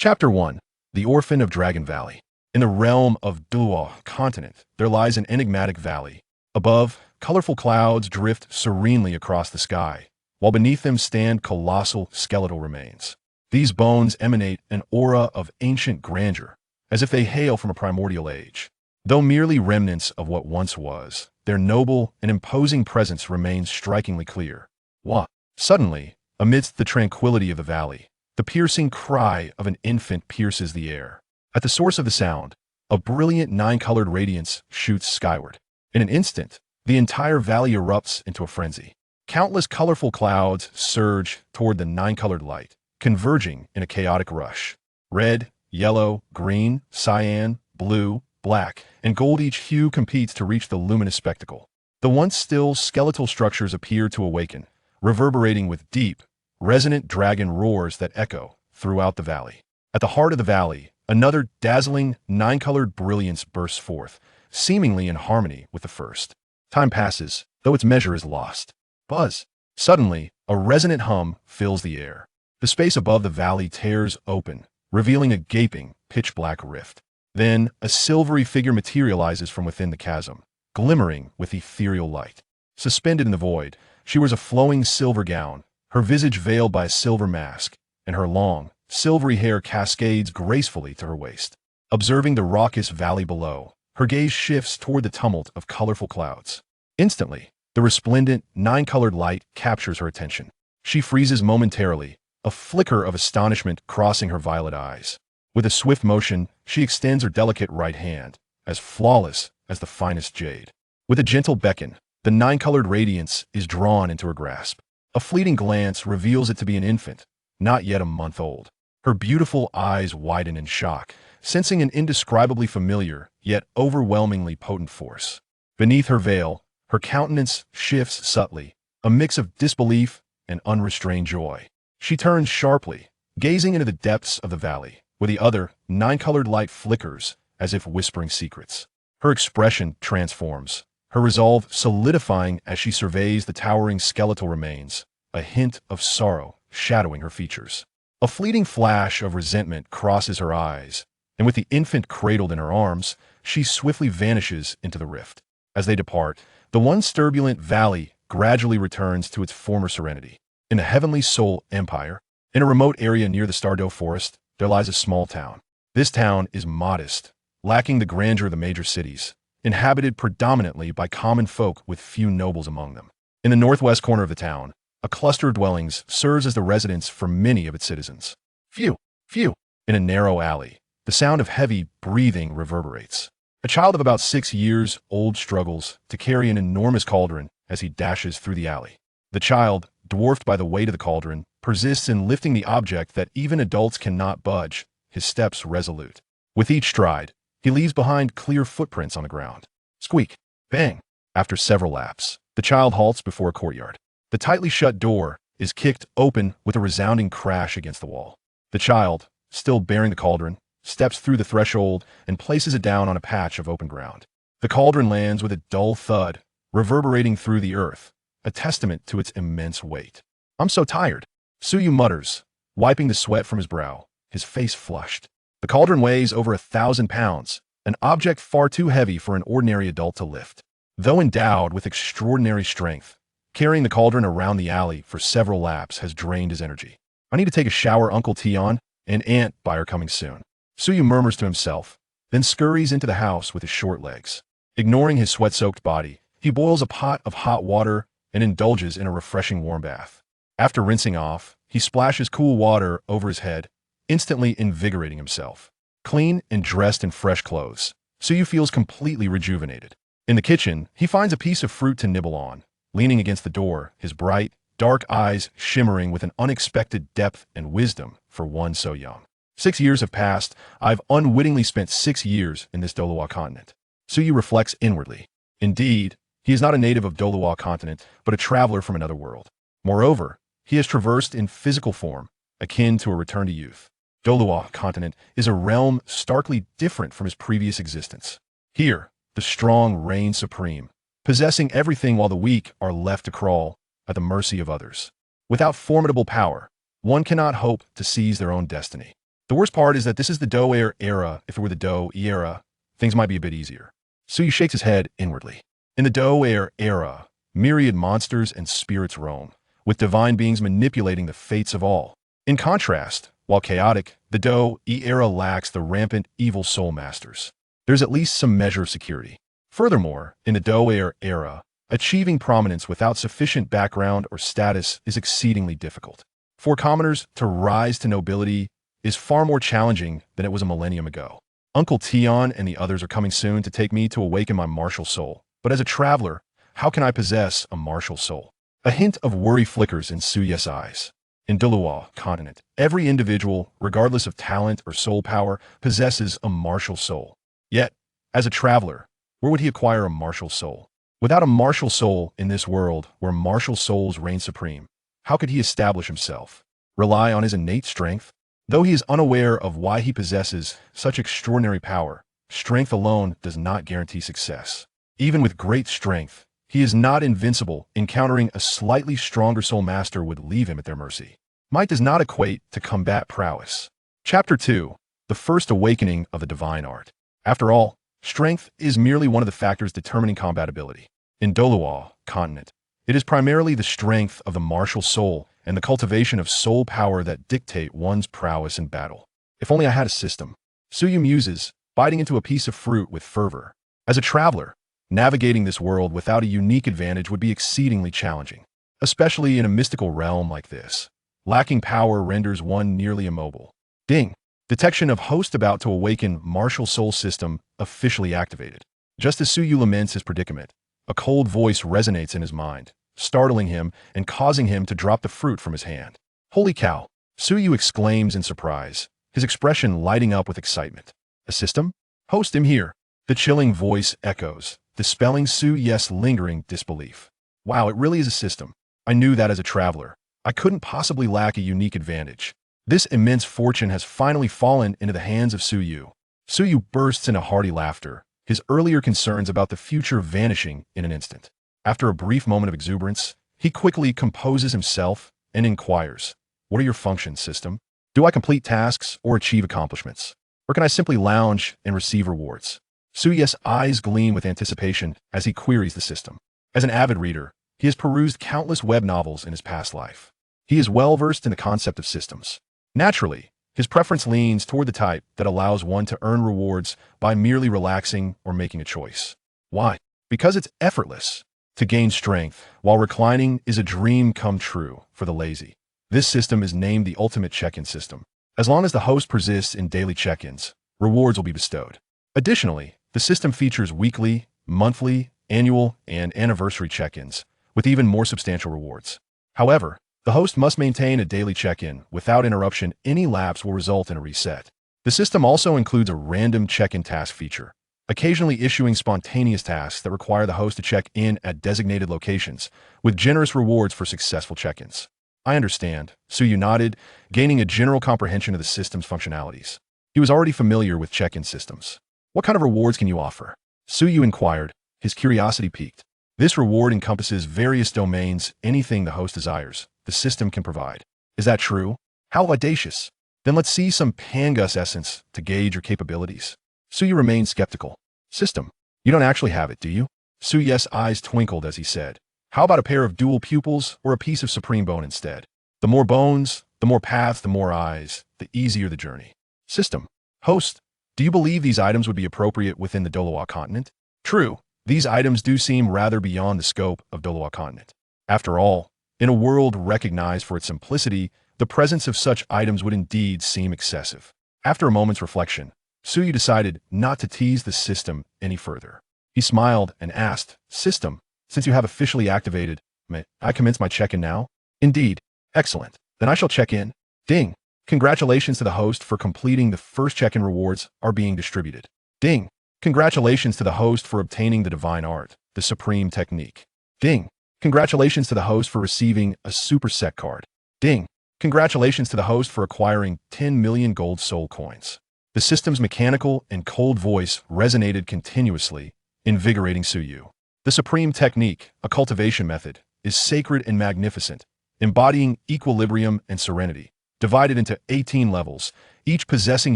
Chapter 1. The Orphan of Dragon Valley. In the realm of Dou continent, there lies an enigmatic valley. Above, colorful clouds drift serenely across the sky, while beneath them stand colossal skeletal remains. These bones emanate an aura of ancient grandeur, as if they hail from a primordial age. Though merely remnants of what once was, their noble and imposing presence remains strikingly clear. Wah! Suddenly, amidst the tranquility of the valley, the piercing cry of an infant pierces the air. At the source of the sound, a brilliant nine-colored radiance shoots skyward. In an instant, the entire valley erupts into a frenzy. Countless colorful clouds surge toward the nine-colored light, converging in a chaotic rush. Red, yellow, green, cyan, blue, black, and gold, each hue competes to reach the luminous spectacle. The once still skeletal structures appear to awaken, reverberating with deep, resonant dragon roars that echo throughout the valley. At the heart of the valley, another dazzling, nine-colored brilliance bursts forth, seemingly in harmony with the first. Time passes, though its measure is lost. Buzz! Suddenly, a resonant hum fills the air. The space above the valley tears open, revealing a gaping, pitch-black rift. Then, a silvery figure materializes from within the chasm, glimmering with ethereal light. Suspended in the void, she wears a flowing silver gown, her visage veiled by a silver mask, and her long, silvery hair cascades gracefully to her waist. Observing the raucous valley below, her gaze shifts toward the tumult of colorful clouds. Instantly, the resplendent, nine-colored light captures her attention. She freezes momentarily, a flicker of astonishment crossing her violet eyes. With a swift motion, she extends her delicate right hand, as flawless as the finest jade. With a gentle beckon, the nine-colored radiance is drawn into her grasp. A fleeting glance reveals it to be an infant, not yet a month old. Her beautiful eyes widen in shock, sensing an indescribably familiar, yet overwhelmingly potent force. Beneath her veil, her countenance shifts subtly, a mix of disbelief and unrestrained joy. She turns sharply, gazing into the depths of the valley, where the other, nine-colored light flickers, as if whispering secrets. Her expression transforms, her resolve solidifying as she surveys the towering skeletal remains, a hint of sorrow shadowing her features. A fleeting flash of resentment crosses her eyes, and with the infant cradled in her arms, she swiftly vanishes into the rift. As they depart, the once turbulent valley gradually returns to its former serenity. In the Heavenly Soul Empire, in a remote area near the Star Dou forest, there lies a small town. This town is modest, lacking the grandeur of the major cities, inhabited predominantly by common folk with few nobles among them. In the northwest corner of the town, a cluster of dwellings serves as the residence for many of its citizens. Phew! In a narrow alley, the sound of heavy breathing reverberates. A child of about 6 years old struggles to carry an enormous cauldron as he dashes through the alley. The child, dwarfed by the weight of the cauldron, persists in lifting the object that even adults cannot budge, his steps resolute. With each stride, he leaves behind clear footprints on the ground. Squeak! Bang! After several laps, the child halts before a courtyard. The tightly shut door is kicked open with a resounding crash against the wall. The child, still bearing the cauldron, steps through the threshold and places it down on a patch of open ground. The cauldron lands with a dull thud, reverberating through the earth, a testament to its immense weight. "I'm so tired," Suyu mutters, wiping the sweat from his brow, his face flushed. The cauldron weighs over 1,000 pounds, an object far too heavy for an ordinary adult to lift. Though endowed with extraordinary strength, carrying the cauldron around the alley for several laps has drained his energy. "I need to take a shower, Uncle Tion, and Aunt Bai are coming soon." Suyu murmurs to himself, then scurries into the house with his short legs. Ignoring his sweat-soaked body, he boils a pot of hot water and indulges in a refreshing warm bath. After rinsing off, he splashes cool water over his head, instantly invigorating himself. Clean and dressed in fresh clothes, Suyu feels completely rejuvenated. In the kitchen, he finds a piece of fruit to nibble on, leaning against the door, his bright, dark eyes shimmering with an unexpected depth and wisdom for one so young. 6 years have passed. I've unwittingly spent 6 years in this Dou continent. Suyu reflects inwardly. Indeed, he is not a native of Dou continent, but a traveler from another world. Moreover, he has traversed in physical form, akin to a return to youth. Dou continent is a realm starkly different from his previous existence. Here, the strong reign supreme, possessing everything while the weak are left to crawl at the mercy of others. Without formidable power, one cannot hope to seize their own destiny. The worst part is that this is the Dou era. If it were the Dou era, things might be a bit easier. Suyu shakes his head inwardly. In the Dou era, myriad monsters and spirits roam, with divine beings manipulating the fates of all. In contrast, while chaotic, the Dou era lacks the rampant evil soul masters. There's at least some measure of security. Furthermore, in the Dou era, achieving prominence without sufficient background or status is exceedingly difficult. For commoners to rise to nobility is far more challenging than it was a millennium ago. Uncle Tion and the others are coming soon to take me to awaken my martial soul. But as a traveler, how can I possess a martial soul? A hint of worry flickers in Suyu's eyes. In Duluo continent, every individual, regardless of talent or soul power, possesses a martial soul. Yet, as a traveler, where would he acquire a martial soul? Without a martial soul in this world where martial souls reign supreme, how could he establish himself? Rely on his innate strength? Though he is unaware of why he possesses such extraordinary power, strength alone does not guarantee success. Even with great strength, he is not invincible. Encountering a slightly stronger soul master would leave him at their mercy. Might does not equate to combat prowess. Chapter 2. The First Awakening of the Divine Art. After all, strength is merely one of the factors determining combat ability. In Duluo continent, it is primarily the strength of the martial soul and the cultivation of soul power that dictate one's prowess in battle. If only I had a system. Suyu muses, biting into a piece of fruit with fervor. As a traveler, navigating this world without a unique advantage would be exceedingly challenging, especially in a mystical realm like this. Lacking power renders one nearly immobile. Ding! Detection of host about to awaken martial soul system officially activated. Just as Suyu laments his predicament, a cold voice resonates in his mind, startling him and causing him to drop the fruit from his hand. Holy cow! Suyu exclaims in surprise, his expression lighting up with excitement. A system? Host him here. The chilling voice echoes, dispelling Suyu's lingering disbelief. Wow, it really is a system. I knew that as a traveler. I couldn't possibly lack a unique advantage. This immense fortune has finally fallen into the hands of Suyu. Suyu bursts into hearty laughter, his earlier concerns about the future vanishing in an instant. After a brief moment of exuberance, he quickly composes himself and inquires, "What are your functions, system? Do I complete tasks or achieve accomplishments? Or can I simply lounge and receive rewards?" Suyu's eyes gleam with anticipation as he queries the system. As an avid reader, he has perused countless web novels in his past life. He is well versed in the concept of systems. Naturally, his preference leans toward the type that allows one to earn rewards by merely relaxing or making a choice. Why? Because it's effortless. To gain strength while reclining is a dream come true for the lazy. This system is named the ultimate check-in system. As long as the host persists in daily check-ins, rewards will be bestowed. Additionally, the system features weekly, monthly, annual, and anniversary check-ins, with even more substantial rewards. However, the host must maintain a daily check-in without interruption. Any lapse will result in a reset. The system also includes a random check-in task feature, occasionally issuing spontaneous tasks that require the host to check in at designated locations, with generous rewards for successful check-ins. I understand, Suyu nodded, gaining a general comprehension of the system's functionalities. He was already familiar with check-in systems. What kind of rewards can you offer? Suyu inquired, his curiosity piqued. This reward encompasses various domains. Anything the host desires, the system can provide. Is that true? How audacious! Then let's see some Pangus essence to gauge your capabilities. Suyu remained skeptical. System, you don't actually have it, do you? Suyu's eyes twinkled as he said, how about a pair of dual pupils or a piece of supreme bone instead? The more bones, the more paths, the more eyes, the easier the journey. System, host, do you believe these items would be appropriate within the Duluo continent? True, these items do seem rather beyond the scope of Duluo continent. After all, in a world recognized for its simplicity, the presence of such items would indeed seem excessive. After a moment's reflection, Suyu decided not to tease the system any further. He smiled and asked, System, since you have officially activated, may I commence my check-in now? Indeed. Excellent. Then I shall check in. Ding. Congratulations to the host for completing the first check-in. Rewards are being distributed. Ding. Congratulations to the host for obtaining the divine art, the supreme technique. Ding. Congratulations to the host for receiving a super set card. Ding. Congratulations to the host for acquiring 10 million gold soul coins. The system's mechanical and cold voice resonated continuously, invigorating Suyu. The supreme technique, a cultivation method, is sacred and magnificent, embodying equilibrium and serenity. Divided into 18 levels, each possessing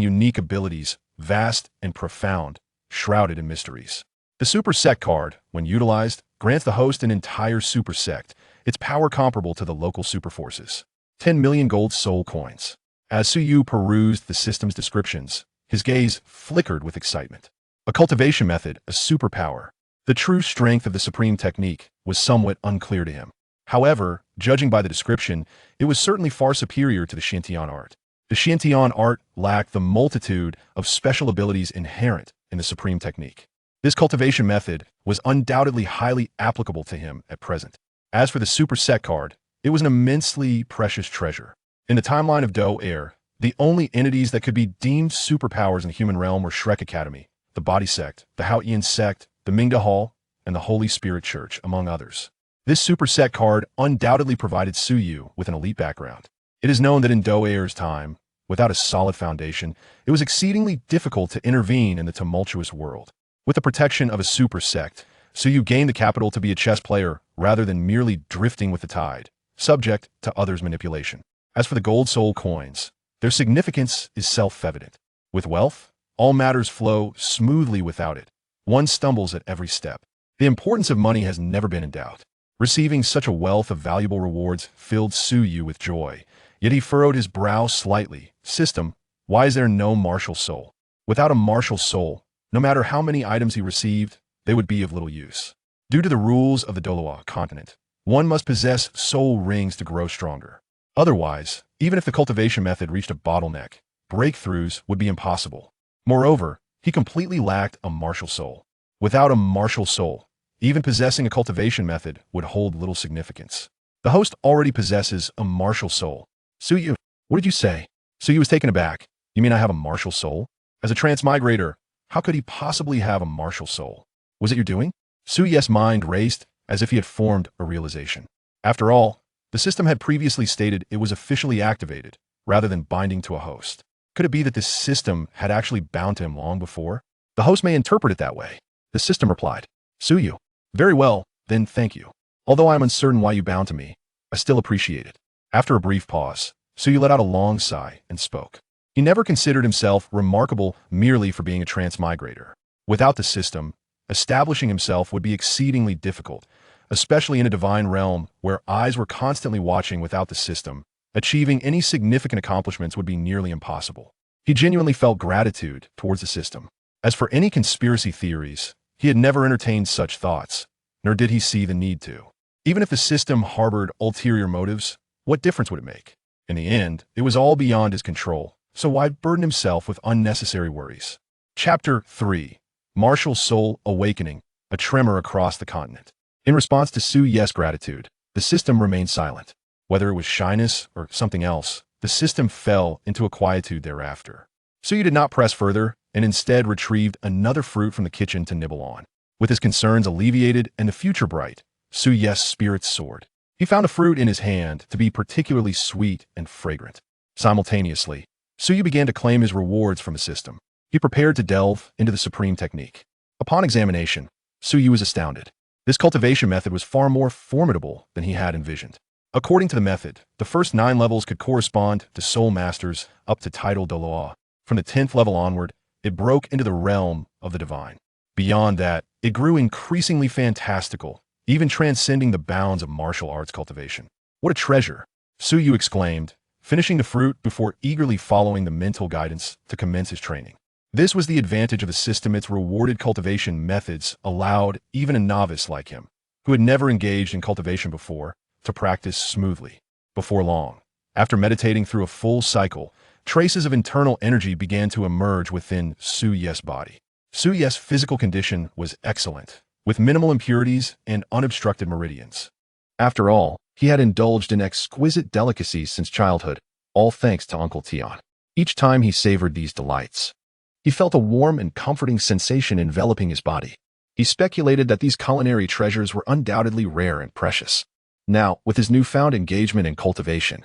unique abilities, vast and profound, shrouded in mysteries. The Super Sect card, when utilized, grants the host an entire Super Sect, its power comparable to the local super forces. 10 million gold soul coins. As Suyu perused the system's descriptions, his gaze flickered with excitement. A cultivation method, a superpower. The true strength of the supreme technique was somewhat unclear to him. However, judging by the description, it was certainly far superior to the Shintian art. The Shintian art lacked the multitude of special abilities inherent in the supreme technique. This cultivation method was undoubtedly highly applicable to him at present. As for the Super Sect card, it was an immensely precious treasure. In the timeline of Dou Air, the only entities that could be deemed superpowers in the human realm were Shrek Academy, the Body Sect, the Hao Ian Sect, the Mingda Hall, and the Holy Spirit Church, among others. This Super Sect card undoubtedly provided Suyu with an elite background. It is known that in Dou Air's time, without a solid foundation, it was exceedingly difficult to intervene in the tumultuous world. With the protection of a Super Sect, Suyu gained the capital to be a chess player rather than merely drifting with the tide, subject to others' manipulation. As for the gold soul coins, their significance is self-evident. With wealth, all matters flow smoothly without it. One stumbles at every step. The importance of money has never been in doubt. Receiving such a wealth of valuable rewards filled Suyu with joy, yet he furrowed his brow slightly. System, why is there no martial soul? Without a martial soul, no matter how many items he received, they would be of little use. Due to the rules of the Doloa continent, one must possess soul rings to grow stronger. Otherwise, even if the cultivation method reached a bottleneck, breakthroughs would be impossible. Moreover, he completely lacked a martial soul. Without a martial soul, even possessing a cultivation method would hold little significance. The host already possesses a martial soul. Suyu, what did you say? Suyu was taken aback. You mean I have a martial soul? As a transmigrator, how could he possibly have a martial soul? Was it your doing? Suyu's mind raced as if he had formed a realization. After all, the system had previously stated it was officially activated, rather than binding to a host. Could it be that this system had actually bound to him long before? The host may interpret it that way. The system replied. Suyu. Very well, then thank you. Although I am uncertain why you bound to me, I still appreciate it. After a brief pause, Suyu let out a long sigh and spoke. He never considered himself remarkable merely for being a transmigrator. Without the system, establishing himself would be exceedingly difficult, especially in a divine realm where eyes were constantly watching. Without the system, achieving any significant accomplishments would be nearly impossible. He genuinely felt gratitude towards the system. As for any conspiracy theories, he had never entertained such thoughts, nor did he see the need to. Even if the system harbored ulterior motives, what difference would it make? In the end, it was all beyond his control, so why burden himself with unnecessary worries? Chapter 3. Martial Soul Awakening, a tremor across the continent. In response to Suyu's gratitude, the system remained silent. Whether it was shyness or something else, the system fell into a quietude thereafter. Suyu did not press further, and instead retrieved another fruit from the kitchen to nibble on. With his concerns alleviated and the future bright, Suyu's spirits soared. He found a fruit in his hand to be particularly sweet and fragrant. Simultaneously, Suyu began to claim his rewards from the system. He prepared to delve into the supreme technique. Upon examination, Suyu was astounded. This cultivation method was far more formidable than he had envisioned. According to the method, the first 9 levels could correspond to soul masters up to title Doloa. From the 10th level onward, it broke into the realm of the divine. Beyond that, it grew increasingly fantastical, even transcending the bounds of martial arts cultivation. What a treasure! Suyu exclaimed, finishing the fruit before eagerly following the mental guidance to commence his training. This was the advantage of the system. Its rewarded cultivation methods allowed even a novice like him, who had never engaged in cultivation before, to practice smoothly. Before long, after meditating through a full cycle, traces of internal energy began to emerge within Suyu's body. Suyu's physical condition was excellent, with minimal impurities and unobstructed meridians. After all, he had indulged in exquisite delicacies since childhood, all thanks to Uncle Tian. Each time he savored these delights, he felt a warm and comforting sensation enveloping his body. He speculated that these culinary treasures were undoubtedly rare and precious. Now, with his newfound engagement in cultivation,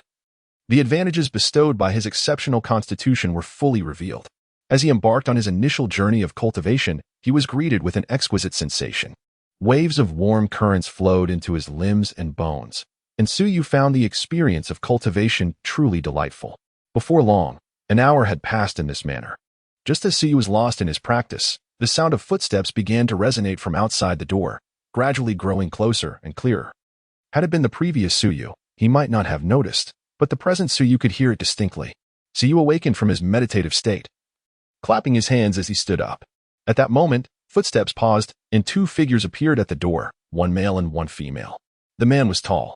the advantages bestowed by his exceptional constitution were fully revealed. As he embarked on his initial journey of cultivation, he was greeted with an exquisite sensation. Waves of warm currents flowed into his limbs and bones, and Suyu found the experience of cultivation truly delightful. Before long, An hour had passed in this manner. Just as Suyu was lost in his practice, the sound of footsteps began to resonate from outside the door, gradually growing closer and clearer. Had it been the previous Suyu, he might not have noticed, but the present Suyu could hear it distinctly. Suyu awakened from his meditative state, clapping his hands as he stood up. At that moment, footsteps paused, and two figures appeared at the door, one male and one female. The man was tall,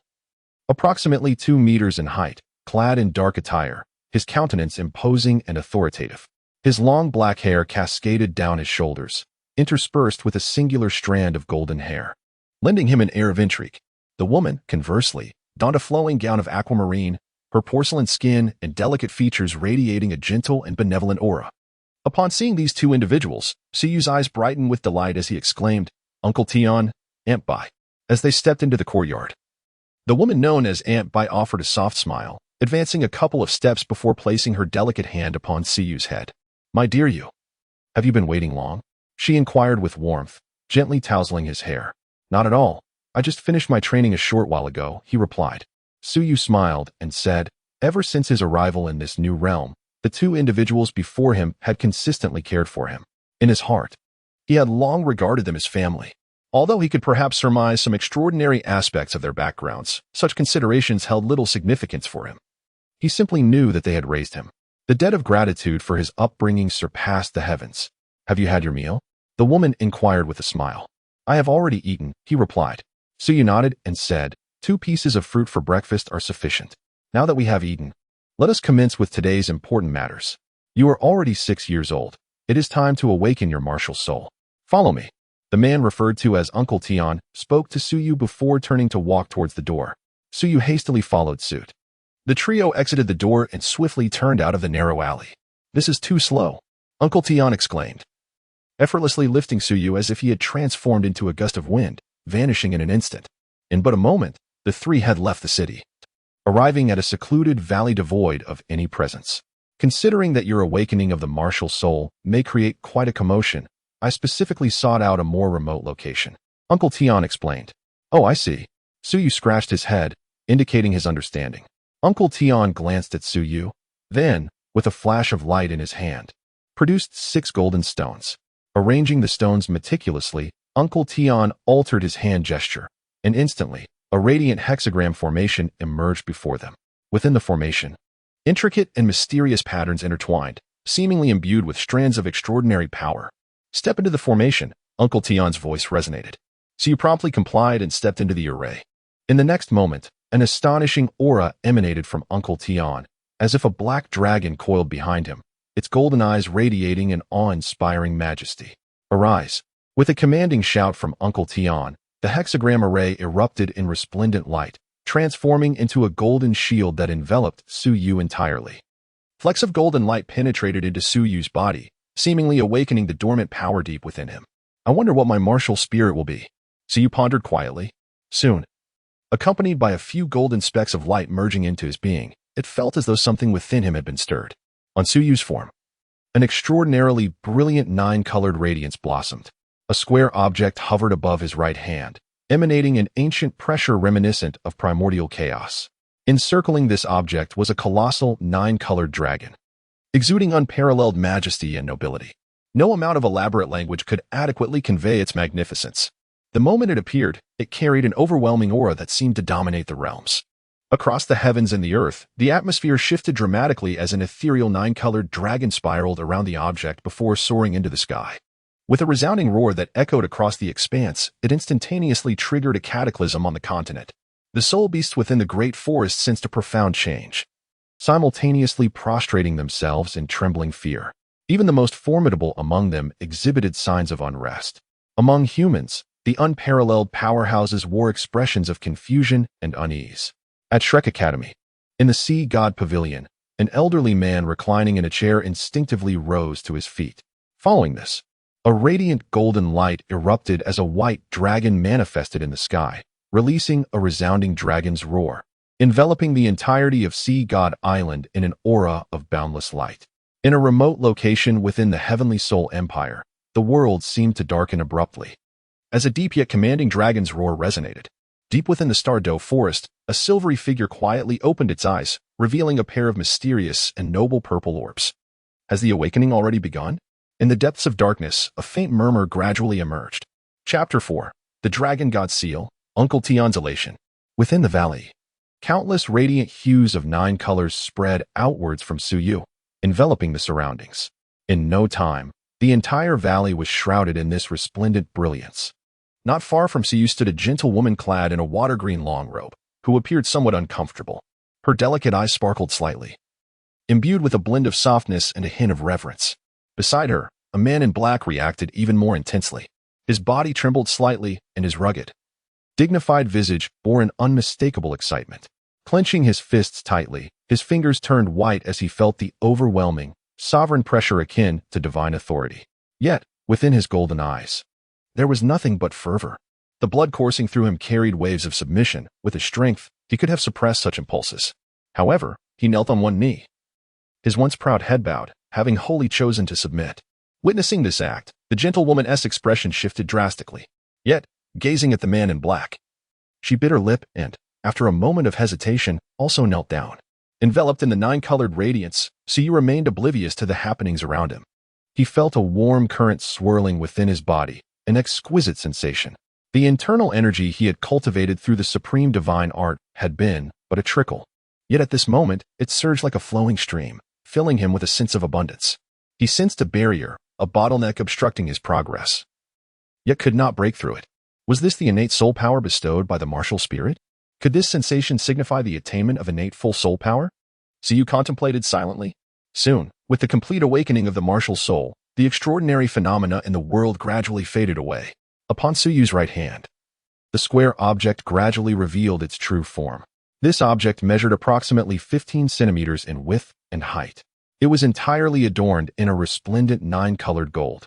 approximately 2 meters in height, clad in dark attire, his countenance imposing and authoritative. His long black hair cascaded down his shoulders, interspersed with a singular strand of golden hair, lending him an air of intrigue. The woman, conversely, donned a flowing gown of aquamarine, her porcelain skin and delicate features radiating a gentle and benevolent aura. Upon seeing these two individuals, Suyu's eyes brightened with delight as he exclaimed, "Uncle Tian, Aunt Bai," as they stepped into the courtyard. The woman known as Aunt Bai offered a soft smile, advancing a couple of steps before placing her delicate hand upon Suyu's head. "My dear you, have you been waiting long?" she inquired with warmth, gently tousling his hair. "Not at all. I just finished my training a short while ago," he replied. Suyu smiled and said, ever since his arrival in this new realm, the two individuals before him had consistently cared for him. In his heart, he had long regarded them as family. Although he could perhaps surmise some extraordinary aspects of their backgrounds, such considerations held little significance for him. He simply knew that they had raised him. The debt of gratitude for his upbringing surpassed the heavens. "Have you had your meal?" the woman inquired with a smile. "I have already eaten," he replied. Suyu nodded and said, "2 pieces of fruit for breakfast are sufficient. Now that we have eaten, let us commence with today's important matters. You are already 6 years old. It is time to awaken your martial soul. Follow me." The man referred to as Uncle Tian spoke to Suyu before turning to walk towards the door. Suyu hastily followed suit. The trio exited the door and swiftly turned out of the narrow alley. "This is too slow," Uncle Tian exclaimed, effortlessly lifting Suyu as if he had transformed into a gust of wind, vanishing in an instant. In but a moment, the three had left the city, arriving at a secluded valley devoid of any presence. "Considering that your awakening of the martial soul may create quite a commotion, I specifically sought out a more remote location," Uncle Tian explained. "Oh, I see." Suyu scratched his head, indicating his understanding. Uncle Tian glanced at Suyu, then, with a flash of light in his hand, produced 6 golden stones. Arranging the stones meticulously, Uncle Tian altered his hand gesture, and instantly, a radiant hexagram formation emerged before them. Within the formation, intricate and mysterious patterns intertwined, seemingly imbued with strands of extraordinary power. "Step into the formation," Uncle Tian's voice resonated. Suyu promptly complied and stepped into the array. In the next moment, an astonishing aura emanated from Uncle Tian, as if a black dragon coiled behind him, its golden eyes radiating an awe-inspiring majesty. "Arise." With a commanding shout from Uncle Tian, the hexagram array erupted in resplendent light, transforming into a golden shield that enveloped Suyu entirely. Flecks of golden light penetrated into Suyu's body, seemingly awakening the dormant power deep within him. "I wonder what my martial spirit will be," Suyu pondered quietly. Soon, accompanied by a few golden specks of light merging into his being, it felt as though something within him had been stirred. On Suyu's form, an extraordinarily brilliant 9-colored radiance blossomed. A square object hovered above his right hand, emanating an ancient pressure reminiscent of primordial chaos. Encircling this object was a colossal 9-colored dragon, exuding unparalleled majesty and nobility. No amount of elaborate language could adequately convey its magnificence. The moment it appeared, it carried an overwhelming aura that seemed to dominate the realms. Across the heavens and the earth, the atmosphere shifted dramatically as an ethereal 9-colored dragon spiraled around the object before soaring into the sky. With a resounding roar that echoed across the expanse, it instantaneously triggered a cataclysm on the continent. The soul beasts within the great forest sensed a profound change, simultaneously prostrating themselves in trembling fear. Even the most formidable among them exhibited signs of unrest. Among humans, the unparalleled powerhouses wore expressions of confusion and unease. At Shrek Academy, in the Sea God Pavilion, an elderly man reclining in a chair instinctively rose to his feet. Following this, a radiant golden light erupted as a white dragon manifested in the sky, releasing a resounding dragon's roar, enveloping the entirety of Sea God Island in an aura of boundless light. In a remote location within the Heavenly Soul Empire, the world seemed to darken abruptly, as a deep yet commanding dragon's roar resonated. Deep within the Star Dou forest, a silvery figure quietly opened its eyes, revealing a pair of mysterious and noble purple orbs. Has the awakening already begun? In the depths of darkness, a faint murmur gradually emerged. Chapter 4. The Dragon God Seal, Uncle Tion's Elation. Within the valley, countless radiant hues of 9 colors spread outwards from Suyu, enveloping the surroundings. In no time, the entire valley was shrouded in this resplendent brilliance. Not far from Suyu stood a gentle woman clad in a water-green long robe, who appeared somewhat uncomfortable. Her delicate eyes sparkled slightly, imbued with a blend of softness and a hint of reverence. Beside her, a man in black reacted even more intensely. His body trembled slightly, and his rugged, dignified visage bore an unmistakable excitement. Clenching his fists tightly, his fingers turned white as he felt the overwhelming, sovereign pressure akin to divine authority. Yet, within his golden eyes, there was nothing but fervor. The blood coursing through him carried waves of submission. With his strength, he could have suppressed such impulses. However, he knelt on one knee, his once proud head bowed, having wholly chosen to submit. Witnessing this act, the gentlewoman's expression shifted drastically. Yet, gazing at the man in black, she bit her lip and, after a moment of hesitation, also knelt down. Enveloped in the 9-colored radiance, Suyu remained oblivious to the happenings around him. He felt a warm current swirling within his body, an exquisite sensation. The internal energy he had cultivated through the supreme divine art had been but a trickle. Yet at this moment, it surged like a flowing stream, filling him with a sense of abundance. He sensed a barrier, a bottleneck obstructing his progress, yet could not break through it. Was this the innate soul power bestowed by the martial spirit? Could this sensation signify the attainment of innate full soul power? Suyu contemplated silently. Soon, with the complete awakening of the martial soul, the extraordinary phenomena in the world gradually faded away. Upon Suyu's right hand, the square object gradually revealed its true form. This object measured approximately 15 centimeters in width and height. It was entirely adorned in a resplendent 9-colored gold,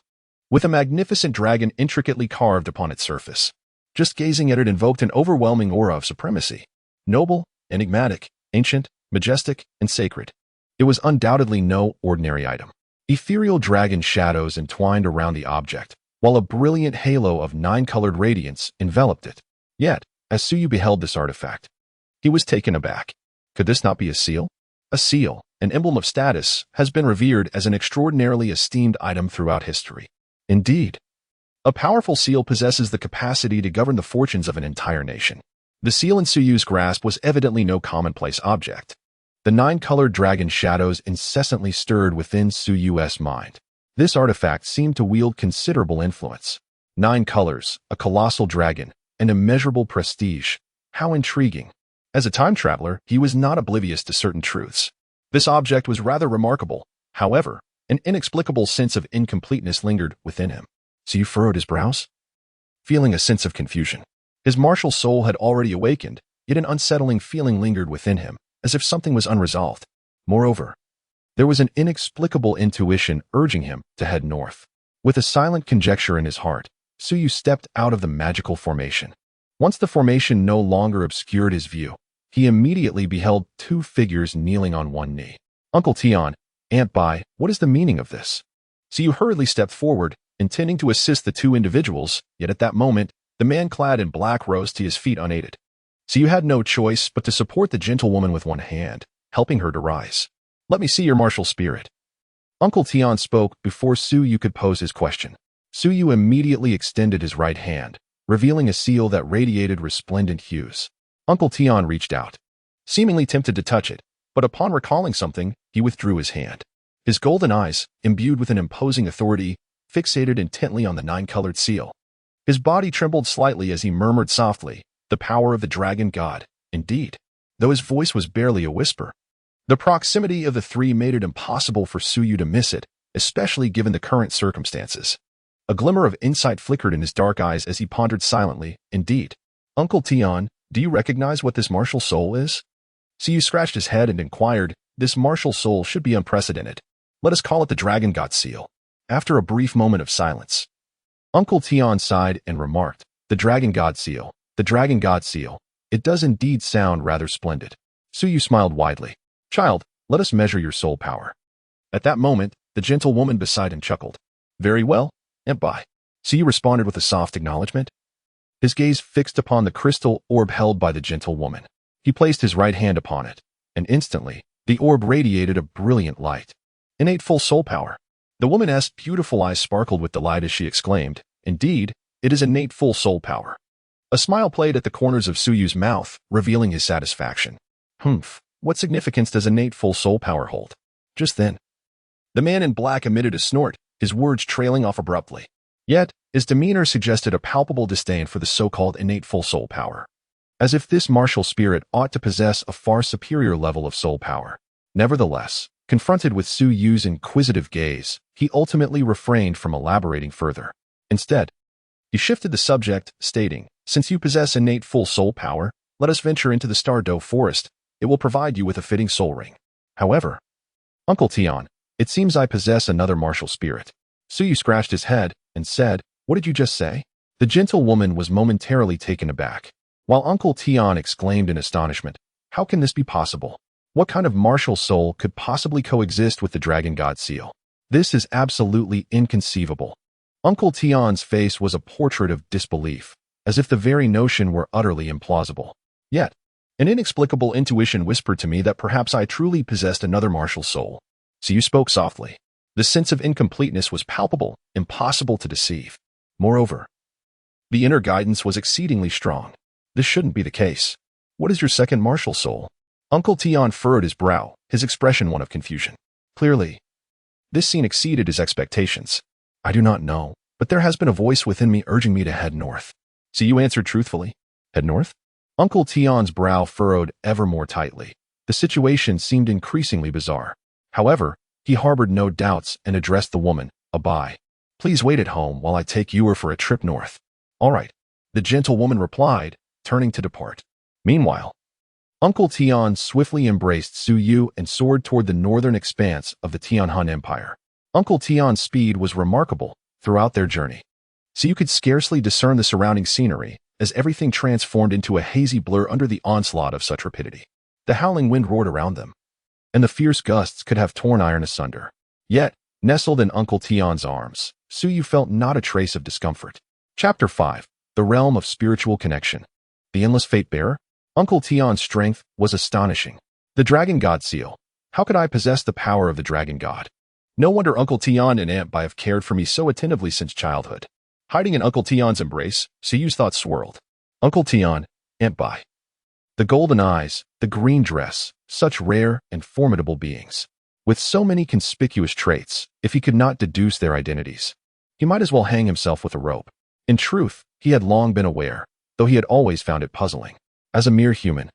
with a magnificent dragon intricately carved upon its surface. Just gazing at it invoked an overwhelming aura of supremacy. Noble, enigmatic, ancient, majestic, and sacred. It was undoubtedly no ordinary item. Ethereal dragon shadows entwined around the object, while a brilliant halo of 9-colored radiance enveloped it. Yet, as Suyu beheld this artifact, he was taken aback. Could this not be a seal? A seal, an emblem of status, has been revered as an extraordinarily esteemed item throughout history. Indeed, a powerful seal possesses the capacity to govern the fortunes of an entire nation. The seal in Suyu's grasp was evidently no commonplace object. The 9-colored dragon shadows incessantly stirred within Suyu's mind. This artifact seemed to wield considerable influence. 9 colors, a colossal dragon, and immeasurable prestige. How intriguing. As a time traveler, he was not oblivious to certain truths. This object was rather remarkable. However, an inexplicable sense of incompleteness lingered within him. Suyu furrowed his brows, feeling a sense of confusion. His martial soul had already awakened, yet an unsettling feeling lingered within him, as if something was unresolved. Moreover, there was an inexplicable intuition urging him to head north. With a silent conjecture in his heart, Suyu stepped out of the magical formation. Once the formation no longer obscured his view, he immediately beheld 2 figures kneeling on one knee. Uncle Tion, Aunt Bai, what is the meaning of this? Suyu hurriedly stepped forward, intending to assist the 2 individuals, yet at that moment, the man clad in black rose to his feet unaided. Suyu had no choice but to support the gentlewoman with one hand, helping her to rise. Let me see your martial spirit. Uncle Tion spoke before Suyu could pose his question. Suyu immediately extended his right hand, revealing a seal that radiated resplendent hues. Uncle Tion reached out, seemingly tempted to touch it, but upon recalling something, he withdrew his hand. His golden eyes, imbued with an imposing authority, fixated intently on the 9-colored seal. His body trembled slightly as he murmured softly, "The power of the dragon god," indeed, though his voice was barely a whisper. The proximity of the 3 made it impossible for Suyu to miss it, especially given the current circumstances. A glimmer of insight flickered in his dark eyes as he pondered silently. Indeed. Uncle Tion, do you recognize what this martial soul is? Suyu scratched his head and inquired, this martial soul should be unprecedented. Let us call it the Dragon God Seal. After a brief moment of silence, Uncle Tion sighed and remarked, the Dragon God Seal, the Dragon God Seal. It does indeed sound rather splendid. Suyu smiled widely. Child, let us measure your soul power. At that moment, the gentlewoman beside him chuckled. Very well, Aunt Bai. Suyu responded with a soft acknowledgement. His gaze fixed upon the crystal orb held by the gentlewoman. He placed his right hand upon it, and instantly, the orb radiated a brilliant light. Innate full soul power. The woman's beautiful eyes sparkled with delight as she exclaimed, "Indeed, it is innate full soul power." A smile played at the corners of Suyu's mouth, revealing his satisfaction. Humph, what significance does innate full soul power hold? Just then, the man in black emitted a snort, his words trailing off abruptly. Yet, his demeanor suggested a palpable disdain for the so-called innate full soul power, as if this martial spirit ought to possess a far superior level of soul power. Nevertheless, confronted with Su Yu's inquisitive gaze, he ultimately refrained from elaborating further. Instead, he shifted the subject, stating, "Since you possess innate full soul power, let us venture into the Star Dou forest. It will provide you with a fitting soul ring. However, Uncle Tian, it seems I possess another martial spirit." Su Yu scratched his head and said, "What did you just say?" The gentle woman was momentarily taken aback, while Uncle Tian exclaimed in astonishment, "How can this be possible? What kind of martial soul could possibly coexist with the dragon god seal? This is absolutely inconceivable." Uncle Tian's face was a portrait of disbelief, as if the very notion were utterly implausible. Yet, an inexplicable intuition whispered to me that perhaps I truly possessed another martial soul. So you spoke softly. The sense of incompleteness was palpable, impossible to deceive. Moreover, the inner guidance was exceedingly strong. This shouldn't be the case. What is your second martial soul? Uncle Tian furrowed his brow, his expression one of confusion. Clearly, this scene exceeded his expectations. "I do not know, but there has been a voice within me urging me to head north." So you answered truthfully. "Head north?" Uncle Tian's brow furrowed ever more tightly. The situation seemed increasingly bizarre. However, he harbored no doubts and addressed the woman, "Abai. Please wait at home while I take you for a trip north." "All right," the gentle woman replied, turning to depart. Meanwhile, Uncle Tian swiftly embraced Su Yu and soared toward the northern expanse of the Tianhan Empire. Uncle Tian's speed was remarkable throughout their journey, so you could scarcely discern the surrounding scenery, as everything transformed into a hazy blur under the onslaught of such rapidity. The howling wind roared around them, and the fierce gusts could have torn iron asunder. Yet, nestled in Uncle Tian's arms, Su Yu felt not a trace of discomfort. Chapter 5. The Realm of Spiritual Connection. The Endless Fate Bearer? Uncle Tian's strength was astonishing. The Dragon God Seal. How could I possess the power of the Dragon God? No wonder Uncle Tian and Aunt Bai have cared for me so attentively since childhood. Hiding in Uncle Tian's embrace, Su Yu's thoughts swirled. Uncle Tian, Aunt Bai. The golden eyes, the green dress, such rare and formidable beings. With so many conspicuous traits, if he could not deduce their identities, he might as well hang himself with a rope. In truth, he had long been aware, though he had always found it puzzling. As a mere human,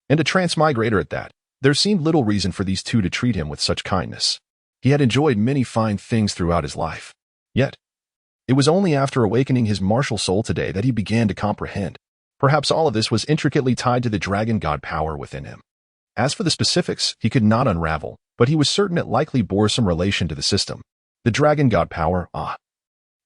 and a transmigrator at that, there seemed little reason for these two to treat him with such kindness. He had enjoyed many fine things throughout his life. Yet, it was only after awakening his martial soul today that he began to comprehend. Perhaps all of this was intricately tied to the dragon god power within him. As for the specifics, he could not unravel, but he was certain it likely bore some relation to the system. The dragon god power,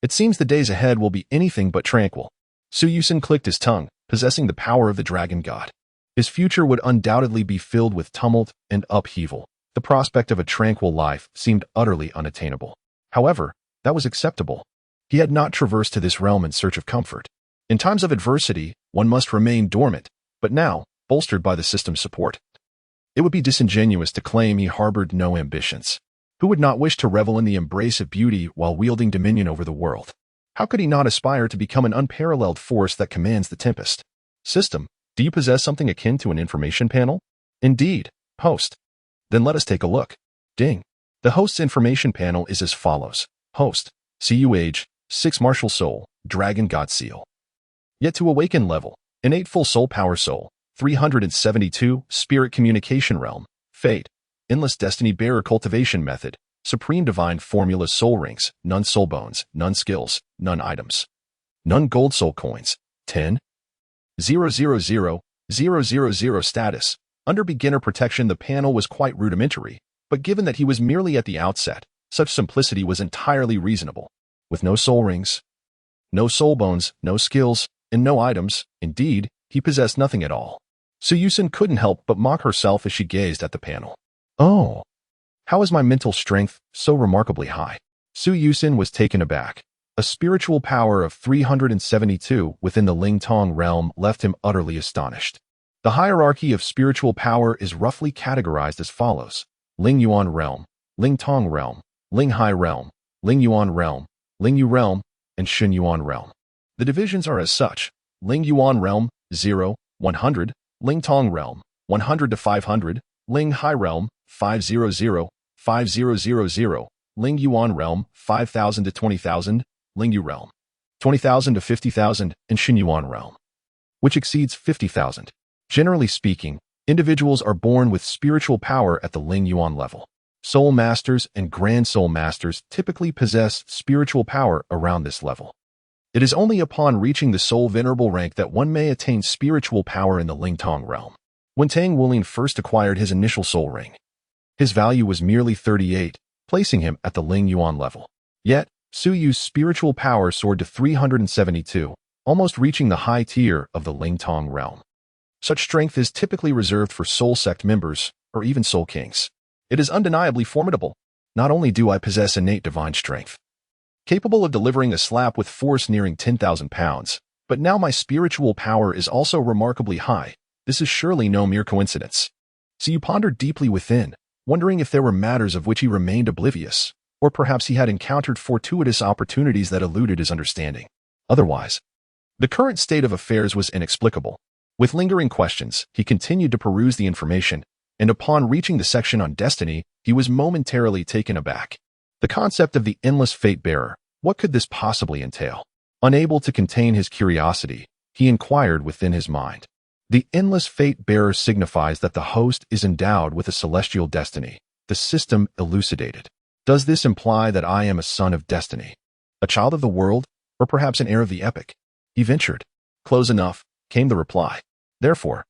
It seems the days ahead will be anything but tranquil. Su Yusin clicked his tongue, possessing the power of the dragon god. His future would undoubtedly be filled with tumult and upheaval. The prospect of a tranquil life seemed utterly unattainable. However, that was acceptable. He had not traversed to this realm in search of comfort. In times of adversity, one must remain dormant, but now, bolstered by the system's support, it would be disingenuous to claim he harbored no ambitions. Who would not wish to revel in the embrace of beauty while wielding dominion over the world? How could he not aspire to become an unparalleled force that commands the tempest? System, do you possess something akin to an information panel? Indeed, host. Then let us take a look. Ding. The host's information panel is as follows. Host, CU age, 6 martial soul, dragon god seal. Yet to awaken level, innate full soul power soul, 372, spirit communication realm, fate, endless destiny bearer cultivation method, supreme divine formula soul rings, none soul bones, none skills, none items, none gold soul coins, 10, 000 status. Under beginner protection the panel was quite rudimentary, but given that he was merely at the outset, such simplicity was entirely reasonable. With no soul rings, no soul bones, no skills, and no items, indeed, he possessed nothing at all. Su Yusin couldn't help but mock herself as she gazed at the panel. Oh, how is my mental strength so remarkably high? Su Yusin was taken aback. A spiritual power of 372 within the Ling Tong realm left him utterly astonished. The hierarchy of spiritual power is roughly categorized as follows: Ling Yuan Realm, Ling Tong Realm, Ling Hai Realm, Ling Yuan Realm, Ling Yu Realm, and Xin Yuan Realm. The divisions are as such: Ling Yuan Realm, 0, 100, Ling Tong Realm, 100 to 500, Ling Hai Realm, 500, 5000, Ling Yuan Realm, 5000 to 20,000, Ling Yu Realm, 20,000 to 50,000, and Xin Yuan Realm, which exceeds 50,000. Generally speaking, individuals are born with spiritual power at the Ling Yuan level. Soul Masters and Grand Soul Masters typically possess spiritual power around this level. It is only upon reaching the Soul Venerable rank that one may attain spiritual power in the Ling Tong realm. When Tang Wulin first acquired his initial soul ring, his value was merely 38, placing him at the Ling Yuan level. Yet, Su Yu's spiritual power soared to 372, almost reaching the high tier of the Ling Tong realm. Such strength is typically reserved for soul sect members, or even soul kings. It is undeniably formidable. Not only do I possess innate divine strength, capable of delivering a slap with force nearing 10,000 pounds, but now my spiritual power is also remarkably high. This is surely no mere coincidence. So you pondered deeply within, wondering if there were matters of which he remained oblivious, or perhaps he had encountered fortuitous opportunities that eluded his understanding. Otherwise, the current state of affairs was inexplicable. With lingering questions, he continued to peruse the information, and upon reaching the section on destiny, he was momentarily taken aback. The concept of the endless fate bearer, what could this possibly entail? Unable to contain his curiosity, he inquired within his mind. The endless fate bearer signifies that the host is endowed with a celestial destiny. The system elucidated. Does this imply that I am a son of destiny, a child of the world, or perhaps an heir of the epic? He ventured. Close enough, came the reply. Therefore,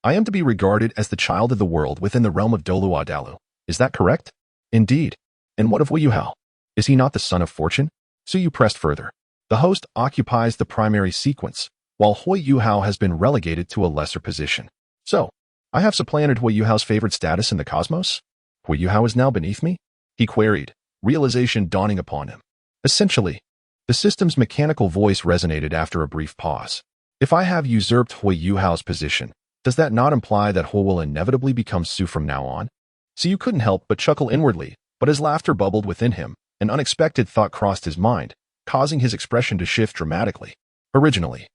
I am to be regarded as the child of the world within the realm of Dolua Dalu. Is that correct? Indeed. And what of Wu Yuhao? Is he not the son of fortune? Su Yu pressed further. The host occupies the primary sequence, while Hui Yuhao has been relegated to a lesser position. So, I have supplanted Hui Yuhao's favored status in the cosmos? Hui Yuhao is now beneath me? He queried, realization dawning upon him. Essentially, the system's mechanical voice resonated after a brief pause. If I have usurped Hui Yuhao's position, does that not imply that Hui will inevitably become Su from now on? So you couldn't help but chuckle inwardly, but as laughter bubbled within him, an unexpected thought crossed his mind, causing his expression to shift dramatically. Originally,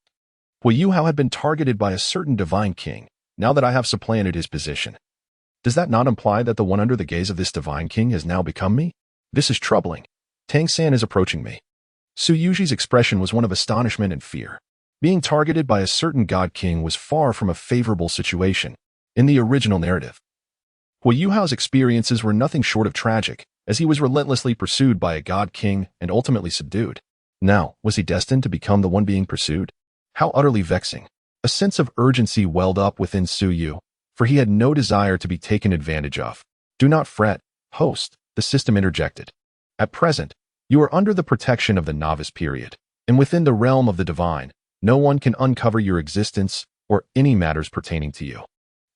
Hui Yuhao had been targeted by a certain divine king. Now that I have supplanted his position, does that not imply that the one under the gaze of this divine king has now become me? This is troubling. Tang San is approaching me. Su Yuji's expression was one of astonishment and fear. Being targeted by a certain god king was far from a favorable situation. In the original narrative, Hui Yuhao's experiences were nothing short of tragic, as he was relentlessly pursued by a god king and ultimately subdued. Now, was he destined to become the one being pursued? How utterly vexing. A sense of urgency welled up within Su Yu, for he had no desire to be taken advantage of. Do not fret, host, the system interjected. At present, you are under the protection of the novice period, and within the realm of the divine, no one can uncover your existence or any matters pertaining to you.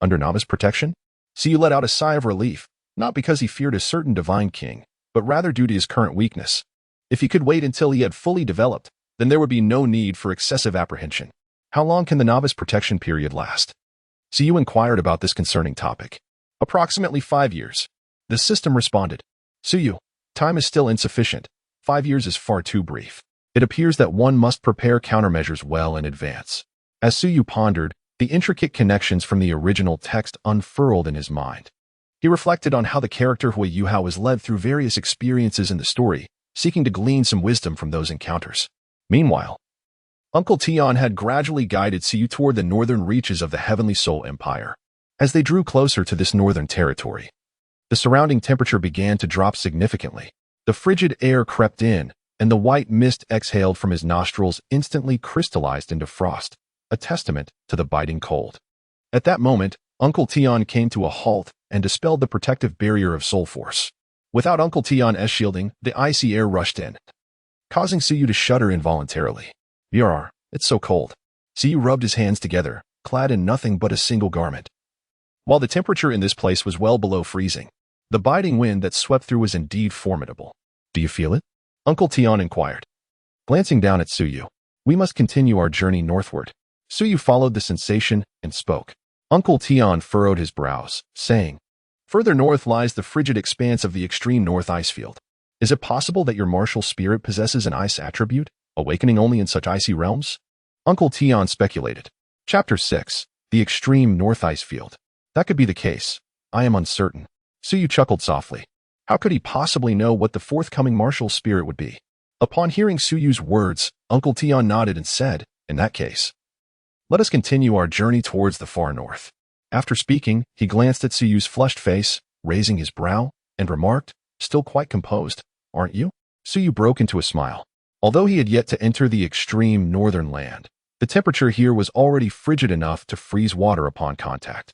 Under novice protection? Su Yu let out a sigh of relief, not because he feared a certain divine king, but rather due to his current weakness. If he could wait until he had fully developed, then there would be no need for excessive apprehension. How long can the novice protection period last? Su Yu inquired about this concerning topic. Approximately 5 years. The system responded. Su Yu, time is still insufficient. 5 years is far too brief. It appears that one must prepare countermeasures well in advance. As Su Yu pondered, the intricate connections from the original text unfurled in his mind. He reflected on how the character Hui Yuhao was led through various experiences in the story, seeking to glean some wisdom from those encounters. Meanwhile, Uncle Tian had gradually guided Su Yu toward the northern reaches of the Heavenly Soul Empire. As they drew closer to this northern territory, the surrounding temperature began to drop significantly. The frigid air crept in, and the white mist exhaled from his nostrils instantly crystallized into frost, a testament to the biting cold. At that moment, Uncle Tian came to a halt and dispelled the protective barrier of soul force. Without Uncle Tian's shielding, the icy air rushed in, causing Su Yu to shudder involuntarily. Yar, it's so cold. Su Yu rubbed his hands together, clad in nothing but a single garment. While the temperature in this place was well below freezing, the biting wind that swept through was indeed formidable. Do you feel it? Uncle Tian inquired. Glancing down at Su Yu, we must continue our journey northward. Su Yu followed the sensation and spoke. Uncle Tion furrowed his brows, saying, "Further north lies the frigid expanse of the extreme north Icefield. Is it possible that your martial spirit possesses an ice attribute, awakening only in such icy realms?" Uncle Tion speculated. Chapter 6. The Extreme North Icefield. That could be the case. I am uncertain. Suyu chuckled softly. How could he possibly know what the forthcoming martial spirit would be? Upon hearing Suyu's words, Uncle Tion nodded and said, "In that case, let us continue our journey towards the far north." After speaking, he glanced at Suyu's flushed face, raising his brow, and remarked, "Still quite composed, aren't you?" Suyu broke into a smile. Although he had yet to enter the extreme northern land, the temperature here was already frigid enough to freeze water upon contact.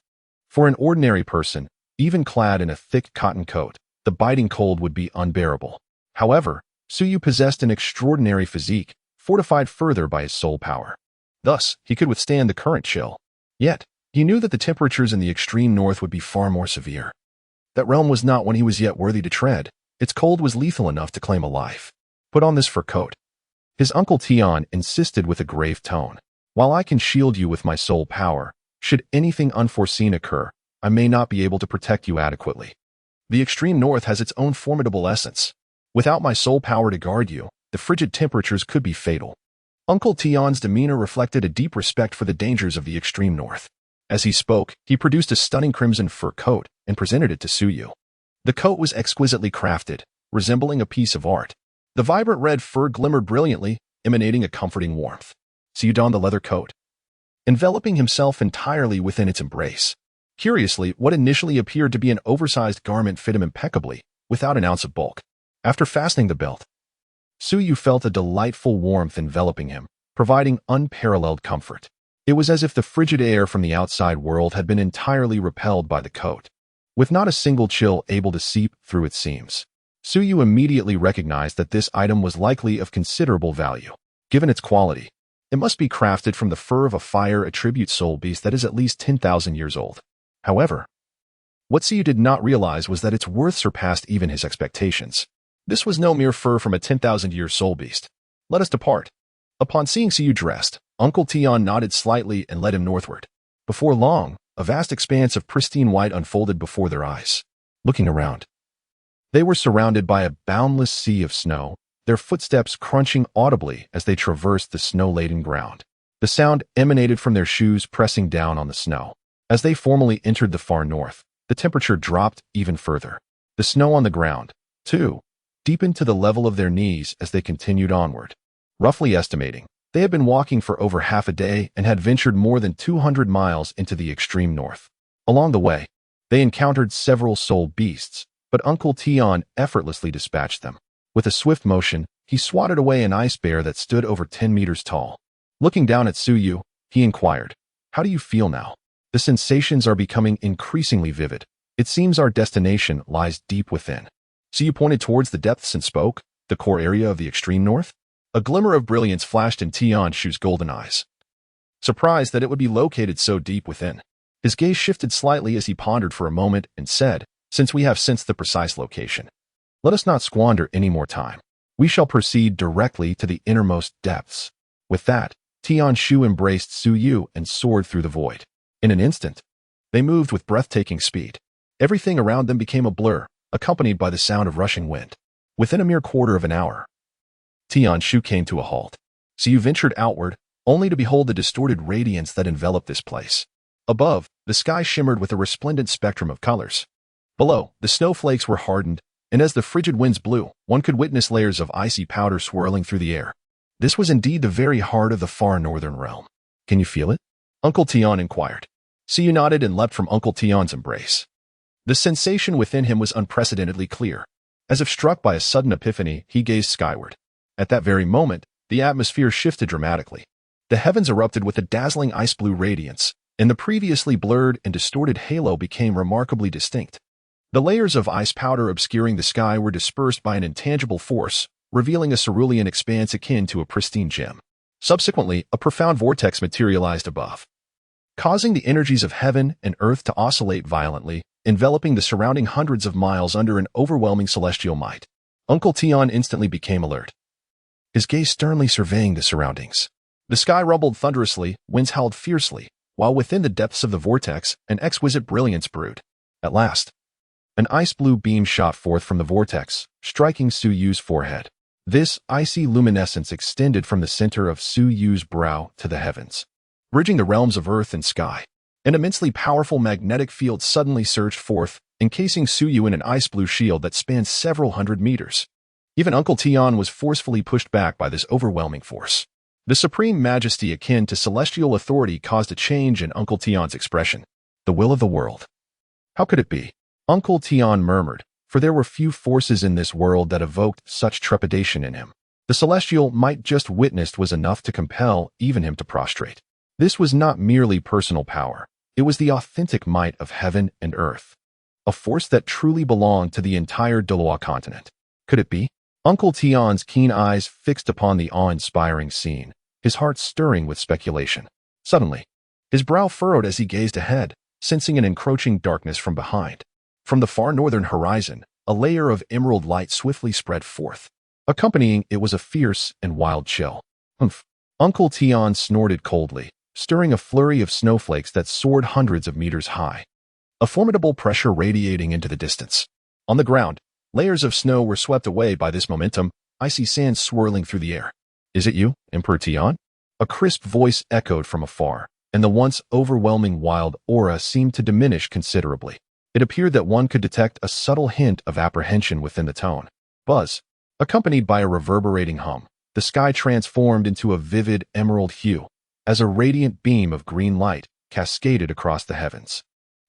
For an ordinary person, even clad in a thick cotton coat, the biting cold would be unbearable. However, Suyu possessed an extraordinary physique, fortified further by his soul power. Thus, he could withstand the current chill. Yet, he knew that the temperatures in the extreme north would be far more severe. That realm was not one he was yet worthy to tread. Its cold was lethal enough to claim a life. "Put on this fur coat." His Uncle Tion insisted with a grave tone. "While I can shield you with my soul power, should anything unforeseen occur, I may not be able to protect you adequately. The extreme north has its own formidable essence. Without my soul power to guard you, the frigid temperatures could be fatal." Uncle Tion's demeanor reflected a deep respect for the dangers of the extreme north. As he spoke, he produced a stunning crimson fur coat and presented it to Suyu. The coat was exquisitely crafted, resembling a piece of art. The vibrant red fur glimmered brilliantly, emanating a comforting warmth. Suyu donned the leather coat, enveloping himself entirely within its embrace. Curiously, what initially appeared to be an oversized garment fit him impeccably, without an ounce of bulk. After fastening the belt, Suyu felt a delightful warmth enveloping him, providing unparalleled comfort. It was as if the frigid air from the outside world had been entirely repelled by the coat, with not a single chill able to seep through its seams. Suyu immediately recognized that this item was likely of considerable value. Given its quality, it must be crafted from the fur of a fire attribute soul beast that is at least 10,000 years old. However, what Suyu did not realize was that its worth surpassed even his expectations. This was no mere fur from a 10,000-year soul beast. "Let us depart." Upon seeing Suyu dressed, Uncle Tion nodded slightly and led him northward. Before long, a vast expanse of pristine white unfolded before their eyes. Looking around, they were surrounded by a boundless sea of snow, their footsteps crunching audibly as they traversed the snow-laden ground. The sound emanated from their shoes pressing down on the snow. As they formally entered the far north, the temperature dropped even further. The snow on the ground, too, deepened to the level of their knees as they continued onward. Roughly estimating, they had been walking for over half a day and had ventured more than 200 miles into the extreme north. Along the way, they encountered several soul beasts, but Uncle Tion effortlessly dispatched them. With a swift motion, he swatted away an ice bear that stood over 10 meters tall. Looking down at Suyu, he inquired, "How do you feel now?" "The sensations are becoming increasingly vivid. It seems our destination lies deep within." Suyu pointed towards the depths and spoke, "The core area of the extreme north?" A glimmer of brilliance flashed in Tianshu's golden eyes, surprised that it would be located so deep within. His gaze shifted slightly as he pondered for a moment and said, "Since we have sensed the precise location, let us not squander any more time. We shall proceed directly to the innermost depths." With that, Tianshu embraced Suyu and soared through the void. In an instant, they moved with breathtaking speed. Everything around them became a blur, accompanied by the sound of rushing wind. Within a mere quarter of an hour, Tianshu came to a halt. Suyu ventured outward, only to behold the distorted radiance that enveloped this place. Above, the sky shimmered with a resplendent spectrum of colors. Below, the snowflakes were hardened, and as the frigid winds blew, one could witness layers of icy powder swirling through the air. This was indeed the very heart of the far northern realm. "Can you feel it?" Uncle Tion inquired. Suyu nodded and leapt from Uncle Tion's embrace. The sensation within him was unprecedentedly clear. As if struck by a sudden epiphany, he gazed skyward. At that very moment, the atmosphere shifted dramatically. The heavens erupted with a dazzling ice-blue radiance, and the previously blurred and distorted halo became remarkably distinct. The layers of ice powder obscuring the sky were dispersed by an intangible force, revealing a cerulean expanse akin to a pristine gem. Subsequently, a profound vortex materialized above, causing the energies of heaven and earth to oscillate violently, enveloping the surrounding hundreds of miles under an overwhelming celestial might. Uncle Tion instantly became alert, his gaze sternly surveying the surroundings. The sky rumbled thunderously, winds howled fiercely, while within the depths of the vortex, an exquisite brilliance brewed. At last, an ice-blue beam shot forth from the vortex, striking Su Yu's forehead. This icy luminescence extended from the center of Su Yu's brow to the heavens, bridging the realms of earth and sky. An immensely powerful magnetic field suddenly surged forth, encasing Su Yu in an ice-blue shield that spanned several hundred meters. Even Uncle Tian was forcefully pushed back by this overwhelming force. The supreme majesty akin to celestial authority caused a change in Uncle Tian's expression. The will of the world. How could it be? Uncle Tian murmured, for there were few forces in this world that evoked such trepidation in him. The celestial might just witnessed was enough to compel even him to prostrate. This was not merely personal power. It was the authentic might of heaven and earth. A force that truly belonged to the entire Dou continent. Could it be? Uncle Tian's keen eyes fixed upon the awe-inspiring scene, his heart stirring with speculation. Suddenly, his brow furrowed as he gazed ahead, sensing an encroaching darkness from behind. From the far northern horizon, a layer of emerald light swiftly spread forth. Accompanying it was a fierce and wild chill. Humph! Uncle Tian snorted coldly, stirring a flurry of snowflakes that soared hundreds of meters high. A formidable pressure radiating into the distance. On the ground, layers of snow were swept away by this momentum, icy sand swirling through the air. Is it you, Emperor Tian? A crisp voice echoed from afar, and the once overwhelming wild aura seemed to diminish considerably. It appeared that one could detect a subtle hint of apprehension within the tone. Buzz, accompanied by a reverberating hum, the sky transformed into a vivid emerald hue, as a radiant beam of green light cascaded across the heavens.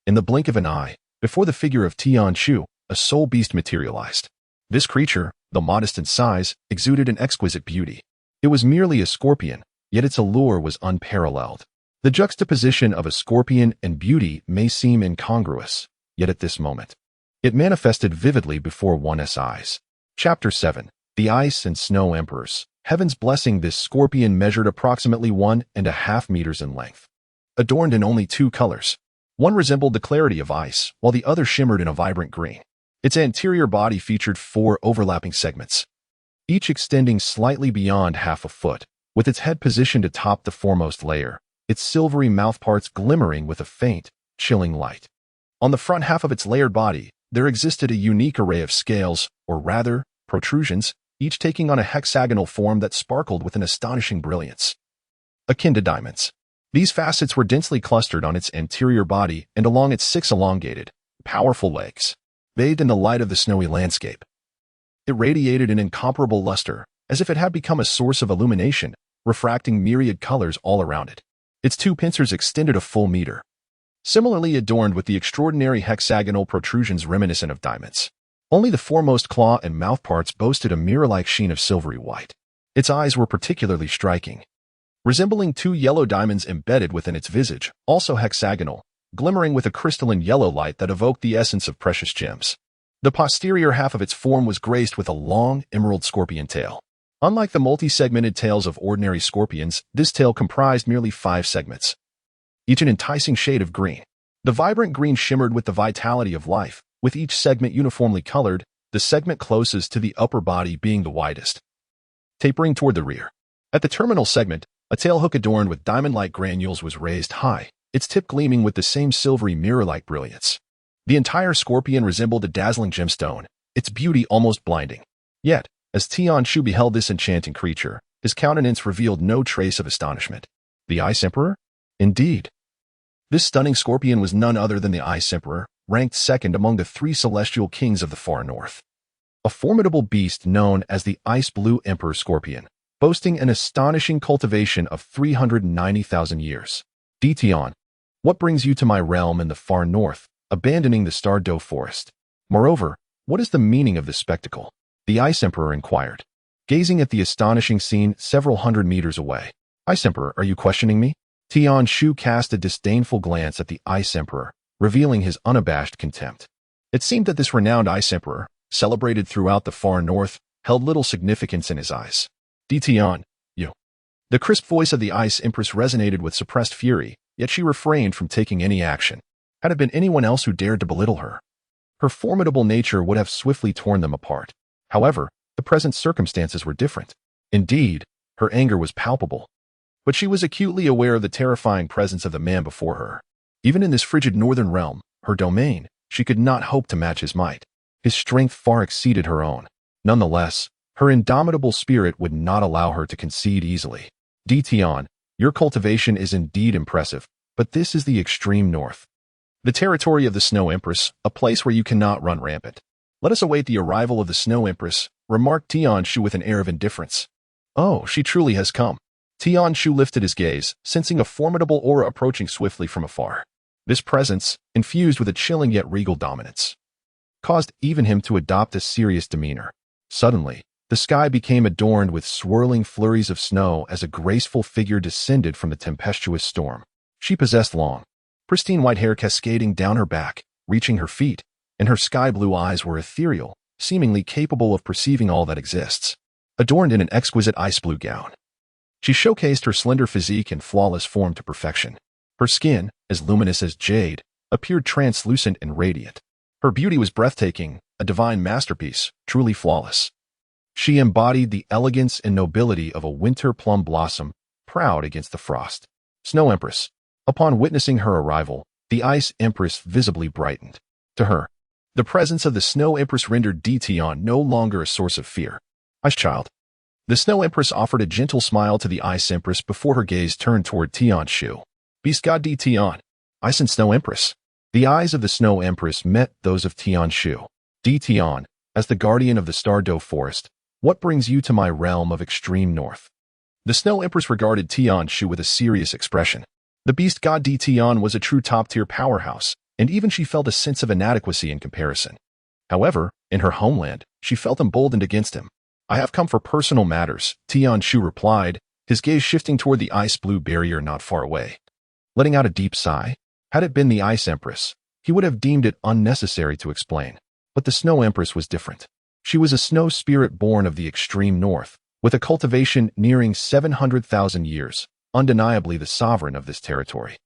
In the blink of an eye, before the figure of Tian Shu, a soul beast materialized. This creature, though modest in size, exuded an exquisite beauty. It was merely a scorpion, yet its allure was unparalleled. The juxtaposition of a scorpion and beauty may seem incongruous, yet at this moment, it manifested vividly before one's eyes. Chapter 7. The Ice and Snow Emperors. Heaven's blessing. This scorpion measured approximately 1.5 meters in length. Adorned in only two colors. One resembled the clarity of ice, while the other shimmered in a vibrant green. Its anterior body featured 4 overlapping segments, each extending slightly beyond half a foot, with its head positioned atop the foremost layer, its silvery mouthparts glimmering with a faint, chilling light. On the front half of its layered body, there existed a unique array of scales, or rather, protrusions, each taking on a hexagonal form that sparkled with an astonishing brilliance. Akin to diamonds. These facets were densely clustered on its anterior body and along its 6 elongated, powerful legs, bathed in the light of the snowy landscape. It radiated an incomparable luster, as if it had become a source of illumination, refracting myriad colors all around it. Its 2 pincers extended a full meter, similarly adorned with the extraordinary hexagonal protrusions reminiscent of diamonds. Only the foremost claw and mouthparts boasted a mirror-like sheen of silvery white. Its eyes were particularly striking, resembling 2 yellow diamonds embedded within its visage, also hexagonal, glimmering with a crystalline yellow light that evoked the essence of precious gems. The posterior half of its form was graced with a long, emerald scorpion tail. Unlike the multi-segmented tails of ordinary scorpions, this tail comprised merely 5 segments, each an enticing shade of green. The vibrant green shimmered with the vitality of life, with each segment uniformly colored, the segment closest to the upper body being the widest, tapering toward the rear. At the terminal segment, a tailhook adorned with diamond-like granules was raised high, its tip gleaming with the same silvery mirror-like brilliance. The entire scorpion resembled a dazzling gemstone, its beauty almost blinding. Yet, as Tian Shu beheld this enchanting creature, his countenance revealed no trace of astonishment. The Ice Emperor? Indeed. This stunning scorpion was none other than the Ice Emperor, ranked second among the 3 celestial kings of the far north. A formidable beast known as the Ice-Blue Emperor Scorpion, boasting an astonishing cultivation of 390,000 years. Tian, what brings you to my realm in the far north, abandoning the Star Dou forest? Moreover, what is the meaning of this spectacle? The Ice Emperor inquired, gazing at the astonishing scene several hundred meters away. Ice Emperor, are you questioning me? Tian Shu cast a disdainful glance at the Ice Emperor, revealing his unabashed contempt. It seemed that this renowned Ice Emperor, celebrated throughout the far north, held little significance in his eyes. Tian, you. The crisp voice of the Ice Empress resonated with suppressed fury, yet she refrained from taking any action. Had it been anyone else who dared to belittle her, her formidable nature would have swiftly torn them apart. However, the present circumstances were different. Indeed, her anger was palpable. but she was acutely aware of the terrifying presence of the man before her. Even in this frigid northern realm, her domain, she could not hope to match his might. His strength far exceeded her own. Nonetheless, her indomitable spirit would not allow her to concede easily. Tion, your cultivation is indeed impressive, but this is the extreme north. The territory of the Snow Empress, a place where you cannot run rampant. Let us await the arrival of the Snow Empress, remarked Tianshu with an air of indifference. Oh, she truly has come. Tianshu lifted his gaze, sensing a formidable aura approaching swiftly from afar. This presence, infused with a chilling yet regal dominance, caused even him to adopt a serious demeanor. Suddenly, the sky became adorned with swirling flurries of snow as a graceful figure descended from the tempestuous storm. She possessed long, pristine white hair cascading down her back, reaching her feet, and her sky-blue eyes were ethereal, seemingly capable of perceiving all that exists. Adorned in an exquisite ice-blue gown, she showcased her slender physique and flawless form to perfection. Her skin, as luminous as jade, appeared translucent and radiant. Her beauty was breathtaking, a divine masterpiece, truly flawless. She embodied the elegance and nobility of a winter plum blossom, proud against the frost. Snow Empress. Upon witnessing her arrival, the Ice Empress visibly brightened. To her, the presence of the Snow Empress rendered Tion no longer a source of fear. Ice Child. The Snow Empress offered a gentle smile to the Ice Empress before her gaze turned toward Tianshu. Beast God Tion. Ice and Snow Empress. The eyes of the Snow Empress met those of Tianshu. Tion, as the guardian of the Star Dou forest, what brings you to my realm of extreme north? The Snow Empress regarded Tianshu with a serious expression. The beast god Tion was a true top-tier powerhouse, and even she felt a sense of inadequacy in comparison. However, in her homeland, she felt emboldened against him. I have come for personal matters, Tianshu replied, his gaze shifting toward the ice-blue barrier not far away. Letting out a deep sigh, had it been the Ice Empress, he would have deemed it unnecessary to explain. But the Snow Empress was different. She was a snow spirit born of the extreme north, with a cultivation nearing 700,000 years, undeniably the sovereign of this territory.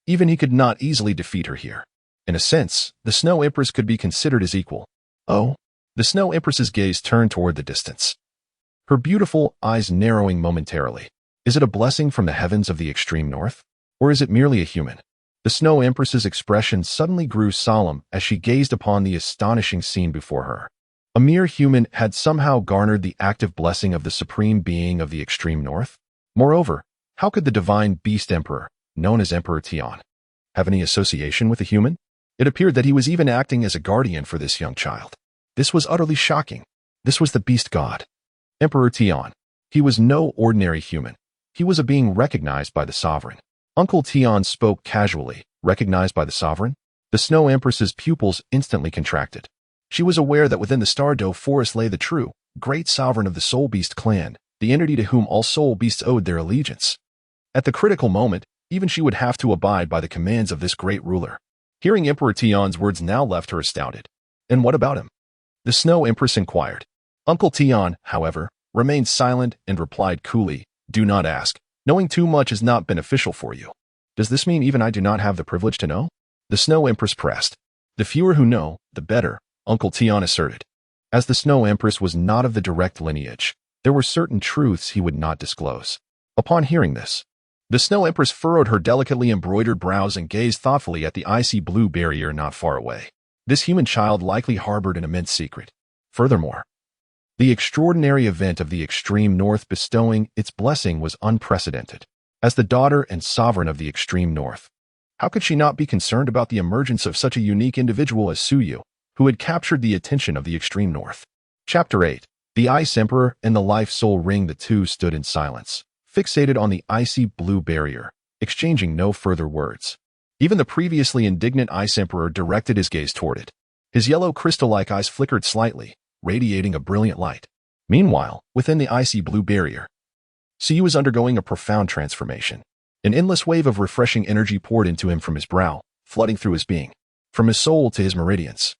Even he could not easily defeat her here. In a sense, the Snow Empress could be considered his equal. Oh, the Snow Empress's gaze turned toward the distance, her beautiful eyes narrowing momentarily. Is it a blessing from the heavens of the extreme north? Or is it merely a human? The Snow Empress's expression suddenly grew solemn as she gazed upon the astonishing scene before her. A mere human had somehow garnered the active blessing of the supreme being of the extreme north? Moreover, how could the divine beast emperor, known as Emperor Tion, have any association with a human? It appeared that he was even acting as a guardian for this young child. This was utterly shocking. This was the beast god, Emperor Tion. He was no ordinary human. He was a being recognized by the sovereign. Uncle Tion spoke casually. Recognized by the sovereign? The Snow Empress's pupils instantly contracted. She was aware that within the Star Dou forest lay the true, great sovereign of the Soul Beast clan, the entity to whom all soul beasts owed their allegiance. At the critical moment, even she would have to abide by the commands of this great ruler. Hearing Emperor Tion's words now left her astounded. And what about him? The Snow Empress inquired. Uncle Tion, however, remained silent and replied coolly, Do not ask. Knowing too much is not beneficial for you. Does this mean even I do not have the privilege to know? The Snow Empress pressed. The fewer who know, the better, Uncle Tion asserted. As the Snow Empress was not of the direct lineage, there were certain truths he would not disclose. Upon hearing this, the Snow Empress furrowed her delicately embroidered brows and gazed thoughtfully at the icy blue barrier not far away. This human child likely harbored an immense secret. Furthermore, the extraordinary event of the extreme north bestowing its blessing was unprecedented. As the daughter and sovereign of the extreme north, how could she not be concerned about the emergence of such a unique individual as Suyu, who had captured the attention of the extreme north? Chapter 8. The Ice Emperor and the Life Soul Ring. The two stood in silence, fixated on the icy blue barrier, exchanging no further words. Even the previously indignant Ice Emperor directed his gaze toward it. His yellow crystal-like eyes flickered slightly, radiating a brilliant light. Meanwhile, within the icy blue barrier, Suyu was undergoing a profound transformation. An endless wave of refreshing energy poured into him from his brow, flooding through his being, from his soul to his meridians,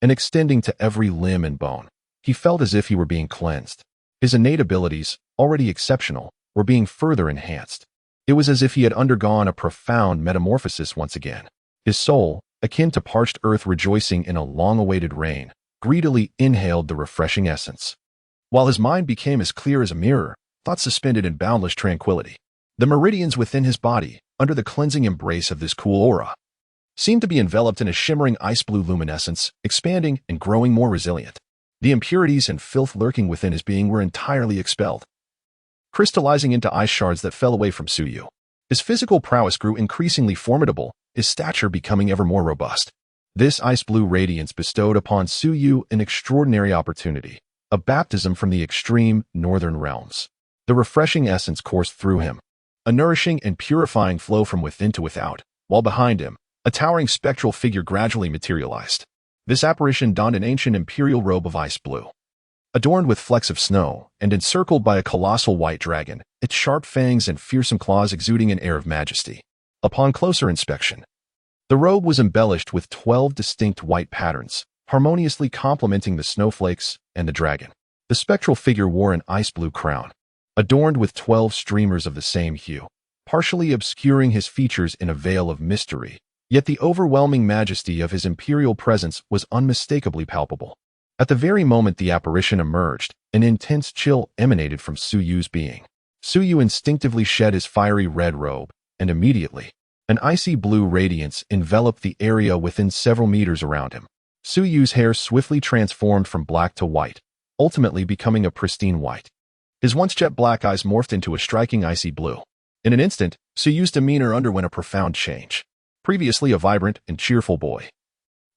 and extending to every limb and bone. He felt as if he were being cleansed. His innate abilities, already exceptional, were being further enhanced. It was as if he had undergone a profound metamorphosis once again. His soul, akin to parched earth rejoicing in a long-awaited rain, greedily inhaled the refreshing essence. While his mind became as clear as a mirror, thoughts suspended in boundless tranquility. The meridians within his body, under the cleansing embrace of this cool aura, seemed to be enveloped in a shimmering ice-blue luminescence, expanding and growing more resilient. The impurities and filth lurking within his being were entirely expelled, crystallizing into ice shards that fell away from Suyu. His physical prowess grew increasingly formidable, his stature becoming ever more robust. This ice-blue radiance bestowed upon Suyu an extraordinary opportunity, a baptism from the extreme northern realms. The refreshing essence coursed through him, a nourishing and purifying flow from within to without, while behind him, a towering spectral figure gradually materialized. This apparition donned an ancient imperial robe of ice blue, adorned with flecks of snow and encircled by a colossal white dragon, its sharp fangs and fearsome claws exuding an air of majesty. Upon closer inspection, the robe was embellished with 12 distinct white patterns, harmoniously complementing the snowflakes and the dragon. The spectral figure wore an ice-blue crown, adorned with 12 streamers of the same hue, partially obscuring his features in a veil of mystery. Yet the overwhelming majesty of his imperial presence was unmistakably palpable. At the very moment the apparition emerged, an intense chill emanated from Suyu's being. Suyu instinctively shed his fiery red robe, and immediately, an icy blue radiance enveloped the area within several meters around him. Suyu's hair swiftly transformed from black to white, ultimately becoming a pristine white. His once jet black eyes morphed into a striking icy blue. In an instant, Suyu's demeanor underwent a profound change. Previously a vibrant and cheerful boy,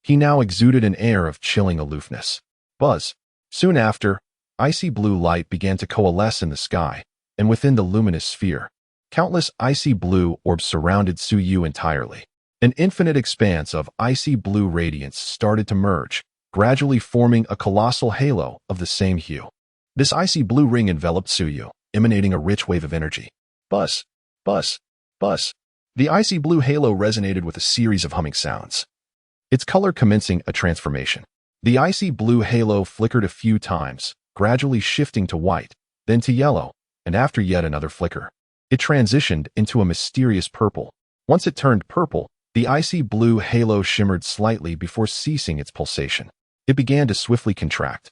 he now exuded an air of chilling aloofness. Buzz. Soon after, icy blue light began to coalesce in the sky, and within the luminous sphere, countless icy blue orbs surrounded Suyu entirely. An infinite expanse of icy blue radiance started to merge, gradually forming a colossal halo of the same hue. This icy blue ring enveloped Suyu, emanating a rich wave of energy. Buzz. Buzz. Buzz. The icy blue halo resonated with a series of humming sounds, its color commencing a transformation. The icy blue halo flickered a few times, gradually shifting to white, then to yellow, and after yet another flicker, it transitioned into a mysterious purple. Once it turned purple, the icy blue halo shimmered slightly before ceasing its pulsation. It began to swiftly contract,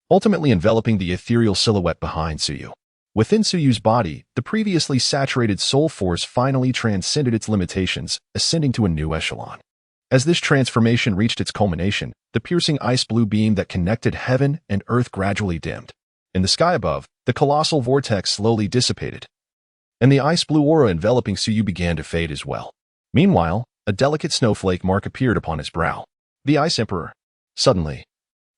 ultimately enveloping the ethereal silhouette behind Suyu. Within Suyu's body, the previously saturated soul force finally transcended its limitations, ascending to a new echelon. As this transformation reached its culmination, the piercing ice-blue beam that connected heaven and earth gradually dimmed. In the sky above, the colossal vortex slowly dissipated, and the ice-blue aura enveloping Suyu began to fade as well. Meanwhile, a delicate snowflake mark appeared upon his brow. The Ice Emperor. Suddenly,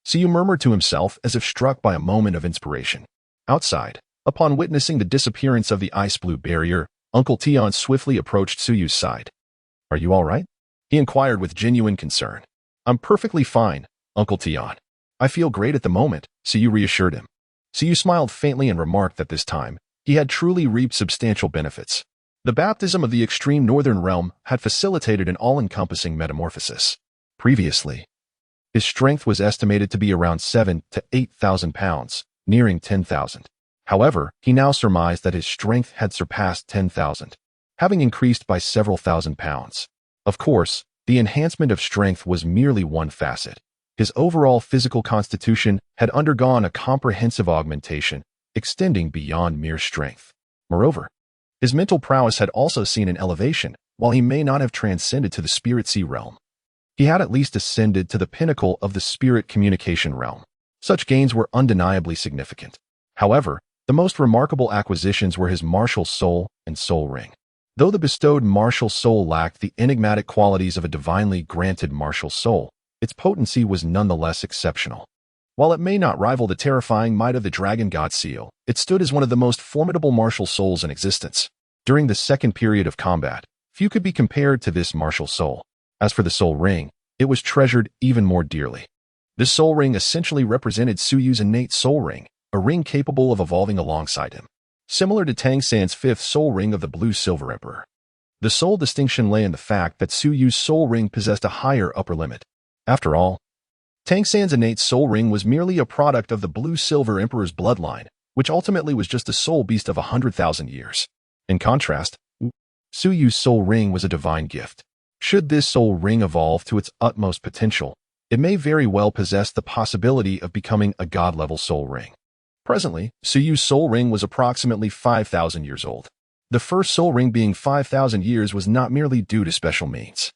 Suyu murmured to himself as if struck by a moment of inspiration. Outside, upon witnessing the disappearance of the ice-blue barrier, Uncle Tion swiftly approached Suyu's side. "Are you all right?" he inquired with genuine concern. "I'm perfectly fine, Uncle Tion. I feel great at the moment," Suyu reassured him. Suyu smiled faintly and remarked that this time, he had truly reaped substantial benefits. The baptism of the extreme northern realm had facilitated an all-encompassing metamorphosis. Previously, his strength was estimated to be around 7,000 to 8,000 pounds, nearing 10,000. However, he now surmised that his strength had surpassed 10,000, having increased by several thousand pounds. Of course, the enhancement of strength was merely one facet. His overall physical constitution had undergone a comprehensive augmentation, extending beyond mere strength. Moreover, his mental prowess had also seen an elevation. While he may not have transcended to the spirit sea realm, he had at least ascended to the pinnacle of the spirit communication realm. Such gains were undeniably significant. However, the most remarkable acquisitions were his martial soul and soul ring. Though the bestowed martial soul lacked the enigmatic qualities of a divinely granted martial soul, its potency was nonetheless exceptional. While it may not rival the terrifying might of the dragon god seal, it stood as one of the most formidable martial souls in existence. During the second period of combat, few could be compared to this martial soul. As for the soul ring, it was treasured even more dearly. This soul ring essentially represented Suyu's innate soul ring, a ring capable of evolving alongside him, similar to Tang San's fifth soul ring of the Blue-Silver Emperor. The sole distinction lay in the fact that Suyu's soul ring possessed a higher upper limit. After all, Tang San's innate soul ring was merely a product of the Blue-Silver Emperor's bloodline, which ultimately was just a soul beast of 100,000 years. In contrast, Suyu's soul ring was a divine gift. Should this soul ring evolve to its utmost potential, it may very well possess the possibility of becoming a god-level soul ring. Presently, Suyu's soul ring was approximately 5,000 years old. The first soul ring being 5,000 years was not merely due to special means.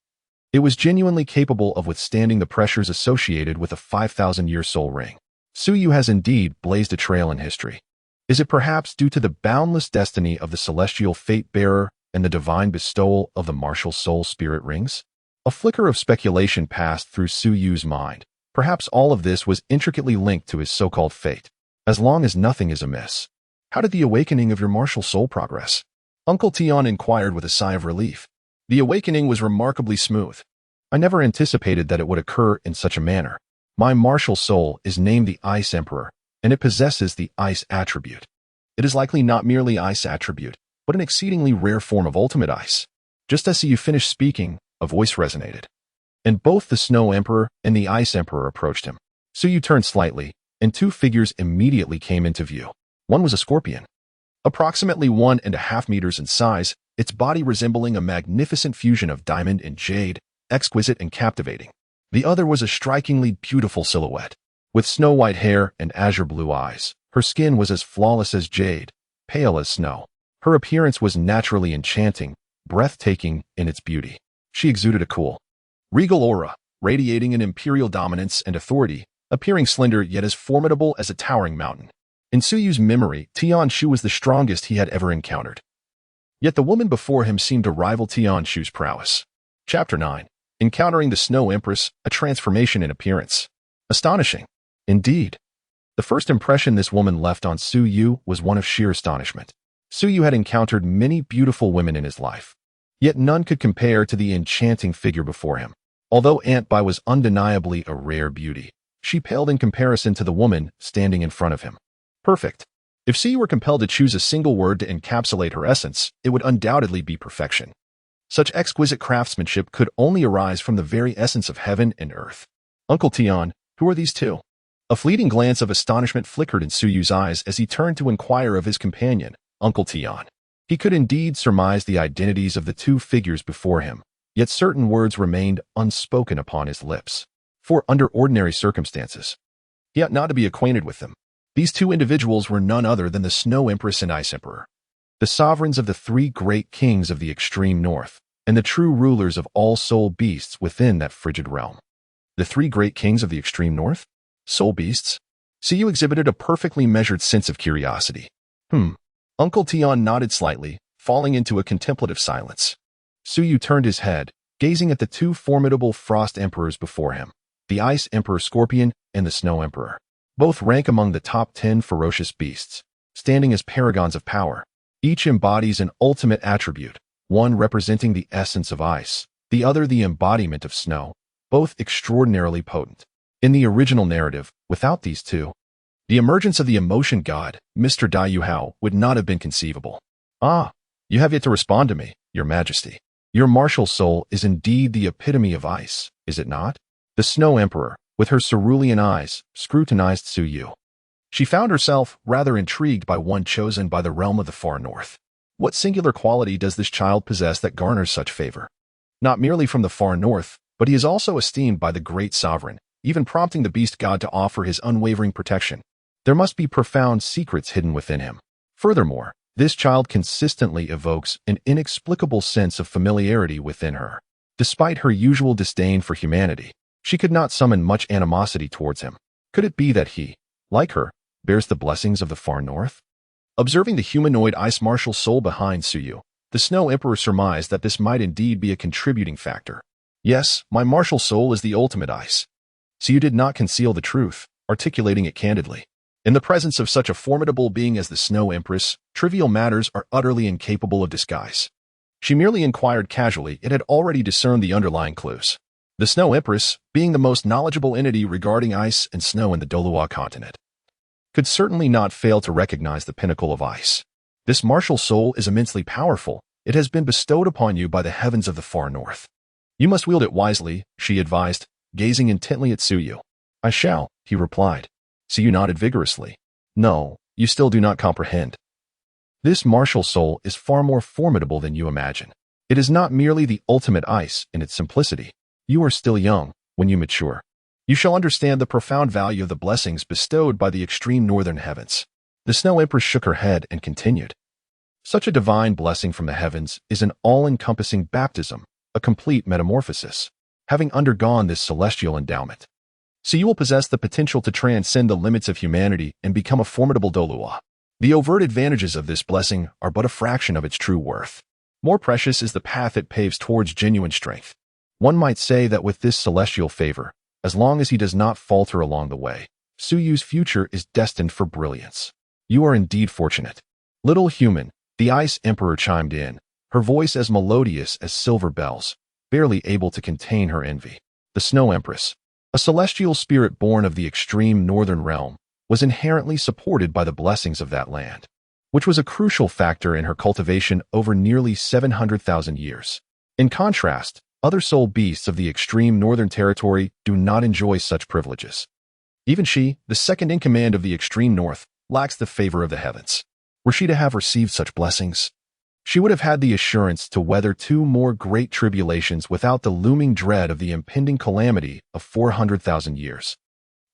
It was genuinely capable of withstanding the pressures associated with a 5,000-year soul ring. Suyu has indeed blazed a trail in history. Is it perhaps due to the boundless destiny of the celestial fate-bearer and the divine bestowal of the martial soul spirit rings? A flicker of speculation passed through Suyu's mind. Perhaps all of this was intricately linked to his so-called fate. As long as nothing is amiss. How did the awakening of your martial soul progress? Uncle Tian inquired with a sigh of relief. The awakening was remarkably smooth. I never anticipated that it would occur in such a manner. My martial soul is named the Ice Emperor, and it possesses the Ice attribute. It is likely not merely Ice attribute, but an exceedingly rare form of ultimate ice. Just as you finished speaking, a voice resonated. And both the Snow Emperor and the Ice Emperor approached him. Suyu turned slightly, and two figures immediately came into view. One was a scorpion. Approximately 1.5 meters in size, its body resembling a magnificent fusion of diamond and jade, exquisite and captivating. The other was a strikingly beautiful silhouette. With snow-white hair and azure-blue eyes, her skin was as flawless as jade, pale as snow. Her appearance was naturally enchanting, breathtaking in its beauty. She exuded a cool, regal aura, radiating an imperial dominance and authority, appearing slender yet as formidable as a towering mountain. In Suyu's memory, Tian Shu was the strongest he had ever encountered. Yet the woman before him seemed to rival Tian Shu's prowess. Chapter 9. Encountering the Snow Empress, a transformation in appearance. Astonishing. Indeed. The first impression this woman left on Suyu was one of sheer astonishment. Suyu had encountered many beautiful women in his life, yet none could compare to the enchanting figure before him. Although Aunt Bai was undeniably a rare beauty, she paled in comparison to the woman standing in front of him. Perfect. If Suyu were compelled to choose a single word to encapsulate her essence, it would undoubtedly be perfection. Such exquisite craftsmanship could only arise from the very essence of heaven and earth. Uncle Tian, who are these two? A fleeting glance of astonishment flickered in Suyu's eyes as he turned to inquire of his companion, Uncle Tian. He could indeed surmise the identities of the two figures before him, yet certain words remained unspoken upon his lips. For under ordinary circumstances, he ought not to be acquainted with them. These two individuals were none other than the Snow Empress and Ice Emperor, the sovereigns of the three great kings of the extreme north, and the true rulers of all soul beasts within that frigid realm. The three great kings of the extreme north? Soul beasts? Suyu exhibited a perfectly measured sense of curiosity. Uncle Tian nodded slightly, falling into a contemplative silence. Suyu turned his head, gazing at the two formidable frost emperors before him, the Ice Emperor Scorpion and the Snow Emperor. Both rank among the top 10 ferocious beasts, standing as paragons of power. Each embodies an ultimate attribute, one representing the essence of ice, the other the embodiment of snow, both extraordinarily potent. In the original narrative, without these two, the emergence of the emotion god, Mr. Dai Hao, would not have been conceivable. Ah, you have yet to respond to me, Your Majesty. Your martial soul is indeed the epitome of ice, is it not? The Snow Emperor, with her cerulean eyes, scrutinized Suyu. She found herself rather intrigued by one chosen by the realm of the far north. What singular quality does this child possess that garners such favor? Not merely from the far north, but he is also esteemed by the great sovereign, even prompting the beast god to offer his unwavering protection. There must be profound secrets hidden within him. Furthermore, this child consistently evokes an inexplicable sense of familiarity within her. Despite her usual disdain for humanity, she could not summon much animosity towards him. Could it be that he, like her, bears the blessings of the far north? Observing the humanoid ice martial soul behind Suyu, the Snow Emperor surmised that this might indeed be a contributing factor. Yes, my martial soul is the ultimate ice. Suyu did not conceal the truth, articulating it candidly. In the presence of such a formidable being as the Snow Empress, trivial matters are utterly incapable of disguise. She merely inquired casually, it had already discerned the underlying clues. The Snow Empress, being the most knowledgeable entity regarding ice and snow in the Dolua continent, could certainly not fail to recognize the pinnacle of ice. This martial soul is immensely powerful. It has been bestowed upon you by the heavens of the far north. You must wield it wisely, she advised, gazing intently at Suyu. I shall, he replied. Suyu nodded vigorously. No, you still do not comprehend. This martial soul is far more formidable than you imagine. It is not merely the ultimate ice in its simplicity. You are still young. When you mature, you shall understand the profound value of the blessings bestowed by the extreme northern heavens. The Snow Empress shook her head and continued. Such a divine blessing from the heavens is an all-encompassing baptism, a complete metamorphosis. Having undergone this celestial endowment, so you will possess the potential to transcend the limits of humanity and become a formidable Dolua. The overt advantages of this blessing are but a fraction of its true worth. More precious is the path it paves towards genuine strength. One might say that with this celestial favor, as long as he does not falter along the way, Suyu's future is destined for brilliance. You are indeed fortunate. Little human, the Ice Emperor chimed in, her voice as melodious as silver bells, barely able to contain her envy. The Snow Empress, a celestial spirit born of the extreme northern realm, was inherently supported by the blessings of that land, which was a crucial factor in her cultivation over nearly 700,000 years. In contrast, other soul beasts of the extreme northern territory do not enjoy such privileges. Even she, the second in command of the extreme north, lacks the favor of the heavens. Were she to have received such blessings, she would have had the assurance to weather 2 more great tribulations without the looming dread of the impending calamity of 400,000 years.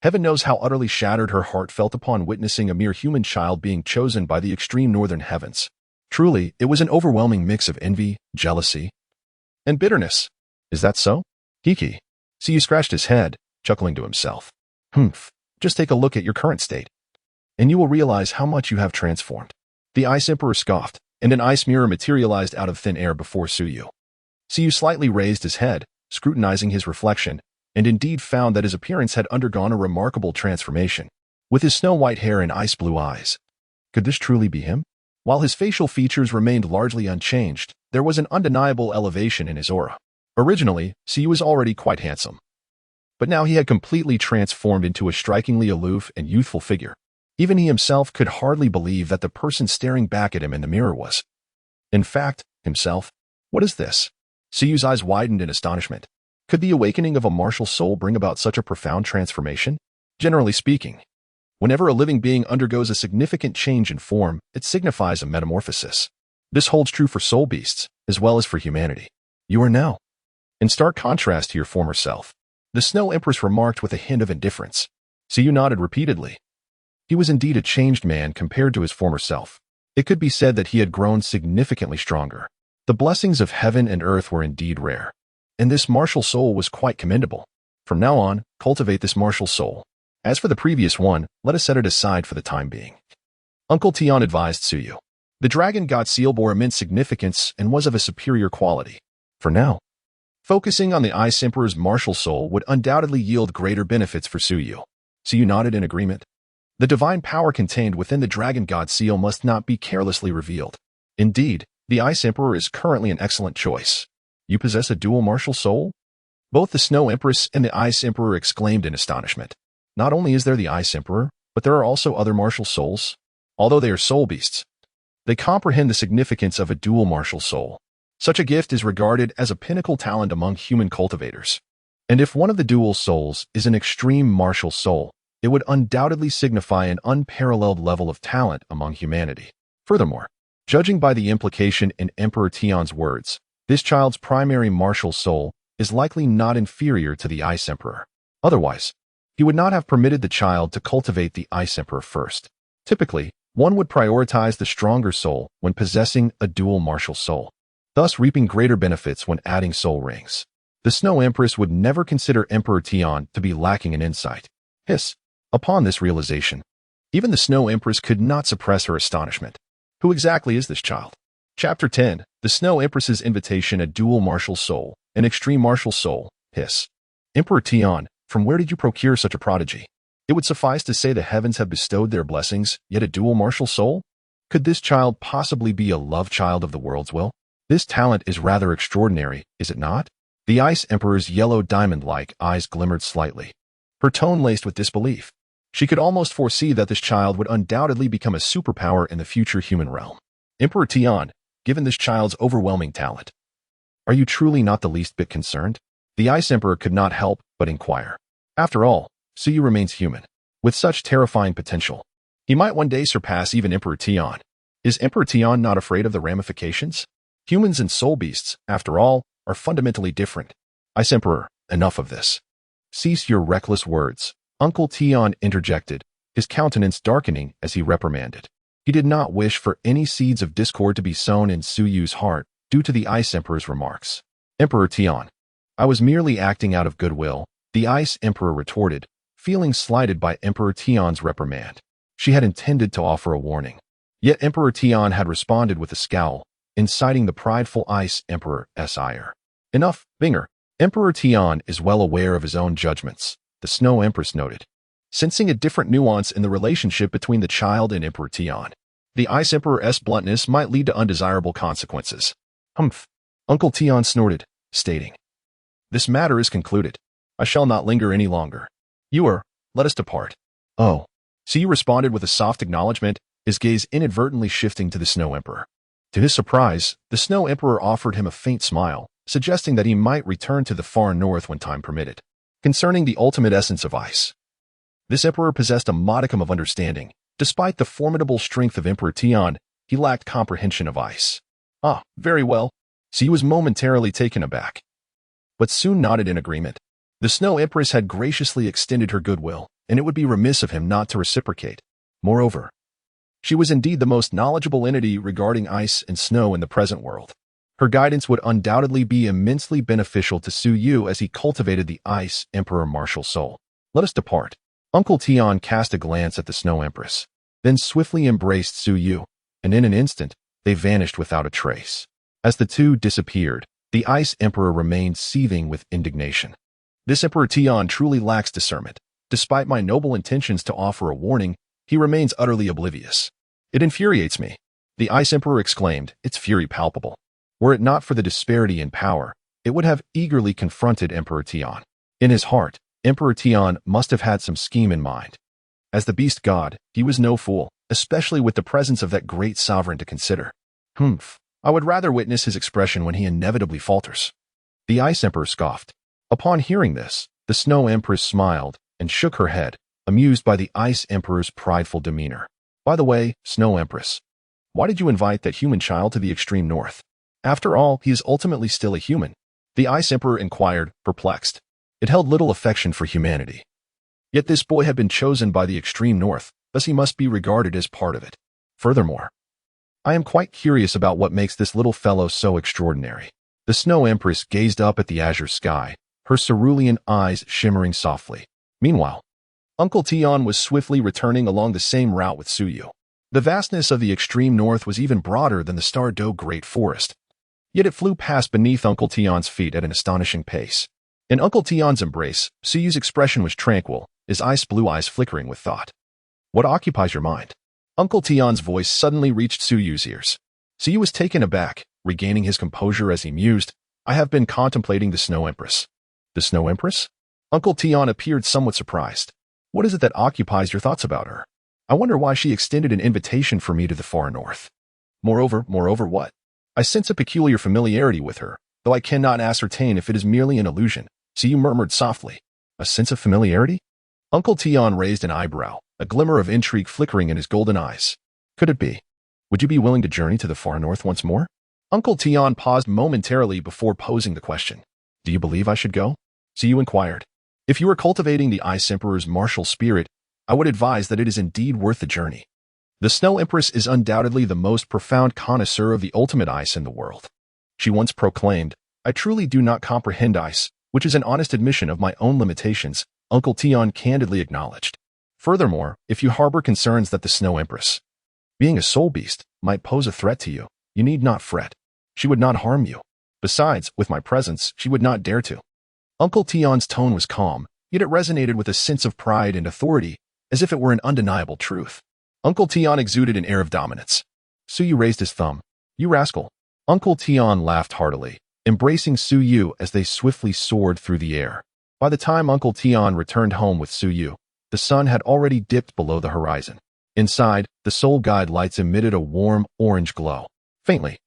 Heaven knows how utterly shattered her heart felt upon witnessing a mere human child being chosen by the extreme northern heavens. Truly, it was an overwhelming mix of envy, jealousy, and bitterness. Is that so? Kiki. Siyu scratched his head, chuckling to himself. Just take a look at your current state, and you will realize how much you have transformed. The Ice Emperor scoffed, and an ice mirror materialized out of thin air before Suyu. Siyu slightly raised his head, scrutinizing his reflection, and indeed found that his appearance had undergone a remarkable transformation. With his snow-white hair and ice-blue eyes, could this truly be him? While his facial features remained largely unchanged, there was an undeniable elevation in his aura. Originally, Siyu was already quite handsome, but now he had completely transformed into a strikingly aloof and youthful figure. Even he himself could hardly believe that the person staring back at him in the mirror was, in fact, himself. What is this? Siyu's eyes widened in astonishment. Could the awakening of a martial soul bring about such a profound transformation? Generally speaking, whenever a living being undergoes a significant change in form, it signifies a metamorphosis. This holds true for soul beasts, as well as for humanity. You are now in stark contrast to your former self, the Snow Empress remarked with a hint of indifference. Siyu nodded repeatedly. He was indeed a changed man compared to his former self. It could be said that he had grown significantly stronger. The blessings of heaven and earth were indeed rare, and this martial soul was quite commendable. From now on, cultivate this martial soul. As for the previous one, let us set it aside for the time being. Uncle Tian advised Suyu. The dragon god seal bore immense significance and was of a superior quality. For now, focusing on the Ice Emperor's martial soul would undoubtedly yield greater benefits for Suyu. Suyu nodded in agreement. The divine power contained within the dragon god seal must not be carelessly revealed. Indeed, the Ice Emperor is currently an excellent choice. You possess a dual martial soul? Both the Snow Empress and the Ice Emperor exclaimed in astonishment. Not only is there the Ice Emperor, but there are also other martial souls. Although they are soul beasts, they comprehend the significance of a dual martial soul. Such a gift is regarded as a pinnacle talent among human cultivators. And if one of the dual souls is an extreme martial soul, it would undoubtedly signify an unparalleled level of talent among humanity. Furthermore, judging by the implication in Emperor Tian's words, this child's primary martial soul is likely not inferior to the Ice Emperor. Otherwise, he would not have permitted the child to cultivate the Ice Emperor first. Typically, one would prioritize the stronger soul when possessing a dual martial soul, thus reaping greater benefits when adding soul rings. The Snow Empress would never consider Emperor Tian to be lacking in insight. Upon this realization, even the Snow Empress could not suppress her astonishment. Who exactly is this child? Chapter 10, The Snow Empress's Invitation, a Dual Martial Soul, an Extreme Martial Soul. Emperor Tian, from where did you procure such a prodigy? It would suffice to say the heavens have bestowed their blessings, yet a dual martial soul? Could this child possibly be a love child of the world's will? This talent is rather extraordinary, is it not? The Ice Emperor's yellow diamond-like eyes glimmered slightly, her tone laced with disbelief. She could almost foresee that this child would undoubtedly become a superpower in the future human realm. Emperor Tian, given this child's overwhelming talent, are you truly not the least bit concerned? The Ice Emperor could not help but inquire. After all, Suyu remains human. With such terrifying potential, he might one day surpass even Emperor Tian. Is Emperor Tian not afraid of the ramifications? Humans and soul beasts, after all, are fundamentally different. Ice Emperor, enough of this. Cease your reckless words. Uncle Tian interjected, his countenance darkening as he reprimanded. He did not wish for any seeds of discord to be sown in Su Yu's heart due to the Ice Emperor's remarks. Emperor Tian, I was merely acting out of goodwill, the Ice Emperor retorted, feeling slighted by Emperor Tian's reprimand. She had intended to offer a warning. Yet Emperor Tian had responded with a scowl, inciting the prideful Ice Emperor's ire. Enough, Binger. Emperor Tian is well aware of his own judgments, the Snow Empress noted, sensing a different nuance in the relationship between the child and Emperor Tian. The Ice Emperor's bluntness might lead to undesirable consequences. Humph. Uncle Tian snorted, stating, This matter is concluded. I shall not linger any longer. Let us depart. Oh. Su Yu responded with a soft acknowledgement, his gaze inadvertently shifting to the Snow Emperor. To his surprise, the Snow Emperor offered him a faint smile, suggesting that he might return to the far north when time permitted. Concerning the ultimate essence of ice, this emperor possessed a modicum of understanding. Despite the formidable strength of Emperor Tian, he lacked comprehension of ice. Ah, very well. Su Yu was momentarily taken aback, but soon nodded in agreement. The Snow Empress had graciously extended her goodwill, and it would be remiss of him not to reciprocate. Moreover, she was indeed the most knowledgeable entity regarding ice and snow in the present world. Her guidance would undoubtedly be immensely beneficial to Su Yu as he cultivated the Ice Emperor martial soul. Let us depart. Uncle Tian cast a glance at the Snow Empress, then swiftly embraced Su Yu, and in an instant, they vanished without a trace. As the two disappeared, the Ice Emperor remained seething with indignation. This Emperor Tian truly lacks discernment. Despite my noble intentions to offer a warning, he remains utterly oblivious. It infuriates me. The Ice Emperor exclaimed, its fury palpable. Were it not for the disparity in power, it would have eagerly confronted Emperor Tian. In his heart, Emperor Tian must have had some scheme in mind. As the beast god, he was no fool, especially with the presence of that great sovereign to consider. Humph. I would rather witness his expression when he inevitably falters. The Ice Emperor scoffed. Upon hearing this, the Snow Empress smiled and shook her head, amused by the Ice Emperor's prideful demeanor. By the way, Snow Empress, why did you invite that human child to the extreme north? After all, he is ultimately still a human. The Ice Emperor inquired, perplexed. It held little affection for humanity. Yet this boy had been chosen by the extreme north, thus he must be regarded as part of it. Furthermore, I am quite curious about what makes this little fellow so extraordinary. The Snow Empress gazed up at the azure sky, her cerulean eyes shimmering softly. Meanwhile, Uncle Tian was swiftly returning along the same route with Su Yu. The vastness of the extreme north was even broader than the Star Dou Great Forest. Yet it flew past beneath Uncle Tian's feet at an astonishing pace. In Uncle Tian's embrace, Su Yu's expression was tranquil, his ice-blue eyes flickering with thought. What occupies your mind? Uncle Tian's voice suddenly reached Su Yu's ears. Su Yu was taken aback, regaining his composure as he mused, I have been contemplating the Snow Empress. The Snow Empress? Uncle Tian appeared somewhat surprised. What is it that occupies your thoughts about her? I wonder why she extended an invitation for me to the far north. Moreover what? I sense a peculiar familiarity with her, though I cannot ascertain if it is merely an illusion. Su Yu murmured softly. A sense of familiarity? Uncle Tian raised an eyebrow, a glimmer of intrigue flickering in his golden eyes. Could it be? Would you be willing to journey to the far north once more? Uncle Tian paused momentarily before posing the question. Do you believe I should go? Su Yu inquired. If you are cultivating the Ice Emperor's martial spirit, I would advise that it is indeed worth the journey. The Snow Empress is undoubtedly the most profound connoisseur of the ultimate ice in the world. She once proclaimed, I truly do not comprehend ice, which is an honest admission of my own limitations, Uncle Tian candidly acknowledged. Furthermore, if you harbor concerns that the Snow Empress, being a soul beast, might pose a threat to you, you need not fret. She would not harm you. Besides, with my presence, she would not dare to. Uncle Tian's tone was calm, yet it resonated with a sense of pride and authority, as if it were an undeniable truth. Uncle Tian exuded an air of dominance. Su Yu raised his thumb. You rascal. Uncle Tian laughed heartily, embracing Su Yu as they swiftly soared through the air. By the time Uncle Tian returned home with Su Yu, the sun had already dipped below the horizon. Inside, the soul guide lights emitted a warm, orange glow. Faintly,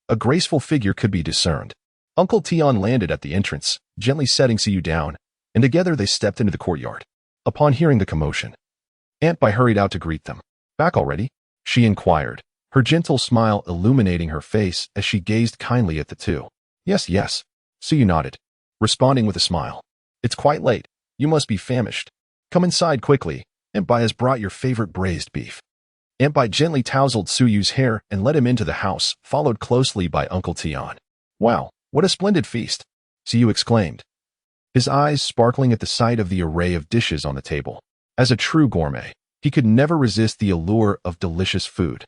a graceful figure could be discerned. Uncle Tian landed at the entrance, gently setting Su Yu down, and together they stepped into the courtyard. Upon hearing the commotion, Aunt Bai hurried out to greet them. Back already? She inquired, her gentle smile illuminating her face as she gazed kindly at the two. Yes. Su Yu nodded, responding with a smile. It's quite late. You must be famished. Come inside quickly. Aunt Bai has brought your favorite braised beef. Bai gently tousled Suyu's hair and led him into the house, followed closely by Uncle Tian. "Wow, what a splendid feast!" Suyu exclaimed, his eyes sparkling at the sight of the array of dishes on the table. As a true gourmet, he could never resist the allure of delicious food.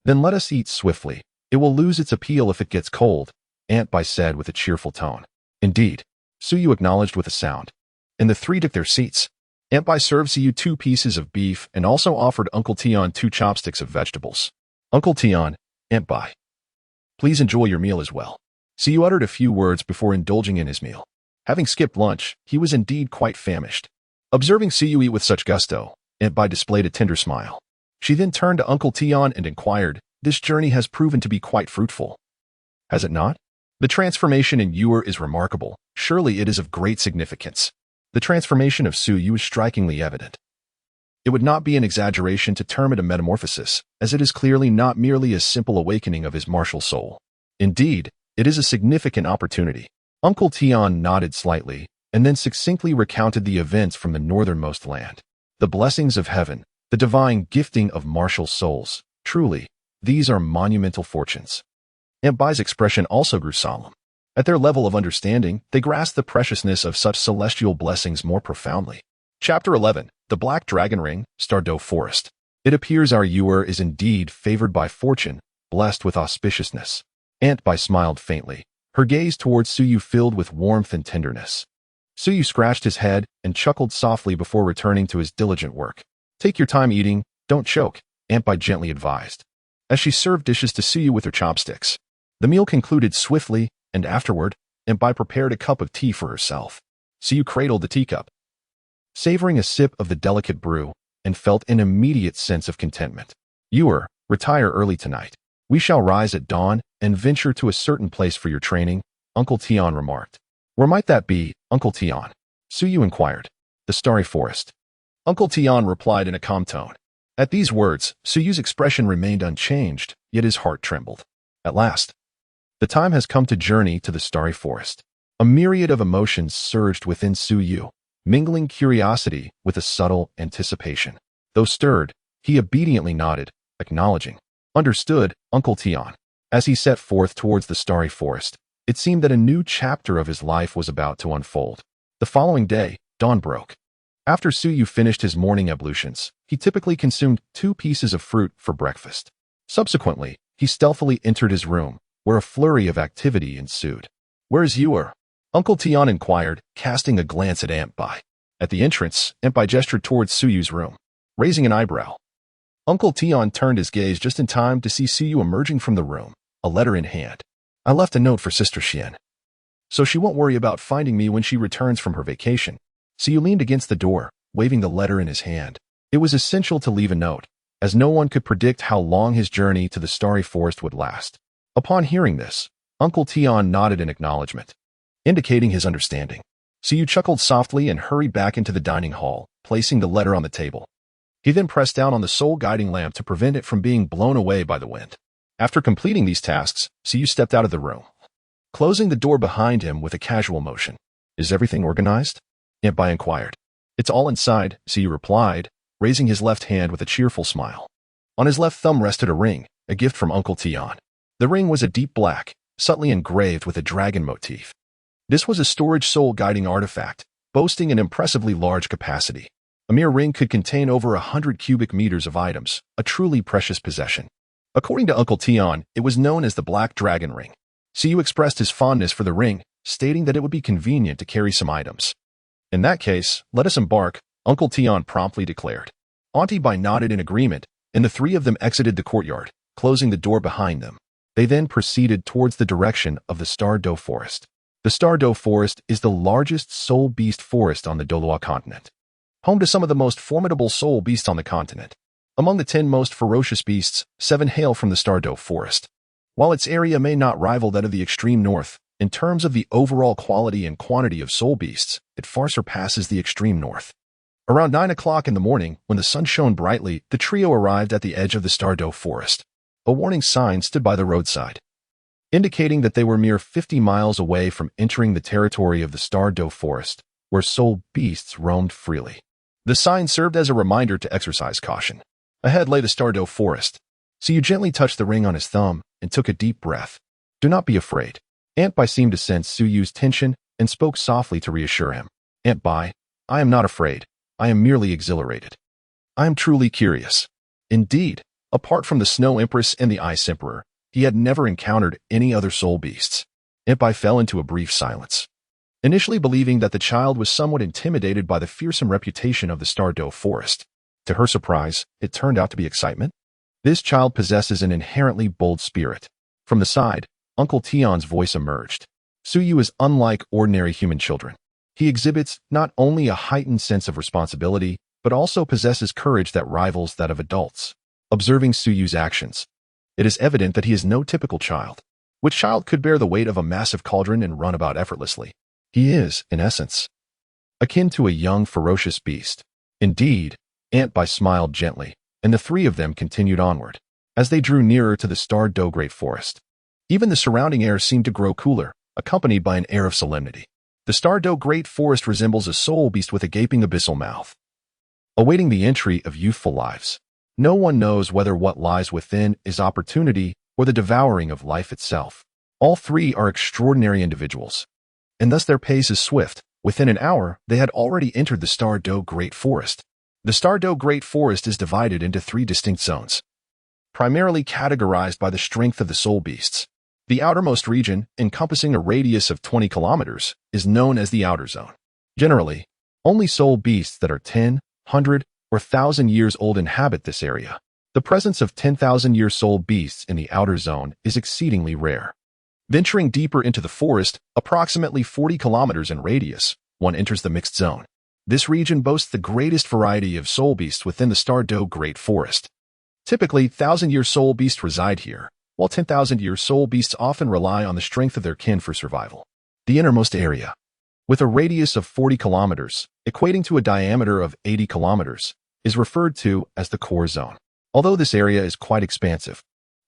"Then let us eat swiftly. It will lose its appeal if it gets cold," Bai said with a cheerful tone. "Indeed," Suyu acknowledged with a sound, and the three took their seats. Bai served Suyu 2 pieces of beef and also offered Uncle Tian 2 chopsticks of vegetables. "Uncle Tian, Bai, please enjoy your meal as well." Suyu uttered a few words before indulging in his meal. Having skipped lunch, he was indeed quite famished. Observing Suyu eat with such gusto, Bai displayed a tender smile. She then turned to Uncle Tian and inquired, "This journey has proven to be quite fruitful, has it not? The transformation in Yuer is remarkable. Surely it is of great significance." The transformation of Suyu is strikingly evident. It would not be an exaggeration to term it a metamorphosis, as it is clearly not merely a simple awakening of his martial soul. Indeed, it is a significant opportunity. Uncle Tian nodded slightly, and then succinctly recounted the events from the northernmost land. The blessings of heaven, the divine gifting of martial souls. Truly, these are monumental fortunes. Bai's expression also grew solemn. At their level of understanding, they grasped the preciousness of such celestial blessings more profoundly. Chapter 11. The Black Dragon Ring, Star Dou Forest. It appears our Yuer is indeed favored by fortune, blessed with auspiciousness. Bai smiled faintly, her gaze towards Suyu filled with warmth and tenderness. Suyu scratched his head and chuckled softly before returning to his diligent work. "Take your time eating, don't choke," Bai gently advised, as she served dishes to Suyu with her chopsticks. The meal concluded swiftly, and afterward, Bai prepared a cup of tea for herself. Suyu cradled the teacup, savoring a sip of the delicate brew, and felt an immediate sense of contentment. "Yuer, retire early tonight. We shall rise at dawn and venture to a certain place for your training," Uncle Tian remarked. "Where might that be, Uncle Tian?" Suyu inquired. "The Starry Forest." Uncle Tian replied in a calm tone. At these words, Suyu's expression remained unchanged, yet his heart trembled. At last, the time has come to journey to the Starry Forest. A myriad of emotions surged within Suyu, mingling curiosity with a subtle anticipation. Though stirred, he obediently nodded, acknowledging. "Understood, Uncle Tian." As he set forth towards the Starry Forest, it seemed that a new chapter of his life was about to unfold. The following day, dawn broke. After Suyu finished his morning ablutions, he typically consumed 2 pieces of fruit for breakfast. Subsequently, he stealthily entered his room, where a flurry of activity ensued. "Where's Yuer?" Uncle Tian inquired, casting a glance at Bai. At the entrance, Bai gestured towards Suyu's room, raising an eyebrow. Uncle Tian turned his gaze just in time to see Suyu emerging from the room, a letter in hand. "I left a note for Sister Xian, so she won't worry about finding me when she returns from her vacation." Suyu leaned against the door, waving the letter in his hand. It was essential to leave a note, as no one could predict how long his journey to the Starry Forest would last. Upon hearing this, Uncle Tian nodded in acknowledgement, indicating his understanding. Suyu chuckled softly and hurried back into the dining hall, placing the letter on the table. He then pressed down on the soul guiding lamp to prevent it from being blown away by the wind. After completing these tasks, Suyu stepped out of the room, closing the door behind him with a casual motion. "Is everything organized?" Bai inquired. "It's all inside," Suyu replied, raising his left hand with a cheerful smile. On his left thumb rested a ring, a gift from Uncle Tian. The ring was a deep black, subtly engraved with a dragon motif. This was a storage soul-guiding artifact, boasting an impressively large capacity. A mere ring could contain over 100 cubic meters of items, a truly precious possession. According to Uncle Tian, it was known as the Black Dragon Ring. Suyu expressed his fondness for the ring, stating that it would be convenient to carry some items. "In that case, let us embark," Uncle Tian promptly declared. Auntie Bai nodded in agreement, and the 3 of them exited the courtyard, closing the door behind them. They then proceeded towards the direction of the Star Dou Forest. The Star Dou Forest is the largest soul beast forest on the Dolua continent, home to some of the most formidable soul beasts on the continent. Among the 10 most ferocious beasts, 7 hail from the Star Dou Forest. While its area may not rival that of the extreme north, in terms of the overall quality and quantity of soul beasts, it far surpasses the extreme north. Around 9 o'clock in the morning, when the sun shone brightly, the trio arrived at the edge of the Star Dou Forest. A warning sign stood by the roadside, indicating that they were mere 50 miles away from entering the territory of the Star Dou Forest, where soul beasts roamed freely. The sign served as a reminder to exercise caution. Ahead lay the Star Dou forest. Suyu gently touched the ring on his thumb and took a deep breath. Do not be afraid. Aunt Bai seemed to sense Suyu's tension and spoke softly to reassure him. Aunt Bai, I am not afraid. I am merely exhilarated. I am truly curious. Indeed, apart from the Snow Empress and the Ice Emperor, he had never encountered any other soul beasts. Aunt Bai fell into a brief silence. Initially believing that the child was somewhat intimidated by the fearsome reputation of the Star Dou forest. To her surprise, it turned out to be excitement. This child possesses an inherently bold spirit. From the side, Uncle Tion's voice emerged. Suyu is unlike ordinary human children. He exhibits not only a heightened sense of responsibility, but also possesses courage that rivals that of adults. Observing Suyu's actions, it is evident that he is no typical child. Which child could bear the weight of a massive cauldron and run about effortlessly? He is, in essence, akin to a young, ferocious beast. Indeed, Aunt Bai smiled gently, and the three of them continued onward. As they drew nearer to the Star Dou Great Forest, even the surrounding air seemed to grow cooler, accompanied by an air of solemnity. The Star Dou Great Forest resembles a soul beast with a gaping abyssal mouth, awaiting the entry of youthful lives. No one knows whether what lies within is opportunity or the devouring of life itself. All three are extraordinary individuals, and thus their pace is swift. Within an hour, they had already entered the Star Dou Great Forest. The Star Dou Great Forest is divided into three distinct zones, primarily categorized by the strength of the soul beasts. The outermost region, encompassing a radius of 20 kilometers, is known as the Outer Zone. Generally, only soul beasts that are 10, 100, or 1,000 years old inhabit this area. The presence of 10,000-year soul beasts in the Outer Zone is exceedingly rare. Venturing deeper into the forest, approximately 40 kilometers in radius, one enters the Mixed Zone. This region boasts the greatest variety of soul beasts within the Star Dou Great Forest. Typically, 1,000-year soul beasts reside here, while 10,000-year soul beasts often rely on the strength of their kin for survival. The innermost area, with a radius of 40 kilometers, equating to a diameter of 80 kilometers, is referred to as the Core Zone. Although this area is quite expansive,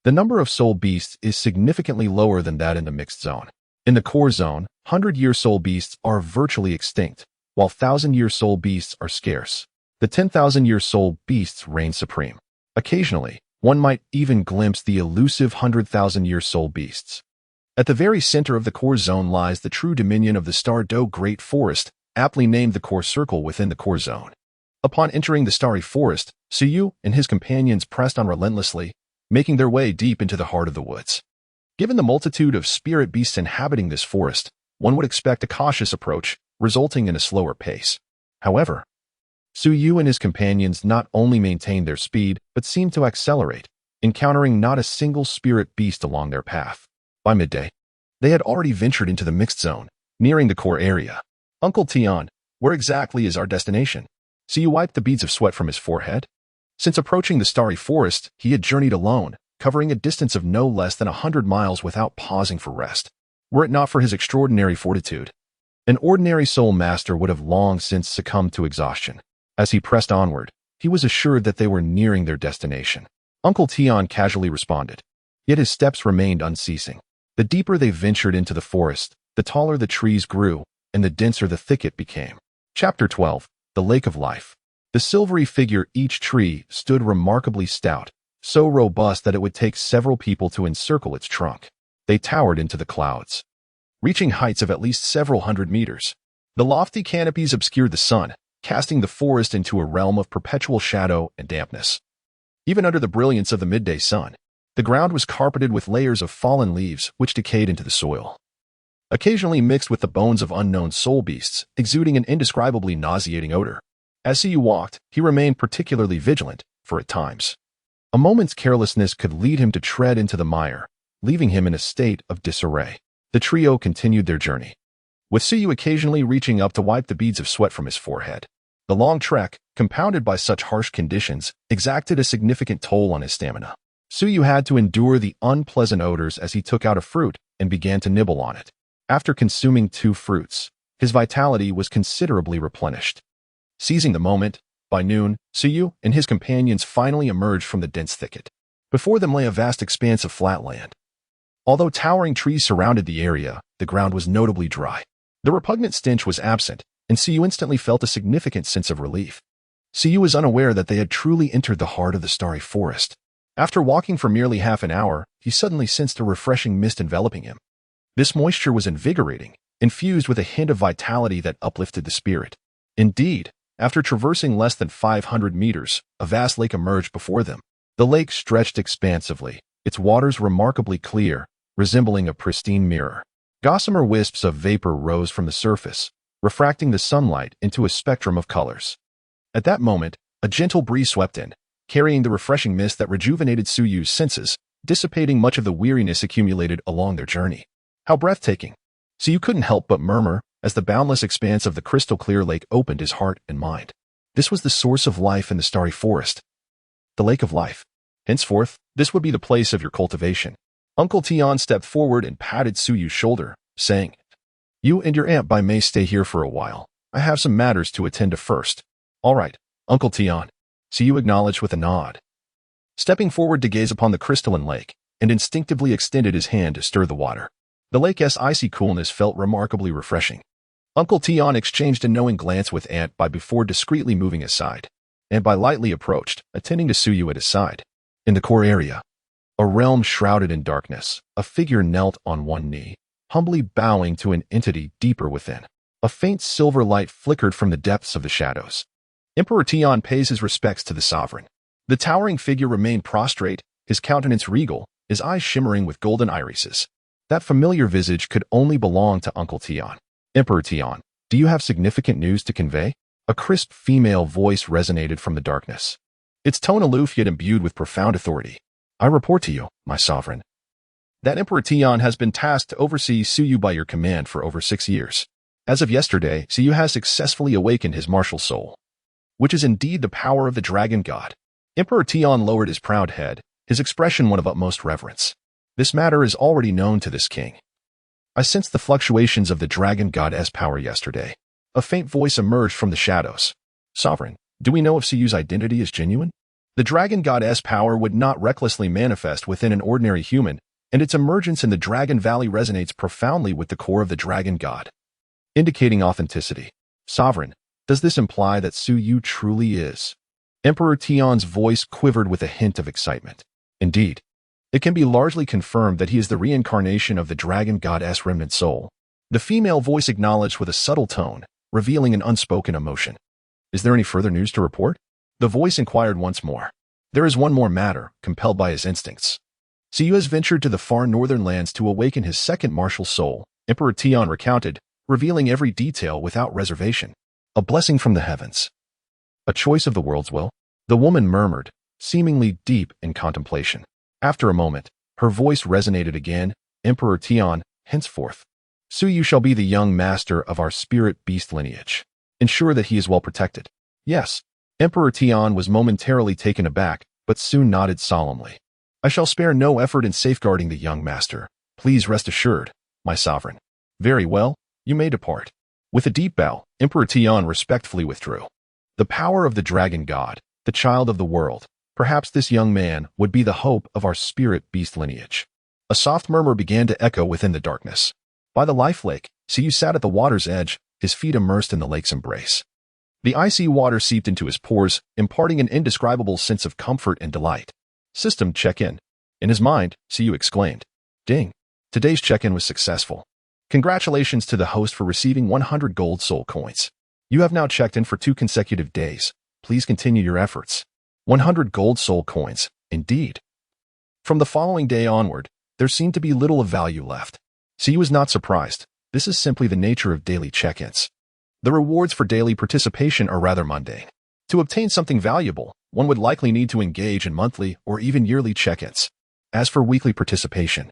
the number of soul beasts is significantly lower than that in the Mixed Zone. In the Core Zone, 100-year soul beasts are virtually extinct, while 1,000-year soul beasts are scarce. The 10,000-year soul beasts reign supreme. Occasionally, one might even glimpse the elusive 100,000-year soul beasts. At the very center of the Core Zone lies the true dominion of the Star Dou Great Forest, aptly named the Core Circle within the Core Zone. Upon entering the starry forest, Suyu and his companions pressed on relentlessly, making their way deep into the heart of the woods. Given the multitude of spirit beasts inhabiting this forest, one would expect a cautious approach, resulting in a slower pace. However, Suyu and his companions not only maintained their speed, but seemed to accelerate, encountering not a single spirit beast along their path. By midday, they had already ventured into the Mixed Zone, nearing the core area. Uncle Tion, where exactly is our destination? Suyu wiped the beads of sweat from his forehead. Since approaching the starry forest, he had journeyed alone, covering a distance of no less than 100 miles without pausing for rest. Were it not for his extraordinary fortitude, an ordinary soul master would have long since succumbed to exhaustion. As he pressed onward, he was assured that they were nearing their destination. Uncle Tion casually responded, yet his steps remained unceasing. The deeper they ventured into the forest, the taller the trees grew, and the denser the thicket became. Chapter 12. The Lake of Life. The silvery figure each tree stood remarkably stout, so robust that it would take several people to encircle its trunk. They towered into the clouds, reaching heights of at least several hundred meters. The lofty canopies obscured the sun, casting the forest into a realm of perpetual shadow and dampness. Even under the brilliance of the midday sun, the ground was carpeted with layers of fallen leaves which decayed into the soil, occasionally mixed with the bones of unknown soul beasts, exuding an indescribably nauseating odor. As Suyu walked, he remained particularly vigilant, for at times, a moment's carelessness could lead him to tread into the mire, leaving him in a state of disarray. The trio continued their journey, with Suyu occasionally reaching up to wipe the beads of sweat from his forehead. The long trek, compounded by such harsh conditions, exacted a significant toll on his stamina. Suyu had to endure the unpleasant odors as he took out a fruit and began to nibble on it. After consuming 2 fruits, his vitality was considerably replenished. Seizing the moment, by noon, Suyu and his companions finally emerged from the dense thicket. Before them lay a vast expanse of flat land. Although towering trees surrounded the area, the ground was notably dry. The repugnant stench was absent, and Suyu instantly felt a significant sense of relief. Siyu was unaware that they had truly entered the heart of the starry forest. After walking for merely half an hour, he suddenly sensed a refreshing mist enveloping him. This moisture was invigorating, infused with a hint of vitality that uplifted the spirit. Indeed, after traversing less than 500 meters, a vast lake emerged before them. The lake stretched expansively, its waters remarkably clear, resembling a pristine mirror. Gossamer wisps of vapor rose from the surface, refracting the sunlight into a spectrum of colors. At that moment, a gentle breeze swept in, carrying the refreshing mist that rejuvenated Suyu's senses, dissipating much of the weariness accumulated along their journey. How breathtaking! Suyu couldn't help but murmur as the boundless expanse of the crystal-clear lake opened his heart and mind. This was the source of life in the starry forest. The lake of life. Henceforth, this would be the place of your cultivation. Uncle Tian stepped forward and patted Suyu's shoulder, saying, "You and your Aunt Bai may stay here for a while. I have some matters to attend to first." "All right, Uncle Tian," Suyu acknowledged with a nod. Stepping forward to gaze upon the crystalline lake, and instinctively extended his hand to stir the water. The lake's icy coolness felt remarkably refreshing. Uncle Tian exchanged a knowing glance with Aunt Bai before discreetly moving aside. Aunt Bai lightly approached, attending to Suyu at his side. In the core area, a realm shrouded in darkness, a figure knelt on one knee, humbly bowing to an entity deeper within. A faint silver light flickered from the depths of the shadows. Emperor Tian pays his respects to the sovereign. The towering figure remained prostrate, his countenance regal, his eyes shimmering with golden irises. That familiar visage could only belong to Uncle Tian. "Emperor Tian, do you have significant news to convey?" A crisp female voice resonated from the darkness. Its tone aloof yet imbued with profound authority. "I report to you, my sovereign, that Emperor Tian has been tasked to oversee Suyu by your command for over 6 years. As of yesterday, Suyu has successfully awakened his martial soul, which is indeed the power of the dragon god." Emperor Tian lowered his proud head, his expression one of utmost reverence. "This matter is already known to this king. I sensed the fluctuations of the dragon god's power yesterday." A faint voice emerged from the shadows. "Sovereign, do we know if Suyu's identity is genuine?" The dragon god's power would not recklessly manifest within an ordinary human, and its emergence in the Dragon Valley resonates profoundly with the core of the dragon god, indicating authenticity. "Sovereign, does this imply that Suyu truly is?" Emperor Tian's voice quivered with a hint of excitement. "Indeed, it can be largely confirmed that he is the reincarnation of the dragon god's remnant soul." The female voice acknowledged with a subtle tone, revealing an unspoken emotion. "Is there any further news to report?" The voice inquired once more. "There is one more matter," compelled by his instincts. "Suyu has ventured to the far northern lands to awaken his second martial soul," Emperor Tian recounted, revealing every detail without reservation. "A blessing from the heavens. A choice of the world's will," the woman murmured, seemingly deep in contemplation. After a moment, her voice resonated again. "Emperor Tian, henceforth, Suyu shall be the young master of our spirit beast lineage. Ensure that he is well protected." "Yes." Emperor Tian was momentarily taken aback, but soon nodded solemnly. "I shall spare no effort in safeguarding the young master. Please rest assured, my sovereign." "Very well, you may depart." With a deep bow, Emperor Tian respectfully withdrew. The power of the dragon god, the child of the world, perhaps this young man would be the hope of our spirit beast lineage. A soft murmur began to echo within the darkness. By the life lake, Suyu sat at the water's edge, his feet immersed in the lake's embrace. The icy water seeped into his pores, imparting an indescribable sense of comfort and delight. "System check-in." In his mind, Suyu exclaimed, "Ding! Today's check-in was successful. Congratulations to the host for receiving 100 gold soul coins. You have now checked in for 2 consecutive days. Please continue your efforts." 100 gold soul coins, indeed. From the following day onward, there seemed to be little of value left. Suyu was not surprised. This is simply the nature of daily check-ins. The rewards for daily participation are rather mundane. To obtain something valuable, one would likely need to engage in monthly or even yearly check-ins. As for weekly participation,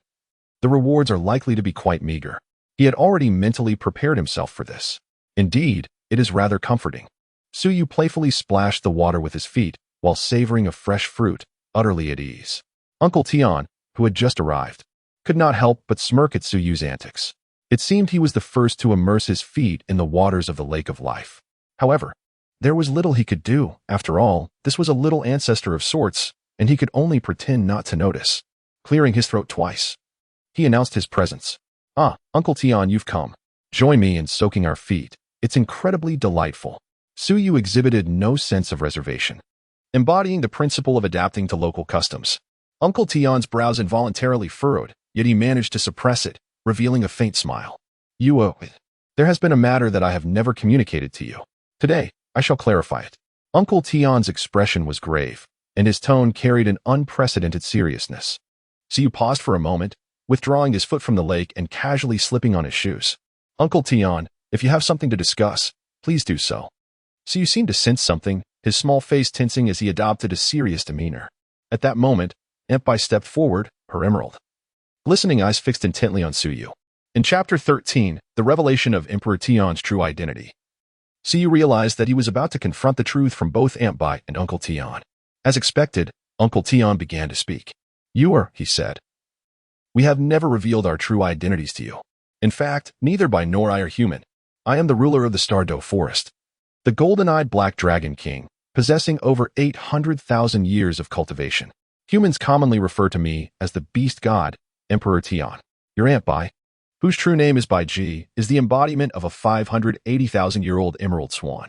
the rewards are likely to be quite meager. He had already mentally prepared himself for this. Indeed, it is rather comforting. Suyu playfully splashed the water with his feet while savoring a fresh fruit, utterly at ease. Uncle Tian, who had just arrived, could not help but smirk at Suyu's antics. It seemed he was the first to immerse his feet in the waters of the Lake of Life. However, there was little he could do. After all, this was a little ancestor of sorts, and he could only pretend not to notice. Clearing his throat twice, he announced his presence. "Ah, Uncle Tian, you've come. Join me in soaking our feet. It's incredibly delightful." Suyu exhibited no sense of reservation, embodying the principle of adapting to local customs. Uncle Tion's brows involuntarily furrowed, yet he managed to suppress it, revealing a faint smile. There has been a matter that I have never communicated to you. Today, I shall clarify it. Uncle Tion's expression was grave, and his tone carried an unprecedented seriousness. Suyu paused for a moment, withdrawing his foot from the lake and casually slipping on his shoes. Uncle Tion, if you have something to discuss, please do so. Suyu seemed to sense something, his small face tensing as he adopted a serious demeanor. At that moment, Empei stepped forward, her emerald, glistening eyes fixed intently on Suyu. In Chapter 13, the revelation of Emperor Tion's true identity, Suyu realized that he was about to confront the truth from both Empei and Uncle Tion. As expected, Uncle Tion began to speak. He said. We have never revealed our true identities to you. In fact, neither by nor I are human. I am the ruler of the Star Dou forest, the golden-eyed black dragon king, possessing over 800,000 years of cultivation. Humans commonly refer to me as the beast god, Emperor Tion. Your Empei, whose true name is Baiji, is the embodiment of a 580,000-year-old emerald swan,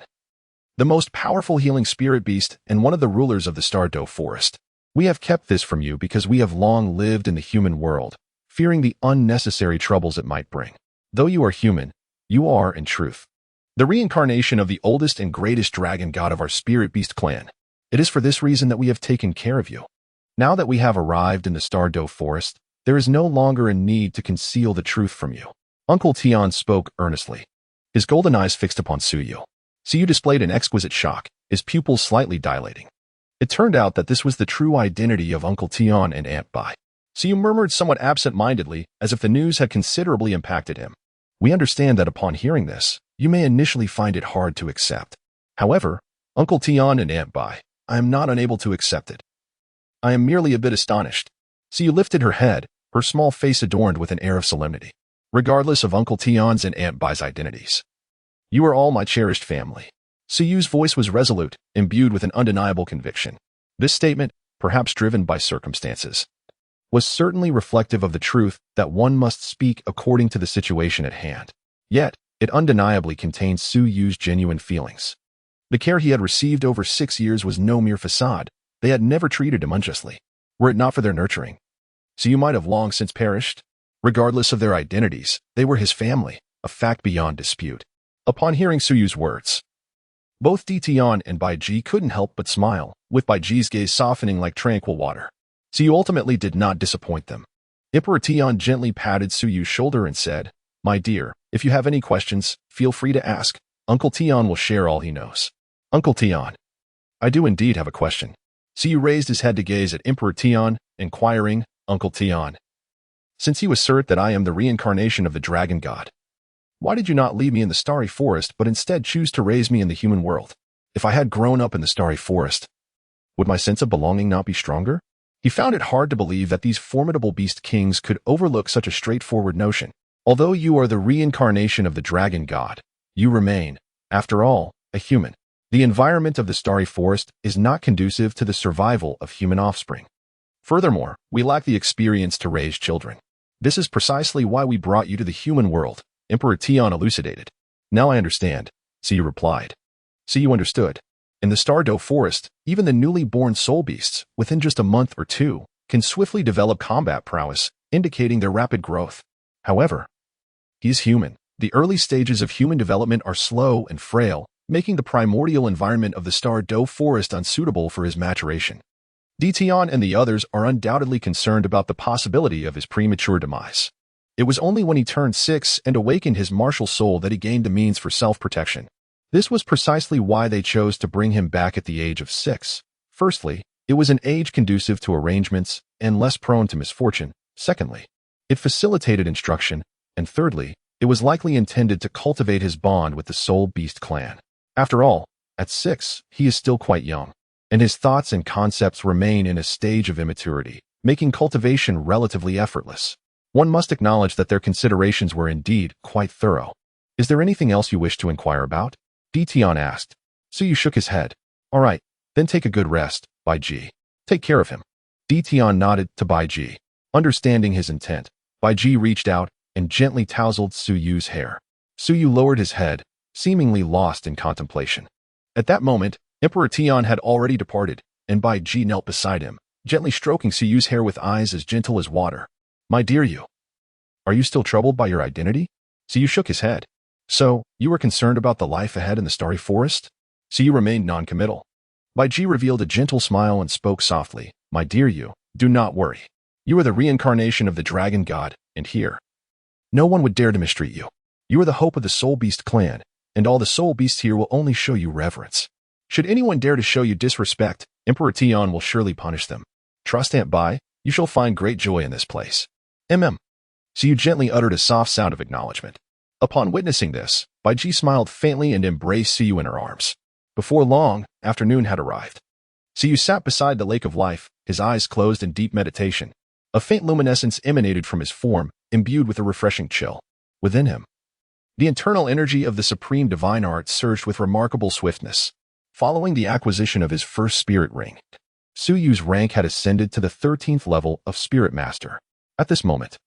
the most powerful healing spirit beast and one of the rulers of the Star Dou forest. We have kept this from you because we have long lived in the human world, fearing the unnecessary troubles it might bring. Though you are human, you are, in truth, the reincarnation of the oldest and greatest dragon god of our spirit beast clan. It is for this reason that we have taken care of you. Now that we have arrived in the Star Dou forest, there is no longer a need to conceal the truth from you. Uncle Tion spoke earnestly, his golden eyes fixed upon Suyu. Suyu displayed an exquisite shock, his pupils slightly dilating. It turned out that this was the true identity of Uncle Tion and Empei. Suyu murmured somewhat absent-mindedly, as if the news had considerably impacted him. We understand that upon hearing this, you may initially find it hard to accept. However, Uncle Tion and Empei, I am not unable to accept it. I am merely a bit astonished. Suyu lifted her head, her small face adorned with an air of solemnity. Regardless of Uncle Tion's and Empei's identities, you are all my cherished family. Suyu's voice was resolute, imbued with an undeniable conviction. This statement, perhaps driven by circumstances, was certainly reflective of the truth that one must speak according to the situation at hand. Yet, it undeniably contained Suyu's genuine feelings. The care he had received over 6 years was no mere facade. They had never treated him unjustly. Were it not for their nurturing, Suyu might have long since perished. Regardless of their identities, they were his family, a fact beyond dispute. Upon hearing Suyu's words, both Tion and Baiji couldn't help but smile, with Baiji's gaze softening like tranquil water. Suyu ultimately did not disappoint them. Emperor Tion gently patted Suyu's shoulder and said, My dear, if you have any questions, feel free to ask. Uncle Tion will share all he knows. Uncle Tion, I do indeed have a question. Suyu raised his head to gaze at Emperor Tion, inquiring, Uncle Tion, since you assert that I am the reincarnation of the dragon god, why did you not leave me in the starry forest but instead choose to raise me in the human world? If I had grown up in the starry forest, would my sense of belonging not be stronger? He found it hard to believe that these formidable beast kings could overlook such a straightforward notion. Although you are the reincarnation of the dragon god, you remain, after all, a human. The environment of the starry forest is not conducive to the survival of human offspring. Furthermore, we lack the experience to raise children. This is precisely why we brought you to the human world, Emperor Tion elucidated. Now I understand, Suyu replied. Suyu understood. In the Star Dou forest, even the newly born soul beasts, within just a month or two, can swiftly develop combat prowess, indicating their rapid growth. However, he is human. The early stages of human development are slow and frail, making the primordial environment of the Star Dou forest unsuitable for his maturation. Tion and the others are undoubtedly concerned about the possibility of his premature demise. It was only when he turned 6 and awakened his martial soul that he gained the means for self-protection. This was precisely why they chose to bring him back at the age of 6. Firstly, it was an age conducive to arrangements and less prone to misfortune. Secondly, it facilitated instruction. And thirdly, it was likely intended to cultivate his bond with the Soul Beast clan. After all, at 6, he is still quite young, and his thoughts and concepts remain in a stage of immaturity, making cultivation relatively effortless. One must acknowledge that their considerations were indeed quite thorough. Is there anything else you wish to inquire about? Tion asked. Suyu shook his head. All right, then take a good rest, Baiji. Take care of him. Tion nodded to Baiji. Understanding his intent, Baiji reached out and gently tousled Suyu's hair. Suyu lowered his head, seemingly lost in contemplation. At that moment, Emperor Tian had already departed, and Bai Ji knelt beside him, gently stroking Suyu's hair with eyes as gentle as water. My dear you, are you still troubled by your identity? Suyu shook his head. So, you were concerned about the life ahead in the starry forest? Suyu remained non-committal. Bai Ji revealed a gentle smile and spoke softly. My dear you, do not worry. You are the reincarnation of the dragon god, and here, no one would dare to mistreat you. You are the hope of the Soul Beast clan, and all the Soul Beasts here will only show you reverence. Should anyone dare to show you disrespect, Emperor Tian will surely punish them. Trust Aunt Bai, you shall find great joy in this place. Suyu gently uttered a soft sound of acknowledgement. Upon witnessing this, Bai Ji smiled faintly and embraced Suyu in her arms. Before long, afternoon had arrived. Suyu sat beside the lake of life, his eyes closed in deep meditation. A faint luminescence emanated from his form, imbued with a refreshing chill. Within him, the internal energy of the supreme divine art surged with remarkable swiftness. Following the acquisition of his first spirit ring, Suyu's rank had ascended to the 13th level of Spirit Master. At this moment,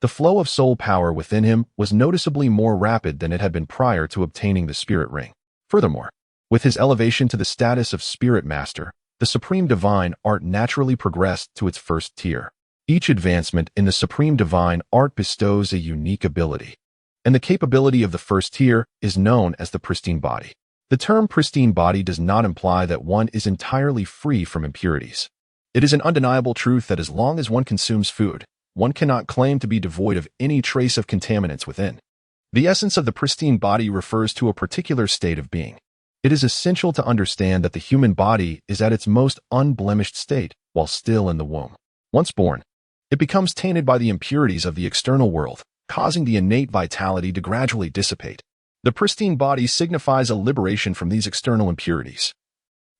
the flow of soul power within him was noticeably more rapid than it had been prior to obtaining the spirit ring. Furthermore, with his elevation to the status of Spirit Master, the supreme divine art naturally progressed to its first tier. Each advancement in the supreme divine art bestows a unique ability, and the capability of the first tier is known as the pristine body. The term pristine body does not imply that one is entirely free from impurities. It is an undeniable truth that as long as one consumes food, one cannot claim to be devoid of any trace of contaminants within. The essence of the pristine body refers to a particular state of being. It is essential to understand that the human body is at its most unblemished state while still in the womb. Once born, it becomes tainted by the impurities of the external world, causing the innate vitality to gradually dissipate. The pristine body signifies a liberation from these external impurities,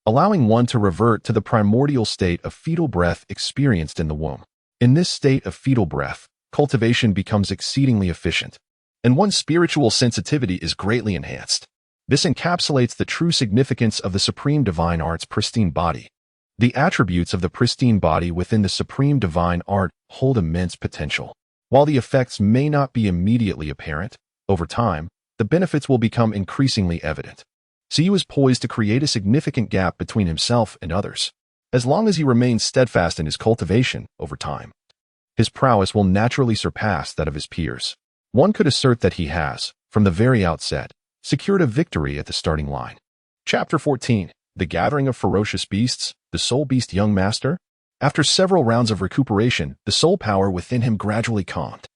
allowing one to revert to the primordial state of fetal breath experienced in the womb. In this state of fetal breath, cultivation becomes exceedingly efficient, and one's spiritual sensitivity is greatly enhanced. This encapsulates the true significance of the Supreme Divine Art's pristine body. The attributes of the pristine body within the Supreme Divine Art hold immense potential. While the effects may not be immediately apparent, over time, the benefits will become increasingly evident. Suyu is poised to create a significant gap between himself and others. As long as he remains steadfast in his cultivation over time, his prowess will naturally surpass that of his peers. One could assert that he has, from the very outset, secured a victory at the starting line. Chapter 14. The Gathering of Ferocious Beasts, the Soul Beast Young Master. After several rounds of recuperation, the soul power within him gradually calmed.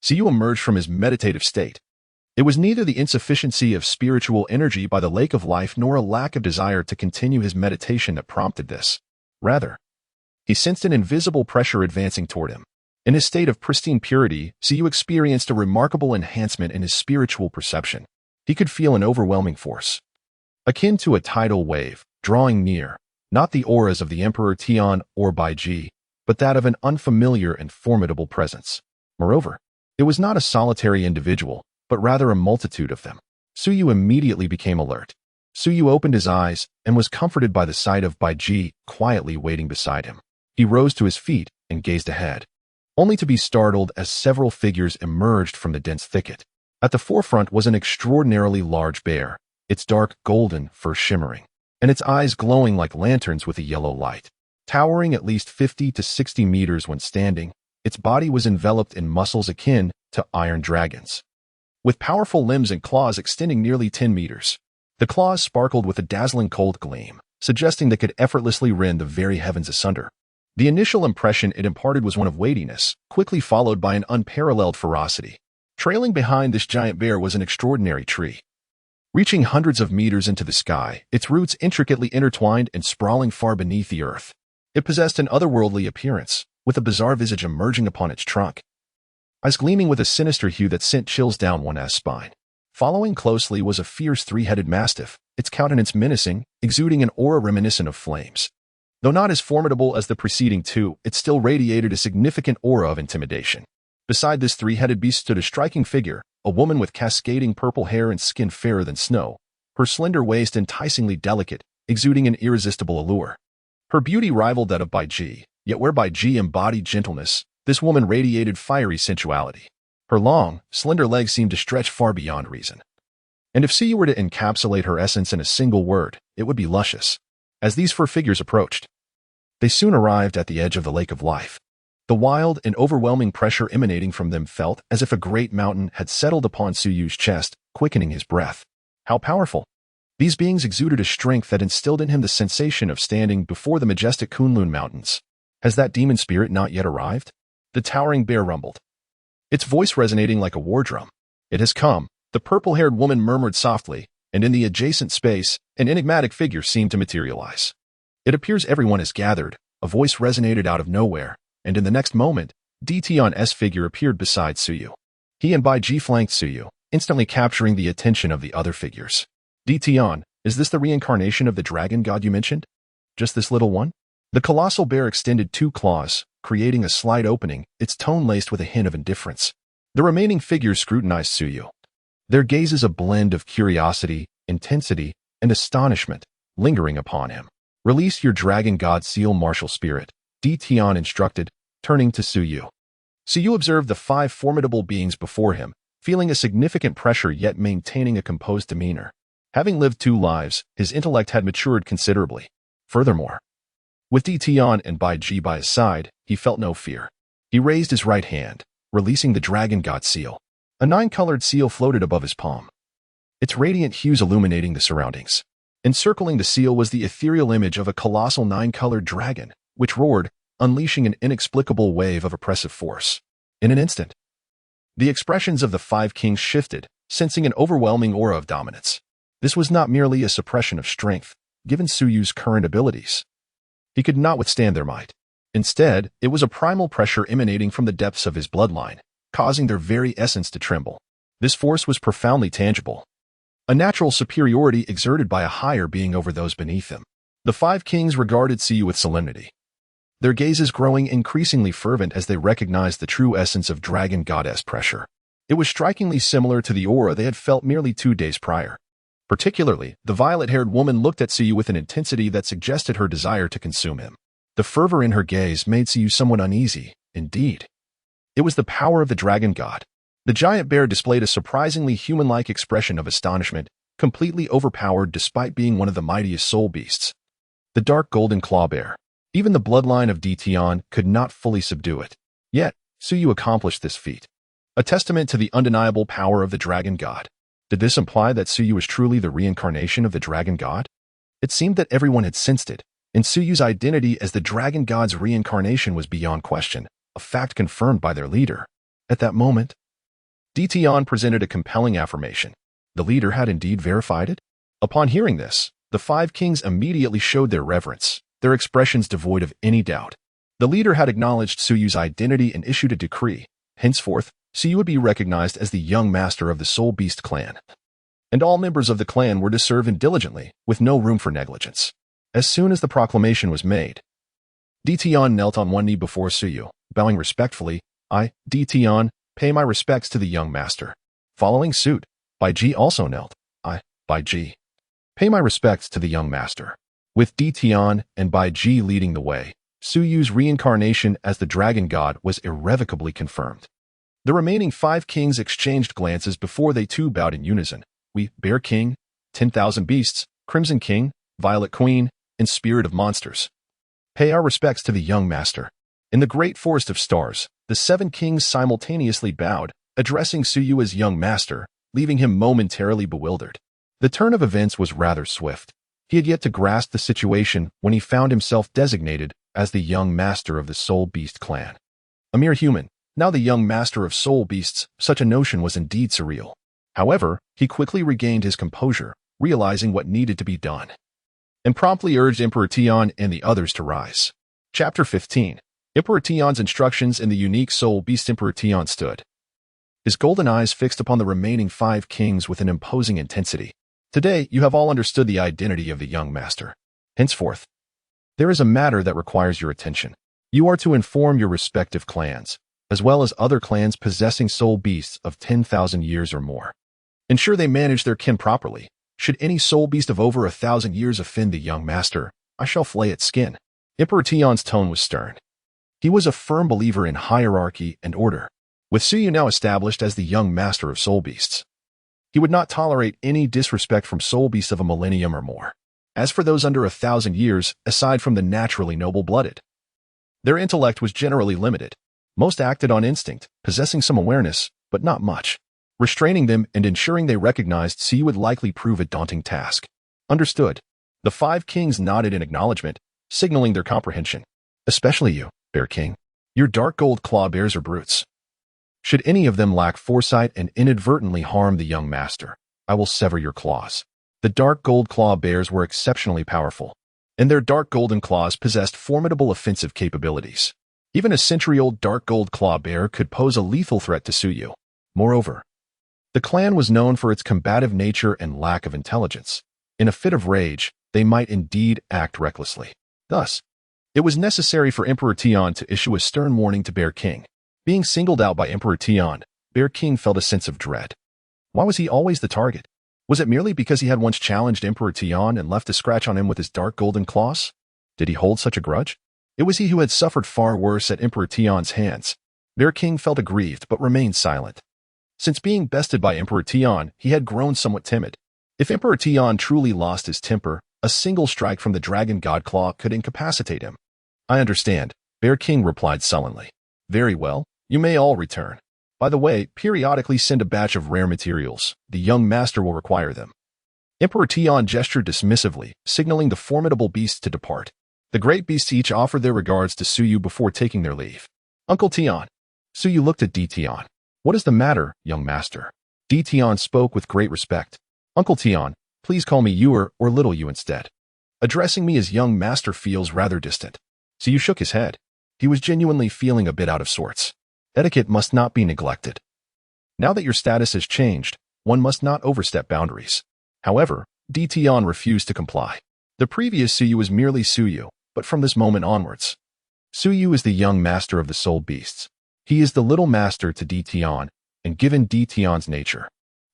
Suyu emerged from his meditative state. It was neither the insufficiency of spiritual energy by the lake of life nor a lack of desire to continue his meditation that prompted this. Rather, he sensed an invisible pressure advancing toward him. In his state of pristine purity, Suyu experienced a remarkable enhancement in his spiritual perception. He could feel an overwhelming force, akin to a tidal wave, drawing near, not the auras of the Emperor Tian or Bai Ji, but that of an unfamiliar and formidable presence. Moreover, it was not a solitary individual, but rather a multitude of them. Suyu immediately became alert. Suyu opened his eyes and was comforted by the sight of Bai Ji quietly waiting beside him. He rose to his feet and gazed ahead, only to be startled as several figures emerged from the dense thicket. At the forefront was an extraordinarily large bear, its dark golden fur shimmering, and its eyes glowing like lanterns with a yellow light. Towering at least 50 to 60 meters when standing, its body was enveloped in muscles akin to iron dragons, with powerful limbs and claws extending nearly 10 meters. The claws sparkled with a dazzling cold gleam, suggesting they could effortlessly rend the very heavens asunder. The initial impression it imparted was one of weightiness, quickly followed by an unparalleled ferocity. Trailing behind this giant bear was an extraordinary tree. Reaching hundreds of meters into the sky, its roots intricately intertwined and sprawling far beneath the earth. It possessed an otherworldly appearance, with a bizarre visage emerging upon its trunk, eyes gleaming with a sinister hue that sent chills down one's spine. Following closely was a fierce three-headed mastiff, its countenance menacing, exuding an aura reminiscent of flames. Though not as formidable as the preceding two, it still radiated a significant aura of intimidation. Beside this three-headed beast stood a striking figure, a woman with cascading purple hair and skin fairer than snow, her slender waist enticingly delicate, exuding an irresistible allure. Her beauty rivaled that of Bai Ji, yet where Bai Ji embodied gentleness, this woman radiated fiery sensuality. Her long, slender legs seemed to stretch far beyond reason. And if Suyu were to encapsulate her essence in a single word, it would be luscious. As these four figures approached, they soon arrived at the edge of the lake of life. The wild and overwhelming pressure emanating from them felt as if a great mountain had settled upon Suyu's chest, quickening his breath. How powerful! These beings exuded a strength that instilled in him the sensation of standing before the majestic Kunlun Mountains. Has that demon spirit not yet arrived? The towering bear rumbled, its voice resonating like a war drum. It has come, the purple-haired woman murmured softly, and in the adjacent space, an enigmatic figure seemed to materialize. It appears everyone has gathered, a voice resonated out of nowhere, and in the next moment, Dtion's figure appeared beside Suyu. He and Bai Ji flanked Suyu, instantly capturing the attention of the other figures. Dtion, is this the reincarnation of the dragon god you mentioned? Just this little one? The colossal bear extended two claws, creating a slight opening, its tone laced with a hint of indifference. The remaining figures scrutinized Suyu. Their gazes a blend of curiosity, intensity, and astonishment, lingering upon him. Release your dragon god seal martial spirit, Dtion instructed, turning to Suyu. Suyu observed the five formidable beings before him, feeling a significant pressure yet maintaining a composed demeanor. Having lived 2 lives, his intellect had matured considerably. Furthermore, with Dtion and Bai Ji by his side, he felt no fear. He raised his right hand, releasing the dragon god seal. A 9-colored seal floated above his palm, its radiant hues illuminating the surroundings. Encircling the seal was the ethereal image of a colossal 9-colored dragon, which roared, unleashing an inexplicable wave of oppressive force. In an instant, the expressions of the 5 kings shifted, sensing an overwhelming aura of dominance. This was not merely a suppression of strength, given Suyu's current abilities. He could not withstand their might. Instead, it was a primal pressure emanating from the depths of his bloodline, causing their very essence to tremble. This force was profoundly tangible, a natural superiority exerted by a higher being over those beneath him. The 5 kings regarded Suyu with solemnity, their gazes growing increasingly fervent as they recognized the true essence of dragon goddess pressure. It was strikingly similar to the aura they had felt merely 2 days prior. Particularly, the violet-haired woman looked at Suyu with an intensity that suggested her desire to consume him. The fervor in her gaze made Suyu somewhat uneasy. Indeed, it was the power of the dragon god. The giant bear displayed a surprisingly human-like expression of astonishment, completely overpowered despite being one of the mightiest soul beasts. The dark golden claw bear. Even the bloodline of Dtion could not fully subdue it. Yet, Suyu accomplished this feat, a testament to the undeniable power of the dragon god. Did this imply that Suyu was truly the reincarnation of the dragon god? It seemed that everyone had sensed it, and Suyu's identity as the dragon god's reincarnation was beyond question, a fact confirmed by their leader. At that moment, Dtion presented a compelling affirmation. The leader had indeed verified it? Upon hearing this, the 5 kings immediately showed their reverence, their expressions devoid of any doubt. The leader had acknowledged Suyu's identity and issued a decree. Henceforth, Suyu would be recognized as the young master of the Soul Beast clan, and all members of the clan were to serve him diligently, with no room for negligence. As soon as the proclamation was made, Dtion knelt on one knee before Suyu, bowing respectfully. I, Dtion, pay my respects to the young master. Following suit, Bai Ji also knelt. I, Bai Ji, pay my respects to the young master. With Dtion and Bai Ji leading the way, Suyu's reincarnation as the dragon god was irrevocably confirmed. The remaining 5 kings exchanged glances before they too bowed in unison. We, Bear King, 10,000 Beasts, Crimson King, Violet Queen, and Spirit of Monsters, pay our respects to the young master. In the great forest of stars, the 7 kings simultaneously bowed, addressing Suyu as young master, leaving him momentarily bewildered. The turn of events was rather swift. He had yet to grasp the situation when he found himself designated as the young master of the Soul Beast clan. A mere human, now the young master of soul beasts, such a notion was indeed surreal. However, he quickly regained his composure, realizing what needed to be done, and promptly urged Emperor Tian and the others to rise. Chapter 15. Emperor Tian's instructions in the unique soul beast. Emperor Tian stood, his golden eyes fixed upon the remaining 5 kings with an imposing intensity. Today, you have all understood the identity of the young master. Henceforth, there is a matter that requires your attention. You are to inform your respective clans, as well as other clans possessing soul beasts of 10,000 years or more. Ensure they manage their kin properly. Should any soul beast of over 1,000 years offend the young master, I shall flay its skin. Emperor Tian's tone was stern. He was a firm believer in hierarchy and order. With Suyu now established as the young master of soul beasts, He would not tolerate any disrespect from soul beasts of a millennium or more. As for those under 1,000 years, aside from the naturally noble-blooded, their intellect was generally limited. Most acted on instinct, possessing some awareness, but not much. Restraining them and ensuring they recognized Siyu would likely prove a daunting task. Understood. The 5 kings nodded in acknowledgement, signaling their comprehension. Especially you, Bear King. Your dark gold claw bears are brutes. Should any of them lack foresight and inadvertently harm the young master, I will sever your claws. The dark gold claw bears were exceptionally powerful, and their dark golden claws possessed formidable offensive capabilities. Even a century-old dark gold claw bear could pose a lethal threat to Suyu. Moreover, the clan was known for its combative nature and lack of intelligence. In a fit of rage, they might indeed act recklessly. Thus, it was necessary for Emperor Tian to issue a stern warning to Bear King. Being singled out by Emperor Tian, Bear King felt a sense of dread. Why was he always the target? Was it merely because he had once challenged Emperor Tian and left a scratch on him with his dark golden claws? Did he hold such a grudge? It was he who had suffered far worse at Emperor Tian's hands. Bear King felt aggrieved but remained silent. Since being bested by Emperor Tian, he had grown somewhat timid. If Emperor Tian truly lost his temper, a single strike from the Dragon God Claw could incapacitate him. I understand, Bear King replied sullenly. Very well, you may all return. By the way, periodically send a batch of rare materials. The young master will require them. Emperor Tian gestured dismissively, signaling the formidable beasts to depart. The great beasts each offered their regards to Suyu before taking their leave. Uncle Tian. Suyu looked at Tian. What is the matter, young master? Tian spoke with great respect. Uncle Tian, please call me Ewer or Little You instead. Addressing me as young master feels rather distant. Suyu shook his head. He was genuinely feeling a bit out of sorts. Etiquette must not be neglected. Now that your status has changed, one must not overstep boundaries. However, Tian refused to comply. The previous Suyu was merely Suyu, but from this moment onwards, Suyu is the young master of the soul beasts. He is the little master to Tian, and given Tian's nature,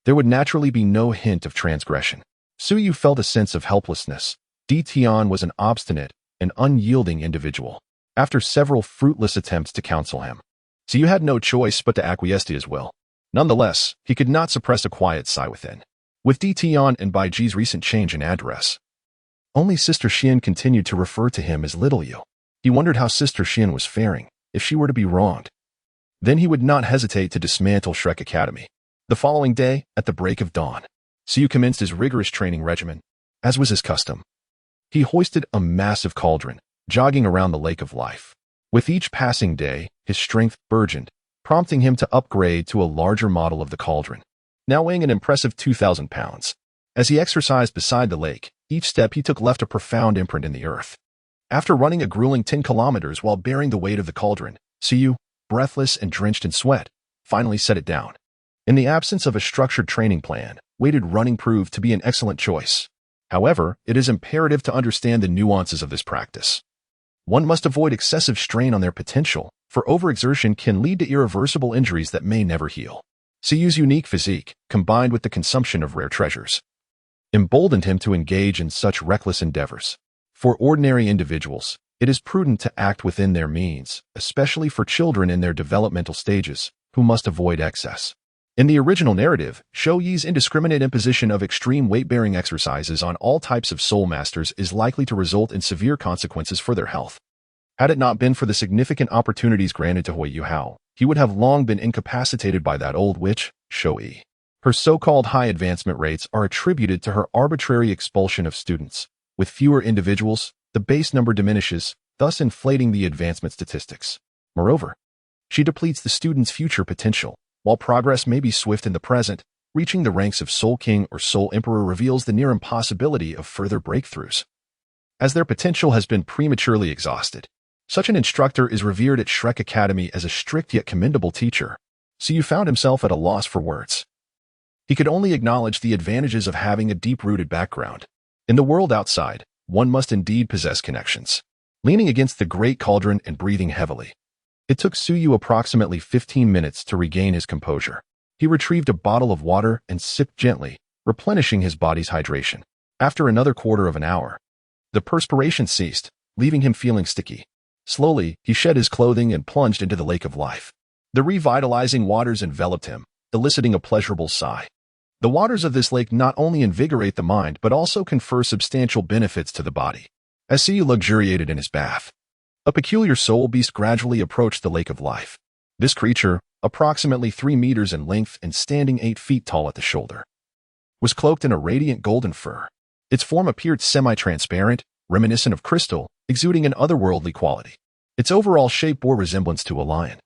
there would naturally be no hint of transgression. Suyu felt a sense of helplessness. Tian was an obstinate and unyielding individual. After several fruitless attempts to counsel him, Suyu had no choice but to acquiesce to his will. Nonetheless, he could not suppress a quiet sigh within. With Tian and Baiji's recent change in address, only Sister Xian continued to refer to him as Little You. He wondered how Sister Xian was faring, if she were to be wronged. Then he would not hesitate to dismantle Shrek Academy. The following day, at the break of dawn, Suyu commenced his rigorous training regimen. As was his custom, he hoisted a massive cauldron, jogging around the Lake of Life. With each passing day, his strength burgeoned, prompting him to upgrade to a larger model of the cauldron, now weighing an impressive 2,000 pounds. As he exercised beside the lake, each step he took left a profound imprint in the earth. After running a grueling 10 kilometers while bearing the weight of the cauldron, Suyu, breathless and drenched in sweat, finally set it down. In the absence of a structured training plan, weighted running proved to be an excellent choice. However, it is imperative to understand the nuances of this practice. One must avoid excessive strain on their potential, for overexertion can lead to irreversible injuries that may never heal. Suyu's unique physique, combined with the consumption of rare treasures, emboldened him to engage in such reckless endeavors. For ordinary individuals, it is prudent to act within their means, especially for children in their developmental stages, who must avoid excess. In the original narrative, Shou Yi's indiscriminate imposition of extreme weight-bearing exercises on all types of soul masters is likely to result in severe consequences for their health. Had it not been for the significant opportunities granted to Hui Yuhao, he would have long been incapacitated by that old witch, Shou Yi. Her so-called high advancement rates are attributed to her arbitrary expulsion of students. With fewer individuals, the base number diminishes, thus inflating the advancement statistics. Moreover, she depletes the student's future potential. While progress may be swift in the present, reaching the ranks of Soul King or Soul Emperor reveals the near impossibility of further breakthroughs, as their potential has been prematurely exhausted. Such an instructor is revered at Shrek Academy as a strict yet commendable teacher. Suyu found himself at a loss for words. He could only acknowledge the advantages of having a deep-rooted background. In the world outside, one must indeed possess connections. Leaning against the great cauldron and breathing heavily, it took Suyu approximately 15 minutes to regain his composure. He retrieved a bottle of water and sipped gently, replenishing his body's hydration. After another quarter of an hour, the perspiration ceased, leaving him feeling sticky. Slowly, he shed his clothing and plunged into the Lake of Life. The revitalizing waters enveloped him, eliciting a pleasurable sigh. The waters of this lake not only invigorate the mind but also confer substantial benefits to the body. As Suyu luxuriated in his bath, a peculiar soul beast gradually approached the lake of life. This creature, approximately 3 meters in length and standing 8 feet tall at the shoulder, was cloaked in a radiant golden fur. Its form appeared semi-transparent, reminiscent of crystal, exuding an otherworldly quality. Its overall shape bore resemblance to a lion.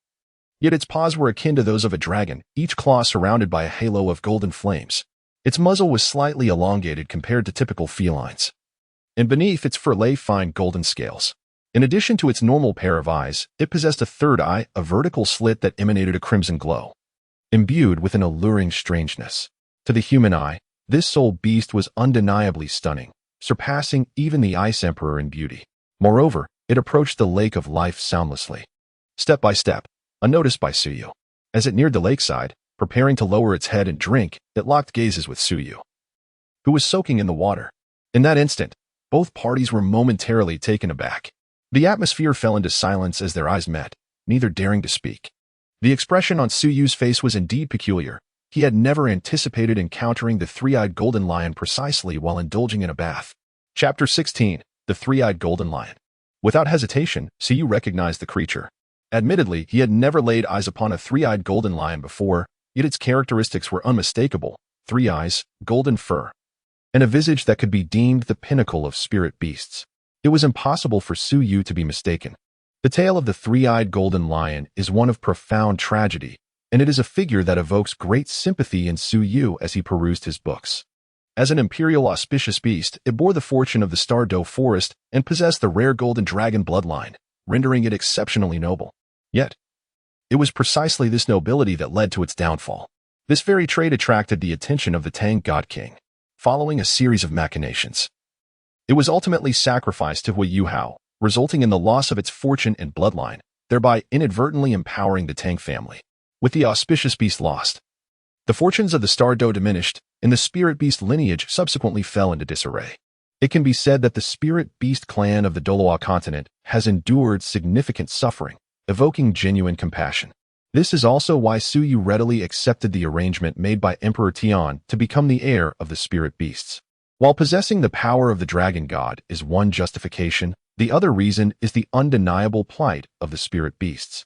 Yet its paws were akin to those of a dragon, each claw surrounded by a halo of golden flames. Its muzzle was slightly elongated compared to typical felines, and beneath its fur lay fine golden scales. In addition to its normal pair of eyes, it possessed a third eye, a vertical slit that emanated a crimson glow, imbued with an alluring strangeness. To the human eye, this soul beast was undeniably stunning, surpassing even the Ice Emperor in beauty. Moreover, it approached the lake of life soundlessly, step by step, unnoticed by Suyu. As it neared the lakeside, preparing to lower its head and drink, it locked gazes with Suyu, who was soaking in the water. In that instant, both parties were momentarily taken aback. The atmosphere fell into silence as their eyes met, neither daring to speak. The expression on Suyu's face was indeed peculiar. He had never anticipated encountering the three-eyed golden lion precisely while indulging in a bath. Chapter 16. The Three-Eyed Golden Lion. Without hesitation, Suyu recognized the creature. Admittedly, he had never laid eyes upon a three-eyed golden lion before, yet its characteristics were unmistakable: 3 eyes, golden fur, and a visage that could be deemed the pinnacle of spirit beasts. It was impossible for Suyu to be mistaken. The tale of the three-eyed golden lion is one of profound tragedy, and it is a figure that evokes great sympathy in Suyu as he perused his books. As an imperial auspicious beast, it bore the fortune of the Star Dou forest and possessed the rare golden dragon bloodline, rendering it exceptionally noble. Yet, it was precisely this nobility that led to its downfall. This very trait attracted the attention of the Tang God King. Following a series of machinations, it was ultimately sacrificed to Hui Yuhao, resulting in the loss of its fortune and bloodline, thereby inadvertently empowering the Tang family. With the auspicious beast lost, the fortunes of the Star Dou diminished, and the spirit beast lineage subsequently fell into disarray. It can be said that the spirit beast clan of the Doloa continent has endured significant suffering, evoking genuine compassion. This is also why Suyu readily accepted the arrangement made by Emperor Tian to become the heir of the spirit beasts. While possessing the power of the dragon god is one justification, the other reason is the undeniable plight of the spirit beasts.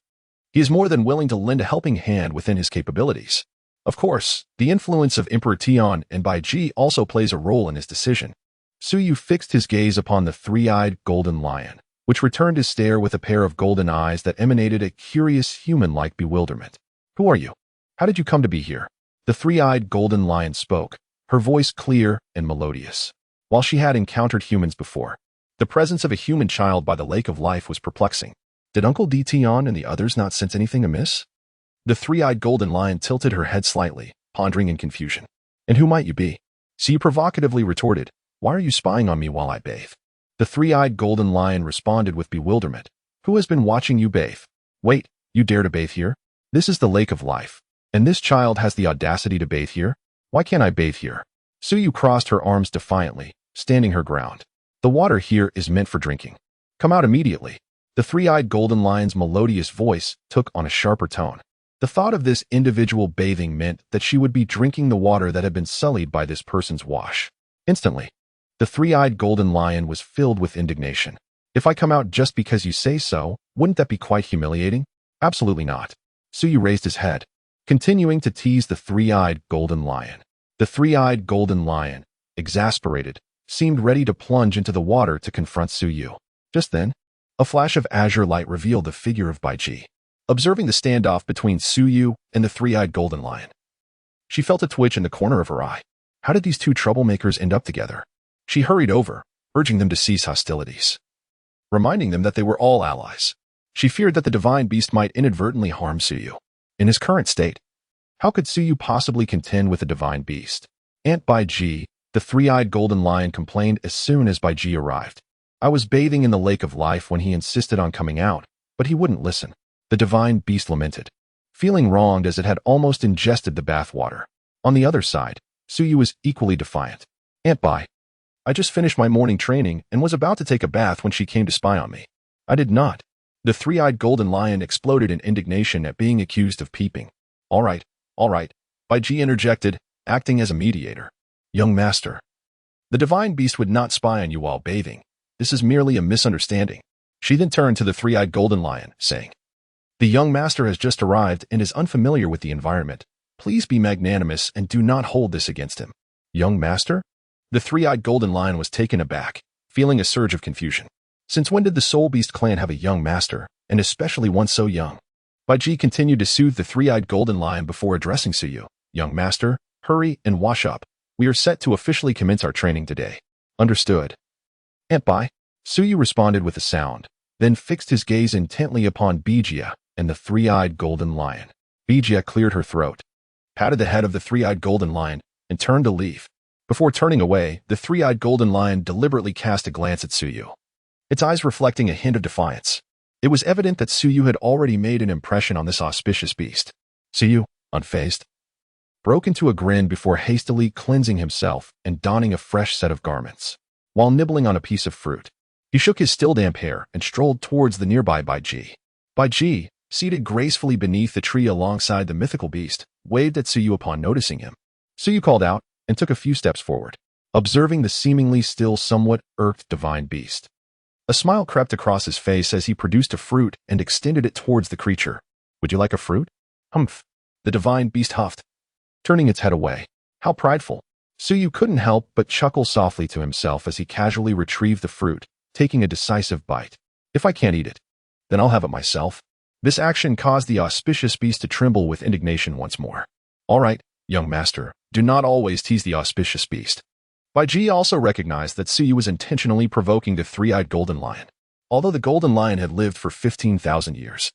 He is more than willing to lend a helping hand within his capabilities. Of course, the influence of Emperor Tian and Bai Ji also plays a role in his decision. Suyu fixed his gaze upon the three-eyed golden lion, which returned his stare with a pair of golden eyes that emanated a curious human-like bewilderment. "Who are you? How did you come to be here?" The three-eyed golden lion spoke, her voice clear and melodious. While she had encountered humans before, the presence of a human child by the lake of life was perplexing. Did Uncle D. Tian and the others not sense anything amiss? The three-eyed golden lion tilted her head slightly, pondering in confusion. "And who might you be?" She provocatively retorted, "Why are you spying on me while I bathe?" The three-eyed golden lion responded with bewilderment. "Who has been watching you bathe? Wait, you dare to bathe here? This is the lake of life, and this child has the audacity to bathe here? Why can't I bathe here?" Suyu crossed her arms defiantly, standing her ground. "The water here is meant for drinking. Come out immediately." The three-eyed golden lion's melodious voice took on a sharper tone. The thought of this individual bathing meant that she would be drinking the water that had been sullied by this person's wash. Instantly, the three-eyed golden lion was filled with indignation. "If I come out just because you say so, wouldn't that be quite humiliating?" "Absolutely not." Suyu raised his head, continuing to tease the three-eyed golden lion. The three-eyed golden lion, exasperated, seemed ready to plunge into the water to confront Suyu. Just then, a flash of azure light revealed the figure of Bai Ji. Observing the standoff between Suyu and the three-eyed golden lion, she felt a twitch in the corner of her eye. How did these two troublemakers end up together? She hurried over, urging them to cease hostilities, reminding them that they were all allies. She feared that the divine beast might inadvertently harm Suyu. In his current state, how could Suyu possibly contend with a divine beast? Aunt Bai Ji, the three-eyed golden lion, complained as soon as Bai Ji arrived. "I was bathing in the lake of life when he insisted on coming out, but he wouldn't listen." The divine beast lamented, feeling wronged as it had almost ingested the bathwater. On the other side, Suyu was equally defiant. "Aunt Bai, I just finished my morning training and was about to take a bath when she came to spy on me." "I did not." The three-eyed golden lion exploded in indignation at being accused of peeping. All right, Bai Ji interjected, acting as a mediator. Young master, the divine beast would not spy on you while bathing. This is merely a misunderstanding. She then turned to the three-eyed golden lion, saying, the young master has just arrived and is unfamiliar with the environment. Please be magnanimous and do not hold this against him. Young master? The three-eyed golden lion was taken aback, feeling a surge of confusion. Since when did the Soul Beast clan have a young master, and especially one so young? Bai Ji continued to soothe the three-eyed golden lion before addressing Suyu. Young master, hurry and wash up. We are set to officially commence our training today. Understood. Aunt Bai. Suyu responded with a sound, then fixed his gaze intently upon Bijia and the three-eyed golden lion. Bijia cleared her throat, patted the head of the three-eyed golden lion, and turned to leave. Before turning away, the three-eyed golden lion deliberately cast a glance at Suyu, its eyes reflecting a hint of defiance. It was evident that Suyu had already made an impression on this auspicious beast. Suyu, unfazed, broke into a grin before hastily cleansing himself and donning a fresh set of garments. While nibbling on a piece of fruit, he shook his still damp hair and strolled towards the nearby Bai Ji. Bai Ji, seated gracefully beneath the tree alongside the mythical beast, waved at Suyu upon noticing him. Suyu called out and took a few steps forward, observing the seemingly still somewhat irked divine beast. A smile crept across his face as he produced a fruit and extended it towards the creature. Would you like a fruit? Humph. The divine beast huffed, turning its head away. How prideful. Suyu couldn't help but chuckle softly to himself as he casually retrieved the fruit, taking a decisive bite. If I can't eat it, then I'll have it myself. This action caused the auspicious beast to tremble with indignation once more. All right, young master, do not always tease the auspicious beast. Bai Ji also recognized that Suyu was intentionally provoking the three-eyed golden lion. Although the golden lion had lived for 15,000 years,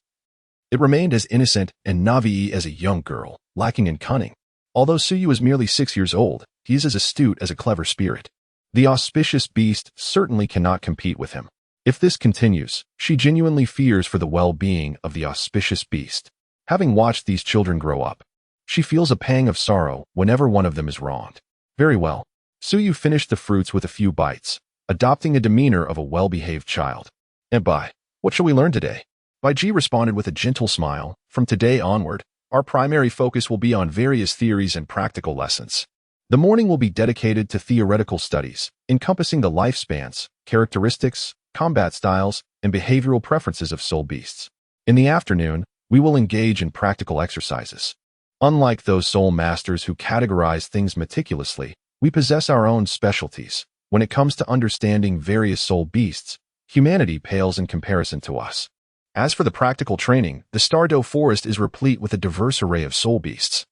it remained as innocent and naive as a young girl, lacking in cunning. Although Suyu is merely 6 years old, he is as astute as a clever spirit. The auspicious beast certainly cannot compete with him. If this continues, she genuinely fears for the well-being of the auspicious beast. Having watched these children grow up, she feels a pang of sorrow whenever one of them is wronged. Very well. Suyu finished the fruits with a few bites, adopting a demeanor of a well-behaved child. And Bai, what shall we learn today? Bai Ji responded with a gentle smile. From today onward, our primary focus will be on various theories and practical lessons. The morning will be dedicated to theoretical studies, encompassing the lifespans, characteristics, combat styles, and behavioral preferences of soul beasts. In the afternoon, we will engage in practical exercises. Unlike those soul masters who categorize things meticulously, we possess our own specialties. When it comes to understanding various soul beasts, humanity pales in comparison to us. As for the practical training, the Star Dou forest is replete with a diverse array of soul beasts,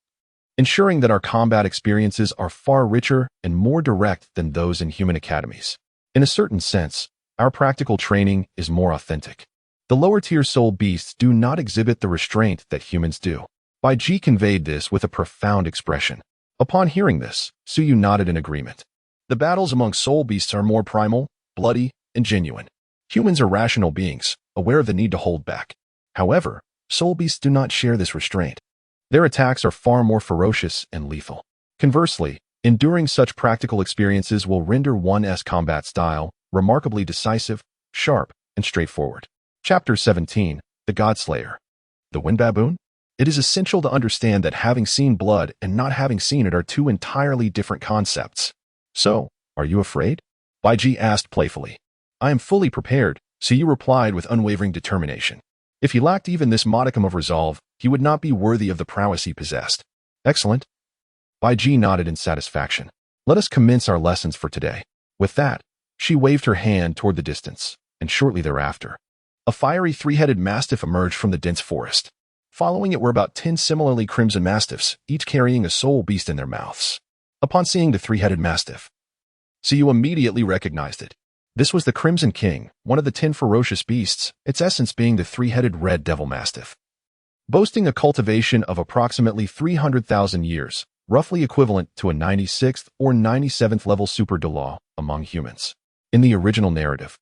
ensuring that our combat experiences are far richer and more direct than those in human academies. In a certain sense, our practical training is more authentic. The lower-tier soul beasts do not exhibit the restraint that humans do. Bai Ji conveyed this with a profound expression. Upon hearing this, Suyu nodded in agreement. The battles among soul beasts are more primal, bloody, and genuine. Humans are rational beings, aware of the need to hold back. However, soul beasts do not share this restraint. Their attacks are far more ferocious and lethal. Conversely, enduring such practical experiences will render one's combat style remarkably decisive, sharp, and straightforward. Chapter 17, The Godslayer. The Wind Baboon? It is essential to understand that having seen blood and not having seen it are two entirely different concepts. So, are you afraid? Bai Ji asked playfully. I am fully prepared, Suyu replied with unwavering determination. If he lacked even this modicum of resolve, he would not be worthy of the prowess he possessed. Excellent. Bai Ji nodded in satisfaction. Let us commence our lessons for today. With that, she waved her hand toward the distance, and shortly thereafter, a fiery three-headed mastiff emerged from the dense forest. Following it were about 10 similarly crimson mastiffs, each carrying a soul beast in their mouths. Upon seeing the three-headed mastiff, Suyu immediately recognized it. This was the Crimson King, one of the 10 ferocious beasts, its essence being the three-headed red devil mastiff. Boasting a cultivation of approximately 300,000 years, roughly equivalent to a 96th or 97th level super duel among humans. In the original narrative,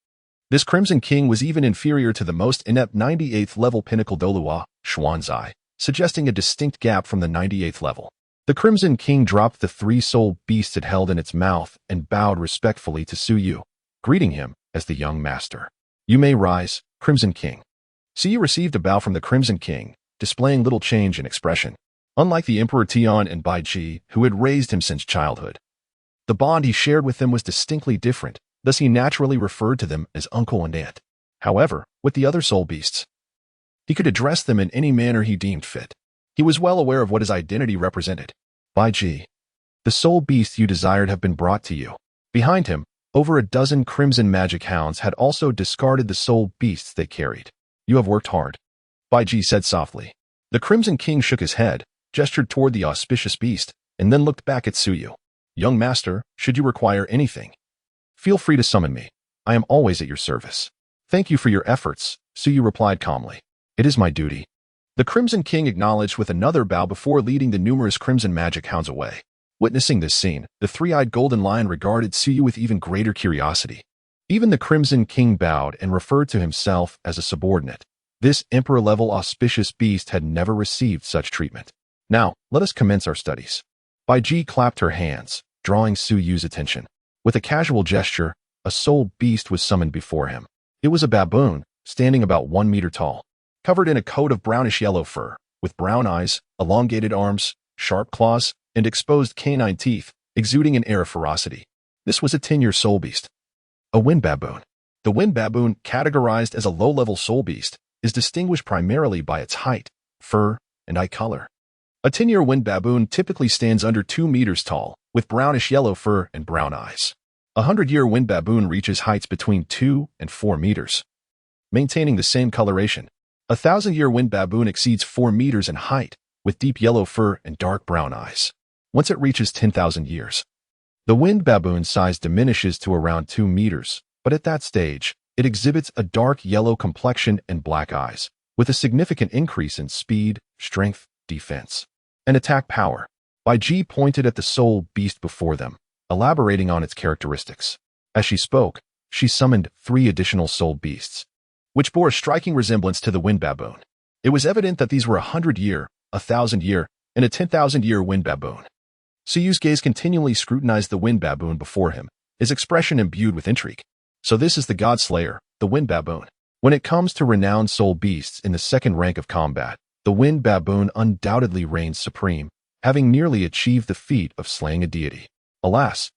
this Crimson King was even inferior to the most inept 98th level pinnacle Dolua, Xuanzai, suggesting a distinct gap from the 98th level. The Crimson King dropped the 3 soul beasts it held in its mouth and bowed respectfully to Suyu, greeting him as the young master. You may rise, Crimson King. Suyu received a bow from the Crimson King, displaying little change in expression. unlike the Emperor Tian and Bai Ji, who had raised him since childhood. The bond he shared with them was distinctly different, thus he naturally referred to them as uncle and aunt. However, with the other soul beasts, he could address them in any manner he deemed fit. He was well aware of what his identity represented. Bai Ji, the soul beasts you desired have been brought to you. Behind him, over a dozen crimson magic hounds had also discarded the soul beasts they carried. You have worked hard, Bai Ji said softly. The Crimson King shook his head, gestured toward the auspicious beast, and then looked back at Suyu. Young master, should you require anything, feel free to summon me. I am always at your service. Thank you for your efforts, Suyu replied calmly. It is my duty. The Crimson King acknowledged with another bow before leading the numerous crimson magic hounds away. Witnessing this scene, the three-eyed golden lion regarded Suyu with even greater curiosity. Even the Crimson King bowed and referred to himself as a subordinate. This emperor-level auspicious beast had never received such treatment. Now, let us commence our studies. Bai Ji clapped her hands, drawing Suyu's attention. With a casual gesture, a soul beast was summoned before him. It was a baboon, standing about 1 meter tall, covered in a coat of brownish-yellow fur, with brown eyes, elongated arms, sharp claws, and exposed canine teeth, exuding an air of ferocity. This was a 10-year soul beast. A wind baboon. The wind baboon, categorized as a low-level soul beast, is distinguished primarily by its height, fur, and eye color. A 10-year wind baboon typically stands under 2 meters tall, with brownish-yellow fur and brown eyes. A 100-year wind baboon reaches heights between 2 and 4 meters, maintaining the same coloration. A 1,000-year wind baboon exceeds 4 meters in height, with deep yellow fur and dark brown eyes. Once it reaches 10,000 years, the wind baboon's size diminishes to around 2 meters, but at that stage, it exhibits a dark yellow complexion and black eyes, with a significant increase in speed, strength, defense, and attack power. Bai Ji pointed at the soul beast before them, elaborating on its characteristics. As she spoke, she summoned 3 additional soul beasts, which bore a striking resemblance to the wind baboon. It was evident that these were a 100-year, a 1,000-year, and a 10,000-year wind baboon. Suyu's gaze continually scrutinized the wind baboon before him, his expression imbued with intrigue. So this is the god slayer, the wind baboon. When it comes to renowned soul beasts in the second rank of combat, the wind baboon undoubtedly reigns supreme, having nearly achieved the feat of slaying a deity. Alas,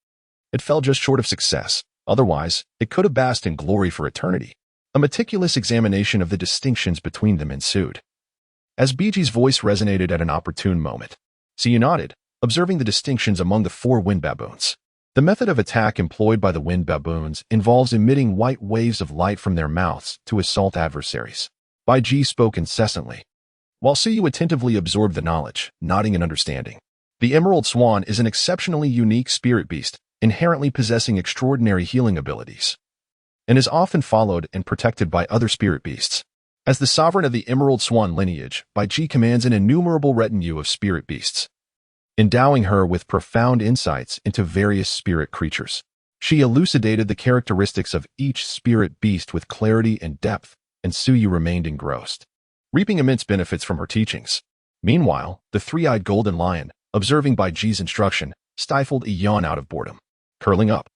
it fell just short of success. Otherwise, it could have basked in glory for eternity. A meticulous examination of the distinctions between them ensued. As Biji's voice resonated at an opportune moment, Suyu nodded, observing the distinctions among the 4 wind baboons. The method of attack employed by the wind baboons involves emitting white waves of light from their mouths to assault adversaries. Bai Ji spoke incessantly, while Suyu attentively absorbed the knowledge, nodding in understanding. The emerald swan is an exceptionally unique spirit beast, inherently possessing extraordinary healing abilities, and is often followed and protected by other spirit beasts. As the sovereign of the emerald swan lineage, Bai Ji commands an innumerable retinue of spirit beasts, endowing her with profound insights into various spirit creatures. She elucidated the characteristics of each spirit beast with clarity and depth, and Suyu remained engrossed, reaping immense benefits from her teachings. Meanwhile, the three-eyed golden lion, observing Bai Ji's instruction, stifled a yawn out of boredom. Curling up,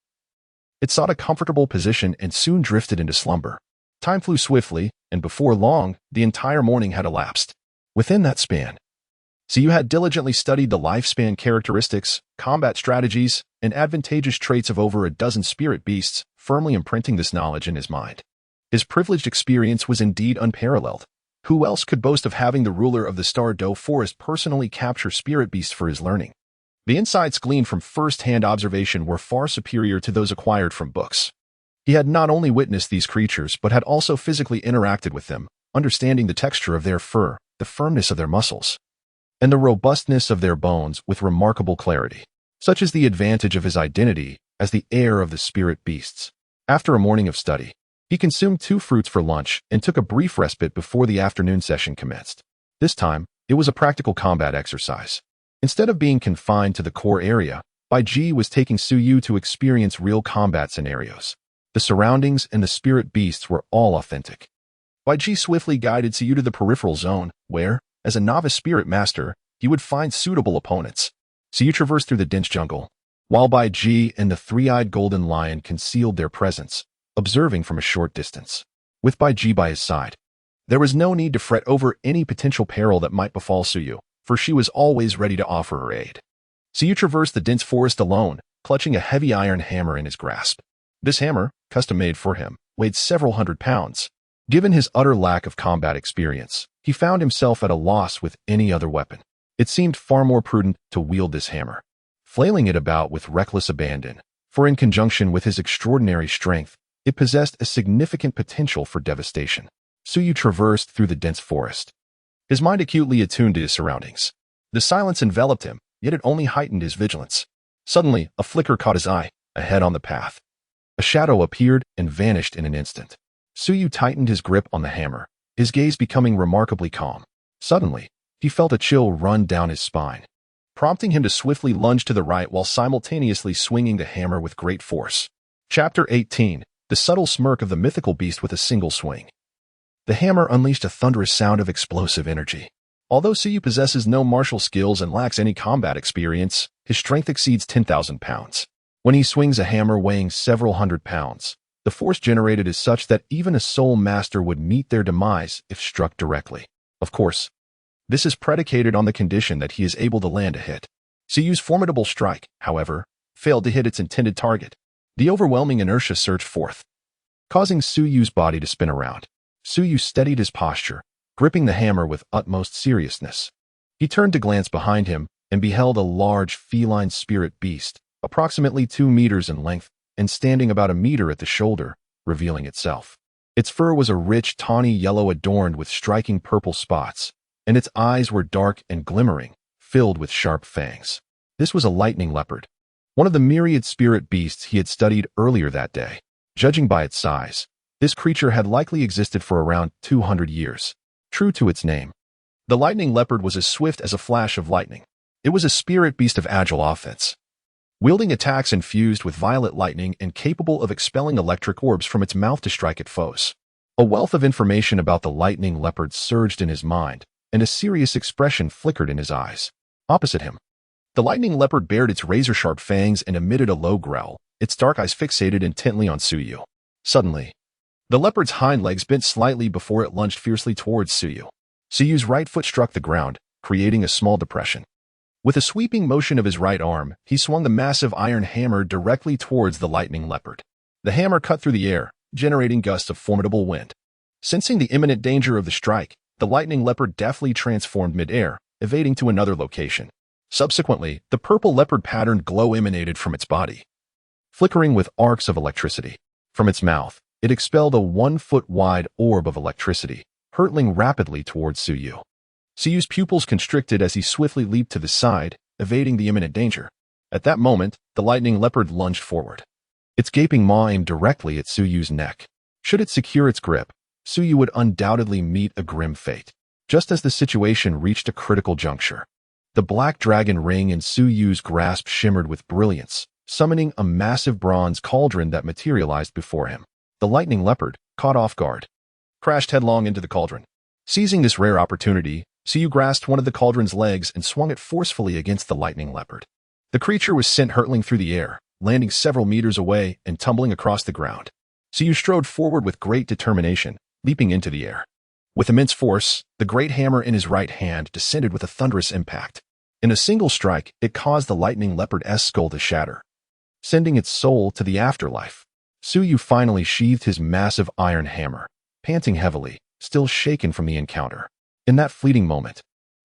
it sought a comfortable position and soon drifted into slumber. Time flew swiftly, and before long, the entire morning had elapsed. Within that span, Suyu had diligently studied the lifespan characteristics, combat strategies, and advantageous traits of over a dozen spirit beasts, firmly imprinting this knowledge in his mind. His privileged experience was indeed unparalleled. Who else could boast of having the ruler of the Star Dou forest personally capture spirit beasts for his learning? The insights gleaned from first-hand observation were far superior to those acquired from books. He had not only witnessed these creatures but had also physically interacted with them, understanding the texture of their fur, the firmness of their muscles, and the robustness of their bones with remarkable clarity. Such is the advantage of his identity as the heir of the spirit beasts. After a morning of study, he consumed 2 fruits for lunch and took a brief respite before the afternoon session commenced. This time, it was a practical combat exercise. Instead of being confined to the core area, Bai Ji was taking Suyu to experience real combat scenarios. The surroundings and the spirit beasts were all authentic. Bai Ji swiftly guided Suyu to the peripheral zone, where, as a novice spirit master, he would find suitable opponents. Suyu traversed through the dense jungle, while Bai Ji and the three-eyed golden lion concealed their presence, observing from a short distance. With Bai Ji by his side, there was no need to fret over any potential peril that might befall Suyu. for she was always ready to offer her aid. Su traversed the dense forest alone, clutching a heavy iron hammer in his grasp. This hammer, custom-made for him, weighed several hundred pounds. Given his utter lack of combat experience, he found himself at a loss with any other weapon. It seemed far more prudent to wield this hammer, flailing it about with reckless abandon, for in conjunction with his extraordinary strength, it possessed a significant potential for devastation. Su traversed through the dense forest, his mind acutely attuned to his surroundings. The silence enveloped him, yet it only heightened his vigilance. Suddenly, a flicker caught his eye, ahead on the path. A shadow appeared and vanished in an instant. Su tightened his grip on the hammer, his gaze becoming remarkably calm. Suddenly, he felt a chill run down his spine, prompting him to swiftly lunge to the right while simultaneously swinging the hammer with great force. Chapter 18. The subtle smirk of the mythical beast with a single swing. The hammer unleashed a thunderous sound of explosive energy. Although Su possesses no martial skills and lacks any combat experience, his strength exceeds 10,000 pounds. When he swings a hammer weighing several hundred pounds, the force generated is such that even a soul master would meet their demise if struck directly. Of course, this is predicated on the condition that he is able to land a hit. Su's formidable strike, however, failed to hit its intended target. The overwhelming inertia surged forth, causing Su's body to spin around. Su steadied his posture, gripping the hammer with utmost seriousness. He turned to glance behind him and beheld a large feline spirit beast, approximately 2 meters in length and standing about a meter at the shoulder, revealing itself. Its fur was a rich tawny yellow adorned with striking purple spots, and its eyes were dark and glimmering, filled with sharp fangs. This was a lightning leopard, one of the myriad spirit beasts he had studied earlier that day. Judging by its size, this creature had likely existed for around 200 years. True to its name, the lightning leopard was as swift as a flash of lightning. It was a spirit beast of agile offense, wielding attacks infused with violet lightning and capable of expelling electric orbs from its mouth to strike at foes. A wealth of information about the lightning leopard surged in his mind, and a serious expression flickered in his eyes. Opposite him, the lightning leopard bared its razor-sharp fangs and emitted a low growl, its dark eyes fixated intently on Su. Suddenly, the leopard's hind legs bent slightly before it lunged fiercely towards Su. Su's right foot struck the ground, creating a small depression. With a sweeping motion of his right arm, he swung the massive iron hammer directly towards the lightning leopard. The hammer cut through the air, generating gusts of formidable wind. Sensing the imminent danger of the strike, the lightning leopard deftly transformed mid-air, evading to another location. Subsequently, the purple leopard-patterned glow emanated from its body, flickering with arcs of electricity. From its mouth, it expelled a 1-foot-wide orb of electricity, hurtling rapidly towards Su. Su's pupils constricted as he swiftly leaped to the side, evading the imminent danger. At that moment, the lightning leopard lunged forward, its gaping maw aimed directly at Su's neck. Should it secure its grip, Su would undoubtedly meet a grim fate. Just as the situation reached a critical juncture, the black dragon ring in Su's grasp shimmered with brilliance, summoning a massive bronze cauldron that materialized before him. The lightning leopard, caught off guard, crashed headlong into the cauldron. Seizing this rare opportunity, Su grasped one of the cauldron's legs and swung it forcefully against the lightning leopard. The creature was sent hurtling through the air, landing several meters away and tumbling across the ground. Su strode forward with great determination, leaping into the air. With immense force, the great hammer in his right hand descended with a thunderous impact. In a single strike, it caused the lightning leopard's skull to shatter, sending its soul to the afterlife. Su finally sheathed his massive iron hammer, panting heavily, still shaken from the encounter. In that fleeting moment,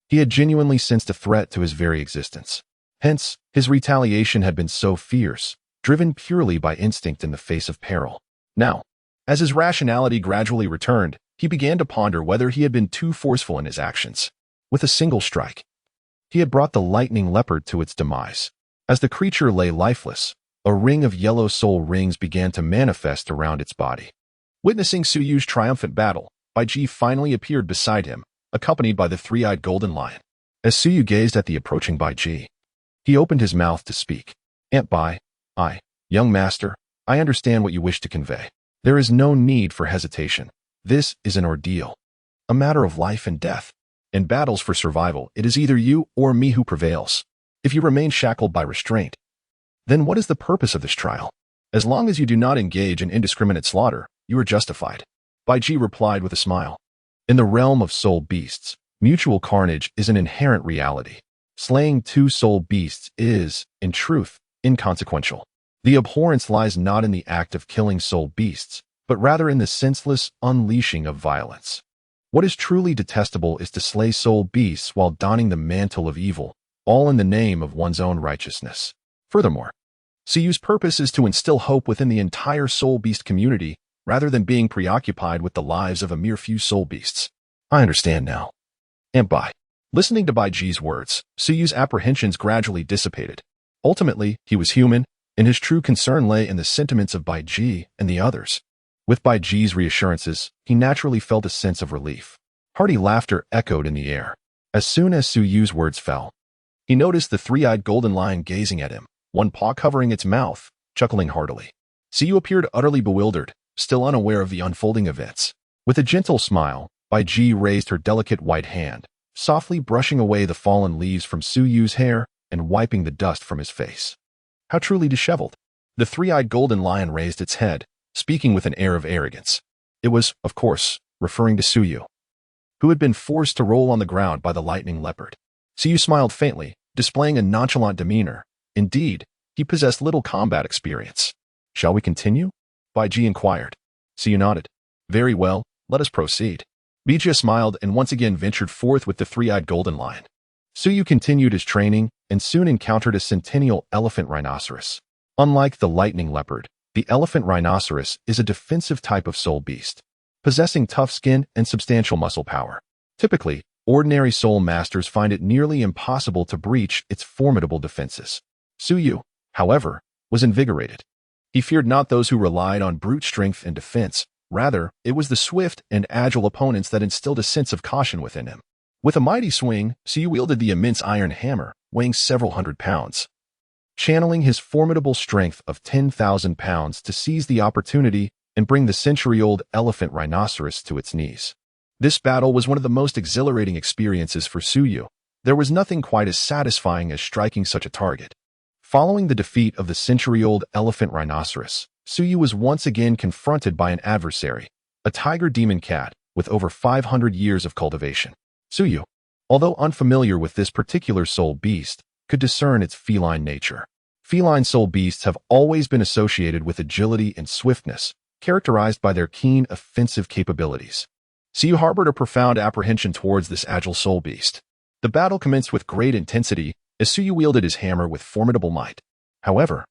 he had genuinely sensed a threat to his very existence. Hence, his retaliation had been so fierce, driven purely by instinct in the face of peril. Now, as his rationality gradually returned, he began to ponder whether he had been too forceful in his actions. With a single strike, he had brought the lightning leopard to its demise. As the creature lay lifeless, a ring of yellow soul rings began to manifest around its body. Witnessing Su's triumphant battle, Bai Ji finally appeared beside him, accompanied by the three-eyed golden lion. As Su gazed at the approaching Bai Ji, he opened his mouth to speak. Aunt Bai, young master, I understand what you wish to convey. There is no need for hesitation. This is an ordeal, a matter of life and death. In battles for survival, it is either you or me who prevails. If you remain shackled by restraint, then what is the purpose of this trial? As long as you do not engage in indiscriminate slaughter, you are justified. Bai Ji replied with a smile. In the realm of soul beasts, Mutual carnage is an inherent reality. Slaying two soul beasts is, in truth, inconsequential. The abhorrence lies not in the act of killing soul beasts, but rather in the senseless unleashing of violence. What is truly detestable is to slay soul beasts while donning the mantle of evil, all in the name of one's own righteousness. Furthermore, Suyu's purpose is to instill hope within the entire soul beast community rather than being preoccupied with the lives of a mere few soul beasts. I understand now. And by listening to Bai Ji's words, Suyu's apprehensions gradually dissipated. Ultimately, he was human, and his true concern lay in the sentiments of Bai Ji and the others. With Bai Ji's reassurances, he naturally felt a sense of relief. Hearty laughter echoed in the air. As soon as Suyu's words fell, he noticed the three-eyed golden lion gazing at him, one paw covering its mouth, chuckling heartily. Suyu appeared utterly bewildered, still unaware of the unfolding events. With a gentle smile, Bai Ji raised her delicate white hand, softly brushing away the fallen leaves from Suyu's hair and wiping the dust from his face. How truly disheveled. The three-eyed golden lion raised its head, speaking with an air of arrogance. It was, of course, referring to Suyu, who had been forced to roll on the ground by the lightning leopard. Suyu smiled faintly, displaying a nonchalant demeanor. Indeed, he possessed little combat experience. Shall we continue? Bai Ji inquired. Suyu nodded. Very well, let us proceed. Bija smiled and once again ventured forth with the three-eyed golden lion. Suyu continued his training and soon encountered a centennial elephant rhinoceros. Unlike the lightning leopard, the elephant rhinoceros is a defensive type of soul beast, possessing tough skin and substantial muscle power. Typically, ordinary soul masters find it nearly impossible to breach its formidable defenses. Suyu, however, was invigorated. He feared not those who relied on brute strength and defense. Rather, it was the swift and agile opponents that instilled a sense of caution within him. With a mighty swing, Suyu wielded the immense iron hammer, weighing several hundred pounds, channeling his formidable strength of 10,000 pounds to seize the opportunity and bring the century-old elephant rhinoceros to its knees. This battle was one of the most exhilarating experiences for Suyu. There was nothing quite as satisfying as striking such a target. Following the defeat of the century-old elephant rhinoceros, Suyu was once again confronted by an adversary, a tiger demon cat with over 500 years of cultivation. Suyu, although unfamiliar with this particular soul beast, could discern its feline nature. Feline soul beasts have always been associated with agility and swiftness, characterized by their keen offensive capabilities. Suyu harbored a profound apprehension towards this agile soul beast. The battle commenced with great intensity as Suyu wielded his hammer with formidable might. However,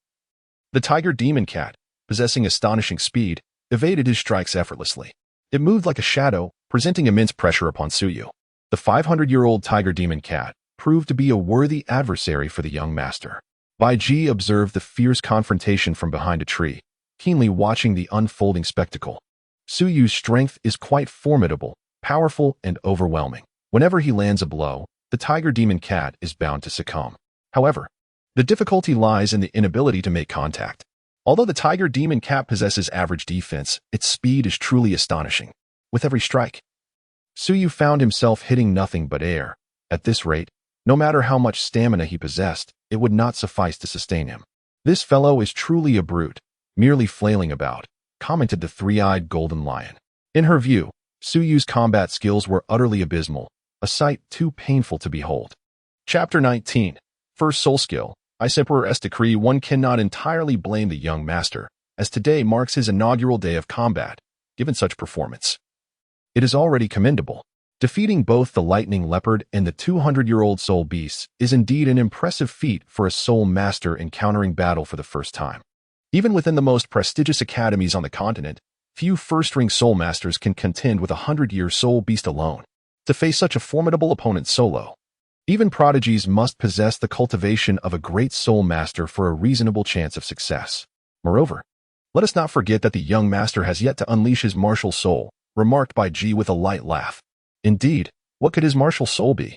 the tiger demon cat, possessing astonishing speed, evaded his strikes effortlessly. It moved like a shadow, presenting immense pressure upon Suyu. The 500-year-old tiger demon cat proved to be a worthy adversary for the young master. Bai Ji observed the fierce confrontation from behind a tree, keenly watching the unfolding spectacle. Suyu's strength is quite formidable, powerful, and overwhelming. Whenever he lands a blow, the tiger demon cat is bound to succumb. However, the difficulty lies in the inability to make contact. Although the tiger demon cat possesses average defense, its speed is truly astonishing. With every strike, Suyu found himself hitting nothing but air. At this rate, no matter how much stamina he possessed, it would not suffice to sustain him. This fellow is truly a brute, merely flailing about, commented the three-eyed golden lion. In her view, Suyu's combat skills were utterly abysmal, a sight too painful to behold. Chapter 19. First Soul Skill. Ice Emperor's decree. One cannot entirely blame the young master, as today marks his inaugural day of combat, given such performance. It is already commendable. Defeating both the lightning leopard and the 200-year-old soul beasts is indeed an impressive feat for a soul master encountering battle for the first time. Even within the most prestigious academies on the continent, few first-ring soul masters can contend with a 100-year soul beast alone. To face such a formidable opponent solo, even prodigies must possess the cultivation of a great soul master for a reasonable chance of success. Moreover, let us not forget that the young master has yet to unleash his martial soul, remarked Bai Ji with a light laugh. Indeed, what could his martial soul be?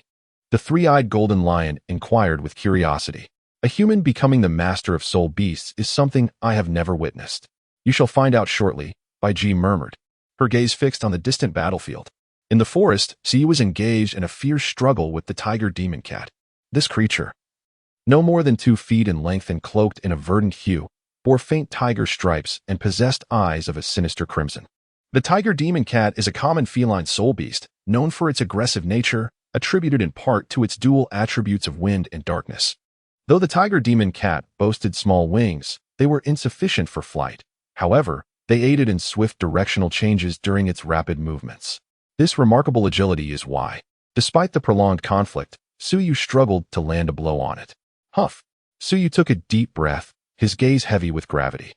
The three-eyed golden lion inquired with curiosity. A human becoming the master of soul beasts is something I have never witnessed. You shall find out shortly, Bai Ji murmured, her gaze fixed on the distant battlefield. In the forest, Suyu was engaged in a fierce struggle with the tiger demon cat. This creature, no more than 2 feet in length and cloaked in a verdant hue, bore faint tiger stripes and possessed eyes of a sinister crimson. The tiger demon cat is a common feline soul beast, known for its aggressive nature, attributed in part to its dual attributes of wind and darkness. Though the tiger demon cat boasted small wings, they were insufficient for flight. However, they aided in swift directional changes during its rapid movements. This remarkable agility is why, despite the prolonged conflict, Suyu struggled to land a blow on it. Huff! Suyu took a deep breath, his gaze heavy with gravity.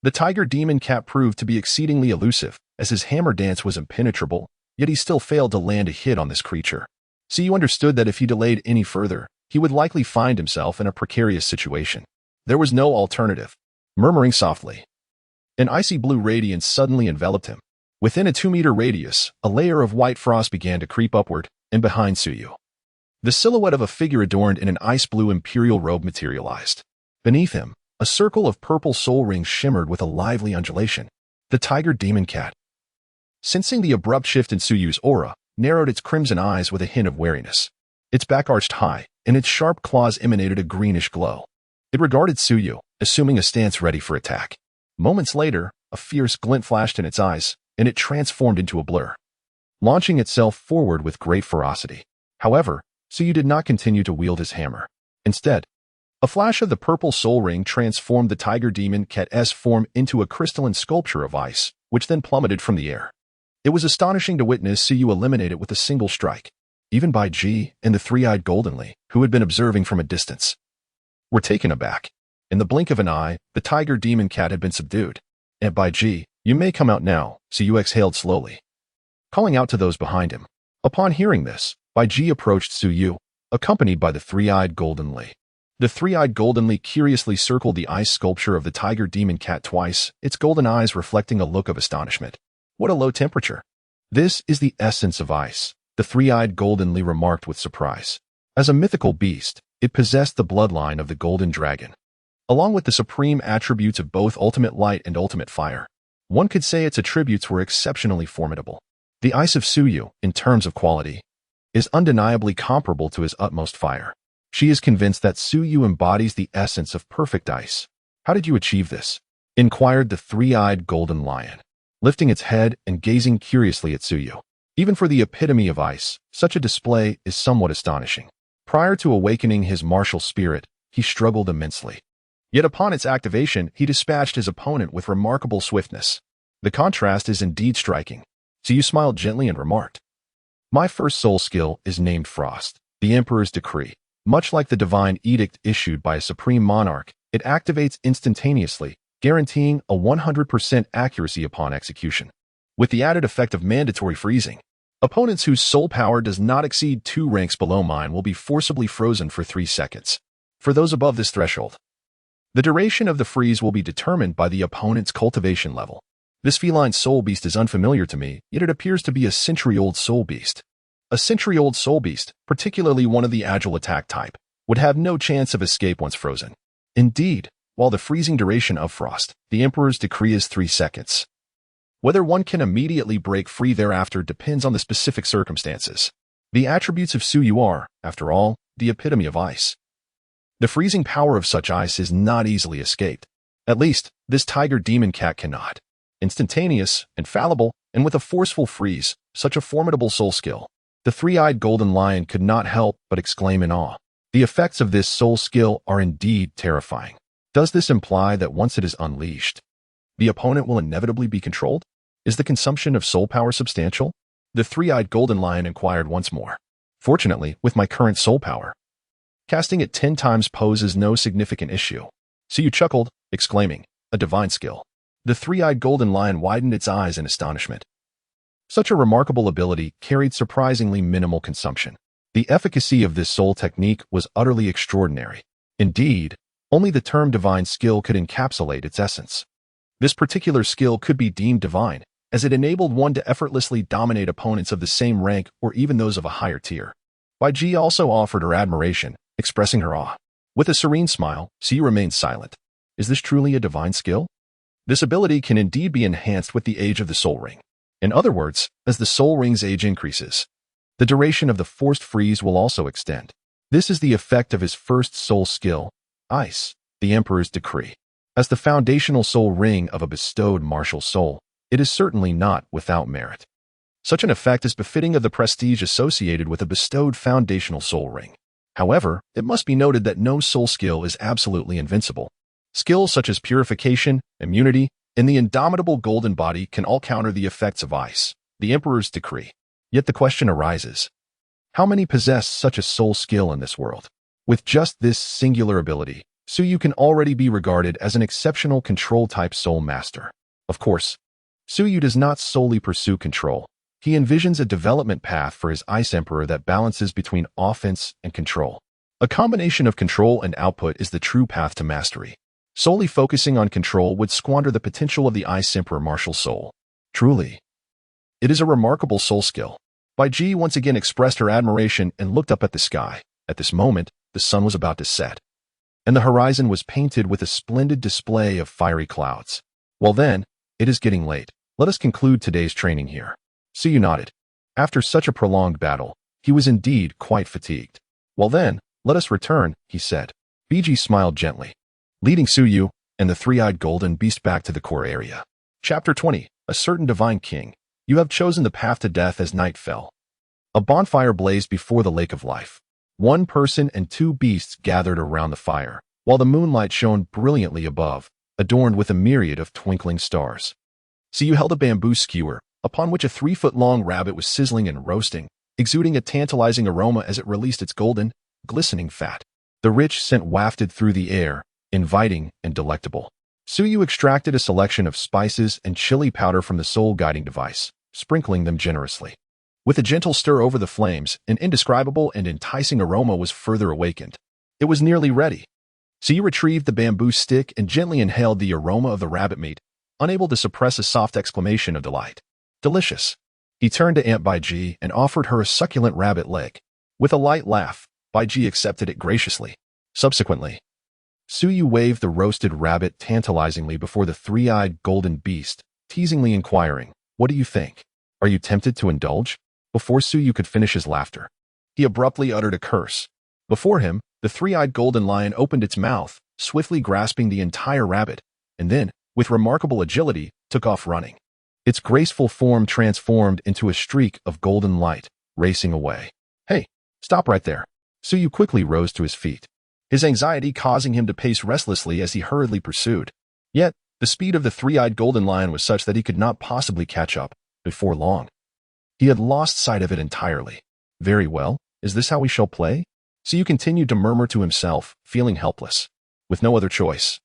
The tiger demon cat proved to be exceedingly elusive, as his hammer dance was impenetrable, yet he still failed to land a hit on this creature. Suyu understood that if he delayed any further, he would likely find himself in a precarious situation. There was no alternative. Murmuring softly, an icy blue radiance suddenly enveloped him. Within a 2-meter radius, a layer of white frost began to creep upward, and behind Suyu, the silhouette of a figure adorned in an ice-blue imperial robe materialized. Beneath him, a circle of purple soul rings shimmered with a lively undulation. The tiger demon cat, sensing the abrupt shift in Suyu's aura, narrowed its crimson eyes with a hint of wariness. Its back arched high, and its sharp claws emanated a greenish glow. It regarded Suyu, assuming a stance ready for attack. Moments later, a fierce glint flashed in its eyes, and it transformed into a blur, launching itself forward with great ferocity. However, Suyu did not continue to wield his hammer. Instead, a flash of the purple soul ring transformed the tiger demon cat's form into a crystalline sculpture of ice, which then plummeted from the air. It was astonishing to witness Suyu eliminate it with a single strike. Even Bai Ji and the three-eyed Goldenly, who had been observing from a distance, were taken aback. In the blink of an eye, the tiger demon cat had been subdued. "And Bai Ji, you may come out now," Suyu exhaled slowly, calling out to those behind him. Upon hearing this, Bai Ji approached Suyu, accompanied by the three-eyed Goldenly. The three-eyed Goldenly curiously circled the ice sculpture of the tiger demon cat twice, its golden eyes reflecting a look of astonishment. "What a low temperature! This is the essence of ice," the three-eyed Goldenly remarked with surprise. As a mythical beast, it possessed the bloodline of the golden dragon, along with the supreme attributes of both ultimate light and ultimate fire. One could say its attributes were exceptionally formidable. The ice of Suyu, in terms of quality, is undeniably comparable to his utmost fire. She is convinced that Suyu embodies the essence of perfect ice. "How did you achieve this?" inquired the three-eyed golden lion, lifting its head and gazing curiously at Suyu. Even for the epitome of ice, such a display is somewhat astonishing. Prior to awakening his martial spirit, he struggled immensely. Yet upon its activation, he dispatched his opponent with remarkable swiftness. The contrast is indeed striking. Suyu smiled gently and remarked, "My first soul skill is named Frost, the Emperor's Decree. Much like the divine edict issued by a supreme monarch, it activates instantaneously, guaranteeing a 100% accuracy upon execution. With the added effect of mandatory freezing, opponents whose soul power does not exceed 2 ranks below mine will be forcibly frozen for 3 seconds. For those above this threshold, the duration of the freeze will be determined by the opponent's cultivation level. This feline soul beast is unfamiliar to me, yet it appears to be a century-old soul beast. A century-old soul beast, particularly one of the agile attack type, would have no chance of escape once frozen. Indeed, while the freezing duration of Frost, the Emperor's Decree is 3 seconds. Whether one can immediately break free thereafter depends on the specific circumstances. The attributes of Suyu are, after all, the epitome of ice. The freezing power of such ice is not easily escaped. At least, this tiger demon cat cannot. Instantaneous, infallible, and with a forceful freeze, such a formidable soul skill. The three-eyed golden lion could not help but exclaim in awe. The effects of this soul skill are indeed terrifying. Does this imply that once it is unleashed, the opponent will inevitably be controlled? Is the consumption of soul power substantial? The three-eyed golden lion inquired once more. "Fortunately, with my current soul power, casting it 10 times poses no significant issue." Suyu chuckled, exclaiming, "A divine skill." The three-eyed golden lion widened its eyes in astonishment. Such a remarkable ability carried surprisingly minimal consumption. The efficacy of this soul technique was utterly extraordinary. Indeed, only the term divine skill could encapsulate its essence. This particular skill could be deemed divine, as it enabled one to effortlessly dominate opponents of the same rank or even those of a higher tier. Bai Ji also offered her admiration, expressing her awe. With a serene smile, Suyu remained silent. Is this truly a divine skill? This ability can indeed be enhanced with the age of the soul ring. In other words, as the soul ring's age increases, the duration of the forced freeze will also extend. This is the effect of his first soul skill, Ice, the Emperor's Decree. As the foundational soul ring of a bestowed martial soul, it is certainly not without merit. Such an effect is befitting of the prestige associated with a bestowed foundational soul ring. However, it must be noted that no soul skill is absolutely invincible. Skills such as purification, immunity, and the indomitable golden body can all counter the effects of ice, the Emperor's decree. Yet the question arises, how many possess such a soul skill in this world? With just this singular ability, Suyu can already be regarded as an exceptional control-type soul master. Of course, Suyu does not solely pursue control. He envisions a development path for his Ice Emperor that balances between offense and control. A combination of control and output is the true path to mastery. Solely focusing on control would squander the potential of the Ice Emperor martial soul. Truly, it is a remarkable soul skill. Bai Ji once again expressed her admiration and looked up at the sky. At this moment, the sun was about to set, and the horizon was painted with a splendid display of fiery clouds. Well then, it is getting late. Let us conclude today's training here. Suyu nodded. After such a prolonged battle, he was indeed quite fatigued. Well then, let us return, he said. Biji smiled gently, leading Suyu and the three-eyed golden beast back to the core area. Chapter 20. A certain divine king. You have chosen the path to death as night fell. A bonfire blazed before the lake of life. One person and two beasts gathered around the fire, while the moonlight shone brilliantly above, adorned with a myriad of twinkling stars. Suyu held a bamboo skewer, upon which a 3-foot-long rabbit was sizzling and roasting, exuding a tantalizing aroma as it released its golden, glistening fat. The rich scent wafted through the air, inviting and delectable. Suyu extracted a selection of spices and chili powder from the soul-guiding device, sprinkling them generously. With a gentle stir over the flames, an indescribable and enticing aroma was further awakened. It was nearly ready. Suyu retrieved the bamboo stick and gently inhaled the aroma of the rabbit meat, unable to suppress a soft exclamation of delight. Delicious. He turned to Aunt Bai Ji and offered her a succulent rabbit leg. With a light laugh, Bai Ji accepted it graciously. Subsequently, Suyu waved the roasted rabbit tantalizingly before the three-eyed golden beast, teasingly inquiring, "What do you think? Are you tempted to indulge?" Before Suyu could finish his laughter, he abruptly uttered a curse. Before him, the three-eyed golden lion opened its mouth, swiftly grasping the entire rabbit, and then, with remarkable agility, took off running. Its graceful form transformed into a streak of golden light, racing away. "Hey, stop right there." Suyu quickly rose to his feet, his anxiety causing him to pace restlessly as he hurriedly pursued. Yet, the speed of the three-eyed golden lion was such that he could not possibly catch up before long. He had lost sight of it entirely. Very well, is this how we shall play? Suyu continued to murmur to himself, feeling helpless. With no other choice,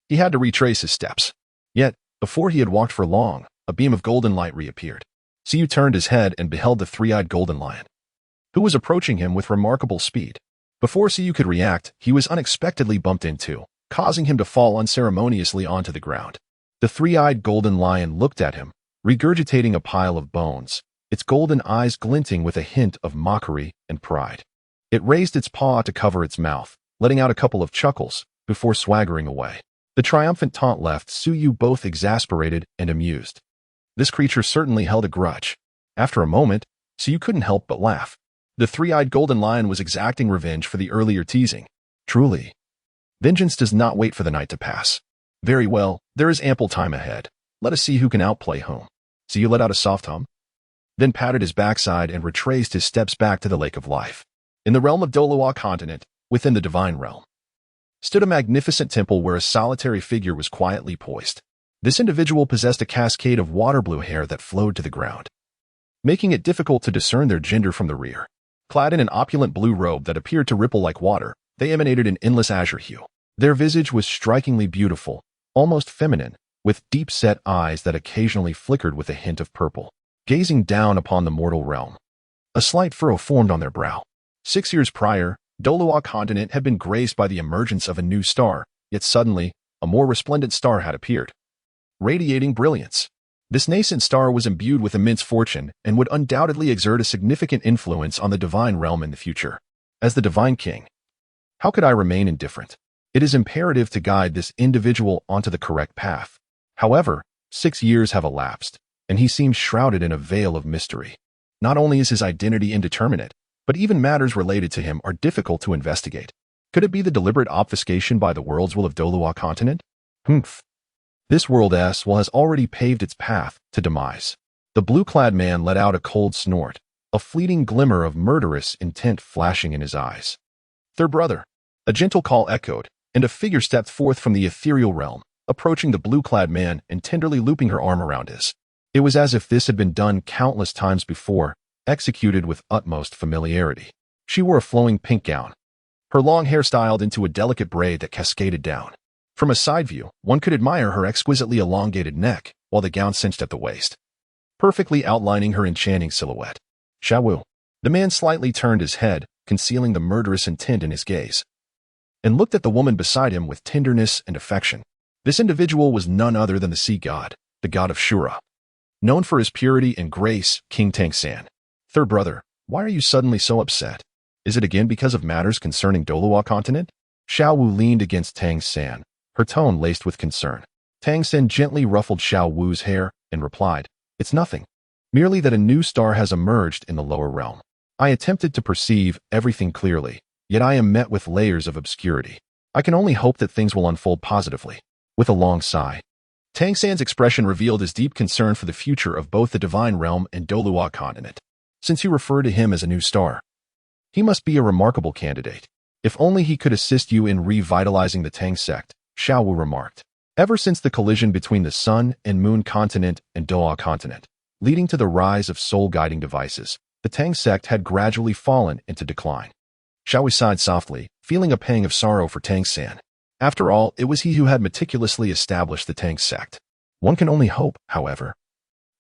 he had to retrace his steps. Yet, before he had walked for long, a beam of golden light reappeared. Suyu turned his head and beheld the three-eyed golden lion, who was approaching him with remarkable speed. Before Suyu could react, he was unexpectedly bumped into, causing him to fall unceremoniously onto the ground. The three-eyed golden lion looked at him, regurgitating a pile of bones, its golden eyes glinting with a hint of mockery and pride. It raised its paw to cover its mouth, letting out a couple of chuckles, before swaggering away. The triumphant taunt left Suyu both exasperated and amused. This creature certainly held a grudge. After a moment, Suyu couldn't help but laugh. The three-eyed golden lion was exacting revenge for the earlier teasing. Truly, vengeance does not wait for the night to pass. Very well, there is ample time ahead. Let us see who can outplay whom. Suyu let out a soft hum, then patted his backside and retraced his steps back to the Lake of Life. In the realm of Doluwa continent, within the divine realm, stood a magnificent temple where a solitary figure was quietly poised. This individual possessed a cascade of water-blue hair that flowed to the ground, making it difficult to discern their gender from the rear. Clad in an opulent blue robe that appeared to ripple like water, they emanated an endless azure hue. Their visage was strikingly beautiful, almost feminine, with deep-set eyes that occasionally flickered with a hint of purple. Gazing down upon the mortal realm, a slight furrow formed on their brow. 6 years prior, Doluwa continent had been graced by the emergence of a new star, yet suddenly, a more resplendent star had appeared, radiating brilliance. This nascent star was imbued with immense fortune and would undoubtedly exert a significant influence on the divine realm in the future. As the divine king, how could I remain indifferent? It is imperative to guide this individual onto the correct path. However, 6 years have elapsed, and he seems shrouded in a veil of mystery. Not only is his identity indeterminate, but even matters related to him are difficult to investigate. Could it be the deliberate obfuscation by the world's will of Doluwa continent? This world has already paved its path to demise. The blue-clad man let out a cold snort, a fleeting glimmer of murderous intent flashing in his eyes. "Their brother." A gentle call echoed, and a figure stepped forth from the ethereal realm, approaching the blue-clad man and tenderly looping her arm around his. It was as if this had been done countless times before, executed with utmost familiarity. She wore a flowing pink gown, her long hair styled into a delicate braid that cascaded down. From a side view, one could admire her exquisitely elongated neck, while the gown cinched at the waist, perfectly outlining her enchanting silhouette. "Sha Wu." The man slightly turned his head, concealing the murderous intent in his gaze, and looked at the woman beside him with tenderness and affection. This individual was none other than the sea god, the god of Shura. Known for his purity and grace, King Tang San. "Third brother, why are you suddenly so upset? Is it again because of matters concerning Doluo continent?" Xiao Wu leaned against Tang San, her tone laced with concern. Tang San gently ruffled Xiao Wu's hair and replied, "It's nothing. Merely that a new star has emerged in the lower realm. I attempted to perceive everything clearly, yet I am met with layers of obscurity. I can only hope that things will unfold positively." With a long sigh, Tang San's expression revealed his deep concern for the future of both the Divine Realm and Doluo continent. Since you refer to him as a new star, he must be a remarkable candidate. If only he could assist you in revitalizing the Tang sect, Xiao Wu remarked. Ever since the collision between the Sun and Moon continent and Doluo continent, leading to the rise of soul-guiding devices, the Tang sect had gradually fallen into decline. Xiao Wu sighed softly, feeling a pang of sorrow for Tang San. After all, it was he who had meticulously established the Tang sect. One can only hope, however.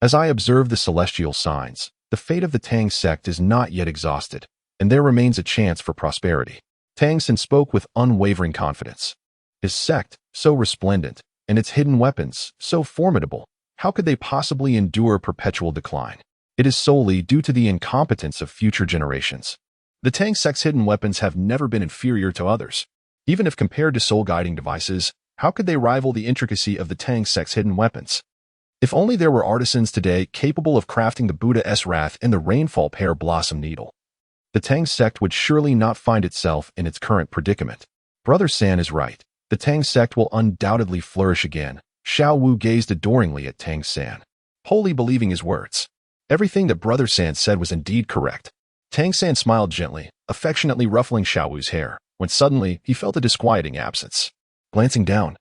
As I observe the celestial signs, the fate of the Tang sect is not yet exhausted, and there remains a chance for prosperity. Tang San spoke with unwavering confidence. His sect, so resplendent, and its hidden weapons, so formidable, how could they possibly endure perpetual decline? It is solely due to the incompetence of future generations. The Tang sect's hidden weapons have never been inferior to others. Even if compared to soul-guiding devices, how could they rival the intricacy of the Tang sect's hidden weapons? If only there were artisans today capable of crafting the Buddha-S Wrath and the Rainfall Pear Blossom Needle, the Tang sect would surely not find itself in its current predicament. Brother San is right. The Tang sect will undoubtedly flourish again. Xiao Wu gazed adoringly at Tang San, wholly believing his words. Everything that Brother San said was indeed correct. Tang San smiled gently, affectionately ruffling Xiao Wu's hair, when suddenly he felt a disquieting absence. Glancing down,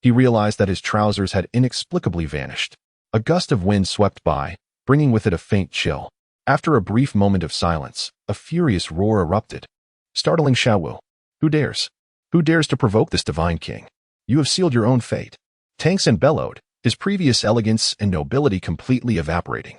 he realized that his trousers had inexplicably vanished. A gust of wind swept by, bringing with it a faint chill. After a brief moment of silence, a furious roar erupted, startling Xiao Wu. "Who dares? Who dares to provoke this divine king? You have sealed your own fate." Tang San bellowed, his previous elegance and nobility completely evaporating,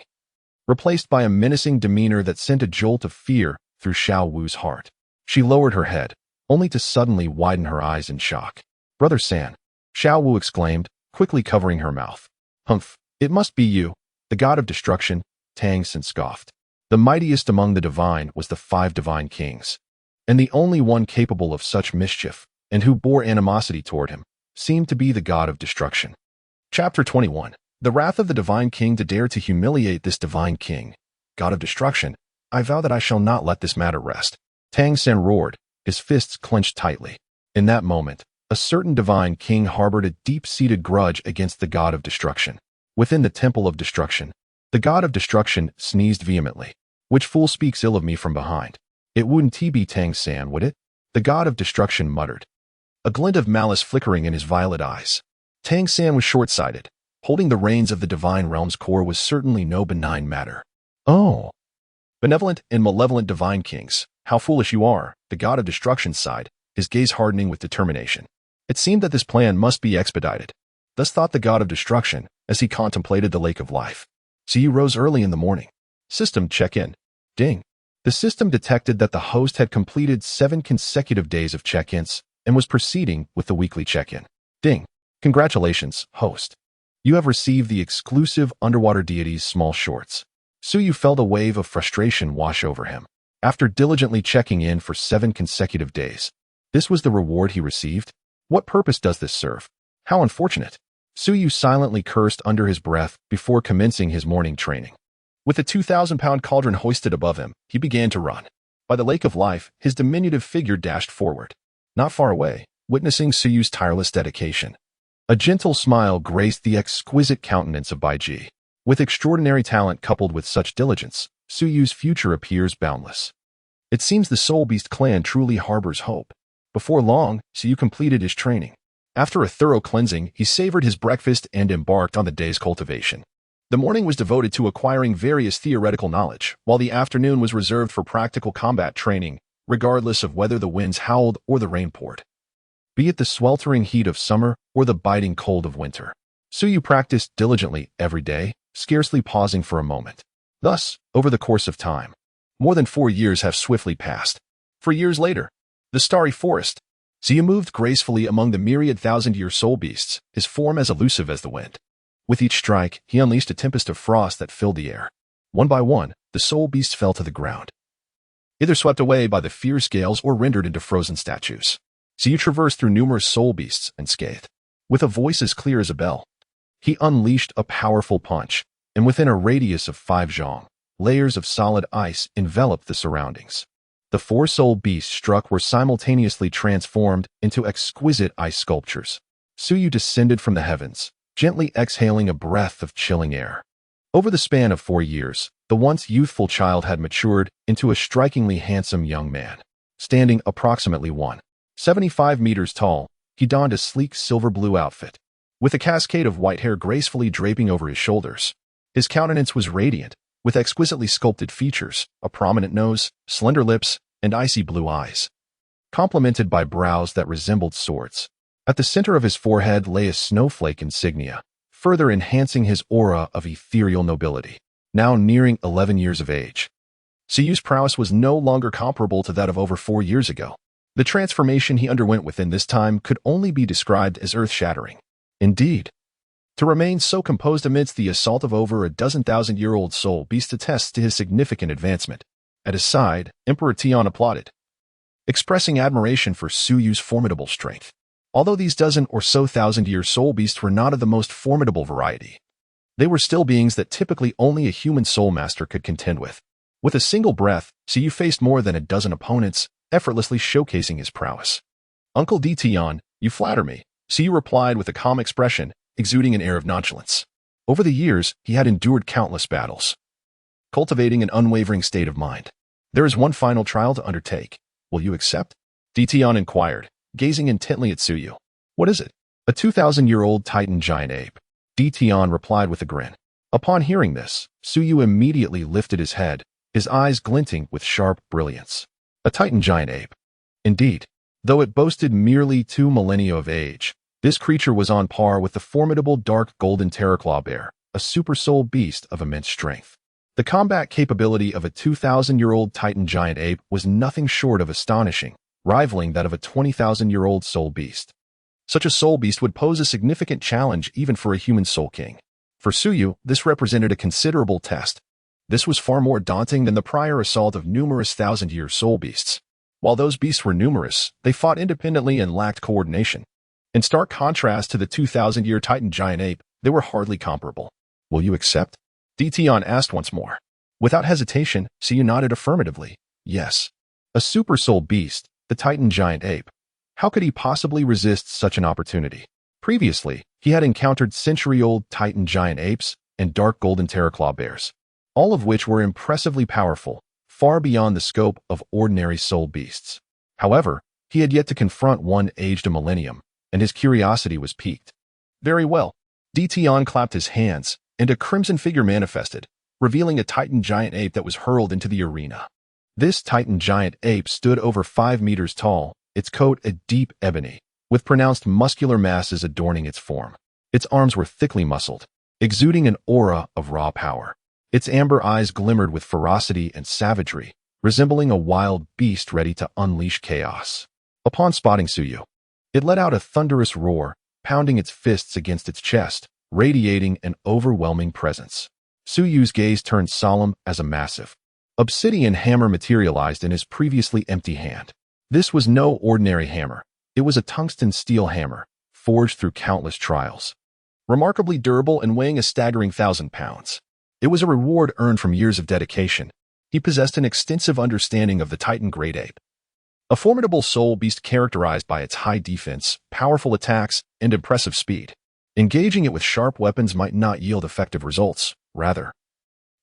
replaced by a menacing demeanor that sent a jolt of fear through Xiao Wu's heart. She lowered her head, only to suddenly widen her eyes in shock. "Brother San," Xiao Wu exclaimed, quickly covering her mouth. "Humph, it must be you, the god of destruction," Tang San scoffed. The mightiest among the divine was the 5 divine kings, and the only one capable of such mischief, and who bore animosity toward him, seemed to be the god of destruction. Chapter 21. The wrath of the divine king. To dare to humiliate this divine king, god of destruction, I vow that I shall not let this matter rest. Tang San roared, his fists clenched tightly. In that moment, a certain divine king harbored a deep-seated grudge against the god of destruction. Within the temple of destruction, the god of destruction sneezed vehemently. "Which fool speaks ill of me from behind? It wouldn't be Tang San, would it?" the god of destruction muttered, a glint of malice flickering in his violet eyes. Tang San was short-sighted. Holding the reins of the divine realm's core was certainly no benign matter. "Oh, benevolent and malevolent divine kings, how foolish you are," the god of destruction sighed, his gaze hardening with determination. It seemed that this plan must be expedited. Thus thought the god of destruction as he contemplated the lake of life. "So you rose early in the morning. System check-in." Ding. The system detected that the host had completed 7 consecutive days of check-ins and was proceeding with the weekly check-in. Ding. "Congratulations, host. You have received the exclusive underwater deities small shorts." Suyu felt a wave of frustration wash over him. After diligently checking in for 7 consecutive days, this was the reward he received? What purpose does this serve? How unfortunate. Suyu silently cursed under his breath before commencing his morning training. With the 2,000-pound cauldron hoisted above him, he began to run. By the lake of life, his diminutive figure dashed forward. Not far away, witnessing Suyu's tireless dedication, a gentle smile graced the exquisite countenance of Baiji. With extraordinary talent coupled with such diligence, Suyu's future appears boundless. It seems the Soul Beast clan truly harbors hope. Before long, Suyu completed his training. After a thorough cleansing, he savored his breakfast and embarked on the day's cultivation. The morning was devoted to acquiring various theoretical knowledge, while the afternoon was reserved for practical combat training, regardless of whether the winds howled or the rain poured. Be it the sweltering heat of summer or the biting cold of winter, Suyu practiced diligently every day, scarcely pausing for a moment. Thus, over the course of time, more than 4 years have swiftly passed. 4 years later, the starry forest, Suyu moved gracefully among the myriad thousand-year soul beasts, his form as elusive as the wind. With each strike, he unleashed a tempest of frost that filled the air. One by one, the soul beasts fell to the ground, either swept away by the fierce gales or rendered into frozen statues. Suyu traversed through numerous soul beasts unscathed. With a voice as clear as a bell, he unleashed a powerful punch, and within a radius of 5 zhong, layers of solid ice enveloped the surroundings. The 4 soul beasts struck were simultaneously transformed into exquisite ice sculptures. Suyu descended from the heavens, gently exhaling a breath of chilling air. Over the span of 4 years, the once youthful child had matured into a strikingly handsome young man. Standing approximately 175 meters tall, he donned a sleek silver-blue outfit, with a cascade of white hair gracefully draping over his shoulders. His countenance was radiant, with exquisitely sculpted features, a prominent nose, slender lips, and icy blue eyes, complemented by brows that resembled swords. At the center of his forehead lay a snowflake insignia, further enhancing his aura of ethereal nobility. Now nearing 11 years of age, Suyu's prowess was no longer comparable to that of over 4 years ago. The transformation he underwent within this time could only be described as earth-shattering. Indeed, to remain so composed amidst the assault of over a dozen thousand-year-old soul beast attests to his significant advancement. At his side, Emperor Tian applauded, expressing admiration for Suyu's formidable strength. Although these dozen or so thousand-year soul beasts were not of the most formidable variety, they were still beings that typically only a human soul master could contend with. With a single breath, Suyu faced more than a dozen opponents, effortlessly showcasing his prowess. Uncle D. Tian, you flatter me, Suyu replied with a calm expression, exuding an air of nonchalance. Over the years, he had endured countless battles, cultivating an unwavering state of mind. There is one final trial to undertake. Will you accept? D. Tian inquired, gazing intently at Suyu. What is it? A 2,000-year-old Titan giant ape. D. Tian replied with a grin. Upon hearing this, Suyu immediately lifted his head, his eyes glinting with sharp brilliance. A Titan giant ape. Indeed, though it boasted merely 2 millennia of age, this creature was on par with the formidable dark golden terraclaw bear, a super soul beast of immense strength. The combat capability of a 2,000-year-old Titan giant ape was nothing short of astonishing, rivaling that of a 20,000-year-old soul beast. Such a soul beast would pose a significant challenge even for a human soul king. For Suyu, this represented a considerable test. This was far more daunting than the prior assault of numerous thousand-year soul beasts. While those beasts were numerous, they fought independently and lacked coordination. In stark contrast to the 2,000-year Titan giant ape, they were hardly comparable. Will you accept? D. Tian asked once more. Without hesitation, Suyu nodded affirmatively. Yes. A super soul beast, the Titan giant ape. How could he possibly resist such an opportunity? Previously, he had encountered century-old Titan giant apes and dark golden terraclaw bears, all of which were impressively powerful, far beyond the scope of ordinary soul beasts. However, he had yet to confront one aged a millennium, and his curiosity was piqued. Very well. D. Tian clapped his hands, and a crimson figure manifested, revealing a Titan giant ape that was hurled into the arena. This Titan giant ape stood over 5 meters tall, its coat a deep ebony, with pronounced muscular masses adorning its form. Its arms were thickly muscled, exuding an aura of raw power. Its amber eyes glimmered with ferocity and savagery, resembling a wild beast ready to unleash chaos. Upon spotting Suyu, it let out a thunderous roar, pounding its fists against its chest, radiating an overwhelming presence. Suyu's gaze turned solemn as a massive obsidian hammer materialized in his previously empty hand. This was no ordinary hammer. It was a tungsten steel hammer, forged through countless trials. Remarkably durable and weighing a staggering 1,000 pounds. It was a reward earned from years of dedication. He possessed an extensive understanding of the Titan great ape, a formidable soul beast characterized by its high defense, powerful attacks, and impressive speed. Engaging it with sharp weapons might not yield effective results. rather.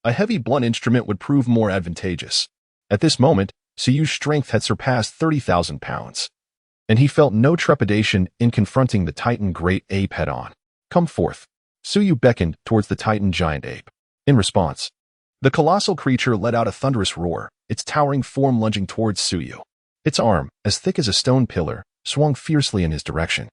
A heavy blunt instrument would prove more advantageous. At this moment, Suyu's strength had surpassed 30,000 pounds, and he felt no trepidation in confronting the Titan great ape head-on. "Come forth." Suyu beckoned towards the Titan giant ape. In response, the colossal creature let out a thunderous roar, its towering form lunging towards Suyu. Its arm, as thick as a stone pillar, swung fiercely in his direction.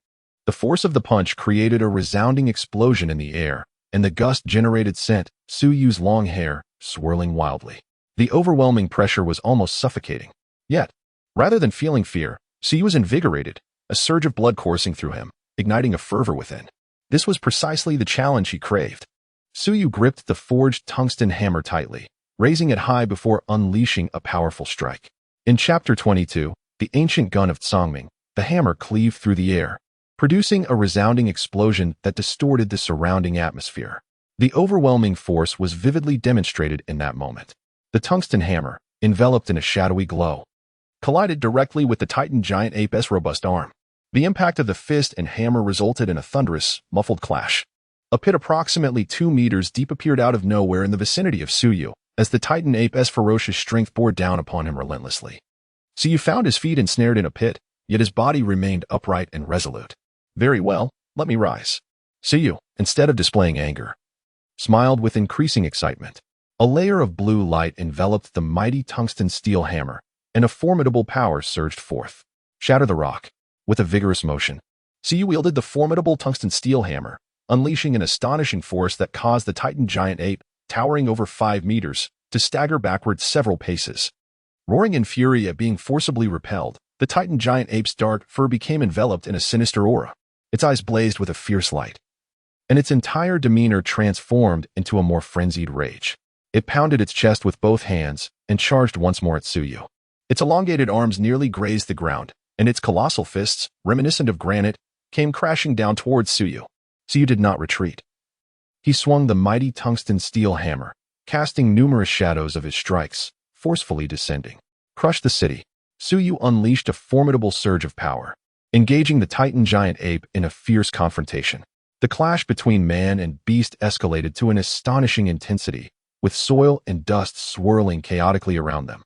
The force of the punch created a resounding explosion in the air, and the gust generated sent Suyu's long hair swirling wildly. The overwhelming pressure was almost suffocating. Yet, rather than feeling fear, Suyu was invigorated, a surge of blood coursing through him, igniting a fervor within. This was precisely the challenge he craved. Suyu gripped the forged tungsten hammer tightly, raising it high before unleashing a powerful strike. In Chapter 22, the ancient gun of Tsangming, the hammer cleaved through the air, producing a resounding explosion that distorted the surrounding atmosphere. The overwhelming force was vividly demonstrated in that moment. The tungsten hammer, enveloped in a shadowy glow, collided directly with the Titan giant ape's robust arm. The impact of the fist and hammer resulted in a thunderous, muffled clash. A pit approximately 2 meters deep appeared out of nowhere in the vicinity of Suyu, as the Titan ape's ferocious strength bore down upon him relentlessly. Suyu found his feet ensnared in a pit, yet his body remained upright and resolute. "Very well, let me rise." Suyu, instead of displaying anger, smiled with increasing excitement. A layer of blue light enveloped the mighty tungsten steel hammer, and a formidable power surged forth. "Shatter the rock." With a vigorous motion, Suyu wielded the formidable tungsten steel hammer, unleashing an astonishing force that caused the Titan giant ape, towering over 5 meters, to stagger backward several paces. Roaring in fury at being forcibly repelled, the Titan giant ape's dark fur became enveloped in a sinister aura. Its eyes blazed with a fierce light, and its entire demeanor transformed into a more frenzied rage. It pounded its chest with both hands and charged once more at Suyu. Its elongated arms nearly grazed the ground, and its colossal fists, reminiscent of granite, came crashing down towards Suyu. Suyu did not retreat. He swung the mighty tungsten steel hammer, casting numerous shadows of his strikes, forcefully descending. Crushed the city, Suyu unleashed a formidable surge of power, engaging the Titan giant ape in a fierce confrontation. The clash between man and beast escalated to an astonishing intensity, with soil and dust swirling chaotically around them,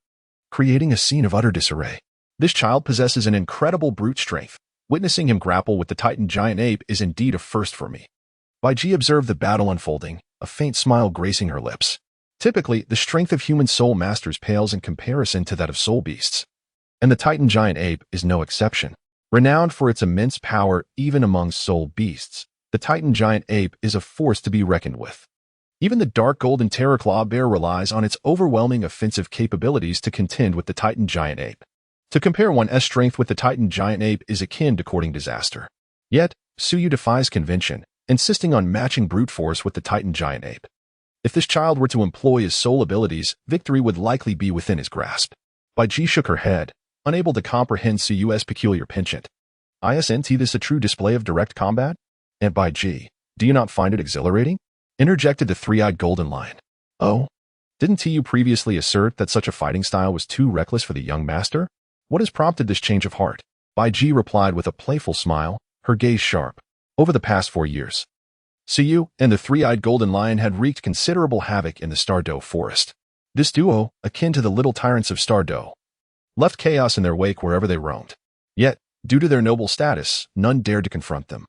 creating a scene of utter disarray. This child possesses an incredible brute strength. Witnessing him grapple with the Titan giant ape is indeed a first for me. Bai Ji observed the battle unfolding, a faint smile gracing her lips. Typically, the strength of human soul masters pales in comparison to that of soul beasts, and the Titan giant ape is no exception. Renowned for its immense power even among soul beasts, the Titan giant ape is a force to be reckoned with. Even the dark golden terraclaw bear relies on its overwhelming offensive capabilities to contend with the Titan giant ape. To compare one's strength with the Titan giant ape is akin to courting disaster. Yet, Suyu defies convention, insisting on matching brute force with the Titan giant ape. If this child were to employ his soul abilities, victory would likely be within his grasp. Bai Ji shook her head, unable to comprehend Suyu's peculiar penchant. "Isn't this a true display of direct combat? And Bai Ji, do you not find it exhilarating?" Interjected the three-eyed golden lion. "Oh, didn't you previously assert that such a fighting style was too reckless for the young master? What has prompted this change of heart?" Bai Ji replied with a playful smile, her gaze sharp. Over the past 4 years, Suyu and the three-eyed golden lion had wreaked considerable havoc in the Star Dou forest. This duo, akin to the little tyrants of Star Dou, left chaos in their wake wherever they roamed. Yet, due to their noble status, none dared to confront them.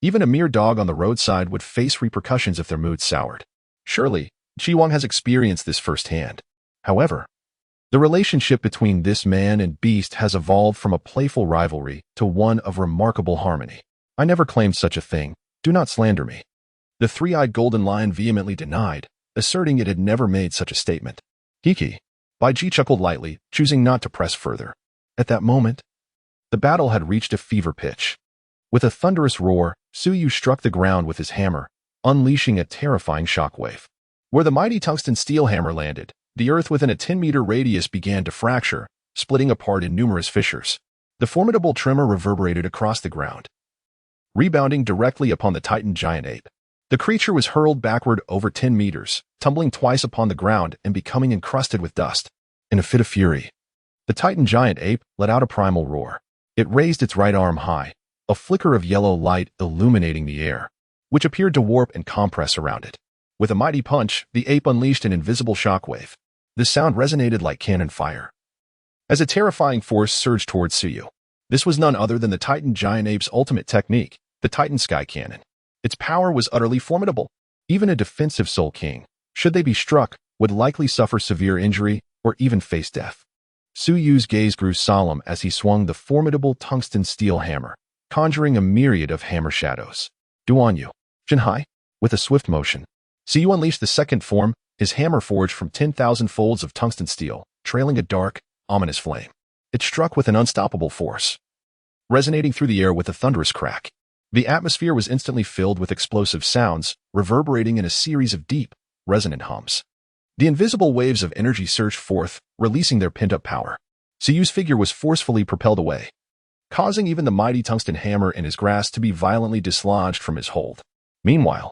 Even a mere dog on the roadside would face repercussions if their mood soured. Surely, Wang has experienced this firsthand. However, the relationship between this man and beast has evolved from a playful rivalry to one of remarkable harmony. "I never claimed such a thing. Do not slander me." The three-eyed golden lion vehemently denied, asserting it had never made such a statement. "Hiki." Bai Ji chuckled lightly, choosing not to press further. At that moment, the battle had reached a fever pitch. With a thunderous roar, Suyu struck the ground with his hammer, unleashing a terrifying shockwave. Where the mighty tungsten steel hammer landed, the earth within a 10-meter radius began to fracture, splitting apart in numerous fissures. The formidable tremor reverberated across the ground, rebounding directly upon the Titan giant ape. The creature was hurled backward over 10 meters, tumbling twice upon the ground and becoming encrusted with dust. In a fit of fury, the Titan giant ape let out a primal roar. It raised its right arm high, a flicker of yellow light illuminating the air, which appeared to warp and compress around it. With a mighty punch, the ape unleashed an invisible shockwave. The sound resonated like cannon fire. As a terrifying force surged towards Suyu. This was none other than the Titan giant ape's ultimate technique, the Titan Sky Cannon. Its power was utterly formidable. Even a defensive Soul King, should they be struck, would likely suffer severe injury or even face death. Suyu's gaze grew solemn as he swung the formidable tungsten steel hammer, conjuring a myriad of hammer shadows. Duanyu. Jinhai. With a swift motion, Suyu unleashed the second form, his hammer forged from 10,000 folds of tungsten steel, trailing a dark, ominous flame. It struck with an unstoppable force, resonating through the air with a thunderous crack. The atmosphere was instantly filled with explosive sounds, reverberating in a series of deep, resonant hums. The invisible waves of energy surged forth, releasing their pent-up power. Suyu's figure was forcefully propelled away, causing even the mighty tungsten hammer in his grasp to be violently dislodged from his hold. Meanwhile,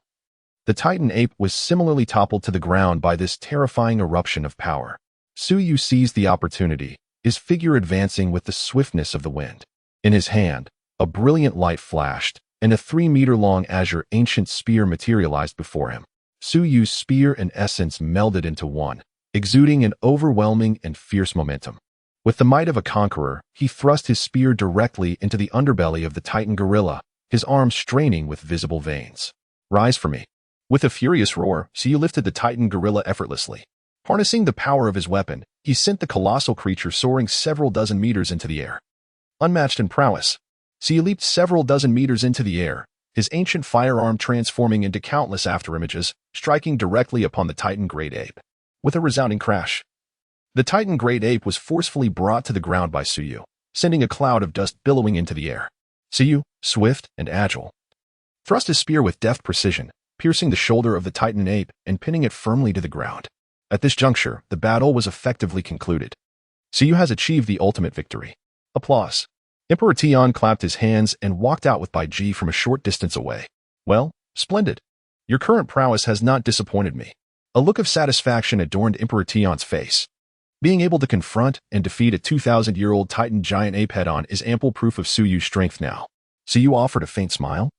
the Titan ape was similarly toppled to the ground by this terrifying eruption of power. Suyu seized the opportunity, his figure advancing with the swiftness of the wind. In his hand, a brilliant light flashed, and a 3-meter-long azure ancient spear materialized before him. Suyu's spear and essence melded into one, exuding an overwhelming and fierce momentum. With the might of a conqueror, he thrust his spear directly into the underbelly of the Titan gorilla, his arms straining with visible veins. "Rise for me." With a furious roar, Suyu lifted the Titan gorilla effortlessly. Harnessing the power of his weapon, he sent the colossal creature soaring several dozen meters into the air. Unmatched in prowess, Suyu leaped several dozen meters into the air, his ancient firearm transforming into countless afterimages, striking directly upon the Titan great ape. With a resounding crash, the Titan great ape was forcefully brought to the ground by Suyu, sending a cloud of dust billowing into the air. Suyu, swift and agile, thrust his spear with deft precision, piercing the shoulder of the Titan ape and pinning it firmly to the ground. At this juncture, the battle was effectively concluded. Suyu has achieved the ultimate victory. Applause. Emperor Tian clapped his hands and walked out with Bai Ji from a short distance away. "Well, splendid. Your current prowess has not disappointed me." A look of satisfaction adorned Emperor Tian's face. Being able to confront and defeat a 2,000-year-old Titan giant ape head-on is ample proof of Suyu's strength now. Suyu offered a faint smile,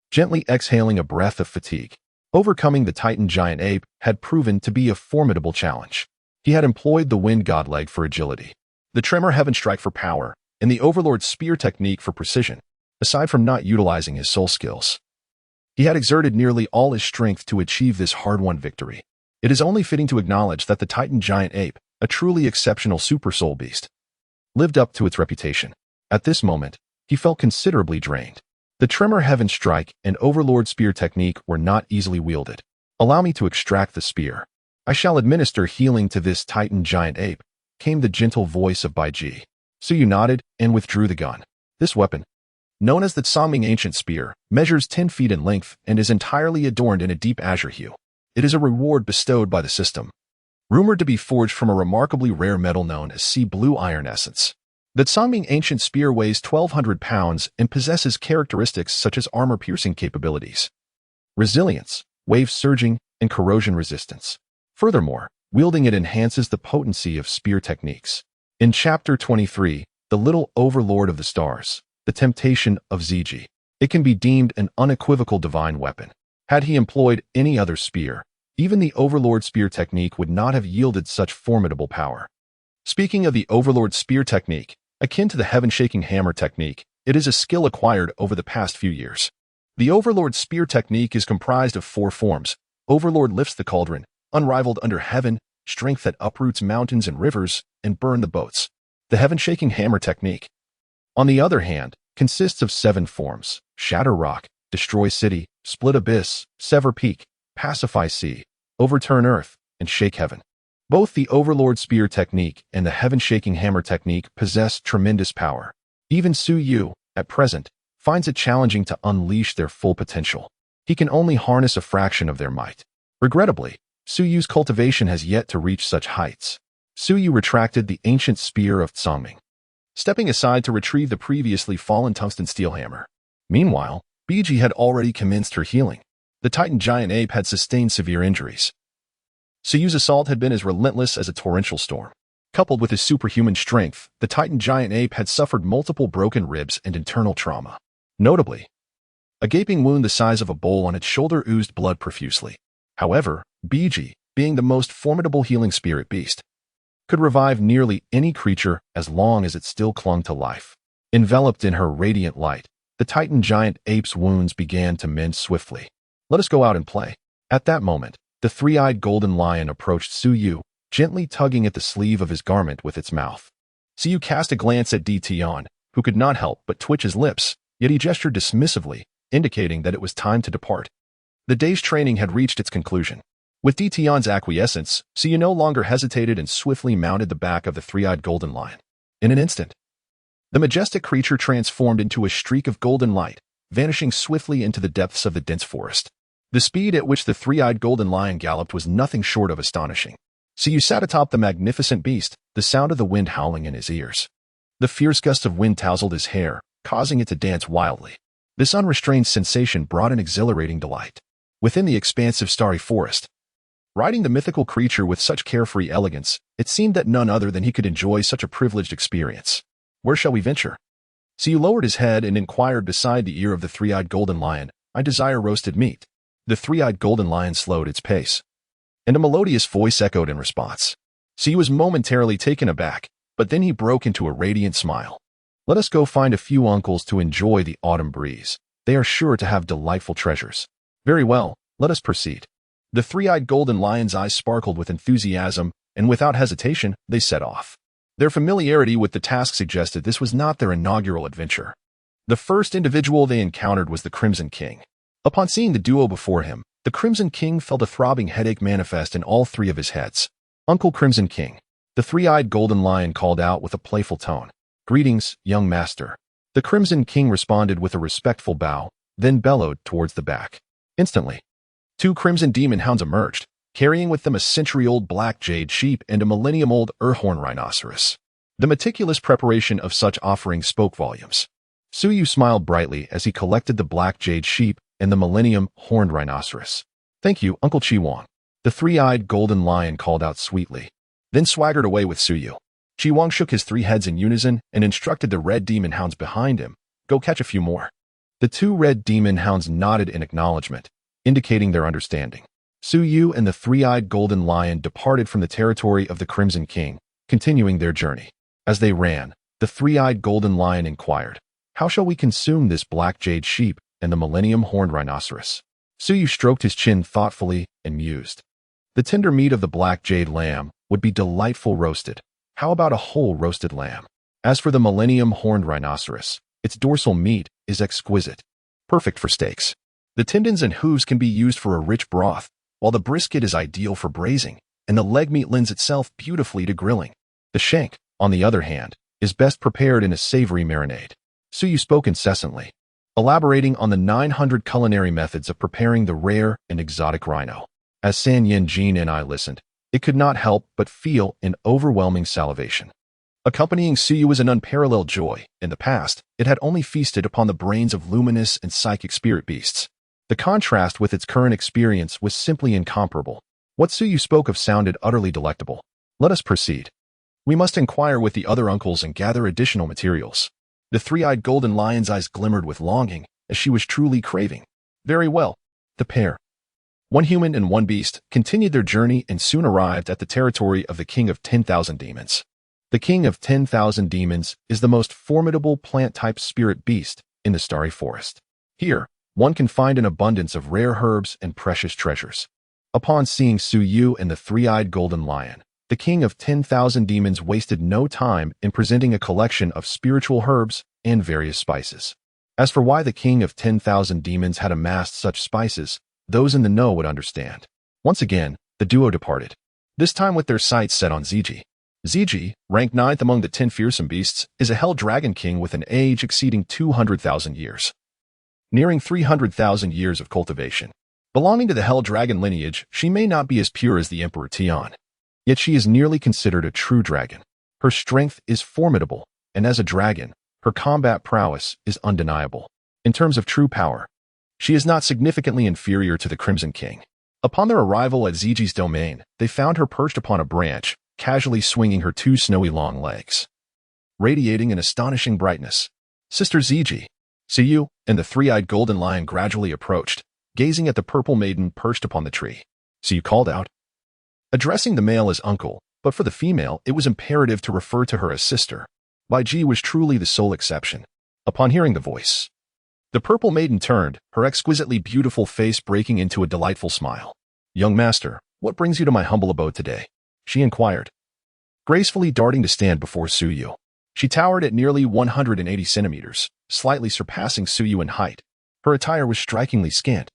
gently exhaling a breath of fatigue. Overcoming the Titan giant ape had proven to be a formidable challenge. He had employed the Wind God Leg for agility, the Tremor Heaven Strike for power, and the Overlord Spear technique for precision, aside from not utilizing his soul skills. He had exerted nearly all his strength to achieve this hard-won victory. It is only fitting to acknowledge that the Titan giant ape, a truly exceptional super soul beast, lived up to its reputation. At this moment, he felt considerably drained. The Tremor Heaven Strike and Overlord Spear technique were not easily wielded. "Allow me to extract the spear. I shall administer healing to this Titan giant ape," came the gentle voice of Bai Ji. Suyu nodded and withdrew the gun. This weapon, known as the Songming Ancient Spear, measures 10 feet in length and is entirely adorned in a deep azure hue. It is a reward bestowed by the system, rumored to be forged from a remarkably rare metal known as sea blue iron essence. The Songming Ancient Spear weighs 1,200 pounds and possesses characteristics such as armor-piercing capabilities, resilience, wave surging, and corrosion resistance. Furthermore, wielding it enhances the potency of spear techniques. In Chapter 23, The Little Overlord of the Stars, The Temptation of Ziji, it can be deemed an unequivocal divine weapon. Had he employed any other spear, even the Overlord Spear technique would not have yielded such formidable power. Speaking of the Overlord Spear technique, akin to the heaven-shaking hammer technique, it is a skill acquired over the past few years. The Overlord Spear technique is comprised of 4 forms. Overlord lifts the cauldron, unrivaled under heaven, strength that uproots mountains and rivers, and burn the boats. The heaven-shaking hammer technique, on the other hand, consists of 7 forms: shatter rock, destroy city, split abyss, sever peak, pacify sea, overturn earth, and shake heaven. Both the Overlord Spear technique and the heaven-shaking hammer technique possess tremendous power. Even Suyu, at present, finds it challenging to unleash their full potential. He can only harness a fraction of their might. Regrettably, Suyu's cultivation has yet to reach such heights. Suyu retracted the ancient spear of Songming, stepping aside to retrieve the previously fallen tungsten steel hammer. Meanwhile, Biji had already commenced her healing. The Titan giant ape had sustained severe injuries. Suyu's assault had been as relentless as a torrential storm. Coupled with his superhuman strength, the Titan giant ape had suffered multiple broken ribs and internal trauma. Notably, a gaping wound the size of a bowl on its shoulder oozed blood profusely. However, Biji, being the most formidable healing spirit beast, could revive nearly any creature as long as it still clung to life. Enveloped in her radiant light, the Titan giant ape's wounds began to mend swiftly. Let us go out and play. At that moment, the three-eyed golden lion approached Su Yu, gently tugging at the sleeve of his garment with its mouth. Su Yu cast a glance at Tion, who could not help but twitch his lips, yet he gestured dismissively, indicating that it was time to depart. The day's training had reached its conclusion. With Tion's acquiescence, Su Yu no longer hesitated and swiftly mounted the back of the three-eyed golden lion. In an instant, the majestic creature transformed into a streak of golden light, vanishing swiftly into the depths of the dense forest. The speed at which the three-eyed golden lion galloped was nothing short of astonishing. Su Yu sat atop the magnificent beast, the sound of the wind howling in his ears. The fierce gust of wind tousled his hair, causing it to dance wildly. This unrestrained sensation brought an exhilarating delight. Within the expansive starry forest, riding the mythical creature with such carefree elegance, it seemed that none other than he could enjoy such a privileged experience. Where shall we venture? Su Yu lowered his head and inquired beside the ear of the three-eyed golden lion, I desire roasted meat. The three-eyed golden lion slowed its pace, and a melodious voice echoed in response. Su Yu was momentarily taken aback, but then he broke into a radiant smile. Let us go find a few uncles to enjoy the autumn breeze. They are sure to have delightful treasures. Very well, let us proceed. The three-eyed golden lion's eyes sparkled with enthusiasm, and without hesitation, they set off. Their familiarity with the task suggested this was not their inaugural adventure. The first individual they encountered was the Crimson King. Upon seeing the duo before him, the Crimson King felt a throbbing headache manifest in all three of his heads. Uncle Crimson King, the three-eyed golden lion called out with a playful tone. Greetings, young master. The Crimson King responded with a respectful bow, then bellowed towards the back. Instantly, two crimson demon hounds emerged, carrying with them a century-old black jade sheep and a millennium-old Urhorn rhinoceros. The meticulous preparation of such offerings spoke volumes. Su Yu smiled brightly as he collected the black jade sheep and the millennium horned rhinoceros. Thank you, Uncle Chi Wong. The three-eyed golden lion called out sweetly, then swaggered away with Su Yu. Chi Wong shook his three heads in unison and instructed the red demon hounds behind him, go catch a few more. The two red demon hounds nodded in acknowledgement, indicating their understanding. Su Yu and the three-eyed golden lion departed from the territory of the Crimson King, continuing their journey. As they ran, the three-eyed golden lion inquired, how shall we consume this black jade sheep and the millennium horned rhinoceros? Su Yu stroked his chin thoughtfully and mused. The tender meat of the black jade lamb would be delightful roasted. How about a whole roasted lamb? As for the millennium horned rhinoceros, its dorsal meat is exquisite, perfect for steaks. The tendons and hooves can be used for a rich broth, while the brisket is ideal for braising, and the leg meat lends itself beautifully to grilling. The shank, on the other hand, is best prepared in a savory marinade. Su Yu spoke incessantly, elaborating on the 900 culinary methods of preparing the rare and exotic rhino. As San Yin Jin and I listened, it could not help but feel an overwhelming salivation. Accompanying Su Yu was an unparalleled joy. In the past, it had only feasted upon the brains of luminous and psychic spirit beasts. The contrast with its current experience was simply incomparable. What Su Yu spoke of sounded utterly delectable. Let us proceed. We must inquire with the other uncles and gather additional materials. The three-eyed golden lion's eyes glimmered with longing, as she was truly craving. Very well. The pair, one human and one beast, continued their journey and soon arrived at the territory of the King of 10,000 Demons. The King of 10,000 Demons is the most formidable plant-type spirit beast in the starry forest. Here, one can find an abundance of rare herbs and precious treasures. Upon seeing Su Yu and the three-eyed golden lion, the King of 10,000 Demons wasted no time in presenting a collection of spiritual herbs and various spices. As for why the King of 10,000 Demons had amassed such spices, those in the know would understand. Once again, the duo departed, this time with their sights set on Ziji. Ziji, ranked 9th among the 10 fearsome beasts, is a hell dragon king with an age exceeding 200,000 years. Nearing 300,000 years of cultivation. Belonging to the hell dragon lineage, she may not be as pure as the Emperor Tian. Yet she is nearly considered a true dragon. Her strength is formidable, and as a dragon, her combat prowess is undeniable. In terms of true power, she is not significantly inferior to the Crimson King. Upon their arrival at Ziji's domain, they found her perched upon a branch, casually swinging her two snowy long legs, radiating an astonishing brightness. Sister Ziji, Su Yu, and the three-eyed golden lion gradually approached, gazing at the purple maiden perched upon the tree. Suyu called out, addressing the male as uncle, but for the female, it was imperative to refer to her as sister. Bai Ji was truly the sole exception. Upon hearing the voice, the purple maiden turned, her exquisitely beautiful face breaking into a delightful smile. Young master, what brings you to my humble abode today? She inquired, gracefully darting to stand before Suyu. She towered at nearly 180 centimeters, slightly surpassing Suyu in height. Her attire was strikingly scant,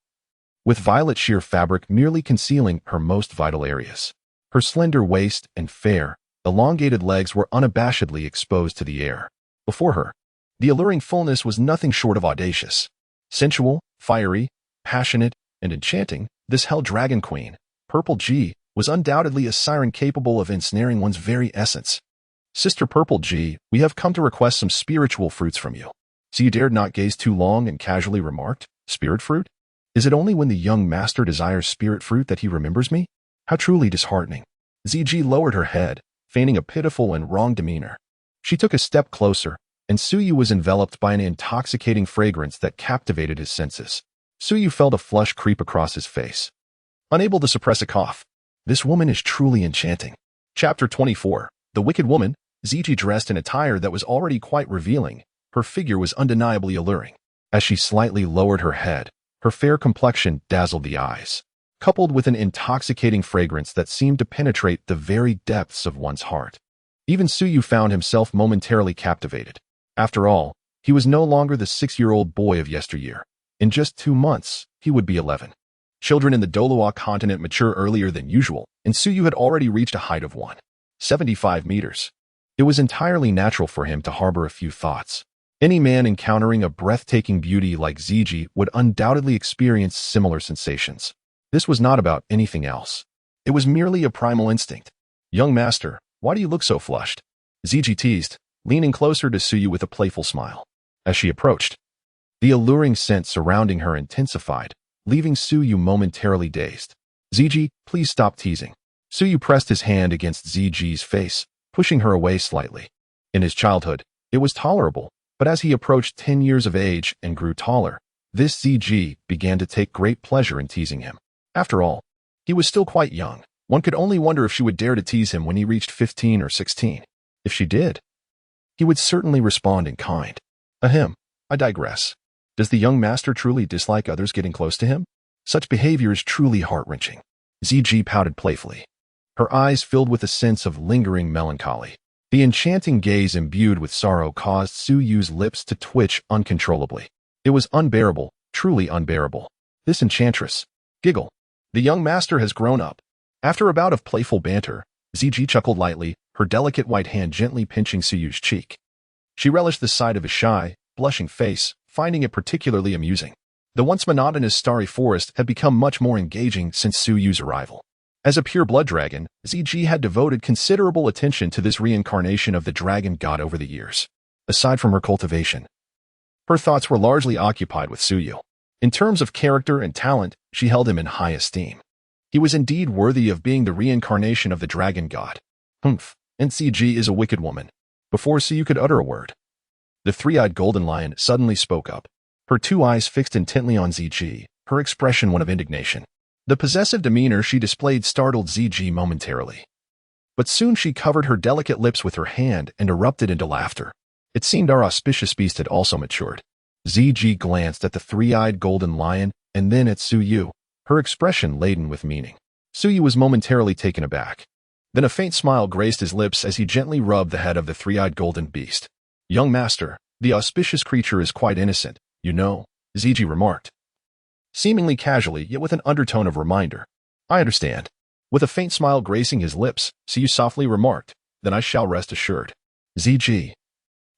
with violet sheer fabric merely concealing her most vital areas. Her slender waist and fair, elongated legs were unabashedly exposed to the air. Before her, the alluring fullness was nothing short of audacious. Sensual, fiery, passionate, and enchanting, this Hell Dragon Queen, Purple G, was undoubtedly a siren capable of ensnaring one's very essence. Sister Purple G, we have come to request some spiritual fruits from you. So you dared not gaze too long and casually remarked, spirit fruit? Is it only when the young master desires spirit fruit that he remembers me? How truly disheartening. ZG lowered her head, feigning a pitiful and wrong demeanor. She took a step closer, and Suyu was enveloped by an intoxicating fragrance that captivated his senses. Suyu felt a flush creep across his face, unable to suppress a cough. This woman is truly enchanting. Chapter 24. The Wicked Woman. ZG dressed in attire that was already quite revealing. Her figure was undeniably alluring. As she slightly lowered her head, her fair complexion dazzled the eyes, coupled with an intoxicating fragrance that seemed to penetrate the very depths of one's heart. Even Suyu found himself momentarily captivated. After all, he was no longer the 6-year-old boy of yesteryear. In just 2 months, he would be 11. Children in the Dolua continent mature earlier than usual, and Suyu had already reached a height of 175 meters. It was entirely natural for him to harbor a few thoughts. Any man encountering a breathtaking beauty like ZG would undoubtedly experience similar sensations. This was not about anything else. It was merely a primal instinct. Young master, why do you look so flushed? ZG teased, leaning closer to Suyu with a playful smile. As she approached, the alluring scent surrounding her intensified, leaving Suyu momentarily dazed. ZG, please stop teasing. Suyu pressed his hand against ZG's face, pushing her away slightly. In his childhood, it was tolerable, but as he approached 10 years of age and grew taller, this ZG began to take great pleasure in teasing him. After all, he was still quite young. One could only wonder if she would dare to tease him when he reached 15 or 16. If she did, he would certainly respond in kind. Ahem, I digress. Does the young master truly dislike others getting close to him? Such behavior is truly heart-wrenching. ZG pouted playfully. Her eyes filled with a sense of lingering melancholy. The enchanting gaze imbued with sorrow caused Suyu's lips to twitch uncontrollably. It was unbearable, truly unbearable. This enchantress. Giggle. The young master has grown up. After a bout of playful banter, ZG chuckled lightly, her delicate white hand gently pinching Suyu's cheek. She relished the sight of his shy, blushing face, finding it particularly amusing. The once monotonous starry forest had become much more engaging since Suyu's arrival. As a pure-blood dragon, ZG had devoted considerable attention to this reincarnation of the dragon god over the years. Aside from her cultivation, her thoughts were largely occupied with Suyu. In terms of character and talent, she held him in high esteem. He was indeed worthy of being the reincarnation of the dragon god. Humph, and ZG is a wicked woman. Before Suyu could utter a word, the three-eyed golden lion suddenly spoke up, her 2 eyes fixed intently on ZG, her expression one of indignation. The possessive demeanor she displayed startled ZG momentarily. But soon she covered her delicate lips with her hand and erupted into laughter. It seemed our auspicious beast had also matured. ZG glanced at the three-eyed golden lion and then at Suyu, her expression laden with meaning. Suyu was momentarily taken aback. Then a faint smile graced his lips as he gently rubbed the head of the three-eyed golden beast. Young master, the auspicious creature is quite innocent, you know, ZG remarked, seemingly casually yet with an undertone of reminder. I understand. With a faint smile gracing his lips, Suyu softly remarked, then I shall rest assured. ZG,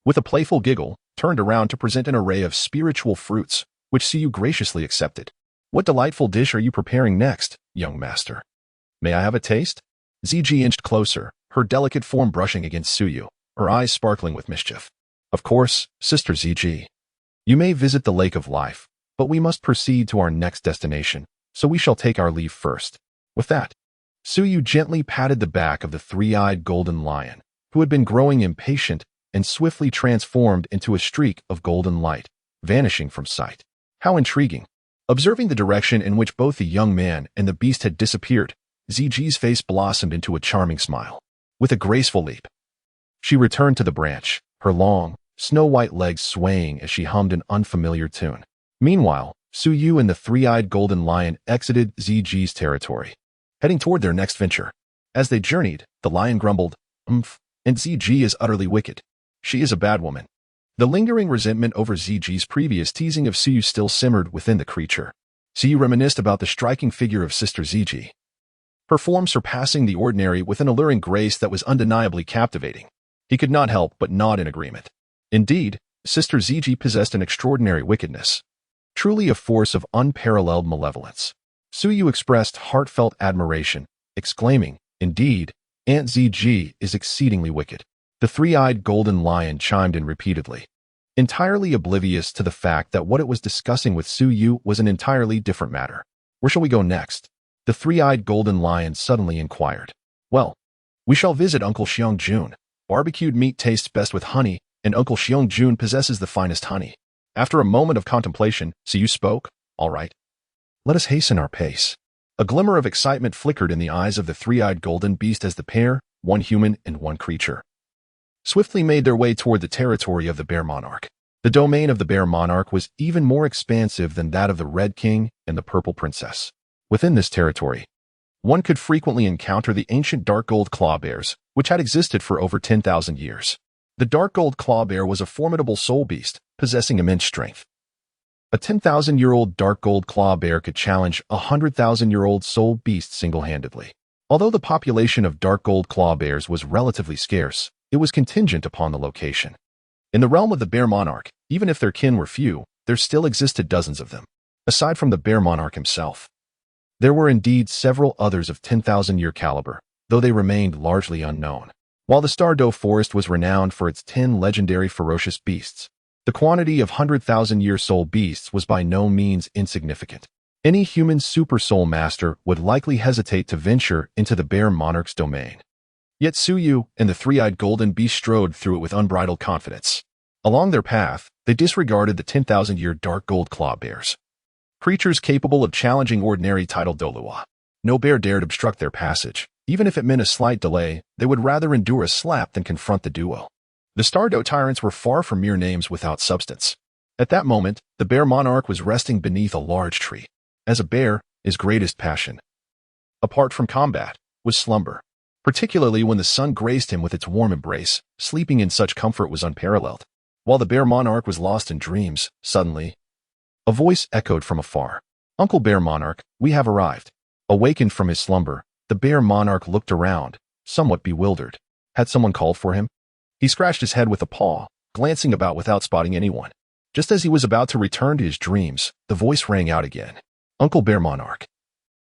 with a playful giggle, turned around to present an array of spiritual fruits, which Suyu graciously accepted. What delightful dish are you preparing next, young master? May I have a taste? ZG inched closer, her delicate form brushing against Suyu, her eyes sparkling with mischief. Of course, Sister ZG. You may visit the Lake of Life, but we must proceed to our next destination, so we shall take our leave first. With that, Suyu gently patted the back of the three-eyed golden lion, who had been growing impatient and swiftly transformed into a streak of golden light, vanishing from sight. How intriguing. Observing the direction in which both the young man and the beast had disappeared, Ziji's face blossomed into a charming smile. With a graceful leap, she returned to the branch, her long, snow-white legs swaying as she hummed an unfamiliar tune. Meanwhile, Suyu and the three-eyed golden lion exited Ziji's territory, heading toward their next venture. As they journeyed, the lion grumbled, "Umph, and Ziji is utterly wicked. She is a bad woman." The lingering resentment over Ziji's previous teasing of Suyu still simmered within the creature. Suyu reminisced about the striking figure of Sister Ziji, her form surpassing the ordinary with an alluring grace that was undeniably captivating. He could not help but nod in agreement. Indeed, Sister Ziji possessed an extraordinary wickedness, truly a force of unparalleled malevolence. Suyu expressed heartfelt admiration, exclaiming, "Indeed, Aunt Ziji is exceedingly wicked." The three-eyed golden lion chimed in repeatedly, entirely oblivious to the fact that what it was discussing with Suyu was an entirely different matter. "Where shall we go next?" the three-eyed golden lion suddenly inquired. "Well, we shall visit Uncle Xiong Jun. Barbecued meat tastes best with honey, and Uncle Xiong Jun possesses the finest honey." After a moment of contemplation, Suyu spoke, "All right. Let us hasten our pace." A glimmer of excitement flickered in the eyes of the three-eyed golden beast as the pair, one human and one creature, swiftly made their way toward the territory of the Bear Monarch. The domain of the Bear Monarch was even more expansive than that of the Red King and the Purple Princess. Within this territory, one could frequently encounter the ancient dark gold claw bears, which had existed for over 10,000 years. The dark gold claw bear was a formidable soul beast, possessing immense strength. A 10,000-year-old dark gold claw bear could challenge a 100,000-year-old soul beast single-handedly. Although the population of dark gold claw bears was relatively scarce, it was contingent upon the location. In the realm of the Bear Monarch, even if their kin were few, there still existed dozens of them. Aside from the Bear Monarch himself, there were indeed several others of 10,000-year caliber, though they remained largely unknown. While the Star Dou forest was renowned for its 10 legendary ferocious beasts, the quantity of 100,000-year soul beasts was by no means insignificant. Any human super soul master would likely hesitate to venture into the Bear Monarch's domain. Yet Suyu and the three-eyed golden beast strode through it with unbridled confidence. Along their path, they disregarded the 10,000-year dark gold claw bears, creatures capable of challenging ordinary tidal Dolua. No bear dared obstruct their passage. Even if it meant a slight delay, they would rather endure a slap than confront the duel. The Star Dou tyrants were far from mere names without substance. At that moment, the Bear Monarch was resting beneath a large tree. As a bear, his greatest passion, apart from combat, was slumber. Particularly when the sun graced him with its warm embrace, sleeping in such comfort was unparalleled. While the Bear Monarch was lost in dreams, suddenly, a voice echoed from afar. "Uncle Bear Monarch, we have arrived." Awakened from his slumber, the Bear Monarch looked around, somewhat bewildered. Had someone called for him? He scratched his head with a paw, glancing about without spotting anyone. Just as he was about to return to his dreams, the voice rang out again. "Uncle Bear Monarch,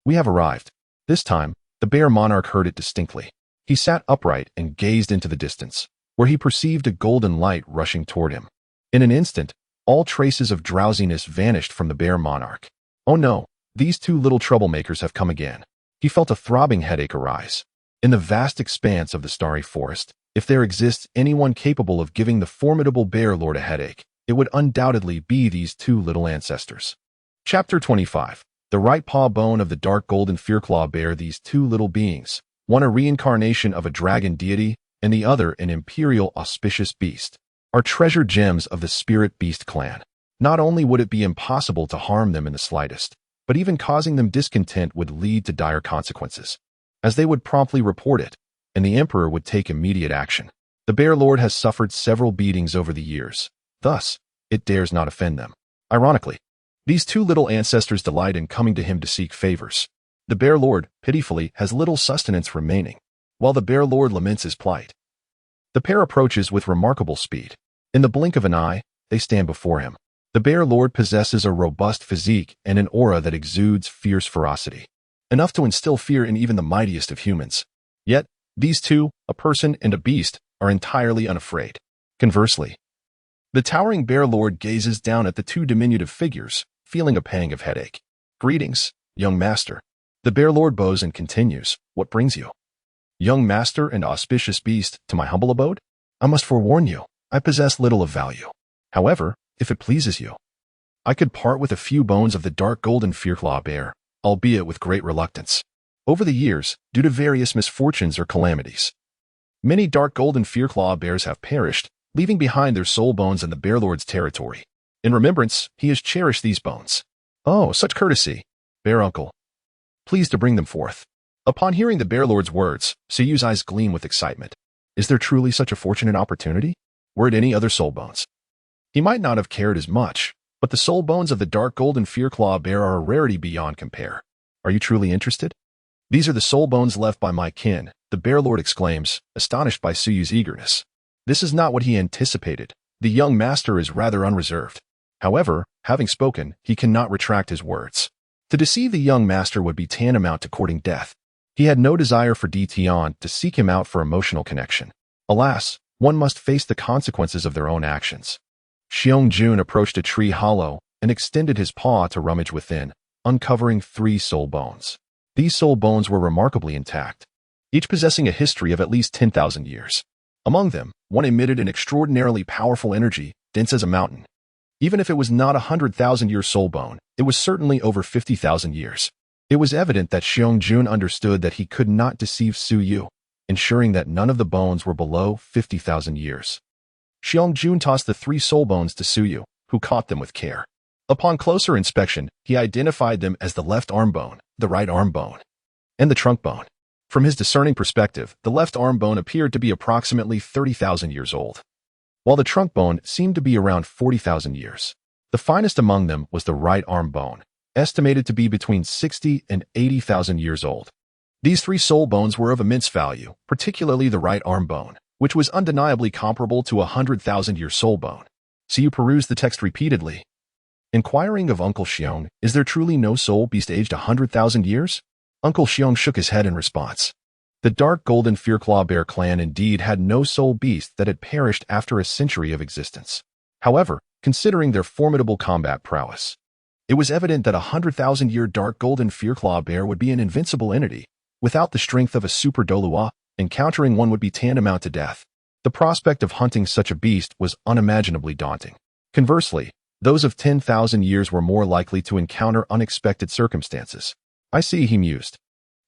we have arrived." This time, the Bear Monarch heard it distinctly. He sat upright and gazed into the distance, where he perceived a golden light rushing toward him. In an instant, all traces of drowsiness vanished from the Bear Monarch. "Oh no, these two little troublemakers have come again." He felt a throbbing headache arise. In the vast expanse of the starry forest, if there exists anyone capable of giving the formidable Bear Lord a headache, it would undoubtedly be these two little ancestors. Chapter 25. The right paw bone of the dark golden fearclaw bear. These two little beings, one a reincarnation of a dragon deity and the other an imperial auspicious beast, are treasured gems of the spirit beast clan. Not only would it be impossible to harm them in the slightest, but even causing them discontent would lead to dire consequences, as they would promptly report it, and the emperor would take immediate action. The Bear Lord has suffered several beatings over the years, thus, it dares not offend them. Ironically, these two little ancestors delight in coming to him to seek favors. The Bear Lord, pitifully, has little sustenance remaining, while the Bear Lord laments his plight. The pair approaches with remarkable speed. In the blink of an eye, they stand before him. The Bear Lord possesses a robust physique and an aura that exudes fierce ferocity, enough to instill fear in even the mightiest of humans. Yet, these two, a person and a beast, are entirely unafraid. Conversely, the towering Bear Lord gazes down at the two diminutive figures, feeling a pang of headache. "Greetings, young master." The Bear Lord bows and continues, "What brings you, young master and auspicious beast, to my humble abode? I must forewarn you, I possess little of value. However, if it pleases you, I could part with a few bones of the dark golden fearclaw bear, albeit with great reluctance. Over the years, due to various misfortunes or calamities, many dark golden fearclaw bears have perished, leaving behind their soul bones in the bear lord's territory. In remembrance, he has cherished these bones. Oh, such courtesy, bear uncle. Pleased to bring them forth. Upon hearing the bear lord's words, Suyu's eyes gleam with excitement. Is there truly such a fortunate opportunity? Were it any other soul bones, he might not have cared as much, but the soul bones of the dark golden fearclaw bear are a rarity beyond compare. Are you truly interested? These are the soul bones left by my kin, the bear lord exclaims, astonished by Suyu's eagerness. This is not what he anticipated. The young master is rather unreserved. However, having spoken, he cannot retract his words. To deceive the young master would be tantamount to courting death. He had no desire for Tion to seek him out for emotional connection. Alas, one must face the consequences of their own actions. Xiong-jun approached a tree hollow and extended his paw to rummage within, uncovering 3 soul bones. These soul bones were remarkably intact, each possessing a history of at least 10,000 years. Among them, one emitted an extraordinarily powerful energy, dense as a mountain. Even if it was not a 100,000-year soul bone, it was certainly over 50,000 years. It was evident that Xiong-jun understood that he could not deceive Suyu, ensuring that none of the bones were below 50,000 years. Xiong-jun tossed the 3 soul bones to Suyu, who caught them with care. Upon closer inspection, he identified them as the left arm bone, the right arm bone, and the trunk bone. From his discerning perspective, the left arm bone appeared to be approximately 30,000 years old, while the trunk bone seemed to be around 40,000 years. The finest among them was the right arm bone, estimated to be between 60 and 80,000 years old. These 3 soul bones were of immense value, particularly the right arm bone, which was undeniably comparable to a 100,000-year soul bone. So you perused the text repeatedly. Inquiring of Uncle Xiong, is there truly no soul beast aged 100,000 years? Uncle Xiong shook his head in response. The dark golden fearclaw bear clan indeed had no soul beast that had perished after a century of existence. However, considering their formidable combat prowess, it was evident that a 100,000-year dark golden fearclaw bear would be an invincible entity. Without the strength of a super Dolua, encountering one would be tantamount to death. The prospect of hunting such a beast was unimaginably daunting. Conversely, those of 10,000 years were more likely to encounter unexpected circumstances. I see, he mused.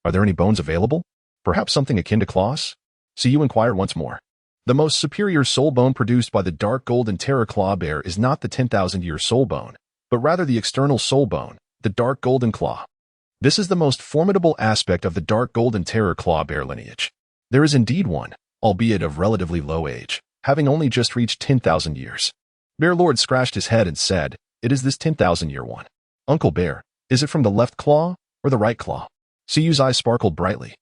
Are there any bones available? Perhaps something akin to claws? So you inquired once more. The most superior soul bone produced by the dark golden terror claw bear is not the 10,000-year soul bone, but rather the external soul bone, the dark golden claw. This is the most formidable aspect of the dark golden terror claw bear lineage. There is indeed one, albeit of relatively low age, having only just reached 10,000 years. Bear Lord scratched his head and said, it is this 10,000-year one. Uncle Bear, is it from the left claw or the right claw? Suyu's eyes sparkled brightly,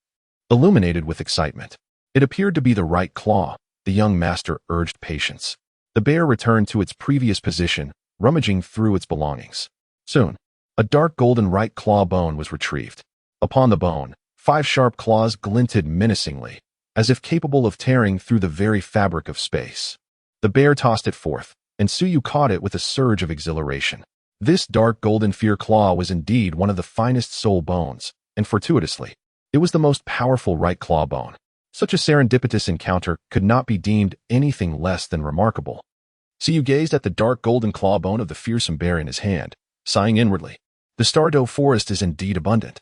illuminated with excitement. It appeared to be the right claw. The young master urged patience. The bear returned to its previous position, rummaging through its belongings. Soon, a dark golden right claw bone was retrieved. Upon the bone, 5 sharp claws glinted menacingly, as if capable of tearing through the very fabric of space. The bear tossed it forth, and Suyu caught it with a surge of exhilaration. This dark golden fear claw was indeed one of the finest soul bones, and fortuitously, it was the most powerful right claw bone. Such a serendipitous encounter could not be deemed anything less than remarkable. Suyu gazed at the dark golden claw bone of the fearsome bear in his hand, sighing inwardly. The Star Dou forest is indeed abundant.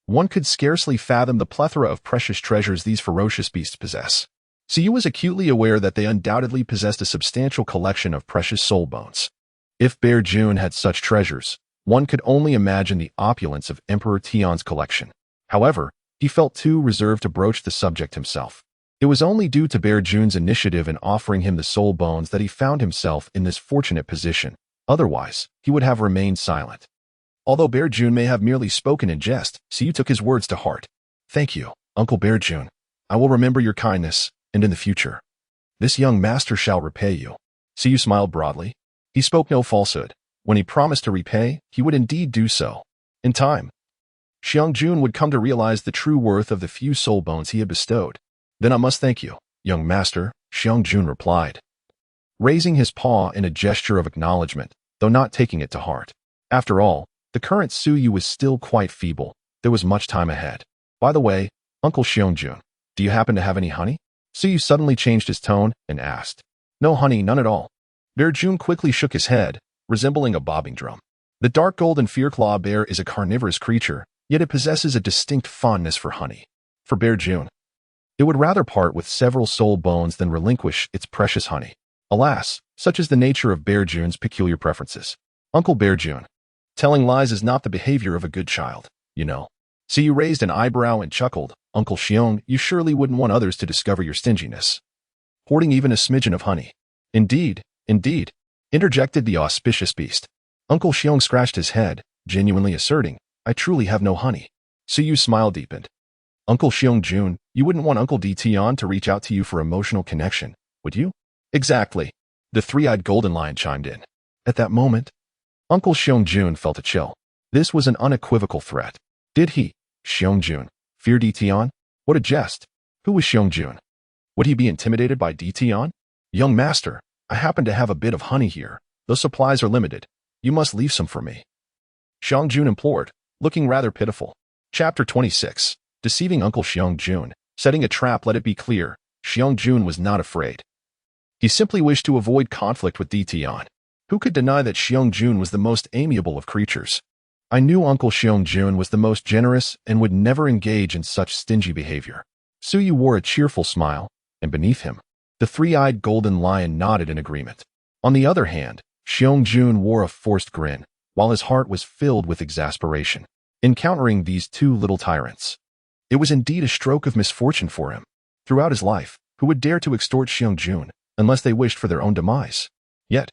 One could scarcely fathom the plethora of precious treasures these ferocious beasts possess. Suyu was acutely aware that they undoubtedly possessed a substantial collection of precious soul bones. If Bear Jun had such treasures, one could only imagine the opulence of Emperor Tion's collection. However, he felt too reserved to broach the subject himself. It was only due to Bear Jun's initiative in offering him the soul bones that he found himself in this fortunate position. Otherwise, he would have remained silent. Although Bear Jun may have merely spoken in jest, Suyu took his words to heart. Thank you, Uncle Bear Jun. I will remember your kindness, and in the future, this young master shall repay you. Suyu smiled broadly. He spoke no falsehood. When he promised to repay, he would indeed do so. In time, Xiong-jun would come to realize the true worth of the few soul bones he had bestowed. Then I must thank you, young master, Xiong-jun replied, raising his paw in a gesture of acknowledgement, though not taking it to heart. After all, the current Suyu was still quite feeble. There was much time ahead. By the way, Uncle Xiong-jun, do you happen to have any honey? Suyu suddenly changed his tone and asked. No honey, none at all. Bear Jun quickly shook his head, resembling a bobbing drum. The dark golden fearclaw bear is a carnivorous creature, yet it possesses a distinct fondness for honey. For Bear June, it would rather part with several soul bones than relinquish its precious honey. Alas, such is the nature of Bear June's peculiar preferences. Uncle Bear June. Telling lies is not the behavior of a good child, you know. So you raised an eyebrow and chuckled. Uncle Xiong, you surely wouldn't want others to discover your stinginess. Hoarding even a smidgen of honey. Indeed, interjected the auspicious beast. Uncle Xiong scratched his head, genuinely asserting, I truly have no honey. So you smile deepened. Uncle Xiong Jun, you wouldn't want Uncle D Tian to reach out to you for emotional connection, would you? Exactly. The three-eyed golden lion chimed in. At that moment, Uncle Xiong Jun felt a chill. This was an unequivocal threat. Did he, Xiong Jun, fear D Tian? What a jest. Who was Xiong Jun? Would he be intimidated by D Tian? Young master, I happen to have a bit of honey here. Those supplies are limited. You must leave some for me. Xiong Jun implored, looking rather pitiful. Chapter 26. Deceiving Uncle Xiong Jun. Setting a trap. Let it be clear, Xiong Jun was not afraid. He simply wished to avoid conflict with D Tian. Who could deny that Xiong Jun was the most amiable of creatures? I knew Uncle Xiong Jun was the most generous and would never engage in such stingy behavior. Suyu wore a cheerful smile, and beneath him, the three-eyed golden lion nodded in agreement. On the other hand, Xiong Jun wore a forced grin, while his heart was filled with exasperation. Encountering these two little tyrants, it was indeed a stroke of misfortune for him. Throughout his life, who would dare to extort Xiong Jun, unless they wished for their own demise? Yet,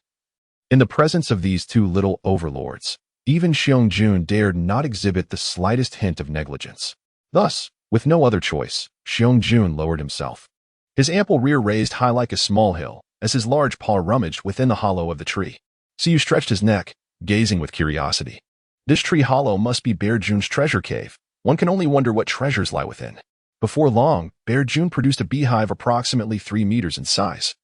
in the presence of these two little overlords, even Xiong Jun dared not exhibit the slightest hint of negligence. Thus, with no other choice, Xiong Jun lowered himself. His ample rear raised high like a small hill, as his large paw rummaged within the hollow of the tree. Siyu stretched his neck, gazing with curiosity. This tree hollow must be Bear Jun's treasure cave. One can only wonder what treasures lie within. Before long, Bear Jun produced a beehive approximately 3 meters in size.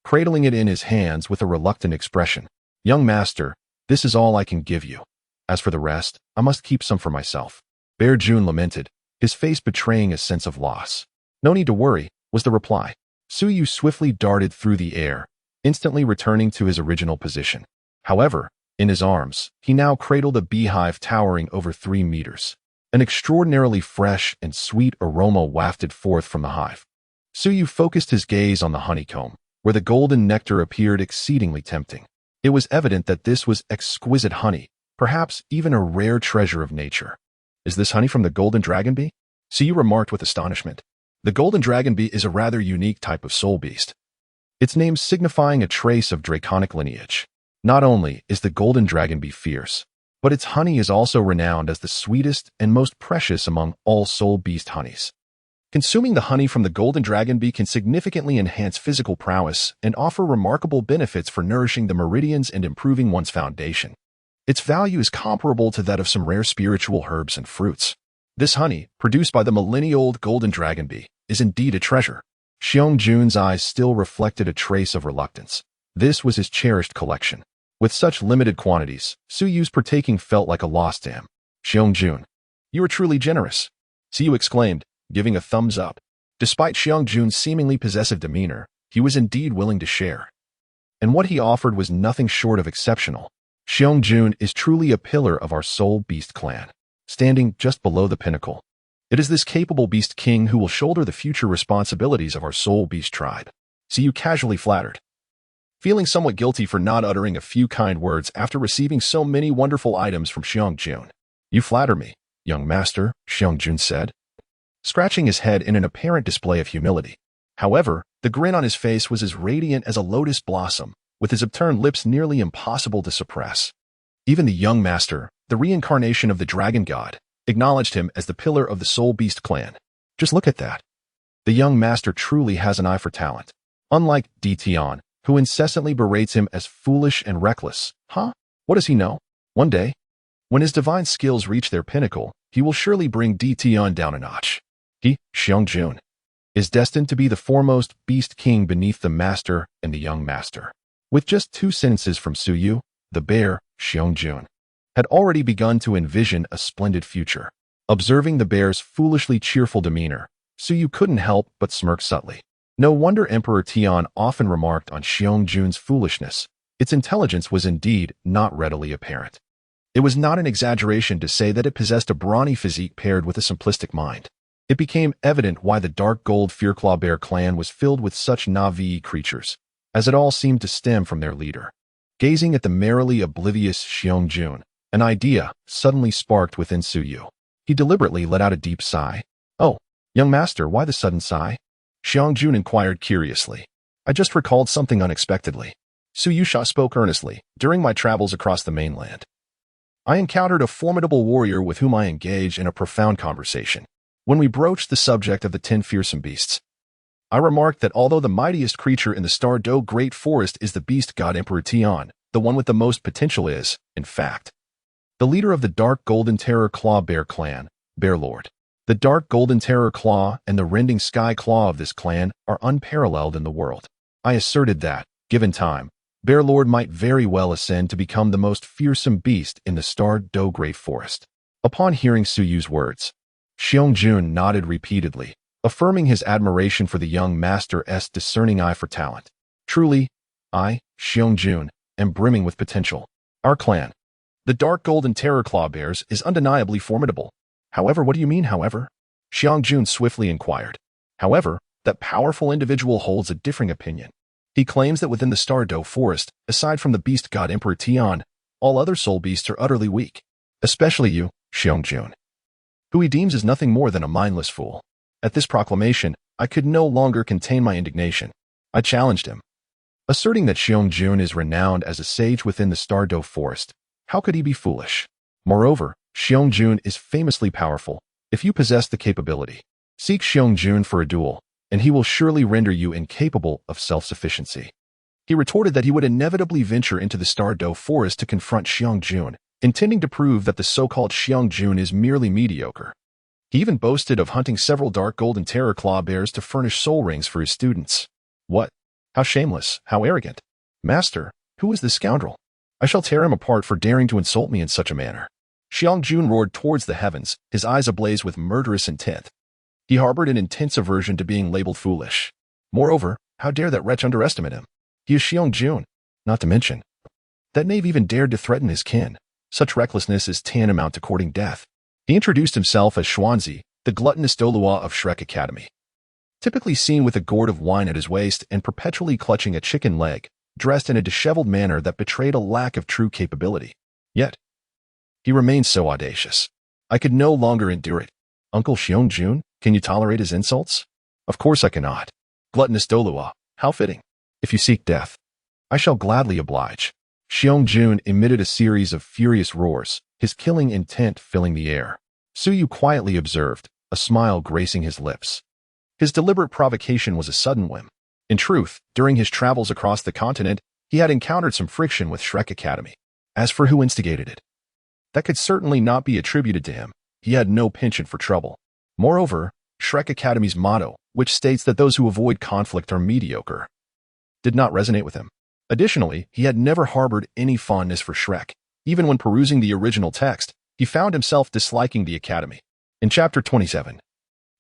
Cradling it in his hands with a reluctant expression. Young master, this is all I can give you. As for the rest, I must keep some for myself. Bear Jun lamented, his face betraying a sense of loss. No need to worry, was the reply. Suyu swiftly darted through the air, instantly returning to his original position. However, in his arms, he now cradled a beehive towering over 3 meters. An extraordinarily fresh and sweet aroma wafted forth from the hive. Suyu focused his gaze on the honeycomb, where the golden nectar appeared exceedingly tempting. It was evident that this was exquisite honey, perhaps even a rare treasure of nature. Is this honey from the golden dragon bee? Suyu remarked with astonishment. The golden dragon bee is a rather unique type of soul beast. Its name signifying a trace of draconic lineage. Not only is the golden dragon bee fierce, but its honey is also renowned as the sweetest and most precious among all soul beast honeys. Consuming the honey from the golden dragon bee can significantly enhance physical prowess and offer remarkable benefits for nourishing the meridians and improving one's foundation. Its value is comparable to that of some rare spiritual herbs and fruits. This honey, produced by the millennia-old golden dragon bee, is indeed a treasure. Xiong Jun's eyes still reflected a trace of reluctance. This was his cherished collection. With such limited quantities, Suyu's partaking felt like a lost dam. Xiong Jun, you are truly generous, Suyu exclaimed, giving a thumbs up. Despite Xiong Jun's seemingly possessive demeanor, he was indeed willing to share. And what he offered was nothing short of exceptional. Xiong Jun is truly a pillar of our soul beast clan, standing just below the pinnacle. It is this capable beast king who will shoulder the future responsibilities of our soul beast tribe. Suyu casually flattered, feeling somewhat guilty for not uttering a few kind words after receiving so many wonderful items from Xiong Jun. You flatter me, young master, Xiong Jun said, scratching his head in an apparent display of humility. However, the grin on his face was as radiant as a lotus blossom, with his upturned lips nearly impossible to suppress. Even the young master, the reincarnation of the dragon god, acknowledged him as the pillar of the soul beast clan. Just look at that. The young master truly has an eye for talent. Unlike D Tian, who incessantly berates him as foolish and reckless. Huh? What does he know? One day, when his divine skills reach their pinnacle, he will surely bring D Tian down a notch. He, Xiong Jun, is destined to be the foremost beast king beneath the master and the young master. With just 2 sentences from Suyu, the bear, Xiong Jun, had already begun to envision a splendid future. Observing the bear's foolishly cheerful demeanor, Suyu couldn't help but smirk subtly. No wonder Emperor Tian often remarked on Xiong Jun's foolishness, Its intelligence was indeed not readily apparent. It was not an exaggeration to say that it possessed a brawny physique paired with a simplistic mind. It became evident why the dark gold Fearclaw Bear clan was filled with such Na'vi creatures, as it all seemed to stem from their leader. Gazing at the merrily oblivious Xiong-jun, an idea suddenly sparked within Suyu. He deliberately let out a deep sigh. "Oh, young master, why the sudden sigh?" Xiong-jun inquired curiously. "I just recalled something unexpectedly." Suyusha spoke earnestly. "During my travels across the mainland, I encountered a formidable warrior with whom I engaged in a profound conversation. When we broached the subject of the 10 fearsome beasts, I remarked that although the mightiest creature in the Star Dou Great Forest is the beast god Emperor Tian, the one with the most potential is, in fact, the leader of the Dark Golden Terror Claw Bear clan, Bear Lord. The Dark Golden Terror Claw and the rending Sky Claw of this clan are unparalleled in the world. I asserted that, given time, Bear Lord might very well ascend to become the most fearsome beast in the Star Dou Great Forest." Upon hearing Suyu's words, Xiong-jun nodded repeatedly, affirming his admiration for the young master's discerning eye for talent. "Truly, I, Xiong-jun, am brimming with potential. Our clan, the Dark Golden Terror Claw Bears, is undeniably formidable." "However, what do you mean, however?" Xiong-jun swiftly inquired. "However, that powerful individual holds a differing opinion. He claims that within the Star Dou Forest, aside from the beast god Emperor Tian, all other soul beasts are utterly weak. Especially you, Xiong-jun, who he deems as nothing more than a mindless fool." At this proclamation, I could no longer contain my indignation. I challenged him, asserting that Xiong-jun is renowned as a sage within the Star Dou Forest. How could he be foolish? Moreover, Xiong-jun is famously powerful. If you possess the capability, seek Xiong-jun for a duel, and he will surely render you incapable of self-sufficiency. He retorted that he would inevitably venture into the Star Dou Forest to confront Xiong-jun, intending to prove that the so-called Xiong-jun is merely mediocre. He even boasted of hunting several Dark Golden Terror Claw Bears to furnish soul rings for his students. What? How shameless, how arrogant. "Master, who is this scoundrel? I shall tear him apart for daring to insult me in such a manner." Xiong-jun roared towards the heavens, his eyes ablaze with murderous intent. He harbored an intense aversion to being labeled foolish. Moreover, how dare that wretch underestimate him? He is Xiong-jun. Not to mention, that knave even dared to threaten his kin. Such recklessness is tantamount to courting death. He introduced himself as Xuanzi, the gluttonous Dolua of Shrek Academy. Typically seen with a gourd of wine at his waist and perpetually clutching a chicken leg, dressed in a disheveled manner that betrayed a lack of true capability. Yet, he remained so audacious. I could no longer endure it. "Uncle Xiong-jun, can you tolerate his insults?" "Of course I cannot. Gluttonous Dolua, how fitting. If you seek death, I shall gladly oblige." Xiong-jun emitted a series of furious roars, his killing intent filling the air. Suyu quietly observed, a smile gracing his lips. His deliberate provocation was a sudden whim. In truth, during his travels across the continent, he had encountered some friction with Shrek Academy. As for who instigated it, that could certainly not be attributed to him. He had no penchant for trouble. Moreover, Shrek Academy's motto, which states that those who avoid conflict are mediocre, did not resonate with him. Additionally, he had never harbored any fondness for Shrek. Even when perusing the original text, he found himself disliking the academy. In Chapter 27,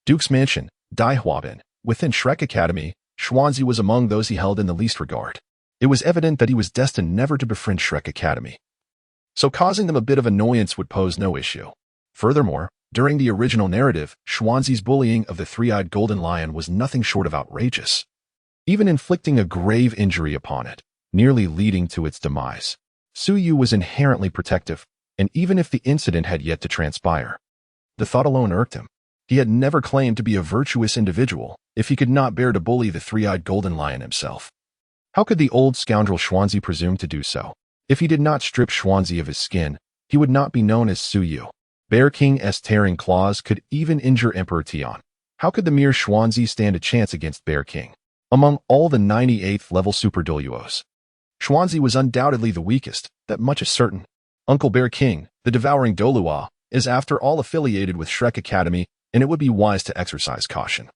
Duke's Mansion, Daihuabin, within Shrek Academy, Xuanzi was among those he held in the least regard. It was evident that he was destined never to befriend Shrek Academy, so causing them a bit of annoyance would pose no issue. Furthermore, during the original narrative, Xuanzi's bullying of the three-eyed golden lion was nothing short of outrageous, even inflicting a grave injury upon it, nearly leading to its demise. Suyu was inherently protective, and even if the incident had yet to transpire, the thought alone irked him. He had never claimed to be a virtuous individual if he could not bear to bully the three-eyed golden lion himself. How could the old scoundrel Xuanzi presume to do so? If he did not strip Xuanzi of his skin, he would not be known as Suyu. Bear King's tearing claws could even injure Emperor Tian. How could the mere Xuanzi stand a chance against Bear King? Among all the 98th level Super Doluos, Xuanzi was undoubtedly the weakest, that much is certain. Uncle Bear King, the devouring Dolua, is after all affiliated with Shrek Academy, and it would be wise to exercise caution,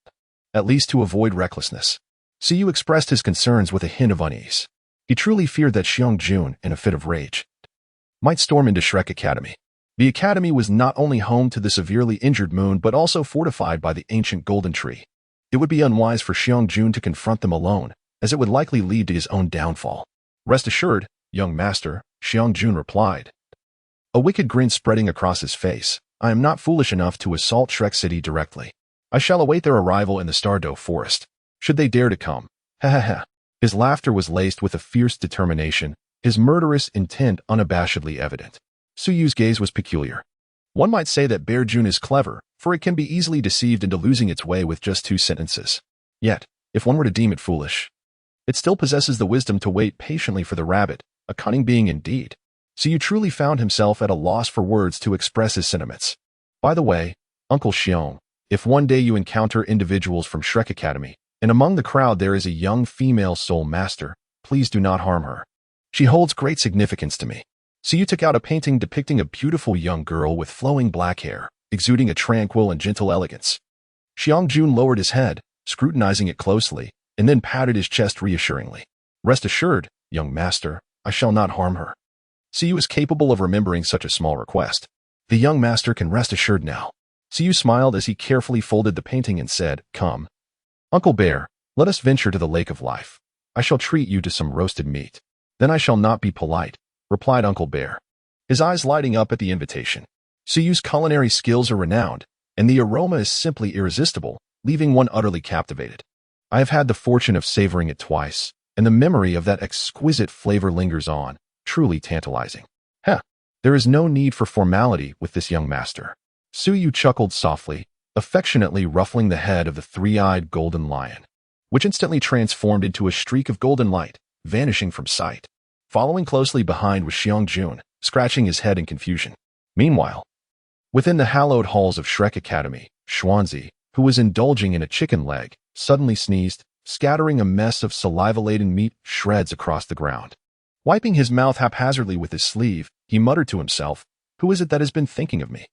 at least to avoid recklessness. Suyu expressed his concerns with a hint of unease. He truly feared that Xiong-jun, in a fit of rage, might storm into Shrek Academy. The academy was not only home to the severely injured moon but also fortified by the ancient golden tree. It would be unwise for Xiong-jun to confront them alone, as it would likely lead to his own downfall. Rest assured, young master, Xiang Jun replied, a wicked grin spreading across his face. I am not foolish enough to assault Shrek City directly. I shall await their arrival in the Star Dou forest. Should they dare to come. Ha ha ha. His laughter was laced with a fierce determination, his murderous intent unabashedly evident. Su Yu's gaze was peculiar. One might say that Bear Jun is clever, for it can be easily deceived into losing its way with just 2 sentences. Yet, if one were to deem it foolish, it still possesses the wisdom to wait patiently for the rabbit, a cunning being indeed. Su Yu truly found himself at a loss for words to express his sentiments. By the way, Uncle Xiong, if one day you encounter individuals from Shrek Academy, and among the crowd there is a young female soul master, please do not harm her. She holds great significance to me. Su Yu took out a painting depicting a beautiful young girl with flowing black hair, exuding a tranquil and gentle elegance. Xiang Jun lowered his head, scrutinizing it closely, and then patted his chest reassuringly. Rest assured, young master, I shall not harm her. Su Yu is capable of remembering such a small request. The young master can rest assured now. Su Yu smiled as he carefully folded the painting and said, Come. Uncle Bear, let us venture to the lake of life. I shall treat you to some roasted meat. Then I shall not be polite, replied Uncle Bear, his eyes lighting up at the invitation. Su Yu's culinary skills are renowned, and the aroma is simply irresistible, leaving one utterly captivated. I have had the fortune of savoring it twice, and the memory of that exquisite flavor lingers on, truly tantalizing. There is no need for formality with this young master. Su Yu chuckled softly, affectionately ruffling the head of the 3-eyed golden lion, which instantly transformed into a streak of golden light, vanishing from sight. Following closely behind was Xiang Jun, scratching his head in confusion. Meanwhile, within the hallowed halls of Shrek Academy, Xuanzi, who was indulging in a chicken leg, suddenly sneezed, scattering a mess of saliva-laden meat shreds across the ground. Wiping his mouth haphazardly with his sleeve, he muttered to himself, Who is it that has been thinking of me?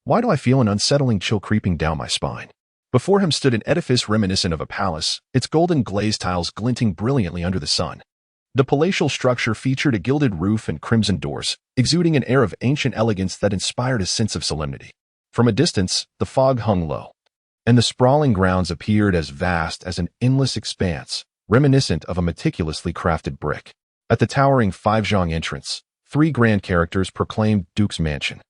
Why do I feel an unsettling chill creeping down my spine? Before him stood an edifice reminiscent of a palace, its golden glazed tiles glinting brilliantly under the sun. The palatial structure featured a gilded roof and crimson doors, exuding an air of ancient elegance that inspired a sense of solemnity. From a distance, the fog hung low, and the sprawling grounds appeared as vast as an endless expanse, reminiscent of a meticulously crafted brick. At the towering 5-zhang entrance, 3 grand characters proclaimed Duke's Mansion.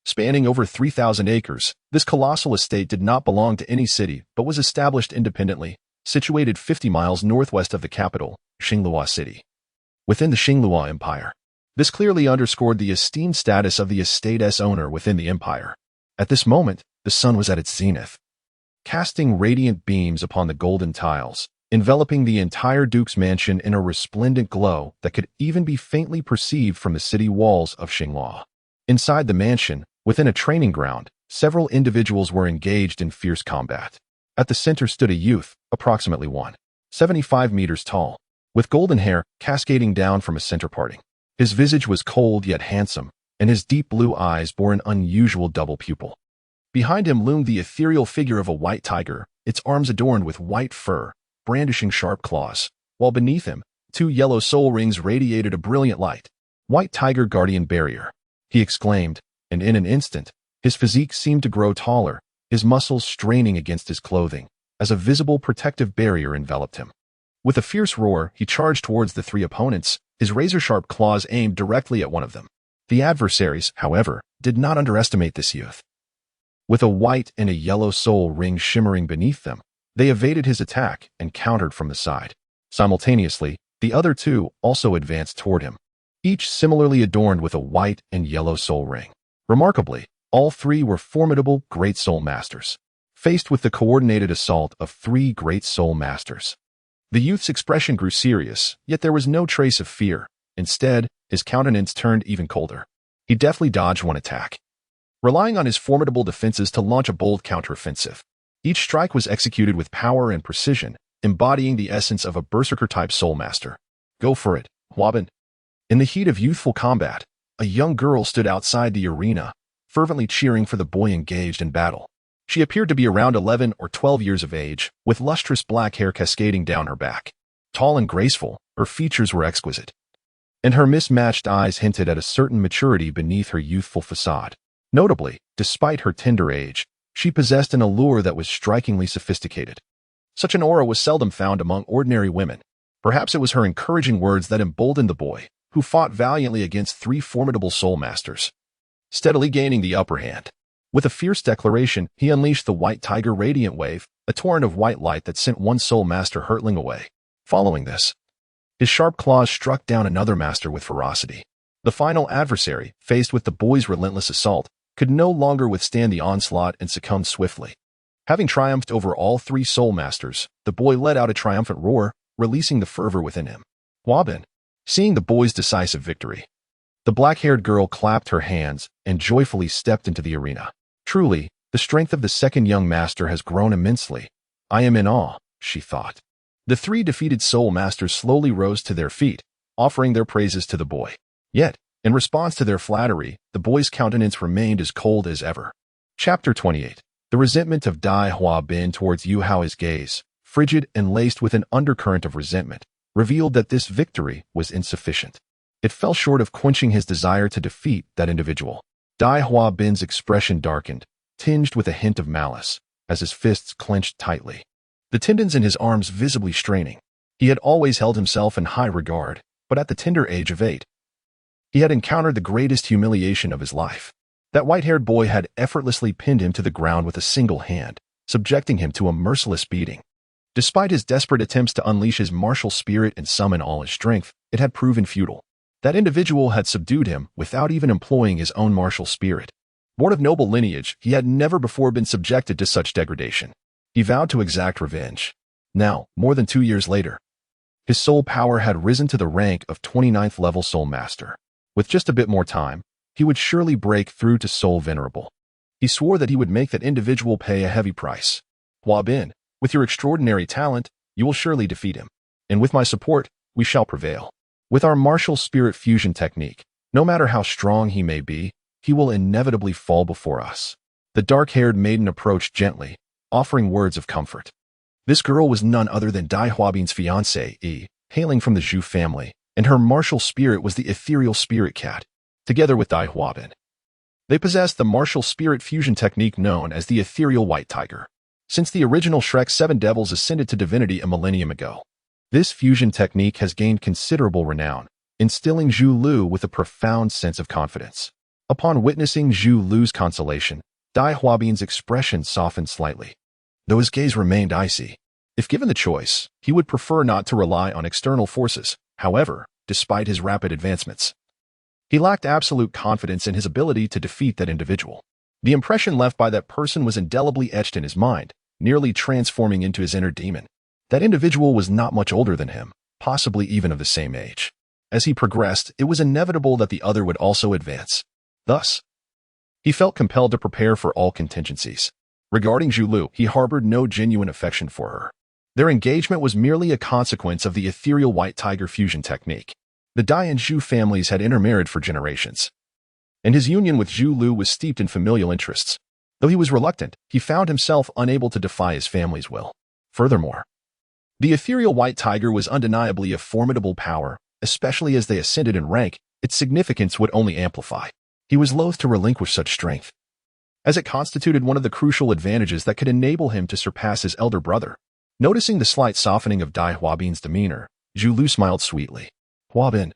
Spanning over 3,000 acres, this colossal estate did not belong to any city but was established independently, situated 50 miles northwest of the capital, Xinglua City. Within the Xinglua Empire. This clearly underscored the esteemed status of the estate's owner within the empire. At this moment, the sun was at its zenith, casting radiant beams upon the golden tiles, enveloping the entire Duke's Mansion in a resplendent glow that could even be faintly perceived from the city walls of Xinglua. Inside the mansion, within a training ground, several individuals were engaged in fierce combat. At the center stood a youth, approximately 175 meters tall, with golden hair cascading down from a center parting. His visage was cold yet handsome, and his deep blue eyes bore an unusual double pupil. Behind him loomed the ethereal figure of a white tiger, its arms adorned with white fur, brandishing sharp claws, while beneath him, 2 yellow soul rings radiated a brilliant light. White Tiger Guardian Barrier, he exclaimed, and in an instant, his physique seemed to grow taller, his muscles straining against his clothing, as a visible protective barrier enveloped him. With a fierce roar, he charged towards the 3 opponents, his razor-sharp claws aimed directly at one of them. The adversaries, however, did not underestimate this youth. With a white and a yellow soul ring shimmering beneath them, they evaded his attack and countered from the side. Simultaneously, the other 2 also advanced toward him, each similarly adorned with a white and yellow soul ring. Remarkably, all 3 were formidable great soul masters, faced with the coordinated assault of 3 great soul masters. The youth's expression grew serious, yet there was no trace of fear. Instead, his countenance turned even colder. He deftly dodged one attack, relying on his formidable defenses to launch a bold counteroffensive. Each strike was executed with power and precision, embodying the essence of a berserker-type soul master. Go for it, Huabin. In the heat of youthful combat, a young girl stood outside the arena, fervently cheering for the boy engaged in battle. She appeared to be around 11 or 12 years of age, with lustrous black hair cascading down her back. Tall and graceful, her features were exquisite, and her mismatched eyes hinted at a certain maturity beneath her youthful facade. Notably, despite her tender age, she possessed an allure that was strikingly sophisticated. Such an aura was seldom found among ordinary women. Perhaps it was her encouraging words that emboldened the boy, who fought valiantly against 3 formidable soul masters, steadily gaining the upper hand. With a fierce declaration, he unleashed the White Tiger Radiant Wave, a torrent of white light that sent one soul master hurtling away. Following this, his sharp claws struck down another master with ferocity. The final adversary, faced with the boy's relentless assault, could no longer withstand the onslaught and succumbed swiftly. Having triumphed over all 3 soul masters, the boy let out a triumphant roar, releasing the fervor within him. Huabin, seeing the boy's decisive victory, the black-haired girl clapped her hands and joyfully stepped into the arena. Truly, the strength of the second young master has grown immensely. I am in awe, she thought. The 3 defeated soul masters slowly rose to their feet, offering their praises to the boy. Yet, in response to their flattery, the boy's countenance remained as cold as ever. Chapter 28. The resentment of Dai Huabin towards Yu Hao's gaze, frigid and laced with an undercurrent of resentment, revealed that this victory was insufficient. It fell short of quenching his desire to defeat that individual. Dai Huabin's expression darkened, tinged with a hint of malice, as his fists clenched tightly, the tendons in his arms visibly straining. He had always held himself in high regard, but at the tender age of 8, he had encountered the greatest humiliation of his life. That white-haired boy had effortlessly pinned him to the ground with a single hand, subjecting him to a merciless beating. Despite his desperate attempts to unleash his martial spirit and summon all his strength, it had proven futile. That individual had subdued him without even employing his own martial spirit. Born of noble lineage, he had never before been subjected to such degradation. He vowed to exact revenge. Now, more than 2 years later, his soul power had risen to the rank of 29th level soul master. With just a bit more time, he would surely break through to soul venerable. He swore that he would make that individual pay a heavy price. Huabin, with your extraordinary talent, you will surely defeat him. And with my support, we shall prevail. With our martial spirit fusion technique, no matter how strong he may be, he will inevitably fall before us. The dark-haired maiden approached gently, offering words of comfort. This girl was none other than Dai Huabin's fiancée, hailing from the Zhu family, and her martial spirit was the ethereal spirit cat. Together with Dai Huabin, they possessed the martial spirit fusion technique known as the ethereal white tiger. Since the original Shrek's 7 devils ascended to divinity a millennium ago, this fusion technique has gained considerable renown, instilling Zhu Lu with a profound sense of confidence. Upon witnessing Zhu Lu's consolation, Dai Huabin's expression softened slightly, though his gaze remained icy. If given the choice, he would prefer not to rely on external forces. However, despite his rapid advancements, he lacked absolute confidence in his ability to defeat that individual. The impression left by that person was indelibly etched in his mind, nearly transforming into his inner demon. That individual was not much older than him, possibly even of the same age. As he progressed, it was inevitable that the other would also advance. Thus, he felt compelled to prepare for all contingencies. Regarding Zhu Lu, he harbored no genuine affection for her. Their engagement was merely a consequence of the ethereal white tiger fusion technique. The Dai and Zhu families had intermarried for generations, and his union with Zhu Lu was steeped in familial interests. Though he was reluctant, he found himself unable to defy his family's will. Furthermore, the ethereal white tiger was undeniably a formidable power, especially as they ascended in rank. Its significance would only amplify. He was loath to relinquish such strength, as it constituted one of the crucial advantages that could enable him to surpass his elder brother. Noticing the slight softening of Dai Huabin's demeanor, Zhu Lu smiled sweetly. Huabin,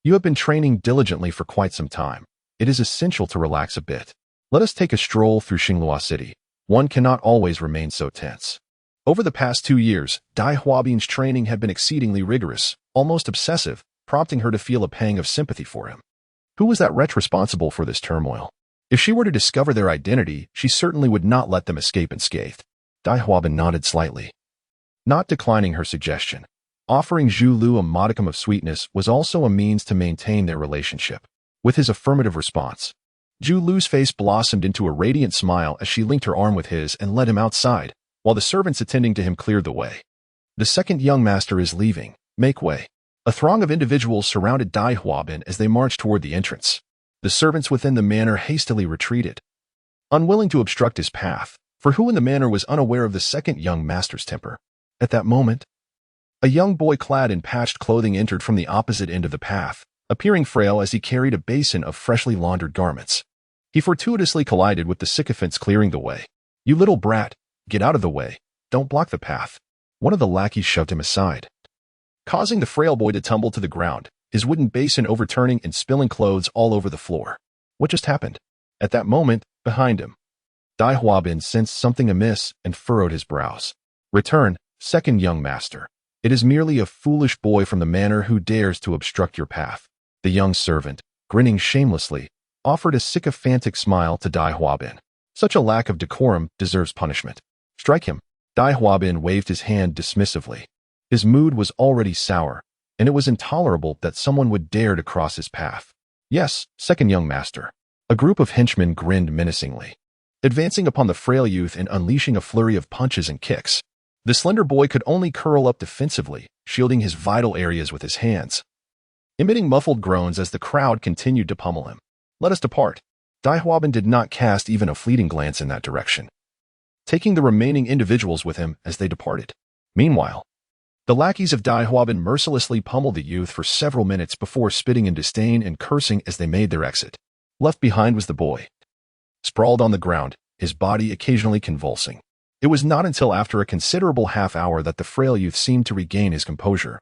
you have been training diligently for quite some time. It is essential to relax a bit. Let us take a stroll through Xinglua City. One cannot always remain so tense. Over the past 2 years, Dai Huabin's training had been exceedingly rigorous, almost obsessive, prompting her to feel a pang of sympathy for him. Who was that wretch responsible for this turmoil? If she were to discover their identity, she certainly would not let them escape unscathed. Dai Huabin nodded slightly, not declining her suggestion. Offering Zhu Lu a modicum of sweetness was also a means to maintain their relationship. With his affirmative response, Zhu Lu's face blossomed into a radiant smile as she linked her arm with his and led him outside, while the servants attending to him cleared the way. The second young master is leaving. Make way. A throng of individuals surrounded Dai Huabin as they marched toward the entrance. The servants within the manor hastily retreated, unwilling to obstruct his path, for who in the manor was unaware of the second young master's temper? At that moment, a young boy clad in patched clothing entered from the opposite end of the path, appearing frail as he carried a basin of freshly laundered garments. He fortuitously collided with the sycophants clearing the way. You little brat, get out of the way. Don't block the path. One of the lackeys shoved him aside. causing the frail boy to tumble to the ground, his wooden basin overturning and spilling clothes all over the floor. What just happened? At that moment, behind him, Dai Huabin sensed something amiss and furrowed his brows. Return, second young master. It is merely a foolish boy from the manor who dares to obstruct your path. The young servant, grinning shamelessly, offered a sycophantic smile to Dai Huabin. Such a lack of decorum deserves punishment. Strike him. Dai Huabin waved his hand dismissively. His mood was already sour, and it was intolerable that someone would dare to cross his path. Yes, second young master. A group of henchmen grinned menacingly, advancing upon the frail youth and unleashing a flurry of punches and kicks. The slender boy could only curl up defensively, shielding his vital areas with his hands, emitting muffled groans as the crowd continued to pummel him. Let us depart. Dai Huabin did not cast even a fleeting glance in that direction, taking the remaining individuals with him as they departed. Meanwhile, the lackeys of Dai Huabin mercilessly pummeled the youth for several minutes before spitting in disdain and cursing as they made their exit. Left behind was the boy, sprawled on the ground, his body occasionally convulsing. It was not until after a considerable half-hour that the frail youth seemed to regain his composure,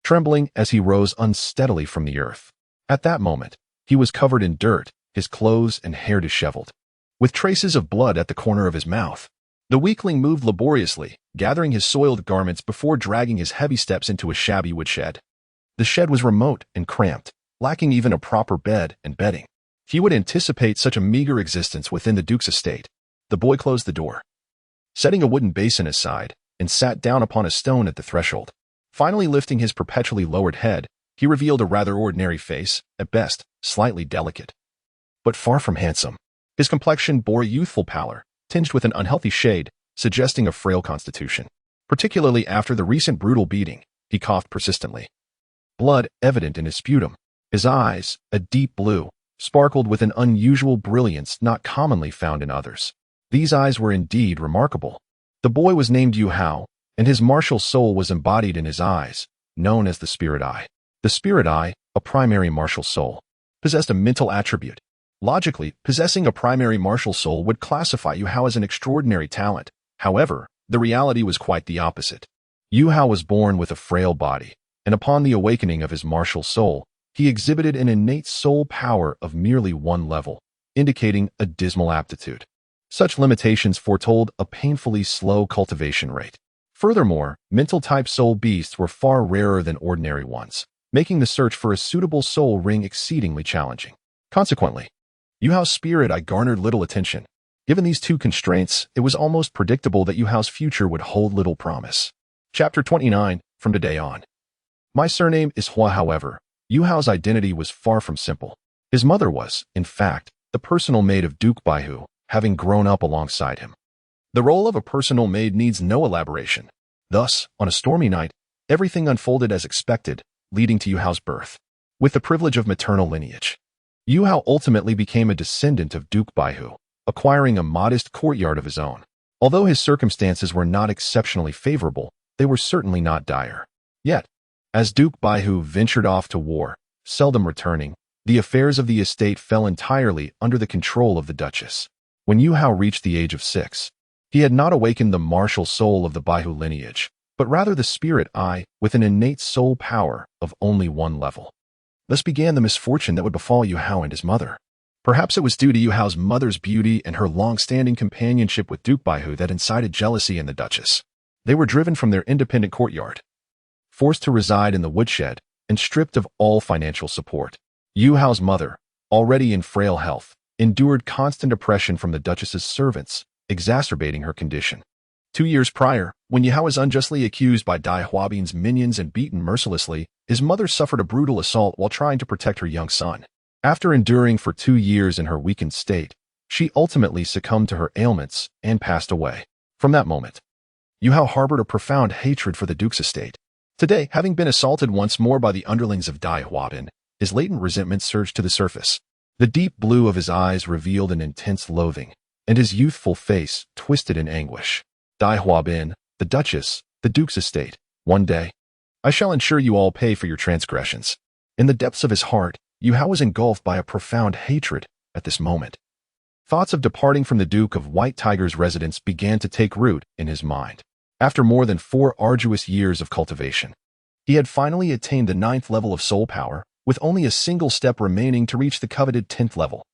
trembling as he rose unsteadily from the earth. At that moment, he was covered in dirt, his clothes and hair disheveled, with traces of blood at the corner of his mouth. The weakling moved laboriously, gathering his soiled garments before dragging his heavy steps into a shabby woodshed. The shed was remote and cramped, lacking even a proper bed and bedding. Few would anticipate such a meager existence within the Duke's estate. The boy closed the door, setting a wooden basin aside, and sat down upon a stone at the threshold. Finally lifting his perpetually lowered head, he revealed a rather ordinary face, at best, slightly delicate, but far from handsome. His complexion bore a youthful pallor, tinged with an unhealthy shade, suggesting a frail constitution. Particularly after the recent brutal beating, he coughed persistently, blood evident in his sputum. His eyes, a deep blue, sparkled with an unusual brilliance not commonly found in others. These eyes were indeed remarkable. The boy was named Yu Hao, and his martial soul was embodied in his eyes, known as the spirit eye. The spirit eye, a primary martial soul, possessed a mental attribute. Logically, possessing a primary martial soul would classify Yu Hao as an extraordinary talent. However, the reality was quite the opposite. Yu Hao was born with a frail body, and upon the awakening of his martial soul, he exhibited an innate soul power of merely one level, indicating a dismal aptitude. Such limitations foretold a painfully slow cultivation rate. Furthermore, mental-type soul beasts were far rarer than ordinary ones, making the search for a suitable soul ring exceedingly challenging. Consequently, Yu Hao's spirit eye garnered little attention. Given these two constraints, it was almost predictable that Yu Hao's future would hold little promise. Chapter 29, from today on. My surname is Hua. However, Yu Hao's identity was far from simple. His mother was, in fact, the personal maid of Duke Baihu, having grown up alongside him. The role of a personal maid needs no elaboration. Thus, on a stormy night, everything unfolded as expected, leading to Yu Hao's birth. With the privilege of maternal lineage, Yu Hao ultimately became a descendant of Duke Baihu, acquiring a modest courtyard of his own. Although his circumstances were not exceptionally favorable, they were certainly not dire. Yet, as Duke Baihu ventured off to war, seldom returning, the affairs of the estate fell entirely under the control of the Duchess. When Yu Hao reached the age of 6, he had not awakened the martial soul of the Baihu lineage, but rather the spirit eye with an innate soul power of only one level. Thus began the misfortune that would befall Yu Hao and his mother. Perhaps it was due to Yu Hao's mother's beauty and her long-standing companionship with Duke Baihu that incited jealousy in the Duchess. They were driven from their independent courtyard, forced to reside in the woodshed, and stripped of all financial support. Yu Hao's mother, already in frail health, endured constant oppression from the Duchess's servants, exacerbating her condition. 2 years prior, when Yu Hao was unjustly accused by Dai Huabin's minions and beaten mercilessly, his mother suffered a brutal assault while trying to protect her young son. After enduring for 2 years in her weakened state, she ultimately succumbed to her ailments and passed away. From that moment, Yu Hao harbored a profound hatred for the Duke's estate. Today, having been assaulted once more by the underlings of Dai Huabin, his latent resentment surged to the surface. The deep blue of his eyes revealed an intense loathing, and his youthful face twisted in anguish. Dai Huabin, the Duchess, the Duke's estate. One day, I shall ensure you all pay for your transgressions. In the depths of his heart, Yu Hao was engulfed by a profound hatred at this moment. Thoughts of departing from the Duke of White Tiger's residence began to take root in his mind. After more than 4 arduous years of cultivation, He had finally attained the 9th level of soul power, with only a single step remaining to reach the coveted 10th level.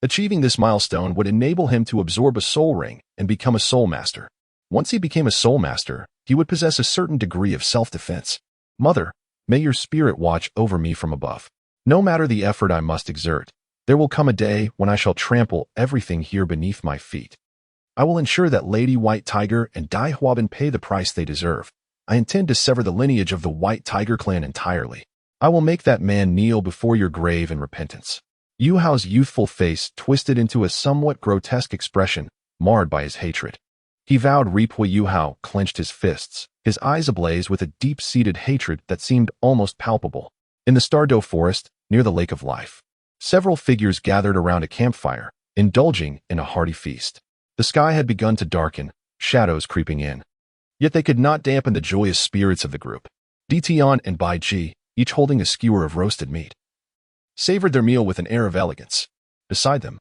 Achieving this milestone would enable him to absorb a soul ring and become a soul master. Once he became a soul master, he would possess a certain degree of self-defense. Mother, may your spirit watch over me from above. No matter the effort I must exert, there will come a day when I shall trample everything here beneath my feet. I will ensure that Lady White Tiger and Dai Huabin pay the price they deserve. I intend to sever the lineage of the White Tiger clan entirely. I will make that man kneel before your grave in repentance. Yu Hao's youthful face twisted into a somewhat grotesque expression, marred by his hatred. He vowed Ripui Yu Hao clenched his fists, his eyes ablaze with a deep-seated hatred that seemed almost palpable. In the Star Dou forest, near the Lake of Life, several figures gathered around a campfire, indulging in a hearty feast. The sky had begun to darken, shadows creeping in. Yet they could not dampen the joyous spirits of the group. Ditian and Bai Ji, each holding a skewer of roasted meat, savored their meal with an air of elegance. Beside them,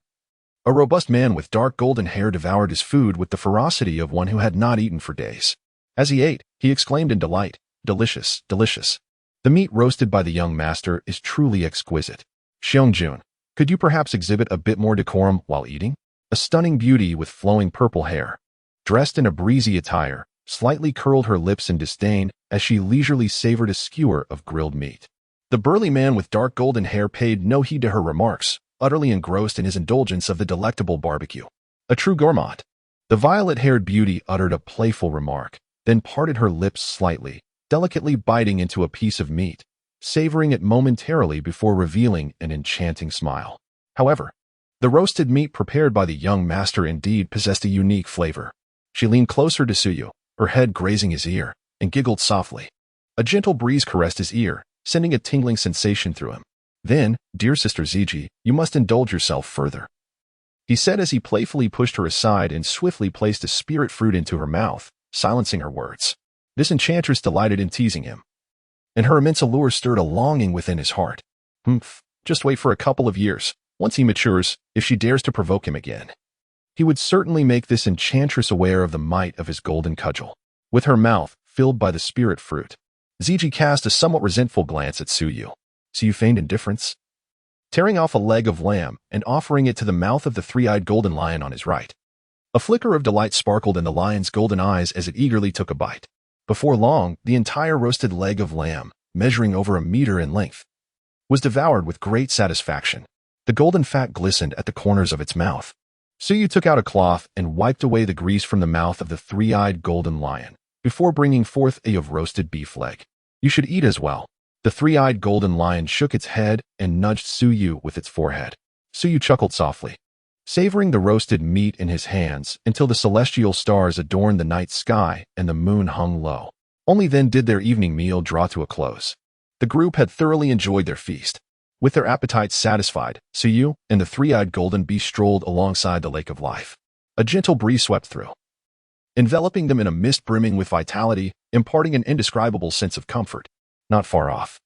a robust man with dark golden hair devoured his food with the ferocity of one who had not eaten for days. As he ate, he exclaimed in delight, "Delicious, delicious. The meat roasted by the young master is truly exquisite. Xiangjun, could you perhaps exhibit a bit more decorum while eating?" A stunning beauty with flowing purple hair, dressed in a breezy attire, slightly curled her lips in disdain as she leisurely savored a skewer of grilled meat. The burly man with dark golden hair paid no heed to her remarks, utterly engrossed in his indulgence of the delectable barbecue. A true gourmand. The violet-haired beauty uttered a playful remark, then parted her lips slightly, delicately biting into a piece of meat, savoring it momentarily before revealing an enchanting smile. However, the roasted meat prepared by the young master indeed possessed a unique flavor. She leaned closer to Suyu, her head grazing his ear, and giggled softly. A gentle breeze caressed his ear, sending a tingling sensation through him. "Then, dear sister Ziji, you must indulge yourself further," he said as he playfully pushed her aside and swiftly placed a spirit fruit into her mouth, silencing her words. This enchantress delighted in teasing him, and her immense allure stirred a longing within his heart. Just wait for a couple of years. Once he matures, if she dares to provoke him again, he would certainly make this enchantress aware of the might of his golden cudgel. With her mouth filled by the spirit fruit, Ziji cast a somewhat resentful glance at Suyu. So you feigned indifference? Tearing off a leg of lamb and offering it to the mouth of the three-eyed golden lion on his right. A flicker of delight sparkled in the lion's golden eyes as it eagerly took a bite. Before long, the entire roasted leg of lamb, measuring over a meter in length, was devoured with great satisfaction. The golden fat glistened at the corners of its mouth. Suyu took out a cloth and wiped away the grease from the mouth of the three-eyed golden lion, before bringing forth a of roasted beef leg. You should eat as well. The three-eyed golden lion shook its head and nudged Suyu with its forehead. Suyu chuckled softly, savoring the roasted meat in his hands until the celestial stars adorned the night sky and the moon hung low. Only then did their evening meal draw to a close. The group had thoroughly enjoyed their feast. With their appetites satisfied, Suyu and the three-eyed golden beast strolled alongside the Lake of Life. A gentle breeze swept through, enveloping them in a mist brimming with vitality, imparting an indescribable sense of comfort. Not far off,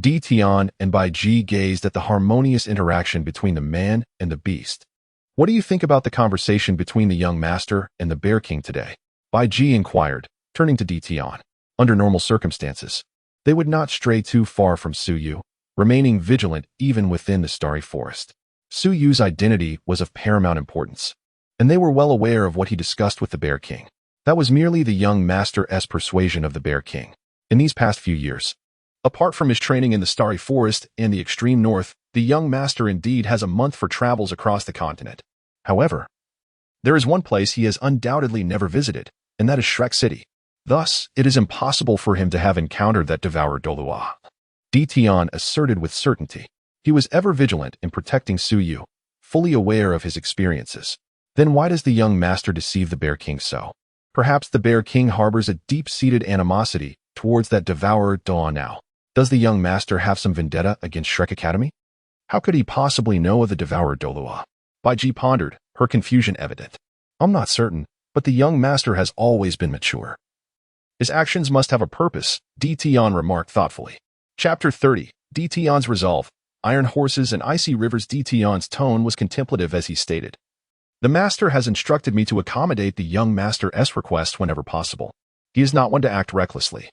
Di Tian and Bai Ji gazed at the harmonious interaction between the man and the beast. What do you think about the conversation between the young master and the Bear King today? Bai Ji inquired, turning to Di Tian. Under normal circumstances, they would not stray too far from Suyu, remaining vigilant even within the starry forest. Suyu's identity was of paramount importance, and they were well aware of what he discussed with the Bear King. That was merely the young master's persuasion of the Bear King. In these past few years, apart from his training in the starry forest and the extreme north, the young master indeed has a month for travels across the continent. However, there is one place he has undoubtedly never visited, and that is Shrek City. Thus, it is impossible for him to have encountered that devourer Dolua. Di Tian asserted with certainty. He was ever vigilant in protecting Suyu, fully aware of his experiences. Then why does the young master deceive the Bear King so? Perhaps the Bear King harbors a deep-seated animosity towards that devourer Daw now. Does the young master have some vendetta against Shrek Academy? How could he possibly know of the devourer Dolua? Bai Ji pondered, her confusion evident. I'm not certain, but the young master has always been mature. His actions must have a purpose, Di Tian remarked thoughtfully. Chapter 30, Di Tian's Resolve. Iron horses and icy rivers. Di Tian's tone was contemplative as he stated. The master has instructed me to accommodate the young master's request whenever possible. He is not one to act recklessly.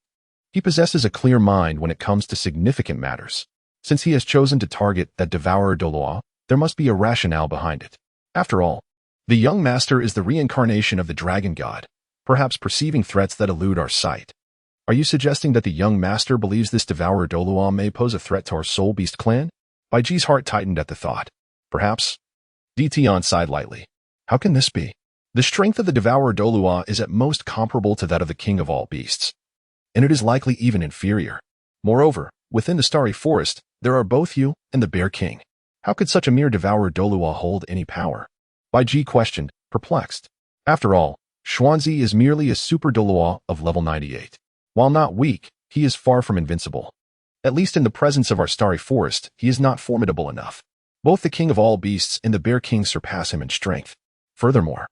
He possesses a clear mind when it comes to significant matters. Since he has chosen to target that devourer Dou, there must be a rationale behind it. After all, the young master is the reincarnation of the dragon god, perhaps perceiving threats that elude our sight. Are you suggesting that the young master believes this devourer Dou may pose a threat to our soul beast clan? Bai Ji's heart tightened at the thought. Perhaps. DT sighed lightly. How can this be? The strength of the devourer Dou is at most comparable to that of the king of all beasts, and it is likely even inferior. Moreover, within the starry forest, there are both you and the bear king. How could such a mere devourer Dou hold any power? Bai Ji questioned, perplexed. After all, Xuanzi is merely a super Dou of level 98. While not weak, he is far from invincible. At least in the presence of our starry forest, he is not formidable enough. Both the king of all beasts and the bear king surpass him in strength. Furthermore,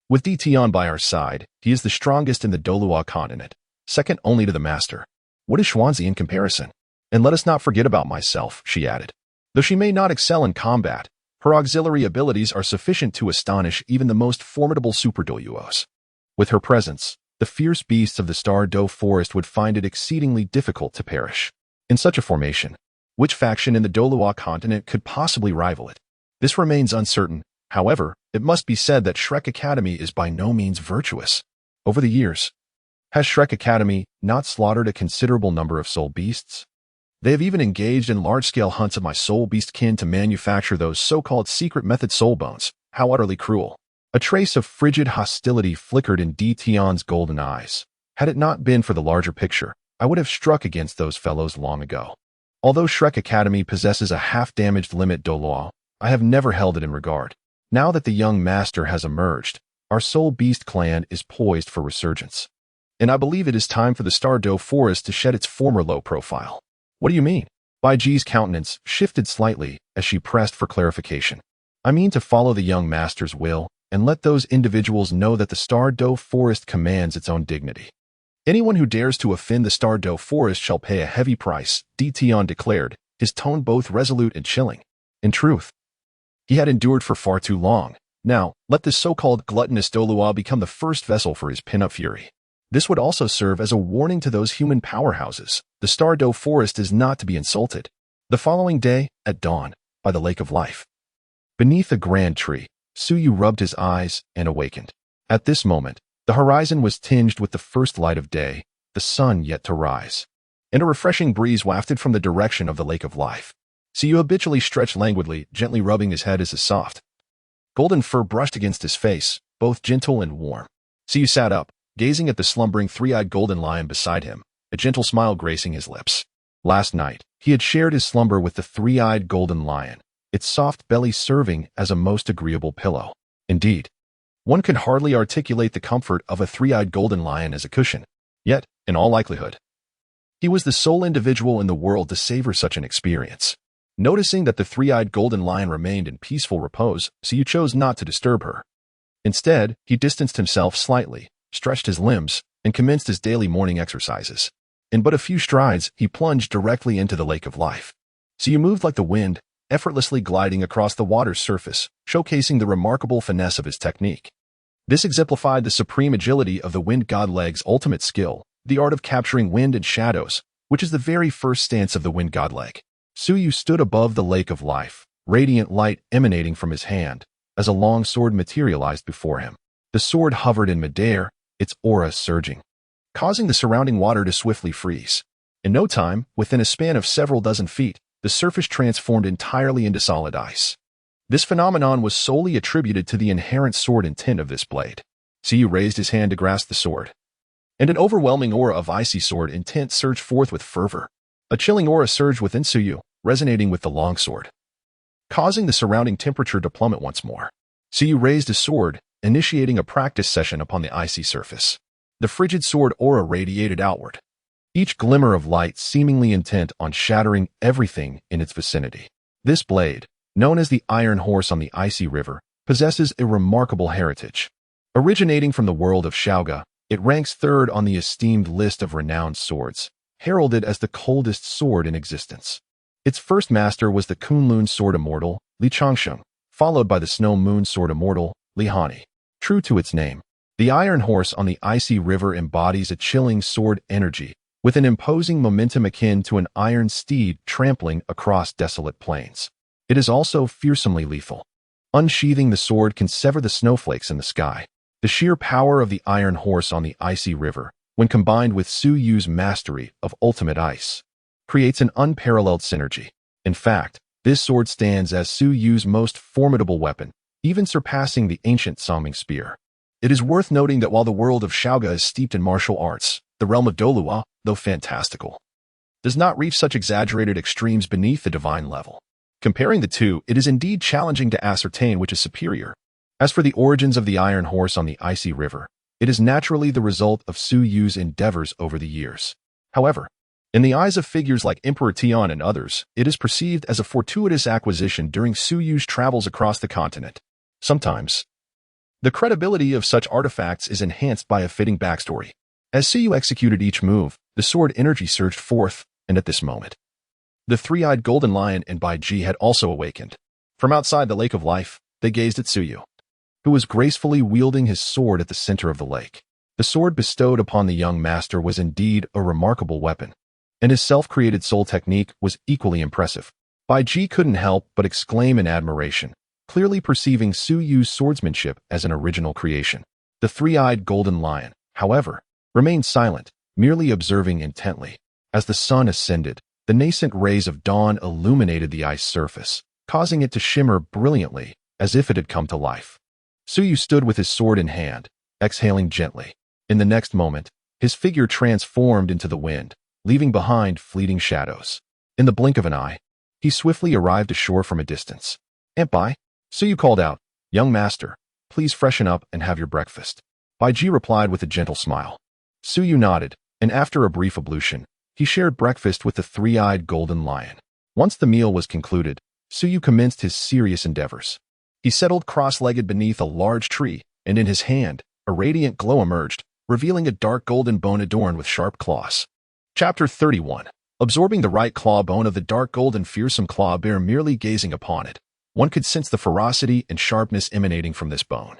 with DT by our side, he is the strongest in the Dou continent, second only to the master. What is Xuanzi in comparison? And let us not forget about myself, she added. Though she may not excel in combat, her auxiliary abilities are sufficient to astonish even the most formidable super Douos. With her presence, the fierce beasts of the Star Dou forest would find it exceedingly difficult to perish. In such a formation, which faction in the Dou continent could possibly rival it? This remains uncertain. However, it must be said that Shrek Academy is by no means virtuous. Over the years, has Shrek Academy not slaughtered a considerable number of soul beasts? They have even engaged in large-scale hunts of my soul beast kin to manufacture those so-called secret method soul bones. How utterly cruel. A trace of frigid hostility flickered in Tion's golden eyes. Had it not been for the larger picture, I would have struck against those fellows long ago. Although Shrek Academy possesses a half-damaged limit Dou, I have never held it in regard. Now that the young master has emerged, our soul beast clan is poised for resurgence. And I believe it is time for the Star Dou forest to shed its former low profile. What do you mean? Bai Ji's countenance shifted slightly as she pressed for clarification. I mean to follow the young master's will and let those individuals know that the Star Dou forest commands its own dignity. Anyone who dares to offend the Star Dou forest shall pay a heavy price, Tion declared, his tone both resolute and chilling. In truth, he had endured for far too long. Now, let this so-called gluttonous Dou become the first vessel for his pin-up fury. This would also serve as a warning to those human powerhouses. The Star Dou forest is not to be insulted. The following day, at dawn, by the Lake of Life, beneath a grand tree, Suyu rubbed his eyes and awakened. At this moment, the horizon was tinged with the first light of day, the sun yet to rise, and a refreshing breeze wafted from the direction of the Lake of Life. Suyu habitually stretched languidly, gently rubbing his head as his soft golden fur brushed against his face, both gentle and warm. Suyu sat up, gazing at the slumbering three-eyed golden lion beside him, a gentle smile gracing his lips. Last night, he had shared his slumber with the three-eyed golden lion, its soft belly serving as a most agreeable pillow. Indeed, one could hardly articulate the comfort of a three-eyed golden lion as a cushion. Yet, in all likelihood, he was the sole individual in the world to savor such an experience. Noticing that the three-eyed golden lion remained in peaceful repose, Suyu chose not to disturb her. Instead, he distanced himself slightly, stretched his limbs, and commenced his daily morning exercises. In but a few strides, he plunged directly into the Lake of Life. Suyu moved like the wind, effortlessly gliding across the water's surface, showcasing the remarkable finesse of his technique. This exemplified the supreme agility of the wind god leg's ultimate skill, the art of capturing wind and shadows, which is the very first stance of the wind god leg. Suyu stood above the Lake of Life, radiant light emanating from his hand, as a long sword materialized before him. The sword hovered in midair, its aura surging, causing the surrounding water to swiftly freeze. In no time, within a span of several dozen feet, the surface transformed entirely into solid ice. This phenomenon was solely attributed to the inherent sword intent of this blade. Suyu raised his hand to grasp the sword, and an overwhelming aura of icy sword intent surged forth with fervor. A chilling aura surged within Suyu, resonating with the longsword, causing the surrounding temperature to plummet once more. Suyu raised his sword, initiating a practice session upon the icy surface. The frigid sword aura radiated outward, each glimmer of light seemingly intent on shattering everything in its vicinity. This blade, known as the Iron Horse on the Icy River, possesses a remarkable heritage. Originating from the world of Xiaoga, it ranks third on the esteemed list of renowned swords, heralded as the coldest sword in existence. Its first master was the Kunlun sword immortal, Li Changsheng, followed by the Snow Moon sword immortal, Li Hani. True to its name, the Iron Horse on the Icy River embodies a chilling sword energy, with an imposing momentum akin to an iron steed trampling across desolate plains. It is also fearsomely lethal. Unsheathing the sword can sever the snowflakes in the sky. The sheer power of the iron horse on the icy river, when combined with Su Yu's mastery of ultimate ice, creates an unparalleled synergy. In fact, this sword stands as Su Yu's most formidable weapon, even surpassing the ancient Songming spear. It is worth noting that while the world of Shaoge is steeped in martial arts, the realm of Douluo, though fantastical, does not reach such exaggerated extremes beneath the divine level. Comparing the two, it is indeed challenging to ascertain which is superior. As for the origins of the iron horse on the icy river, it is naturally the result of Su Yu's endeavors over the years. However, in the eyes of figures like Emperor Tian and others, it is perceived as a fortuitous acquisition during Su Yu's travels across the continent. Sometimes, the credibility of such artifacts is enhanced by a fitting backstory. As Su Yu executed each move, the sword energy surged forth, and at this moment, the three-eyed golden lion and Bai Ji had also awakened. From outside the lake of life, they gazed at Su Yu, who was gracefully wielding his sword at the center of the lake. The sword bestowed upon the young master was indeed a remarkable weapon, and his self-created soul technique was equally impressive. Bai Ji couldn't help but exclaim in admiration, clearly perceiving Su Yu's swordsmanship as an original creation. The three-eyed golden lion, however, remained silent, merely observing intently. As the sun ascended, the nascent rays of dawn illuminated the ice surface, causing it to shimmer brilliantly, as if it had come to life. Su Yu stood with his sword in hand, exhaling gently. In the next moment, his figure transformed into the wind, leaving behind fleeting shadows. In the blink of an eye, he swiftly arrived ashore from a distance. "Aunt Bai," Su Yu called out, "Young master, please freshen up and have your breakfast." Bai Ji replied with a gentle smile. Su Yu nodded, and after a brief ablution, he shared breakfast with the three-eyed golden lion. Once the meal was concluded, Su Yu commenced his serious endeavors. He settled cross-legged beneath a large tree, and in his hand, a radiant glow emerged, revealing a dark golden bone adorned with sharp claws. Chapter 31. Absorbing the right claw bone of the dark golden fearsome claw bear. Merely gazing upon it, one could sense the ferocity and sharpness emanating from this bone.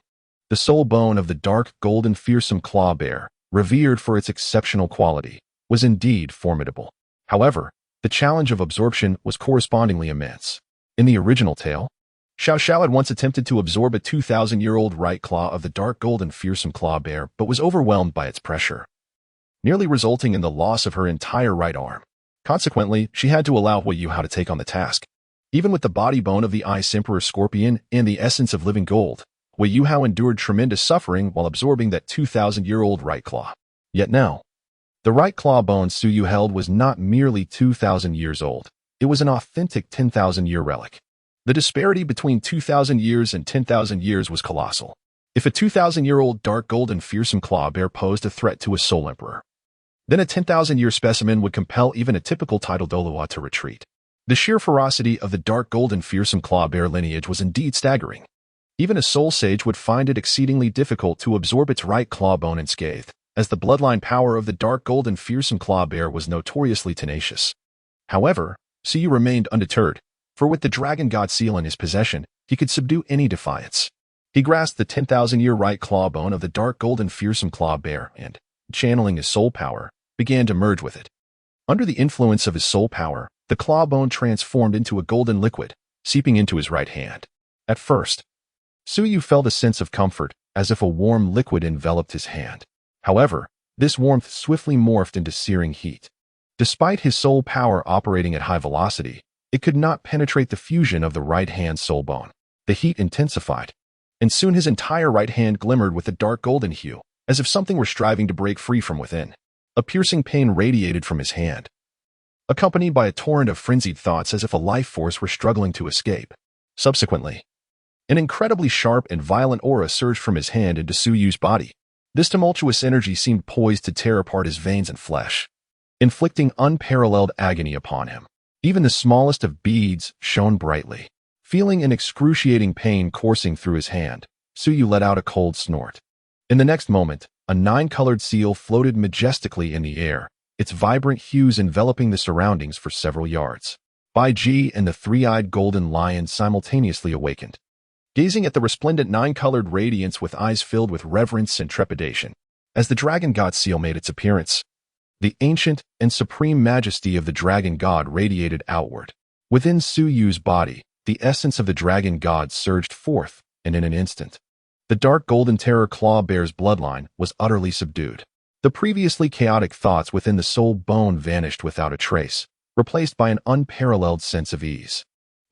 The soul bone of the dark golden fearsome claw bear, revered for its exceptional quality, was indeed formidable. However, the challenge of absorption was correspondingly immense. In the original tale, Xiao Xiao had once attempted to absorb a 2,000-year-old right claw of the dark golden fearsome claw bear, but was overwhelmed by its pressure, nearly resulting in the loss of her entire right arm. Consequently, she had to allow Wei Yuhao to take on the task. Even with the body bone of the Ice Emperor Scorpion and the essence of living gold, Wei Yuhao endured tremendous suffering while absorbing that 2,000-year-old right claw. Yet now, the right claw bone Su Yu held was not merely 2,000 years old. It was an authentic 10,000-year relic. The disparity between 2,000 years and 10,000 years was colossal. If a 2,000-year-old dark golden fearsome claw bear posed a threat to a soul emperor, then a 10,000-year specimen would compel even a typical title Douluo to retreat. The sheer ferocity of the dark golden fearsome claw bear lineage was indeed staggering. Even a soul sage would find it exceedingly difficult to absorb its right claw bone unscathed, as the bloodline power of the dark golden fearsome claw bear was notoriously tenacious. However, Su Yu remained undeterred, for with the dragon god seal in his possession, he could subdue any defiance. He grasped the 10,000-year right claw bone of the dark golden fearsome claw bear and, channeling his soul power, began to merge with it. Under the influence of his soul power, the claw bone transformed into a golden liquid, seeping into his right hand. At first, Su Yu felt a sense of comfort, as if a warm liquid enveloped his hand. However, this warmth swiftly morphed into searing heat. Despite his soul power operating at high velocity, it could not penetrate the fusion of the right hand soul bone. The heat intensified, and soon his entire right hand glimmered with a dark golden hue, as if something were striving to break free from within. A piercing pain radiated from his hand, accompanied by a torrent of frenzied thoughts as if a life force were struggling to escape. Subsequently, an incredibly sharp and violent aura surged from his hand into Su Yu's body. This tumultuous energy seemed poised to tear apart his veins and flesh, inflicting unparalleled agony upon him. Even the smallest of beads shone brightly. Feeling an excruciating pain coursing through his hand, Su Yu let out a cold snort. In the next moment, a 9-colored seal floated majestically in the air, its vibrant hues enveloping the surroundings for several yards. Bai Ji and the three-eyed golden lion simultaneously awakened, gazing at the resplendent 9-colored radiance with eyes filled with reverence and trepidation. As the dragon god seal made its appearance, The ancient and supreme majesty of the dragon god radiated outward. Within Su Yu's body, the essence of the dragon god surged forth, and in an instant, the dark golden terror claw bear's bloodline was utterly subdued. The previously chaotic thoughts within the soul bone vanished without a trace, replaced by an unparalleled sense of ease.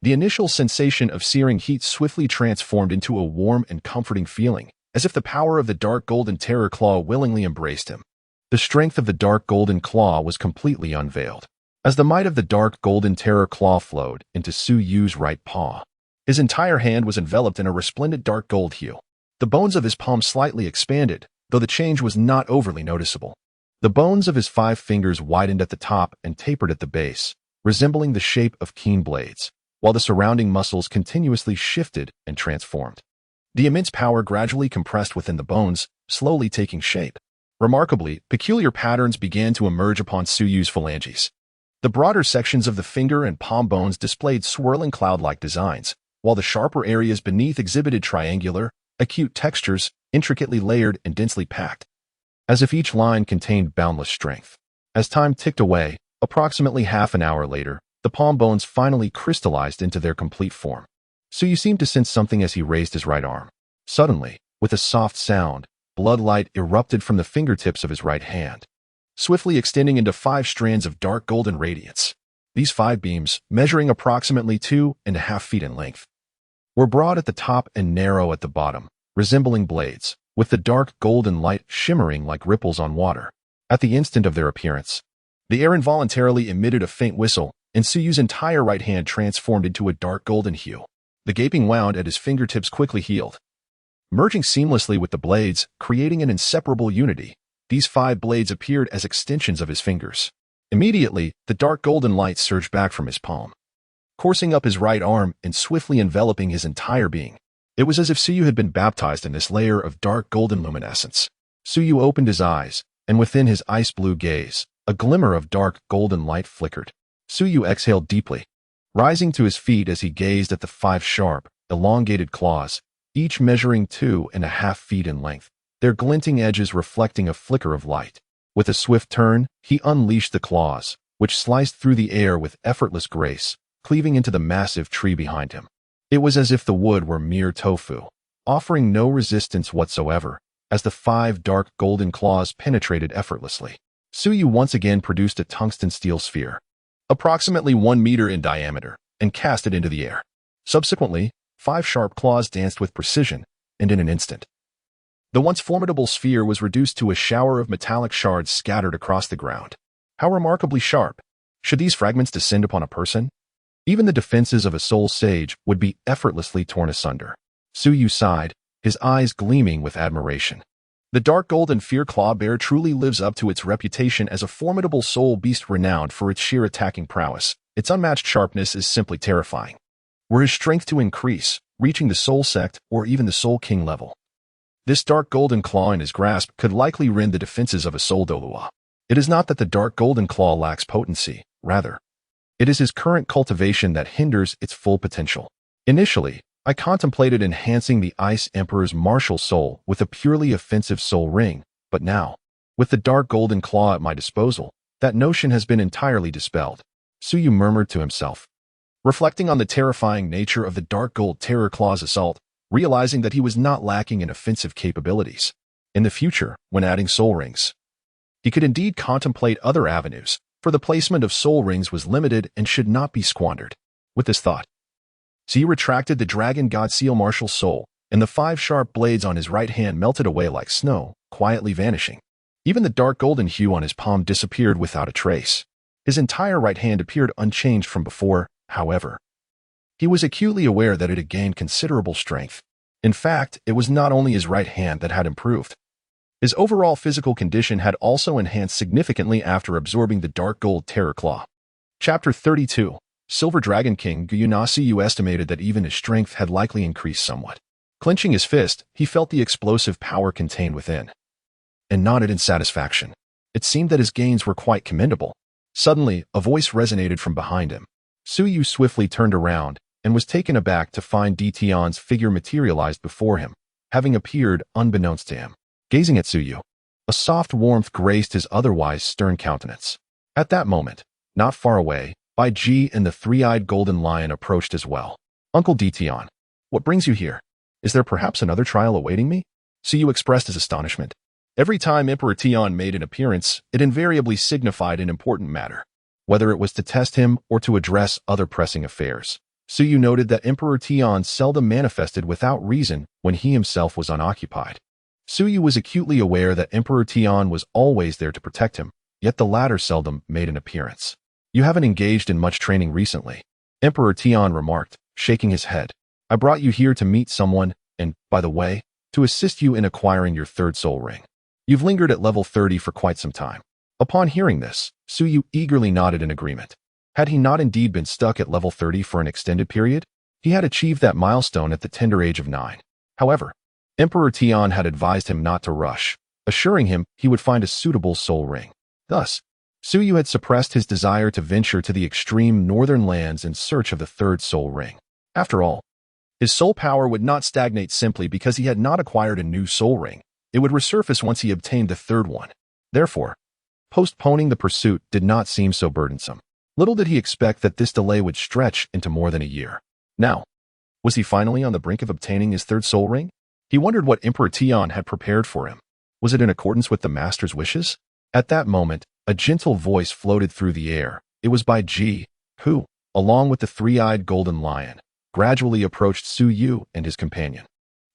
The initial sensation of searing heat swiftly transformed into a warm and comforting feeling, as if the power of the dark golden terror claw willingly embraced him. The strength of the dark golden claw was completely unveiled. As the might of the dark golden terror claw flowed into Su Yu's right paw, his entire hand was enveloped in a resplendent dark gold hue. The bones of his palm slightly expanded, though the change was not overly noticeable. The bones of his 5 fingers widened at the top and tapered at the base, resembling the shape of keen blades, while the surrounding muscles continuously shifted and transformed. The immense power gradually compressed within the bones, slowly taking shape. Remarkably, peculiar patterns began to emerge upon Su Yu's phalanges. The broader sections of the finger and palm bones displayed swirling cloud-like designs, while the sharper areas beneath exhibited triangular, acute textures, intricately layered and densely packed, as if each line contained boundless strength. As time ticked away, approximately half an hour later, the palm bones finally crystallized into their complete form. Su Yu seemed to sense something as he raised his right arm. Suddenly, with a soft sound, blood light erupted from the fingertips of his right hand, swiftly extending into 5 strands of dark golden radiance. These 5 beams, measuring approximately 2.5 feet in length, were broad at the top and narrow at the bottom, resembling blades, with the dark golden light shimmering like ripples on water. At the instant of their appearance, the air involuntarily emitted a faint whistle, and Su Yu's entire right hand transformed into a dark golden hue. The gaping wound at his fingertips quickly healed, merging seamlessly with the blades, creating an inseparable unity. These 5 blades appeared as extensions of his fingers. Immediately, the dark golden light surged back from his palm, coursing up his right arm and swiftly enveloping his entire being. It was as if Su Yu had been baptized in this layer of dark golden luminescence. Su Yu opened his eyes, and within his ice-blue gaze, a glimmer of dark golden light flickered. Su Yu exhaled deeply, rising to his feet as he gazed at the 5 sharp, elongated claws, each measuring 2.5 feet in length, their glinting edges reflecting a flicker of light. With a swift turn, he unleashed the claws, which sliced through the air with effortless grace, cleaving into the massive tree behind him. It was as if the wood were mere tofu, offering no resistance whatsoever, as the 5 dark golden claws penetrated effortlessly. Su Yu once again produced a tungsten steel sphere, approximately 1 meter in diameter, and cast it into the air. Subsequently, 5 sharp claws danced with precision, and in an instant, the once formidable sphere was reduced to a shower of metallic shards scattered across the ground. How remarkably sharp! Should these fragments descend upon a person, even the defenses of a soul sage would be effortlessly torn asunder. Su Yu sighed, his eyes gleaming with admiration. The dark golden fear claw bear truly lives up to its reputation as a formidable soul beast renowned for its sheer attacking prowess. Its unmatched sharpness is simply terrifying. Were his strength to increase, reaching the soul sect or even the soul king level, this dark golden claw in his grasp could likely rend the defenses of a soul Dolua. It is not that the dark golden claw lacks potency, rather, it is his current cultivation that hinders its full potential. Initially, I contemplated enhancing the Ice Emperor's martial soul with a purely offensive soul ring, but now, with the dark golden claw at my disposal, that notion has been entirely dispelled. Su Yu murmured to himself, reflecting on the terrifying nature of the dark gold terror claw's assault, realizing that he was not lacking in offensive capabilities. In the future, when adding soul rings, he could indeed contemplate other avenues, for the placement of soul rings was limited and should not be squandered. With this thought, he retracted the dragon god seal martial soul, and the 5 sharp blades on his right hand melted away like snow, quietly vanishing. Even the dark golden hue on his palm disappeared without a trace. His entire right hand appeared unchanged from before, however. He was acutely aware that it had gained considerable strength. In fact, it was not only his right hand that had improved. His overall physical condition had also enhanced significantly after absorbing the dark gold terror claw. Chapter 32. Silver Dragon King Guyuna. Su Yu estimated that even his strength had likely increased somewhat. Clenching his fist, he felt the explosive power contained within, and nodded in satisfaction. It seemed that his gains were quite commendable. Suddenly, a voice resonated from behind him. Su Yu swiftly turned around and was taken aback to find Di Tian's figure materialized before him, having appeared unbeknownst to him. Gazing at Su Yu, A soft warmth graced his otherwise stern countenance. At that moment, not far away, Bai Ji and the three-eyed golden lion approached as well. Uncle Dition, what brings you here? Is there perhaps another trial awaiting me? Su expressed his astonishment. Every time Emperor Tian made an appearance, it invariably signified an important matter. Whether it was to test him or to address other pressing affairs. Su noted that Emperor Tian seldom manifested without reason when he himself was unoccupied. Su was acutely aware that Emperor Tian was always there to protect him, yet the latter seldom made an appearance. You haven't engaged in much training recently, Emperor Tian remarked, shaking his head. I brought you here to meet someone, and, by the way, to assist you in acquiring your third soul ring. You've lingered at level 30 for quite some time. Upon hearing this, Su eagerly nodded in agreement. Had he not indeed been stuck at level 30 for an extended period? He had achieved that milestone at the tender age of 9. However, Emperor Tian had advised him not to rush, assuring him he would find a suitable soul ring. Thus, Su had suppressed his desire to venture to the extreme northern lands in search of the third soul ring. After all, his soul power would not stagnate simply because he had not acquired a new soul ring. It would resurface once he obtained the third one. Therefore, postponing the pursuit did not seem so burdensome. Little did he expect that this delay would stretch into more than a year. Now, was he finally on the brink of obtaining his third soul ring? He wondered what Emperor Tian had prepared for him. Was it in accordance with the master's wishes? At that moment, a gentle voice floated through the air. It was Bai Ji, who, along with the three-eyed golden lion, gradually approached Su and his companion.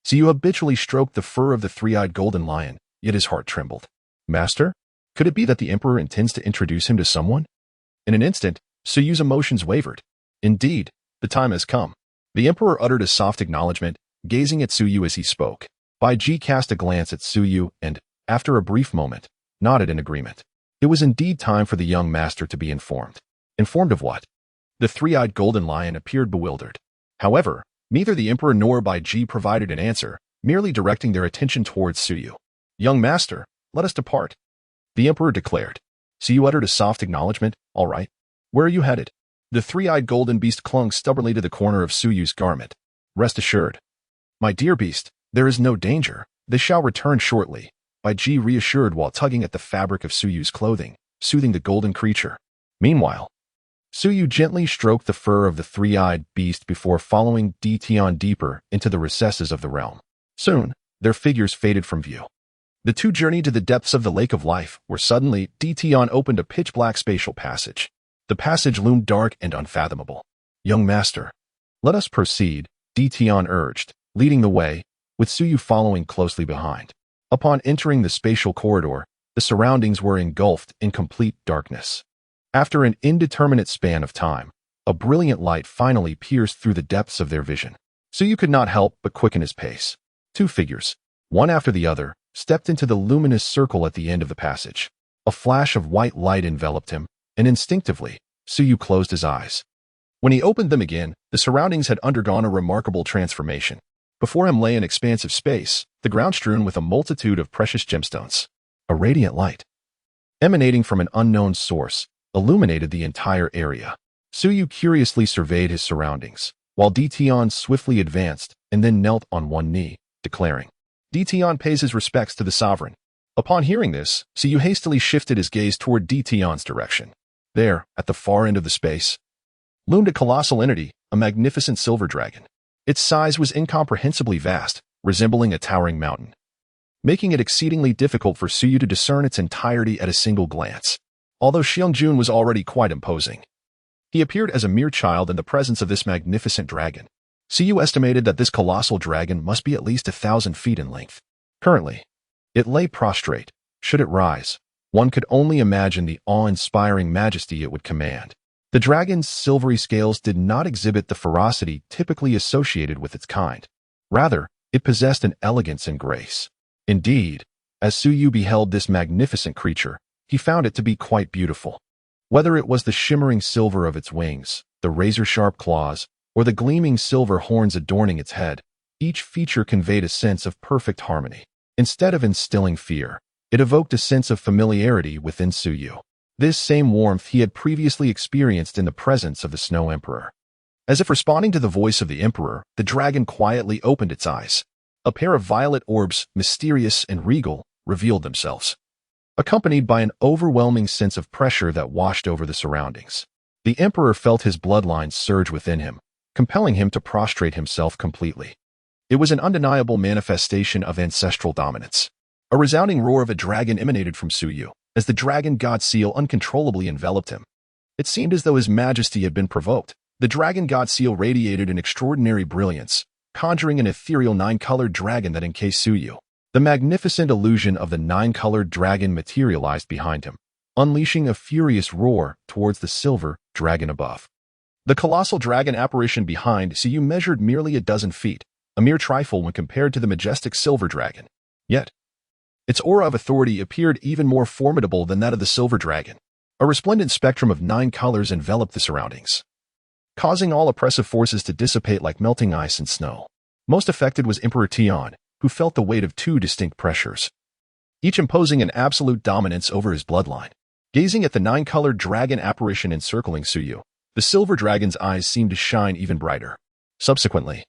Su habitually stroked the fur of the three-eyed golden lion, yet his heart trembled. Master? Could it be that the emperor intends to introduce him to someone? In an instant, Su's emotions wavered. Indeed, the time has come. The emperor uttered a soft acknowledgement, gazing at Su as he spoke. Bai Ji cast a glance at Su and, after a brief moment, nodded in agreement. It was indeed time for the young master to be informed. Informed of what? The three-eyed golden lion appeared bewildered. However, neither the emperor nor Bai Ji provided an answer, merely directing their attention towards Su. Young master, let us depart, the emperor declared. Su uttered a soft acknowledgement. All right. Where are you headed? The three-eyed golden beast clung stubbornly to the corner of Su's garment. Rest assured. My dear beast, there is no danger. They shall return shortly, Bai Ji reassured while tugging at the fabric of Su's clothing, soothing the golden creature. Meanwhile, Su gently stroked the fur of the three-eyed beast before following Dition deeper into the recesses of the realm. Soon, their figures faded from view. The two journeyed to the depths of the Lake of Life, where suddenly Dition opened a pitch-black spatial passage. The passage loomed dark and unfathomable. Young master, let us proceed, Dition urged, leading the way, with Su following closely behind. Upon entering the spatial corridor, the surroundings were engulfed in complete darkness. After an indeterminate span of time, a brilliant light finally pierced through the depths of their vision. Su could not help but quicken his pace. Two figures, one after the other, stepped into the luminous circle at the end of the passage. A flash of white light enveloped him, and instinctively, Su closed his eyes. When he opened them again, the surroundings had undergone a remarkable transformation. Before him lay an expanse of space, the ground strewn with a multitude of precious gemstones. A radiant light, emanating from an unknown source, illuminated the entire area. Su curiously surveyed his surroundings, while Dition swiftly advanced and then knelt on one knee, declaring, Dition pays his respects to the sovereign. Upon hearing this, Su hastily shifted his gaze toward Dition's direction. There, at the far end of the space, loomed a colossal entity, a magnificent silver dragon. Its size was incomprehensibly vast, resembling a towering mountain, making it exceedingly difficult for Su to discern its entirety at a single glance. Although Xiangjun was already quite imposing, he appeared as a mere child in the presence of this magnificent dragon. Su estimated that this colossal dragon must be at least 1,000 feet in length. Currently, it lay prostrate. Should it rise, one could only imagine the awe-inspiring majesty it would command. The dragon's silvery scales did not exhibit the ferocity typically associated with its kind. Rather, it possessed an elegance and grace. Indeed, as Su beheld this magnificent creature, he found it to be quite beautiful. Whether it was the shimmering silver of its wings, the razor-sharp claws, or the gleaming silver horns adorning its head, each feature conveyed a sense of perfect harmony. Instead of instilling fear, it evoked a sense of familiarity within Su. This same warmth he had previously experienced in the presence of the Snow Emperor. As if responding to the voice of the Emperor, the dragon quietly opened its eyes. A pair of violet orbs, mysterious and regal, revealed themselves, accompanied by an overwhelming sense of pressure that washed over the surroundings. The Emperor felt his bloodlines surge within him, compelling him to prostrate himself completely. It was an undeniable manifestation of ancestral dominance. A resounding roar of a dragon emanated from Su Yu, as the dragon god seal uncontrollably enveloped him. It seemed as though his majesty had been provoked. The dragon god seal radiated an extraordinary brilliance, conjuring an ethereal nine-colored dragon that encased Su Yu. The magnificent illusion of the nine-colored dragon materialized behind him, unleashing a furious roar towards the silver dragon above. The colossal dragon apparition behind Su Yu measured merely a dozen feet, a mere trifle when compared to the majestic silver dragon. Yet, its aura of authority appeared even more formidable than that of the silver dragon. A resplendent spectrum of 9 colors enveloped the surroundings, causing all oppressive forces to dissipate like melting ice and snow. Most affected was Emperor Tian, who felt the weight of 2 distinct pressures, each imposing an absolute dominance over his bloodline. Gazing at the 9-colored dragon apparition encircling Su Yu, the silver dragon's eyes seemed to shine even brighter. Subsequently,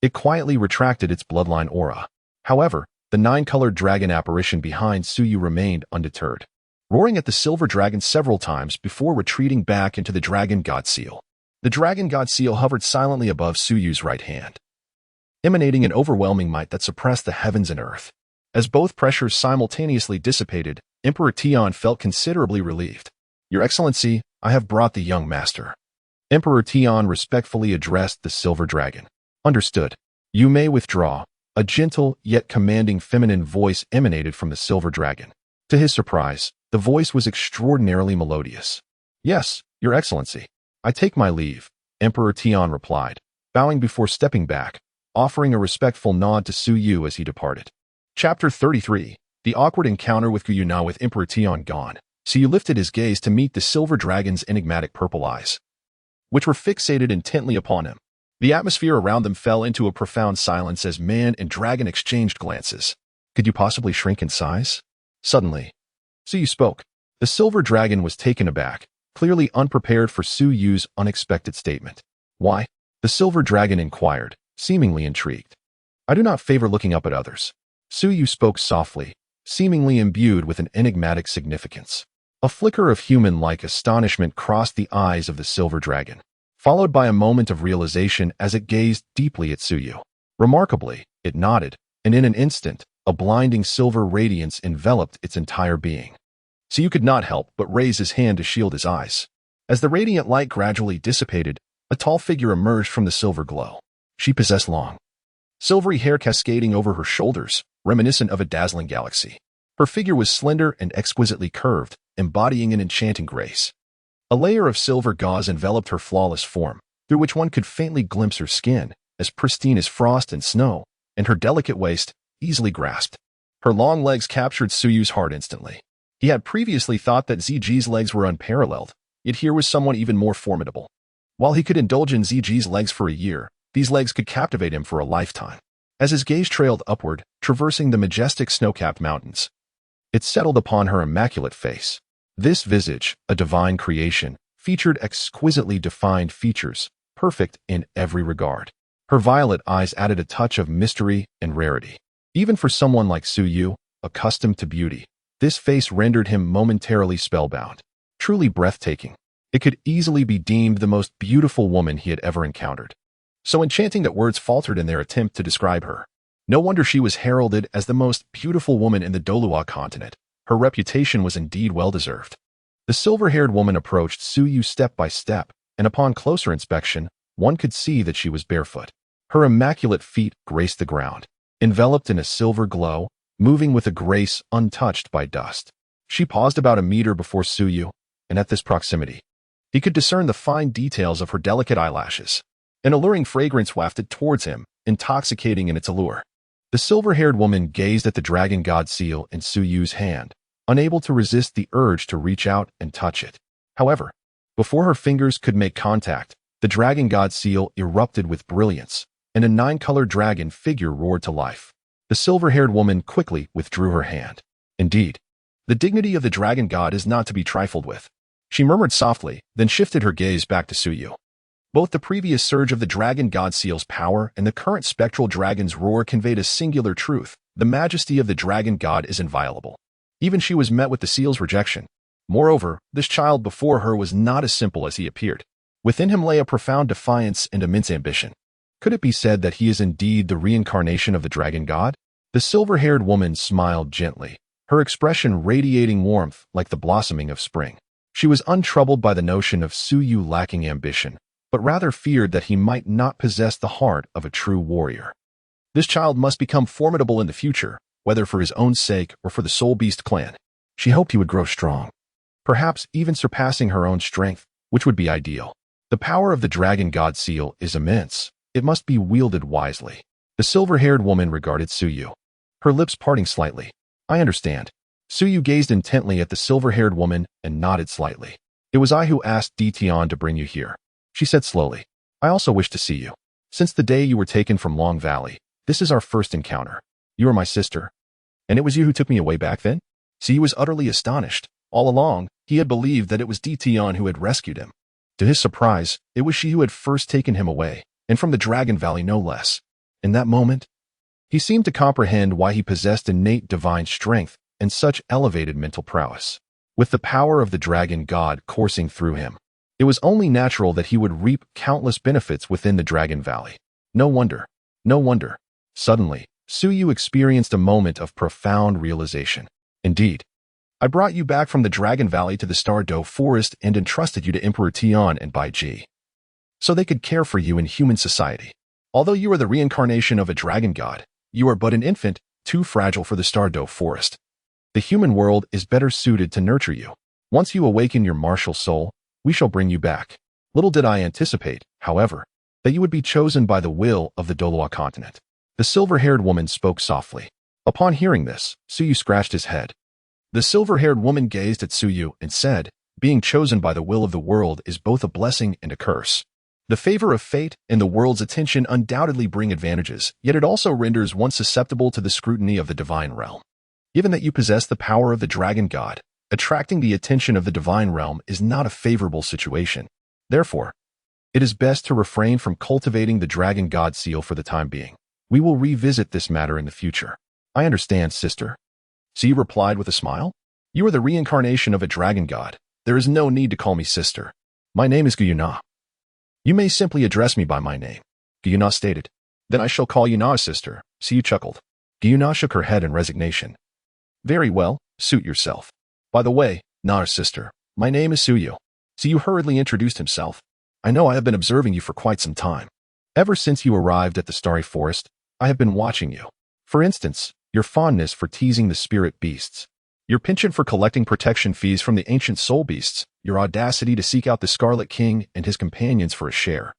it quietly retracted its bloodline aura. However, the 9-colored dragon apparition behind Su Yu remained undeterred, roaring at the silver dragon several times before retreating back into the dragon god seal. The dragon god seal hovered silently above Su Yu's right hand, emanating an overwhelming might that suppressed the heavens and earth. As both pressures simultaneously dissipated, Emperor Tian felt considerably relieved. "Your Excellency, I have brought the young master." Emperor Tian respectfully addressed the silver dragon. "Understood. You may withdraw." A gentle yet commanding feminine voice emanated from the silver dragon. To his surprise, the voice was extraordinarily melodious. "Yes, Your Excellency. I take my leave," Emperor Tian replied, bowing before stepping back, offering a respectful nod to Su Yu as he departed. Chapter 33. The awkward encounter with Guyuna. With Emperor Tian gone, Su Yu lifted his gaze to meet the silver dragon's enigmatic purple eyes, which were fixated intently upon him. The atmosphere around them fell into a profound silence as man and dragon exchanged glances. "Could you possibly shrink in size?" Suddenly, Su Yu spoke. The silver dragon was taken aback, clearly unprepared for Su Yu's unexpected statement. "Why?" the silver dragon inquired, seemingly intrigued. "I do not favor looking up at others." Su Yu spoke softly, seemingly imbued with an enigmatic significance. A flicker of human-like astonishment crossed the eyes of the silver dragon, followed by a moment of realization as it gazed deeply at Su Yu. Remarkably, it nodded, and in an instant, a blinding silver radiance enveloped its entire being. Su Yu could not help but raise his hand to shield his eyes. As the radiant light gradually dissipated, a tall figure emerged from the silver glow. She possessed long, silvery hair cascading over her shoulders, reminiscent of a dazzling galaxy. Her figure was slender and exquisitely curved, embodying an enchanting grace. A layer of silver gauze enveloped her flawless form, through which one could faintly glimpse her skin, as pristine as frost and snow, and her delicate waist, easily grasped. Her long legs captured Su Yu's heart instantly. He had previously thought that ZG's legs were unparalleled, yet here was someone even more formidable. While he could indulge in ZG's legs for a year, these legs could captivate him for a lifetime. As his gaze trailed upward, traversing the majestic snow-capped mountains, it settled upon her immaculate face. This visage, a divine creation, featured exquisitely defined features, perfect in every regard. Her violet eyes added a touch of mystery and rarity. Even for someone like Su Yu, accustomed to beauty, this face rendered him momentarily spellbound. Truly breathtaking, it could easily be deemed the most beautiful woman he had ever encountered. So enchanting that words faltered in their attempt to describe her. No wonder she was heralded as the most beautiful woman in the Dolua continent. Her reputation was indeed well-deserved. The silver-haired woman approached Su Yu step by step, and upon closer inspection, one could see that she was barefoot. Her immaculate feet graced the ground, enveloped in a silver glow, moving with a grace untouched by dust. She paused about a meter before Su Yu, and at this proximity, he could discern the fine details of her delicate eyelashes. An alluring fragrance wafted towards him, intoxicating in its allure. The silver-haired woman gazed at the dragon god seal in Su Yu's hand, unable to resist the urge to reach out and touch it. However, before her fingers could make contact, the dragon god seal erupted with brilliance, and a 9-colored dragon figure roared to life. The silver-haired woman quickly withdrew her hand. Indeed, the dignity of the dragon god is not to be trifled with. She murmured softly, then shifted her gaze back to Su Yu. Both the previous surge of the dragon god seal's power and the current spectral dragon's roar conveyed a singular truth. The majesty of the dragon god is inviolable. Even she was met with the seal's rejection. Moreover, this child before her was not as simple as he appeared. Within him lay a profound defiance and immense ambition. Could it be said that he is indeed the reincarnation of the dragon god? The silver-haired woman smiled gently, her expression radiating warmth like the blossoming of spring. She was untroubled by the notion of Suyu lacking ambition, but rather feared that he might not possess the heart of a true warrior. This child must become formidable in the future, whether for his own sake or for the Soul Beast clan. She hoped he would grow strong, perhaps even surpassing her own strength, which would be ideal. The power of the dragon god seal is immense. It must be wielded wisely. The silver-haired woman regarded Suyu, her lips parting slightly. I understand. Suyu gazed intently at the silver-haired woman and nodded slightly. It was I who asked Dition to bring you here. She said slowly. I also wish to see you. Since the day you were taken from Long Valley, this is our first encounter. You are my sister. And it was you who took me away back then? Suyu was utterly astonished. All along, he had believed that it was Dition who had rescued him. To his surprise, it was she who had first taken him away, and from the Dragon Valley no less. In that moment, he seemed to comprehend why he possessed innate divine strength and such elevated mental prowess. With the power of the dragon god coursing through him, it was only natural that he would reap countless benefits within the Dragon Valley. No wonder. No wonder. Suddenly, Suyu experienced a moment of profound realization. Indeed, I brought you back from the Dragon Valley to the Star Dou forest and entrusted you to Emperor Tian and Bai Ji, so they could care for you in human society. Although you are the reincarnation of a dragon god, you are but an infant, too fragile for the Star Dou forest. The human world is better suited to nurture you. Once you awaken your martial soul, we shall bring you back. Little did I anticipate, however, that you would be chosen by the will of the Dolua continent. The silver-haired woman spoke softly. Upon hearing this, Suyu scratched his head. The silver-haired woman gazed at Suyu and said, being chosen by the will of the world is both a blessing and a curse. The favor of fate and the world's attention undoubtedly bring advantages, yet it also renders one susceptible to the scrutiny of the divine realm. Given that you possess the power of the dragon god, attracting the attention of the divine realm is not a favorable situation. Therefore, it is best to refrain from cultivating the dragon god seal for the time being. We will revisit this matter in the future. I understand, sister. Suyu replied with a smile. You are the reincarnation of a dragon god. There is no need to call me sister. My name is Guyuna. You may simply address me by my name, Guyuna stated. Then I shall call you Na, sister. Suyu chuckled. Guyuna shook her head in resignation. Very well, suit yourself. By the way, Na, sister, my name is Suyu. Suyu hurriedly introduced himself. I know I have been observing you for quite some time. Ever since you arrived at the Starry Forest, I have been watching you. For instance, your fondness for teasing the spirit beasts, your penchant for collecting protection fees from the ancient soul beasts, your audacity to seek out the Scarlet King and his companions for a share,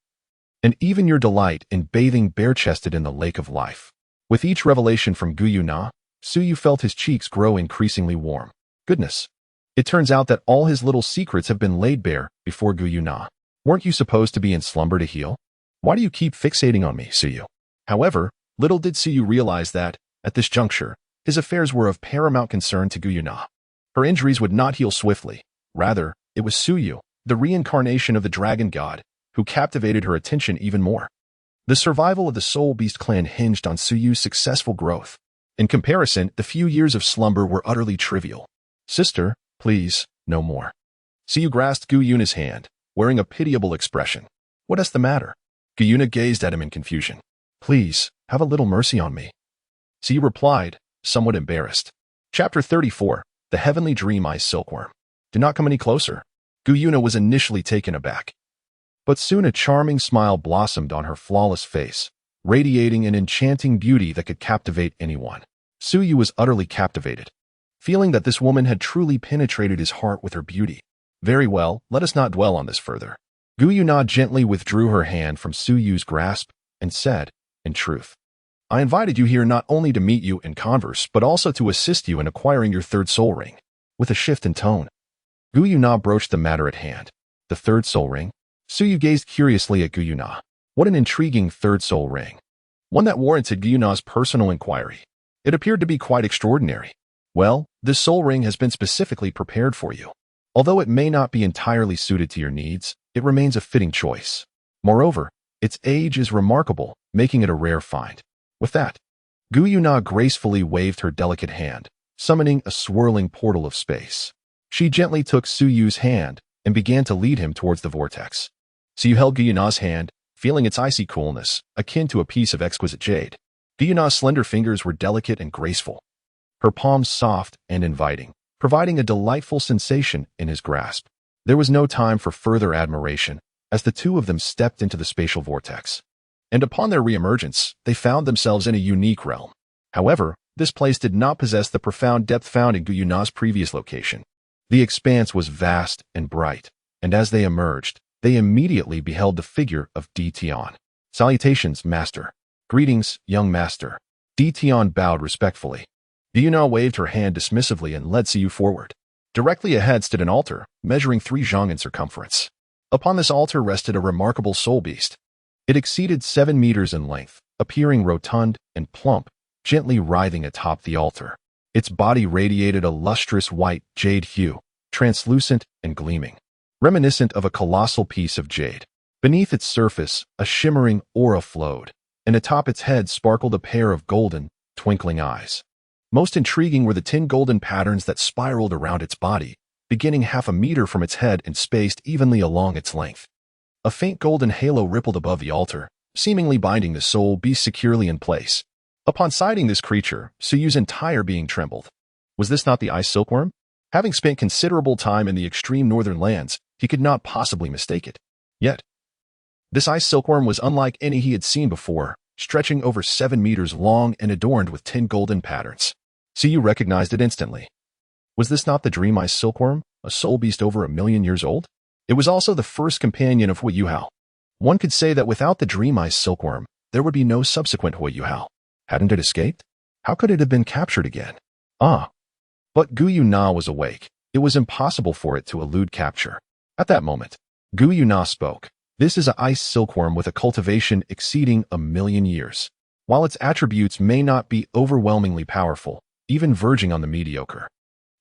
and even your delight in bathing bare-chested in the lake of life. With each revelation from Guyuna, Suyu felt his cheeks grow increasingly warm. Goodness. It turns out that all his little secrets have been laid bare before Guyuna. Weren't you supposed to be in slumber to heal? Why do you keep fixating on me, Suyu? However, little did Suyu realize that, at this juncture, his affairs were of paramount concern to Guyuna. Her injuries would not heal swiftly. Rather, it was Suyu, the reincarnation of the dragon god, who captivated her attention even more. The survival of the Soul Beast clan hinged on Suyu's successful growth. In comparison, the few years of slumber were utterly trivial. Sister, please, no more. Suyu grasped Guyuna's hand, wearing a pitiable expression. What is the matter? Guyuna gazed at him in confusion. Please, have a little mercy on me. Suyu replied, somewhat embarrassed. Chapter 34, The Heavenly Dream Eye Silkworm. Do not come any closer. Guyuna was initially taken aback. But soon a charming smile blossomed on her flawless face, radiating an enchanting beauty that could captivate anyone. Suyu was utterly captivated, feeling that this woman had truly penetrated his heart with her beauty. Very well, let us not dwell on this further. Guyuna gently withdrew her hand from Suyu's grasp and said, in truth, I invited you here not only to meet you and converse, but also to assist you in acquiring your third soul ring. With a shift in tone, Guyuna broached the matter at hand. The third soul ring? Suyu gazed curiously at Guyuna. What an intriguing third soul ring. One that warranted Guyuna's personal inquiry. It appeared to be quite extraordinary. Well, this soul ring has been specifically prepared for you. Although it may not be entirely suited to your needs, it remains a fitting choice. Moreover, its age is remarkable, making it a rare find. With that, Guyuna gracefully waved her delicate hand, summoning a swirling portal of space. She gently took Suyu's hand and began to lead him towards the vortex. Suyu held Guyuna's hand, feeling its icy coolness, akin to a piece of exquisite jade. Guyuna's slender fingers were delicate and graceful, her palms soft and inviting, providing a delightful sensation in his grasp. There was no time for further admiration, as the two of them stepped into the spatial vortex. And upon their reemergence, they found themselves in a unique realm. However, this place did not possess the profound depth found in Guyuna's previous location. The expanse was vast and bright, and as they emerged, they immediately beheld the figure of Tion. "Salutations, master." "Greetings, young master." Tion bowed respectfully. Guyuna waved her hand dismissively and led Suyu forward. Directly ahead stood an altar, measuring 3 zhang in circumference. Upon this altar rested a remarkable soul beast. It exceeded 7 meters in length, appearing rotund and plump, gently writhing atop the altar. Its body radiated a lustrous white jade hue, translucent and gleaming, reminiscent of a colossal piece of jade. Beneath its surface, a shimmering aura flowed, and atop its head sparkled a pair of golden, twinkling eyes. Most intriguing were the 10 golden patterns that spiraled around its body, beginning half a meter from its head and spaced evenly along its length. A faint golden halo rippled above the altar, seemingly binding the soul beast securely in place. Upon sighting this creature, Suyu's entire being trembled. Was this not the ice silkworm? Having spent considerable time in the extreme northern lands, he could not possibly mistake it. Yet, this ice silkworm was unlike any he had seen before, stretching over 7 meters long and adorned with 10 golden patterns. Suyu recognized it instantly. Was this not the dream ice silkworm, a soul beast over 1,000,000 years old? It was also the first companion of Huiyuhao. One could say that without the dream ice silkworm, there would be no subsequent Huiyuhao. Hadn't it escaped? How could it have been captured again? But Guyuna was awake. It was impossible for it to elude capture. At that moment, Guyuna spoke. "This is an ice silkworm with a cultivation exceeding 1,000,000 years. While its attributes may not be overwhelmingly powerful, even verging on the mediocre,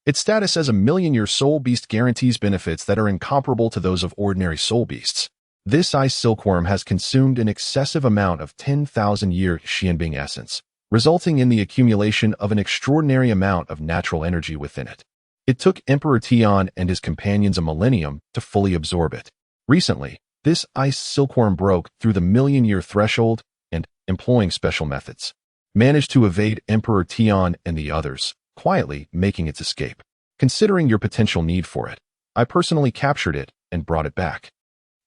its status as 1,000,000-year soul beast guarantees benefits that are incomparable to those of ordinary soul beasts. This ice silkworm has consumed an excessive amount of 10,000-year Xianbing essence, resulting in the accumulation of an extraordinary amount of natural energy within it. It took Emperor Tian and his companions a millennium to fully absorb it. Recently, this ice silkworm broke through the 1,000,000-year threshold and, employing special methods, managed to evade Emperor Tian and the others, quietly making its escape. Considering your potential need for it, I personally captured it and brought it back."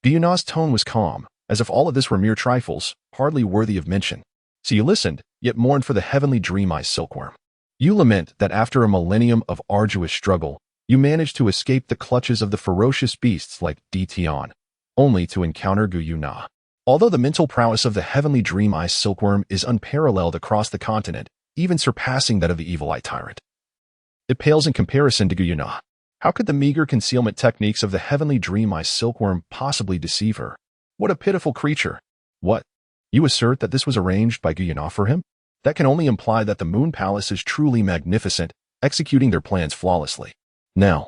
Guyuna's tone was calm, as if all of this were mere trifles, hardly worthy of mention. So you listened, yet mourned for the heavenly dream ice silkworm. You lament that after a millennium of arduous struggle, you managed to escape the clutches of the ferocious beasts like Tion, only to encounter Guyuna. Although the mental prowess of the heavenly dream ice silkworm is unparalleled across the continent, even surpassing that of the evil eye tyrant, it pales in comparison to Guyuna. How could the meager concealment techniques of the heavenly dream ice silkworm possibly deceive her? What a pitiful creature. What? You assert that this was arranged by Guyuna for him? That can only imply that the Moon Palace is truly magnificent, executing their plans flawlessly. Now,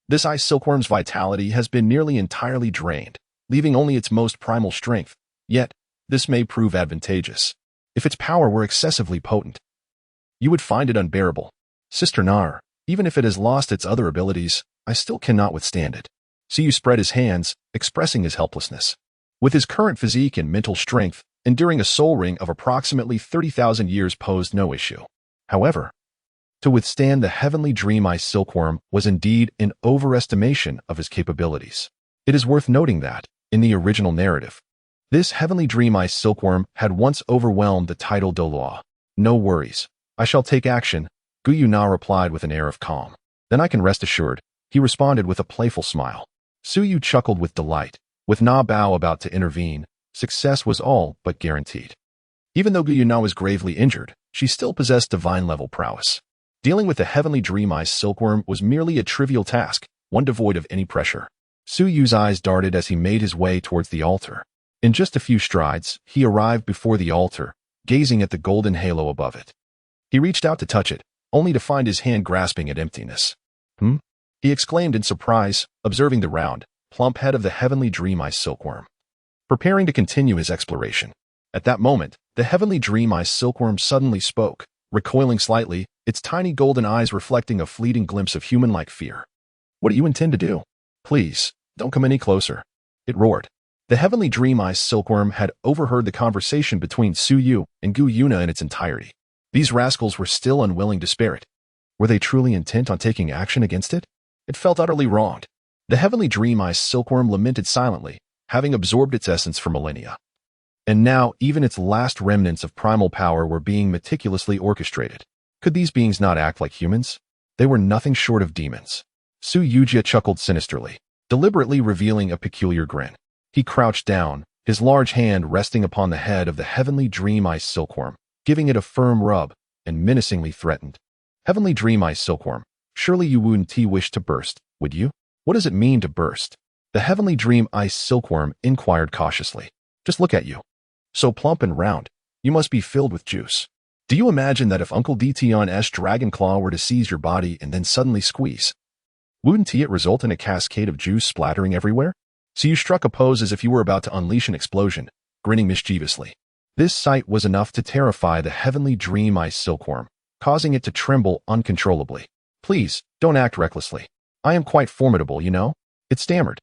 this ice silkworm's vitality has been nearly entirely drained, leaving only its most primal strength. Yet, this may prove advantageous. If its power were excessively potent, you would find it unbearable. Sister Nar, even if it has lost its other abilities, I still cannot withstand it. Suyu spread his hands, expressing his helplessness. With his current physique and mental strength, enduring a soul ring of approximately 30,000 years posed no issue. However, to withstand the heavenly dream ice silkworm was indeed an overestimation of his capabilities. It is worth noting that, in the original narrative, this heavenly dream ice silkworm had once overwhelmed the title Dou. "No worries. I shall take action," Guyuna replied with an air of calm. "Then I can rest assured," he responded with a playful smile. Suyu chuckled with delight. With Na Bao about to intervene, success was all but guaranteed. Even though Guyuna was gravely injured, she still possessed divine-level prowess. Dealing with the heavenly dream ice silkworm was merely a trivial task, one devoid of any pressure. Suyu's eyes darted as he made his way towards the altar. In just a few strides, he arrived before the altar, gazing at the golden halo above it. He reached out to touch it, only to find his hand grasping at emptiness. He exclaimed in surprise, observing the round, plump head of the heavenly dream ice silkworm. Preparing to continue his exploration, At that moment, the heavenly dream ice silkworm suddenly spoke, recoiling slightly, its tiny golden eyes reflecting a fleeting glimpse of human-like fear. What do you intend to do? Please, don't come any closer. It roared. The heavenly dream ice silkworm had overheard the conversation between Su Yu and Guyuna in its entirety. These rascals were still unwilling to spare it. Were they truly intent on taking action against it? It felt utterly wronged. The heavenly dream ice silkworm lamented silently, having absorbed its essence for millennia. And now, even its last remnants of primal power were being meticulously orchestrated. Could these beings not act like humans? They were nothing short of demons. Su Yujia chuckled sinisterly, deliberately revealing a peculiar grin. He crouched down, his large hand resting upon the head of the heavenly dream ice silkworm, giving it a firm rub, and menacingly threatened. Heavenly dream ice silkworm, surely you wouldn't wish to burst, would you? What does it mean to burst? The heavenly dream ice silkworm inquired cautiously. Just look at you. So plump and round, you must be filled with juice. Do you imagine that if Uncle Dtion's dragon claw were to seize your body and then suddenly squeeze? Wouldn't it result in a cascade of juice splattering everywhere? So you struck a pose as if you were about to unleash an explosion, grinning mischievously. This sight was enough to terrify the heavenly dream ice silkworm, causing it to tremble uncontrollably. Please, don't act recklessly. I am quite formidable, you know? It stammered.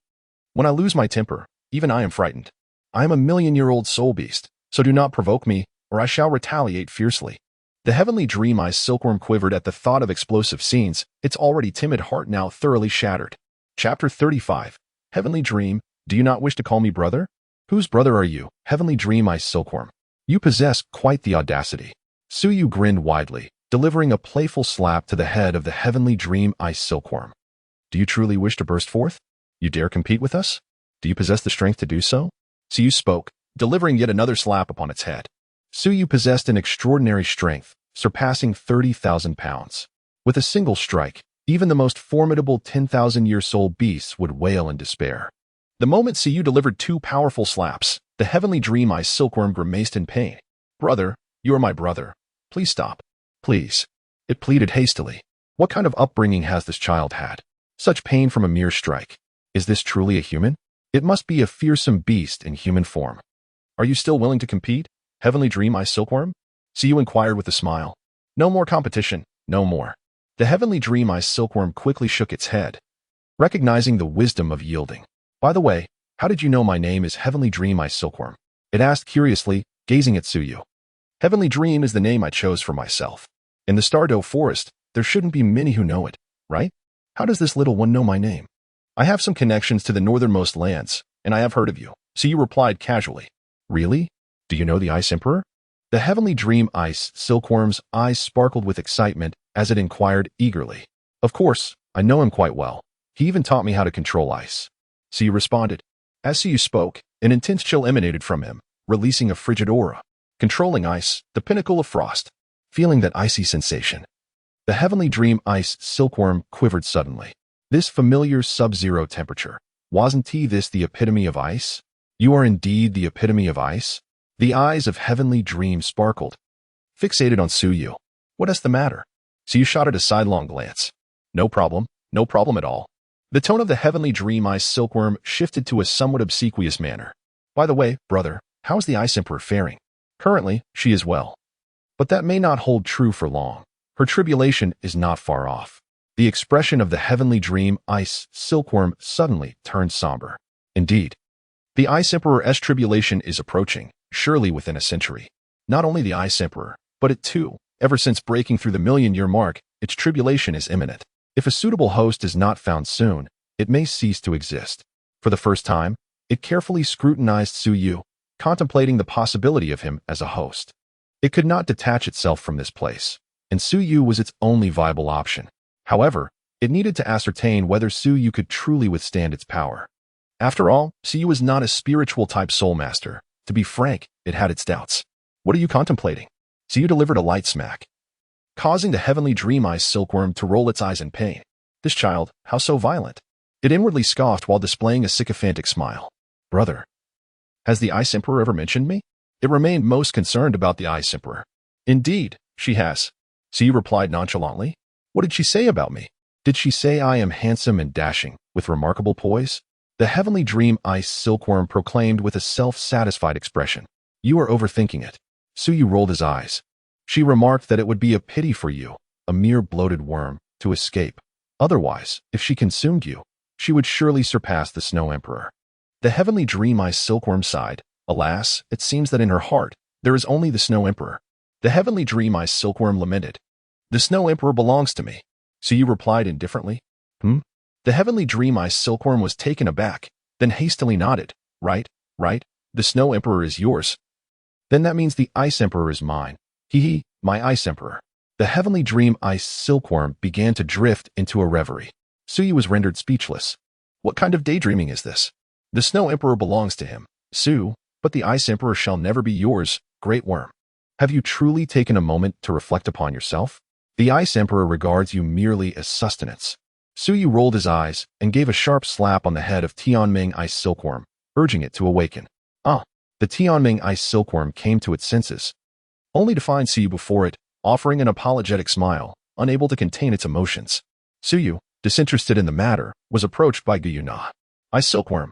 When I lose my temper, even I am frightened. I am a million-year-old soul beast, so do not provoke me, or I shall retaliate fiercely. The heavenly dream ice silkworm quivered at the thought of explosive scenes, its already timid heart now thoroughly shattered. Chapter 35. Heavenly dream, do you not wish to call me brother? Whose brother are you, heavenly dream ice silkworm? You possess quite the audacity. Su Yu grinned widely, delivering a playful slap to the head of the heavenly dream ice silkworm. Do you truly wish to burst forth? You dare compete with us? Do you possess the strength to do so? Su Yu spoke, delivering yet another slap upon its head. Su Yu possessed an extraordinary strength, surpassing 30,000 pounds. With a single strike, even the most formidable 10,000-year soul beasts would wail in despair. The moment Su Yu delivered two powerful slaps, the heavenly dream ice silkworm grimaced in pain. Brother, you are my brother. Please stop. Please. It pleaded hastily. What kind of upbringing has this child had? Such pain from a mere strike. Is this truly a human? It must be a fearsome beast in human form. Are you still willing to compete, heavenly dream ice silkworm? Su Yu inquired with a smile. No more competition, no more. The heavenly dream ice silkworm quickly shook its head, recognizing the wisdom of yielding. By the way, how did you know my name is heavenly dream ice silkworm? It asked curiously, gazing at Su Yu. Heavenly dream is the name I chose for myself. In the Star Dou forest, there shouldn't be many who know it, right? How does this little one know my name? I have some connections to the northernmost lands, and I have heard of you. Su Yu replied casually. Really? Do you know the Ice Emperor? The heavenly dream ice silkworm's eyes sparkled with excitement as it inquired eagerly. Of course, I know him quite well. He even taught me how to control ice. Su Yu responded. As Su Yu spoke, an intense chill emanated from him, releasing a frigid aura. Controlling ice, the pinnacle of frost. Feeling that icy sensation. The heavenly dream ice silkworm quivered suddenly. This familiar sub-zero temperature. Wasn't this the epitome of ice? You are indeed the epitome of ice? The eyes of heavenly dream sparkled, fixated on Su Yu. What is the matter? Su Yu shot at a sidelong glance. No problem at all. The tone of the heavenly dream ice silkworm shifted to a somewhat obsequious manner. By the way, brother, how is the Ice Emperor faring? Currently, she is well. But that may not hold true for long. Her tribulation is not far off. The expression of the heavenly dream ice silkworm suddenly turned somber. Indeed, the Ice Emperor's tribulation is approaching, surely within a century. Not only the Ice Emperor, but it too, ever since breaking through the million-year mark, its tribulation is imminent. If a suitable host is not found soon, it may cease to exist. For the first time, it carefully scrutinized Su Yu, contemplating the possibility of him as a host. It could not detach itself from this place, and Su Yu was its only viable option. However, it needed to ascertain whether Su Yu could truly withstand its power. After all, Su Yu was not a spiritual-type soul master. To be frank, it had its doubts. What are you contemplating? Su Yu delivered a light smack, causing the heavenly dream ice silkworm to roll its eyes in pain. This child, how so violent? It inwardly scoffed while displaying a sycophantic smile. Brother, has the Ice Emperor ever mentioned me? It remained most concerned about the Ice Emperor. Indeed, she has. Su Yu replied nonchalantly. What did she say about me? Did she say I am handsome and dashing, with remarkable poise? The heavenly dream ice silkworm proclaimed with a self-satisfied expression. You are overthinking it. Suyu rolled his eyes. She remarked that it would be a pity for you, a mere bloated worm, to escape. Otherwise, if she consumed you, she would surely surpass the Snow Emperor. The heavenly dream-eyed silkworm sighed. Alas, it seems that in her heart, there is only the Snow Emperor. The heavenly dream-eyed silkworm lamented. The Snow Emperor belongs to me. Suyu replied indifferently. The heavenly dream-eyed silkworm was taken aback, then hastily nodded. Right. The Snow Emperor is yours. Then that means the Ice Emperor is mine. My Ice Emperor. The heavenly dream-eyed silkworm began to drift into a reverie. Suyu was rendered speechless. What kind of daydreaming is this? The Snow Emperor belongs to him, Su, but the Ice Emperor shall never be yours, Great Worm. Have you truly taken a moment to reflect upon yourself? The Ice Emperor regards you merely as sustenance. Suyu rolled his eyes and gave a sharp slap on the head of Tianming Ice Silkworm, urging it to awaken. The Tianming Ice Silkworm came to its senses, only to find Suyu before it, offering an apologetic smile, unable to contain its emotions. Suyu, disinterested in the matter, was approached by Guyuna. Ice Silkworm.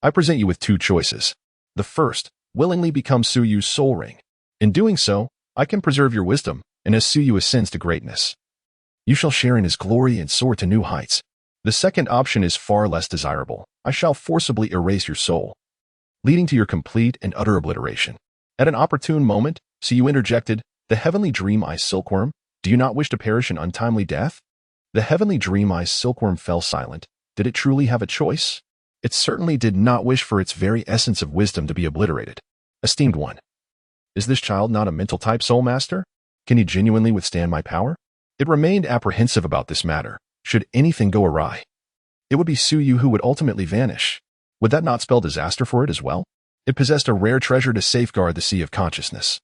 I present you with two choices. The first, willingly become Suyu's soul ring. In doing so, I can preserve your wisdom, and as Suyu ascends to greatness, you shall share in his glory and soar to new heights. The second option is far less desirable. I shall forcibly erase your soul, leading to your complete and utter obliteration. At an opportune moment, Suyu interjected, the heavenly dream-eyed silkworm, do you not wish to perish an untimely death? The heavenly dream-eyed silkworm fell silent. Did it truly have a choice? It certainly did not wish for its very essence of wisdom to be obliterated. Esteemed one, is this child not a mental-type soul master? Can he genuinely withstand my power? It remained apprehensive about this matter. Should anything go awry, it would be Suyu who would ultimately vanish. Would that not spell disaster for it as well? It possessed a rare treasure to safeguard the sea of consciousness,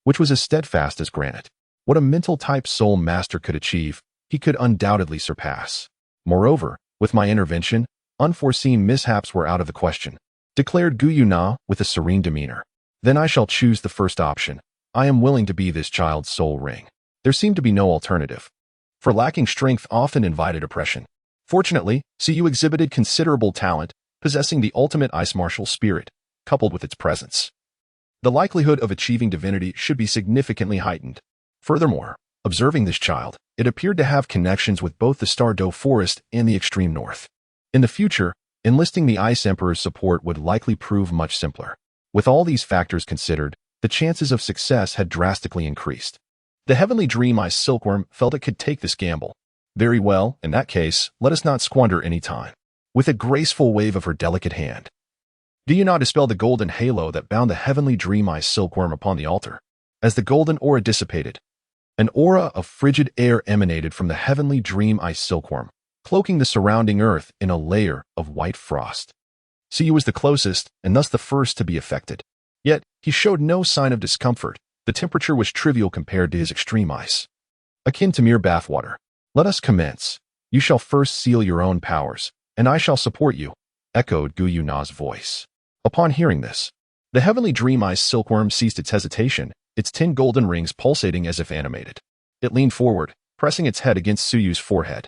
which was as steadfast as granite. What a mental-type soul master could achieve, he could undoubtedly surpass. Moreover, with my intervention, unforeseen mishaps were out of the question, declared Guyuna with a serene demeanor. Then I shall choose the first option. I am willing to be this child's soul ring. There seemed to be no alternative, for lacking strength often invited oppression. Fortunately, Suyu exhibited considerable talent, possessing the ultimate ice martial spirit, coupled with its presence. The likelihood of achieving divinity should be significantly heightened. Furthermore, observing this child, it appeared to have connections with both the Star Dou forest and the extreme north. In the future, enlisting the Ice Emperor's support would likely prove much simpler. With all these factors considered, the chances of success had drastically increased. The heavenly dream-eyed silkworm felt it could take this gamble. Very well, in that case, let us not squander any time. With a graceful wave of her delicate hand, Guyuna dispelled the golden halo that bound the heavenly dream-eyed silkworm upon the altar. As the golden aura dissipated, an aura of frigid air emanated from the heavenly dream-eyed silkworm, cloaking the surrounding earth in a layer of white frost. Suyu was the closest, and thus the first to be affected. Yet, he showed no sign of discomfort. The temperature was trivial compared to his extreme ice, akin to mere bathwater. Let us commence. You shall first seal your own powers, and I shall support you, echoed Guyuna's voice. Upon hearing this, the heavenly dream-eyed silkworm ceased its hesitation, its 10 golden rings pulsating as if animated. It leaned forward, pressing its head against Suyu's forehead.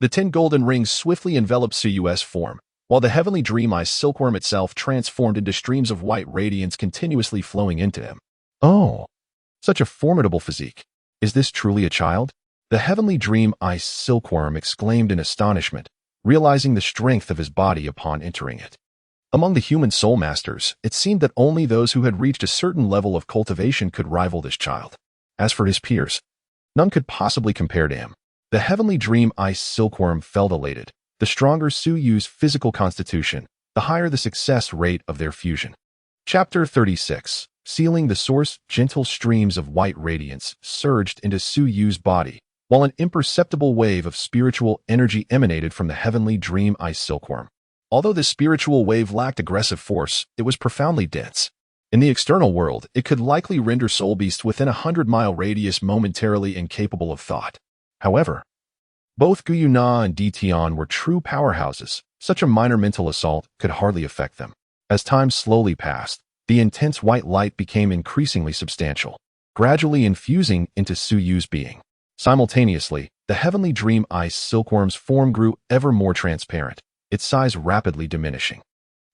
The 10 golden rings swiftly enveloped Suyu's form, while the heavenly dream-eyed silkworm itself transformed into streams of white radiance continuously flowing into him. Oh, such a formidable physique. Is this truly a child? The heavenly dream-eyed silkworm exclaimed in astonishment, realizing the strength of his body upon entering it. Among the human soul masters, it seemed that only those who had reached a certain level of cultivation could rival this child. As for his peers, none could possibly compare to him. The heavenly dream-eyed silkworm felt elated. The stronger Suyu's physical constitution, the higher the success rate of their fusion. Chapter 36. Sealing the source, gentle streams of white radiance surged into Suyu's body, while an imperceptible wave of spiritual energy emanated from the heavenly dream-eyed silkworm. Although this spiritual wave lacked aggressive force, it was profoundly dense. In the external world, it could likely render soul beasts within a 100-mile radius momentarily incapable of thought. However, both Guyuna and Ditian were true powerhouses. Such a minor mental assault could hardly affect them. As time slowly passed, the intense white light became increasingly substantial, gradually infusing into Suyu's being. Simultaneously, the heavenly dream-eyed silkworm's form grew ever more transparent, its size rapidly diminishing.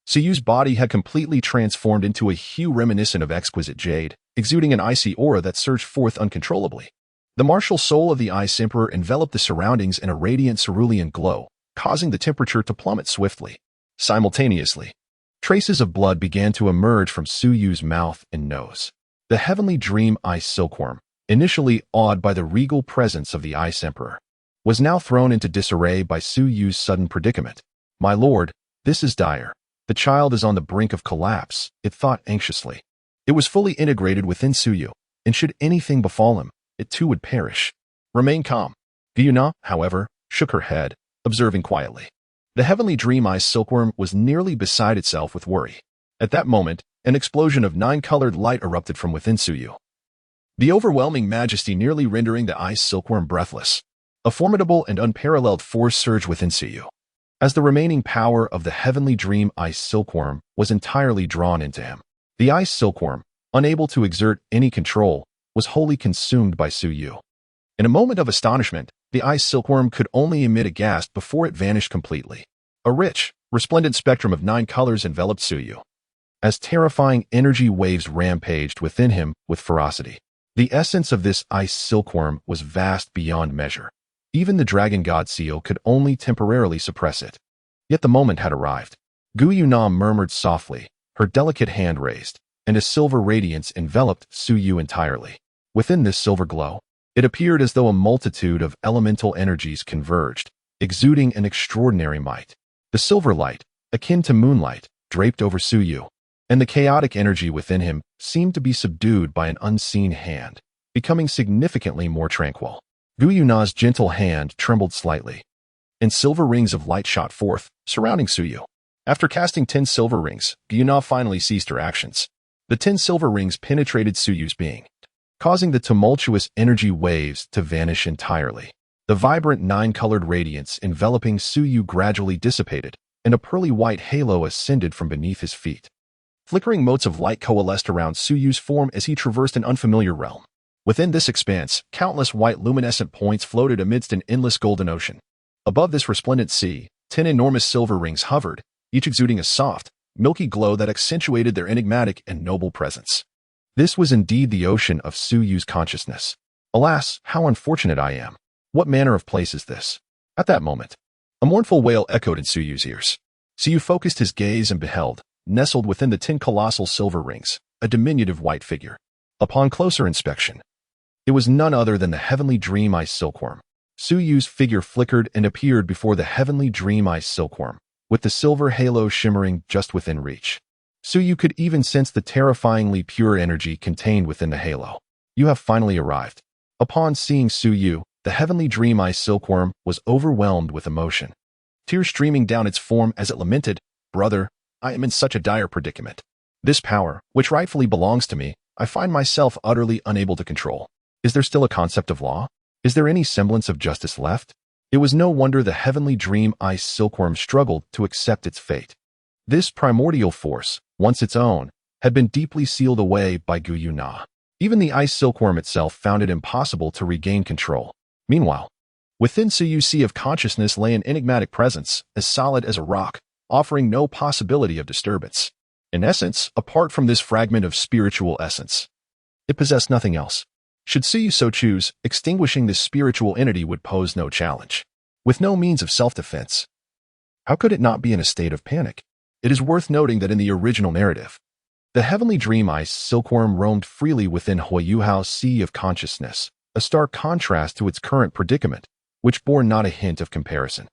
Suyu's body had completely transformed into a hue reminiscent of exquisite jade, exuding an icy aura that surged forth uncontrollably. The martial soul of the Ice Emperor enveloped the surroundings in a radiant cerulean glow, causing the temperature to plummet swiftly. Simultaneously, traces of blood began to emerge from Suyu's mouth and nose. The heavenly dream Ice Silkworm, initially awed by the regal presence of the Ice Emperor, was now thrown into disarray by Suyu's sudden predicament. "My lord, this is dire. The child is on the brink of collapse," it thought anxiously. It was fully integrated within Suyu, and should anything befall him, it too would perish. "Remain calm." Guyuna, however, shook her head, observing quietly. The heavenly dream Ice Silkworm was nearly beside itself with worry. At that moment, an explosion of 9-colored light erupted from within Suyu, the overwhelming majesty nearly rendering the Ice Silkworm breathless. A formidable and unparalleled force surged within Suyu, as the remaining power of the heavenly dream Ice Silkworm was entirely drawn into him. The Ice Silkworm, unable to exert any control, was wholly consumed by Suyu. In a moment of astonishment, the Ice Silkworm could only emit a gasp before it vanished completely. A rich, resplendent spectrum of 9 colors enveloped Suyu, as terrifying energy waves rampaged within him with ferocity. The essence of this Ice Silkworm was vast beyond measure. Even the Dragon God Seal could only temporarily suppress it. Yet the moment had arrived. Guyuna murmured softly, her delicate hand raised, and a silver radiance enveloped Suyu entirely. Within this silver glow, it appeared as though a multitude of elemental energies converged, exuding an extraordinary might. The silver light, akin to moonlight, draped over Suyu, and the chaotic energy within him seemed to be subdued by an unseen hand, becoming significantly more tranquil. Guyuna's gentle hand trembled slightly, and silver rings of light shot forth, surrounding Suyu. After casting 10 silver rings, Guyuna finally ceased her actions. The 10 silver rings penetrated Suyu's being, causing the tumultuous energy waves to vanish entirely. The vibrant 9-colored radiance enveloping Suyu gradually dissipated, and a pearly white halo ascended from beneath his feet. Flickering motes of light coalesced around Suyu's form as he traversed an unfamiliar realm. Within this expanse, countless white luminescent points floated amidst an endless golden ocean. Above this resplendent sea, 10 enormous silver rings hovered, each exuding a soft, milky glow that accentuated their enigmatic and noble presence. This was indeed the ocean of Suyu's consciousness. Alas, how unfortunate I am. What manner of place is this? At that moment, a mournful wail echoed in Suyu's ears. Suyu focused his gaze and beheld, nestled within the 10 colossal silver rings, a diminutive white figure. Upon closer inspection, it was none other than the heavenly dream Ice Silkworm. Suyu's figure flickered and appeared before the heavenly dream Ice Silkworm, with the silver halo shimmering just within reach. Suyu could even sense the terrifyingly pure energy contained within the halo. "You have finally arrived." Upon seeing Suyu, the heavenly dream Ice Silkworm was overwhelmed with emotion, tears streaming down its form as it lamented, "Brother, I am in such a dire predicament. This power, which rightfully belongs to me, I find myself utterly unable to control. Is there still a concept of law? Is there any semblance of justice left?" It was no wonder the heavenly dream Ice Silkworm struggled to accept its fate. This primordial force, once its own, had been deeply sealed away by Guyuna. Even the Ice Silkworm itself found it impossible to regain control. Meanwhile, within Suyu's sea of consciousness lay an enigmatic presence, as solid as a rock, offering no possibility of disturbance. In essence, apart from this fragment of spiritual essence, it possessed nothing else. Should Suyu so choose, extinguishing this spiritual entity would pose no challenge. With no means of self-defense, how could it not be in a state of panic? It is worth noting that in the original narrative, the heavenly dream Ice Silkworm roamed freely within Huayuhao's sea of consciousness, a stark contrast to its current predicament, which bore not a hint of comparison.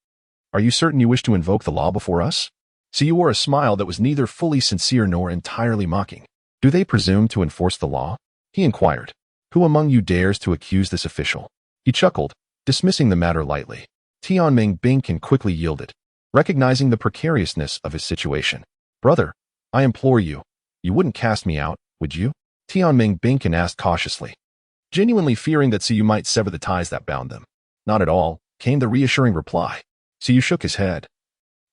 "Are you certain you wish to invoke the law before us?" Suyu wore a smile that was neither fully sincere nor entirely mocking. "Do they presume to enforce the law?" he inquired. "Who among you dares to accuse this official?" He chuckled, dismissing the matter lightly. Tianming Binkin quickly yielded, recognizing the precariousness of his situation. "Brother, I implore you, you wouldn't cast me out, would you?" Tianming Binkin asked cautiously, genuinely fearing that Suyu might sever the ties that bound them. "Not at all," came the reassuring reply. Suyu shook his head,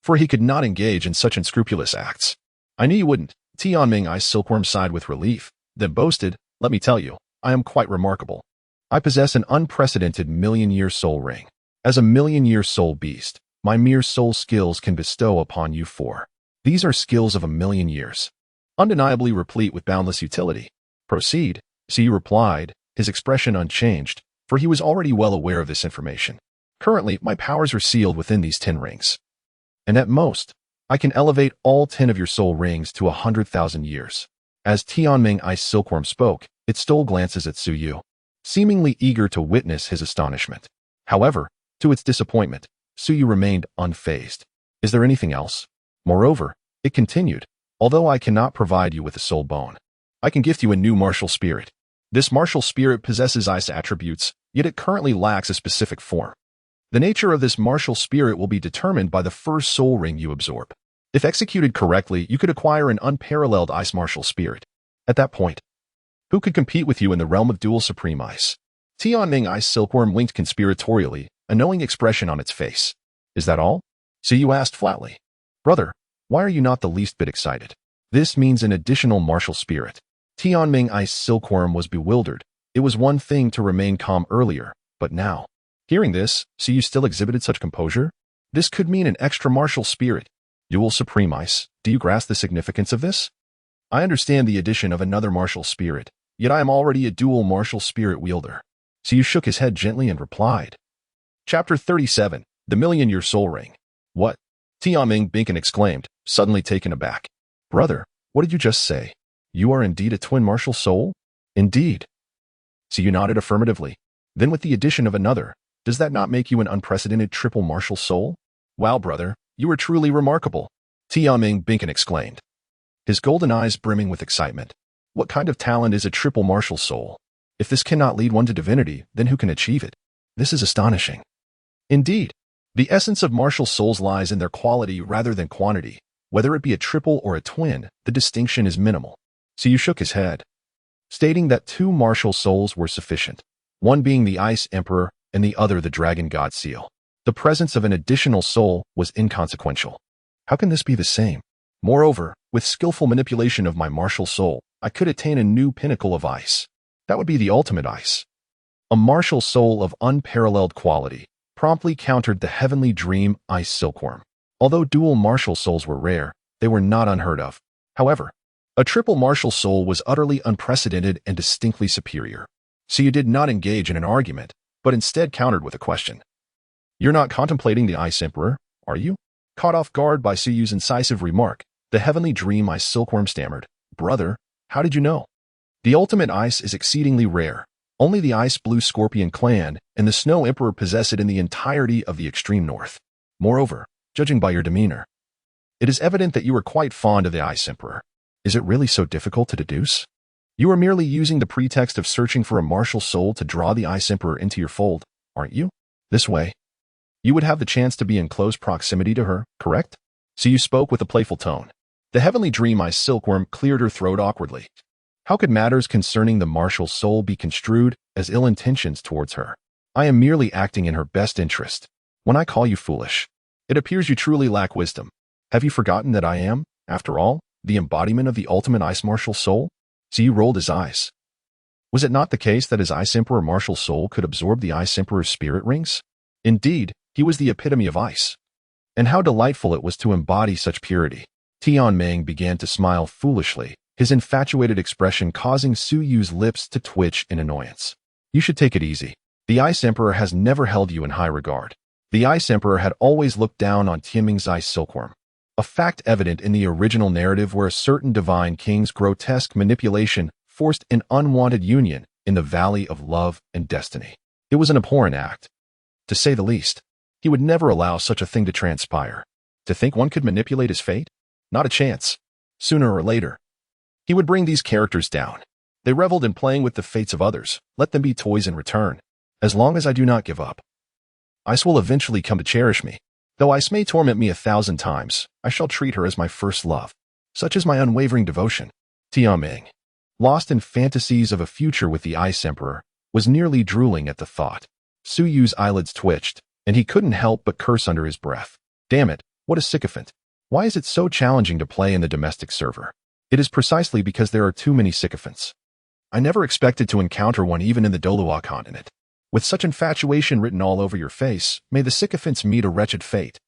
for he could not engage in such unscrupulous acts. "I knew you wouldn't." Tianming Ice Silkworm sighed with relief, then boasted, "Let me tell you, I am quite remarkable. I possess an unprecedented million-year soul ring. As a million-year soul beast, my mere soul skills can bestow upon you 4 These are skills of 1,000,000 years, undeniably replete with boundless utility. Proceed, Su Yu replied, his expression unchanged, for he was already well aware of this information. Currently, my powers are sealed within these 10 rings. And at most, I can elevate all 10 of your soul rings to 100,000 years. As Tianming Ice Silkworm spoke, it stole glances at Su Yu, seemingly eager to witness his astonishment. However, to its disappointment, Su Yu remained unfazed. Is there anything else? Moreover, it continued, although I cannot provide you with a soul bone, I can gift you a new martial spirit. This martial spirit possesses ice attributes, yet it currently lacks a specific form. The nature of this martial spirit will be determined by the first soul ring you absorb. If executed correctly, you could acquire an unparalleled ice martial spirit. At that point, who could compete with you in the realm of dual supreme ice? Tianming Ice Silkworm winked conspiratorially, a knowing expression on its face. Is that all? Su Yu asked flatly. Brother, why are you not the least bit excited? This means an additional martial spirit. Tianming Ice Silkworm was bewildered. It was one thing to remain calm earlier, but now. Hearing this, Su Yu still exhibited such composure? This could mean an extra martial spirit. Dual supreme ice, do you grasp the significance of this? I understand the addition of another martial spirit, yet I am already a dual martial spirit wielder. Su Yu shook his head gently and replied. Chapter 37, The Million-Year Soul Ring. What? Tianming Binkin exclaimed, suddenly taken aback. Brother, what did you just say? You are indeed a twin martial soul? Indeed. Su Yu nodded affirmatively. Then with the addition of another, does that not make you an unprecedented triple martial soul? Wow, brother, you are truly remarkable, Tianming Binkin exclaimed, his golden eyes brimming with excitement. What kind of talent is a triple martial soul? If this cannot lead one to divinity, then who can achieve it? This is astonishing. Indeed, the essence of martial souls lies in their quality rather than quantity. Whether it be a triple or a twin, the distinction is minimal. Su Yu shook his head, stating that 2 martial souls were sufficient, one being the Ice Emperor and the other the Dragon God Seal. The presence of an additional soul was inconsequential. How can this be the same? Moreover, with skillful manipulation of my martial soul, I could attain a new pinnacle of ice. That would be the ultimate ice. A martial soul of unparalleled quality promptly countered the heavenly dream Ice Silkworm. Although dual martial souls were rare, they were not unheard of. However, a triple martial soul was utterly unprecedented and distinctly superior. Su Yu did not engage in an argument, but instead countered with a question. You're not contemplating the Ice Emperor, are you? Caught off guard by Su Yu's incisive remark, the heavenly dream Ice Silkworm stammered, Brother, how did you know? The ultimate ice is exceedingly rare. Only the Ice Blue Scorpion clan and the Snow Emperor possess it in the entirety of the extreme north. Moreover, judging by your demeanor, it is evident that you are quite fond of the Ice Emperor. Is it really so difficult to deduce? You are merely using the pretext of searching for a martial soul to draw the Ice Emperor into your fold, aren't you? This way, you would have the chance to be in close proximity to her, correct? Su Yu spoke with a playful tone. The heavenly dream Ice Silkworm cleared her throat awkwardly. How could matters concerning the martial soul be construed as ill intentions towards her? I am merely acting in her best interest. When I call you foolish, it appears you truly lack wisdom. Have you forgotten that I am, after all, the embodiment of the ultimate ice martial soul? Su Yu rolled his eyes. Was it not the case that his Ice Emperor martial soul could absorb the Ice Emperor's spirit rings? Indeed, he was the epitome of ice. And how delightful it was to embody such purity. Tianming began to smile foolishly, his infatuated expression causing Su Yu's lips to twitch in annoyance. You should take it easy. The Ice Emperor has never held you in high regard. The Ice Emperor had always looked down on Tianming's Ice Silkworm, a fact evident in the original narrative where a certain divine king's grotesque manipulation forced an unwanted union in the Valley of Love and Destiny. It was an abhorrent act, to say the least. He would never allow such a thing to transpire. To think one could manipulate his fate? Not a chance. Sooner or later, he would bring these characters down. They reveled in playing with the fates of others. Let them be toys in return. As long as I do not give up, Ice will eventually come to cherish me. Though Ice may torment me 1,000 times, I shall treat her as my first love. Such is my unwavering devotion. Tianming, lost in fantasies of a future with the Ice Emperor, was nearly drooling at the thought. Su Yu's eyelids twitched, and he couldn't help but curse under his breath. Damn it, what a sycophant. Why is it so challenging to play in the domestic server? It is precisely because there are too many sycophants. I never expected to encounter one even in the Dolua continent. With such infatuation written all over your face, may the sycophants meet a wretched fate.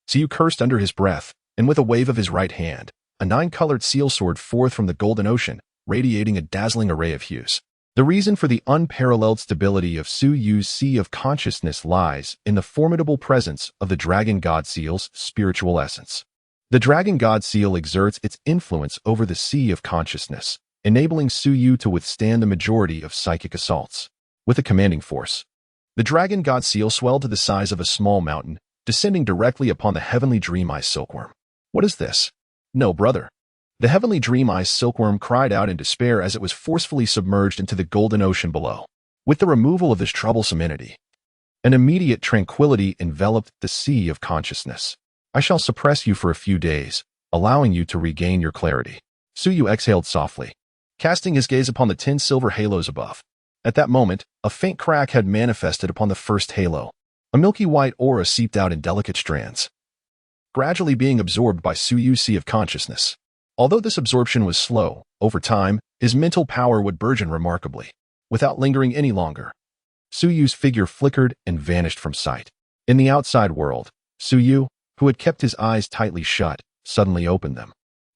Su Yu cursed under his breath, and with a wave of his right hand, a nine-colored seal soared forth from the golden ocean, radiating a dazzling array of hues. The reason for the unparalleled stability of Su Yu's sea of consciousness lies in the formidable presence of the dragon god seal's spiritual essence. The dragon god seal exerts its influence over the sea of consciousness, enabling Su Yu to withstand the majority of psychic assaults. With a commanding force, the dragon god seal swelled to the size of a small mountain, descending directly upon the heavenly dream eye silkworm. What is this? No, brother. The heavenly dream eye silkworm cried out in despair as it was forcefully submerged into the golden ocean below. With the removal of this troublesome entity, an immediate tranquility enveloped the sea of consciousness. I shall suppress you for a few days, allowing you to regain your clarity. Su Yu exhaled softly, casting his gaze upon the 10 silver halos above. At that moment, a faint crack had manifested upon the first halo. A milky white aura seeped out in delicate strands, gradually being absorbed by Su Yu's sea of consciousness. Although this absorption was slow, over time, his mental power would burgeon remarkably. Without lingering any longer, Su Yu's figure flickered and vanished from sight. In the outside world, Su Yu, who had kept his eyes tightly shut, suddenly opened them.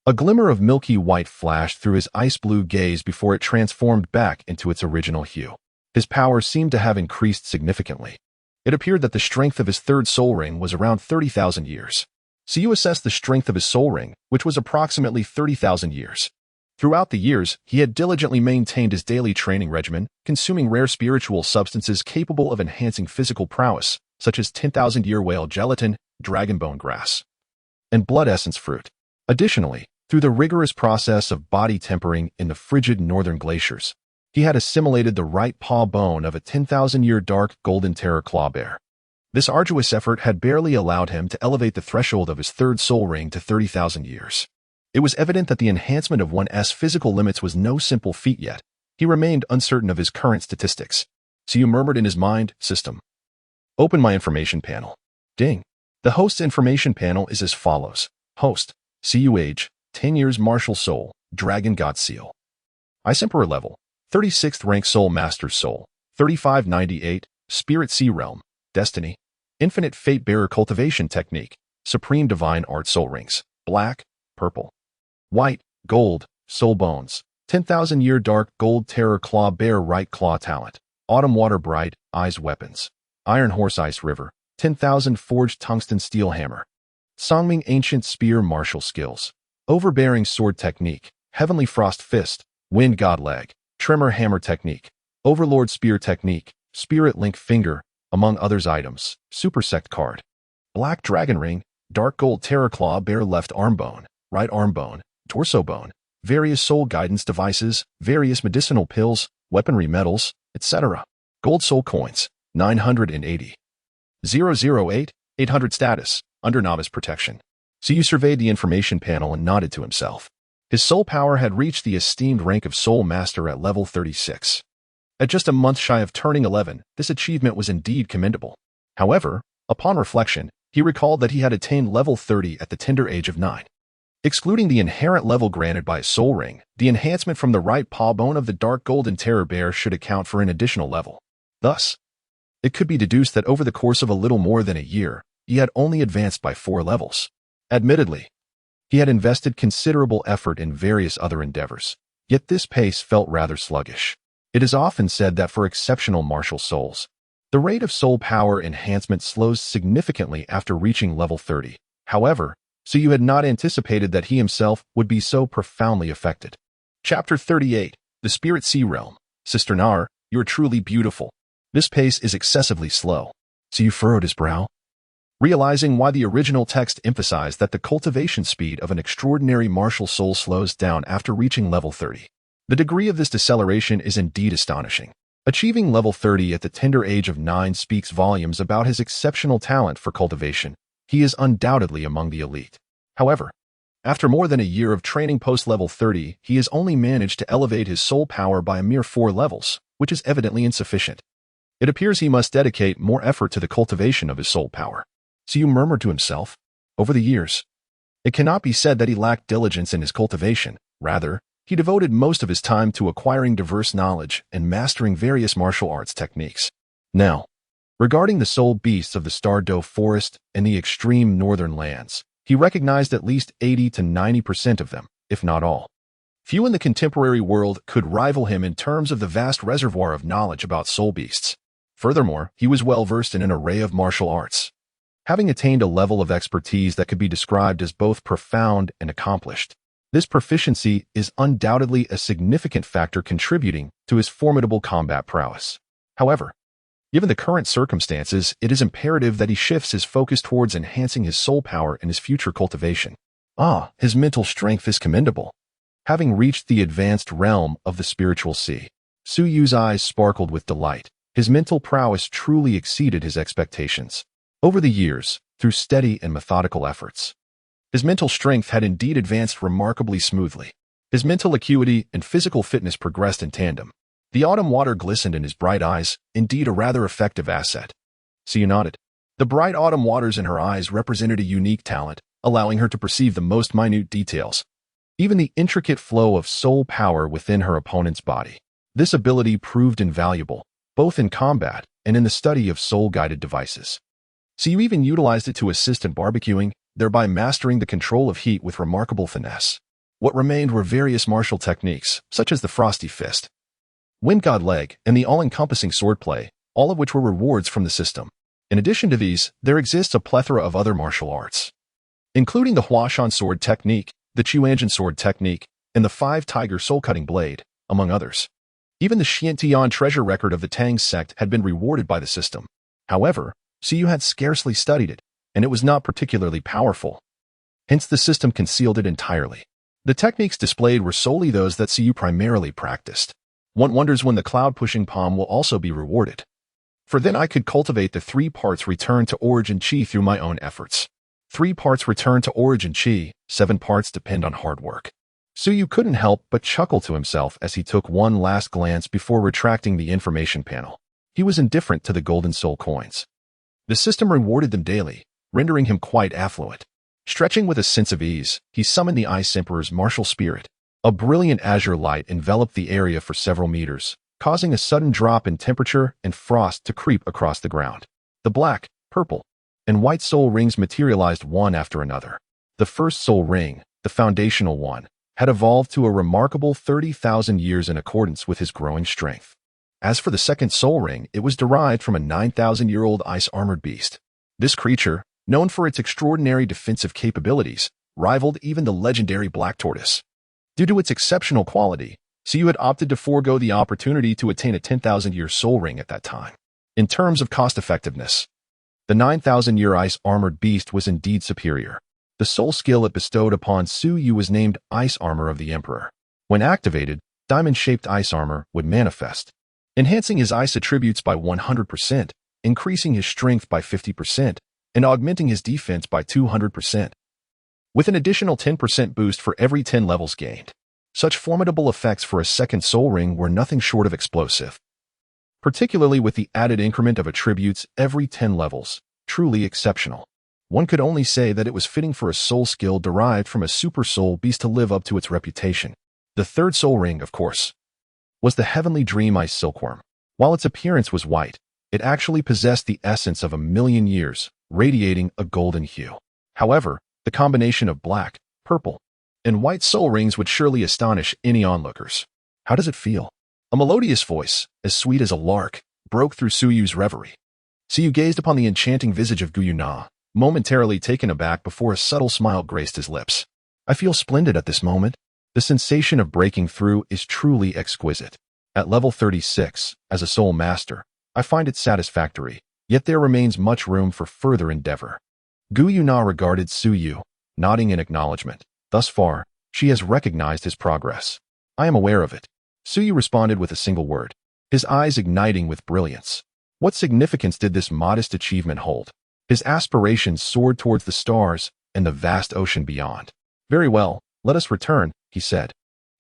A glimmer of milky white flashed through his ice-blue gaze before it transformed back into its original hue. His power seemed to have increased significantly. It appeared that the strength of his third soul ring was around 30,000 years. Su Yu assessed the strength of his soul ring, which was approximately 30,000 years. Throughout the years, he had diligently maintained his daily training regimen, consuming rare spiritual substances capable of enhancing physical prowess, such as 10,000-year whale gelatin, dragonbone grass, and blood essence fruit. Additionally, through the rigorous process of body tempering in the frigid northern glaciers, he had assimilated the right paw bone of a 10,000-year dark golden terror claw bear. This arduous effort had barely allowed him to elevate the threshold of his third soul ring to 30,000 years. It was evident that the enhancement of one's physical limits was no simple feat yet. He remained uncertain of his current statistics. Su Yu murmured in his mind, "System. Open my information panel." Ding. The host's information panel is as follows. Host, Cu age, 10 years martial soul, dragon god seal. Ice Emperor level, 36th rank soul master soul, 3598, spirit sea realm, destiny, infinite fate bearer cultivation technique, supreme divine art soul rings, black, purple, white, gold, soul bones, 10,000-year dark gold terror claw bear right claw talent, autumn water bright, eyes weapons, iron horse ice river, 10,000 forged tungsten steel hammer, Songming ancient spear martial skills, overbearing sword technique, heavenly frost fist, wind god leg, tremor hammer technique, overlord spear technique, spirit link finger, among others items, supersect card, black dragon ring, dark gold terror claw bear left arm bone, right arm bone, torso bone, various soul guidance devices, various medicinal pills, weaponry metals, etc. Gold soul coins, 980. 008, 800 status, under novice protection. Su Yu surveyed the information panel and nodded to himself. His soul power had reached the esteemed rank of Soul Master at level 36. At just a month shy of turning 11, this achievement was indeed commendable. However, upon reflection, he recalled that he had attained level 30 at the tender age of 9. Excluding the inherent level granted by a soul ring, the enhancement from the right paw bone of the dark golden terror bear should account for an additional level. Thus, it could be deduced that over the course of a little more than a year, he had only advanced by 4 levels. Admittedly, he had invested considerable effort in various other endeavors, yet this pace felt rather sluggish. It is often said that for exceptional martial souls, the rate of soul power enhancement slows significantly after reaching level 30. However, Su Yu had not anticipated that he himself would be so profoundly affected. Chapter 38, The Spirit Sea Realm. Sister Nar, you are truly beautiful. This pace is excessively slow. Su Yu furrowed his brow, realizing why the original text emphasized that the cultivation speed of an extraordinary martial soul slows down after reaching level 30. The degree of this deceleration is indeed astonishing. Achieving level 30 at the tender age of 9 speaks volumes about his exceptional talent for cultivation. He is undoubtedly among the elite. However, after more than a year of training post-level 30, he has only managed to elevate his soul power by a mere 4 levels, which is evidently insufficient. It appears he must dedicate more effort to the cultivation of his soul power. Su Yu murmured to himself. Over the years, it cannot be said that he lacked diligence in his cultivation. Rather, he devoted most of his time to acquiring diverse knowledge and mastering various martial arts techniques. Now, regarding the soul beasts of the Star Dou forest and the extreme northern lands, He recognized at least 80 to 90% of them, if not all. Few in the contemporary world could rival him in terms of the vast reservoir of knowledge about soul beasts. Furthermore, he was well-versed in an array of martial arts, having attained a level of expertise that could be described as both profound and accomplished. This proficiency is undoubtedly a significant factor contributing to his formidable combat prowess. However, given the current circumstances, it is imperative that he shifts his focus towards enhancing his soul power in his future cultivation. His mental strength is commendable. Having reached the advanced realm of the spiritual sea, Su Yu's eyes sparkled with delight. His mental prowess truly exceeded his expectations. Over the years, through steady and methodical efforts, his mental strength had indeed advanced remarkably smoothly. His mental acuity and physical fitness progressed in tandem. The autumn water glistened in his bright eyes, indeed a rather effective asset. Su Yu nodded. The bright autumn waters in her eyes represented a unique talent, allowing her to perceive the most minute details, even the intricate flow of soul power within her opponent's body. This ability proved invaluable, both in combat and in the study of soul-guided devices. Su Yu even utilized it to assist in barbecuing, thereby mastering the control of heat with remarkable finesse. What remained were various martial techniques, such as the frosty fist, wind god leg, and the all-encompassing swordplay, all of which were rewards from the system. In addition to these, there exists a plethora of other martial arts, including the Huashan sword technique, the Chuanjin sword technique, and the five-tiger soul-cutting blade, among others. Even the Xiantian treasure record of the Tang sect had been rewarded by the system. However, Su Yu had scarcely studied it, and it was not particularly powerful. Hence the system concealed it entirely. The techniques displayed were solely those that Su Yu primarily practiced. One wonders when the cloud-pushing palm will also be rewarded. For then I could cultivate the 3 parts return to origin chi through my own efforts. 3 parts return to origin chi, 7 parts depend on hard work. Su Yu couldn't help but chuckle to himself as he took one last glance before retracting the information panel. He was indifferent to the golden soul coins. The system rewarded them daily, rendering him quite affluent. Stretching with a sense of ease, he summoned the Ice Emperor's martial spirit. A brilliant azure light enveloped the area for several meters, causing a sudden drop in temperature and frost to creep across the ground. The black, purple, and white soul rings materialized one after another. The first soul ring, the foundational one, had evolved to a remarkable 30,000 years in accordance with his growing strength. As for the second soul ring, it was derived from a 9,000-year-old ice-armored beast. This creature, known for its extraordinary defensive capabilities, rivaled even the legendary black tortoise. Due to its exceptional quality, Su Yu had opted to forego the opportunity to attain a 10,000-year soul ring at that time. In terms of cost-effectiveness, the 9,000-year ice-armored beast was indeed superior. The soul skill it bestowed upon Su Yu was named Ice Armor of the Emperor. When activated, diamond-shaped ice armor would manifest, enhancing his ice attributes by 100%, increasing his strength by 50%, and augmenting his defense by 200%, with an additional 10% boost for every 10 levels gained. Such formidable effects for a second soul ring were nothing short of explosive, particularly with the added increment of attributes every 10 levels, truly exceptional. One could only say that it was fitting for a soul skill derived from a super soul beast to live up to its reputation. The third soul ring, of course, was the heavenly dream ice silkworm. While its appearance was white, it actually possessed the essence of 1,000,000 years, radiating a golden hue. However, the combination of black, purple, and white soul rings would surely astonish any onlookers. How does it feel? A melodious voice, as sweet as a lark, broke through Su Yu's reverie. Su Yu gazed upon the enchanting visage of Guyuna, momentarily taken aback before a subtle smile graced his lips. I feel splendid at this moment. The sensation of breaking through is truly exquisite. At level 36, as a soul master, I find it satisfactory, yet there remains much room for further endeavor. Guyuna regarded Su Yu, nodding in acknowledgement. Thus far, she has recognized his progress. I am aware of it. Su Yu responded with a single word, his eyes igniting with brilliance. What significance did this modest achievement hold? His aspirations soared towards the stars and the vast ocean beyond. Very well, let us return, he said.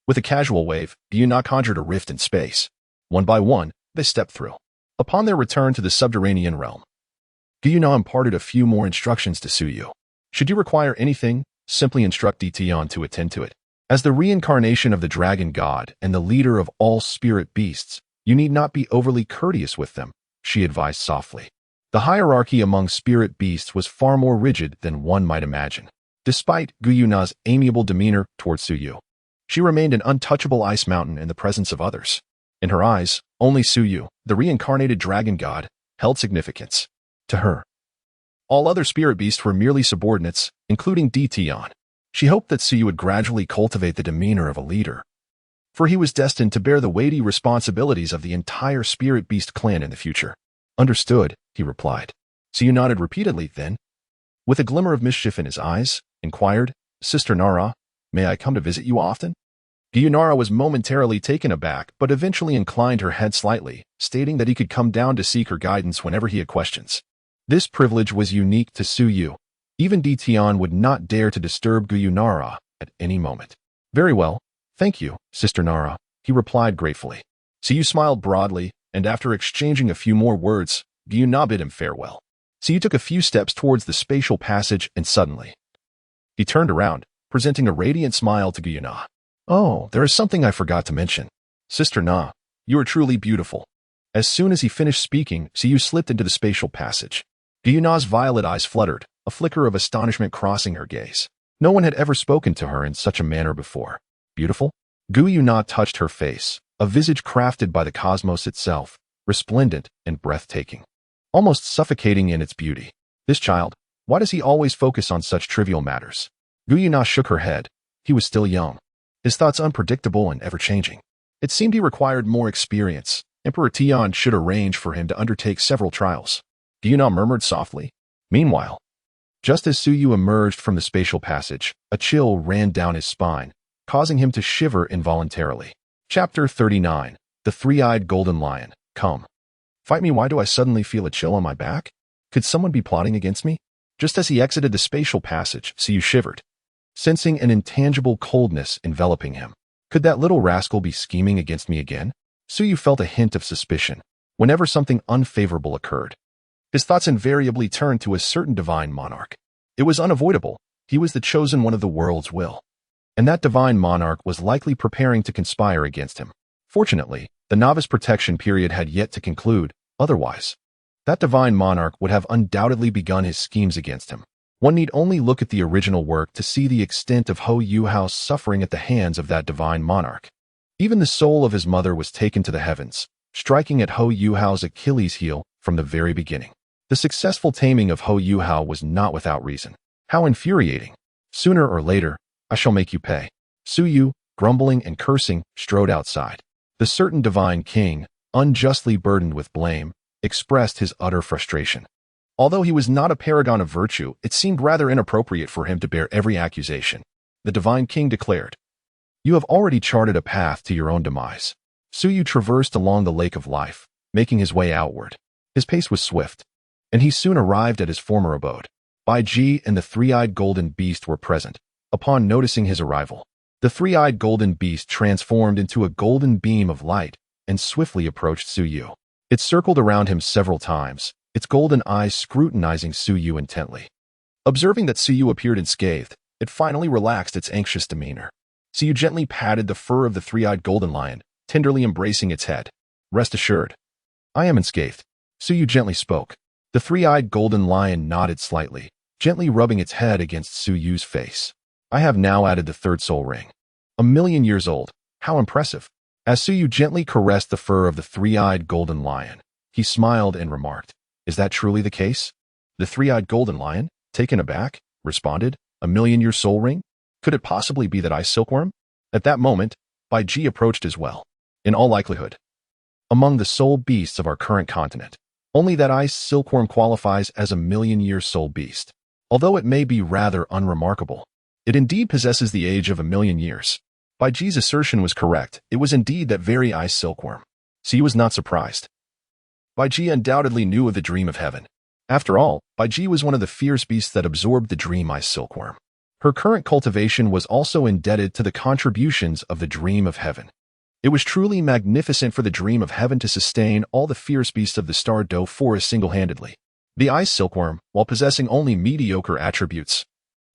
With a casual wave, Guyuna conjured a rift in space. One by one, they stepped through. Upon their return to the subterranean realm, Guyuna imparted a few more instructions to Su Yu. Should you require anything, simply instruct Dition to attend to it. As the reincarnation of the dragon god and the leader of all spirit beasts, you need not be overly courteous with them, she advised softly. The hierarchy among spirit beasts was far more rigid than one might imagine. Despite Guyuna's amiable demeanor towards Suyu, she remained an untouchable ice mountain in the presence of others. In her eyes, only Suyu, the reincarnated dragon god, held significance. To her, all other spirit beasts were merely subordinates, including Tion. She hoped that Suyu would gradually cultivate the demeanor of a leader, for he was destined to bear the weighty responsibilities of the entire spirit beast clan in the future. Understood, he replied. Suyu nodded repeatedly, then, with a glimmer of mischief in his eyes, inquired, Sister Nara, may I come to visit you often? Guyuna was momentarily taken aback, but eventually inclined her head slightly, stating that he could come down to seek her guidance whenever he had questions. This privilege was unique to Suyu. Even Tion would not dare to disturb Guyuna at any moment. Very well, thank you, Sister Nara, he replied gratefully. Suyu smiled broadly, and after exchanging a few more words, Guyuna bid him farewell. Suyu took a few steps towards the spatial passage, and suddenly, he turned around, presenting a radiant smile to Guyuna. Oh, there is something I forgot to mention. Sister Na, you are truly beautiful. As soon as he finished speaking, Suyu slipped into the spatial passage. Guyuna's violet eyes fluttered, a flicker of astonishment crossing her gaze. No one had ever spoken to her in such a manner before. Beautiful? Guyuna touched her face, a visage crafted by the cosmos itself, resplendent and breathtaking, almost suffocating in its beauty. This child, why does he always focus on such trivial matters? Guyuna shook her head. He was still young, his thoughts unpredictable and ever-changing. It seemed he required more experience. Emperor Tian should arrange for him to undertake several trials. Guyuna murmured softly. Meanwhile, just as Suyu emerged from the spatial passage, a chill ran down his spine, causing him to shiver involuntarily. Chapter 39. The Three-Eyed Golden Lion. Come. Fight me. Why do I suddenly feel a chill on my back? Could someone be plotting against me? Just as he exited the spatial passage, Suyu shivered, sensing an intangible coldness enveloping him. Could that little rascal be scheming against me again? Suyu felt a hint of suspicion whenever something unfavorable occurred. His thoughts invariably turned to a certain divine monarch. It was unavoidable. He was the chosen one of the world's will, and that divine monarch was likely preparing to conspire against him. Fortunately, the novice protection period had yet to conclude. Otherwise, that divine monarch would have undoubtedly begun his schemes against him. One need only look at the original work to see the extent of Ho Yuhao's suffering at the hands of that divine monarch. Even the soul of his mother was taken to the heavens, striking at Ho Yuhao's Achilles heel from the very beginning. The successful taming of Ho Yuhao was not without reason. How infuriating. Sooner or later, I shall make you pay. Suyu, grumbling and cursing, strode outside. The certain divine king, unjustly burdened with blame, expressed his utter frustration. Although he was not a paragon of virtue, it seemed rather inappropriate for him to bear every accusation. The divine king declared, You have already charted a path to your own demise. Suyu traversed along the lake of life, making his way outward. His pace was swift, and he soon arrived at his former abode. Bai Ji and the three-eyed golden beast were present. Upon noticing his arrival, the three-eyed golden beast transformed into a golden beam of light and swiftly approached Suyu. It circled around him several times, its golden eyes scrutinizing Suyu intently. Observing that Suyu appeared unscathed, it finally relaxed its anxious demeanor. Suyu gently patted the fur of the three-eyed golden lion, tenderly embracing its head. Rest assured, I am unscathed, Suyu gently spoke. The three-eyed golden lion nodded slightly, gently rubbing its head against Suyu's face. I have now added the third soul ring. 1,000,000 years old. How impressive. As Suyu gently caressed the fur of the three-eyed golden lion, he smiled and remarked, Is that truly the case? The three-eyed golden lion, taken aback, responded, 1,000,000-year soul ring? Could it possibly be that ice silkworm? At that moment, Bai Ji approached as well. In all likelihood, among the soul beasts of our current continent, only that ice silkworm qualifies as a 1,000,000-year soul beast. Although it may be rather unremarkable, it indeed possesses the age of 1,000,000 years. Bai Ji's assertion was correct. It was indeed that very ice silkworm. He was not surprised. Bai Ji undoubtedly knew of the dream of heaven. After all, Bai Ji was one of the fierce beasts that absorbed the dream ice silkworm. Her current cultivation was also indebted to the contributions of the dream of heaven. It was truly magnificent for the dream of heaven to sustain all the fierce beasts of the Star Dou forest single-handedly. The ice silkworm, while possessing only mediocre attributes,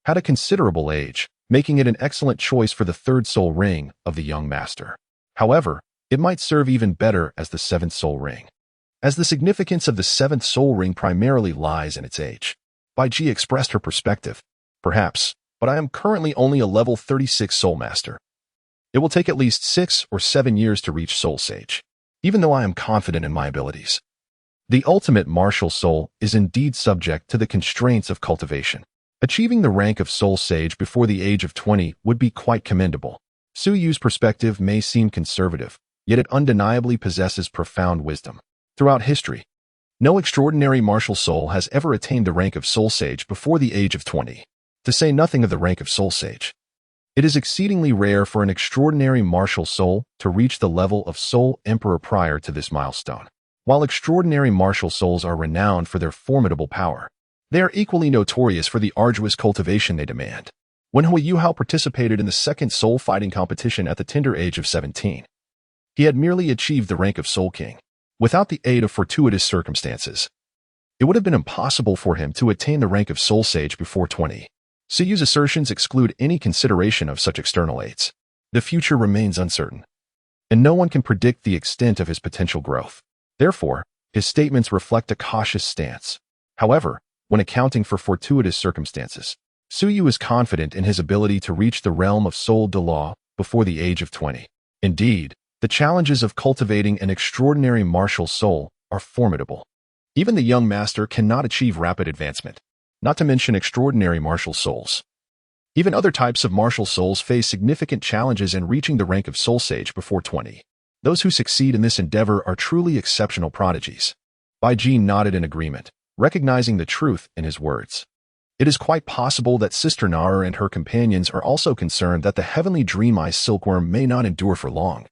had a considerable age, making it an excellent choice for the third soul ring of the young master. However, it might serve even better as the seventh soul ring, as the significance of the seventh soul ring primarily lies in its age. Bai Ji expressed her perspective. Perhaps, but I am currently only a level 36 Soul Master. It will take at least 6 or 7 years to reach Soul Sage, even though I am confident in my abilities. The ultimate martial soul is indeed subject to the constraints of cultivation. Achieving the rank of Soul Sage before the age of 20 would be quite commendable. Su Yu's perspective may seem conservative, yet it undeniably possesses profound wisdom. Throughout history, no extraordinary martial soul has ever attained the rank of Soul Sage before the age of 20, to say nothing of the rank of Soul Sage. It is exceedingly rare for an extraordinary martial soul to reach the level of Soul Emperor prior to this milestone. While extraordinary martial souls are renowned for their formidable power, they are equally notorious for the arduous cultivation they demand. When Hui Yuhao participated in the second soul fighting competition at the tender age of 17, he had merely achieved the rank of Soul King. Without the aid of fortuitous circumstances, it would have been impossible for him to attain the rank of Soul Sage before 20. Su Yu's assertions exclude any consideration of such external aids. The future remains uncertain, and no one can predict the extent of his potential growth. Therefore, his statements reflect a cautious stance. However, when accounting for fortuitous circumstances, Su Yu is confident in his ability to reach the realm of Soul Dou before the age of 20. Indeed, the challenges of cultivating an extraordinary martial soul are formidable. Even the young master cannot achieve rapid advancement, not to mention extraordinary martial souls. Even other types of martial souls face significant challenges in reaching the rank of Soul Sage before 20. Those who succeed in this endeavor are truly exceptional prodigies. Bai Ji nodded in agreement, recognizing the truth in his words. It is quite possible that Sister Nara and her companions are also concerned that the heavenly Dream Eye Silkworm may not endure for long,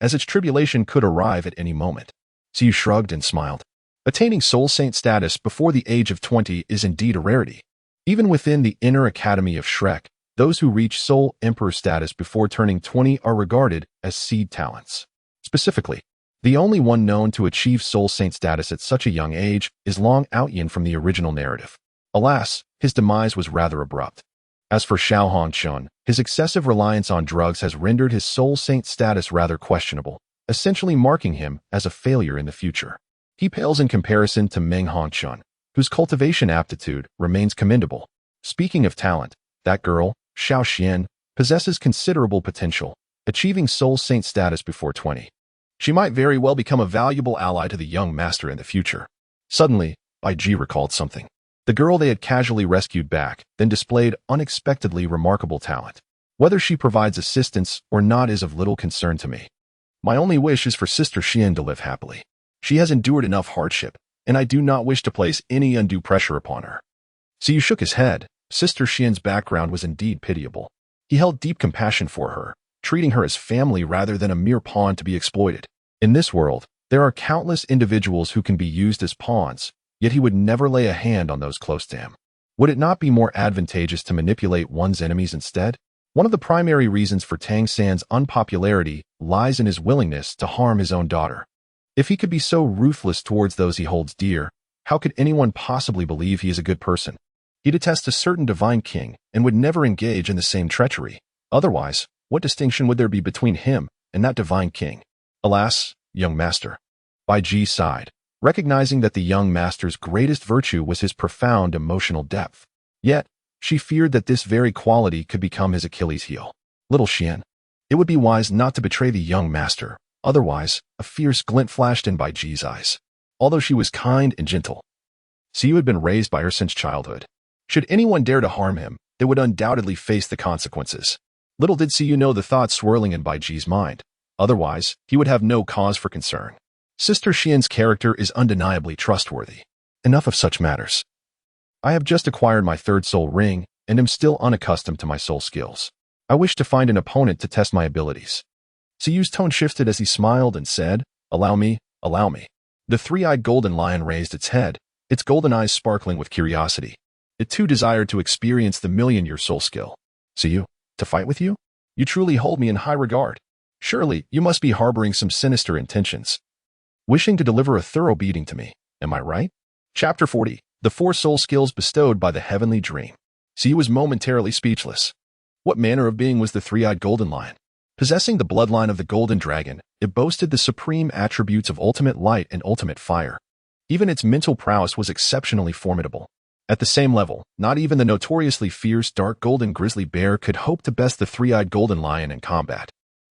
as its tribulation could arrive at any moment. Su shrugged and smiled. Attaining Soul Saint status before the age of 20 is indeed a rarity. Even within the inner academy of Shrek, those who reach Soul Emperor status before turning 20 are regarded as seed talents. Specifically, the only one known to achieve Soul Saint status at such a young age is Long Outyin from the original narrative. Alas, his demise was rather abrupt. As for Xiao Hongchun, his excessive reliance on drugs has rendered his Soul Saint status rather questionable, essentially marking him as a failure in the future. He pales in comparison to Meng Hongchun, whose cultivation aptitude remains commendable. Speaking of talent, that girl, Xiao Xian, possesses considerable potential, achieving Soul Saint status before 20. She might very well become a valuable ally to the young master in the future. Suddenly, Bai Ji recalled something. The girl they had casually rescued back then displayed unexpectedly remarkable talent. Whether she provides assistance or not is of little concern to me. My only wish is for Sister Xian to live happily. She has endured enough hardship, and I do not wish to place any undue pressure upon her. So you shook his head. Sister Xian's background was indeed pitiable. He held deep compassion for her, treating her as family rather than a mere pawn to be exploited. In this world, there are countless individuals who can be used as pawns, yet he would never lay a hand on those close to him. Would it not be more advantageous to manipulate one's enemies instead? One of the primary reasons for Tang San's unpopularity lies in his willingness to harm his own daughter. If he could be so ruthless towards those he holds dear, how could anyone possibly believe he is a good person? He detests a certain divine king and would never engage in the same treachery. Otherwise, what distinction would there be between him and that divine king? Alas, young master. Bai Ji sighed, recognizing that the young master's greatest virtue was his profound emotional depth. Yet, she feared that this very quality could become his Achilles heel. Little Xian, it would be wise not to betray the young master. Otherwise, a fierce glint flashed in Bai Ji's eyes. Although she was kind and gentle, Siyu had been raised by her since childhood. Should anyone dare to harm him, they would undoubtedly face the consequences. Little did Siyu know the thoughts swirling in Bai Ji's mind. Otherwise, he would have no cause for concern. Sister Xian's character is undeniably trustworthy. Enough of such matters. I have just acquired my third soul ring and am still unaccustomed to my soul skills. I wish to find an opponent to test my abilities. Siyu's tone shifted as he smiled and said, Allow me, allow me. The three-eyed golden lion raised its head, its golden eyes sparkling with curiosity. It too desired to experience the million-year soul skill. Siyu, to fight with you? You truly hold me in high regard. Surely, you must be harboring some sinister intentions, wishing to deliver a thorough beating to me. Am I right? Chapter 40. The 4 soul skills bestowed by the heavenly dream. Siyu was momentarily speechless. What manner of being was the three-eyed golden lion? Possessing the bloodline of the golden dragon, it boasted the supreme attributes of ultimate light and ultimate fire. Even its mental prowess was exceptionally formidable. At the same level, not even the notoriously fierce dark golden grizzly bear could hope to best the three-eyed golden lion in combat.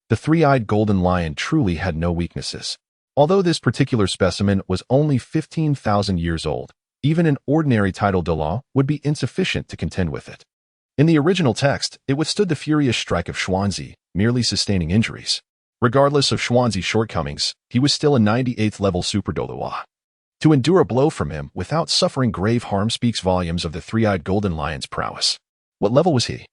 The three-eyed golden lion truly had no weaknesses. Although this particular specimen was only 15,000 years old, even an ordinary title de law would be insufficient to contend with it. In the original text, it withstood the furious strike of Xuanzi, merely sustaining injuries. Regardless of Xuanzi's shortcomings, he was still a 98th level Super Dou. To endure a blow from him without suffering grave harm speaks volumes of the three-eyed golden lion's prowess. What level was he?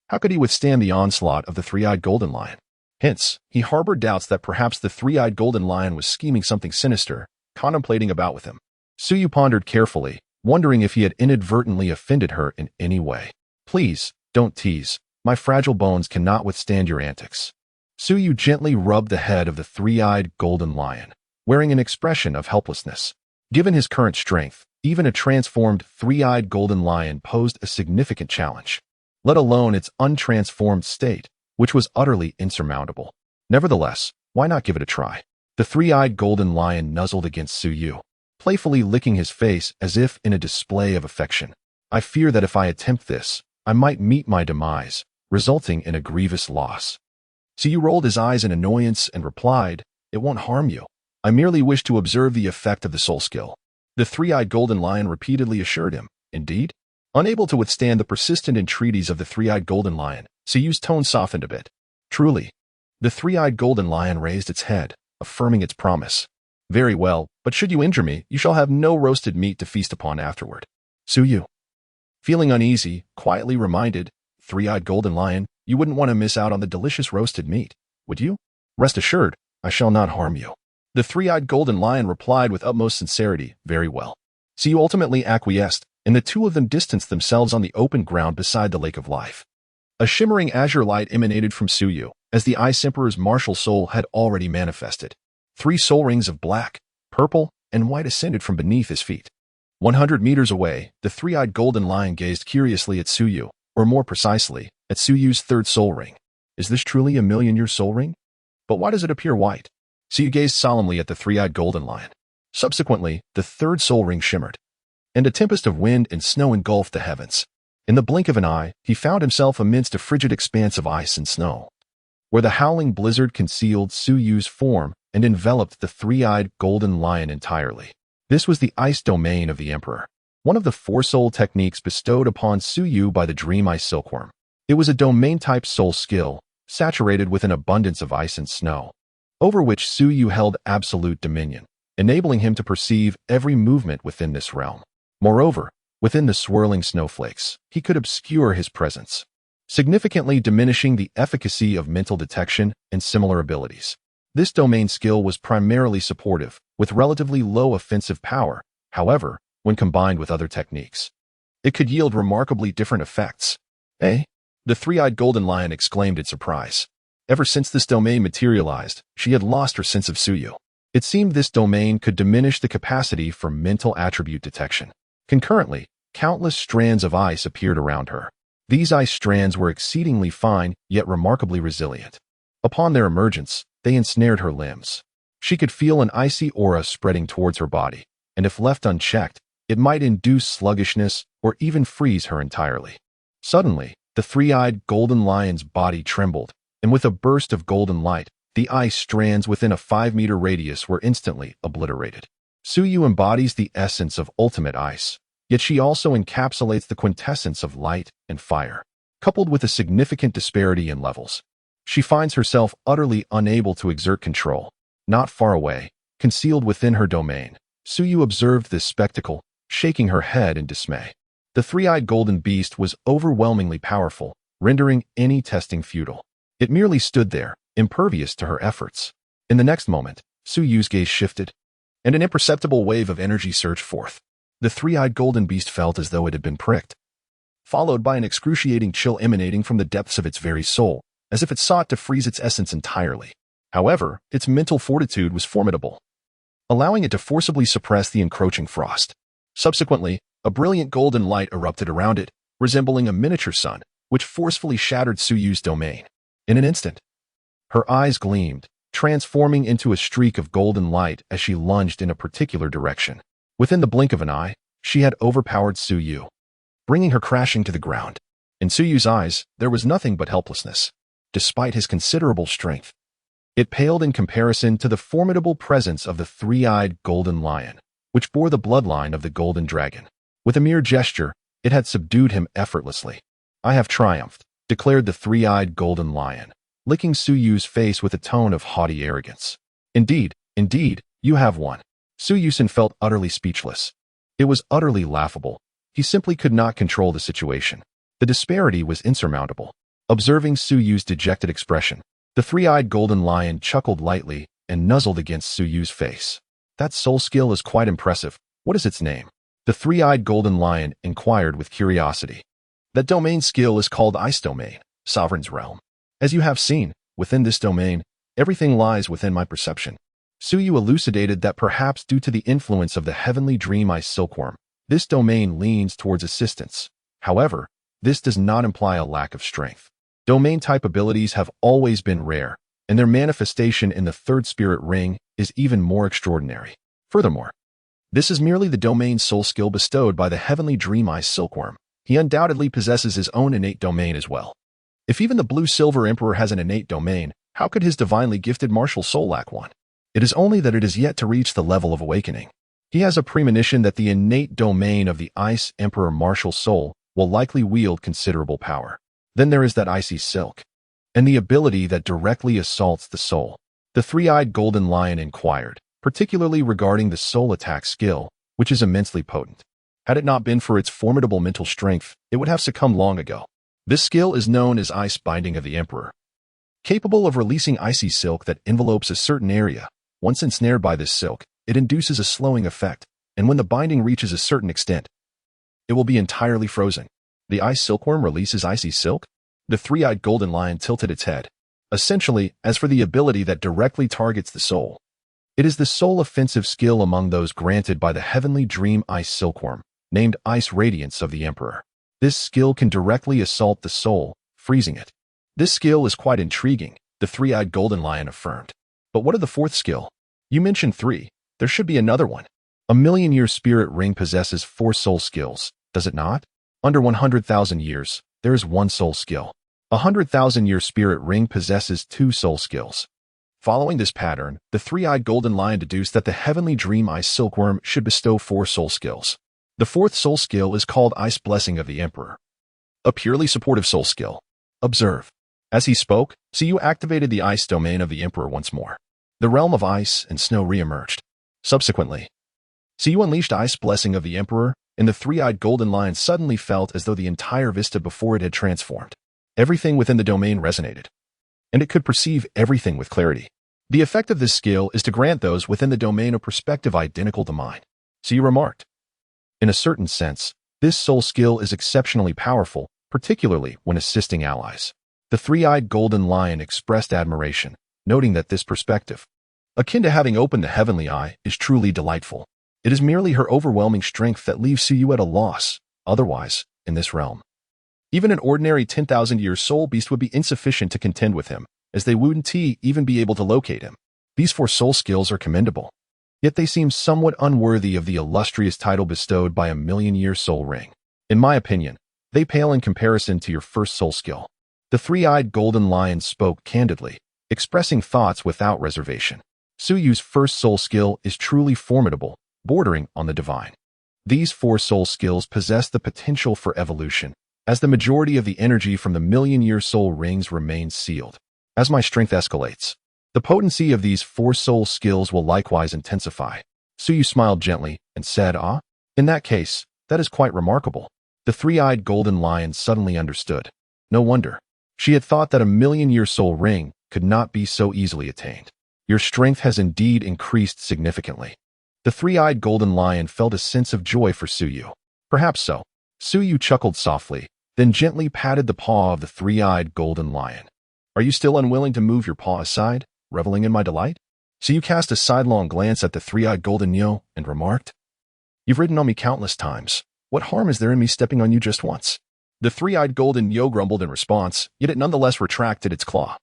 How could he withstand the onslaught of the three-eyed golden lion? Hence, he harbored doubts that perhaps the three-eyed golden lion was scheming something sinister, contemplating about with him. Suyu pondered carefully, wondering if he had inadvertently offended her in any way. Please, don't tease. My fragile bones cannot withstand your antics. Suyu gently rubbed the head of the three-eyed golden lion, wearing an expression of helplessness. Given his current strength, even a transformed three-eyed golden lion posed a significant challenge, let alone its untransformed state, which was utterly insurmountable. Nevertheless, why not give it a try? The three-eyed golden lion nuzzled against Suyu, playfully licking his face as if in a display of affection. I fear that if I attempt this, I might meet my demise, resulting in a grievous loss. Suyu rolled his eyes in annoyance and replied, "It won't harm you. I merely wish to observe the effect of the soul skill." The three-eyed golden lion repeatedly assured him, "Indeed?" Unable to withstand the persistent entreaties of the three-eyed golden lion, Suyu's tone softened a bit. "Truly." The three-eyed golden lion raised its head, affirming its promise. "Very well, but should you injure me, you shall have no roasted meat to feast upon afterward." Suyu, feeling uneasy, quietly reminded, "Three-eyed golden lion, you wouldn't want to miss out on the delicious roasted meat, would you? Rest assured, I shall not harm you." The three-eyed golden lion replied with utmost sincerity, "Very well." Suyu ultimately acquiesced, and the two of them distanced themselves on the open ground beside the Lake of Life. A shimmering azure light emanated from Suyu, as the Ice Emperor's martial soul had already manifested. 3 soul rings of black, purple, and white ascended from beneath his feet. 100 meters away, the three-eyed golden lion gazed curiously at Suyu, or more precisely, at Suyu's third soul ring. Is this truly a million-year soul ring? But why does it appear white? Suyu gazed solemnly at the three-eyed golden lion. Subsequently, the third soul ring shimmered, and a tempest of wind and snow engulfed the heavens. In the blink of an eye, he found himself amidst a frigid expanse of ice and snow, where the howling blizzard concealed Suyu's form and enveloped the three-eyed golden lion entirely. This was the ice domain of the Emperor, one of the 4 soul techniques bestowed upon Suyu by the Dream Ice Silkworm. It was a domain-type soul skill, saturated with an abundance of ice and snow, over which Suyu held absolute dominion, enabling him to perceive every movement within this realm. Moreover, within the swirling snowflakes, he could obscure his presence, significantly diminishing the efficacy of mental detection and similar abilities. This domain skill was primarily supportive, with relatively low offensive power. However, when combined with other techniques, it could yield remarkably different effects. "Eh?" The three-eyed golden lion exclaimed in surprise. Ever since this domain materialized, she had lost her sense of Suyu. It seemed this domain could diminish the capacity for mental attribute detection. Concurrently, countless strands of ice appeared around her. These ice strands were exceedingly fine, yet remarkably resilient. Upon their emergence, they ensnared her limbs. She could feel an icy aura spreading towards her body, and if left unchecked, it might induce sluggishness or even freeze her entirely. Suddenly, the three-eyed golden lion's body trembled, and with a burst of golden light, the ice strands within a 5-meter radius were instantly obliterated. Suyu embodies the essence of ultimate ice, yet she also encapsulates the quintessence of light and fire, coupled with a significant disparity in levels. She finds herself utterly unable to exert control. Not far away, concealed within her domain, Suyu observed this spectacle, shaking her head in dismay. The three-eyed golden beast was overwhelmingly powerful, rendering any testing futile. It merely stood there, impervious to her efforts. In the next moment, Suyu's gaze shifted, and an imperceptible wave of energy surged forth. The three-eyed golden beast felt as though it had been pricked, followed by an excruciating chill emanating from the depths of its very soul, as if it sought to freeze its essence entirely. However, its mental fortitude was formidable, allowing it to forcibly suppress the encroaching frost. Subsequently, a brilliant golden light erupted around it, resembling a miniature sun, which forcefully shattered Suyu's domain. In an instant, her eyes gleamed, transforming into a streak of golden light as she lunged in a particular direction. Within the blink of an eye, she had overpowered Suyu, bringing her crashing to the ground. In Suyu's eyes, there was nothing but helplessness. Despite his considerable strength, it paled in comparison to the formidable presence of the three-eyed golden lion, which bore the bloodline of the golden dragon. With a mere gesture, it had subdued him effortlessly. "I have triumphed," declared the three-eyed golden lion, licking Suyu's face with a tone of haughty arrogance. Indeed, you have won." Suyusen felt utterly speechless. It was utterly laughable. He simply could not control the situation. The disparity was insurmountable. Observing Suyu's dejected expression, the three-eyed golden lion chuckled lightly and nuzzled against Suyu's face. "That soul skill is quite impressive. What is its name?" The three-eyed golden lion inquired with curiosity. "That domain skill is called Ice Domain, Sovereign's Realm. As you have seen, within this domain, everything lies within my perception." Suyu elucidated that perhaps due to the influence of the heavenly dream ice silkworm, this domain leans towards assistance. However, this does not imply a lack of strength. Domain-type abilities have always been rare, and their manifestation in the third spirit ring is even more extraordinary. Furthermore, this is merely the domain soul skill bestowed by the heavenly dream ice silkworm. He undoubtedly possesses his own innate domain as well. If even the blue-silver emperor has an innate domain, how could his divinely gifted martial soul lack one? It is only that it is yet to reach the level of awakening. He has a premonition that the innate domain of the Ice Emperor martial soul will likely wield considerable power. Then there is that icy silk, and the ability that directly assaults the soul. The three-eyed golden lion inquired, particularly regarding the soul attack skill, which is immensely potent. Had it not been for its formidable mental strength, it would have succumbed long ago. This skill is known as Ice Binding of the Emperor. Capable of releasing icy silk that envelopes a certain area, once ensnared by this silk, it induces a slowing effect, and when the binding reaches a certain extent, it will be entirely frozen. The ice silkworm releases icy silk? The three-eyed golden lion tilted its head. Essentially, as for the ability that directly targets the soul, it is the sole offensive skill among those granted by the heavenly dream ice silkworm, named Ice Radiance of the Emperor. This skill can directly assault the soul, freezing it. This skill is quite intriguing, the three-eyed golden lion affirmed. But what of the fourth skill? You mentioned 3. There should be another one. A million-year spirit ring possesses 4 soul skills, does it not? Under 100,000 years, there is 1 soul skill. A 100,000-year spirit ring possesses 2 soul skills. Following this pattern, the three-eyed golden lion deduced that the heavenly dream ice silkworm should bestow 4 soul skills. The 4th soul skill is called Ice Blessing of the Emperor, a purely supportive soul skill. Observe. As he spoke, Siyu activated the ice domain of the Emperor once more. The realm of ice and snow re-emerged. Subsequently, Siyu unleashed Ice Blessing of the Emperor, and the three-eyed golden lion suddenly felt as though the entire vista before it had transformed. Everything within the domain resonated, and it could perceive everything with clarity. The effect of this skill is to grant those within the domain a perspective identical to mine. Siyu remarked. In a certain sense, this soul skill is exceptionally powerful, particularly when assisting allies. The three-eyed golden lion expressed admiration, noting that this perspective, akin to having opened the heavenly eye, is truly delightful. It is merely her overwhelming strength that leaves Siyu at a loss. Otherwise, in this realm, even an ordinary 10,000-year soul beast would be insufficient to contend with him, as they wouldn't even be able to locate him. These 4 soul skills are commendable, yet they seem somewhat unworthy of the illustrious title bestowed by a million-year soul ring. In my opinion, they pale in comparison to your first soul skill. The three-eyed golden lion spoke candidly, expressing thoughts without reservation. Suyu's first soul skill is truly formidable, bordering on the divine. These 4 soul skills possess the potential for evolution, as the majority of the energy from the million-year soul rings remains sealed. As my strength escalates, the potency of these 4 soul skills will likewise intensify. Suyu smiled gently and said, "Ah, in that case, that is quite remarkable." The three-eyed golden lion suddenly understood. No wonder. She had thought that a million-year soul ring could not be so easily attained. Your strength has indeed increased significantly. The three-eyed golden lion felt a sense of joy for Suyu. Perhaps so. Suyu chuckled softly, then gently patted the paw of the three-eyed golden lion. "Are you still unwilling to move your paw aside, reveling in my delight?" Suyu cast a sidelong glance at the three-eyed golden Nyo and remarked, "You've ridden on me countless times. What harm is there in me stepping on you just once?" The three-eyed golden Nyo grumbled in response, yet it nonetheless retracted its claw.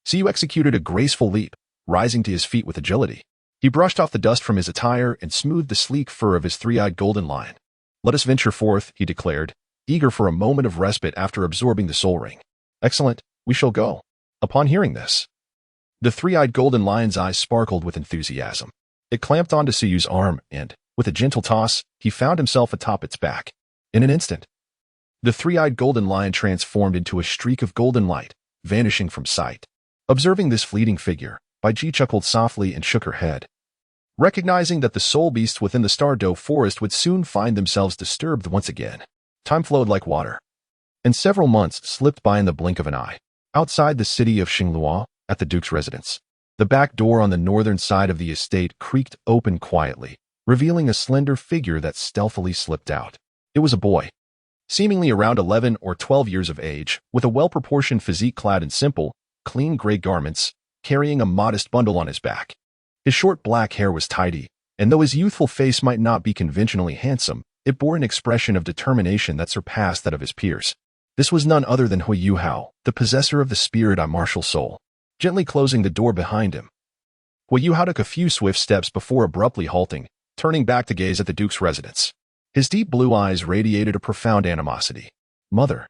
Suyu executed a graceful leap, rising to his feet with agility. He brushed off the dust from his attire and smoothed the sleek fur of his three-eyed golden lion. "Let us venture forth," he declared, eager for a moment of respite after absorbing the soul ring. Excellent, we shall go. Upon hearing this, the three-eyed golden lion's eyes sparkled with enthusiasm. It clamped onto Suyu's arm and, with a gentle toss, he found himself atop its back. In an instant, the three-eyed golden lion transformed into a streak of golden light, vanishing from sight. Observing this fleeting figure, Baiji chuckled softly and shook her head. Recognizing that the soul beasts within the Star Dou forest would soon find themselves disturbed once again, time flowed like water, and several months slipped by in the blink of an eye. Outside the city of Xinglua, at the Duke's residence, the back door on the northern side of the estate creaked open quietly, revealing a slender figure that stealthily slipped out. It was a boy, seemingly around 11 or 12 years of age, with a well-proportioned physique clad in simple, clean gray garments, carrying a modest bundle on his back. His short black hair was tidy, and though his youthful face might not be conventionally handsome, it bore an expression of determination that surpassed that of his peers. This was none other than Hui Yuhao, the possessor of the spirit I martial soul. Gently closing the door behind him, Hui Yuhao took a few swift steps before abruptly halting, turning back to gaze at the Duke's residence. His deep blue eyes radiated a profound animosity. Mother,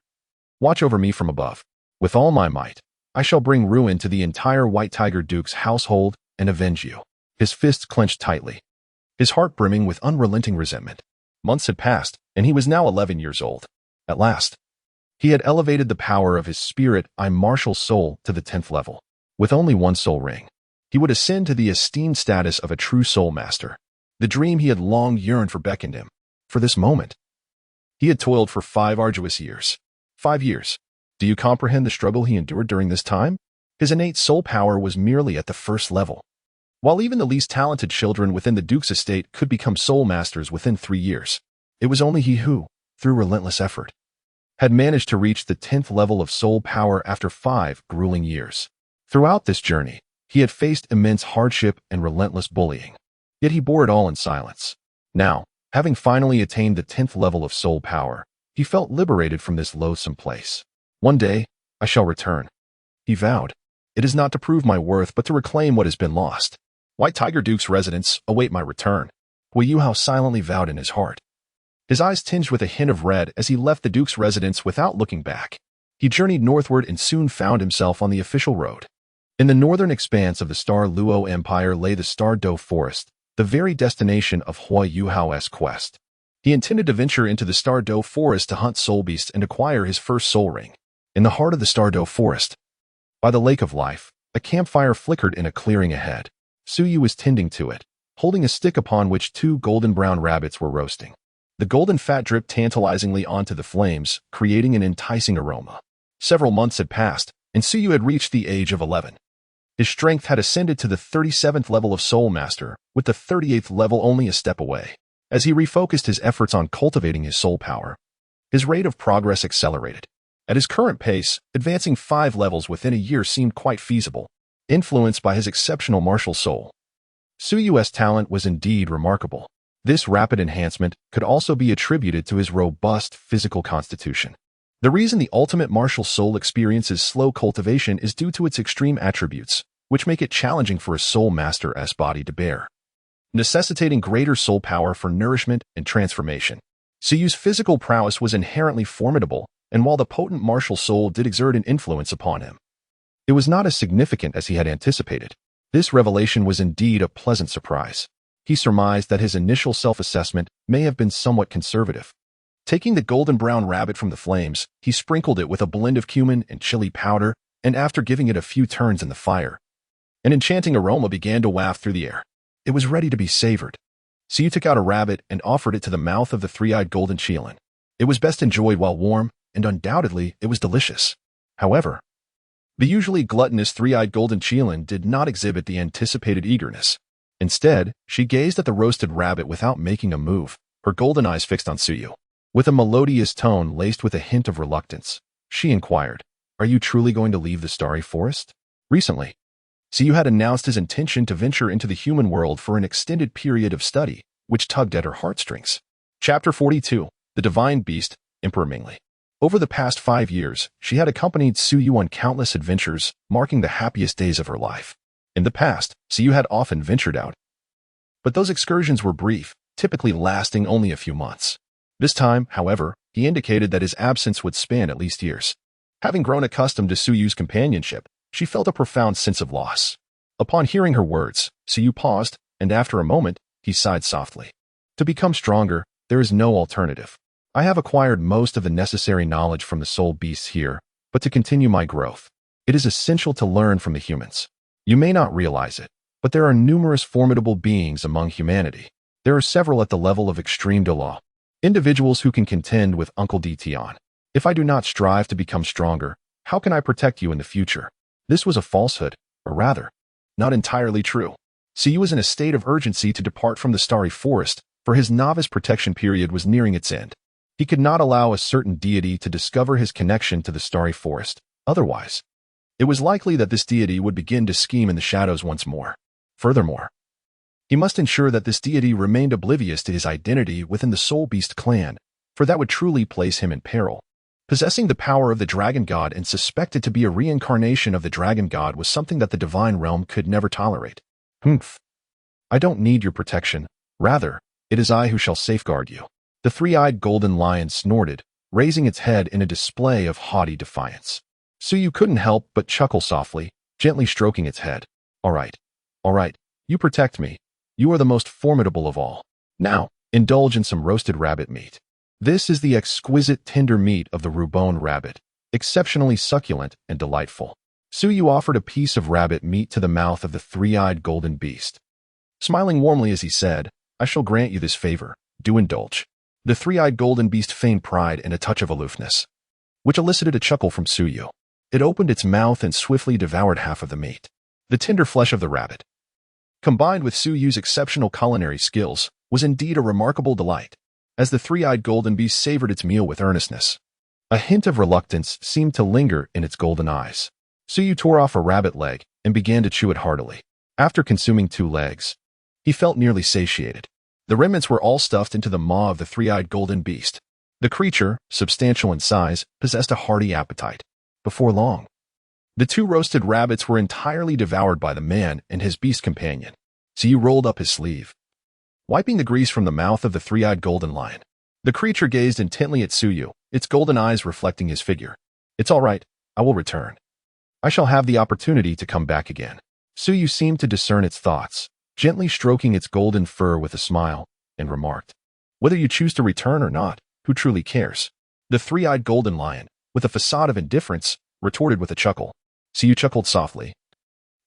watch over me from above. With all my might, I shall bring ruin to the entire White Tiger Duke's household and avenge you. His fists clenched tightly, his heart brimming with unrelenting resentment. Months had passed, and he was now 11 years old. At last, he had elevated the power of his spirit I martial soul to the 10th level. With only one soul ring, he would ascend to the esteemed status of a true soul master. The dream he had long yearned for beckoned him. For this moment, he had toiled for 5 arduous years. 5 years. Do you comprehend the struggle he endured during this time? His innate soul power was merely at the 1st level. While even the least talented children within the Duke's estate could become soul masters within 3 years, it was only he who, through relentless effort, had managed to reach the 10th level of soul power after 5 grueling years. Throughout this journey, he had faced immense hardship and relentless bullying. Yet he bore it all in silence. Now, having finally attained the 10th level of soul power, he felt liberated from this loathsome place. One day, I shall return, he vowed. It is not to prove my worth, but to reclaim what has been lost. White Tiger Duke's residence await my return, Hui Yuhao silently vowed in his heart. His eyes tinged with a hint of red as he left the Duke's residence without looking back. He journeyed northward and soon found himself on the official road. In the northern expanse of the Star Luo Empire lay the Star Dou forest, the very destination of Hui Yuhao's quest. He intended to venture into the Star Dou forest to hunt soul beasts and acquire his first soul ring. In the heart of the Star Dou forest, by the Lake of Life, a campfire flickered in a clearing ahead. Suyu was tending to it, holding a stick upon which 2 golden-brown rabbits were roasting. The golden fat dripped tantalizingly onto the flames, creating an enticing aroma. Several months had passed, and Suyu had reached the age of 11. His strength had ascended to the 37th level of Soul Master, with the 38th level only a step away. As he refocused his efforts on cultivating his soul power, his rate of progress accelerated. At his current pace, advancing 5 levels within a year seemed quite feasible, influenced by his exceptional martial soul. Suyu's talent was indeed remarkable. This rapid enhancement could also be attributed to his robust physical constitution. The reason the ultimate martial soul experiences slow cultivation is due to its extreme attributes, which make it challenging for a soul master's body to bear, necessitating greater soul power for nourishment and transformation. Suyu's physical prowess was inherently formidable, and while the potent martial soul did exert an influence upon him, it was not as significant as he had anticipated. This revelation was indeed a pleasant surprise. He surmised that his initial self-assessment may have been somewhat conservative. Taking the golden brown rabbit from the flames, he sprinkled it with a blend of cumin and chili powder, and after giving it a few turns in the fire, an enchanting aroma began to waft through the air. It was ready to be savored. Suyu took out a rabbit and offered it to the mouth of the three-eyed golden Qilin. It was best enjoyed while warm, and undoubtedly it was delicious. However, the usually gluttonous three-eyed golden Qilin did not exhibit the anticipated eagerness. Instead, she gazed at the roasted rabbit without making a move, her golden eyes fixed on Suyu. With a melodious tone laced with a hint of reluctance, she inquired, "Are you truly going to leave the starry forest?" Recently, Suyu had announced his intention to venture into the human world for an extended period of study, which tugged at her heartstrings. Chapter 42. The Divine Beast, Emperor Mingli. Over the past 5 years, she had accompanied Suyu on countless adventures, marking the happiest days of her life. In the past, Suyu had often ventured out, but those excursions were brief, typically lasting only a few months. This time, however, He indicated that his absence would span at least years. Having grown accustomed to Suyu's companionship, she felt a profound sense of loss. Upon hearing her words, Suyu paused, and after a moment, he sighed softly. To become stronger, there is no alternative. I have acquired most of the necessary knowledge from the soul beasts here, but to continue my growth, it is essential to learn from the humans. You may not realize it, but there are numerous formidable beings among humanity. There are several at the level of extreme duel, individuals who can contend with Uncle Deition. If I do not strive to become stronger, how can I protect you in the future? This was a falsehood, or rather, not entirely true. Suyu was in a state of urgency to depart from the starry forest, for his novice protection period was nearing its end. He could not allow a certain deity to discover his connection to the starry forest. Otherwise, it was likely that this deity would begin to scheme in the shadows once more. Furthermore, he must ensure that this deity remained oblivious to his identity within the Soul Beast clan, for that would truly place him in peril. Possessing the power of the Dragon God and suspected to be a reincarnation of the Dragon God was something that the Divine Realm could never tolerate. Humph. I don't need your protection. Rather, it is I who shall safeguard you. The three-eyed golden lion snorted, raising its head in a display of haughty defiance. Suyu couldn't help but chuckle softly, gently stroking its head. All right. You protect me. You are the most formidable of all. Now, indulge in some roasted rabbit meat. This is the exquisite tender meat of the Rubone rabbit, exceptionally succulent and delightful. Suyu offered a piece of rabbit meat to the mouth of the three-eyed golden beast. Smiling warmly as he said, I shall grant you this favor. Do indulge. The three-eyed golden beast feigned pride and a touch of aloofness, which elicited a chuckle from Suyu. It opened its mouth and swiftly devoured half of the meat. The tender flesh of the rabbit, combined with Suyu's exceptional culinary skills, was indeed a remarkable delight. As the three-eyed golden beast savored its meal with earnestness, a hint of reluctance seemed to linger in its golden eyes. Suyu tore off a rabbit leg and began to chew it heartily. After consuming 2 legs, he felt nearly satiated. The remnants were all stuffed into the maw of the three-eyed golden beast. The creature, substantial in size, possessed a hearty appetite. Before long, the 2 roasted rabbits were entirely devoured by the man and his beast companion. Suyu rolled up his sleeve, wiping the grease from the mouth of the three-eyed golden lion. The creature gazed intently at Suyu, its golden eyes reflecting his figure. It's all right, I will return. I shall have the opportunity to come back again. Suyu seemed to discern its thoughts, gently stroking its golden fur with a smile, and remarked, whether you choose to return or not, who truly cares? The three-eyed golden lion, with a facade of indifference, retorted with a chuckle. Suyu chuckled softly,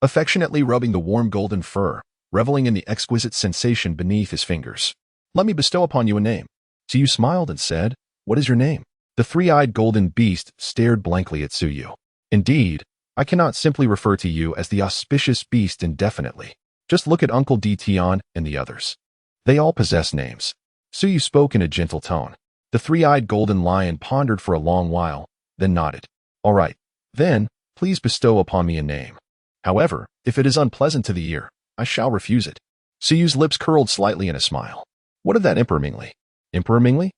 affectionately rubbing the warm golden fur, reveling in the exquisite sensation beneath his fingers. Let me bestow upon you a name. Suyu smiled and said, what is your name? The three-eyed golden beast stared blankly at Suyu. Indeed, I cannot simply refer to you as the auspicious beast indefinitely. Just look at Uncle Deition and the others. They all possess names. Suyu spoke in a gentle tone. The three-eyed golden lion pondered for a long while, then nodded. All right, then, please bestow upon me a name. However, if it is unpleasant to the ear, I shall refuse it. Suyu's lips curled slightly in a smile. What of that Emperor Mingli? Emperor Mingli?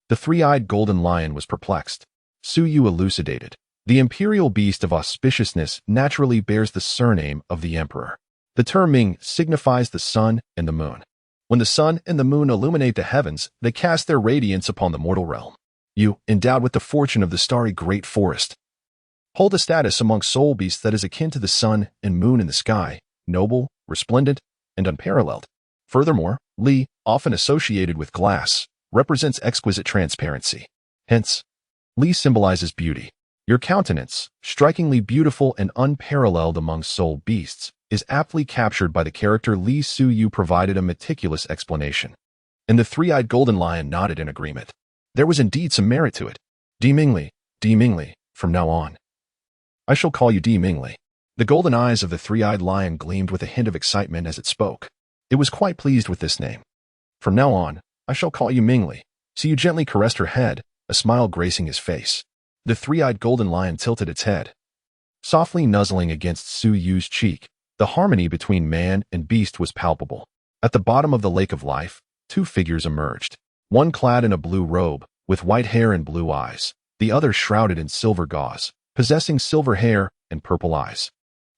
The three-eyed golden lion was perplexed. Suyu elucidated. The imperial beast of auspiciousness naturally bears the surname of the emperor. The term Ming signifies the sun and the moon. When the sun and the moon illuminate the heavens, they cast their radiance upon the mortal realm. You, endowed with the fortune of the starry great forest, hold a status among soul beasts that is akin to the sun and moon in the sky, noble, resplendent, and unparalleled. Furthermore, Li, often associated with glass, represents exquisite transparency. Hence, Li symbolizes beauty. Your countenance, strikingly beautiful and unparalleled among soul beasts, is aptly captured by the character Li. Suyu provided a meticulous explanation, and the three-eyed golden lion nodded in agreement. There was indeed some merit to it. Di Mingli, from now on. I shall call you Di Mingli. The golden eyes of the three-eyed lion gleamed with a hint of excitement as it spoke. It was quite pleased with this name. From now on, I shall call you Mingli. Suyu gently caressed her head, a smile gracing his face. The three-eyed golden lion tilted its head, softly nuzzling against Suyu's cheek. The harmony between man and beast was palpable. At the bottom of the lake of life, 2 figures emerged. One clad in a blue robe, with white hair and blue eyes. The other shrouded in silver gauze, possessing silver hair and purple eyes.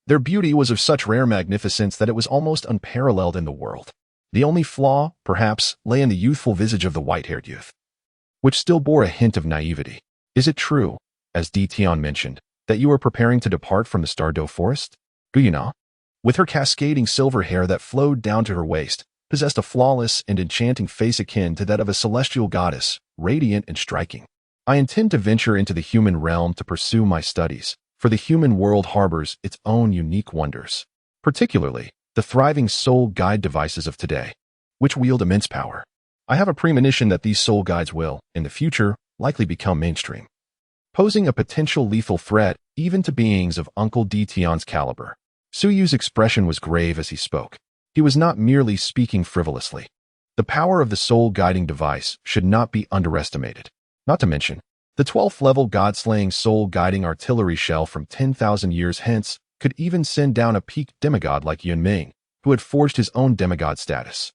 Their beauty was of such rare magnificence that it was almost unparalleled in the world. The only flaw, perhaps, lay in the youthful visage of the white-haired youth. which still bore a hint of naivety. Is it true, as Tian mentioned, that you are preparing to depart from the Star Dou forest? Guyuna, with her cascading silver hair that flowed down to her waist, possessed a flawless and enchanting face akin to that of a celestial goddess, radiant and striking. I intend to venture into the human realm to pursue my studies, for the human world harbors its own unique wonders, particularly the thriving soul guide devices of today, which wield immense power. I have a premonition that these soul guides will, in the future, likely become mainstream, posing a potential lethal threat even to beings of Uncle Tian's caliber. Suyu's expression was grave as he spoke. He was not merely speaking frivolously. The power of the soul guiding device should not be underestimated. Not to mention, the 12th level god-slaying soul guiding artillery shell from 10,000 years hence could even send down a peak demigod like Yun Ming, who had forged his own demigod status.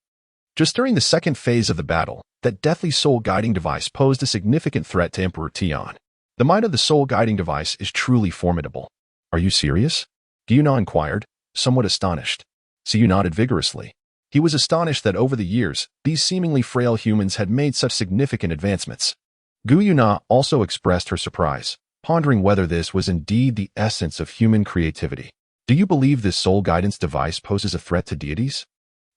Just during the second phase of the battle, that deathly soul guiding device posed a significant threat to Emperor Tian. The might of the soul guiding device is truly formidable. Are you serious? Guyuna inquired, somewhat astonished. Siyu nodded vigorously. He was astonished that over the years, these seemingly frail humans had made such significant advancements. Guyuna also expressed her surprise, pondering whether this was indeed the essence of human creativity. Do you believe this soul guidance device poses a threat to deities?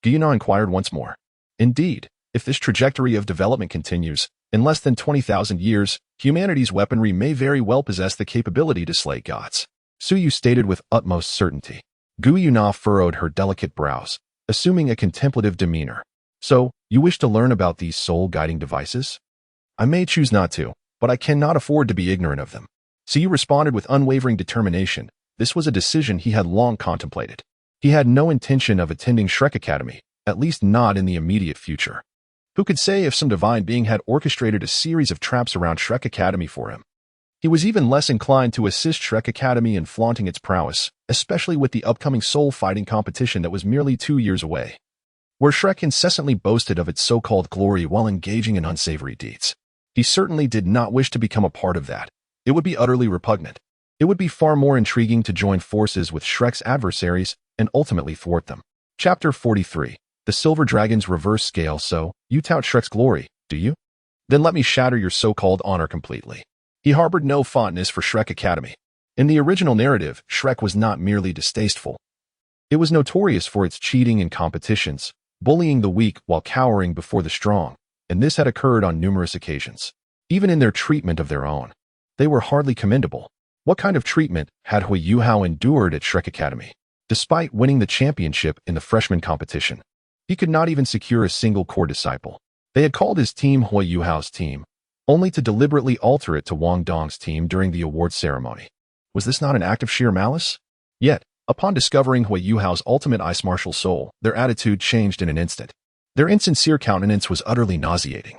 Guyuna inquired once more. Indeed, if this trajectory of development continues, in less than 20,000 years, humanity's weaponry may very well possess the capability to slay gods. Suyu stated with utmost certainty. Guyuna furrowed her delicate brows, assuming a contemplative demeanor. So, you wish to learn about these soul-guiding devices? I may choose not to, but I cannot afford to be ignorant of them. Suyu responded with unwavering determination. This was a decision he had long contemplated. He had no intention of attending Shrek Academy, at least not in the immediate future. Who could say if some divine being had orchestrated a series of traps around Shrek Academy for him? He was even less inclined to assist Shrek Academy in flaunting its prowess, especially with the upcoming soul-fighting competition that was merely 2 years away, where Shrek incessantly boasted of its so-called glory while engaging in unsavory deeds. He certainly did not wish to become a part of that. It would be utterly repugnant. It would be far more intriguing to join forces with Shrek's adversaries and ultimately thwart them. Chapter 43. The Silver Dragon's Reverse Scale. So, you tout Shrek's glory, do you? Then let me shatter your so-called honor completely. He harbored no fondness for Shrek Academy. In the original narrative, Shrek was not merely distasteful. It was notorious for its cheating in competitions, bullying the weak while cowering before the strong, and this had occurred on numerous occasions. Even in their treatment of their own, they were hardly commendable. What kind of treatment had Hui Yuhao endured at Shrek Academy? Despite winning the championship in the freshman competition, he could not even secure a single core disciple. They had called his team Hui Yuhao's team, only to deliberately alter it to Wong Dong's team during the awards ceremony. Was this not an act of sheer malice? Yet, upon discovering Hui Yuhao's ultimate ice martial soul, their attitude changed in an instant. Their insincere countenance was utterly nauseating.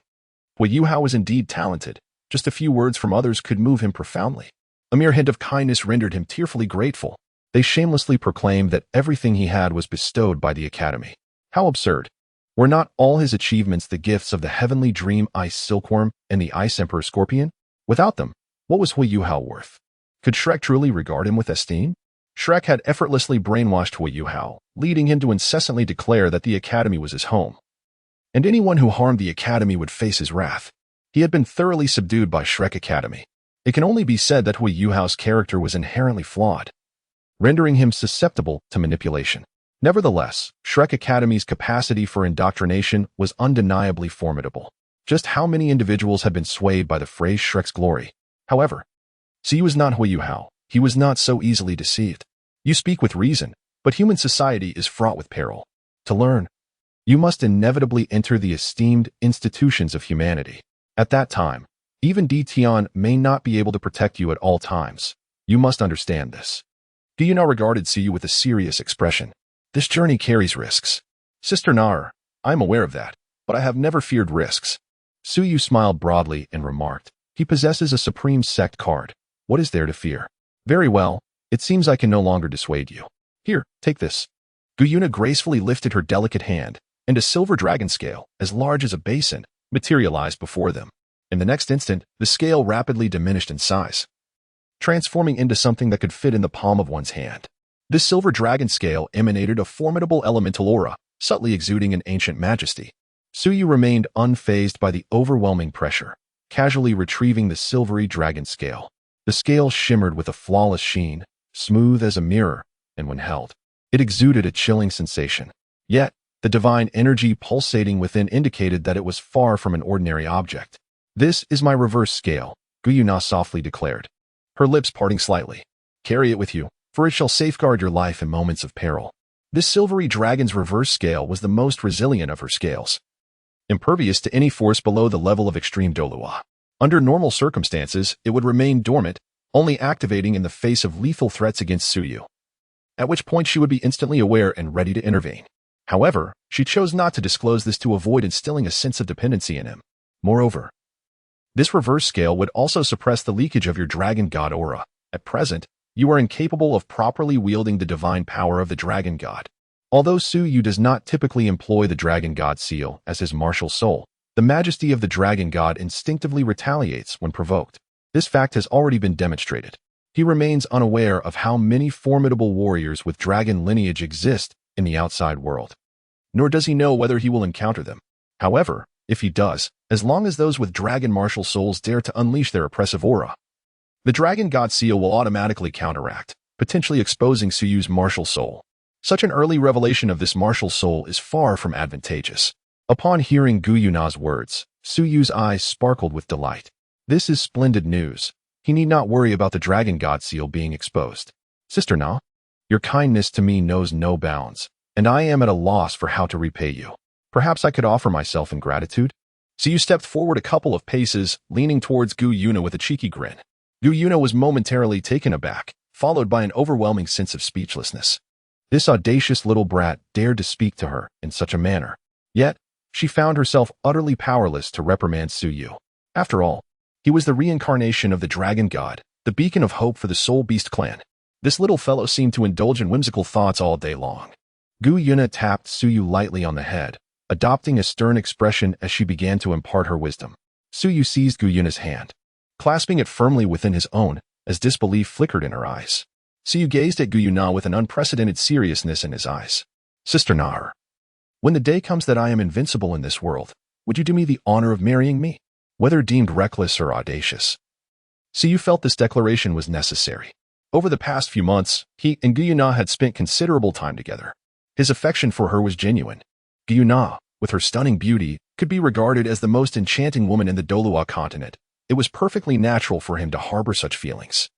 Hui Yuhao was indeed talented. Just a few words from others could move him profoundly. A mere hint of kindness rendered him tearfully grateful. They shamelessly proclaimed that everything he had was bestowed by the academy. How absurd. Were not all his achievements the gifts of the heavenly dream Ice Silkworm and the Ice Emperor Scorpion? Without them, what was Hui Yuhao worth? Could Shrek truly regard him with esteem? Shrek had effortlessly brainwashed Hui Yuhao, leading him to incessantly declare that the academy was his home, and anyone who harmed the academy would face his wrath. He had been thoroughly subdued by Shrek Academy. It can only be said that Hui Yuhao's character was inherently flawed, rendering him susceptible to manipulation. Nevertheless, Shrek Academy's capacity for indoctrination was undeniably formidable. Just how many individuals had been swayed by the phrase Shrek's glory? However, he was not Hui Yuhao. He was not so easily deceived. You speak with reason, but human society is fraught with peril. To learn, you must inevitably enter the esteemed institutions of humanity. At that time, even Tian may not be able to protect you at all times. You must understand this. Guyuna regarded Siyu with a serious expression. This journey carries risks. Sister Nar, I am aware of that, but I have never feared risks. Suyu smiled broadly and remarked, he possesses a supreme sect card. What is there to fear? Very well, it seems I can no longer dissuade you. Here, take this. Guyuna gracefully lifted her delicate hand, and a silver dragon scale, as large as a basin, materialized before them. In the next instant, the scale rapidly diminished in size, transforming into something that could fit in the palm of one's hand. This silver dragon scale emanated a formidable elemental aura, subtly exuding an ancient majesty. Suyu remained unfazed by the overwhelming pressure. casually retrieving the silvery dragon scale. The scale shimmered with a flawless sheen, smooth as a mirror, and when held, it exuded a chilling sensation. Yet, the divine energy pulsating within indicated that it was far from an ordinary object. "This is my reverse scale," Guyuna softly declared, her lips parting slightly. "Carry it with you, for it shall safeguard your life in moments of peril." This silvery dragon's reverse scale was the most resilient of her scales, impervious to any force below the level of extreme Dolua. Under normal circumstances, it would remain dormant, only activating in the face of lethal threats against Suyu, at which point she would be instantly aware and ready to intervene. However, she chose not to disclose this to avoid instilling a sense of dependency in him. Moreover, this reverse scale would also suppress the leakage of your dragon god aura. At present, you are incapable of properly wielding the divine power of the dragon god. Although Suyu does not typically employ the dragon god seal as his martial soul, the majesty of the dragon god instinctively retaliates when provoked. This fact has already been demonstrated. He remains unaware of how many formidable warriors with dragon lineage exist in the outside world, nor does he know whether he will encounter them. However, if he does, as long as those with dragon martial souls dare to unleash their oppressive aura, the dragon god seal will automatically counteract, potentially exposing Suyu's martial soul. Such an early revelation of this martial soul is far from advantageous. Upon hearing Guyuna's words, Suyu's eyes sparkled with delight. This is splendid news. He need not worry about the dragon god seal being exposed. "Sister Na, your kindness to me knows no bounds, and I am at a loss for how to repay you. Perhaps I could offer myself in gratitude?" Suyu stepped forward a couple of paces, leaning towards Guyuna with a cheeky grin. Guyuna was momentarily taken aback, followed by an overwhelming sense of speechlessness. This audacious little brat dared to speak to her in such a manner. Yet, she found herself utterly powerless to reprimand Suyu. After all, he was the reincarnation of the dragon god, the beacon of hope for the Soul Beast clan. This little fellow seemed to indulge in whimsical thoughts all day long. Guyuna tapped Suyu lightly on the head, adopting a stern expression as she began to impart her wisdom. Suyu seized Guyuna's hand, clasping it firmly within his own, as disbelief flickered in her eyes. Suyu gazed at Guyuna with an unprecedented seriousness in his eyes. "Sister Nahr, when the day comes that I am invincible in this world, would you do me the honor of marrying me, whether deemed reckless or audacious?" Suyu felt this declaration was necessary. Over the past few months, he and Guyuna had spent considerable time together. His affection for her was genuine. Guyuna, with her stunning beauty, could be regarded as the most enchanting woman in the Dolua continent. It was perfectly natural for him to harbor such feelings.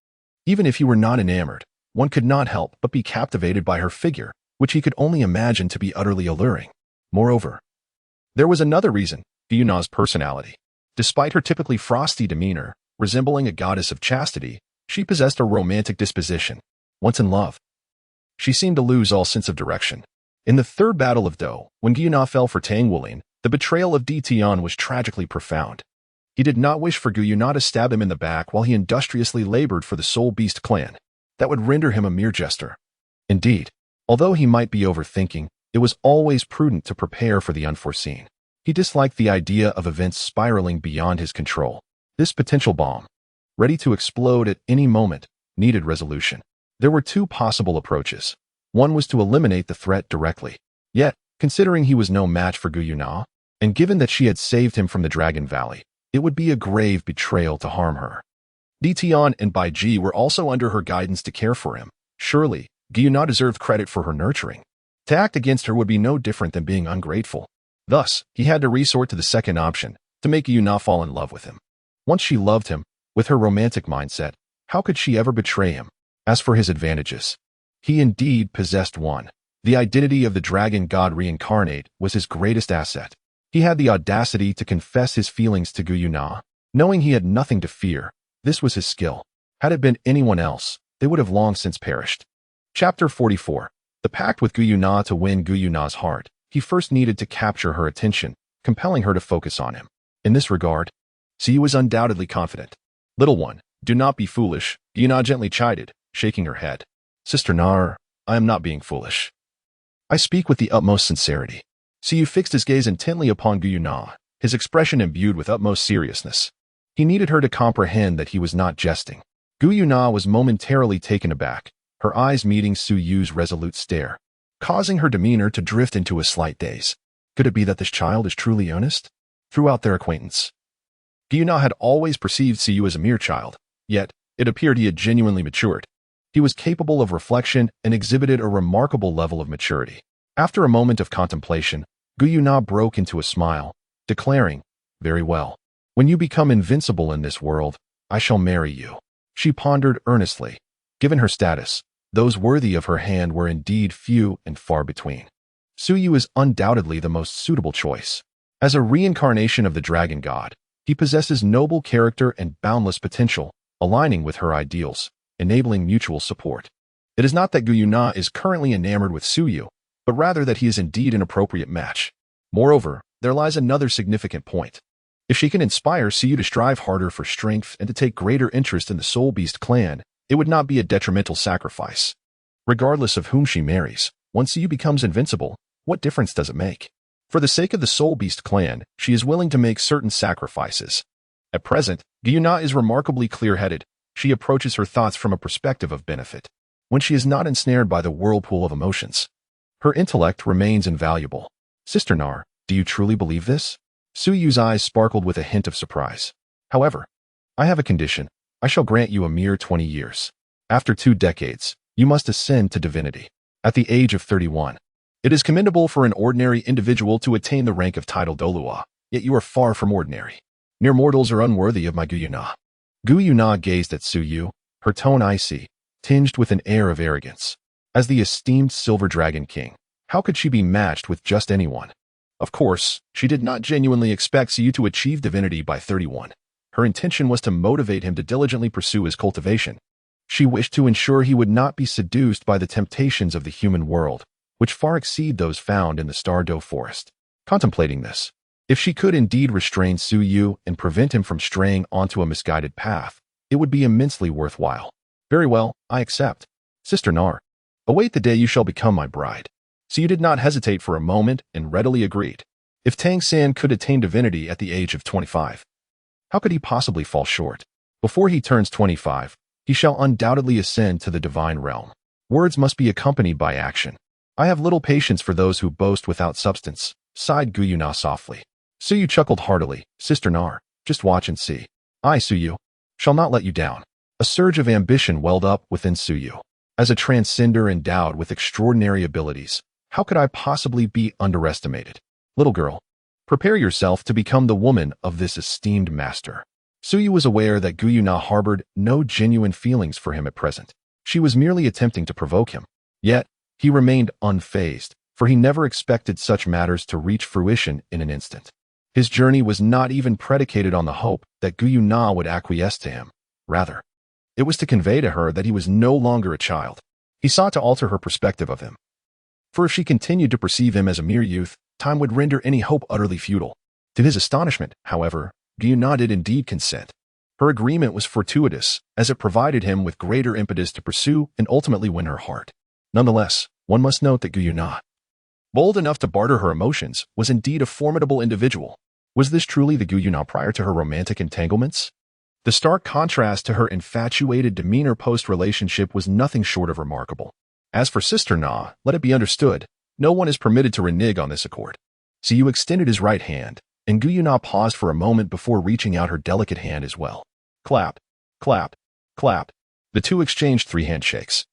Even if he were not enamored, one could not help but be captivated by her figure, which he could only imagine to be utterly alluring. Moreover, there was another reason: Guyuna's personality. Despite her typically frosty demeanor, resembling a goddess of chastity, she possessed a romantic disposition. Once in love, she seemed to lose all sense of direction. In the third battle of Dou, when Guyuna fell for Tang Wulin, the betrayal of Tian was tragically profound. He did not wish for Guyuna to stab him in the back while he industriously labored for the Soul Beast clan. That would render him a mere jester. Indeed, although he might be overthinking, it was always prudent to prepare for the unforeseen. He disliked the idea of events spiraling beyond his control. This potential bomb, ready to explode at any moment, needed resolution. There were two possible approaches. One was to eliminate the threat directly. Yet, considering he was no match for Guyuna, and given that she had saved him from the Dragon Valley, it would be a grave betrayal to harm her. Tian and Bai Ji were also under her guidance to care for him. Surely, Guyuna deserved credit for her nurturing. To act against her would be no different than being ungrateful. Thus, he had to resort to the second option, to make Guyuna fall in love with him. Once she loved him, with her romantic mindset, how could she ever betray him? As for his advantages, he indeed possessed one. The identity of the dragon god reincarnate was his greatest asset. He had the audacity to confess his feelings to Guyuna, knowing he had nothing to fear. This was his skill. Had it been anyone else, they would have long since perished. Chapter 44. The pact with Guyuna. To win Guyuna's heart, he first needed to capture her attention, compelling her to focus on him. In this regard, Suyu was undoubtedly confident. "Little one, do not be foolish," Guyuna gently chided, shaking her head. "Sister Nahr, I am not being foolish. I speak with the utmost sincerity." Suyu fixed his gaze intently upon Guyuna, his expression imbued with utmost seriousness. He needed her to comprehend that he was not jesting. Guyuna was momentarily taken aback, her eyes meeting Suyu's resolute stare, causing her demeanor to drift into a slight daze. Could it be that this child is truly earnest? Throughout their acquaintance, Guyuna had always perceived Siyu as a mere child, yet it appeared he had genuinely matured. He was capable of reflection and exhibited a remarkable level of maturity. After a moment of contemplation, Guyuna broke into a smile, declaring, "Very well. When you become invincible in this world, I shall marry you." She pondered earnestly. Given her status, those worthy of her hand were indeed few and far between. Suyu is undoubtedly the most suitable choice. As a reincarnation of the dragon god, he possesses noble character and boundless potential, aligning with her ideals, enabling mutual support. It is not that Guyuna is currently enamored with Suyu, but rather that he is indeed an appropriate match. Moreover, there lies another significant point. If she can inspire Suyu to strive harder for strength and to take greater interest in the Soul Beast clan, it would not be a detrimental sacrifice. Regardless of whom she marries, once Suyu becomes invincible, what difference does it make? For the sake of the Soul Beast clan, she is willing to make certain sacrifices. At present, Guyuna is remarkably clear-headed. She approaches her thoughts from a perspective of benefit, when she is not ensnared by the whirlpool of emotions. Her intellect remains invaluable. Sister Nar, do you truly believe this? Suyu's eyes sparkled with a hint of surprise. However, I have a condition. I shall grant you a mere 20 years. After 2 decades, you must ascend to divinity. At the age of 31. It is commendable for an ordinary individual to attain the rank of title Dolua, yet you are far from ordinary. Mere mortals are unworthy of my Guyuna. Guyuna gazed at Suyu, her tone icy, tinged with an air of arrogance. As the esteemed Silver Dragon King, how could she be matched with just anyone? Of course, she did not genuinely expect Suyu to achieve divinity by 31. Her intention was to motivate him to diligently pursue his cultivation. She wished to ensure he would not be seduced by the temptations of the human world, which far exceed those found in the Star Dou forest. Contemplating this, if she could indeed restrain Suyu and prevent him from straying onto a misguided path, it would be immensely worthwhile. Very well, I accept. Sister Nar, await the day you shall become my bride. Suyu did not hesitate for a moment and readily agreed. If Tang San could attain divinity at the age of 25, how could he possibly fall short? Before he turns 25, he shall undoubtedly ascend to the divine realm. Words must be accompanied by action. I have little patience for those who boast without substance, sighed Guyuna softly. Suyu chuckled heartily. Sister Nar, just watch and see. I, Suyu, shall not let you down. A surge of ambition welled up within Suyu. As a transcender endowed with extraordinary abilities, how could I possibly be underestimated? Little girl, prepare yourself to become the woman of this esteemed master. Suyu was aware that Guyuna harbored no genuine feelings for him at present. She was merely attempting to provoke him. Yet, he remained unfazed, for he never expected such matters to reach fruition in an instant. His journey was not even predicated on the hope that Guyuna would acquiesce to him. Rather, it was to convey to her that he was no longer a child. He sought to alter her perspective of him. For if she continued to perceive him as a mere youth, time would render any hope utterly futile. To his astonishment, however, Guyuna did indeed consent. Her agreement was fortuitous, as it provided him with greater impetus to pursue and ultimately win her heart. Nonetheless, one must note that Guyuna, bold enough to barter her emotions, was indeed a formidable individual. Was this truly the Guyuna prior to her romantic entanglements? The stark contrast to her infatuated demeanor post-relationship was nothing short of remarkable. As for Sister Na, let it be understood, no one is permitted to renege on this accord. Suyu extended his right hand, and Guyuna paused for a moment before reaching out her delicate hand as well. Clap, clap, clap. The two exchanged 3 handshakes,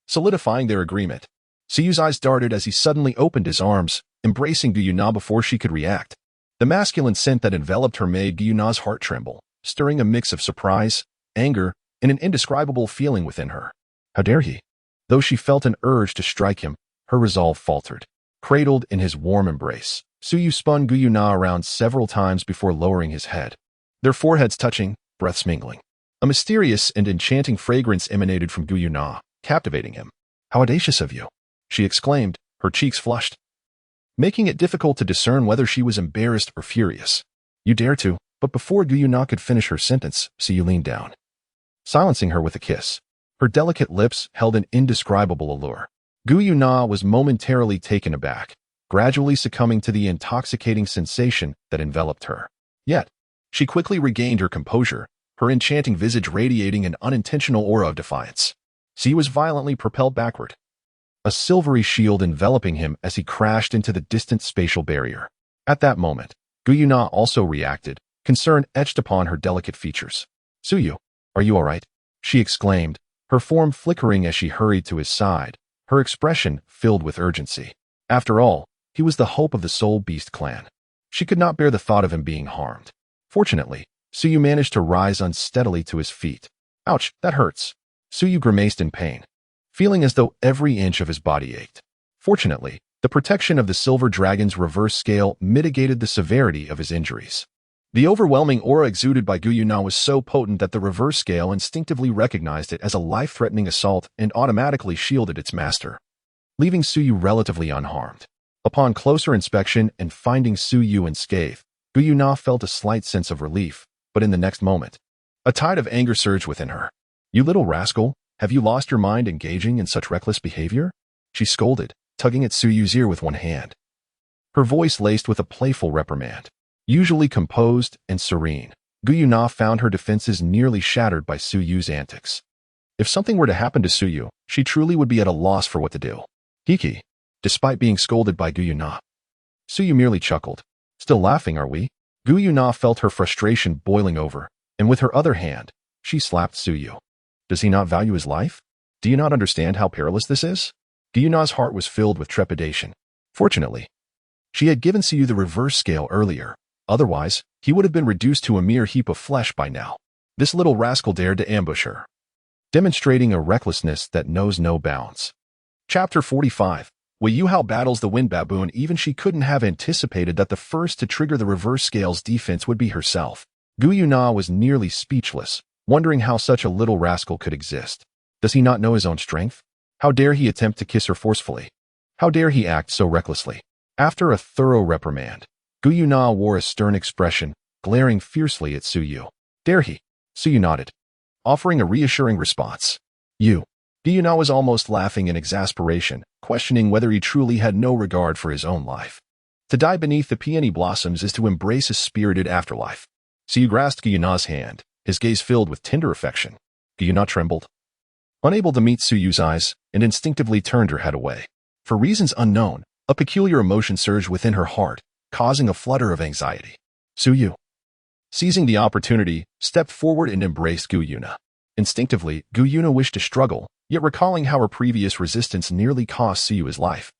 solidifying their agreement. Suyu's eyes darted as he suddenly opened his arms, embracing Guyuna before she could react. The masculine scent that enveloped her made Guyuna's heart tremble, stirring a mix of surprise, anger, and an indescribable feeling within her. How dare he? Though she felt an urge to strike him, her resolve faltered. Cradled in his warm embrace, Suyu spun Guyuna around several times before lowering his head. Their foreheads touching, breaths mingling. A mysterious and enchanting fragrance emanated from Guyuna, captivating him. How audacious of you, she exclaimed, her cheeks flushed, making it difficult to discern whether she was embarrassed or furious. You dare to, but before Guyuna could finish her sentence, Suyu leaned down, silencing her with a kiss. Her delicate lips held an indescribable allure. Guyuna was momentarily taken aback, gradually succumbing to the intoxicating sensation that enveloped her. Yet, she quickly regained her composure, her enchanting visage radiating an unintentional aura of defiance. Suyu was violently propelled backward, a silvery shield enveloping him as he crashed into the distant spatial barrier. At that moment, Guyuna also reacted, Concern etched upon her delicate features. "Suyu, are you all right?" she exclaimed, her form flickering as she hurried to his side, her expression filled with urgency. After all, he was the hope of the Soul Beast clan. She could not bear the thought of him being harmed. Fortunately, Suyu managed to rise unsteadily to his feet. "Ouch, that hurts." Suyu grimaced in pain, feeling as though every inch of his body ached. Fortunately, the protection of the silver dragon's reverse scale mitigated the severity of his injuries. The overwhelming aura exuded by Guyuna was so potent that the reverse scale instinctively recognized it as a life-threatening assault and automatically shielded its master, leaving Suyu relatively unharmed. Upon closer inspection and finding Suyu unscathed, Guyuna felt a slight sense of relief, but in the next moment, a tide of anger surged within her. "You little rascal, have you lost your mind engaging in such reckless behavior?" she scolded, tugging at Suyu's ear with one hand, her voice laced with a playful reprimand. Usually composed and serene, Guyuna found her defenses nearly shattered by Suyu's antics. If something were to happen to Suyu, she truly would be at a loss for what to do. "Hiki," despite being scolded by Guyuna. Suyu merely chuckled. "Still laughing, are we?" Guyuna felt her frustration boiling over, and with her other hand, she slapped Suyu. "Does he not value his life? Do you not understand how perilous this is?" Guyuna's heart was filled with trepidation. Fortunately, she had given Suyu the reverse scale earlier. Otherwise, he would have been reduced to a mere heap of flesh by now. This little rascal dared to ambush her, demonstrating a recklessness that knows no bounds. Chapter 45. Wei Yuhao battles the wind baboon. Even she couldn't have anticipated that the first to trigger the reverse scale's defense would be herself. Guyuna was nearly speechless, wondering how such a little rascal could exist. Does he not know his own strength? How dare he attempt to kiss her forcefully? How dare he act so recklessly? After a thorough reprimand, Guyuna wore a stern expression, glaring fiercely at Suyu. "Dare he?" Suyu nodded, offering a reassuring response. "You." Guyuna was almost laughing in exasperation, questioning whether he truly had no regard for his own life. To die beneath the peony blossoms is to embrace a spirited afterlife. Suyu grasped Guyuna's hand, his gaze filled with tender affection. Guyuna trembled, unable to meet Suyu's eyes, and instinctively turned her head away. For reasons unknown, a peculiar emotion surged within her heart, causing a flutter of anxiety. Suyu, seizing the opportunity, stepped forward and embraced Guyuna. Instinctively, Guyuna wished to struggle, yet recalling how her previous resistance nearly cost Suyu his life,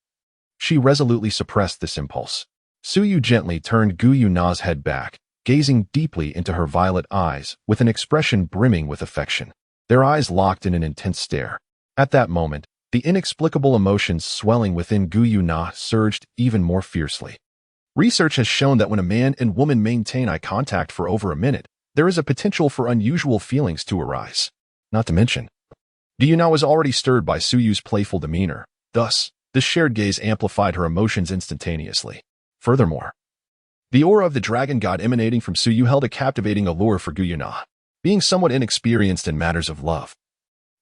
she resolutely suppressed this impulse. Suyu gently turned Guyuna's head back, gazing deeply into her violet eyes with an expression brimming with affection. Their eyes locked in an intense stare. At that moment, the inexplicable emotions swelling within Guyuna surged even more fiercely. Research has shown that when a man and woman maintain eye contact for over a minute, there is a potential for unusual feelings to arise. Not to mention, Guyuna was already stirred by Suyu's playful demeanor. Thus, this shared gaze amplified her emotions instantaneously. Furthermore, the aura of the dragon god emanating from Suyu held a captivating allure for Guyuna. Being somewhat inexperienced in matters of love,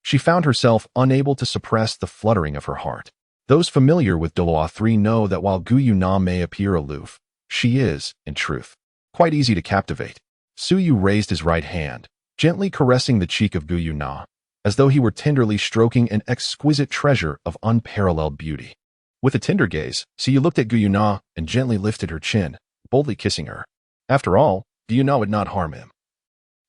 she found herself unable to suppress the fluttering of her heart. Those familiar with Doloa 3 know that while Guyuna may appear aloof, she is, in truth, quite easy to captivate. Suyu raised his right hand, gently caressing the cheek of Guyuna, as though he were tenderly stroking an exquisite treasure of unparalleled beauty. With a tender gaze, Suyu looked at Guyuna and gently lifted her chin, boldly kissing her. After all, Guyuna would not harm him.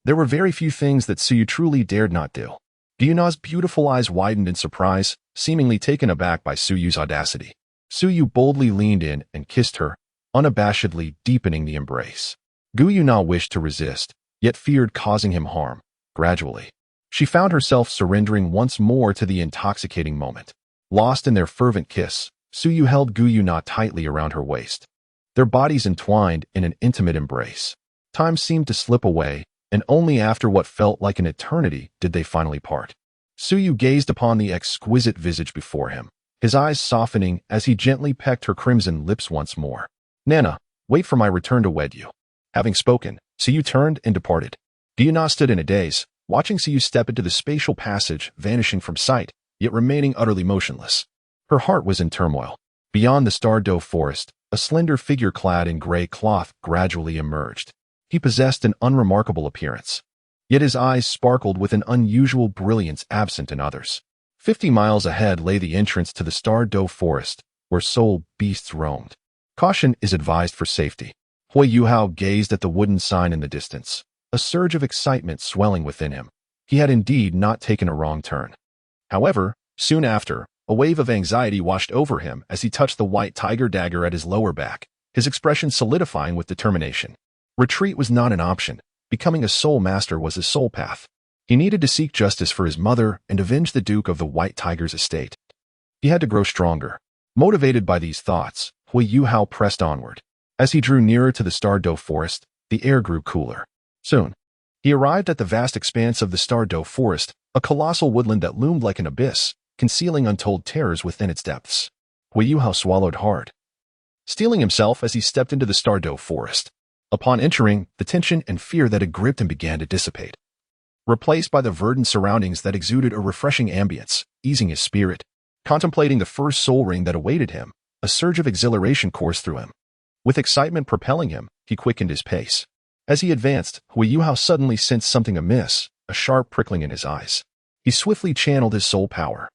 There were very few things that Suyu truly dared not do. Guyuna's beautiful eyes widened in surprise, seemingly taken aback by Suyu's audacity. Suyu boldly leaned in and kissed her, unabashedly deepening the embrace. Guyuna wished to resist, yet feared causing him harm. Gradually, she found herself surrendering once more to the intoxicating moment. Lost in their fervent kiss, Suyu held Guyuna tightly around her waist. Their bodies entwined in an intimate embrace. Time seemed to slip away, and only after what felt like an eternity did they finally part. Suyu gazed upon the exquisite visage before him, his eyes softening as he gently pecked her crimson lips once more. "Nana, wait for my return to wed you." Having spoken, Suyu turned and departed. Guyuna stood in a daze, watching Suyu step into the spatial passage, vanishing from sight, yet remaining utterly motionless. Her heart was in turmoil. Beyond the Star Dou forest, a slender figure clad in gray cloth gradually emerged. He possessed an unremarkable appearance, yet his eyes sparkled with an unusual brilliance absent in others. 50 miles ahead lay the entrance to the Star Dou forest, where soul beasts roamed. Caution is advised for safety. Hui Yuhao gazed at the wooden sign in the distance, a surge of excitement swelling within him. He had indeed not taken a wrong turn. However, soon after, a wave of anxiety washed over him as he touched the white tiger dagger at his lower back, his expression solidifying with determination. Retreat was not an option. Becoming a soul master was his soul path. He needed to seek justice for his mother and avenge the Duke of the White Tiger's estate. He had to grow stronger. Motivated by these thoughts, Hui Yuhao pressed onward. As he drew nearer to the Star Dou forest, the air grew cooler. Soon, he arrived at the vast expanse of the Star Dou forest, a colossal woodland that loomed like an abyss, concealing untold terrors within its depths. Hui Yuhao swallowed hard, steeling himself as he stepped into the Star Dou forest. Upon entering, the tension and fear that had gripped him began to dissipate, replaced by the verdant surroundings that exuded a refreshing ambience, easing his spirit. Contemplating the first soul ring that awaited him, a surge of exhilaration coursed through him. With excitement propelling him, he quickened his pace. As he advanced, Hui Yuhao suddenly sensed something amiss, a sharp prickling in his eyes. He swiftly channeled his soul power,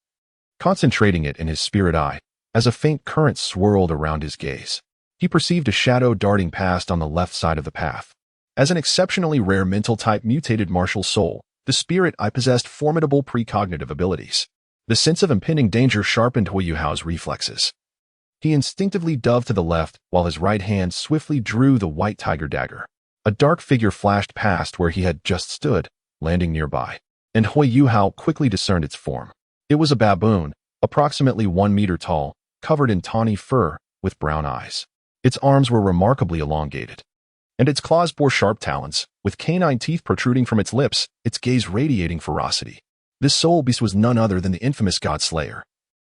concentrating it in his spirit eye. As a faint current swirled around his gaze, he perceived a shadow darting past on the left side of the path. As an exceptionally rare mental-type mutated martial soul, the spirit eye possessed formidable precognitive abilities. The sense of impending danger sharpened Hui Yuhao's reflexes. He instinctively dove to the left while his right hand swiftly drew the white tiger dagger. A dark figure flashed past where he had just stood, landing nearby, and Hui Yuhao quickly discerned its form. It was a baboon, approximately 1 meter tall, covered in tawny fur, with brown eyes. Its arms were remarkably elongated, and its claws bore sharp talons, with canine teeth protruding from its lips, its gaze radiating ferocity. This soul beast was none other than the infamous God Slayer,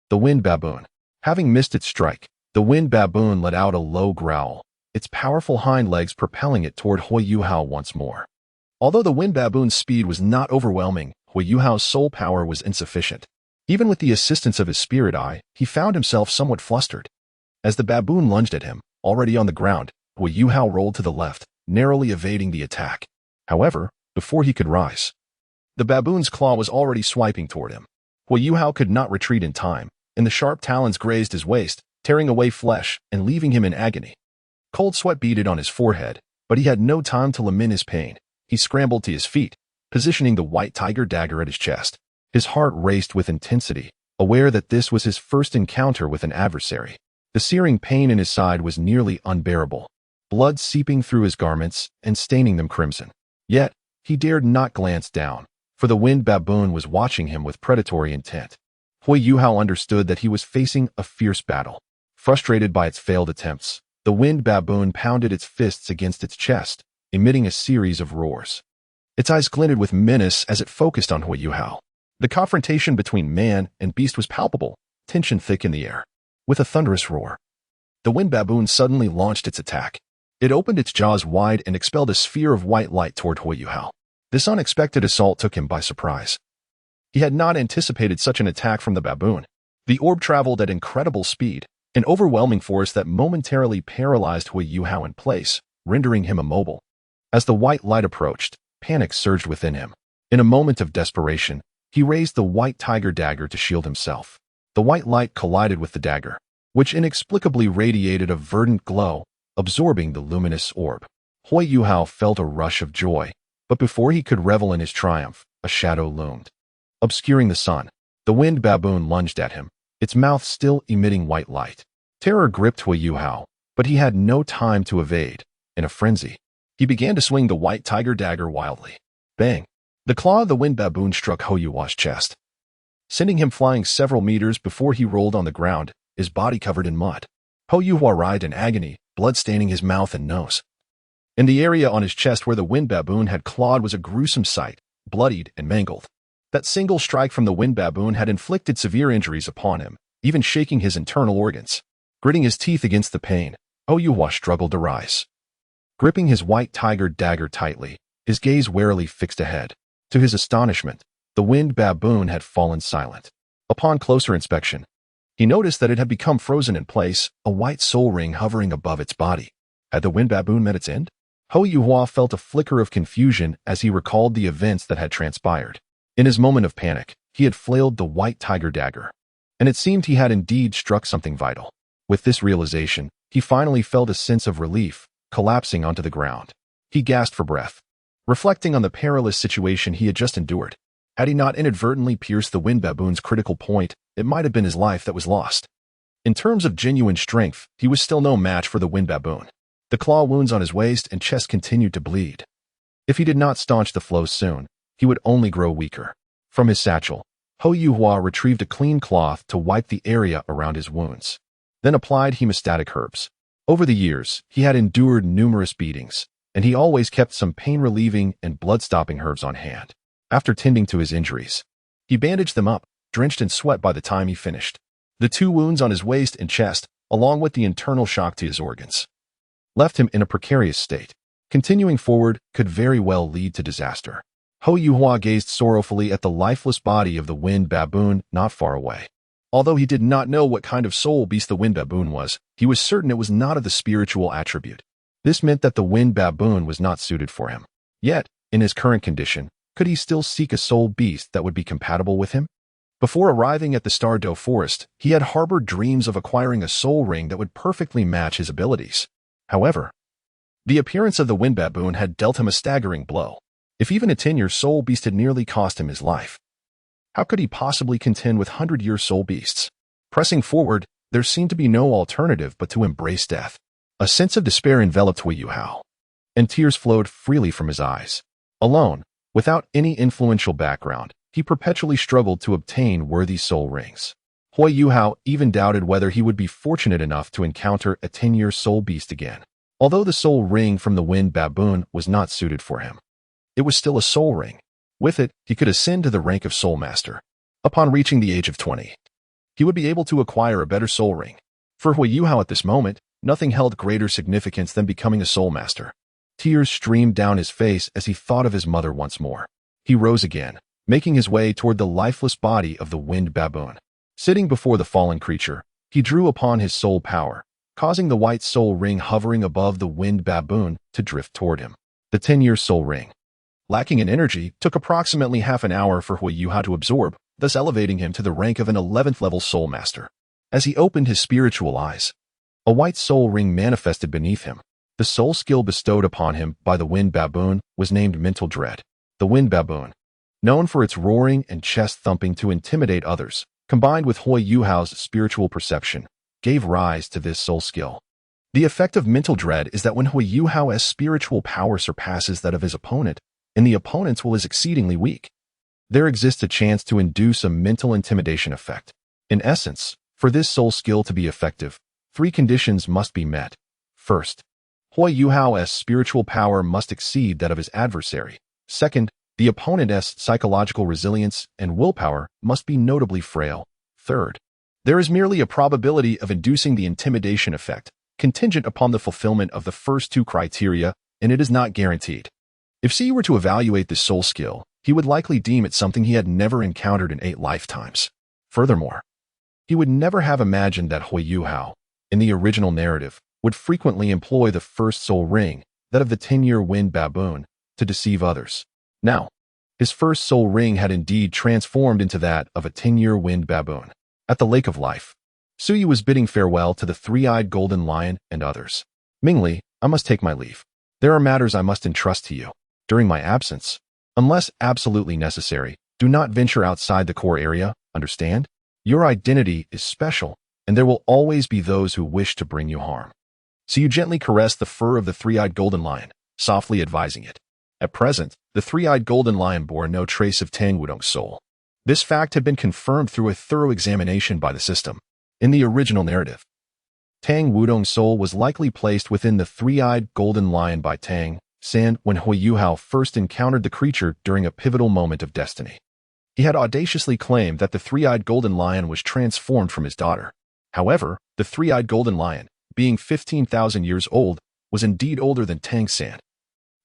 the Wind Baboon. Having missed its strike, the Wind Baboon let out a low growl, its powerful hind legs propelling it toward Hui Yuhao once more. Although the Wind Baboon's speed was not overwhelming, Hui Yuhao's soul power was insufficient. Even with the assistance of his spirit eye, he found himself somewhat flustered. As the baboon lunged at him, already on the ground, Hui Yuhao rolled to the left, narrowly evading the attack. However, before he could rise, the baboon's claw was already swiping toward him. Hui Yuhao could not retreat in time, and the sharp talons grazed his waist, tearing away flesh and leaving him in agony. Cold sweat beaded on his forehead, but he had no time to lament his pain. He scrambled to his feet, positioning the white tiger dagger at his chest. His heart raced with intensity, aware that this was his first encounter with an adversary. The searing pain in his side was nearly unbearable, blood seeping through his garments and staining them crimson. Yet, he dared not glance down, for the Wind Baboon was watching him with predatory intent. Hui Yuhao understood that he was facing a fierce battle. Frustrated by its failed attempts, the Wind Baboon pounded its fists against its chest, emitting a series of roars. Its eyes glinted with menace as it focused on Hui Yuhao. The confrontation between man and beast was palpable, tension thick in the air. With a thunderous roar, the Wind Baboon suddenly launched its attack. It opened its jaws wide and expelled a sphere of white light toward Hui Yuhao. This unexpected assault took him by surprise. He had not anticipated such an attack from the baboon. The orb traveled at incredible speed, an overwhelming force that momentarily paralyzed Hui Yuhao in place, rendering him immobile. As the white light approached, panic surged within him. In a moment of desperation, he raised the white tiger dagger to shield himself. The white light collided with the dagger, which inexplicably radiated a verdant glow, absorbing the luminous orb. Hui Yuhao felt a rush of joy, but before he could revel in his triumph, a shadow loomed, obscuring the sun. The Wind Baboon lunged at him, its mouth still emitting white light. Terror gripped Hui Yuhao, but he had no time to evade. In a frenzy, he began to swing the white tiger dagger wildly. Bang! The claw of the Wind Baboon struck Hui Yuhao's chest, sending him flying several meters before he rolled on the ground, his body covered in mud. Hui Yuhao writhed in agony, blood staining his mouth and nose. In the area on his chest where the Wind Baboon had clawed was a gruesome sight, bloodied and mangled. That single strike from the Wind Baboon had inflicted severe injuries upon him, even shaking his internal organs. Gritting his teeth against the pain, Hui Yuhao struggled to rise. Gripping his white tiger dagger tightly, his gaze warily fixed ahead. To his astonishment, the Wind Baboon had fallen silent. Upon closer inspection, he noticed that it had become frozen in place, a white soul ring hovering above its body. Had the Wind Baboon met its end? Hui Yuhao felt a flicker of confusion as he recalled the events that had transpired. In his moment of panic, he had flailed the white tiger dagger, and it seemed he had indeed struck something vital. With this realization, he finally felt a sense of relief, collapsing onto the ground. He gasped for breath, reflecting on the perilous situation he had just endured. Had he not inadvertently pierced the wind baboon's critical point, it might have been his life that was lost. In terms of genuine strength, he was still no match for the wind baboon. The claw wounds on his waist and chest continued to bleed. If he did not staunch the flow soon, he would only grow weaker. From his satchel, Ho Yuhua retrieved a clean cloth to wipe the area around his wounds, then applied hemostatic herbs. Over the years, he had endured numerous beatings, and he always kept some pain-relieving and blood-stopping herbs on hand. After tending to his injuries, he bandaged them up, drenched in sweat by the time he finished. The 2 wounds on his waist and chest, along with the internal shock to his organs, left him in a precarious state. Continuing forward could very well lead to disaster. Ho Yuhua gazed sorrowfully at the lifeless body of the wind baboon not far away. Although he did not know what kind of soul beast the wind baboon was, he was certain it was not of the spiritual attribute. This meant that the wind baboon was not suited for him. Yet, in his current condition, could he still seek a soul beast that would be compatible with him? Before arriving at the Star Dou forest, he had harbored dreams of acquiring a soul ring that would perfectly match his abilities. However, the appearance of the wind baboon had dealt him a staggering blow. If even a 10-year soul beast had nearly cost him his life, how could he possibly contend with 100-year soul beasts? Pressing forward, there seemed to be no alternative but to embrace death. A sense of despair enveloped Hui Yuhao, and tears flowed freely from his eyes. Alone, without any influential background, he perpetually struggled to obtain worthy soul rings. Hui Yuhao even doubted whether he would be fortunate enough to encounter a 10-year soul beast again. Although the soul ring from the wind baboon was not suited for him, it was still a soul ring. With it, he could ascend to the rank of soul master. Upon reaching the age of 20, he would be able to acquire a better soul ring. For Hui Yuhao at this moment, nothing held greater significance than becoming a soul master. Tears streamed down his face as he thought of his mother once more. He rose again, making his way toward the lifeless body of the wind baboon. Sitting before the fallen creature, he drew upon his soul power, causing the white soul ring hovering above the wind baboon to drift toward him. The 10-year soul ring, lacking in energy, took approximately half an hour for Hui Yuhao to absorb, thus elevating him to the rank of an 11th level soul master. As he opened his spiritual eyes, a white soul ring manifested beneath him. The soul skill bestowed upon him by the wind baboon was named Mental Dread. The wind baboon, known for its roaring and chest thumping to intimidate others, combined with Hui Yuhao's spiritual perception, gave rise to this soul skill. The effect of Mental Dread is that when Hui Yuhao's spiritual power surpasses that of his opponent, and the opponent's will is exceedingly weak, there exists a chance to induce a mental intimidation effect. In essence, for this soul skill to be effective, 3 conditions must be met. First, Hui Yuhao's spiritual power must exceed that of his adversary. Second, the opponent's psychological resilience and willpower must be notably frail. Third, there is merely a probability of inducing the intimidation effect, contingent upon the fulfillment of the first 2 criteria, and it is not guaranteed. If C were to evaluate this soul skill, he would likely deem it something he had never encountered in 8 lifetimes. Furthermore, he would never have imagined that Hui Yuhao, in the original narrative, would frequently employ the first soul ring, that of the 10-year wind baboon, to deceive others. Now, his first soul ring had indeed transformed into that of a 10-year wind baboon. At the Lake of Life, Suyi was bidding farewell to the 3-eyed golden lion and others. Mingli, I must take my leave. There are matters I must entrust to you. During my absence, unless absolutely necessary, do not venture outside the core area, understand? Your identity is special, and there will always be those who wish to bring you harm. So you gently caressed the fur of the 3-eyed golden lion, softly advising it. At present, the 3-eyed golden lion bore no trace of Tang Wudong's soul. This fact had been confirmed through a thorough examination by the system. In the original narrative, Tang Wudong's soul was likely placed within the 3-eyed golden lion by Tang San when Hui Yuhao first encountered the creature during a pivotal moment of destiny. He had audaciously claimed that the 3-eyed golden lion was transformed from his daughter. However, the 3-eyed golden lion, being 15,000 years old, was indeed older than Tang San.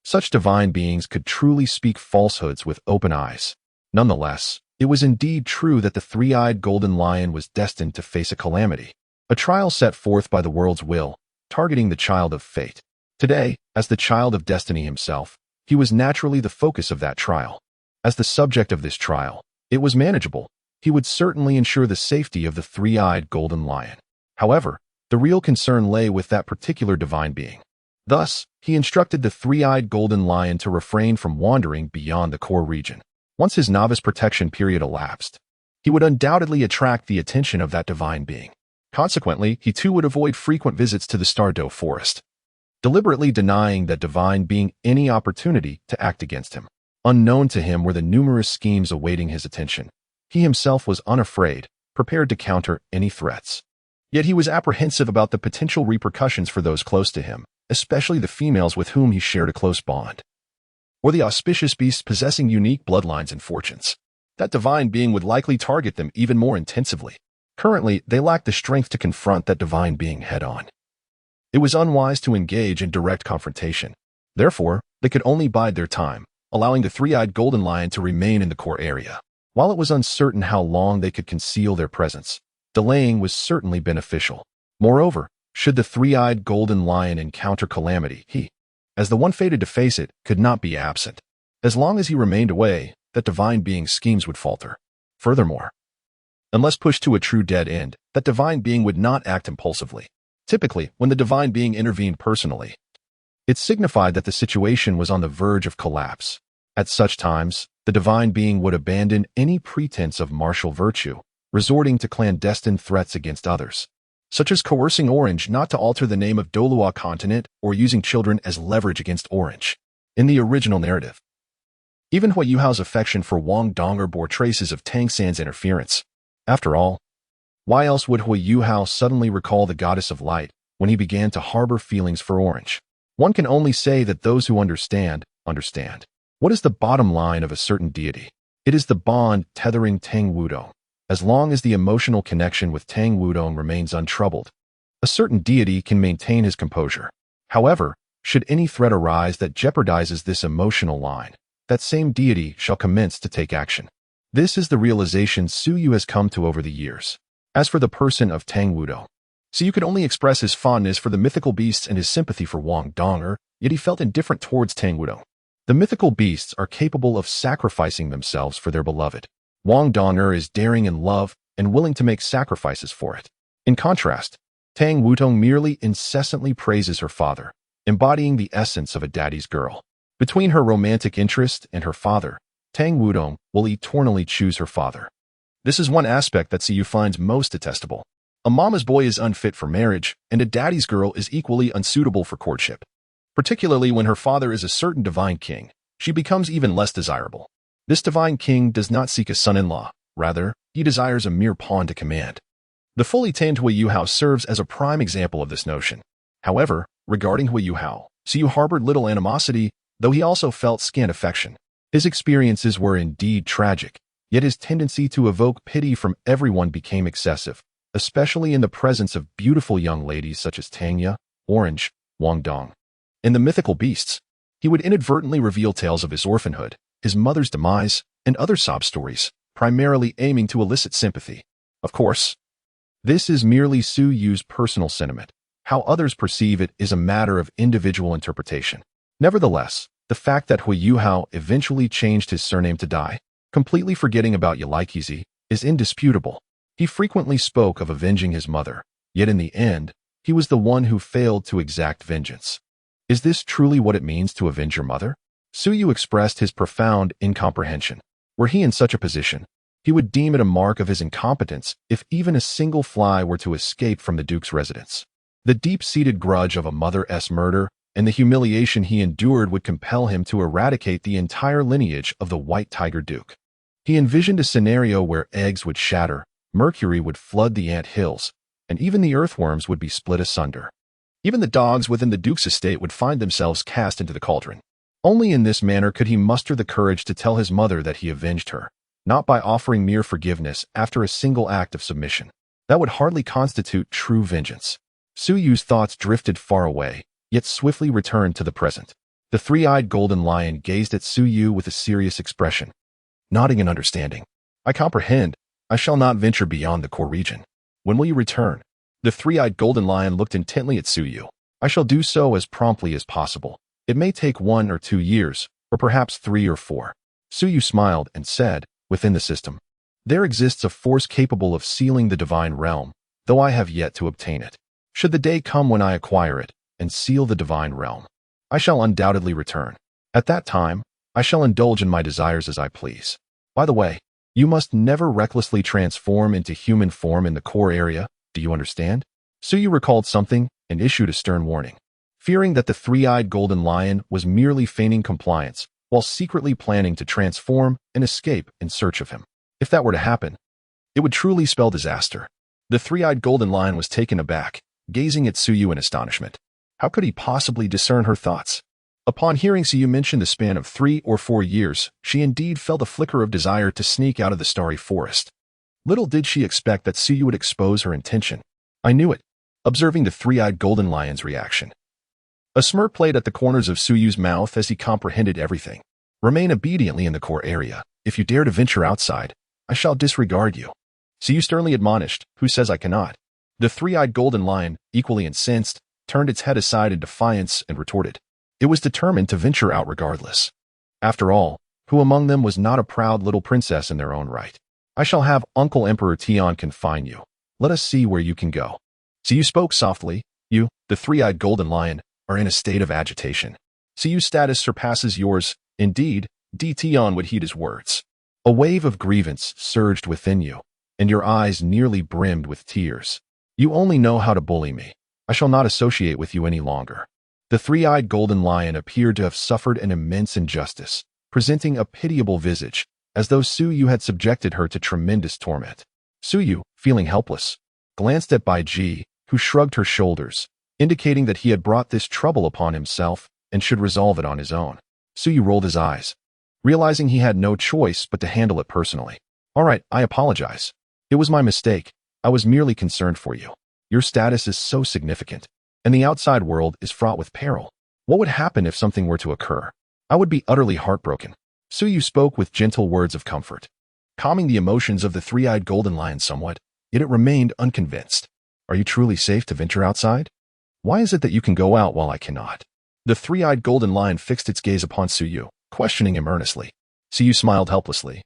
Such divine beings could truly speak falsehoods with open eyes. Nonetheless, it was indeed true that the 3-eyed golden lion was destined to face a calamity, a trial set forth by the world's will, targeting the child of fate. Today, as the child of destiny himself, he was naturally the focus of that trial. As the subject of this trial, it was manageable. He would certainly ensure the safety of the 3-eyed golden lion. However, the real concern lay with that particular divine being. Thus, he instructed the three-eyed golden lion to refrain from wandering beyond the core region. Once his novice protection period elapsed, he would undoubtedly attract the attention of that divine being. Consequently, he too would avoid frequent visits to the Star Dou forest, deliberately denying that divine being any opportunity to act against him. Unknown to him were the numerous schemes awaiting his attention. He himself was unafraid, prepared to counter any threats. Yet he was apprehensive about the potential repercussions for those close to him, especially the females with whom he shared a close bond, or the auspicious beasts possessing unique bloodlines and fortunes. That divine being would likely target them even more intensively. Currently, they lacked the strength to confront that divine being head-on. It was unwise to engage in direct confrontation. Therefore, they could only bide their time, allowing the three-eyed golden lion to remain in the core area. While it was uncertain how long they could conceal their presence, delaying was certainly beneficial. Moreover, should the three-eyed golden lion encounter calamity, he, as the one fated to face it, could not be absent. As long as he remained away, that divine being's schemes would falter. Furthermore, unless pushed to a true dead end, that divine being would not act impulsively. Typically, when the divine being intervened personally, it signified that the situation was on the verge of collapse. At such times, the divine being would abandon any pretense of martial virtue, resorting to clandestine threats against others, such as coercing Orange not to alter the name of Dolua continent or using children as leverage against Orange. In the original narrative, even Hui Yuhao's affection for Wong Dong bore traces of Tang San's interference. After all, why else would Hui Yuhao suddenly recall the goddess of light when he began to harbor feelings for Orange? One can only say that those who understand, understand. What is the bottom line of a certain deity? It is the bond tethering Tang Wudong. As long as the emotional connection with Tang Wudong remains untroubled, a certain deity can maintain his composure. However, should any threat arise that jeopardizes this emotional line, that same deity shall commence to take action. This is the realization Su Yu has come to over the years. As for the person of Tang Wudong, Su Yu could only express his fondness for the mythical beasts and his sympathy for Wong Dong, yet he felt indifferent towards Tang Wudong. The mythical beasts are capable of sacrificing themselves for their beloved. Wong Dong is daring in love and willing to make sacrifices for it. In contrast, Tang Wudong merely incessantly praises her father, embodying the essence of a daddy's girl. Between her romantic interest and her father, Tang Wudong will eternally choose her father. This is one aspect that Su Yu finds most detestable. A mama's boy is unfit for marriage, and a daddy's girl is equally unsuitable for courtship. Particularly when her father is a certain divine king, she becomes even less desirable. This divine king does not seek a son-in-law. Rather, he desires a mere pawn to command. The fully tamed Hui Yuhao serves as a prime example of this notion. However, regarding Hui Yuhao, Su Yu harbored little animosity, though he also felt scant affection. His experiences were indeed tragic, yet his tendency to evoke pity from everyone became excessive, especially in the presence of beautiful young ladies such as Tanya, Orange, Wong Dong. In the mythical beasts, he would inadvertently reveal tales of his orphanhood, his mother's demise, and other sob stories, primarily aiming to elicit sympathy. Of course, this is merely Su Yu's personal sentiment. How others perceive it is a matter of individual interpretation. Nevertheless, the fact that Hui Yuhao eventually changed his surname to Dai, completely forgetting about Yalaikizi, is indisputable. He frequently spoke of avenging his mother, yet in the end, he was the one who failed to exact vengeance. Is this truly what it means to avenge your mother? Su Yu expressed his profound incomprehension. Were he in such a position, he would deem it a mark of his incompetence if even a single fly were to escape from the Duke's residence. The deep-seated grudge of a mother's murder and the humiliation he endured would compel him to eradicate the entire lineage of the White Tiger Duke. He envisioned a scenario where eggs would shatter, mercury would flood the ant hills, and even the earthworms would be split asunder. Even the dogs within the Duke's estate would find themselves cast into the cauldron. Only in this manner could he muster the courage to tell his mother that he avenged her, not by offering mere forgiveness after a single act of submission. That would hardly constitute true vengeance. Su Yu's thoughts drifted far away, yet swiftly returned to the present. The three-eyed golden lion gazed at Su Yu with a serious expression, nodding in understanding. I comprehend. I shall not venture beyond the core region. When will you return? The three-eyed golden lion looked intently at Su Yu. I shall do so as promptly as possible. It may take 1 or 2 years, or perhaps 3 or 4. Su Yu smiled and said, within the system, there exists a force capable of sealing the divine realm, though I have yet to obtain it. Should the day come when I acquire it, and seal the divine realm. I shall undoubtedly return. At that time, I shall indulge in my desires as I please. By the way, you must never recklessly transform into human form in the core area, do you understand? Suyu recalled something and issued a stern warning, fearing that the three-eyed golden lion was merely feigning compliance while secretly planning to transform and escape in search of him. If that were to happen, it would truly spell disaster. The three-eyed golden lion was taken aback, gazing at Suyu in astonishment. How could he possibly discern her thoughts? Upon hearing Suyu mention the span of 3 or 4 years, she indeed felt a flicker of desire to sneak out of the starry forest. Little did she expect that Suyu would expose her intention. I knew it, observing the three-eyed golden lion's reaction. A smirk played at the corners of Suyu's mouth as he comprehended everything. Remain obediently in the core area. If you dare to venture outside, I shall disregard you. Suyu sternly admonished, who says I cannot? The three-eyed golden lion, equally incensed, turned its head aside in defiance and retorted. It was determined to venture out regardless. After all, who among them was not a proud little princess in their own right? I shall have Uncle Emperor Tian confine you. Let us see where you can go. Suyu spoke softly. You, the three-eyed golden lion, are in a state of agitation. Suyu's status surpasses yours. Indeed, Tian would heed his words. A wave of grievance surged within you, and your eyes nearly brimmed with tears. You only know how to bully me. I shall not associate with you any longer. The three-eyed golden lion appeared to have suffered an immense injustice, presenting a pitiable visage, as though Suyu had subjected her to tremendous torment. Suyu, feeling helpless, glanced at Bai Ji, who shrugged her shoulders, indicating that he had brought this trouble upon himself and should resolve it on his own. Suyu rolled his eyes, realizing he had no choice but to handle it personally. All right, I apologize. It was my mistake. I was merely concerned for you. Your status is so significant, and the outside world is fraught with peril. What would happen if something were to occur? I would be utterly heartbroken. Suyu spoke with gentle words of comfort, calming the emotions of the three-eyed golden lion somewhat, yet it remained unconvinced. Are you truly safe to venture outside? Why is it that you can go out while I cannot? The three-eyed golden lion fixed its gaze upon Suyu, questioning him earnestly. Suyu smiled helplessly,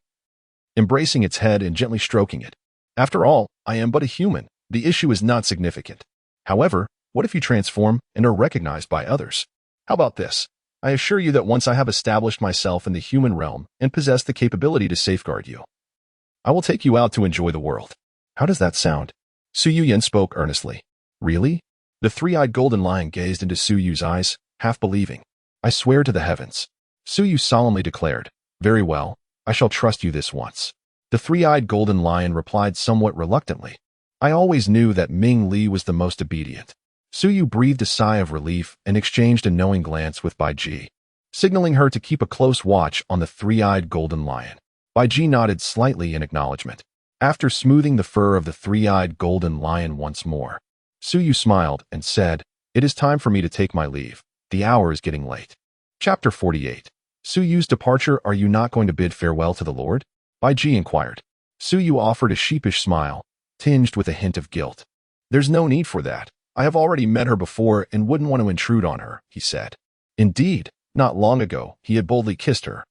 embracing its head and gently stroking it. After all, I am but a human. The issue is not significant. However, what if you transform and are recognized by others? How about this? I assure you that once I have established myself in the human realm and possess the capability to safeguard you, I will take you out to enjoy the world. How does that sound? Suyu Yen spoke earnestly. Really? The three-eyed golden lion gazed into Suyu's eyes, half believing. I swear to the heavens. Suyu solemnly declared. Very well, I shall trust you this once. The three-eyed golden lion replied somewhat reluctantly. I always knew that Ming Li was the most obedient. Suyu breathed a sigh of relief and exchanged a knowing glance with Bai Ji, signaling her to keep a close watch on the three-eyed golden lion. Bai Ji nodded slightly in acknowledgement. After smoothing the fur of the three-eyed golden lion once more, Suyu smiled and said, It is time for me to take my leave. The hour is getting late. Chapter 48. Suyu's departure. Are you not going to bid farewell to the Lord? Bai Ji inquired. Suyu offered a sheepish smile, tinged with a hint of guilt. There's no need for that. I have already met her before and wouldn't want to intrude on her, he said. Indeed, not long ago, he had boldly kissed her.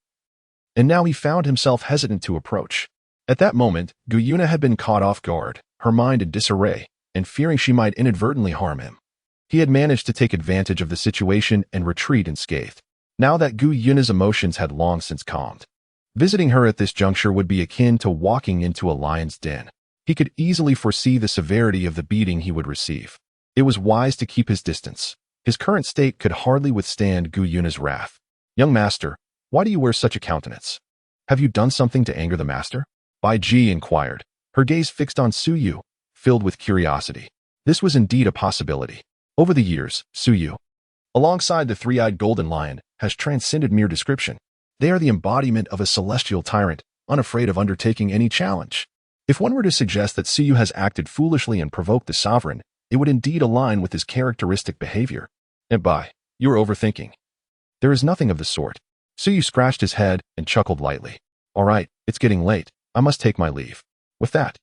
And now he found himself hesitant to approach. At that moment, Guyuna had been caught off guard, her mind in disarray, and fearing she might inadvertently harm him. He had managed to take advantage of the situation and retreat unscathed, now that Guyuna's emotions had long since calmed. Visiting her at this juncture would be akin to walking into a lion's den. He could easily foresee the severity of the beating he would receive. It was wise to keep his distance. His current state could hardly withstand Guyuna's wrath. Young master, why do you wear such a countenance? Have you done something to anger the master? Bai Ji inquired, her gaze fixed on Suyu, filled with curiosity. This was indeed a possibility. Over the years, Suyu, alongside the three-eyed golden lion, has transcended mere description. They are the embodiment of a celestial tyrant, unafraid of undertaking any challenge. If one were to suggest that Suyu has acted foolishly and provoked the sovereign, it would indeed align with his characteristic behavior. And Bai, you are overthinking. There is nothing of the sort. Suyu scratched his head and chuckled lightly. All right, it's getting late. I must take my leave. With that,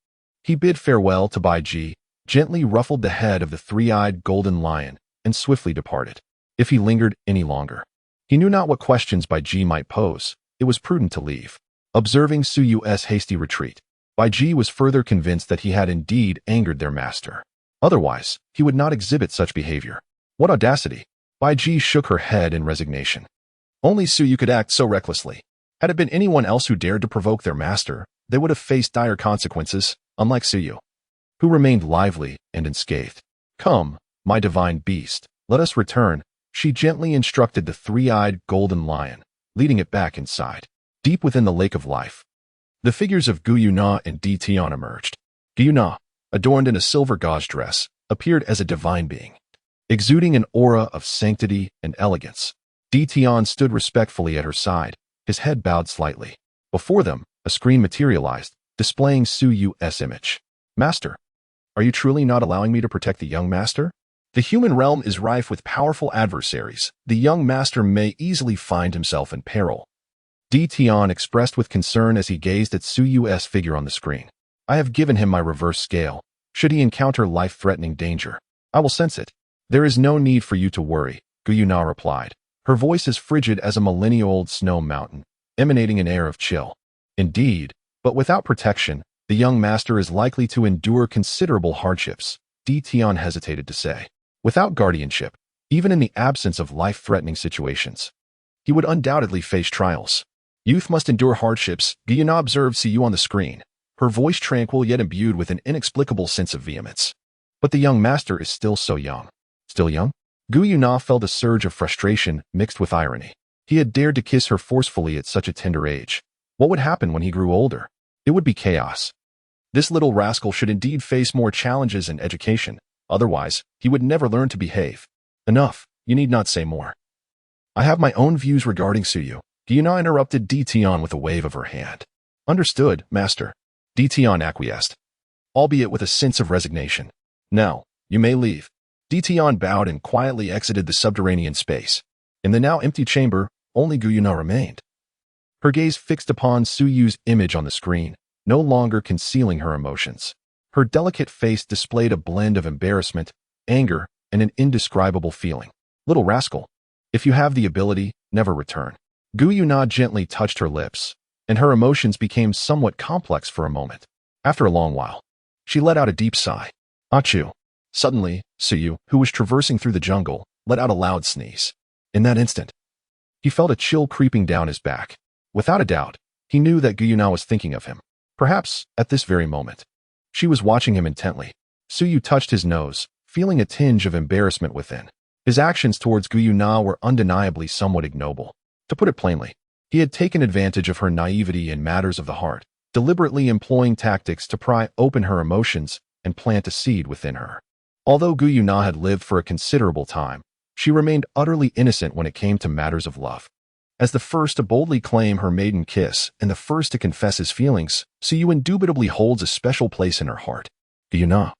he bid farewell to Bai Ji, gently ruffled the head of the three-eyed golden lion, and swiftly departed. If he lingered any longer, he knew not what questions Bai Ji might pose. It was prudent to leave. Observing Suyu's hasty retreat, Bai Ji was further convinced that he had indeed angered their master. Otherwise, he would not exhibit such behavior. What audacity! Bai Ji shook her head in resignation. Only Suyu could act so recklessly. Had it been anyone else who dared to provoke their master, they would have faced dire consequences, unlike Suyu, who remained lively and unscathed. Come, my divine beast, let us return, she gently instructed the three-eyed golden lion, leading it back inside. Deep within the lake of life, the figures of Guyuna and Tian emerged. Guyuna, adorned in a silver gauze dress, appeared as a divine being, exuding an aura of sanctity and elegance. Tian stood respectfully at her side, his head bowed slightly. Before them, a screen materialized, displaying Suyu's image. Master, are you truly not allowing me to protect the young master? The human realm is rife with powerful adversaries. The young master may easily find himself in peril. Tian expressed with concern as he gazed at Suyu's figure on the screen. I have given him my reverse scale. Should he encounter life-threatening danger, I will sense it. There is no need for you to worry, Guyuna replied. Her voice is frigid as a millennia-old snow mountain, emanating an air of chill. Indeed, but without protection, the young master is likely to endure considerable hardships, Tian hesitated to say. Without guardianship, even in the absence of life-threatening situations, he would undoubtedly face trials. Youth must endure hardships, Guyuna observed Suyu on the screen, her voice tranquil yet imbued with an inexplicable sense of vehemence. But the young master is still so young. Still young? Guyuna felt a surge of frustration mixed with irony. He had dared to kiss her forcefully at such a tender age. What would happen when he grew older? It would be chaos. This little rascal should indeed face more challenges in education. Otherwise, he would never learn to behave. Enough, you need not say more. I have my own views regarding Suyu. Guyuna interrupted Tian with a wave of her hand. Understood, master. Tian acquiesced, albeit with a sense of resignation. Now, you may leave. Tian bowed and quietly exited the subterranean space. In the now empty chamber, only Guyuna remained. Her gaze fixed upon Suyu's image on the screen, no longer concealing her emotions. Her delicate face displayed a blend of embarrassment, anger, and an indescribable feeling. Little rascal, if you have the ability, never return. Guyuna gently touched her lips, and her emotions became somewhat complex for a moment. After a long while, she let out a deep sigh. Achoo. Suddenly, Suyu, who was traversing through the jungle, let out a loud sneeze. In that instant, he felt a chill creeping down his back. Without a doubt, he knew that Guyuna was thinking of him. Perhaps, at this very moment, she was watching him intently. Suyu touched his nose, feeling a tinge of embarrassment within. His actions towards Guyuna were undeniably somewhat ignoble. To put it plainly, he had taken advantage of her naivety in matters of the heart, deliberately employing tactics to pry open her emotions and plant a seed within her. Although Guyuna had lived for a considerable time, she remained utterly innocent when it came to matters of love. As the first to boldly claim her maiden kiss and the first to confess his feelings, Suyu indubitably holds a special place in her heart. Guyuna,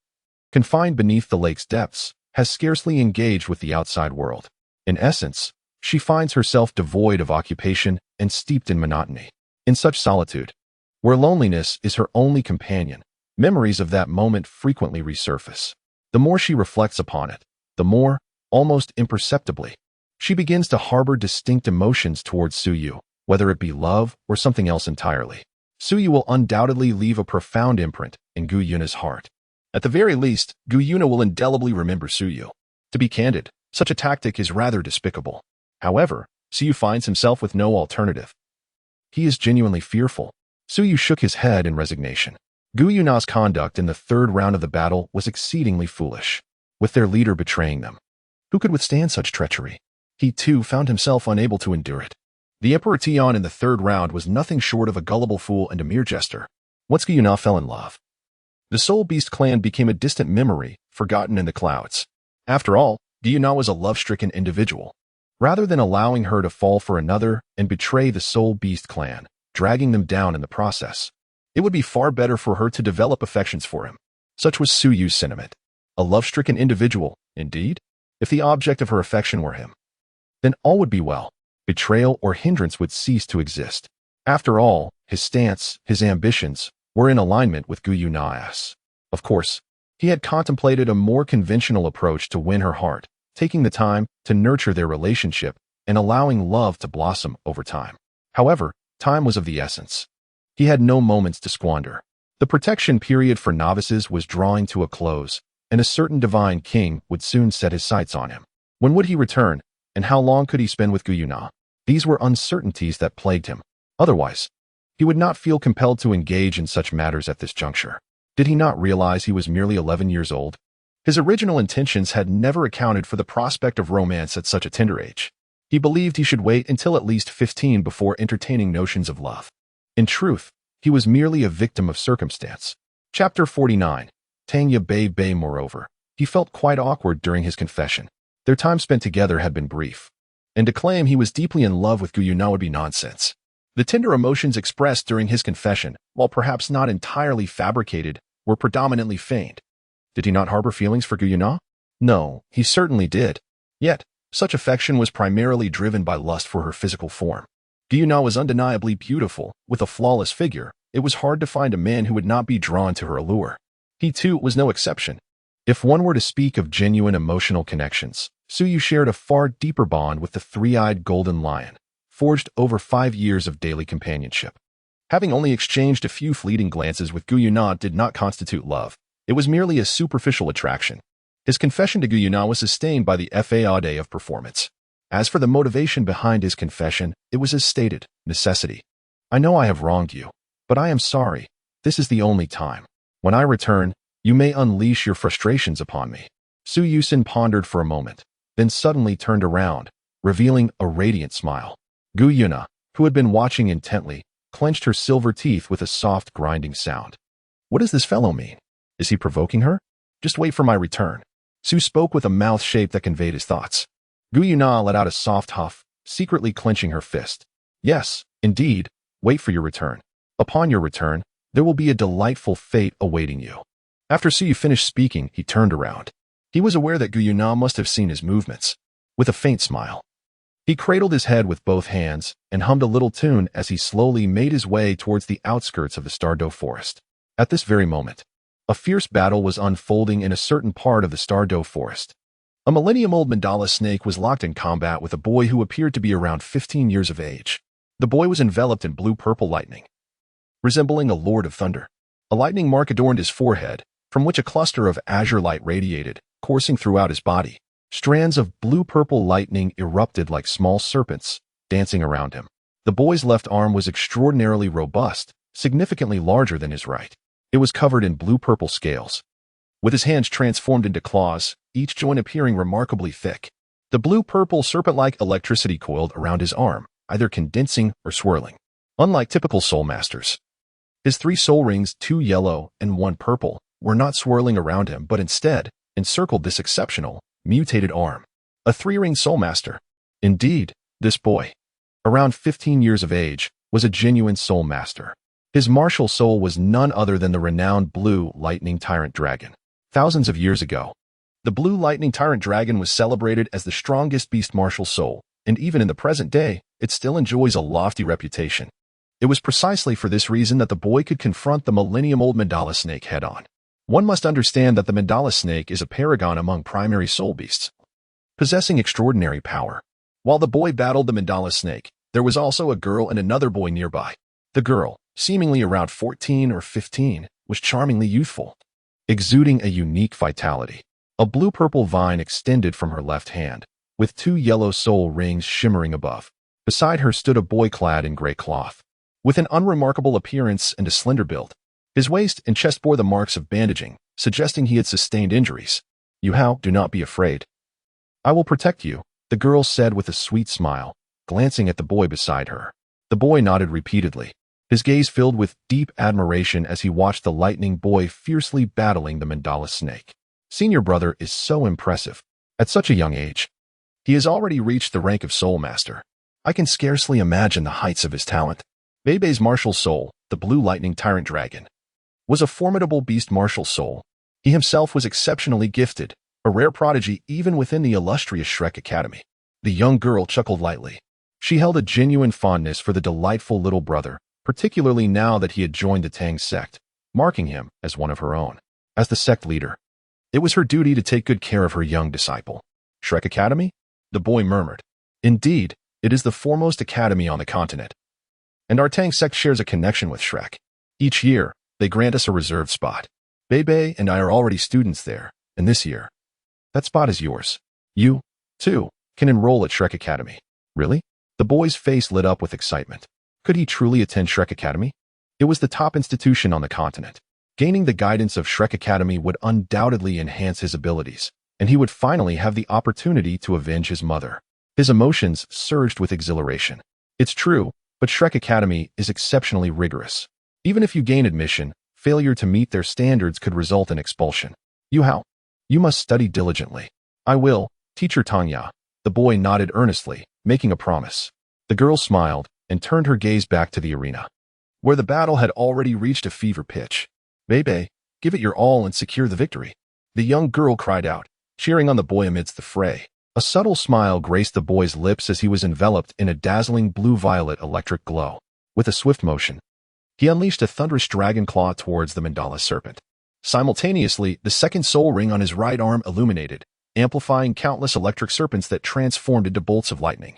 confined beneath the lake's depths, has scarcely engaged with the outside world. In essence, she finds herself devoid of occupation and steeped in monotony. In such solitude, where loneliness is her only companion, memories of that moment frequently resurface. The more she reflects upon it, the more, almost imperceptibly, she begins to harbor distinct emotions towards Suyu, whether it be love or something else entirely. Suyu will undoubtedly leave a profound imprint in Guyuna's heart. At the very least, Guyuna will indelibly remember Suyu. To be candid, such a tactic is rather despicable. However, Suyu finds himself with no alternative. He is genuinely fearful. Suyu shook his head in resignation. Guyuna's conduct in the third round of the battle was exceedingly foolish, with their leader betraying them. Who could withstand such treachery? He, too, found himself unable to endure it. The Emperor Tian in the third round was nothing short of a gullible fool and a mere jester. Once Guyuna fell in love, the Soul Beast clan became a distant memory, forgotten in the clouds. After all, Guyuna was a love-stricken individual. Rather than allowing her to fall for another and betray the Soul Beast clan, dragging them down in the process, it would be far better for her to develop affections for him. Such was Suyu's sentiment. A love-stricken individual, indeed? If the object of her affection were him, then all would be well. Betrayal or hindrance would cease to exist. After all, his stance, his ambitions, were in alignment with Guyuna's. Of course, he had contemplated a more conventional approach to win her heart, taking the time to nurture their relationship and allowing love to blossom over time. However, time was of the essence. He had no moments to squander. The protection period for novices was drawing to a close, and a certain divine king would soon set his sights on him. When would he return, and how long could he spend with Guyuna? These were uncertainties that plagued him. Otherwise, he would not feel compelled to engage in such matters at this juncture. Did he not realize he was merely 11 years old? His original intentions had never accounted for the prospect of romance at such a tender age. He believed he should wait until at least 15 before entertaining notions of love. In truth, he was merely a victim of circumstance. Chapter 49. Tanya Bay. Moreover, he felt quite awkward during his confession. Their time spent together had been brief, and to claim he was deeply in love with Guyuna would be nonsense. The tender emotions expressed during his confession, while perhaps not entirely fabricated, were predominantly feigned. Did he not harbor feelings for Guyuna? No, he certainly did. Yet, such affection was primarily driven by lust for her physical form. Guyuna was undeniably beautiful, with a flawless figure. It was hard to find a man who would not be drawn to her allure. He, too, was no exception. If one were to speak of genuine emotional connections, Suyu shared a far deeper bond with the three-eyed golden lion, forged over 5 years of daily companionship. Having only exchanged a few fleeting glances with Guyuna did not constitute love. It was merely a superficial attraction. His confession to Guyuna was sustained by the FAA of performance. As for the motivation behind his confession, it was as stated, necessity. I know I have wronged you, but I am sorry. This is the only time. When I return, you may unleash your frustrations upon me. Su Yusin pondered for a moment, then suddenly turned around, revealing a radiant smile. Guyuna, who had been watching intently, clenched her silver teeth with a soft grinding sound. What does this fellow mean? Is he provoking her? Just wait for my return. Su spoke with a mouth shape that conveyed his thoughts. Guyuna let out a soft huff, secretly clenching her fist. Yes, indeed, wait for your return. Upon your return, there will be a delightful fate awaiting you. After Su finished speaking, he turned around. He was aware that Guyuna must have seen his movements. With a faint smile, he cradled his head with both hands and hummed a little tune as he slowly made his way towards the outskirts of the Star Dou forest. At this very moment, a fierce battle was unfolding in a certain part of the Star Dou forest. A millennium-old mandala snake was locked in combat with a boy who appeared to be around 15 years of age. The boy was enveloped in blue-purple lightning, resembling a lord of thunder. A lightning mark adorned his forehead, from which a cluster of azure light radiated, coursing throughout his body. Strands of blue-purple lightning erupted like small serpents, dancing around him. The boy's left arm was extraordinarily robust, significantly larger than his right. It was covered in blue-purple scales, with his hands transformed into claws, each joint appearing remarkably thick. The blue-purple serpent-like electricity coiled around his arm, either condensing or swirling. Unlike typical soul masters, his 3 soul rings, 2 yellow and 1 purple, were not swirling around him but instead encircled this exceptional, mutated arm. A 3-ring soul master. Indeed, this boy, around 15 years of age, was a genuine soul master. His martial soul was none other than the renowned Blue Lightning Tyrant Dragon. Thousands of years ago, the Blue Lightning Tyrant Dragon was celebrated as the strongest beast martial soul, and even in the present day, it still enjoys a lofty reputation. It was precisely for this reason that the boy could confront the millennium-old mandala snake head-on. One must understand that the mandala snake is a paragon among primary soul beasts, possessing extraordinary power. While the boy battled the mandala snake, there was also a girl and another boy nearby. The girl, seemingly around 14 or 15, was charmingly youthful, exuding a unique vitality. A blue-purple vine extended from her left hand, with 2 yellow soul rings shimmering above. Beside her stood a boy clad in gray cloth, with an unremarkable appearance and a slender build. His waist and chest bore the marks of bandaging, suggesting he had sustained injuries. "Yuhao, do not be afraid. I will protect you," the girl said with a sweet smile, glancing at the boy beside her. The boy nodded repeatedly, his gaze filled with deep admiration as he watched the lightning boy fiercely battling the mandala snake. Senior brother is so impressive. At such a young age, he has already reached the rank of soul master. I can scarcely imagine the heights of his talent. Bei's martial soul, the Blue Lightning Tyrant Dragon, was a formidable beast martial soul. He himself was exceptionally gifted, a rare prodigy even within the illustrious Shrek Academy. The young girl chuckled lightly. She held a genuine fondness for the delightful little brother, particularly now that he had joined the Tang sect, marking him as one of her own. As the sect leader, it was her duty to take good care of her young disciple. Shrek Academy? The boy murmured. Indeed, it is the foremost academy on the continent, and our Tang sect shares a connection with Shrek. Each year, they grant us a reserved spot. Bei and I are already students there, and this year, that spot is yours. You, 2. Can enroll at Shrek Academy. Really? The boy's face lit up with excitement. Could he truly attend Shrek Academy? It was the top institution on the continent. Gaining the guidance of Shrek Academy would undoubtedly enhance his abilities, and he would finally have the opportunity to avenge his mother. His emotions surged with exhilaration. It's true, but Shrek Academy is exceptionally rigorous. Even if you gain admission, failure to meet their standards could result in expulsion. How? You must study diligently. I will, Teacher Tanya. The boy nodded earnestly, making a promise. The girl smiled and turned her gaze back to the arena, where the battle had already reached a fever pitch. Bebe, give it your all and secure the victory. The young girl cried out, cheering on the boy amidst the fray. A subtle smile graced the boy's lips as he was enveloped in a dazzling blue-violet electric glow. With a swift motion, he unleashed a thunderous dragon claw towards the mandala serpent. Simultaneously, the second soul ring on his right arm illuminated, amplifying countless electric serpents that transformed into bolts of lightning,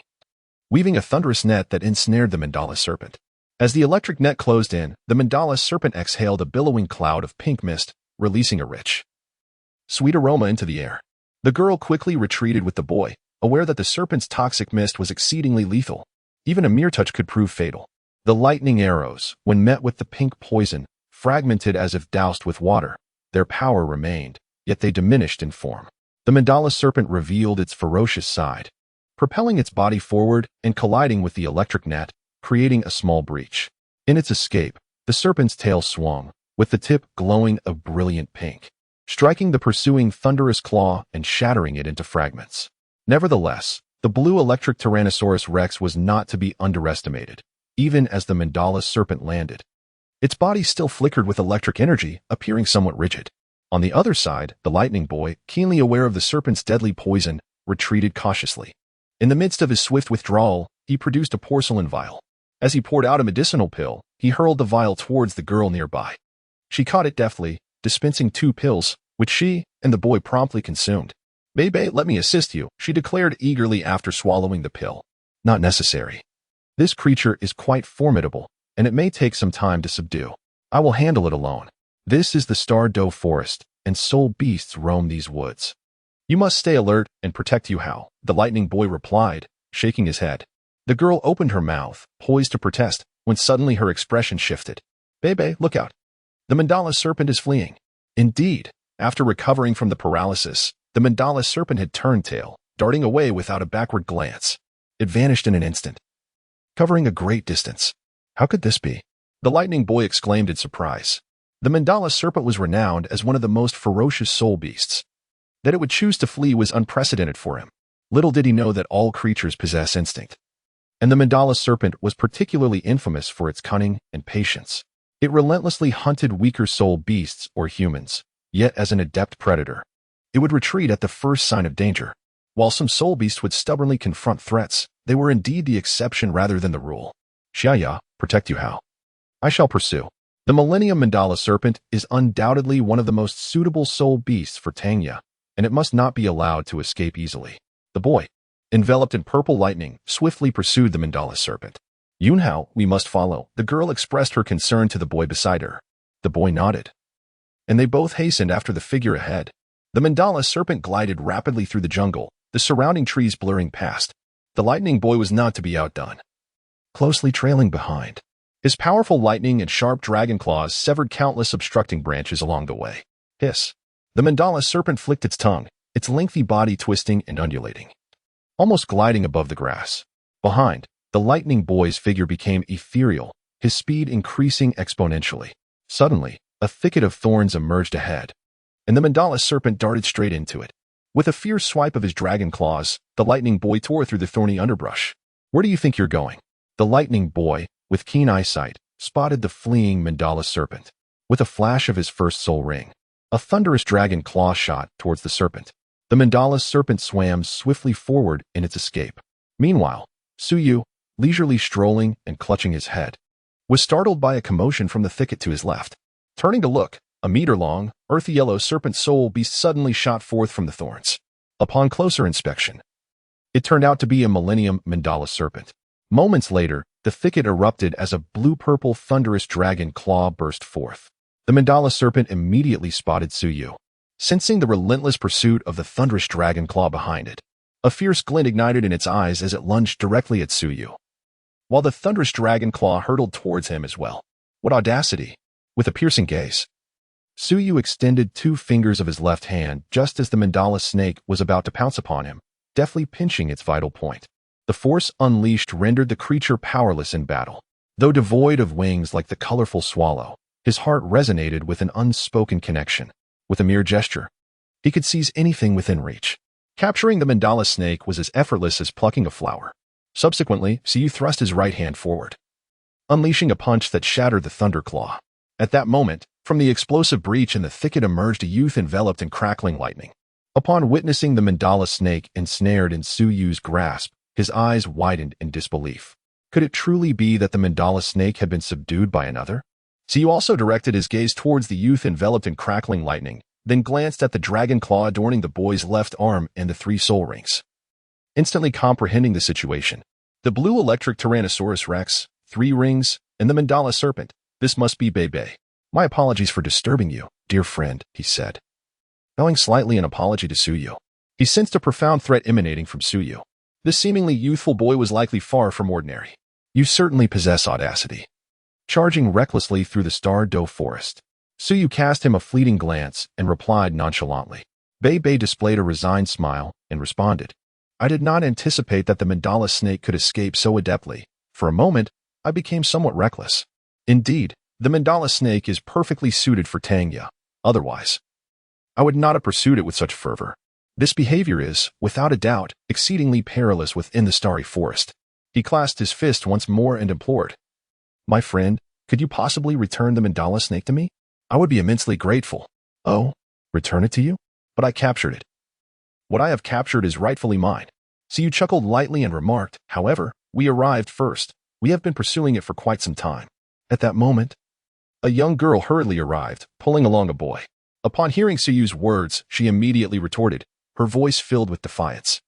weaving a thunderous net that ensnared the mandala serpent. As the electric net closed in, the mandala serpent exhaled a billowing cloud of pink mist, releasing a rich, sweet aroma into the air. The girl quickly retreated with the boy, aware that the serpent's toxic mist was exceedingly lethal. Even a mere touch could prove fatal. The lightning arrows, when met with the pink poison, fragmented as if doused with water. Their power remained, yet they diminished in form. The mandala serpent revealed its ferocious side, propelling its body forward and colliding with the electric net, creating a small breach. In its escape, the serpent's tail swung, with the tip glowing a brilliant pink, striking the pursuing thunderous claw and shattering it into fragments. Nevertheless, the blue electric Tyrannosaurus Rex was not to be underestimated. Even as the mandala serpent landed, its body still flickered with electric energy, appearing somewhat rigid. On the other side, the lightning boy, keenly aware of the serpent's deadly poison, retreated cautiously. In the midst of his swift withdrawal, he produced a porcelain vial. As he poured out a medicinal pill, he hurled the vial towards the girl nearby. She caught it deftly, dispensing 2 pills, which she and the boy promptly consumed. Bebe, let me assist you, she declared eagerly after swallowing the pill. Not necessary. This creature is quite formidable, and it may take some time to subdue. I will handle it alone. This is the Star Dou forest, and soul beasts roam these woods. You must stay alert and protect How, the lightning boy replied, shaking his head. The girl opened her mouth, poised to protest, when suddenly her expression shifted. Bebe, look out. The mandala serpent is fleeing. Indeed, after recovering from the paralysis, the mandala serpent had turned tail, darting away without a backward glance. It vanished in an instant, covering a great distance. How could this be? The lightning boy exclaimed in surprise. The mandala serpent was renowned as one of the most ferocious soul beasts. That it would choose to flee was unprecedented for him. Little did he know that all creatures possess instinct. And the mandala serpent was particularly infamous for its cunning and patience. It relentlessly hunted weaker soul beasts or humans, yet as an adept predator, it would retreat at the first sign of danger. While some soul beasts would stubbornly confront threats, they were indeed the exception rather than the rule. Xiaya, protect How. I shall pursue. The Millennium Mandala Serpent is undoubtedly one of the most suitable soul beasts for Tanya, and it must not be allowed to escape easily. The boy, enveloped in purple lightning, swiftly pursued the Mandala Serpent. Yunhao, we must follow. The girl expressed her concern to the boy beside her. The boy nodded, and they both hastened after the figure ahead. The Mandala Serpent glided rapidly through the jungle, the surrounding trees blurring past. The lightning boy was not to be outdone, closely trailing behind. His powerful lightning and sharp dragon claws severed countless obstructing branches along the way. Hiss. The Mandala Serpent flicked its tongue, its lengthy body twisting and undulating, almost gliding above the grass. Behind, the lightning boy's figure became ethereal, his speed increasing exponentially. Suddenly, a thicket of thorns emerged ahead, and the Mandala Serpent darted straight into it. With a fierce swipe of his dragon claws, the lightning boy tore through the thorny underbrush. Where do you think you're going? The lightning boy, with keen eyesight, spotted the fleeing Mandala Serpent. With a flash of his first soul ring, a thunderous dragon claw shot towards the serpent. The Mandala Serpent swam swiftly forward in its escape. Meanwhile, Suyu, leisurely strolling and clutching his head, was startled by a commotion from the thicket to his left. Turning to look, a meter-long, earthy yellow serpent soul beast suddenly shot forth from the thorns. Upon closer inspection, it turned out to be a Millennium Mandala Serpent. Moments later, the thicket erupted as a blue-purple thunderous dragon claw burst forth. The Mandala Serpent immediately spotted Suyu, sensing the relentless pursuit of the thunderous dragon claw behind it. A fierce glint ignited in its eyes as it lunged directly at Suyu, while the thunderous dragon claw hurtled towards him as well. What audacity! With a piercing gaze, Suyu extended 2 fingers of his left hand just as the mandala snake was about to pounce upon him, deftly pinching its vital point. The force unleashed rendered the creature powerless in battle. Though devoid of wings like the colorful swallow, his heart resonated with an unspoken connection. With a mere gesture, he could seize anything within reach. Capturing the mandala snake was as effortless as plucking a flower. Subsequently, Suyu thrust his right hand forward, unleashing a punch that shattered the thunder claw. At that moment, from the explosive breach in the thicket emerged a youth enveloped in crackling lightning. Upon witnessing the mandala snake ensnared in Suyu's grasp, his eyes widened in disbelief. Could it truly be that the mandala snake had been subdued by another? Suyu also directed his gaze towards the youth enveloped in crackling lightning, then glanced at the dragon claw adorning the boy's left arm and the 3 soul rings. Instantly comprehending the situation, the blue electric Tyrannosaurus Rex, 3 rings, and the mandala serpent, this must be Bebe. My apologies for disturbing you, dear friend, he said, bowing slightly in apology to Suyu. He sensed a profound threat emanating from Suyu. This seemingly youthful boy was likely far from ordinary. You certainly possess audacity. Charging recklessly through the Star Dou forest, Suyu cast him a fleeting glance and replied nonchalantly. Bebe displayed a resigned smile and responded, I did not anticipate that the mandala snake could escape so adeptly. For a moment, I became somewhat reckless. Indeed, the mandala snake is perfectly suited for Tangya. Otherwise, I would not have pursued it with such fervor. This behavior is, without a doubt, exceedingly perilous within the starry forest. He clasped his fist once more and implored, My friend, could you possibly return the mandala snake to me? I would be immensely grateful. Oh, return it to you? But I captured it. What I have captured is rightfully mine. Suyu chuckled lightly and remarked, However, we arrived first. We have been pursuing it for quite some time. At that moment, a young girl hurriedly arrived, pulling along a boy. Upon hearing Suyu's words, she immediately retorted, her voice filled with defiance.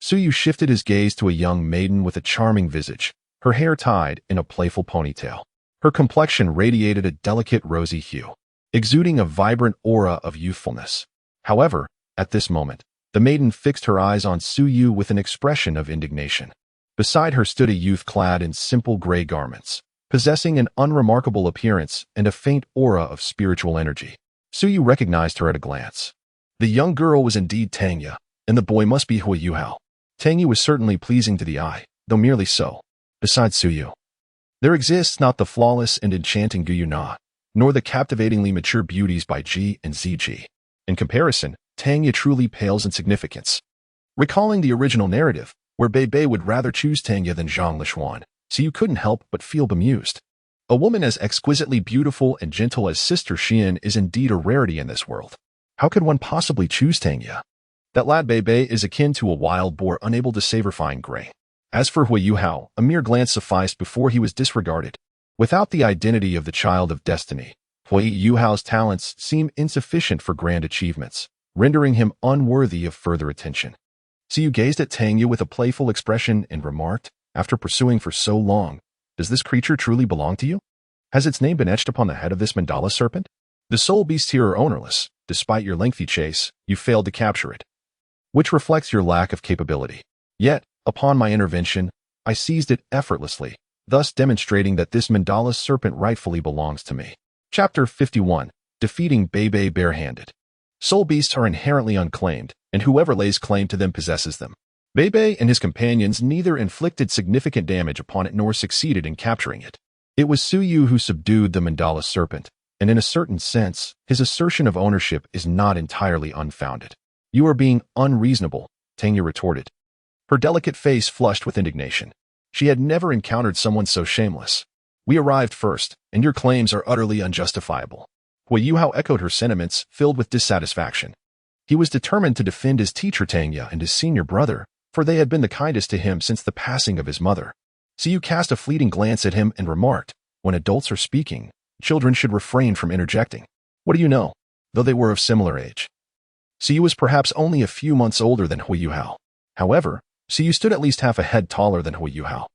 Suyu shifted his gaze to a young maiden with a charming visage, her hair tied in a playful ponytail. Her complexion radiated a delicate rosy hue, exuding a vibrant aura of youthfulness. However, at this moment, the maiden fixed her eyes on Suyu with an expression of indignation. Beside her stood a youth clad in simple gray garments, possessing an unremarkable appearance and a faint aura of spiritual energy. Suyu recognized her at a glance. The young girl was indeed Tangya, and the boy must be Huayuhao. Tangya was certainly pleasing to the eye, though merely so. Besides Suyu, there exists not the flawless and enchanting Guyuna, nor the captivatingly mature beauties by Ji and Ziji. In comparison, Tangya truly pales in significance. Recalling the original narrative, where Bebe would rather choose Tangya than Zhang Lishuan, Suyu couldn't help but feel bemused. A woman as exquisitely beautiful and gentle as Sister Xian is indeed a rarity in this world. How could one possibly choose Tangya? That lad Bebe is akin to a wild boar unable to savor fine grain. As for Huayuhao, a mere glance sufficed before he was disregarded. Without the identity of the child of destiny, Huayuhao's talents seem insufficient for grand achievements, rendering him unworthy of further attention. Suyu gazed at Tangya with a playful expression and remarked, After pursuing for so long, does this creature truly belong to you? Has its name been etched upon the head of this mandala serpent? The soul beasts here are ownerless. Despite your lengthy chase, you failed to capture it, which reflects your lack of capability. Yet, upon my intervention, I seized it effortlessly, thus demonstrating that this mandala serpent rightfully belongs to me. Chapter 51. Defeating Bebe Barehanded. Soul beasts are inherently unclaimed, and whoever lays claim to them possesses them. Bebe and his companions neither inflicted significant damage upon it nor succeeded in capturing it. It was Suyu who subdued the mandala serpent, and in a certain sense, his assertion of ownership is not entirely unfounded. You are being unreasonable, Tangya retorted. Her delicate face flushed with indignation. She had never encountered someone so shameless. We arrived first, and your claims are utterly unjustifiable. Huayuhao echoed her sentiments, filled with dissatisfaction. He was determined to defend his teacher Tangya and his senior brother, for they had been the kindest to him since the passing of his mother. Suyu cast a fleeting glance at him and remarked, When adults are speaking, children should refrain from interjecting. What do you know? Though they were of similar age. Suyu was perhaps only a few months older than Huayuhao. However, Suyu stood at least half a head taller than Huayuhao.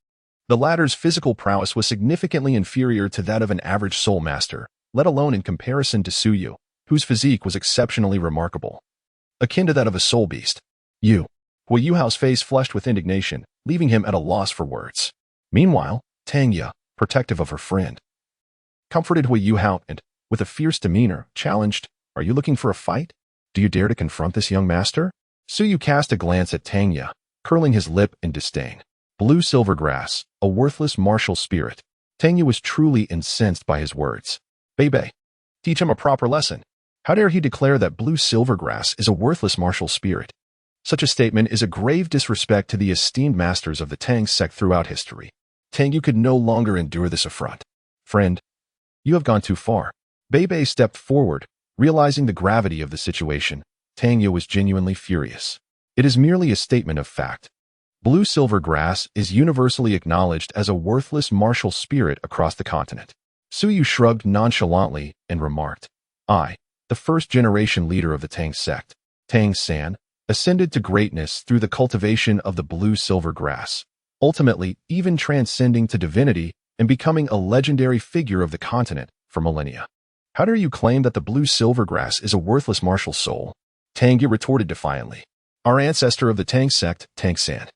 The latter's physical prowess was significantly inferior to that of an average soul master, let alone in comparison to Suyu, whose physique was exceptionally remarkable, akin to that of a soul beast. You. Hui Yuhao's face flushed with indignation, leaving him at a loss for words. Meanwhile, Tangya, protective of her friend, comforted Hui Yuhao and, with a fierce demeanor, challenged, "Are you looking for a fight? Do you dare to confront this young master?" Suyu cast a glance at Tangya, curling his lip in disdain. Blue silvergrass, a worthless martial spirit. Tangya was truly incensed by his words. Bei, teach him a proper lesson. How dare he declare that blue silvergrass is a worthless martial spirit? Such a statement is a grave disrespect to the esteemed masters of the Tang sect throughout history. Tangya could no longer endure this affront. Friend, you have gone too far. Bei stepped forward, realizing the gravity of the situation. Tangya was genuinely furious. It is merely a statement of fact. Blue silvergrass is universally acknowledged as a worthless martial spirit across the continent. Suyu shrugged nonchalantly and remarked, "I, the first-generation leader of the Tang sect, Tang San, ascended to greatness through the cultivation of the blue silvergrass, ultimately even transcending to divinity and becoming a legendary figure of the continent for millennia. How dare you claim that the blue silvergrass is a worthless martial soul?" Tangya retorted defiantly. "Our ancestor of the Tang sect, Tang San,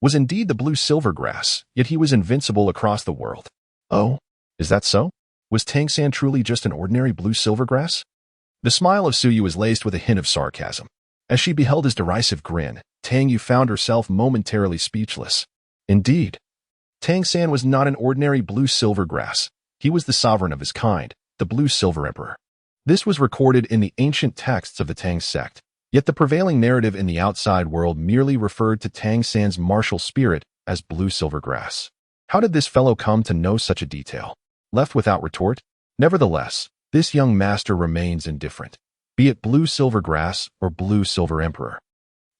was indeed the blue silvergrass, yet he was invincible across the world." "Oh, is that so? Was Tang San truly just an ordinary blue silvergrass?" The smile of Suyu was laced with a hint of sarcasm. As she beheld his derisive grin, Tangya found herself momentarily speechless. Indeed, Tang San was not an ordinary blue silvergrass. He was the sovereign of his kind, the blue silver emperor. This was recorded in the ancient texts of the Tang sect, yet the prevailing narrative in the outside world merely referred to Tang San's martial spirit as blue silvergrass. How did this fellow come to know such a detail? Left without retort? Nevertheless, this young master remains indifferent, be it blue silvergrass or blue silver emperor.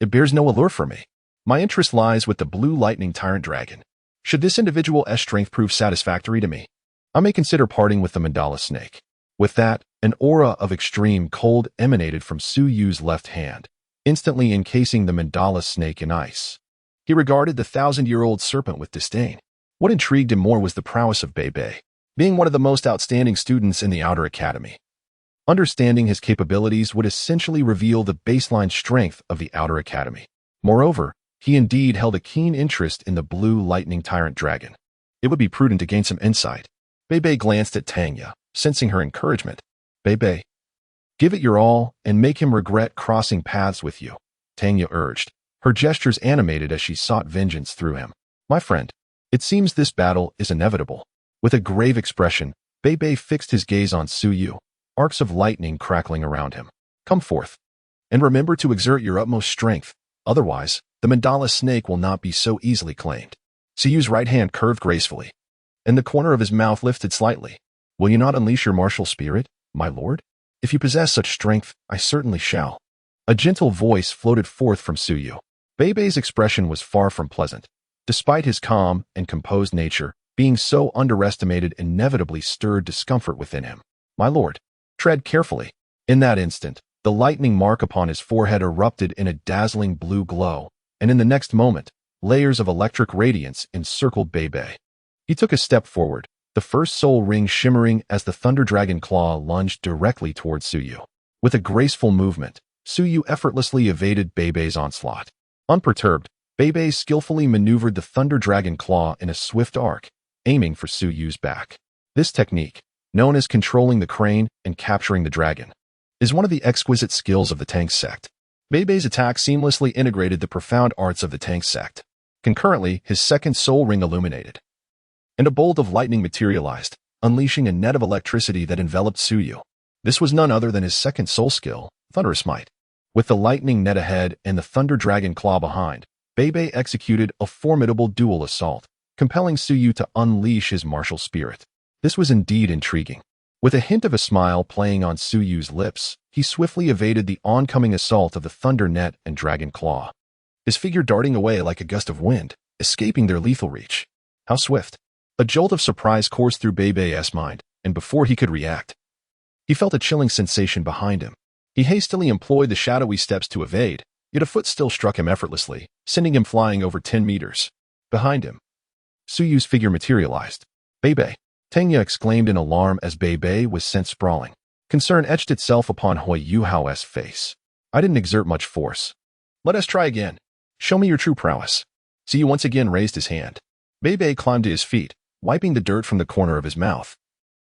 It bears no allure for me. My interest lies with the blue lightning tyrant dragon. Should this individual's strength prove satisfactory to me, I may consider parting with the mandala snake. With that, an aura of extreme cold emanated from Su Yu's left hand, instantly encasing the mandala snake in ice. He regarded the 1,000-year-old serpent with disdain. What intrigued him more was the prowess of Bei, being one of the most outstanding students in the Outer Academy. Understanding his capabilities would essentially reveal the baseline strength of the Outer Academy. Moreover, he indeed held a keen interest in the blue lightning tyrant dragon. It would be prudent to gain some insight. Bei glanced at Tangya, sensing her encouragement. Bei, give it your all and make him regret crossing paths with you, Tangya urged, her gestures animated as she sought vengeance through him. My friend, it seems this battle is inevitable. With a grave expression, Bei fixed his gaze on Suyu, arcs of lightning crackling around him. Come forth, and remember to exert your utmost strength, otherwise, the mandala snake will not be so easily claimed. Suyu's right hand curved gracefully, and the corner of his mouth lifted slightly. Will you not unleash your martial spirit, my lord? If you possess such strength, I certainly shall. A gentle voice floated forth from Suyu. Bei's expression was far from pleasant. Despite his calm and composed nature, being so underestimated inevitably stirred discomfort within him. My lord, tread carefully. In that instant, the lightning mark upon his forehead erupted in a dazzling blue glow, and in the next moment, layers of electric radiance encircled Bei. He took a step forward, the first soul ring shimmering as the thunder dragon claw lunged directly towards Suyu. With a graceful movement, Suyu effortlessly evaded Bei's onslaught. Unperturbed, Bei skillfully maneuvered the thunder dragon claw in a swift arc, aiming for Suyu's back. This technique, known as controlling the crane and capturing the dragon, is one of the exquisite skills of the Tang sect. Bei's attack seamlessly integrated the profound arts of the Tang sect. Concurrently, his second soul ring illuminated, and a bolt of lightning materialized, unleashing a net of electricity that enveloped Suyu. This was none other than his second soul skill, Thunderous Might. With the lightning net ahead and the thunder dragon claw behind, Bei executed a formidable dual assault, compelling Suyu to unleash his martial spirit. This was indeed intriguing. With a hint of a smile playing on Suyu's lips, he swiftly evaded the oncoming assault of the thunder net and dragon claw, his figure darting away like a gust of wind, escaping their lethal reach. How swift! A jolt of surprise coursed through Bei's mind, and before he could react, he felt a chilling sensation behind him. He hastily employed the shadowy steps to evade, yet a foot still struck him effortlessly, sending him flying over 10 meters. Behind him, Suyu's figure materialized. Bei, Tangya exclaimed in alarm as Bei was sent sprawling. Concern etched itself upon Hui Yuhao's face. I didn't exert much force. Let us try again. Show me your true prowess. Suyu once again raised his hand. Bei Bei climbed to his feet, wiping the dirt from the corner of his mouth.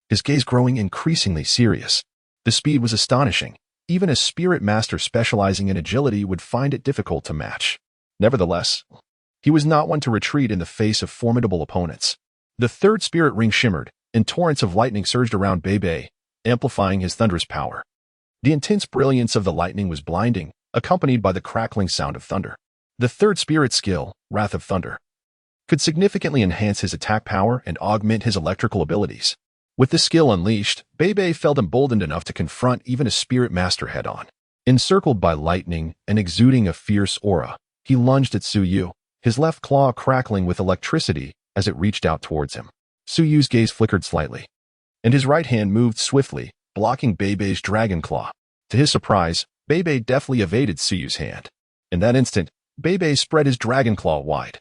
His gaze growing increasingly serious. The speed was astonishing. Even a spirit master specializing in agility would find it difficult to match. Nevertheless, he was not one to retreat in the face of formidable opponents. The third spirit ring shimmered, and torrents of lightning surged around Bei Bei, amplifying his thunderous power. The intense brilliance of the lightning was blinding, accompanied by the crackling sound of thunder. The third spirit skill, Wrath of Thunder, could significantly enhance his attack power and augment his electrical abilities. With this skill unleashed, Bei Bei felt emboldened enough to confront even a spirit master head-on. Encircled by lightning and exuding a fierce aura, he lunged at Suyu, his left claw crackling with electricity as it reached out towards him. Suyu's gaze flickered slightly, and his right hand moved swiftly, blocking Bei Bei's dragon claw. To his surprise, Bei Bei deftly evaded Suyu's hand. In that instant, Bei Bei spread his dragon claw wide,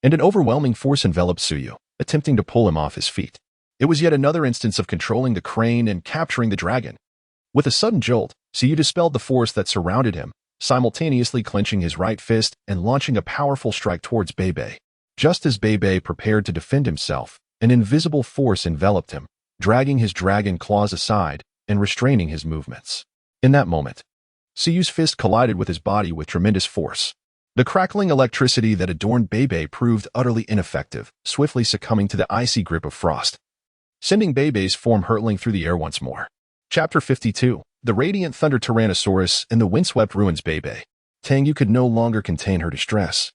and an overwhelming force enveloped Suyu, attempting to pull him off his feet. It was yet another instance of controlling the crane and capturing the dragon. With a sudden jolt, Suyu dispelled the force that surrounded him, simultaneously clenching his right fist and launching a powerful strike towards Bei Bei. Just as Bei Bei prepared to defend himself, an invisible force enveloped him, dragging his dragon claws aside and restraining his movements. In that moment, Suyu's fist collided with his body with tremendous force. The crackling electricity that adorned Bei Bei proved utterly ineffective, swiftly succumbing to the icy grip of frost, sending Bei Bei's form hurtling through the air once more. Chapter 52. The Radiant Thunder Tyrannosaurus and the Windswept Ruins. Bei Bei. Tangyu could no longer contain her distress,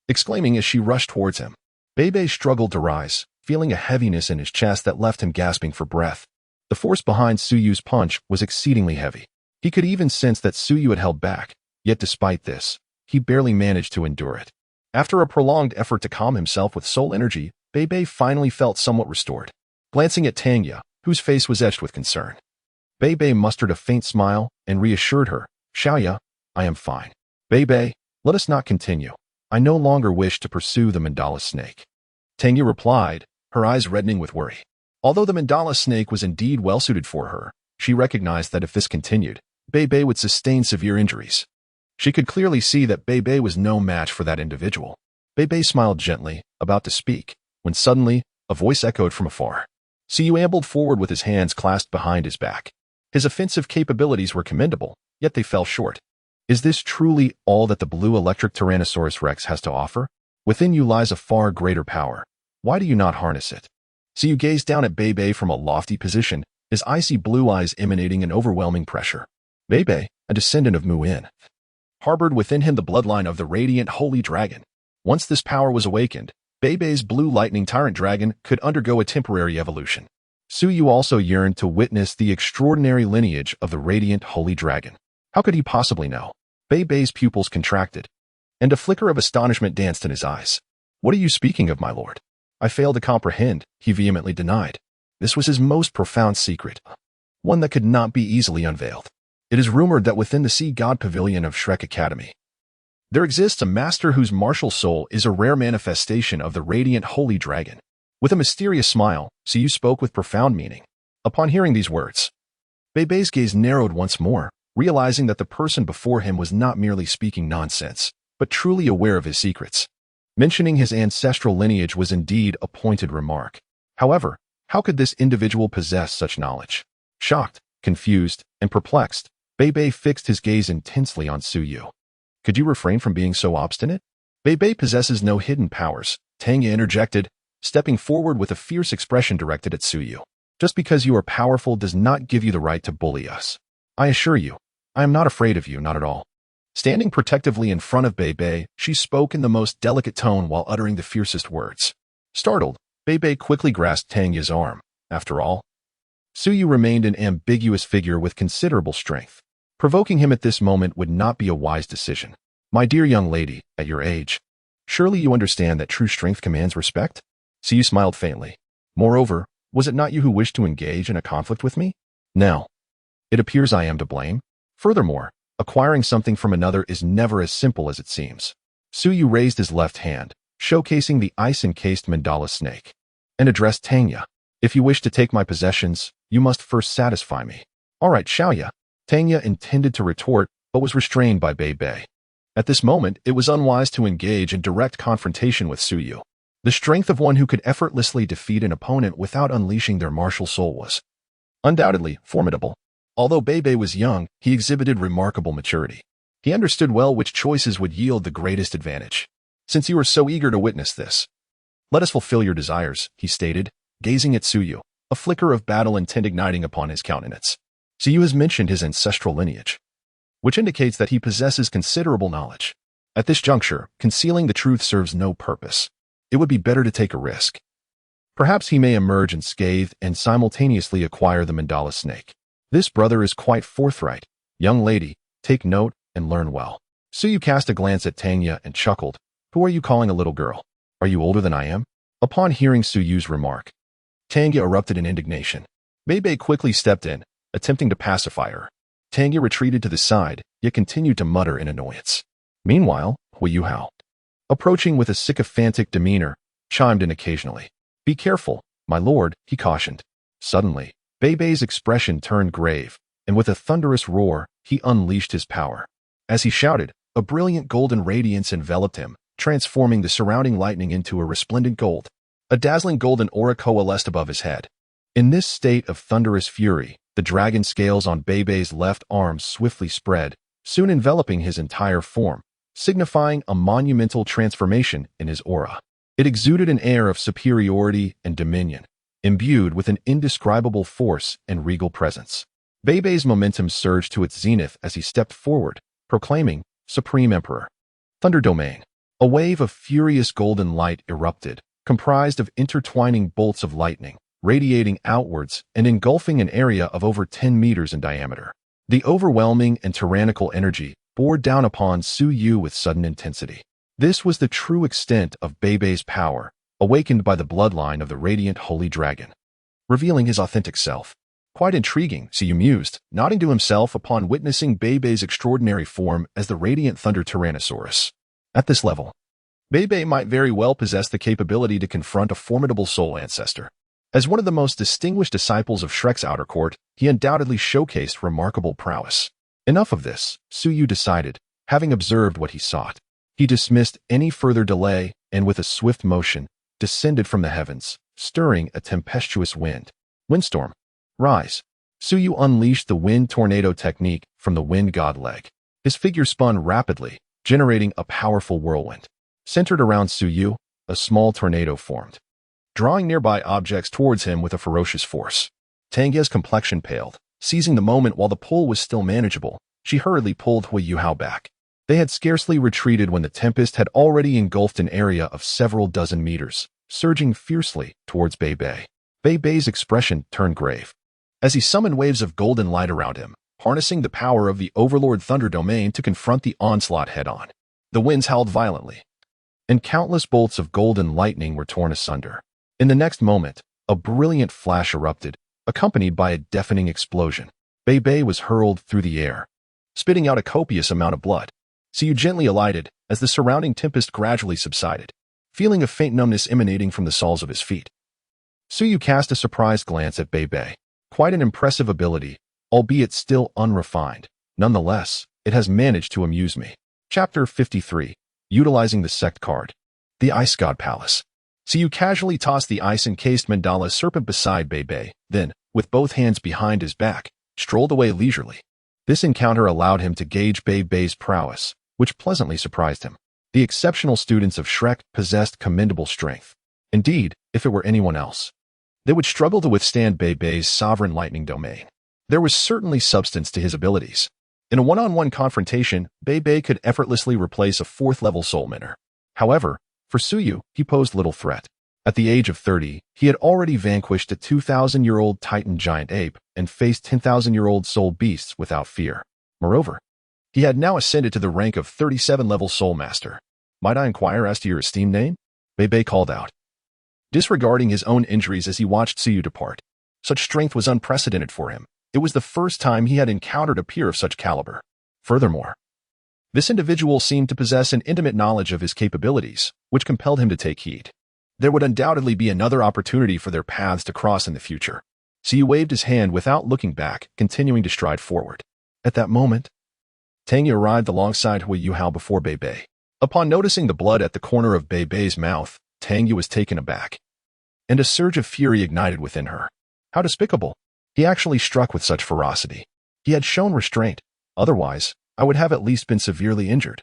exclaiming as she rushed towards him. Bei Bei struggled to rise, feeling a heaviness in his chest that left him gasping for breath. The force behind Suyu's punch was exceedingly heavy. He could even sense that Suyu had held back, yet despite this, he barely managed to endure it. After a prolonged effort to calm himself with soul energy, Bei Bei finally felt somewhat restored. Glancing at Tanya, whose face was etched with concern, Bei Bei mustered a faint smile and reassured her, Xiaoya, I am fine. Bei Bei, let us not continue. I no longer wish to pursue the mandala snake. Tanya replied, her eyes reddening with worry. Although the mandala snake was indeed well-suited for her, she recognized that if this continued, Bei Bei would sustain severe injuries. She could clearly see that Bei Bei was no match for that individual. Bei Bei smiled gently, about to speak, when suddenly, a voice echoed from afar. Suyu ambled forward with his hands clasped behind his back. His offensive capabilities were commendable, yet they fell short. Is this truly all that the blue electric Tyrannosaurus Rex has to offer? Within you lies a far greater power. Why do you not harness it? Suyu gazed down at Bei Bei from a lofty position, his icy blue eyes emanating an overwhelming pressure. Bei Bei, a descendant of Muin, harbored within him the bloodline of the radiant holy dragon. Once this power was awakened, Bei Bei's blue lightning tyrant dragon could undergo a temporary evolution. Suyu also yearned to witness the extraordinary lineage of the radiant holy dragon. How could he possibly know? Bei Bei's pupils contracted, and a flicker of astonishment danced in his eyes. What are you speaking of, my lord? I fail to comprehend, he vehemently denied. This was his most profound secret, one that could not be easily unveiled. It is rumored that within the Sea God Pavilion of Shrek Academy, there exists a master whose martial soul is a rare manifestation of the radiant holy dragon. With a mysterious smile, Suyu spoke with profound meaning. Upon hearing these words, Bei Bei's gaze narrowed once more, realizing that the person before him was not merely speaking nonsense, but truly aware of his secrets. Mentioning his ancestral lineage was indeed a pointed remark. However, how could this individual possess such knowledge? Shocked, confused, and perplexed, Bei Bei fixed his gaze intensely on Suyu. Could you refrain from being so obstinate? Bei Bei possesses no hidden powers, Tanya interjected, stepping forward with a fierce expression directed at Suyu. Just because you are powerful does not give you the right to bully us. I assure you, I am not afraid of you, not at all. Standing protectively in front of Bei Bei, she spoke in the most delicate tone while uttering the fiercest words. Startled, Bei Bei quickly grasped Tanya's arm. After all, Suyu remained an ambiguous figure with considerable strength. Provoking him at this moment would not be a wise decision. My dear young lady, at your age, surely you understand that true strength commands respect? Suyu smiled faintly. Moreover, was it not you who wished to engage in a conflict with me? Now, it appears I am to blame. Furthermore, acquiring something from another is never as simple as it seems. Suyu raised his left hand, showcasing the ice-encased mandala snake, and addressed Tanya. If you wish to take my possessions, you must first satisfy me. All right, Xiaoya. Tanya intended to retort, but was restrained by Bei Bei. At this moment, it was unwise to engage in direct confrontation with Suyu. The strength of one who could effortlessly defeat an opponent without unleashing their martial soul was undoubtedly formidable. Although Bei was young, he exhibited remarkable maturity. He understood well which choices would yield the greatest advantage. Since you are so eager to witness this, let us fulfill your desires, he stated, gazing at Suyu, a flicker of battle intent igniting upon his countenance. Suyu has mentioned his ancestral lineage, which indicates that he possesses considerable knowledge. At this juncture, concealing the truth serves no purpose. It would be better to take a risk. Perhaps he may emerge unscathed and simultaneously acquire the mandala snake. This brother is quite forthright. Young lady, take note and learn well. Suyu cast a glance at Tanya and chuckled. Who are you calling a little girl? Are you older than I am? Upon hearing Suyu's remark, Tanya erupted in indignation. Bei quickly stepped in, attempting to pacify her. Tanya retreated to the side, yet continued to mutter in annoyance. Meanwhile, Yu Hao, approaching with a sycophantic demeanor, chimed in occasionally. Be careful, my lord, he cautioned. Suddenly, Bei's expression turned grave, and with a thunderous roar, he unleashed his power. As he shouted, a brilliant golden radiance enveloped him, transforming the surrounding lightning into a resplendent gold. A dazzling golden aura coalesced above his head. In this state of thunderous fury, the dragon scales on Bei's left arm swiftly spread, soon enveloping his entire form, signifying a monumental transformation in his aura. It exuded an air of superiority and dominion, imbued with an indescribable force and regal presence. Bei's momentum surged to its zenith as he stepped forward, proclaiming, Supreme Emperor. Thunder Domain. A wave of furious golden light erupted, comprised of intertwining bolts of lightning, radiating outwards and engulfing an area of over 10 meters in diameter. The overwhelming and tyrannical energy bore down upon Suyu with sudden intensity. This was the true extent of Bei's power, awakened by the bloodline of the radiant holy dragon, revealing his authentic self. Quite intriguing, Suyu mused, nodding to himself upon witnessing Bei's extraordinary form as the radiant thunder tyrannosaurus. At this level, Bei might very well possess the capability to confront a formidable soul ancestor. As one of the most distinguished disciples of Shrek's outer court, he undoubtedly showcased remarkable prowess. Enough of this, Suyu decided, having observed what he sought. He dismissed any further delay and with a swift motion, descended from the heavens, stirring a tempestuous wind. Windstorm. Rise. Suyu unleashed the wind tornado technique from the wind god leg. His figure spun rapidly, generating a powerful whirlwind. Centered around Suyu, a small tornado formed, drawing nearby objects towards him with a ferocious force. Tanya's complexion paled. Seizing the moment while the pull was still manageable, she hurriedly pulled Yu Hao back. They had scarcely retreated when the tempest had already engulfed an area of several dozen meters, surging fiercely towards Bei. Bei's expression turned grave as he summoned waves of golden light around him, harnessing the power of the Overlord Thunder Domain to confront the onslaught head-on. The winds howled violently, and countless bolts of golden lightning were torn asunder. In the next moment, a brilliant flash erupted, accompanied by a deafening explosion. Bei was hurled through the air, spitting out a copious amount of blood. Suyu gently alighted as the surrounding tempest gradually subsided, feeling a faint numbness emanating from the soles of his feet. Suyu cast a surprised glance at Bei. Quite an impressive ability, albeit still unrefined. Nonetheless, it has managed to amuse me. Chapter 53. Utilizing the Sect Card. The Ice God Palace. Suyu casually tossed the ice-encased mandala serpent beside Bei, then, with both hands behind his back, strolled away leisurely. This encounter allowed him to gauge Bei's prowess, which pleasantly surprised him. The exceptional students of Shrek possessed commendable strength. Indeed, if it were anyone else, they would struggle to withstand Bei's sovereign lightning domain. There was certainly substance to his abilities. In a one-on-one confrontation, Bei could effortlessly replace a 4th-level soul miner. However, for Suyu, he posed little threat. At the age of 30, he had already vanquished a 2,000-year-old Titan giant ape and faced 10,000-year-old soul beasts without fear. Moreover, he had now ascended to the rank of 37-level soul master. Might I inquire as to your esteemed name? Bei called out, disregarding his own injuries as he watched Suyu depart. Such strength was unprecedented for him. It was the first time he had encountered a peer of such caliber. Furthermore, this individual seemed to possess an intimate knowledge of his capabilities, which compelled him to take heed. There would undoubtedly be another opportunity for their paths to cross in the future. Suyu waved his hand without looking back, continuing to stride forward. At that moment, Tang Yi arrived alongside Hui Yuhao before Bei Bei. Upon noticing the blood at the corner of Bei Bei's mouth, Tang Yi was taken aback, and a surge of fury ignited within her. How despicable! He actually struck with such ferocity. He had shown restraint. Otherwise, I would have at least been severely injured,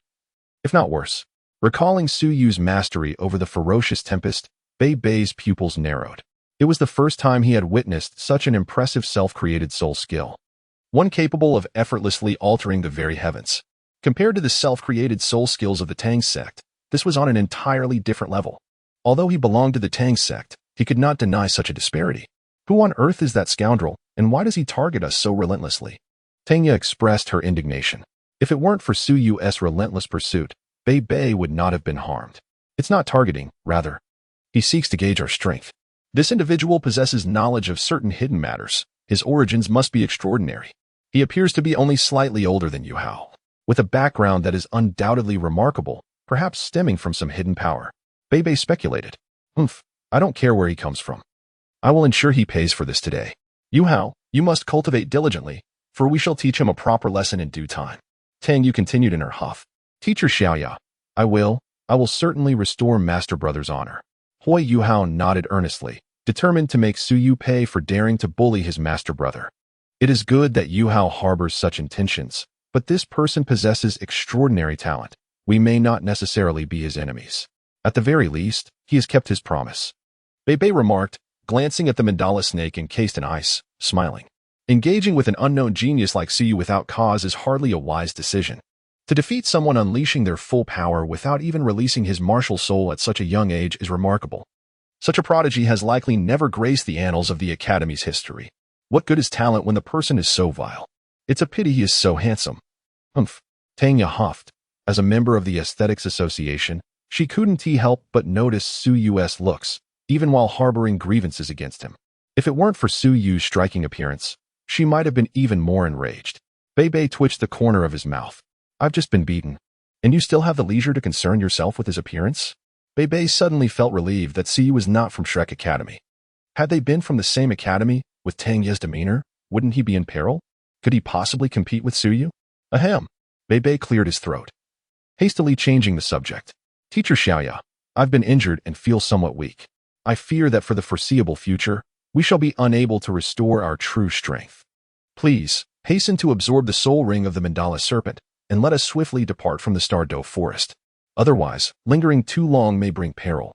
if not worse. Recalling Su Yu's mastery over the ferocious tempest, Bei Bei's pupils narrowed. It was the first time he had witnessed such an impressive self-created soul skill, one capable of effortlessly altering the very heavens. Compared to the self-created soul skills of the Tang sect, this was on an entirely different level. Although he belonged to the Tang sect, he could not deny such a disparity. Who on earth is that scoundrel, and why does he target us so relentlessly? Tang Yi expressed her indignation. If it weren't for Su Yu's relentless pursuit, Bei Bei would not have been harmed. It's not targeting, rather. He seeks to gauge our strength. This individual possesses knowledge of certain hidden matters. His origins must be extraordinary. He appears to be only slightly older than Yuhao, with a background that is undoubtedly remarkable, perhaps stemming from some hidden power. Bei Bei speculated. I don't care where he comes from. I will ensure he pays for this today. Yuhao, you must cultivate diligently, for we shall teach him a proper lesson in due time. Tang Yu continued in her huff. Teacher Xiaoya, I will certainly restore Master Brother's honor. Hui Yuhao nodded earnestly, determined to make Su Yu pay for daring to bully his Master Brother. It is good that Yuhao harbors such intentions, but this person possesses extraordinary talent. We may not necessarily be his enemies. At the very least, he has kept his promise. Bei Bei remarked, glancing at the mandala snake encased in ice, smiling. Engaging with an unknown genius like Su Yu without cause is hardly a wise decision. To defeat someone unleashing their full power without even releasing his martial soul at such a young age is remarkable. Such a prodigy has likely never graced the annals of the Academy's history. What good is talent when the person is so vile? It's a pity he is so handsome. Tang Yi huffed. As a member of the Aesthetics Association, she couldn't help but notice Su Yu's looks, even while harboring grievances against him. If it weren't for Su Yu's striking appearance, she might have been even more enraged. Bei Bei twitched the corner of his mouth. I've just been beaten, and you still have the leisure to concern yourself with his appearance? Bei Bei suddenly felt relieved that Su Yu was not from Shrek Academy. Had they been from the same academy, with Tang Yi's demeanor, wouldn't he be in peril? Could he possibly compete with Su Yu? Ahem. Bei Bei cleared his throat, hastily changing the subject. Teacher Xiaoya, I've been injured and feel somewhat weak. I fear that for the foreseeable future, we shall be unable to restore our true strength. Please, hasten to absorb the soul ring of the mandala serpent, and let us swiftly depart from the Star Dou forest. Otherwise, lingering too long may bring peril.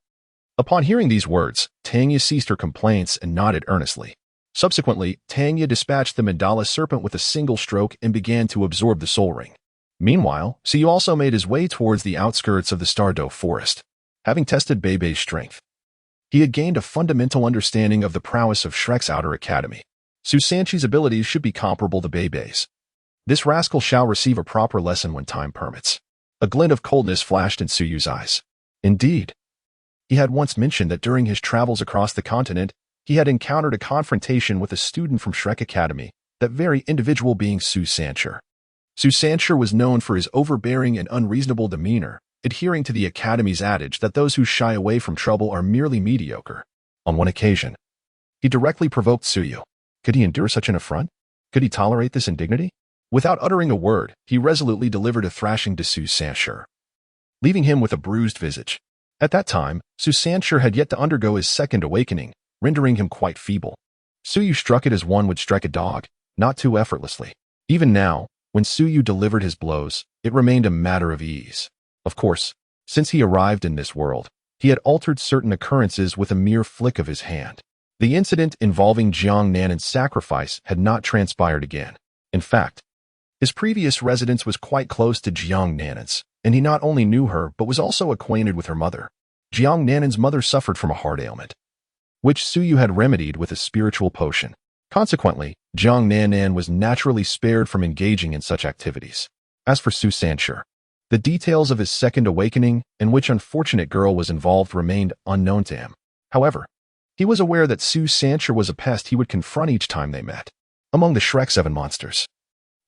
Upon hearing these words, Tang Yi ceased her complaints and nodded earnestly. Subsequently, Tang Yi dispatched the mandala serpent with a single stroke and began to absorb the soul ring. Meanwhile, Su Yu also made his way towards the outskirts of the Star Dou forest. Having tested Bei Bei's strength, he had gained a fundamental understanding of the prowess of Shrek's outer academy. Su Sanchi's abilities should be comparable to Bei Bei's. This rascal shall receive a proper lesson when time permits. A glint of coldness flashed in Su Yu's eyes. Indeed, he had once mentioned that during his travels across the continent, he had encountered a confrontation with a student from Shrek Academy, that very individual being Su Sancher. Su Sancher was known for his overbearing and unreasonable demeanor, adhering to the Academy's adage that those who shy away from trouble are merely mediocre. On one occasion, he directly provoked Su Yu. Could he endure such an affront? Could he tolerate this indignity? Without uttering a word, he resolutely delivered a thrashing to Su Sancher, leaving him with a bruised visage. At that time, Su Sancher had yet to undergo his second awakening, rendering him quite feeble. Su Yu struck it as one would strike a dog, not too effortlessly. Even now, when Su Yu delivered his blows, it remained a matter of ease. Of course, since he arrived in this world, he had altered certain occurrences with a mere flick of his hand. The incident involving Jiang Nanan's sacrifice had not transpired again. In fact, his previous residence was quite close to Jiang Nanan's, and he not only knew her but was also acquainted with her mother. Jiang Nanan's mother suffered from a heart ailment, which Su Yu had remedied with a spiritual potion. Consequently, Jiang Nanan was naturally spared from engaging in such activities. As for Su Sancher, the details of his second awakening, in which unfortunate girl was involved, remained unknown to him. However, he was aware that Su Sancher was a pest he would confront each time they met. Among the Shrek 7 monsters,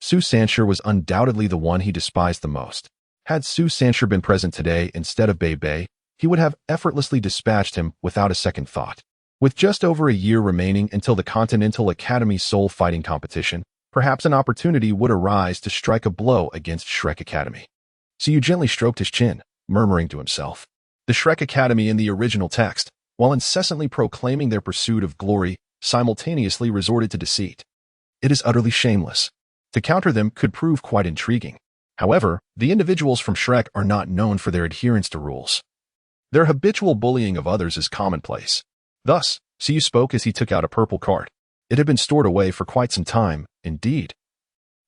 Su Sancher was undoubtedly the one he despised the most. Had Su Sancher been present today instead of Bei Bei, he would have effortlessly dispatched him without a second thought. With just over a year remaining until the Continental Academy Soul Fighting Competition, perhaps an opportunity would arise to strike a blow against Shrek Academy. Suyu gently stroked his chin, murmuring to himself. The Shrek Academy in the original text, while incessantly proclaiming their pursuit of glory, simultaneously resorted to deceit. It is utterly shameless. To counter them could prove quite intriguing. However, the individuals from Shrek are not known for their adherence to rules. Their habitual bullying of others is commonplace. Thus, Suyu spoke as he took out a purple card. It had been stored away for quite some time, indeed.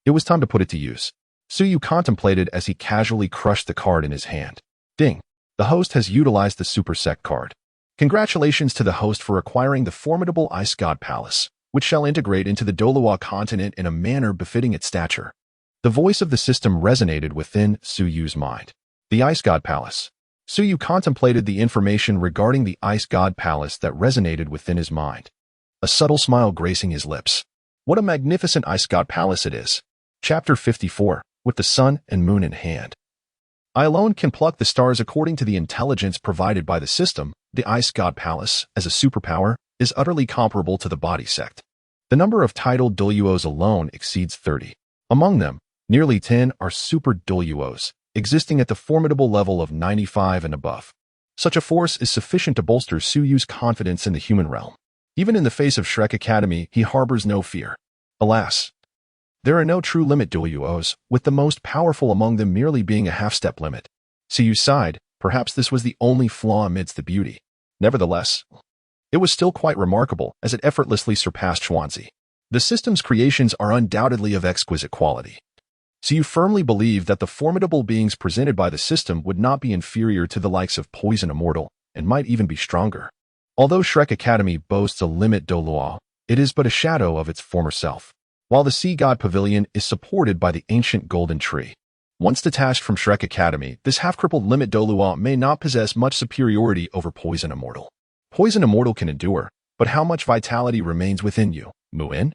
It was time to put it to use. Suyu contemplated as he casually crushed the card in his hand. Ding! The host has utilized the Super Sect card. Congratulations to the host for acquiring the formidable Ice God Palace, which shall integrate into the Doluo continent in a manner befitting its stature. The voice of the system resonated within Suyu's mind. The Ice God Palace. Suyu contemplated the information regarding the Ice God Palace that resonated within his mind. A subtle smile gracing his lips. What a magnificent Ice God Palace it is. Chapter 54, with the sun and moon in hand. I alone can pluck the stars according to the intelligence provided by the system. The Ice God Palace, as a superpower, is utterly comparable to the body sect. The number of titled Doluos alone exceeds 30. Among them, nearly 10 are super Doluos, existing at the formidable level of 95 and above. Such a force is sufficient to bolster Suyu's confidence in the human realm. Even in the face of Shrek Academy, he harbors no fear. Alas, there are no true limit Doluos, with the most powerful among them merely being a half-step limit. Suyu sighed. Perhaps this was the only flaw amidst the beauty. Nevertheless, it was still quite remarkable, as it effortlessly surpassed Xuanzi. The system's creations are undoubtedly of exquisite quality. Suyu firmly believed that the formidable beings presented by the system would not be inferior to the likes of Poison Immortal, and might even be stronger. Although Shrek Academy boasts a limit Doluo, it is but a shadow of its former self. While the Sea God Pavilion is supported by the ancient Golden Tree. Once detached from Shrek Academy, this half-crippled limit Doluo may not possess much superiority over Poison Immortal. Poison Immortal can endure, but how much vitality remains within you, Muin?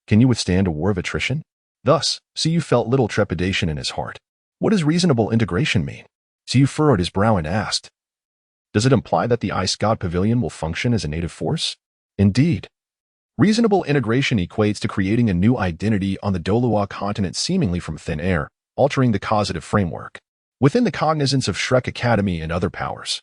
Can you withstand a war of attrition? Thus, Suyu felt little trepidation in his heart. What does reasonable integration mean? Suyu furrowed his brow and asked. Does it imply that the Ice God Pavilion will function as a native force? Indeed. Reasonable integration equates to creating a new identity on the Doluo continent seemingly from thin air, altering the causative framework. Within the cognizance of Shrek Academy and other powers,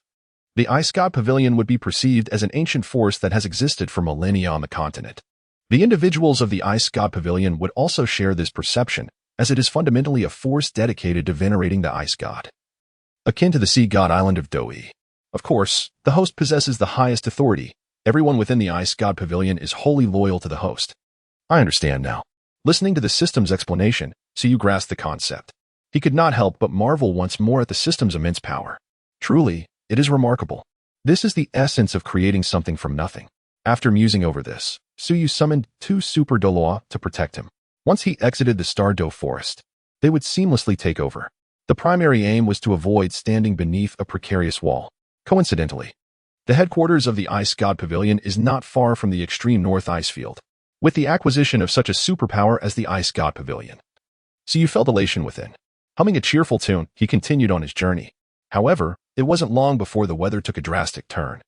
the Ice God Pavilion would be perceived as an ancient force that has existed for millennia on the continent. The individuals of the Ice God Pavilion would also share this perception, as it is fundamentally a force dedicated to venerating the Ice God. Akin to the Sea God Island of Doi. Of course, the host possesses the highest authority. Everyone within the Ice God Pavilion is wholly loyal to the host. I understand now. Listening to the system's explanation, Suyu grasped the concept. He could not help but marvel once more at the system's immense power. Truly, it is remarkable. This is the essence of creating something from nothing. After musing over this, Suyu summoned 2 Super Doluo to protect him. Once he exited the Star Dou forest, they would seamlessly take over. The primary aim was to avoid standing beneath a precarious wall. Coincidentally, the headquarters of the Ice God Pavilion is not far from the extreme north Icefield. With the acquisition of such a superpower as the Ice God Pavilion, Suyu felt elation within. Humming a cheerful tune, he continued on his journey. However, it wasn't long before the weather took a drastic turn.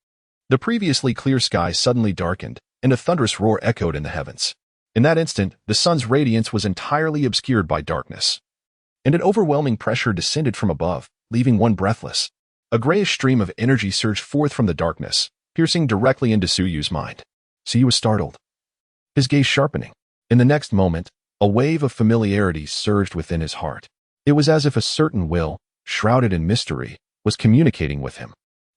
The previously clear sky suddenly darkened, and a thunderous roar echoed in the heavens. In that instant, the sun's radiance was entirely obscured by darkness, and an overwhelming pressure descended from above, leaving one breathless. A grayish stream of energy surged forth from the darkness, piercing directly into Suyu's mind. Suyu was startled, his gaze sharpening. In the next moment, a wave of familiarity surged within his heart. It was as if a certain will, shrouded in mystery, was communicating with him.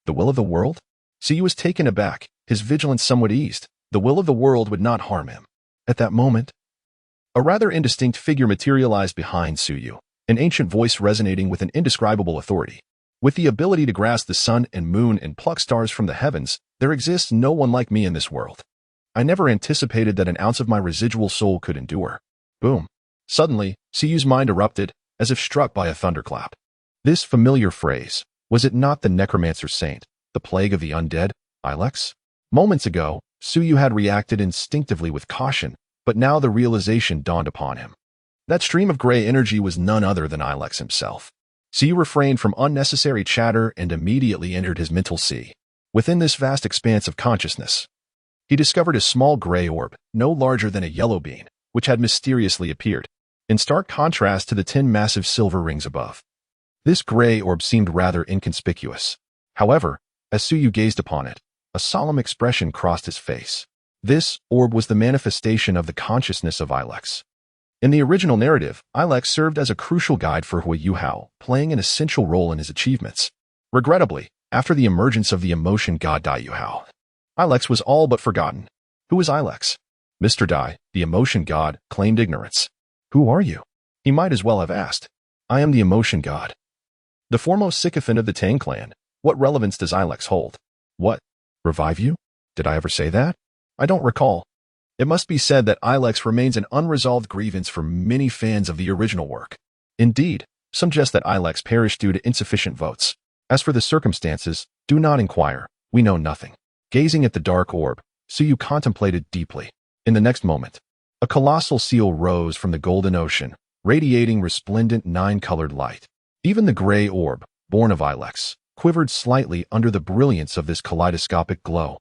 The will of the world? Suyu was taken aback, his vigilance somewhat eased. The will of the world would not harm him. At that moment, a rather indistinct figure materialized behind Suyu, an ancient voice resonating with an indescribable authority. With the ability to grasp the sun and moon and pluck stars from the heavens, there exists no one like me in this world. I never anticipated that an ounce of my residual soul could endure. Boom. Suddenly, Suyu's mind erupted, as if struck by a thunderclap. This familiar phrase, was it not the necromancer saint, the plague of the undead, Ilex? Moments ago, Suyu had reacted instinctively with caution, but now the realization dawned upon him. That stream of gray energy was none other than Ilex himself. Suyu refrained from unnecessary chatter and immediately entered his mental sea. Within this vast expanse of consciousness, he discovered a small gray orb, no larger than a yellow bean, which had mysteriously appeared, in stark contrast to the 10 massive silver rings above. This gray orb seemed rather inconspicuous. However, as Suyu gazed upon it, a solemn expression crossed his face. This orb was the manifestation of the consciousness of Ilex. In the original narrative, Ilex served as a crucial guide for Hui Yuhao, playing an essential role in his achievements. Regrettably, after the emergence of the emotion god Dai Yuhao, Ilex was all but forgotten. Who is Ilex? Mr. Dai, the emotion god, claimed ignorance. Who are you? He might as well have asked. I am the emotion god. The foremost sycophant of the Tang clan. What relevance does Ilex hold? What? Revive you? Did I ever say that? I don't recall. It must be said that Ilex remains an unresolved grievance for many fans of the original work. Indeed, some suggest that Ilex perished due to insufficient votes. As for the circumstances, do not inquire. We know nothing. Gazing at the dark orb, Suyu contemplated deeply. In the next moment, a colossal seal rose from the golden ocean, radiating resplendent 9-colored light. Even the gray orb, born of Ilex, quivered slightly under the brilliance of this kaleidoscopic glow,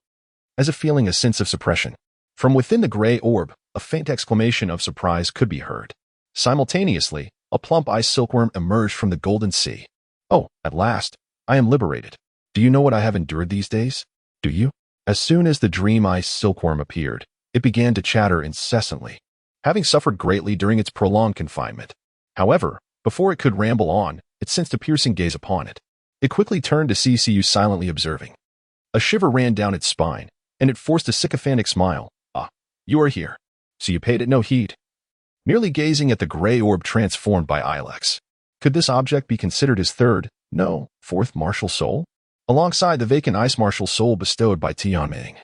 as if feeling a sense of suppression. From within the gray orb, a faint exclamation of surprise could be heard. Simultaneously, a plump ice silkworm emerged from the golden sea. Oh, at last, I am liberated. Do you know what I have endured these days? Do you? As soon as the dream ice silkworm appeared, it began to chatter incessantly, having suffered greatly during its prolonged confinement. However, before it could ramble on, it sensed a piercing gaze upon it. It quickly turned to see Suyu silently observing. A shiver ran down its spine, and it forced a sycophantic smile. Ah, you are here. Suyu paid it no heed, merely gazing at the gray orb transformed by Ilex. Could this object be considered his third, no, fourth martial soul? Alongside the vacant ice martial soul bestowed by Tianming.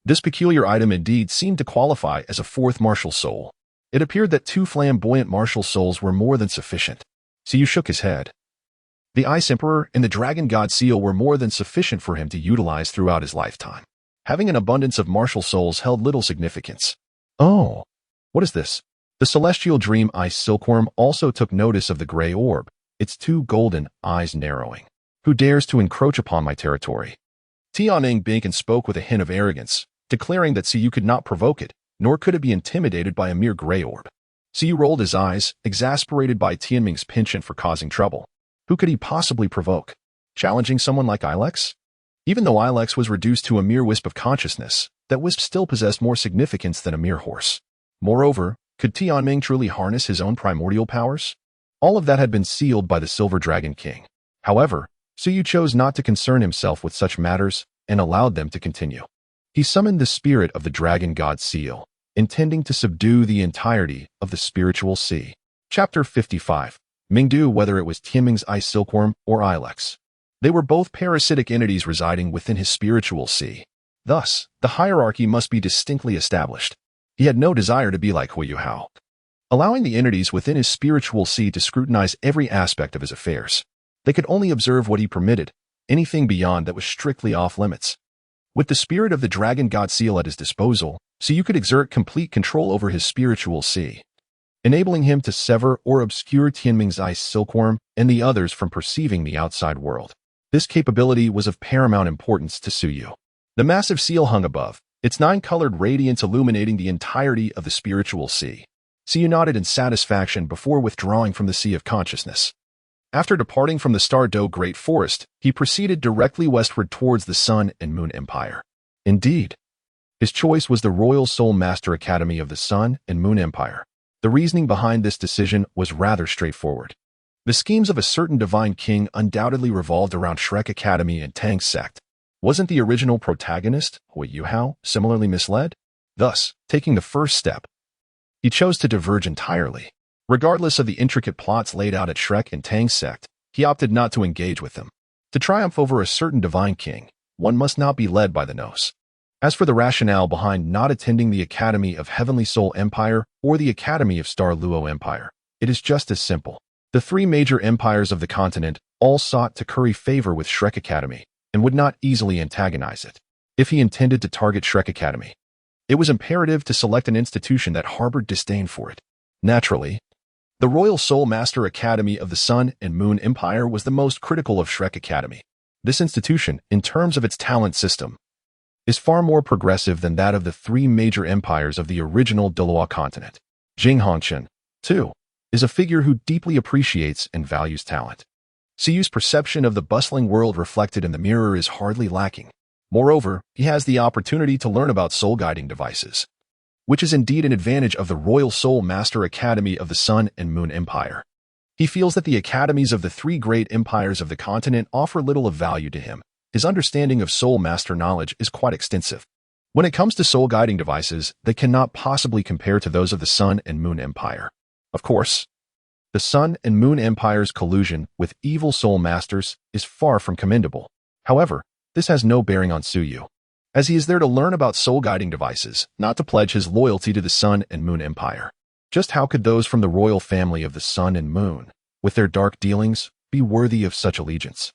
This peculiar item indeed seemed to qualify as a fourth martial soul. It appeared that 2 flamboyant martial souls were more than sufficient. Suyu shook his head. The Ice Emperor and the Dragon God Seal were more than sufficient for him to utilize throughout his lifetime. Having an abundance of martial souls held little significance. Oh, what is this? The celestial dream ice silkworm also took notice of the gray orb, its 2 golden eyes narrowing. Who dares to encroach upon my territory? Tianming blinked and spoke with a hint of arrogance, declaring that Suyu could not provoke it, nor could it be intimidated by a mere gray orb. Suyu rolled his eyes, exasperated by Tianming's penchant for causing trouble. Who could he possibly provoke? Challenging someone like Ilex? Even though Ilex was reduced to a mere wisp of consciousness, that wisp still possessed more significance than a mere horse. Moreover, could Tianming truly harness his own primordial powers? All of that had been sealed by the Silver Dragon King. However, Suyu chose not to concern himself with such matters and allowed them to continue. He summoned the spirit of the Dragon God Seal, intending to subdue the entirety of the spiritual sea. Chapter 55. Mingdu, whether it was Tianming's ice silkworm or Ilex. They were both parasitic entities residing within his spiritual sea. Thus, the hierarchy must be distinctly established. He had no desire to be like Hui Yuhao, allowing the entities within his spiritual sea to scrutinize every aspect of his affairs. They could only observe what he permitted, anything beyond that was strictly off-limits. With the spirit of the Dragon God Seal at his disposal, Suyu could exert complete control over his spiritual sea, enabling him to sever or obscure Tianming's ice silkworm and the others from perceiving the outside world. This capability was of paramount importance to Suyu. The massive seal hung above, its 9-colored radiance illuminating the entirety of the spiritual sea. Suyu nodded in satisfaction before withdrawing from the sea of consciousness. After departing from the Star Dou Great Forest, he proceeded directly westward towards the Sun and Moon Empire. Indeed, his choice was the Royal Soul Master Academy of the Sun and Moon Empire. The reasoning behind this decision was rather straightforward. The schemes of a certain divine king undoubtedly revolved around Shrek Academy and Tang's sect. Wasn't the original protagonist, Hui Yuhao, similarly misled? Thus, taking the first step, he chose to diverge entirely. Regardless of the intricate plots laid out at Shrek and Tang's sect, he opted not to engage with them. To triumph over a certain divine king, one must not be led by the nose. As for the rationale behind not attending the Academy of Heavenly Soul Empire or the Academy of Star Luo Empire, it is just as simple. The 3 major empires of the continent all sought to curry favor with Shrek Academy and would not easily antagonize it. If he intended to target Shrek Academy, it was imperative to select an institution that harbored disdain for it. Naturally, the Royal Soul Master Academy of the Sun and Moon Empire was the most critical of Shrek Academy. This institution, in terms of its talent system, is far more progressive than that of the 3 major empires of the original Doloa continent. Jing Hongchen, too, is a figure who deeply appreciates and values talent. Suyu's perception of the bustling world reflected in the mirror is hardly lacking. Moreover, he has the opportunity to learn about soul-guiding devices, which is indeed an advantage of the Royal Soul Master Academy of the Sun and Moon Empire. He feels that the academies of the three great empires of the continent offer little of value to him. His understanding of soul master knowledge is quite extensive. When it comes to soul-guiding devices, they cannot possibly compare to those of the Sun and Moon Empire. Of course, the Sun and Moon Empire's collusion with evil soul masters is far from commendable. However, this has no bearing on Suyu, as he is there to learn about soul-guiding devices, not to pledge his loyalty to the Sun and Moon Empire. Just how could those from the royal family of the Sun and Moon, with their dark dealings, be worthy of such allegiance?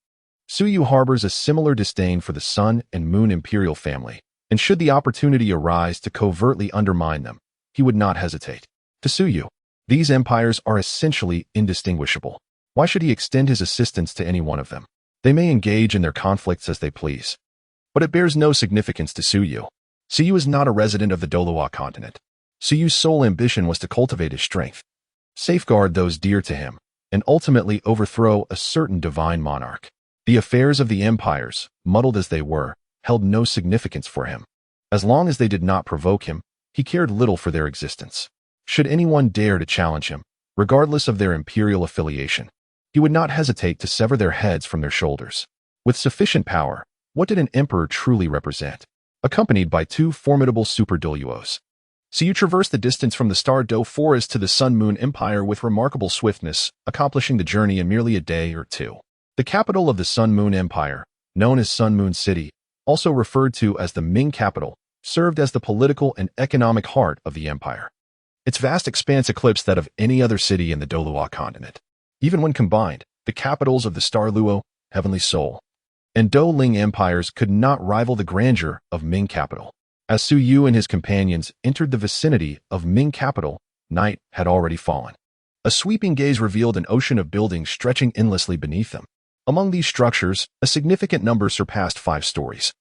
Suyu harbors a similar disdain for the Sun and Moon Imperial family, and should the opportunity arise to covertly undermine them, he would not hesitate. To Suyu, these empires are essentially indistinguishable. Why should he extend his assistance to any one of them? They may engage in their conflicts as they please, but it bears no significance to Suyu. Suyu is not a resident of the Dolua continent. Suyu's sole ambition was to cultivate his strength, safeguard those dear to him, and ultimately overthrow a certain divine monarch. The affairs of the empires, muddled as they were, held no significance for him. As long as they did not provoke him, he cared little for their existence. Should anyone dare to challenge him, regardless of their imperial affiliation, he would not hesitate to sever their heads from their shoulders. With sufficient power, what did an emperor truly represent? Accompanied by two formidable super duelos, Suyu traversed the distance from the Star Dou forest to the Sun-Moon Empire with remarkable swiftness, accomplishing the journey in merely a day or two. The capital of the Sun-Moon Empire, known as Sun-Moon City, also referred to as the Ming capital, served as the political and economic heart of the empire. Its vast expanse eclipsed that of any other city in the Dolua continent. Even when combined, the capitals of the Star Luo, Heavenly Soul, and Dou Ling empires could not rival the grandeur of Ming capital. As Suyu and his companions entered the vicinity of Ming capital, night had already fallen. A sweeping gaze revealed an ocean of buildings stretching endlessly beneath them. Among these structures, a significant number surpassed 5 stories,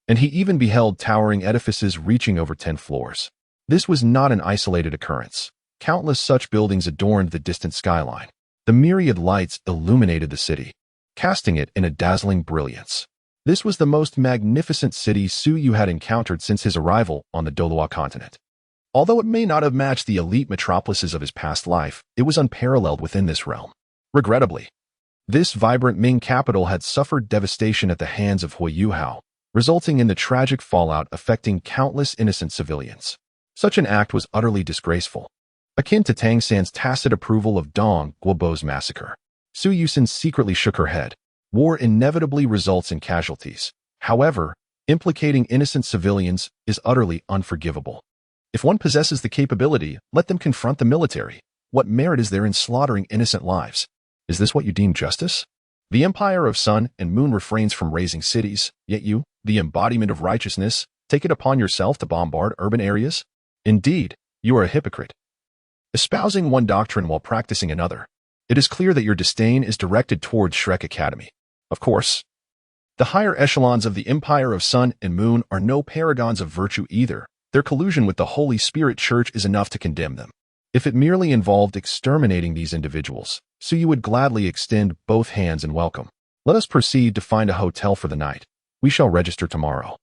and he even beheld towering edifices reaching over 10 floors. This was not an isolated occurrence. Countless such buildings adorned the distant skyline. The myriad lights illuminated the city, casting it in a dazzling brilliance. This was the most magnificent city Suyu had encountered since his arrival on the Dolua continent. Although it may not have matched the elite metropolises of his past life, it was unparalleled within this realm. Regrettably, this vibrant Ming capital had suffered devastation at the hands of Huiyuhao, resulting in the tragic fallout affecting countless innocent civilians. Such an act was utterly disgraceful, akin to Tang San's tacit approval of Dong Guobo's massacre. Su Yusin secretly shook her head. War inevitably results in casualties. However, implicating innocent civilians is utterly unforgivable. If one possesses the capability, let them confront the military. What merit is there in slaughtering innocent lives? Is this what you deem justice? The Empire of Sun and Moon refrains from razing cities, yet you, the embodiment of righteousness, take it upon yourself to bombard urban areas? Indeed, you are a hypocrite, espousing one doctrine while practicing another. It is clear that your disdain is directed towards Shrek Academy. Of course, the higher echelons of the Empire of Sun and Moon are no paragons of virtue either. Their collusion with the Holy Spirit Church is enough to condemn them. If it merely involved exterminating these individuals, Suyu would gladly extend both hands in welcome. Let us proceed to find a hotel for the night. We shall register tomorrow.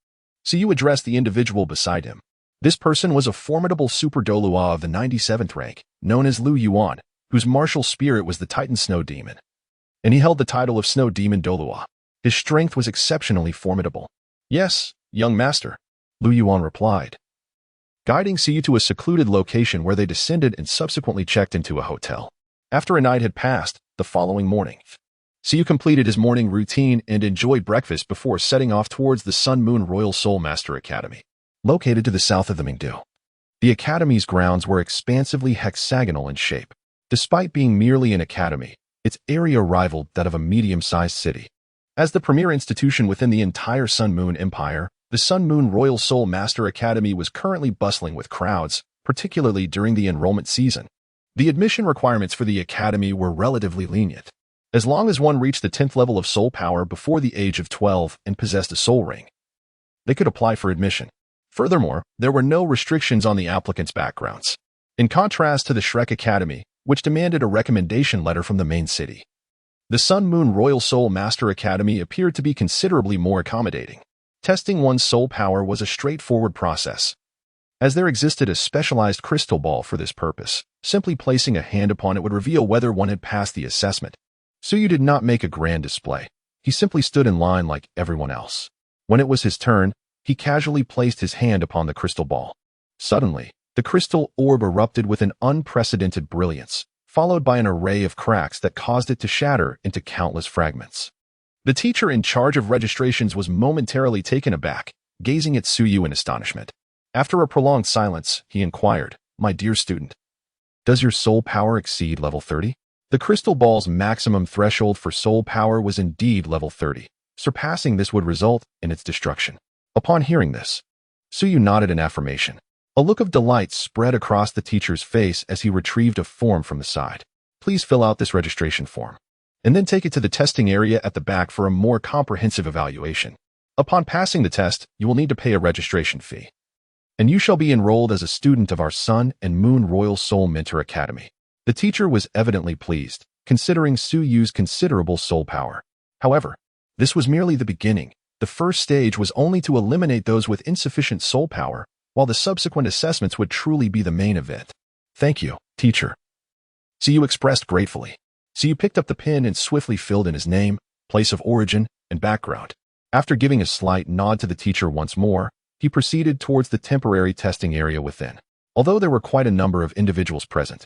Suyu addressed the individual beside him. This person was a formidable super Dolua of the 97th rank, known as Lu Yuan, whose martial spirit was the Titan Snow Demon, and he held the title of Snow Demon Dolua. His strength was exceptionally formidable. Yes, young master, Lu Yuan replied, guiding Suyu to a secluded location where they descended and subsequently checked into a hotel. After a night had passed, the following morning, Suyu completed his morning routine and enjoyed breakfast before setting off towards the Sun Moon Royal Soul Master Academy, located to the south of the Mingdu. The academy's grounds were expansively hexagonal in shape. Despite being merely an academy, its area rivaled that of a medium-sized city. As the premier institution within the entire Sun Moon Empire, the Sun Moon Royal Soul Master Academy was currently bustling with crowds, particularly during the enrollment season. The admission requirements for the academy were relatively lenient. As long as one reached the 10th level of soul power before the age of 12 and possessed a soul ring, they could apply for admission. Furthermore, there were no restrictions on the applicants' backgrounds. in contrast to the Shrek Academy, which demanded a recommendation letter from the main city. The Sun Moon Royal Soul Master Academy appeared to be considerably more accommodating. Testing one's soul power was a straightforward process, as there existed a specialized crystal ball for this purpose. Simply placing a hand upon it would reveal whether one had passed the assessment. Suyu did not make a grand display. He simply stood in line like everyone else. When it was his turn, he casually placed his hand upon the crystal ball. Suddenly, the crystal orb erupted with an unprecedented brilliance, followed by an array of cracks that caused it to shatter into countless fragments. The teacher in charge of registrations was momentarily taken aback, gazing at Suyu in astonishment. After a prolonged silence, he inquired, "My dear student, does your soul power exceed level 30? The crystal ball's maximum threshold for soul power was indeed level 30. Surpassing this would result in its destruction. Upon hearing this, Suyu nodded in affirmation. A look of delight spread across the teacher's face as he retrieved a form from the side. Please fill out this registration form, and then take it to the testing area at the back for a more comprehensive evaluation. Upon passing the test, you will need to pay a registration fee, and you shall be enrolled as a student of our Sun and Moon Royal Soul Mentor Academy." The teacher was evidently pleased, considering Suyu's considerable soul power. However, this was merely the beginning. The first stage was only to eliminate those with insufficient soul power, while the subsequent assessments would truly be the main event. "Thank you, teacher," Suyu expressed gratefully. Suyu picked up the pen and swiftly filled in his name, place of origin, and background. After giving a slight nod to the teacher once more, he proceeded towards the temporary testing area within. Although there were quite a number of individuals present,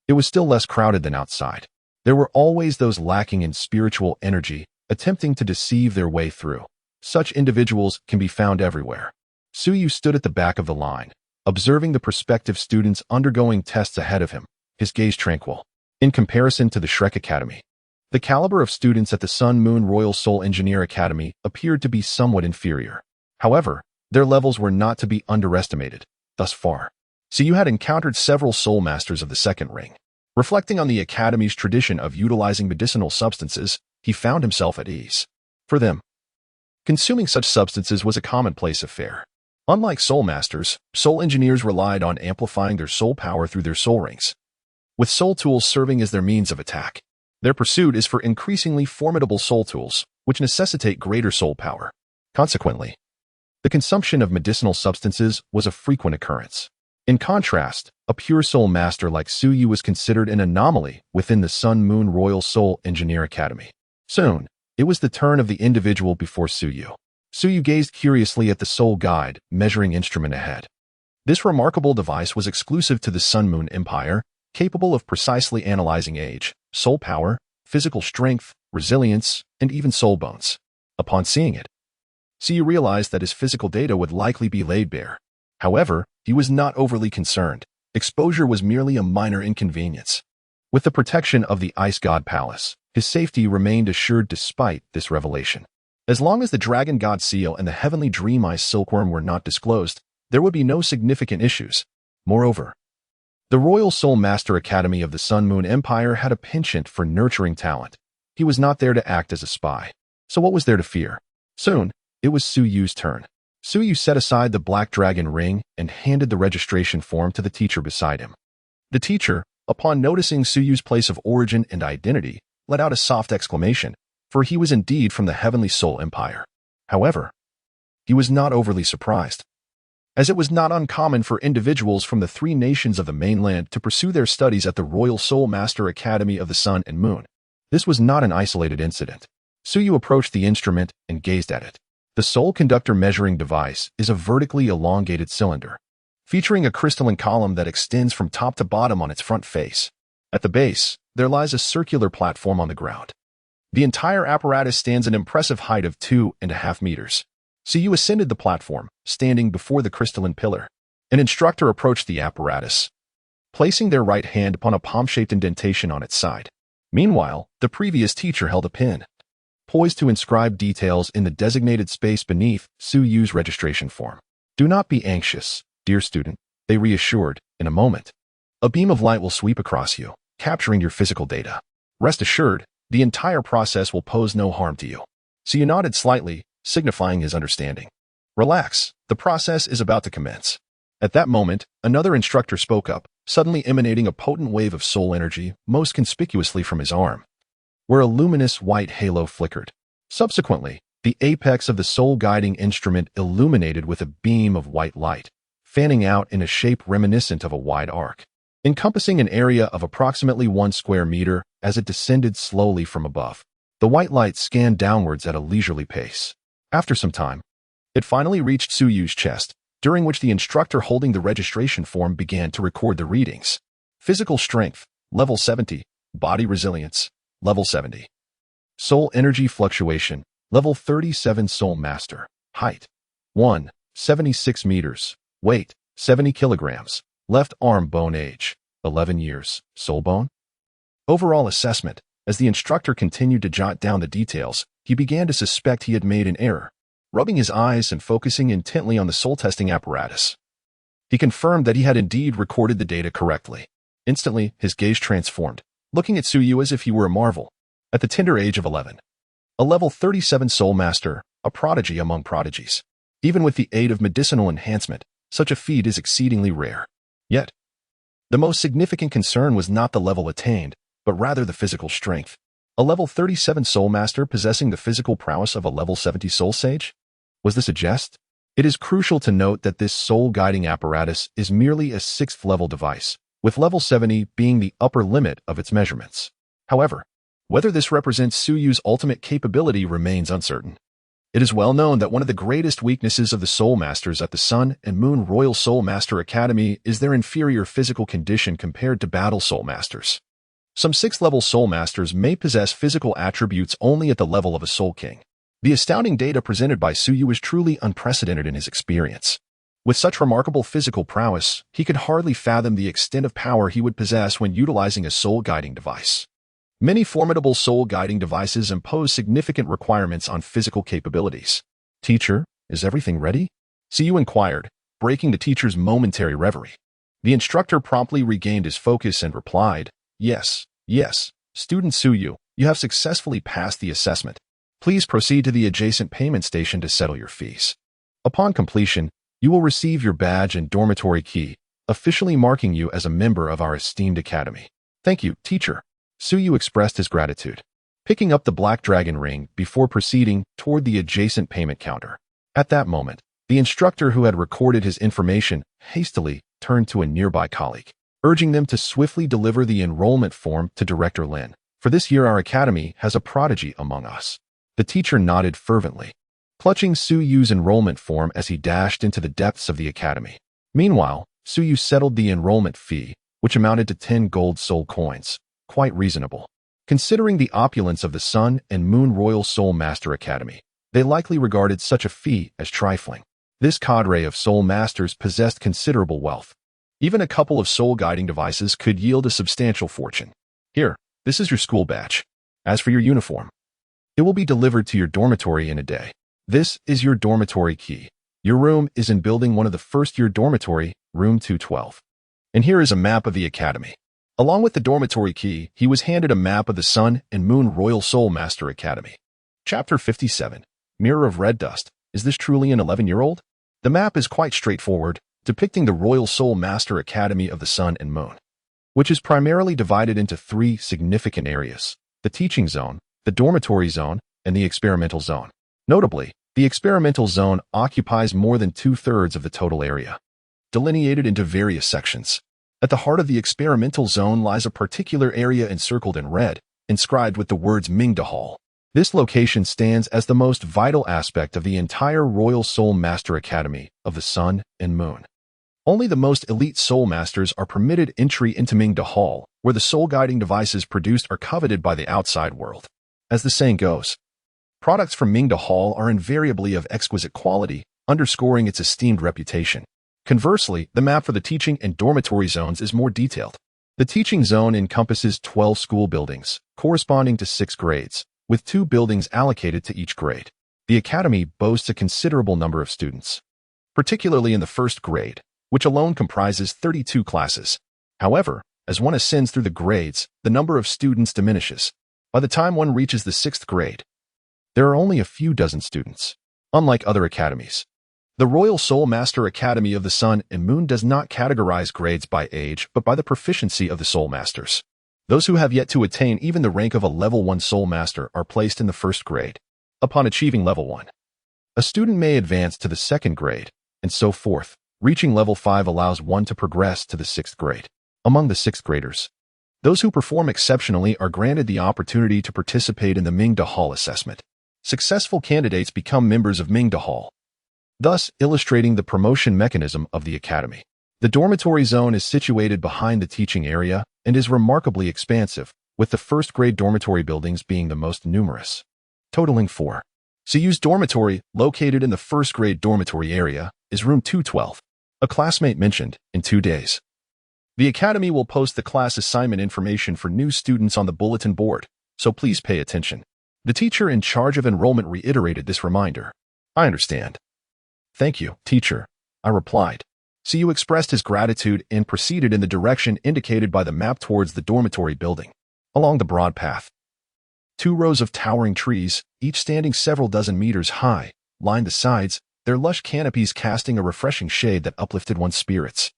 it was still less crowded than outside. There were always those lacking in spiritual energy, attempting to deceive their way through. Such individuals can be found everywhere. Suyu stood at the back of the line, observing the prospective students undergoing tests ahead of him, his gaze tranquil. In comparison to the Shrek Academy, the caliber of students at the Sun Moon Royal Soul Engineer Academy appeared to be somewhat inferior. However, their levels were not to be underestimated. Thus far, Suyu had encountered several soul masters of the second ring. Reflecting on the Academy's tradition of utilizing medicinal substances, he found himself at ease. For them, consuming such substances was a commonplace affair. Unlike soul masters, soul engineers relied on amplifying their soul power through their soul rings, with soul tools serving as their means of attack. Their pursuit is for increasingly formidable soul tools, which necessitate greater soul power. Consequently, the consumption of medicinal substances was a frequent occurrence. In contrast, a pure soul master like Suyu was considered an anomaly within the Sun Moon Royal Soul Engineer Academy. Soon, it was the turn of the individual before Suyu. Suyu gazed curiously at the soul guide, measuring instrument ahead. This remarkable device was exclusive to the Sun Moon Empire, capable of precisely analyzing age, soul power, physical strength, resilience, and even soul bones. Upon seeing it, Suyu realized that his physical data would likely be laid bare. However, he was not overly concerned. Exposure was merely a minor inconvenience. With the protection of the Ice God Palace, his safety remained assured despite this revelation. As long as the Dragon God Seal and the Heavenly Dream Eye Silkworm were not disclosed, there would be no significant issues. Moreover, the Royal Soul Master Academy of the Sun Moon Empire had a penchant for nurturing talent. He was not there to act as a spy. So what was there to fear? Soon, it was Suyu's turn. Suyu set aside the Black Dragon ring and handed the registration form to the teacher beside him. The teacher, upon noticing Suyu's place of origin and identity, let out a soft exclamation, for he was indeed from the Heavenly Soul Empire. However, he was not overly surprised, as it was not uncommon for individuals from the three nations of the mainland to pursue their studies at the Royal Soul Master Academy of the Sun and Moon. This was not an isolated incident. Suyu approached the instrument and gazed at it. The soul conductor measuring device is a vertically elongated cylinder, featuring a crystalline column that extends from top to bottom on its front face. At the base, there lies a circular platform on the ground. The entire apparatus stands an impressive height of 2.5 meters. Suyu ascended the platform, standing before the crystalline pillar. An instructor approached the apparatus, placing their right hand upon a palm-shaped indentation on its side. Meanwhile, the previous teacher held a pen, poised to inscribe details in the designated space beneath Suyu's registration form. "Do not be anxious, dear student," they reassured. "In a moment, a beam of light will sweep across you, capturing your physical data. Rest assured, the entire process will pose no harm to you." Suyu nodded slightly, signifying his understanding. "Relax, the process is about to commence." At that moment, another instructor spoke up, suddenly emanating a potent wave of soul energy, most conspicuously from his arm, where a luminous white halo flickered. Subsequently, the apex of the soul-guiding instrument illuminated with a beam of white light, fanning out in a shape reminiscent of a wide arc, encompassing an area of approximately 1 square meter as it descended slowly from above. The white light scanned downwards at a leisurely pace. After some time, it finally reached Su Yu's chest, during which the instructor holding the registration form began to record the readings. Physical strength, level 70. Body resilience, level 70. Soul energy fluctuation, level 37. Soul master. Height, 176 meters. Weight, 70 kilograms. Left arm bone age, 11 years. Soul bone? Overall assessment. As the instructor continued to jot down the details, he began to suspect he had made an error. Rubbing his eyes and focusing intently on the soul-testing apparatus, he confirmed that he had indeed recorded the data correctly. Instantly, his gaze transformed, looking at Su Yu as if he were a marvel. At the tender age of 11, a level 37 soul master, a prodigy among prodigies. Even with the aid of medicinal enhancement, such a feat is exceedingly rare. Yet, the most significant concern was not the level attained, but rather the physical strength. A level 37 soul master possessing the physical prowess of a level 70 soul sage? Was this a jest? It is crucial to note that this soul-guiding apparatus is merely a 6th level device, with level 70 being the upper limit of its measurements. However, whether this represents Su Yu's ultimate capability remains uncertain. It is well known that one of the greatest weaknesses of the Soul Masters at the Sun and Moon Royal Soul Master Academy is their inferior physical condition compared to Battle Soul Masters. Some 6th-level Soul Masters may possess physical attributes only at the level of a Soul King. The astounding data presented by Su Yu is truly unprecedented in his experience. With such remarkable physical prowess, he could hardly fathom the extent of power he would possess when utilizing a soul-guiding device. Many formidable soul-guiding devices impose significant requirements on physical capabilities. "Teacher, is everything ready?" Su Yu inquired, breaking the teacher's momentary reverie. The instructor promptly regained his focus and replied, Yes. Student Su Yu, you have successfully passed the assessment. Please proceed to the adjacent payment station to settle your fees. Upon completion, you will receive your badge and dormitory key, officially marking you as a member of our esteemed academy. Thank you, teacher. Su Yu expressed his gratitude, picking up the black dragon ring before proceeding toward the adjacent payment counter. At that moment, the instructor who had recorded his information hastily turned to a nearby colleague, urging them to swiftly deliver the enrollment form to Director Lin. For this year our academy has a prodigy among us. The teacher nodded fervently, clutching Su Yu's enrollment form as he dashed into the depths of the academy. Meanwhile, Su Yu settled the enrollment fee, which amounted to 10 gold soul coins. Quite reasonable. Considering the opulence of the Sun and Moon Royal Soul Master Academy, they likely regarded such a fee as trifling. This cadre of soul masters possessed considerable wealth. Even a couple of soul-guiding devices could yield a substantial fortune. Here, this is your school badge. As for your uniform, it will be delivered to your dormitory in a day. This is your dormitory key. Your room is in building 1 of the first-year dormitory, room 212. And here is a map of the academy. Along with the dormitory key, he was handed a map of the Sun and Moon Royal Soul Master Academy. Chapter 57. Mirror of Red Dust. Is this truly an 11-year-old? The map is quite straightforward, depicting the Royal Soul Master Academy of the Sun and Moon, which is primarily divided into 3 significant areas: the teaching zone, the dormitory zone, and the experimental zone. Notably, the experimental zone occupies more than 2/3 of the total area, delineated into various sections. At the heart of the experimental zone lies a particular area encircled in red, inscribed with the words Mingda Hall. This location stands as the most vital aspect of the entire Royal Soul Master Academy of the Sun and Moon. Only the most elite Soul Masters are permitted entry into Mingda Hall, where the soul-guiding devices produced are coveted by the outside world. As the saying goes, products from Mingda Hall are invariably of exquisite quality, underscoring its esteemed reputation. Conversely, the map for the teaching and dormitory zones is more detailed. The teaching zone encompasses 12 school buildings, corresponding to 6 grades, with 2 buildings allocated to each grade. The academy boasts a considerable number of students, particularly in the 1st grade, which alone comprises 32 classes. However, as one ascends through the grades, the number of students diminishes. By the time one reaches the 6th grade, there are only a few dozen students. Unlike other academies, The Royal Soul Master Academy of the Sun and Moon does not categorize grades by age, but by the proficiency of the Soul Masters. Those who have yet to attain even the rank of a Level 1 Soul Master are placed in the first grade. Upon achieving Level 1, a student may advance to the second grade, and so forth. Reaching Level 5 allows one to progress to the 6th grade. Among the 6th graders, those who perform exceptionally are granted the opportunity to participate in the Mingda Hall assessment. Successful candidates become members of Mingda Hall, thus illustrating the promotion mechanism of the academy. The dormitory zone is situated behind the teaching area and is remarkably expansive, with the first-grade dormitory buildings being the most numerous, totaling 4. CU's dormitory, located in the first-grade dormitory area, is room 212. A classmate mentioned, in 2 days. The academy will post the class assignment information for new students on the bulletin board, so please pay attention. The teacher in charge of enrollment reiterated this reminder. I understand. Thank you, teacher, I replied. CU expressed his gratitude and proceeded in the direction indicated by the map towards the dormitory building. Along the broad path, 2 rows of towering trees, each standing several dozen meters high, lined the sides, their lush canopies casting a refreshing shade that uplifted one's spirits.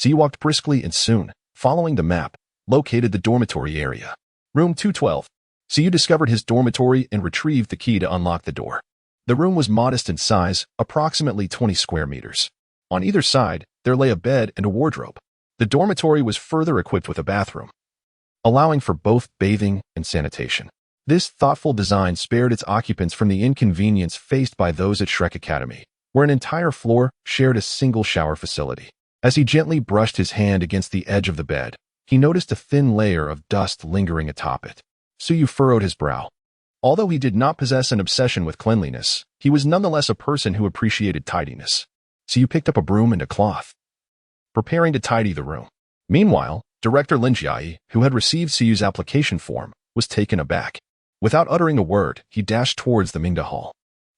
CU walked briskly and soon, following the map, located the dormitory area. Room 212. CU discovered his dormitory and retrieved the key to unlock the door. The room was modest in size, approximately 20 square meters. On either side, there lay a bed and a wardrobe. The dormitory was further equipped with a bathroom, allowing for both bathing and sanitation. This thoughtful design spared its occupants from the inconvenience faced by those at Shrek Academy, where an entire floor shared a single shower facility. As he gently brushed his hand against the edge of the bed, he noticed a thin layer of dust lingering atop it. Suyu furrowed his brow. Although he did not possess an obsession with cleanliness, he was nonetheless a person who appreciated tidiness. Suyu picked up a broom and a cloth, preparing to tidy the room. Meanwhile, Director Lin Jiai, who had received Suyu's application form, was taken aback. Without uttering a word, he dashed towards the Mingda Hall.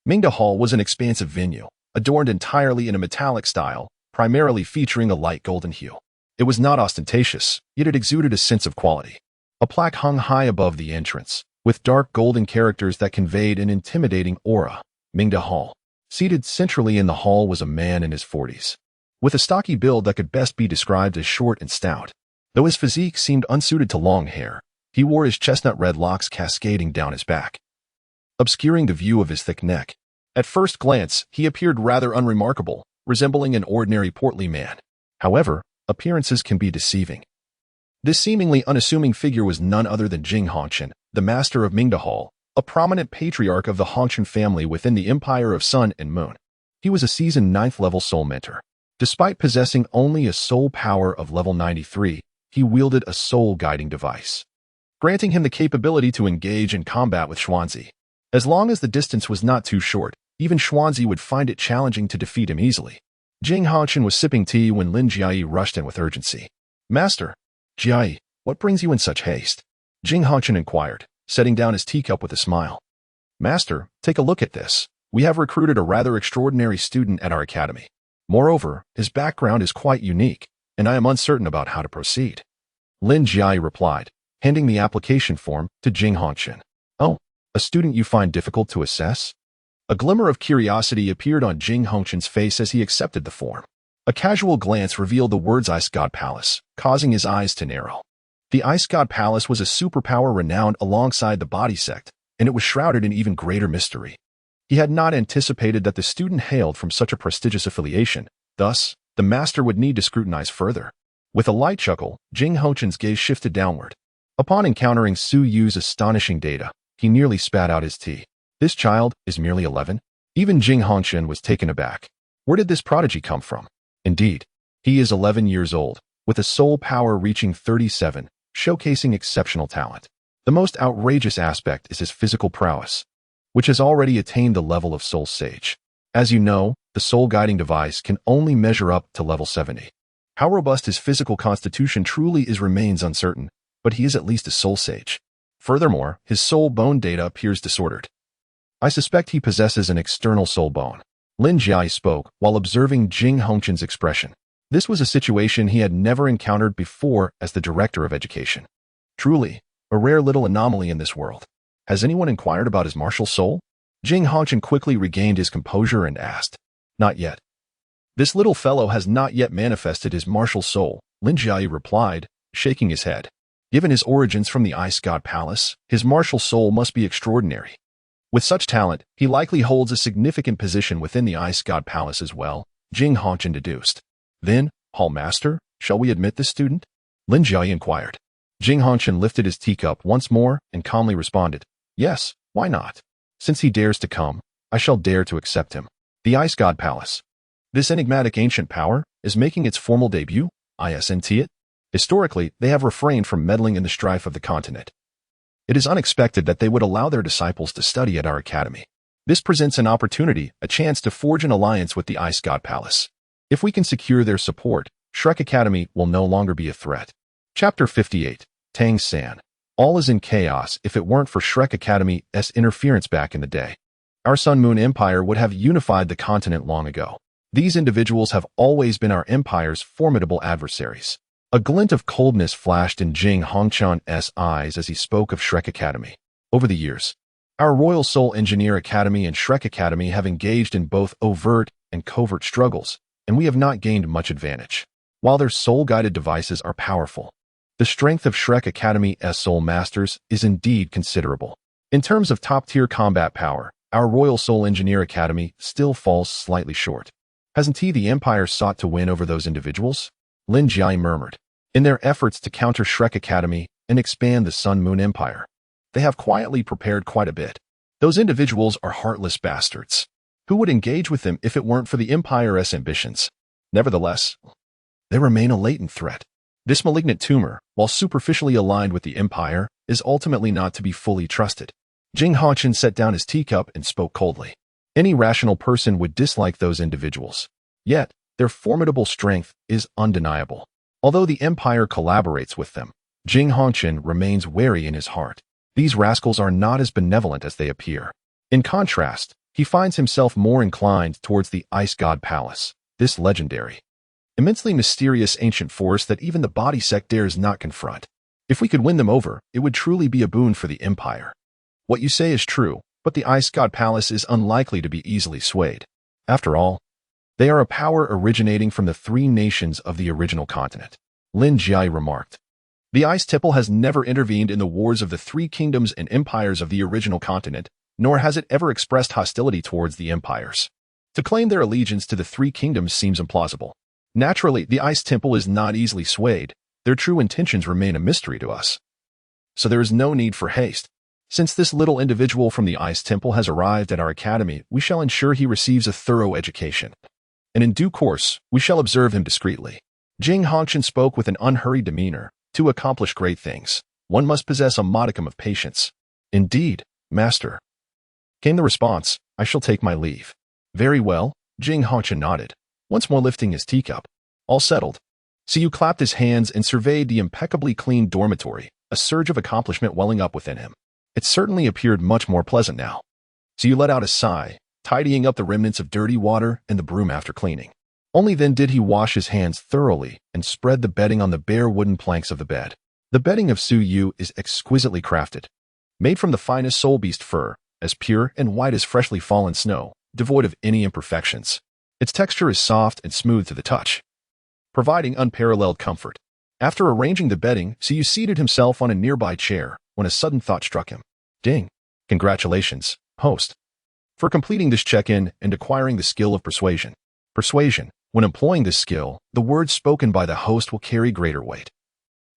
Mingda Hall was an expansive venue, adorned entirely in a metallic style, primarily featuring a light golden hue. It was not ostentatious, yet it exuded a sense of quality. A plaque hung high above the entrance, with dark golden characters that conveyed an intimidating aura. Mingda Hall. Seated centrally in the hall was a man in his 40s, with a stocky build that could best be described as short and stout. Though his physique seemed unsuited to long hair, he wore his chestnut-red locks cascading down his back, obscuring the view of his thick neck. At first glance, he appeared rather unremarkable, resembling an ordinary portly man. However, appearances can be deceiving. This seemingly unassuming figure was none other than Jing Hongchen, the master of Mingda Hall, a prominent patriarch of the Hongchen family within the Empire of Sun and Moon. He was a seasoned 9th-level soul mentor. Despite possessing only a soul power of level 93, he wielded a soul guiding device, granting him the capability to engage in combat with Xuanzi. As long as the distance was not too short, even Xuanzi would find it challenging to defeat him easily. Jing Hongchen was sipping tea when Lin Jiai rushed in with urgency. Master, Jiai, what brings you in such haste? Jing Hongchen inquired, setting down his teacup with a smile. Master, take a look at this. We have recruited a rather extraordinary student at our academy. Moreover, his background is quite unique, and I am uncertain about how to proceed. Lin Jiai replied, handing the application form to Jing Hongchen. Oh, a student you find difficult to assess? A glimmer of curiosity appeared on Jing Hongchen's face as he accepted the form. A casual glance revealed the words Ice God Palace, causing his eyes to narrow. The Ice God Palace was a superpower renowned alongside the body sect, and it was shrouded in even greater mystery. He had not anticipated that the student hailed from such a prestigious affiliation. Thus, the master would need to scrutinize further. With a light chuckle, Jing Hongchen's gaze shifted downward. Upon encountering Su Yu's astonishing data, he nearly spat out his tea. This child is merely 11? Even Jing Hongchen was taken aback. Where did this prodigy come from? Indeed, he is 11 years old, with a soul power reaching 37, showcasing exceptional talent. The most outrageous aspect is his physical prowess, which has already attained the level of Soul Sage. As you know, the soul guiding device can only measure up to level 70. How robust his physical constitution truly is remains uncertain, but he is at least a Soul Sage. Furthermore, his soul bone data appears disordered. I suspect he possesses an external soul bone. Lin Jiai spoke while observing Jing Hongchen's expression. This was a situation he had never encountered before as the director of education. Truly, a rare little anomaly in this world. Has anyone inquired about his martial soul? Jing Hongchen quickly regained his composure and asked. Not yet. This little fellow has not yet manifested his martial soul, Lin Jiayi replied, shaking his head. Given his origins from the Ice God Palace, his martial soul must be extraordinary. With such talent, he likely holds a significant position within the Ice God Palace as well, Jing Hongqian deduced. Then, Hall Master, shall we admit this student? Lin Jiayi inquired. Jing Hongqian lifted his teacup once more and calmly responded, yes, why not? Since he dares to come, I shall dare to accept him. The Ice God Palace. This enigmatic ancient power is making its formal debut, isn't it? Historically, they have refrained from meddling in the strife of the continent. It is unexpected that they would allow their disciples to study at our academy. This presents an opportunity, a chance to forge an alliance with the Ice God Palace. If we can secure their support, Shrek Academy will no longer be a threat. Chapter 58, Tang San. All is in chaos if it weren't for Shrek Academy's interference back in the day. Our Sun Moon Empire would have unified the continent long ago. These individuals have always been our empire's formidable adversaries. A glint of coldness flashed in Jing Hongqian's eyes as he spoke of Shrek Academy. Over the years, our Royal Soul Engineer Academy and Shrek Academy have engaged in both overt and covert struggles, and we have not gained much advantage. While their soul-guided devices are powerful, the strength of Shrek Academy's soul masters is indeed considerable. In terms of top-tier combat power, our Royal Soul Engineer Academy still falls slightly short. Hasn't the Empire sought to win over those individuals? Lin Jiayi murmured. In their efforts to counter Shrek Academy and expand the Sun Moon Empire, they have quietly prepared quite a bit. Those individuals are heartless bastards. Who would engage with them if it weren't for the Empire's ambitions? Nevertheless, they remain a latent threat. This malignant tumor, while superficially aligned with the Empire, is ultimately not to be fully trusted. Jing Hongqian set down his teacup and spoke coldly. Any rational person would dislike those individuals. Yet, their formidable strength is undeniable. Although the Empire collaborates with them, Jing Hongqian remains wary in his heart. These rascals are not as benevolent as they appear. In contrast, he finds himself more inclined towards the Ice God Palace, this legendary, immensely mysterious ancient force that even the body sect dares not confront. If we could win them over, it would truly be a boon for the Empire. What you say is true, but the Ice God Palace is unlikely to be easily swayed. After all, they are a power originating from the three nations of the original continent, Lin Jiayi remarked. The Ice Temple has never intervened in the wars of the three kingdoms and empires of the original continent, nor has it ever expressed hostility towards the empires. To claim their allegiance to the three kingdoms seems implausible. Naturally, the Ice Temple is not easily swayed. Their true intentions remain a mystery to us. So there is no need for haste. Since this little individual from the Ice Temple has arrived at our academy, we shall ensure he receives a thorough education. And in due course, we shall observe him discreetly. Jing Hongqian spoke with an unhurried demeanor. To accomplish great things, one must possess a modicum of patience. Indeed, master. Came the response, I shall take my leave. Very well, Jing Hongqian nodded, once more lifting his teacup. All settled. Siyu clapped his hands and surveyed the impeccably clean dormitory, a surge of accomplishment welling up within him. It certainly appeared much more pleasant now. Siyu let out a sigh, tidying up the remnants of dirty water and the broom after cleaning. Only then did he wash his hands thoroughly and spread the bedding on the bare wooden planks of the bed. The bedding of Siyu is exquisitely crafted. Made from the finest soul beast fur, as pure and white as freshly fallen snow, devoid of any imperfections. Its texture is soft and smooth to the touch, providing unparalleled comfort. After arranging the bedding, Siyu seated himself on a nearby chair when a sudden thought struck him. Ding! Congratulations, host, for completing this check-in and acquiring the skill of persuasion. Persuasion. When employing this skill, the words spoken by the host will carry greater weight,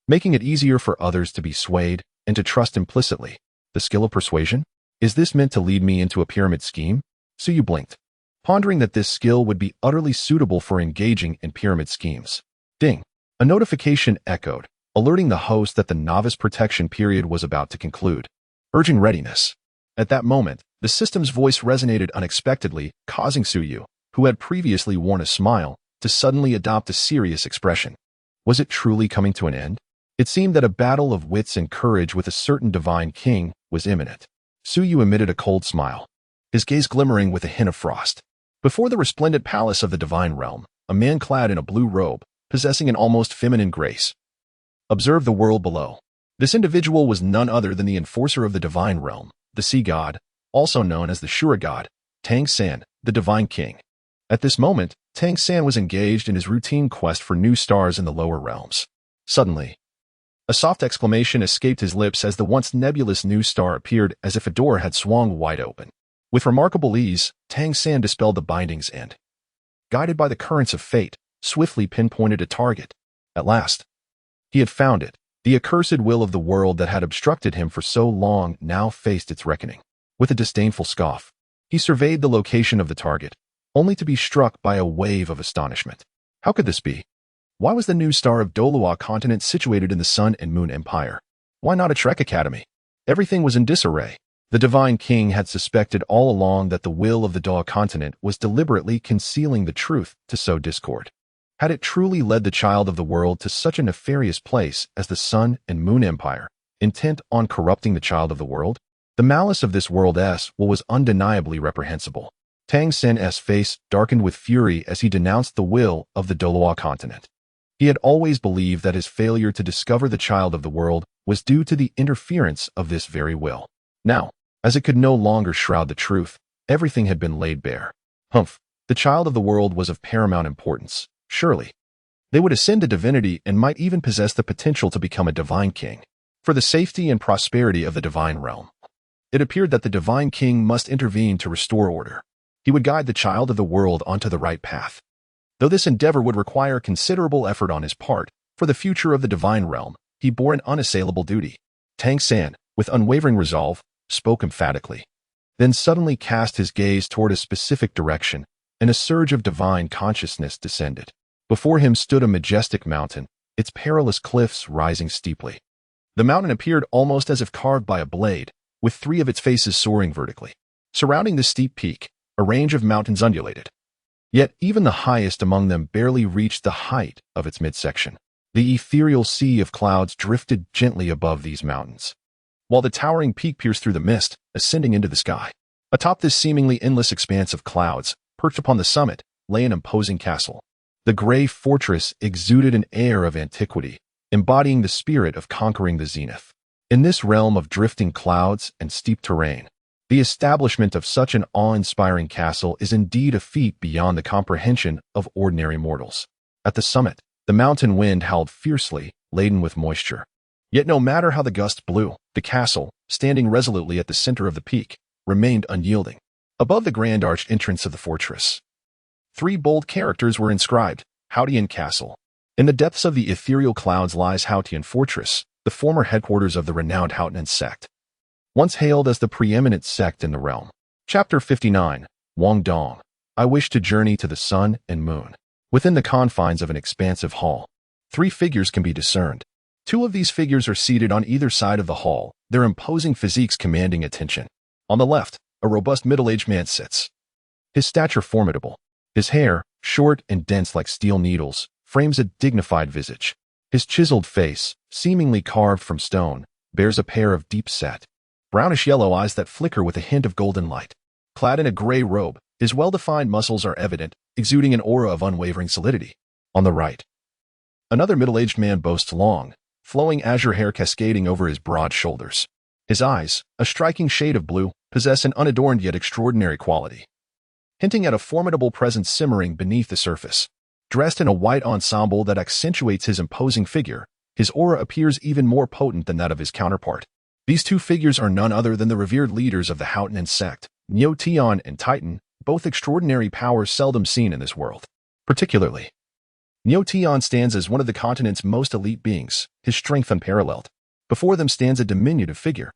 making it easier for others to be swayed and to trust implicitly. The skill of persuasion? Is this meant to lead me into a pyramid scheme? Siyu blinked, pondering that this skill would be utterly suitable for engaging in pyramid schemes. Ding! A notification echoed, alerting the host that the novice protection period was about to conclude. Urging readiness. At that moment, the system's voice resonated unexpectedly, causing Siyu, who had previously worn a smile, to suddenly adopt a serious expression. Was it truly coming to an end? It seemed that a battle of wits and courage with a certain divine king was imminent. Siyu emitted a cold smile, his gaze glimmering with a hint of frost. Before the resplendent palace of the divine realm, a man clad in a blue robe, possessing an almost feminine grace, observed the world below. This individual was none other than the enforcer of the divine realm, the sea god, also known as the Shura god, Tang San, the divine king. At this moment, Tang San was engaged in his routine quest for new stars in the lower realms. Suddenly, a soft exclamation escaped his lips as the once nebulous new star appeared as if a door had swung wide open. With remarkable ease, Tang San dispelled the bindings and, guided by the currents of fate, swiftly pinpointed a target. At last, he had found it. The accursed will of the world that had obstructed him for so long now faced its reckoning. With a disdainful scoff, he surveyed the location of the target, only to be struck by a wave of astonishment. How could this be? Why was the new star of Dolua continent situated in the Sun and Moon Empire? Why not a Trek Academy? Everything was in disarray. The Divine King had suspected all along that the will of the Dou continent was deliberately concealing the truth to sow discord. Had it truly led the child of the world to such a nefarious place as the Sun and Moon Empire, intent on corrupting the child of the world? The malice of this world-s was undeniably reprehensible. Tang Sen's face darkened with fury as he denounced the will of the Dolua continent. He had always believed that his failure to discover the child of the world was due to the interference of this very will. Now, as it could no longer shroud the truth, everything had been laid bare. Humph, the child of the world was of paramount importance. Surely, they would ascend to divinity and might even possess the potential to become a divine king. For the safety and prosperity of the divine realm, it appeared that the divine king must intervene to restore order. He would guide the child of the world onto the right path. Though this endeavor would require considerable effort on his part, for the future of the divine realm, he bore an unassailable duty. Tang San, with unwavering resolve, spoke emphatically, then suddenly cast his gaze toward a specific direction, and a surge of divine consciousness descended. Before him stood a majestic mountain, its perilous cliffs rising steeply. The mountain appeared almost as if carved by a blade, with three of its faces soaring vertically. Surrounding the steep peak, a range of mountains undulated. Yet even the highest among them barely reached the height of its midsection. The ethereal sea of clouds drifted gently above these mountains, while the towering peak pierced through the mist, ascending into the sky. Atop this seemingly endless expanse of clouds, perched upon the summit, lay an imposing castle. The gray fortress exuded an air of antiquity, embodying the spirit of conquering the zenith. In this realm of drifting clouds and steep terrain, the establishment of such an awe-inspiring castle is indeed a feat beyond the comprehension of ordinary mortals. At the summit, the mountain wind howled fiercely, laden with moisture. Yet no matter how the gusts blew, the castle, standing resolutely at the center of the peak, remained unyielding. Above the grand arched entrance of the fortress, three bold characters were inscribed: Hautian Castle. In the depths of the ethereal clouds lies Hautian Fortress, the former headquarters of the renowned Hautian sect, once hailed as the preeminent sect in the realm. Chapter 59, Wong Dong. I wish to journey to the sun and moon. Within the confines of an expansive hall, three figures can be discerned. Two of these figures are seated on either side of the hall, their imposing physiques commanding attention. On the left, a robust middle-aged man sits, his stature formidable. His hair, short and dense like steel needles, frames a dignified visage. His chiseled face, seemingly carved from stone, bears a pair of deep-set, brownish-yellow eyes that flicker with a hint of golden light. Clad in a gray robe, his well-defined muscles are evident, exuding an aura of unwavering solidity. On the right, another middle-aged man boasts long, flowing azure hair cascading over his broad shoulders. His eyes, a striking shade of blue, possess an unadorned yet extraordinary quality, hinting at a formidable presence simmering beneath the surface. Dressed in a white ensemble that accentuates his imposing figure, his aura appears even more potent than that of his counterpart. These two figures are none other than the revered leaders of the Hautian sect, Neo Tion and Titan, both extraordinary powers seldom seen in this world. Particularly, Neo Tion stands as one of the continent's most elite beings, his strength unparalleled. Before them stands a diminutive figure,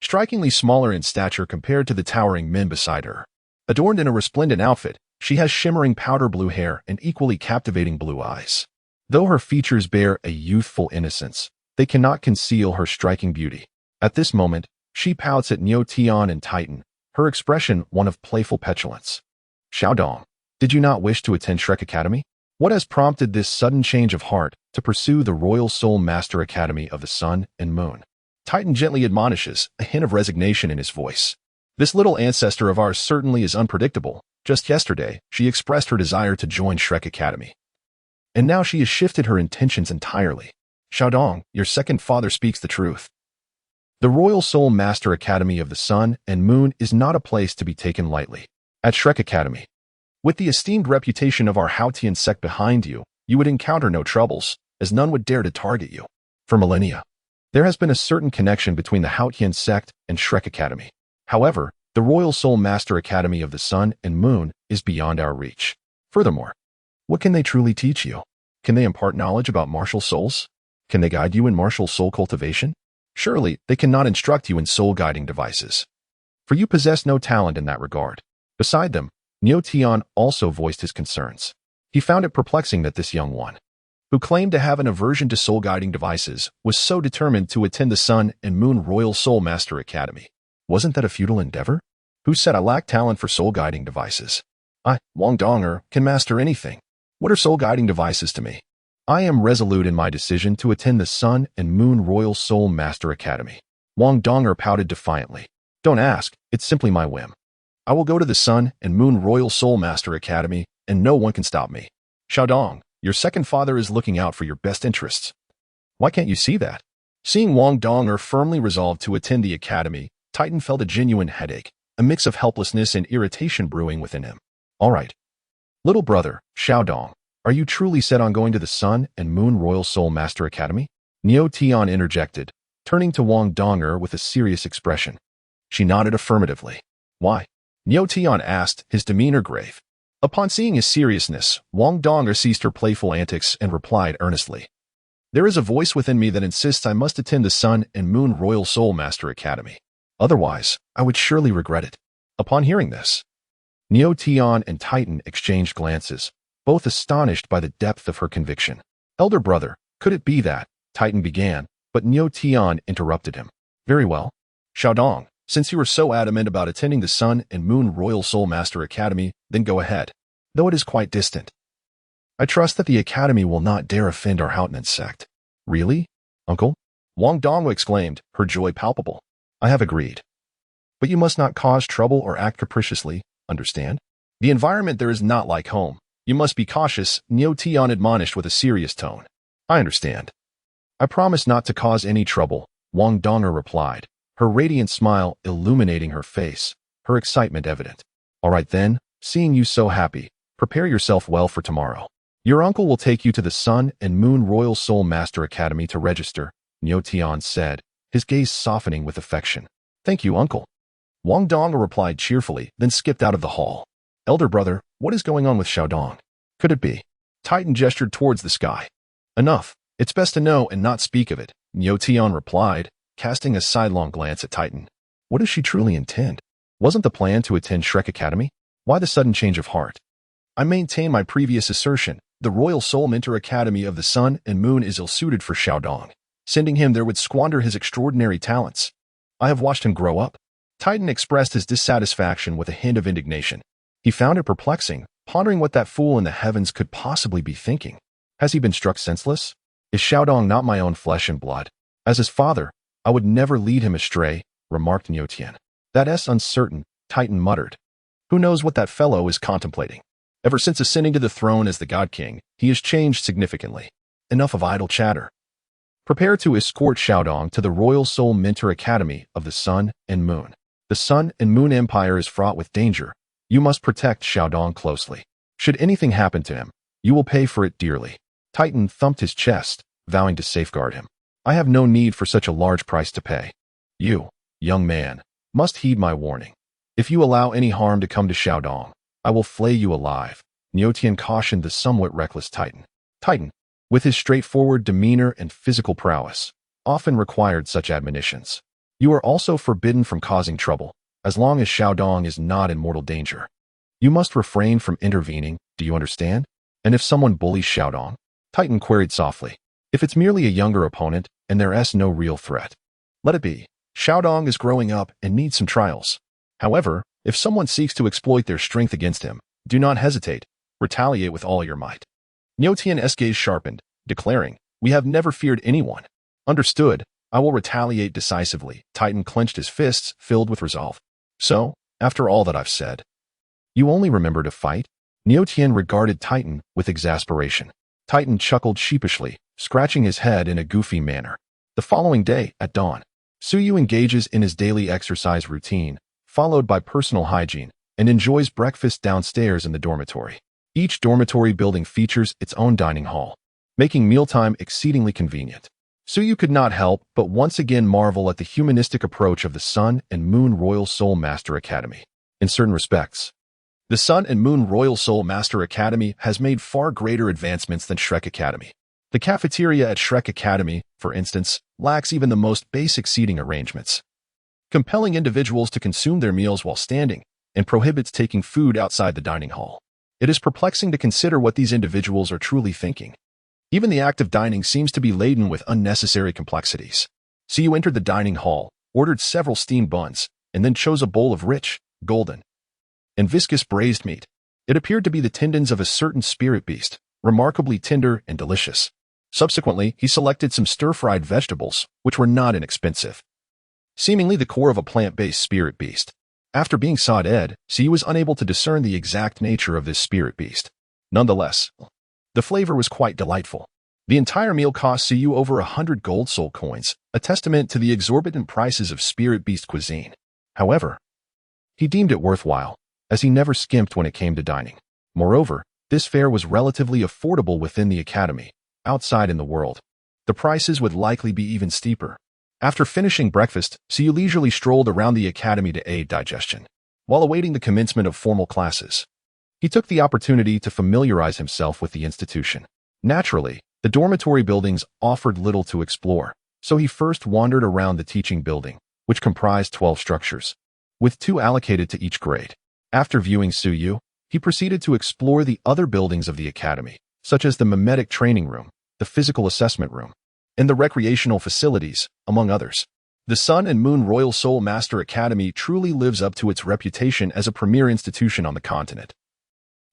strikingly smaller in stature compared to the towering men beside her. Adorned in a resplendent outfit, she has shimmering powder blue hair and equally captivating blue eyes. Though her features bear a youthful innocence, they cannot conceal her striking beauty. At this moment, she pouts at Neo Tion and Titan, her expression one of playful petulance. Star Dou, did you not wish to attend Shrek Academy? What has prompted this sudden change of heart to pursue the Royal Soul Master Academy of the Sun and Moon? Titan gently admonishes, a hint of resignation in his voice. This little ancestor of ours certainly is unpredictable. Just yesterday, she expressed her desire to join Shrek Academy. And now she has shifted her intentions entirely. Star Dou, your second father speaks the truth. The Royal Soul Master Academy of the Sun and Moon is not a place to be taken lightly. At Shrek Academy, With the esteemed reputation of our Haotian sect behind you, you would encounter no troubles, as none would dare to target you. For millennia, there has been a certain connection between the Haotian sect and Shrek Academy. However, the Royal Soul Master Academy of the Sun and Moon is beyond our reach. Furthermore, what can they truly teach you? Can they impart knowledge about martial souls? Can they guide you in martial soul cultivation? Surely, they cannot instruct you in soul-guiding devices. For you possess no talent in that regard. Beside them, Neo Tian also voiced his concerns. He found it perplexing that this young one, who claimed to have an aversion to soul-guiding devices, was so determined to attend the Sun and Moon Royal Soul Master Academy. Wasn't that a futile endeavor? Who said I lack talent for soul-guiding devices? I, Wong Dong, can master anything. What are soul-guiding devices to me? I am resolute in my decision to attend the Sun and Moon Royal Soul Master Academy. Wong Dong pouted defiantly. Don't ask, it's simply my whim. I will go to the Sun and Moon Royal Soul Master Academy, and no one can stop me. Xiaodong, your second father is looking out for your best interests. Why can't you see that? Seeing Wong Dong firmly resolved to attend the academy, Titan felt a genuine headache, a mix of helplessness and irritation brewing within him. All right. Little brother, Xiaodong, are you truly set on going to the Sun and Moon Royal Soul Master Academy? Neo Tian interjected, turning to Wong Dong with a serious expression. She nodded affirmatively. Why? Neo Tian asked, his demeanor grave. Upon seeing his seriousness, Wong Dong ceased her playful antics and replied earnestly. There is a voice within me that insists I must attend the Sun and Moon Royal Soul Master Academy. Otherwise, I would surely regret it. Upon hearing this, Neo Tian and Titan exchanged glances, both astonished by the depth of her conviction. Elder brother, could it be that? Titan began, but Neo Tian interrupted him. Very well. Xiaodong, since you are so adamant about attending the Sun and Moon Royal Soul Master Academy, then go ahead, though it is quite distant. I trust that the academy will not dare offend our Haotian sect. Really, uncle? Wong Dong exclaimed, her joy palpable. I have agreed. But you must not cause trouble or act capriciously, understand? The environment there is not like home. You must be cautious, Neo Tian admonished with a serious tone. I understand. I promise not to cause any trouble, Wong Dong replied, her radiant smile illuminating her face, her excitement evident. All right then, seeing you so happy, prepare yourself well for tomorrow. Your uncle will take you to the Sun and Moon Royal Soul Master Academy to register, Neo Tian said, his gaze softening with affection. Thank you, uncle. Wong Dong replied cheerfully, then skipped out of the hall. Elder brother, what is going on with Xiaodong? Could it be? Titan gestured towards the sky. Enough. It's best to know and not speak of it, Neo Tian replied, casting a sidelong glance at Titan. What does she truly intend? Wasn't the plan to attend Shrek Academy? Why the sudden change of heart? I maintain my previous assertion. The Royal Soul Mentor Academy of the Sun and Moon is ill-suited for Xiaodong. Sending him there would squander his extraordinary talents. I have watched him grow up. Titan expressed his dissatisfaction with a hint of indignation. He found it perplexing, pondering what that fool in the heavens could possibly be thinking. Has he been struck senseless? Is Xiaodong not my own flesh and blood? As his father, I would never lead him astray, remarked Neo Tian. That's uncertain, Titan muttered. Who knows what that fellow is contemplating? Ever since ascending to the throne as the God King, he has changed significantly. Enough of idle chatter. Prepare to escort Xiaodong to the Royal Soul Mentor Academy of the Sun and Moon. The Sun and Moon Empire is fraught with danger. You must protect Xiaodong closely. Should anything happen to him, you will pay for it dearly. Titan thumped his chest, vowing to safeguard him. I have no need for such a large price to pay. You, young man, must heed my warning. If you allow any harm to come to Xiaodong, I will flay you alive, Neo Tian cautioned the somewhat reckless Titan. Titan, with his straightforward demeanor and physical prowess, often required such admonitions. You are also forbidden from causing trouble, as long as Xiaodong is not in mortal danger. You must refrain from intervening, do you understand? And if someone bullies Xiaodong, Titan queried softly. If it's merely a younger opponent, and there's no real threat, let it be. Xiaodong is growing up and needs some trials. However, if someone seeks to exploit their strength against him, do not hesitate. Retaliate with all your might. Neo Tian's gaze sharpened, declaring, we have never feared anyone. Understood, I will retaliate decisively. Titan clenched his fists, filled with resolve. So, after all that I've said, you only remember to fight? Neo Tian regarded Titan with exasperation. Titan chuckled sheepishly, scratching his head in a goofy manner. The following day, at dawn, Suyu engages in his daily exercise routine, followed by personal hygiene, and enjoys breakfast downstairs in the dormitory. Each dormitory building features its own dining hall, making mealtime exceedingly convenient. Suyu could not help but once again marvel at the humanistic approach of the Sun and Moon Royal Soul Master Academy. In certain respects, the Sun and Moon Royal Soul Master Academy has made far greater advancements than Shrek Academy. The cafeteria at Shrek Academy, for instance, lacks even the most basic seating arrangements, compelling individuals to consume their meals while standing, and prohibits taking food outside the dining hall. It is perplexing to consider what these individuals are truly thinking. Even the act of dining seems to be laden with unnecessary complexities. So you entered the dining hall, ordered several steamed buns, and then chose a bowl of rich, golden, and viscous braised meat. It appeared to be the tendons of a certain spirit beast, remarkably tender and delicious. Subsequently, he selected some stir-fried vegetables, which were not inexpensive, seemingly the core of a plant-based spirit beast. After being sautéed, Siyu was unable to discern the exact nature of this spirit beast. Nonetheless, the flavor was quite delightful. The entire meal cost Siyu over 100 gold soul coins, a testament to the exorbitant prices of spirit beast cuisine. However, he deemed it worthwhile, as he never skimped when it came to dining. Moreover, this fare was relatively affordable within the academy. Outside in the world, the prices would likely be even steeper. After finishing breakfast, Siyu leisurely strolled around the academy to aid digestion. While awaiting the commencement of formal classes, he took the opportunity to familiarize himself with the institution. Naturally, the dormitory buildings offered little to explore, so he first wandered around the teaching building, which comprised 12 structures, with 2 allocated to each grade. After viewing Suyu, he proceeded to explore the other buildings of the academy, such as the mimetic training room, the physical assessment room, and the recreational facilities, among others. The Sun and Moon Royal Soul Master Academy truly lives up to its reputation as a premier institution on the continent,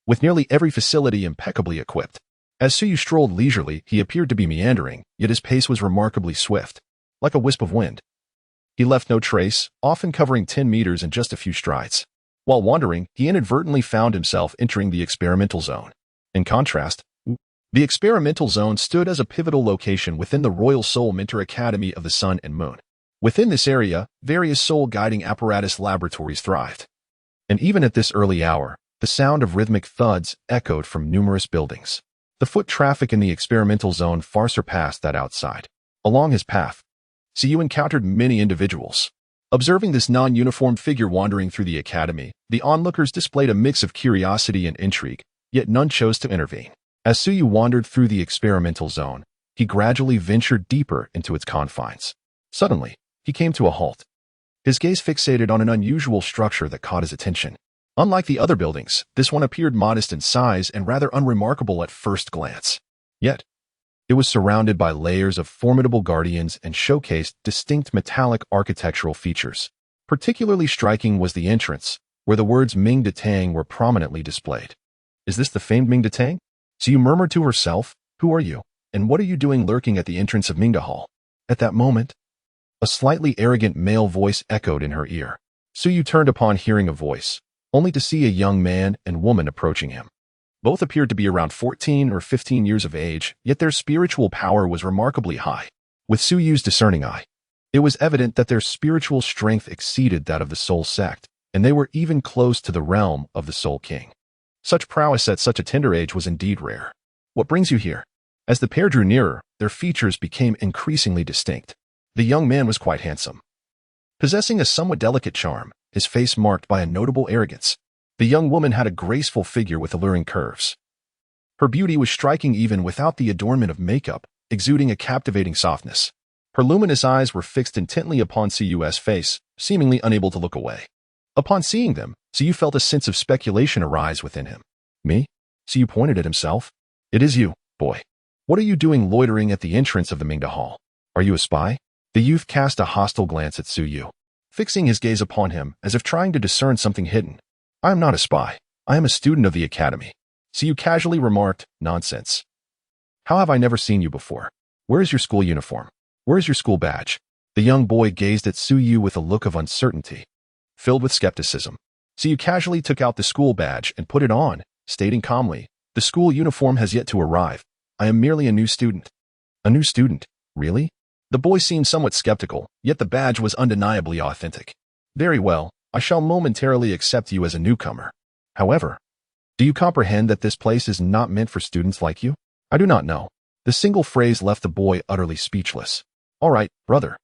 with nearly every facility impeccably equipped. As Suyu strolled leisurely, he appeared to be meandering, yet his pace was remarkably swift, like a wisp of wind. He left no trace, often covering 10 meters in just a few strides. While wandering, he inadvertently found himself entering the experimental zone. In contrast, the experimental zone stood as a pivotal location within the Royal Soul Mentor Academy of the Sun and Moon. Within this area, various soul-guiding apparatus laboratories thrived. And even at this early hour, the sound of rhythmic thuds echoed from numerous buildings. The foot traffic in the experimental zone far surpassed that outside. Along his path, Siyu encountered many individuals. Observing this non-uniform figure wandering through the academy, the onlookers displayed a mix of curiosity and intrigue, yet none chose to intervene. As Suyu wandered through the experimental zone, he gradually ventured deeper into its confines. Suddenly, he came to a halt. His gaze fixated on an unusual structure that caught his attention. Unlike the other buildings, this one appeared modest in size and rather unremarkable at first glance. Yet, it was surrounded by layers of formidable guardians and showcased distinct metallic architectural features. Particularly striking was the entrance, where the words Ming De Tang were prominently displayed. Is this the famed Ming De Tang? Siyu murmured to herself, "Who are you, and what are you doing lurking at the entrance of Mingda Hall?" At that moment, a slightly arrogant male voice echoed in her ear. Suyu turned upon hearing a voice, only to see a young man and woman approaching him. Both appeared to be around 14 or 15 years of age, yet their spiritual power was remarkably high. With Suyu's discerning eye, it was evident that their spiritual strength exceeded that of the Soul Sect, and they were even close to the realm of the Soul King. Such prowess at such a tender age was indeed rare. "What brings you here?" As the pair drew nearer, their features became increasingly distinct. The young man was quite handsome, possessing a somewhat delicate charm, his face marked by a notable arrogance. The young woman had a graceful figure with alluring curves. Her beauty was striking even without the adornment of makeup, exuding a captivating softness. Her luminous eyes were fixed intently upon Siyu's face, seemingly unable to look away. Upon seeing them, Siyu felt a sense of speculation arise within him. "Me?" Siyu pointed at himself. "It is you, boy. What are you doing loitering at the entrance of the Mingda Hall? Are you a spy?" The youth cast a hostile glance at Suyu, fixing his gaze upon him as if trying to discern something hidden. "I am not a spy. I am a student of the academy." Siyu casually remarked, "Nonsense. How have I never seen you before? Where is your school uniform? Where is your school badge?" The young boy gazed at Suyu with a look of uncertainty, filled with skepticism. Siyu casually took out the school badge and put it on, stating calmly, "The school uniform has yet to arrive. I am merely a new student." "A new student? Really?" The boy seemed somewhat skeptical, yet the badge was undeniably authentic. "Very well. I shall momentarily accept you as a newcomer. However, do you comprehend that this place is not meant for students like you? I do not know. The single phrase left the boy utterly speechless. All right, brother.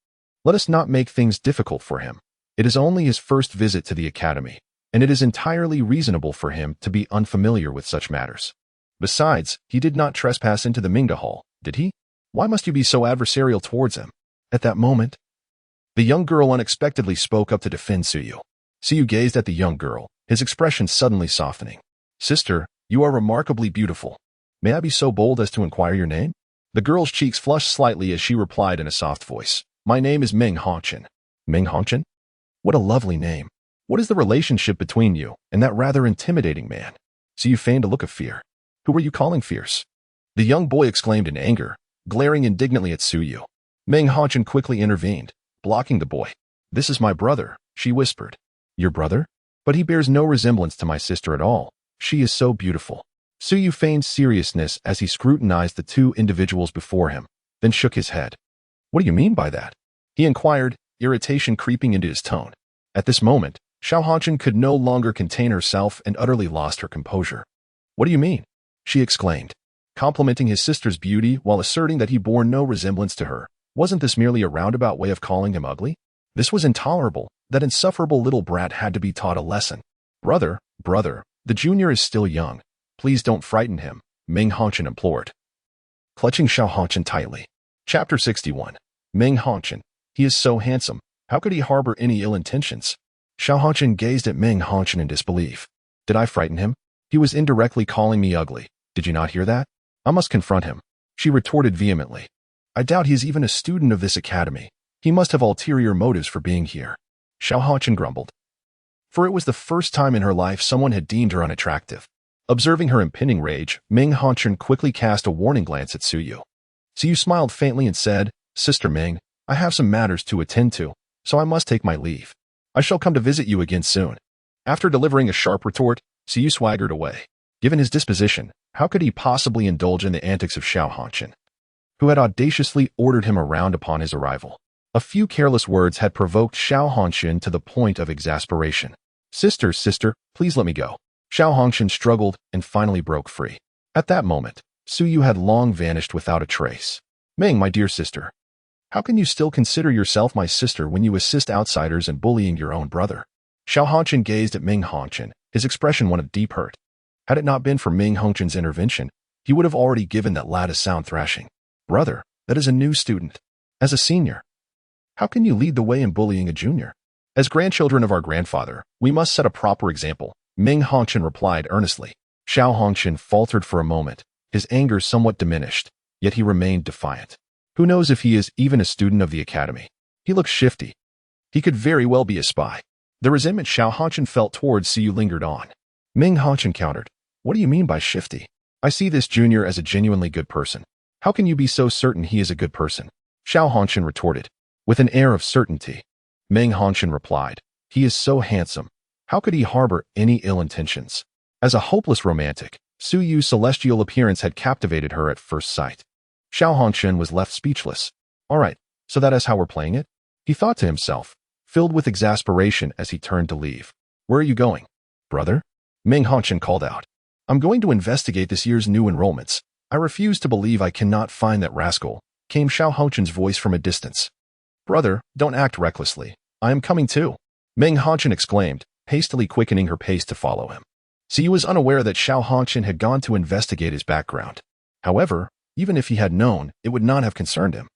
Let us not make things difficult for him. It is only his first visit to the academy, and it is entirely reasonable for him to be unfamiliar with such matters. Besides, he did not trespass into the Mingda Hall, did he? Why must you be so adversarial towards him? At that moment, the young girl unexpectedly spoke up to defend Suyu. Suyu gazed at the young girl, his expression suddenly softening. Sister, you are remarkably beautiful. May I be so bold as to inquire your name? The girl's cheeks flushed slightly as she replied in a soft voice. My name is Ming Hongchen. Ming Hongchen? What a lovely name. What is the relationship between you and that rather intimidating man? Suyu feigned a look of fear. Who were you calling fierce? The young boy exclaimed in anger, glaring indignantly at Suyu. Ming Hongchen quickly intervened, blocking the boy. This is my brother, she whispered. Your brother? But he bears no resemblance to my sister at all. She is so beautiful. Suyu feigned seriousness as he scrutinized the two individuals before him, then shook his head. What do you mean by that? He inquired, irritation creeping into his tone. At this moment, Xiao Hongchen could no longer contain herself and utterly lost her composure. What do you mean? She exclaimed, complimenting his sister's beauty while asserting that he bore no resemblance to her. Wasn't this merely a roundabout way of calling him ugly? This was intolerable. That insufferable little brat had to be taught a lesson. Brother, the junior is still young. Please don't frighten him, Ming Hongchen implored, clutching Xiao Hongchen tightly. Chapter 61. Ming Hongchen. He is so handsome. How could he harbor any ill intentions? Xiao Hongchen gazed at Ming Hongchen in disbelief. Did I frighten him? He was indirectly calling me ugly. Did you not hear that? I must confront him, she retorted vehemently. I doubt he is even a student of this academy. He must have ulterior motives for being here. Xiao Hongchen grumbled. For it was the first time in her life someone had deemed her unattractive. Observing her impending rage, Ming Hongchen quickly cast a warning glance at Suyu. Suyu smiled faintly and said, Sister Ming, I have some matters to attend to, so I must take my leave. I shall come to visit you again soon. After delivering a sharp retort, Suyu swaggered away. Given his disposition, how could he possibly indulge in the antics of Xiao Hongchen, who had audaciously ordered him around upon his arrival? A few careless words had provoked Xiao Hongchen to the point of exasperation. Sister, please let me go. Xiao Hongchen struggled and finally broke free. At that moment, Suyu had long vanished without a trace. Ming, my dear sister, how can you still consider yourself my sister when you assist outsiders in bullying your own brother? Xiao Hongchen gazed at Ming Hongchen, his expression one of deep hurt. Had it not been for Ming Hongchen's intervention, he would have already given that lad a sound thrashing. Brother, that is a new student. As a senior, how can you lead the way in bullying a junior? As grandchildren of our grandfather, we must set a proper example, Ming Hongchen replied earnestly. Xiao Hongchen faltered for a moment, his anger somewhat diminished, yet he remained defiant. Who knows if he is even a student of the academy? He looks shifty. He could very well be a spy. The resentment Xiao Hongchen felt towards Suyu lingered on. Ming Hongchen countered, What do you mean by shifty? I see this junior as a genuinely good person. How can you be so certain he is a good person? Xiao Hongchen retorted, with an air of certainty. Ming Hongchen replied, He is so handsome. How could he harbor any ill intentions? As a hopeless romantic, Suyu's celestial appearance had captivated her at first sight. Xiao Hongchen was left speechless. All right, so that is how we're playing it? He thought to himself, filled with exasperation as he turned to leave. Where are you going, brother? Ming Hongchen called out. I'm going to investigate this year's new enrollments. I refuse to believe I cannot find that rascal, came Xiao Hongchen's voice from a distance. Brother, don't act recklessly. I am coming too, Ming Hongchen exclaimed, hastily quickening her pace to follow him. Suyu was unaware that Xiao Hongchen had gone to investigate his background. However, even if he had known, it would not have concerned him.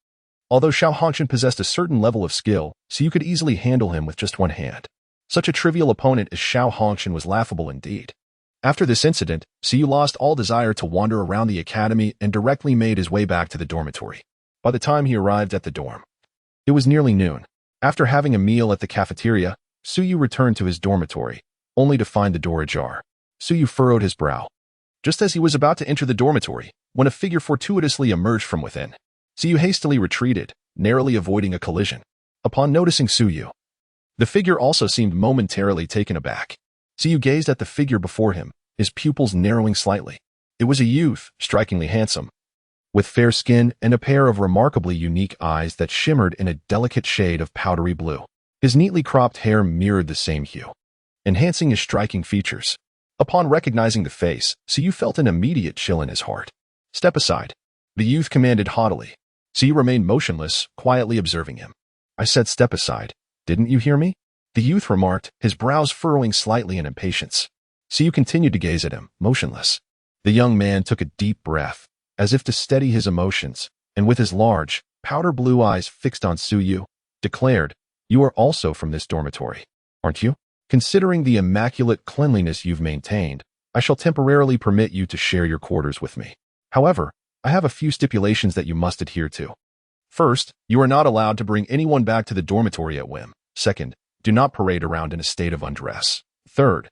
Although Xiao Hongchen possessed a certain level of skill, Suyu could easily handle him with just one hand. Such a trivial opponent as Xiao Hongchen was laughable indeed. After this incident, Suyu lost all desire to wander around the academy and directly made his way back to the dormitory. By the time he arrived at the dorm, it was nearly noon. After having a meal at the cafeteria, Suyu returned to his dormitory, only to find the door ajar. Suyu furrowed his brow. Just as he was about to enter the dormitory, when a figure fortuitously emerged from within, Suyu hastily retreated, narrowly avoiding a collision. Upon noticing Suyu, the figure also seemed momentarily taken aback. Suyu gazed at the figure before him, his pupils narrowing slightly. It was a youth, strikingly handsome, with fair skin and a pair of remarkably unique eyes that shimmered in a delicate shade of powdery blue. His neatly cropped hair mirrored the same hue, enhancing his striking features. Upon recognizing the face, Suyu felt an immediate chill in his heart. "Step aside," the youth commanded haughtily. Suyu remained motionless, quietly observing him. "I said step aside. Didn't you hear me?" the youth remarked, his brows furrowing slightly in impatience. Suyu continued to gaze at him, motionless. The young man took a deep breath, as if to steady his emotions, and with his large, powder blue eyes fixed on Suyu, declared, "You are also from this dormitory, aren't you? Considering the immaculate cleanliness you've maintained, I shall temporarily permit you to share your quarters with me. However, I have a few stipulations that you must adhere to. First, you are not allowed to bring anyone back to the dormitory at whim. Second, do not parade around in a state of undress. Third,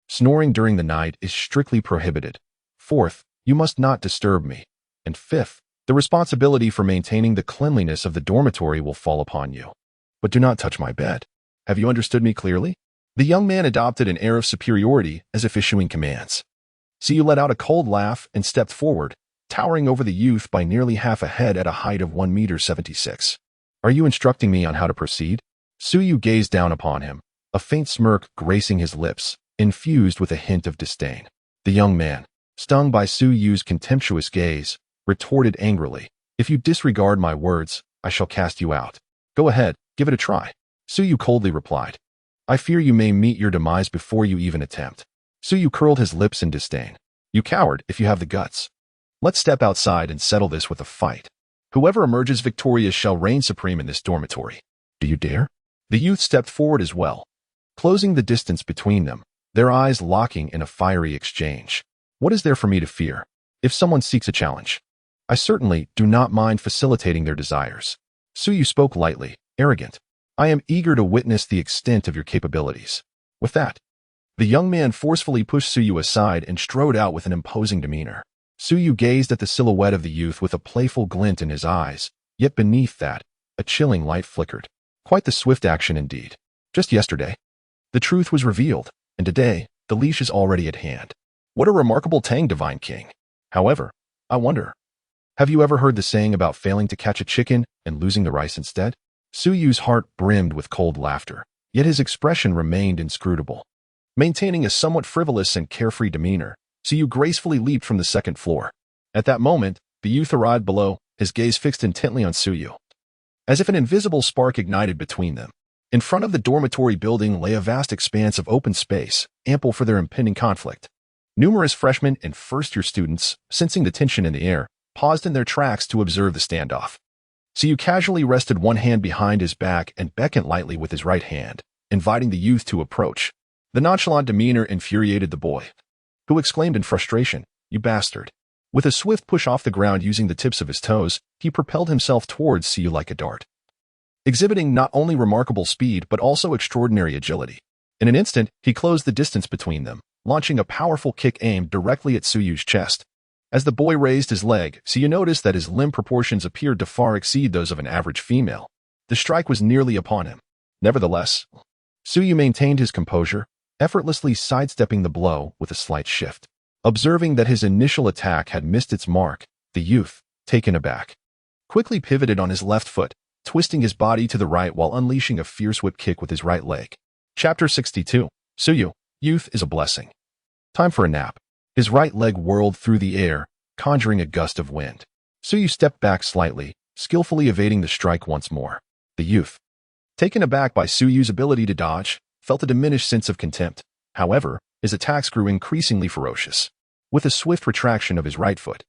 snoring during the night is strictly prohibited. Fourth, you must not disturb me. And fifth, the responsibility for maintaining the cleanliness of the dormitory will fall upon you. But do not touch my bed. Have you understood me clearly?" The young man adopted an air of superiority as if issuing commands. Suyu let out a cold laugh and stepped forward, towering over the youth by nearly half a head at a height of 1.76 meters. "Are you instructing me on how to proceed?" Suyu gazed down upon him, a faint smirk gracing his lips, infused with a hint of disdain. The young man, stung by Suyu's contemptuous gaze, retorted angrily, "If you disregard my words, I shall cast you out." "Go ahead, give it a try," Suyu coldly replied. "I fear you may meet your demise before you even attempt." Suyu curled his lips in disdain. "You coward, if you have the guts. Let's step outside and settle this with a fight. Whoever emerges victorious shall reign supreme in this dormitory. Do you dare?" The youth stepped forward as well, closing the distance between them, their eyes locking in a fiery exchange. "What is there for me to fear? If someone seeks a challenge, I certainly do not mind facilitating their desires." Suyu spoke lightly, arrogant. "I am eager to witness the extent of your capabilities." With that, the young man forcefully pushed Suyu aside and strode out with an imposing demeanor. Suyu gazed at the silhouette of the youth with a playful glint in his eyes, yet beneath that, a chilling light flickered. Quite the swift action indeed. Just yesterday, the truth was revealed, and today, the leash is already at hand. What a remarkable tang, divine king. However, I wonder, have you ever heard the saying about failing to catch a chicken and losing the rice instead? Suyu's heart brimmed with cold laughter, yet his expression remained inscrutable. Maintaining a somewhat frivolous and carefree demeanor, Suyu gracefully leaped from the second floor. At that moment, the youth arrived below, his gaze fixed intently on Suyu, as if an invisible spark ignited between them. In front of the dormitory building lay a vast expanse of open space, ample for their impending conflict. Numerous freshmen and first-year students, sensing the tension in the air, paused in their tracks to observe the standoff. Suyu casually rested one hand behind his back and beckoned lightly with his right hand, inviting the youth to approach. The nonchalant demeanor infuriated the boy, who exclaimed in frustration, "You bastard." With a swift push off the ground using the tips of his toes, he propelled himself towards Suyu like a dart, exhibiting not only remarkable speed but also extraordinary agility. In an instant, he closed the distance between them, launching a powerful kick aimed directly at Suyu's chest. As the boy raised his leg, Suyu noticed that his limb proportions appeared to far exceed those of an average female. The strike was nearly upon him. Nevertheless, Suyu maintained his composure, effortlessly sidestepping the blow with a slight shift. Observing that his initial attack had missed its mark, the youth, taken aback, quickly pivoted on his left foot, twisting his body to the right while unleashing a fierce whip kick with his right leg. Chapter 62. Suyu, youth is a blessing. Time for a nap. His right leg whirled through the air, conjuring a gust of wind. Suyu stepped back slightly, skillfully evading the strike once more. The youth, taken aback by Suyu's ability to dodge, felt a diminished sense of contempt. However, his attacks grew increasingly ferocious. With a swift retraction of his right foot,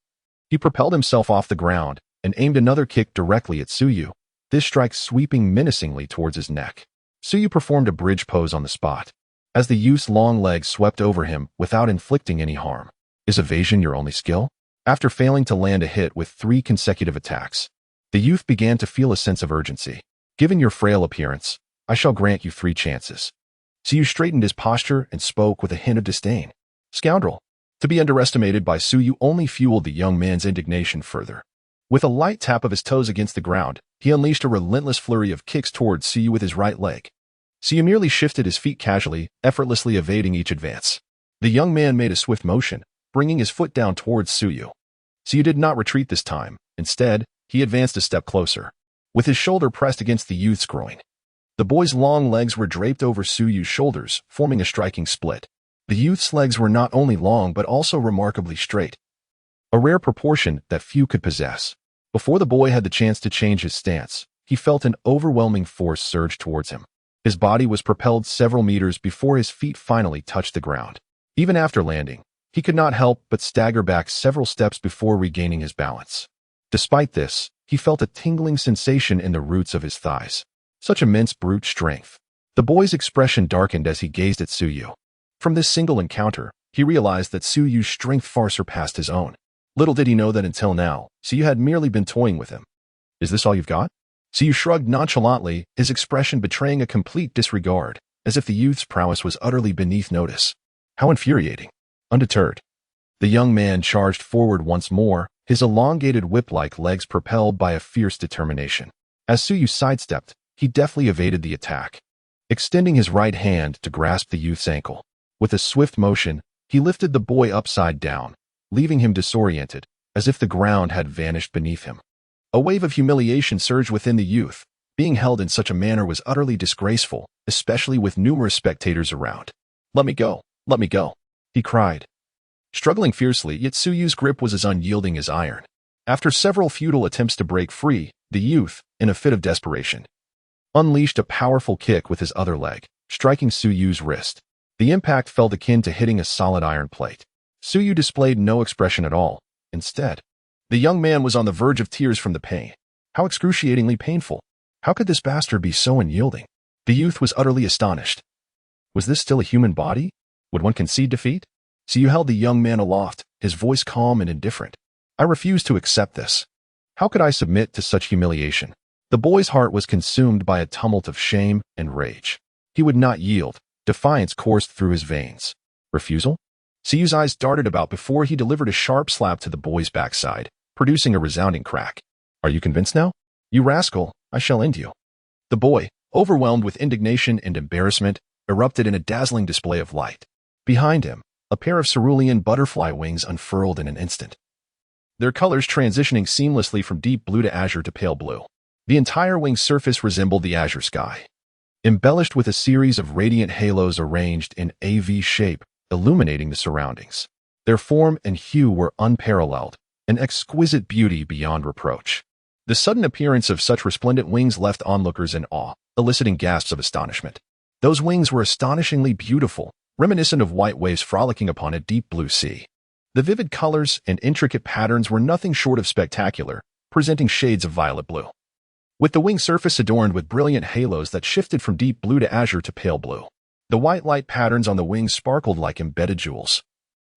he propelled himself off the ground and aimed another kick directly at Suyu, this strike sweeping menacingly towards his neck. Suyu performed a bridge pose on the spot, as the youth's long legs swept over him without inflicting any harm. Is evasion your only skill? After failing to land a hit with 3 consecutive attacks, the youth began to feel a sense of urgency. Given your frail appearance, I shall grant you 3 chances. Suyu straightened his posture and spoke with a hint of disdain. Scoundrel. To be underestimated by Suyu only fueled the young man's indignation further. With a light tap of his toes against the ground, he unleashed a relentless flurry of kicks towards Suyu with his right leg. Suyu merely shifted his feet casually, effortlessly evading each advance. The young man made a swift motion, bringing his foot down towards Suyu. Suyu did not retreat this time. Instead, he advanced a step closer, with his shoulder pressed against the youth's groin. The boy's long legs were draped over Su Yu's shoulders, forming a striking split. The youth's legs were not only long but also remarkably straight, a rare proportion that few could possess. Before the boy had the chance to change his stance, he felt an overwhelming force surge towards him. His body was propelled several meters before his feet finally touched the ground. Even after landing, he could not help but stagger back several steps before regaining his balance. Despite this, he felt a tingling sensation in the roots of his thighs. Such immense brute strength. The boy's expression darkened as he gazed at Su Yu. From this single encounter, he realized that Su Yu's strength far surpassed his own. Little did he know that until now, Su Yu had merely been toying with him. Is this all you've got? Su Yu shrugged nonchalantly, his expression betraying a complete disregard, as if the youth's prowess was utterly beneath notice. How infuriating. Undeterred, the young man charged forward once more, his elongated whip-like legs propelled by a fierce determination. As Su Yu sidestepped, he deftly evaded the attack, extending his right hand to grasp the youth's ankle. With a swift motion, he lifted the boy upside down, leaving him disoriented, as if the ground had vanished beneath him. A wave of humiliation surged within the youth. Being held in such a manner was utterly disgraceful, especially with numerous spectators around. "Let me go, let me go," he cried. Struggling fiercely, yet Su Yu's grip was as unyielding as iron. After several futile attempts to break free, the youth, in a fit of desperation, unleashed a powerful kick with his other leg, striking Su Yu's wrist. The impact felt akin to hitting a solid iron plate. Su Yu displayed no expression at all. Instead, the young man was on the verge of tears from the pain. How excruciatingly painful. How could this bastard be so unyielding? The youth was utterly astonished. Was this still a human body? Would one concede defeat? Su Yu held the young man aloft, his voice calm and indifferent. "I refuse to accept this. How could I submit to such humiliation?" The boy's heart was consumed by a tumult of shame and rage. He would not yield. Defiance coursed through his veins. Refusal? Su Yu's eyes darted about before he delivered a sharp slap to the boy's backside, producing a resounding crack. "Are you convinced now? You rascal, I shall end you." The boy, overwhelmed with indignation and embarrassment, erupted in a dazzling display of light. Behind him, a pair of cerulean butterfly wings unfurled in an instant, their colors transitioning seamlessly from deep blue to azure to pale blue. The entire wing surface resembled the azure sky, embellished with a series of radiant halos arranged in a V shape, illuminating the surroundings. Their form and hue were unparalleled, an exquisite beauty beyond reproach. The sudden appearance of such resplendent wings left onlookers in awe, eliciting gasps of astonishment. Those wings were astonishingly beautiful, reminiscent of white waves frolicking upon a deep blue sea. The vivid colors and intricate patterns were nothing short of spectacular, presenting shades of violet blue, with the wing surface adorned with brilliant halos that shifted from deep blue to azure to pale blue. The white light patterns on the wings sparkled like embedded jewels,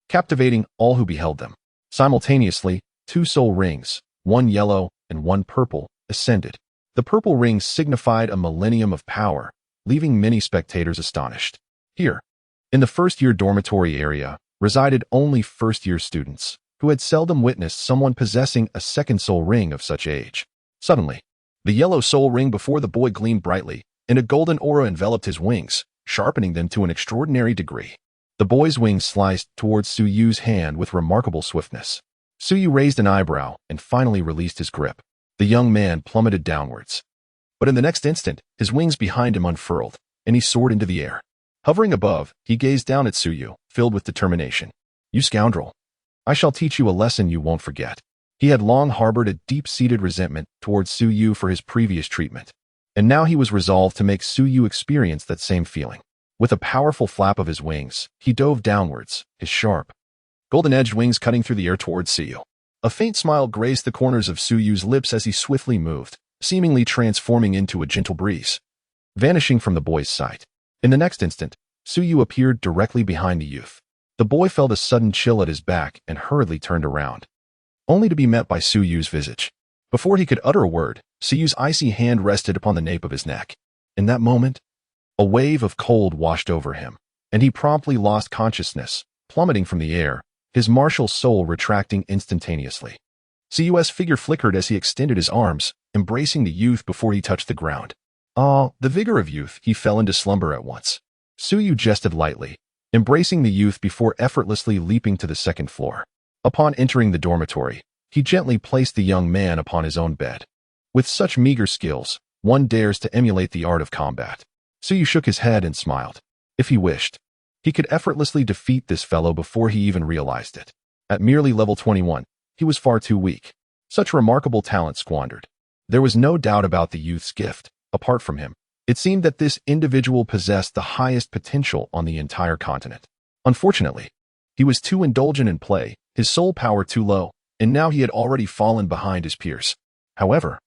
captivating all who beheld them. Simultaneously, two soul rings, one yellow and one purple, ascended. The purple rings signified a millennium of power, leaving many spectators astonished. Here, in the first-year dormitory area, resided only first-year students, who had seldom witnessed someone possessing a second soul ring of such age. Suddenly, the yellow soul ring before the boy gleamed brightly, and a golden aura enveloped his wings, sharpening them to an extraordinary degree. The boy's wings sliced towards Su Yu's hand with remarkable swiftness. Su Yu raised an eyebrow and finally released his grip. The young man plummeted downwards. But in the next instant, his wings behind him unfurled, and he soared into the air. Hovering above, he gazed down at Su Yu, filled with determination. "You scoundrel. I shall teach you a lesson you won't forget." He had long harbored a deep-seated resentment towards Su Yu for his previous treatment, and now he was resolved to make Su Yu experience that same feeling. With a powerful flap of his wings, he dove downwards, his sharp, golden-edged wings cutting through the air towards Su Yu. A faint smile graced the corners of Su Yu's lips as he swiftly moved, seemingly transforming into a gentle breeze, vanishing from the boy's sight. In the next instant, Su Yu appeared directly behind the youth. The boy felt a sudden chill at his back and hurriedly turned around, only to be met by Su Yu's visage. Before he could utter a word, Su Yu's icy hand rested upon the nape of his neck. In that moment, a wave of cold washed over him, and he promptly lost consciousness, plummeting from the air, his martial soul retracting instantaneously. Su Yu's figure flickered as he extended his arms, embracing the youth before he touched the ground. The vigor of youth, he fell into slumber at once. Su Yu jested lightly, embracing the youth before effortlessly leaping to the second floor. Upon entering the dormitory, he gently placed the young man upon his own bed. With such meager skills, one dares to emulate the art of combat. Suyu shook his head and smiled. If he wished, he could effortlessly defeat this fellow before he even realized it. At merely level 21, he was far too weak. Such remarkable talent squandered. There was no doubt about the youth's gift. Apart from him, it seemed that this individual possessed the highest potential on the entire continent. Unfortunately, he was too indulgent in play, his soul power too low, and now he had already fallen behind his peers. However,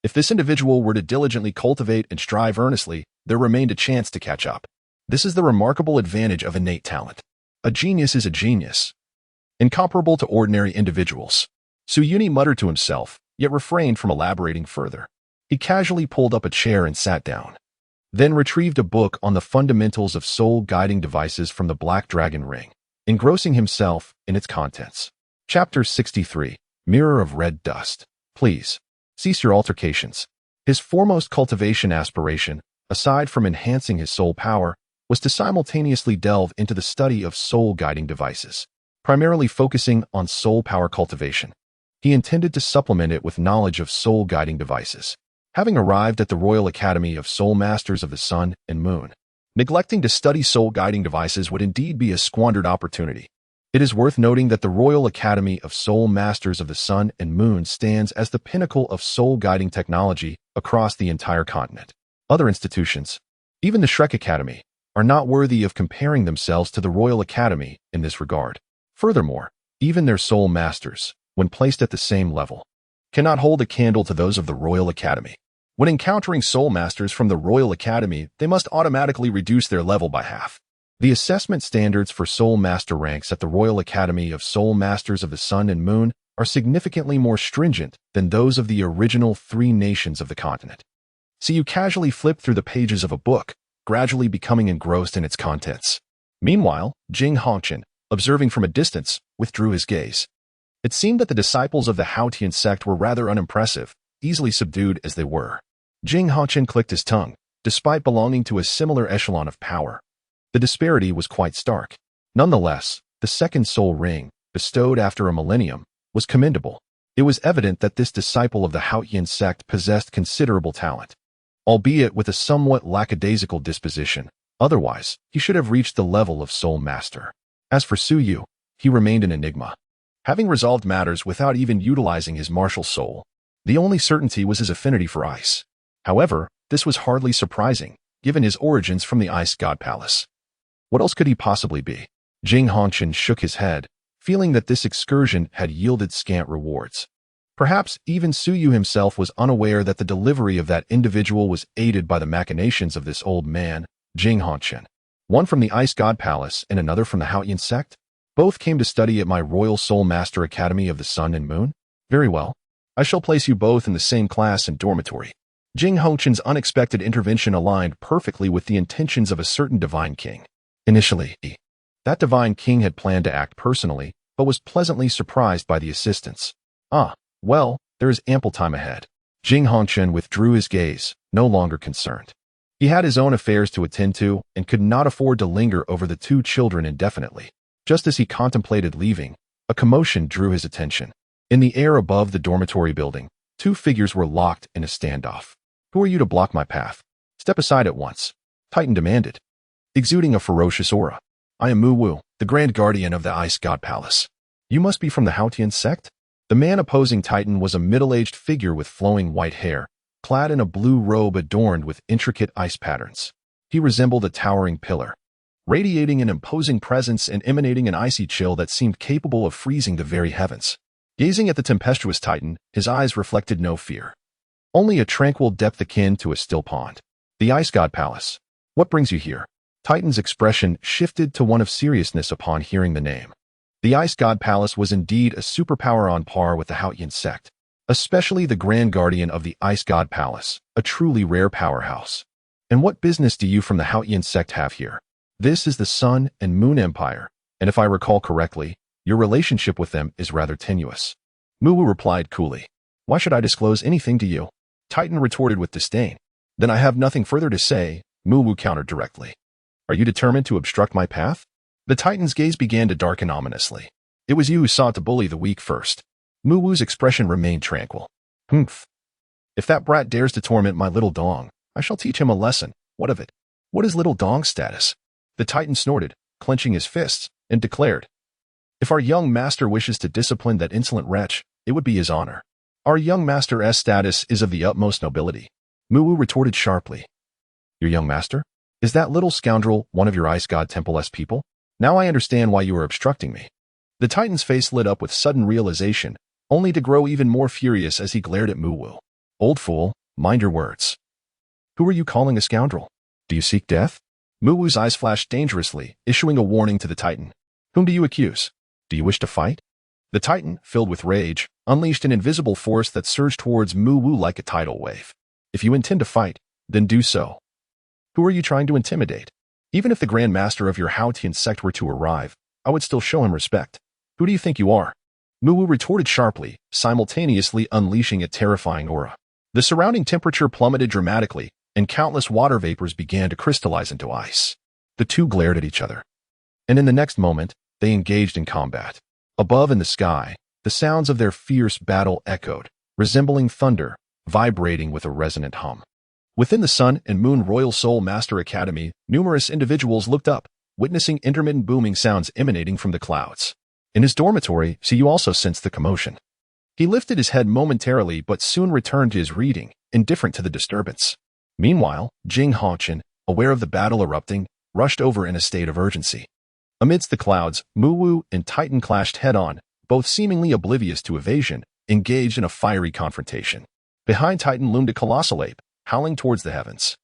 if this individual were to diligently cultivate and strive earnestly, there remained a chance to catch up. This is the remarkable advantage of innate talent. A genius is a genius, incomparable to ordinary individuals. Suyuni muttered to himself, yet refrained from elaborating further. He casually pulled up a chair and sat down, then retrieved a book on the fundamentals of soul-guiding devices from the Black Dragon Ring, engrossing himself in its contents. Chapter 63, Mirror of Red Dust. Please, cease your altercations. His foremost cultivation aspiration, aside from enhancing his soul power, was to simultaneously delve into the study of soul-guiding devices, primarily focusing on soul power cultivation. He intended to supplement it with knowledge of soul-guiding devices. Having arrived at the Royal Academy of Soul Masters of the Sun and Moon, neglecting to study soul-guiding devices would indeed be a squandered opportunity. It is worth noting that the Royal Academy of Soul Masters of the Sun and Moon stands as the pinnacle of soul-guiding technology across the entire continent. Other institutions, even the Shrek Academy, are not worthy of comparing themselves to the Royal Academy in this regard. Furthermore, even their soul masters, when placed at the same level, cannot hold a candle to those of the Royal Academy. When encountering soul masters from the Royal Academy, they must automatically reduce their level by half. The assessment standards for soul master ranks at the Royal Academy of Soul Masters of the Sun and Moon are significantly more stringent than those of the original 3 nations of the continent. So you casually flip through the pages of a book, gradually becoming engrossed in its contents. Meanwhile, Jing Hongqian, observing from a distance, withdrew his gaze. It seemed that the disciples of the Haotian sect were rather unimpressive, easily subdued as they were. Jing Hongqian clicked his tongue. Despite belonging to a similar echelon of power, the disparity was quite stark. Nonetheless, the second soul ring, bestowed after a millennium, was commendable. It was evident that this disciple of the Haotian sect possessed considerable talent, albeit with a somewhat lackadaisical disposition. Otherwise, he should have reached the level of soul master. As for Suyu, he remained an enigma. Having resolved matters without even utilizing his martial soul, the only certainty was his affinity for ice. However, this was hardly surprising, given his origins from the Ice God Palace. What else could he possibly be? Jing Hongqian shook his head, feeling that this excursion had yielded scant rewards. Perhaps even Suyu himself was unaware that the delivery of that individual was aided by the machinations of this old man, Jing Hongqian. One from the Ice God Palace and another from the Haotian sect? Both came to study at my Royal Soul Master Academy of the Sun and Moon? Very well. I shall place you both in the same class and dormitory. Jing Hongqian's unexpected intervention aligned perfectly with the intentions of a certain divine king. Initially, that divine king had planned to act personally, but was pleasantly surprised by the assistance. Well, there is ample time ahead. Jing Hongqian withdrew his gaze, no longer concerned. He had his own affairs to attend to and could not afford to linger over the 2 children indefinitely. Just as he contemplated leaving, a commotion drew his attention. In the air above the dormitory building, 2 figures were locked in a standoff. Who are you to block my path? Step aside at once, Titan demanded, exuding a ferocious aura. I am Mu Wu, the Grand Guardian of the Ice God Palace. You must be from the Haotian sect? The man opposing Titan was a middle-aged figure with flowing white hair, clad in a blue robe adorned with intricate ice patterns. He resembled a towering pillar, radiating an imposing presence and emanating an icy chill that seemed capable of freezing the very heavens. Gazing at the tempestuous Titan, his eyes reflected no fear, only a tranquil depth akin to a still pond. The Ice God Palace. What brings you here? Titan's expression shifted to one of seriousness upon hearing the name. The Ice God Palace was indeed a superpower on par with the Haotian sect, especially the Grand Guardian of the Ice God Palace, a truly rare powerhouse. And what business do you from the Haotian sect have here? This is the Sun and Moon Empire, and if I recall correctly, your relationship with them is rather tenuous. Mu Wu replied coolly. Why should I disclose anything to you? Titan retorted with disdain. Then I have nothing further to say, Mu Wu countered directly. Are you determined to obstruct my path? The Titan's gaze began to darken ominously. It was you who sought to bully the weak first. Mu Wu's expression remained tranquil. Humph. If that brat dares to torment my little Dong, I shall teach him a lesson. What of it? What is little Dong's status? The Titan snorted, clenching his fists, and declared, if our young master wishes to discipline that insolent wretch, it would be his honor. Our young master's status is of the utmost nobility. Muwu retorted sharply. Your young master? Is that little scoundrel one of your ice god temple's people? Now I understand why you are obstructing me. The Titan's face lit up with sudden realization, only to grow even more furious as he glared at Muwu. Old fool, mind your words. Who are you calling a scoundrel? Do you seek death? Muwu's eyes flashed dangerously, issuing a warning to the Titan. Whom do you accuse? Do you wish to fight? The Titan, filled with rage, unleashed an invisible force that surged towards Muwu like a tidal wave. If you intend to fight, then do so. Who are you trying to intimidate? Even if the Grand Master of your Haotian sect were to arrive, I would still show him respect. Who do you think you are? Muwu retorted sharply, simultaneously unleashing a terrifying aura. The surrounding temperature plummeted dramatically, and countless water vapors began to crystallize into ice. The two glared at each other. And in the next moment, they engaged in combat. Above in the sky, the sounds of their fierce battle echoed, resembling thunder, vibrating with a resonant hum. Within the Sun and Moon Royal Soul Master Academy, numerous individuals looked up, witnessing intermittent booming sounds emanating from the clouds. In his dormitory, Siyu also sensed the commotion. He lifted his head momentarily but soon returned to his reading, indifferent to the disturbance. Meanwhile, Jing Hongqian, aware of the battle erupting, rushed over in a state of urgency. Amidst the clouds, Muwu and Titan clashed head-on, both seemingly oblivious to evasion, engaged in a fiery confrontation. Behind Titan loomed a colossal ape, howling towards the heavens,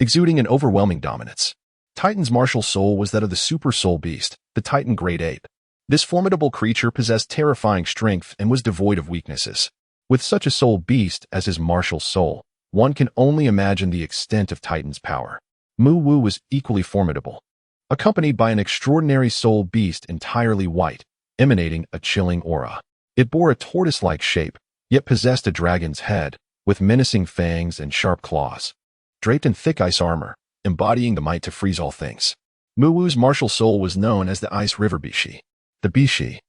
exuding an overwhelming dominance. Titan's martial soul was that of the super soul beast, the Titan Great Ape. This formidable creature possessed terrifying strength and was devoid of weaknesses. With such a soul beast as his martial soul, one can only imagine the extent of Titan's power. Muwu was equally formidable, accompanied by an extraordinary soul beast entirely white, emanating a chilling aura. It bore a tortoise-like shape, yet possessed a dragon's head, with menacing fangs and sharp claws. Draped in thick ice armor, embodying the might to freeze all things. Muwu's martial soul was known as the Ice River Bishi. The Bishi,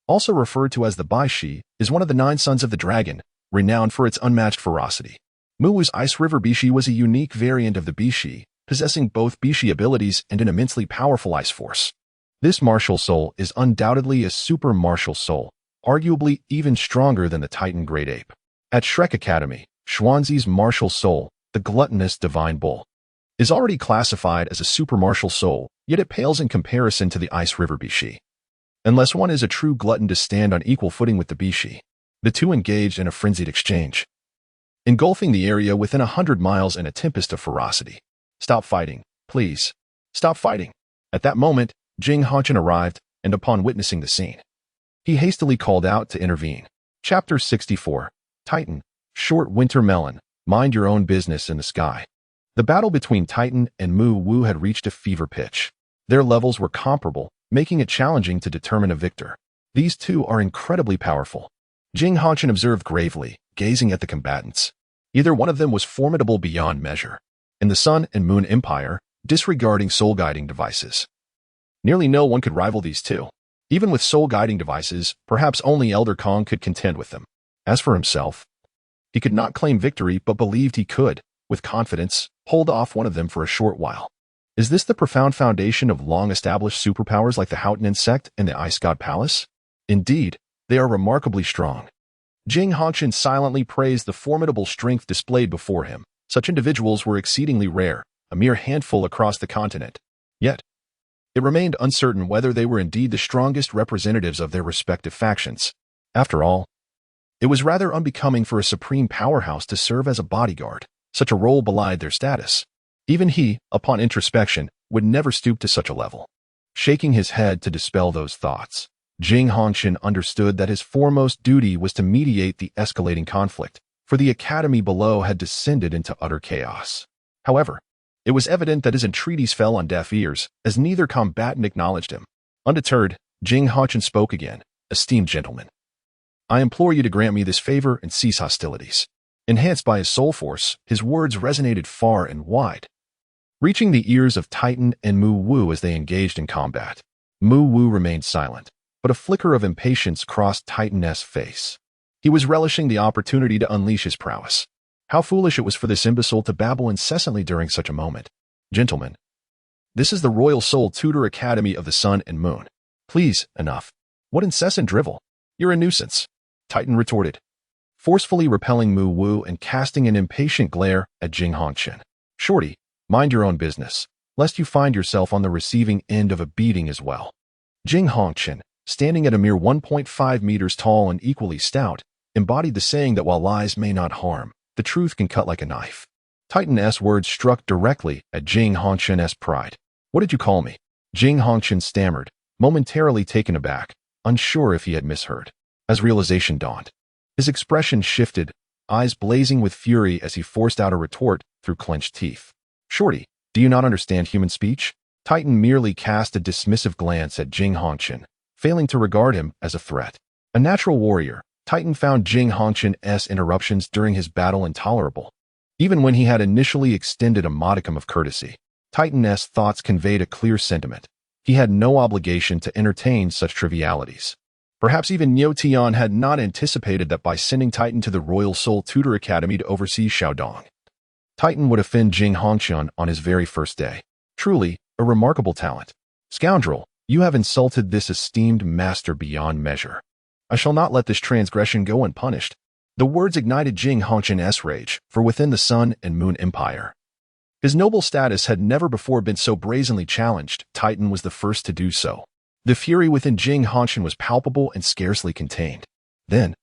also referred to as the Baishi, is one of the 9 sons of the dragon, renowned for its unmatched ferocity. Muwu's Ice River Bishi was a unique variant of the Bishi, possessing both Bishi abilities and an immensely powerful ice force. This martial soul is undoubtedly a super martial soul, arguably even stronger than the Titan Great Ape. At Shrek Academy, Xuanzi's martial soul, the gluttonous divine bull, is already classified as a super martial soul, yet it pales in comparison to the Ice River Bishi. Unless one is a true glutton to stand on equal footing with the Bishi, the two engaged in a frenzied exchange, engulfing the area within 100 miles in a tempest of ferocity. Stop fighting, please. Stop fighting. At that moment, Jing Hongqian arrived, and upon witnessing the scene, he hastily called out to intervene. Chapter 64. Titan, Short Winter Melon, Mind Your Own Business in the Sky. The battle between Titan and Muwu had reached a fever pitch. Their levels were comparable, making it challenging to determine a victor. These two are incredibly powerful. Jing Hongqian observed gravely, gazing at the combatants. Either one of them was formidable beyond measure. In the Sun and Moon Empire, disregarding soul-guiding devices, nearly no one could rival these two. Even with soul-guiding devices, perhaps only Elder Kong could contend with them. As for himself, he could not claim victory but believed he could, with confidence, hold off one of them for a short while. Is this the profound foundation of long-established superpowers like the Haotian sect and the Ice God Palace? Indeed, they are remarkably strong. Jing Hongqian silently praised the formidable strength displayed before him. Such individuals were exceedingly rare, a mere handful across the continent. Yet, it remained uncertain whether they were indeed the strongest representatives of their respective factions. After all, it was rather unbecoming for a supreme powerhouse to serve as a bodyguard. Such a role belied their status. Even he, upon introspection, would never stoop to such a level. Shaking his head to dispel those thoughts, Jing Hongqian understood that his foremost duty was to mediate the escalating conflict, for the academy below had descended into utter chaos. However, it was evident that his entreaties fell on deaf ears, as neither combatant acknowledged him. Undeterred, Jing Hongqian spoke again. Esteemed gentlemen, I implore you to grant me this favor and cease hostilities. Enhanced by his soul force, his words resonated far and wide, reaching the ears of Titan and Muwu as they engaged in combat. Muwu remained silent, but a flicker of impatience crossed Titan's face. He was relishing the opportunity to unleash his prowess. How foolish it was for this imbecile to babble incessantly during such a moment. Gentlemen, this is the Royal Soul Tutor Academy of the Sun and Moon. Please, enough. What incessant drivel. You're a nuisance, Titan retorted, forcefully repelling Mu Wu and casting an impatient glare at Jing Hongqian. Shorty, mind your own business, lest you find yourself on the receiving end of a beating as well. Jing Hongqian, standing at a mere 1.5 meters tall and equally stout, embodied the saying that while lies may not harm, the truth can cut like a knife. Titan's words struck directly at Jing Hongqian's pride. What did you call me? Jing Hongqian stammered, momentarily taken aback, unsure if he had misheard. As realization dawned, his expression shifted, eyes blazing with fury as he forced out a retort through clenched teeth. Shorty, do you not understand human speech? Titan merely cast a dismissive glance at Jing Hongqian, failing to regard him as a threat. A natural warrior, Titan found Jing Hongqian's interruptions during his battle intolerable. Even when he had initially extended a modicum of courtesy, Titan's thoughts conveyed a clear sentiment. He had no obligation to entertain such trivialities. Perhaps even Niu Tian had not anticipated that by sending Titan to the Royal Soul Tutor Academy to oversee Xiaodong, Titan would offend Jing Hongqian on his very first day. Truly, a remarkable talent. Scoundrel, you have insulted this esteemed master beyond measure. I shall not let this transgression go unpunished. The words ignited Jing Hongqian's rage, for within the Sun and Moon Empire, his noble status had never before been so brazenly challenged. Titan was the first to do so. The fury within Jing Hongqian was palpable and scarcely contained. Then,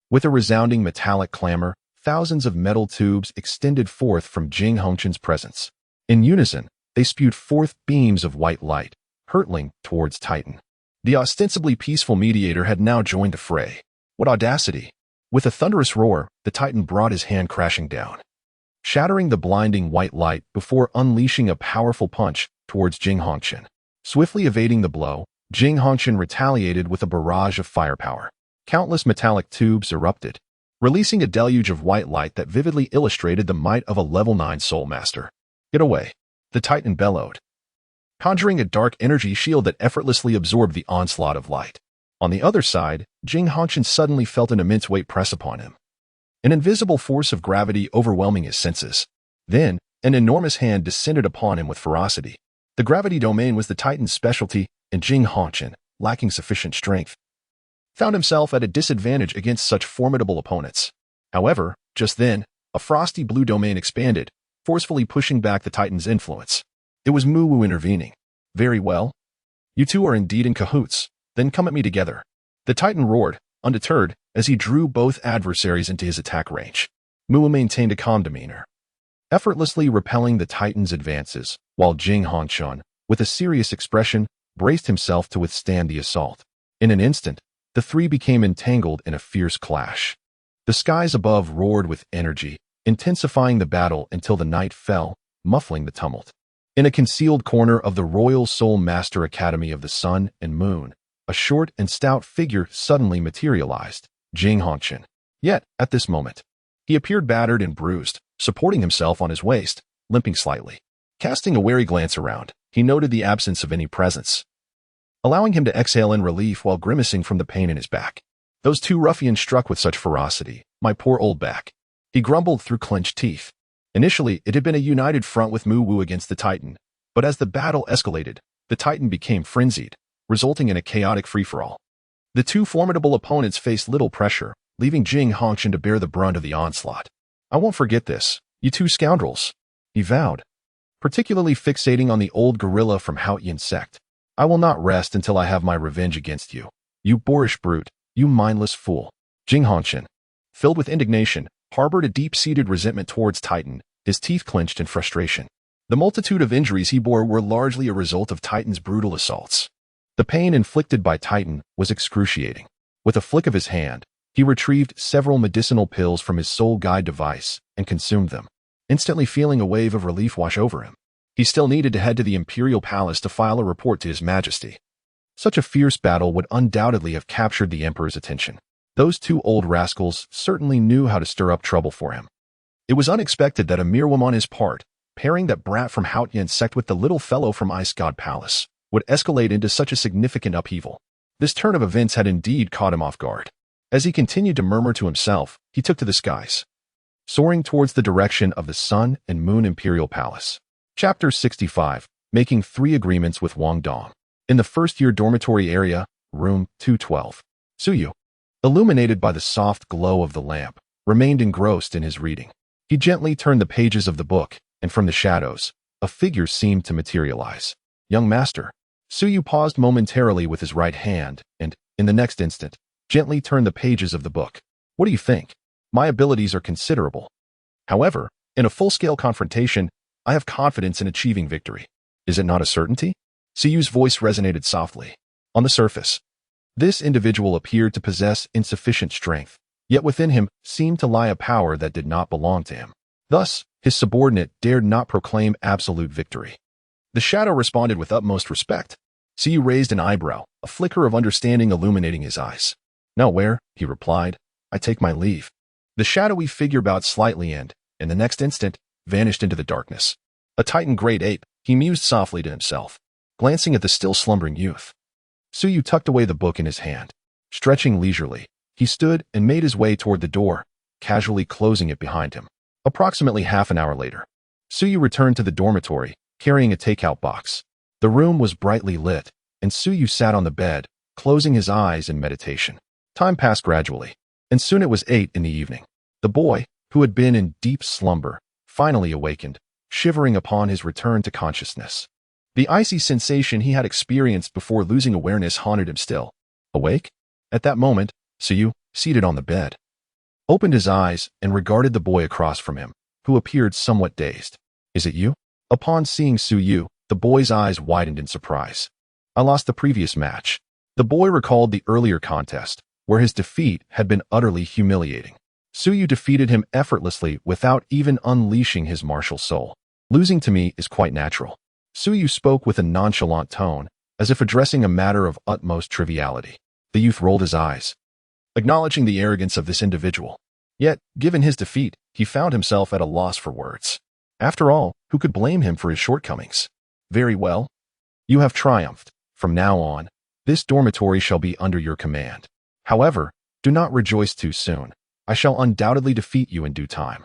with a resounding metallic clamor, thousands of metal tubes extended forth from Jing Hongqian's presence. In unison, they spewed forth beams of white light, hurtling towards Titan. The ostensibly peaceful mediator had now joined the fray. What audacity! With a thunderous roar, the Titan brought his hand crashing down, shattering the blinding white light before unleashing a powerful punch towards Jing Hongqian. Swiftly evading the blow, Jing Hongqian retaliated with a barrage of firepower. Countless metallic tubes erupted, releasing a deluge of white light that vividly illustrated the might of a level 9 soul master. Get away, the Titan bellowed, conjuring a dark energy shield that effortlessly absorbed the onslaught of light. On the other side, Jing Hongqian suddenly felt an immense weight press upon him, an invisible force of gravity overwhelming his senses. Then, an enormous hand descended upon him with ferocity. The gravity domain was the Titan's specialty, and Jing Hongqian, lacking sufficient strength, found himself at a disadvantage against such formidable opponents. However, just then, a frosty blue domain expanded, forcefully pushing back the Titan's influence. It was Mu Wu intervening. Very well. You two are indeed in cahoots. Then come at me together. The Titan roared, undeterred, as he drew both adversaries into his attack range. Mu Wu maintained a calm demeanor, effortlessly repelling the Titan's advances, while Jing Hongqian, with a serious expression, braced himself to withstand the assault. In an instant, the three became entangled in a fierce clash. The skies above roared with energy, intensifying the battle until the night fell, muffling the tumult. In a concealed corner of the Royal Soul Master Academy of the Sun and Moon, a short and stout figure suddenly materialized, Jing Hongqian. Yet, at this moment, he appeared battered and bruised, supporting himself on his waist, limping slightly. Casting a wary glance around, he noted the absence of any presence, allowing him to exhale in relief while grimacing from the pain in his back. Those two ruffians struck with such ferocity, my poor old back. He grumbled through clenched teeth. Initially, it had been a united front with Mu Wu against the Titan, but as the battle escalated, the Titan became frenzied, resulting in a chaotic free-for-all. The two formidable opponents faced little pressure, leaving Jing Hongqian to bear the brunt of the onslaught. I won't forget this, you two scoundrels, he vowed, particularly fixating on the old gorilla from Haotian sect. I will not rest until I have my revenge against you. You boorish brute, you mindless fool. Jing Hongqian, filled with indignation, harbored a deep-seated resentment towards Titan, his teeth clenched in frustration. The multitude of injuries he bore were largely a result of Titan's brutal assaults. The pain inflicted by Titan was excruciating. With a flick of his hand, he retrieved several medicinal pills from his soul guide device and consumed them, instantly feeling a wave of relief wash over him. He still needed to head to the Imperial Palace to file a report to His Majesty. Such a fierce battle would undoubtedly have captured the Emperor's attention. Those two old rascals certainly knew how to stir up trouble for him. It was unexpected that a mere woman on his part, pairing that brat from Haotian sect with the little fellow from Ice God Palace, would escalate into such a significant upheaval. This turn of events had indeed caught him off guard. As he continued to murmur to himself, he took to the skies, soaring towards the direction of the Sun and Moon Imperial Palace. Chapter 65. Making 3 Agreements with Wong Dong. In the first-year dormitory area, room 212, Suyu, illuminated by the soft glow of the lamp, remained engrossed in his reading. He gently turned the pages of the book, and from the shadows, a figure seemed to materialize. Young master. Suyu paused momentarily with his right hand, and, in the next instant, gently turned the pages of the book. What do you think? My abilities are considerable. However, in a full-scale confrontation, I have confidence in achieving victory. Is it not a certainty? Suyu's voice resonated softly. On the surface, this individual appeared to possess insufficient strength, yet within him seemed to lie a power that did not belong to him. Thus, his subordinate dared not proclaim absolute victory. The shadow responded with utmost respect. Suyu raised an eyebrow, a flicker of understanding illuminating his eyes. Nowhere, he replied. I take my leave. The shadowy figure bowed slightly and, in the next instant, vanished into the darkness. A Titan great ape, he mused softly to himself, glancing at the still slumbering youth. Suyu tucked away the book in his hand. Stretching leisurely, he stood and made his way toward the door, casually closing it behind him. Approximately half an hour later, Suyu returned to the dormitory, carrying a takeout box. The room was brightly lit, and Suyu sat on the bed, closing his eyes in meditation. Time passed gradually, and soon it was 8 in the evening. The boy, who had been in deep slumber, finally awakened, shivering upon his return to consciousness. The icy sensation he had experienced before losing awareness haunted him still. Awake? At that moment, Suyu, seated on the bed, opened his eyes and regarded the boy across from him, who appeared somewhat dazed. Is it you? Upon seeing Suyu, the boy's eyes widened in surprise. I lost the previous match. The boy recalled the earlier contest, where his defeat had been utterly humiliating. Suyu defeated him effortlessly without even unleashing his martial soul. Losing to me is quite natural. Suyu spoke with a nonchalant tone, as if addressing a matter of utmost triviality. The youth rolled his eyes, acknowledging the arrogance of this individual. Yet, given his defeat, he found himself at a loss for words. After all, who could blame him for his shortcomings? Very well. You have triumphed. From now on, this dormitory shall be under your command. However, do not rejoice too soon. I shall undoubtedly defeat you in due time.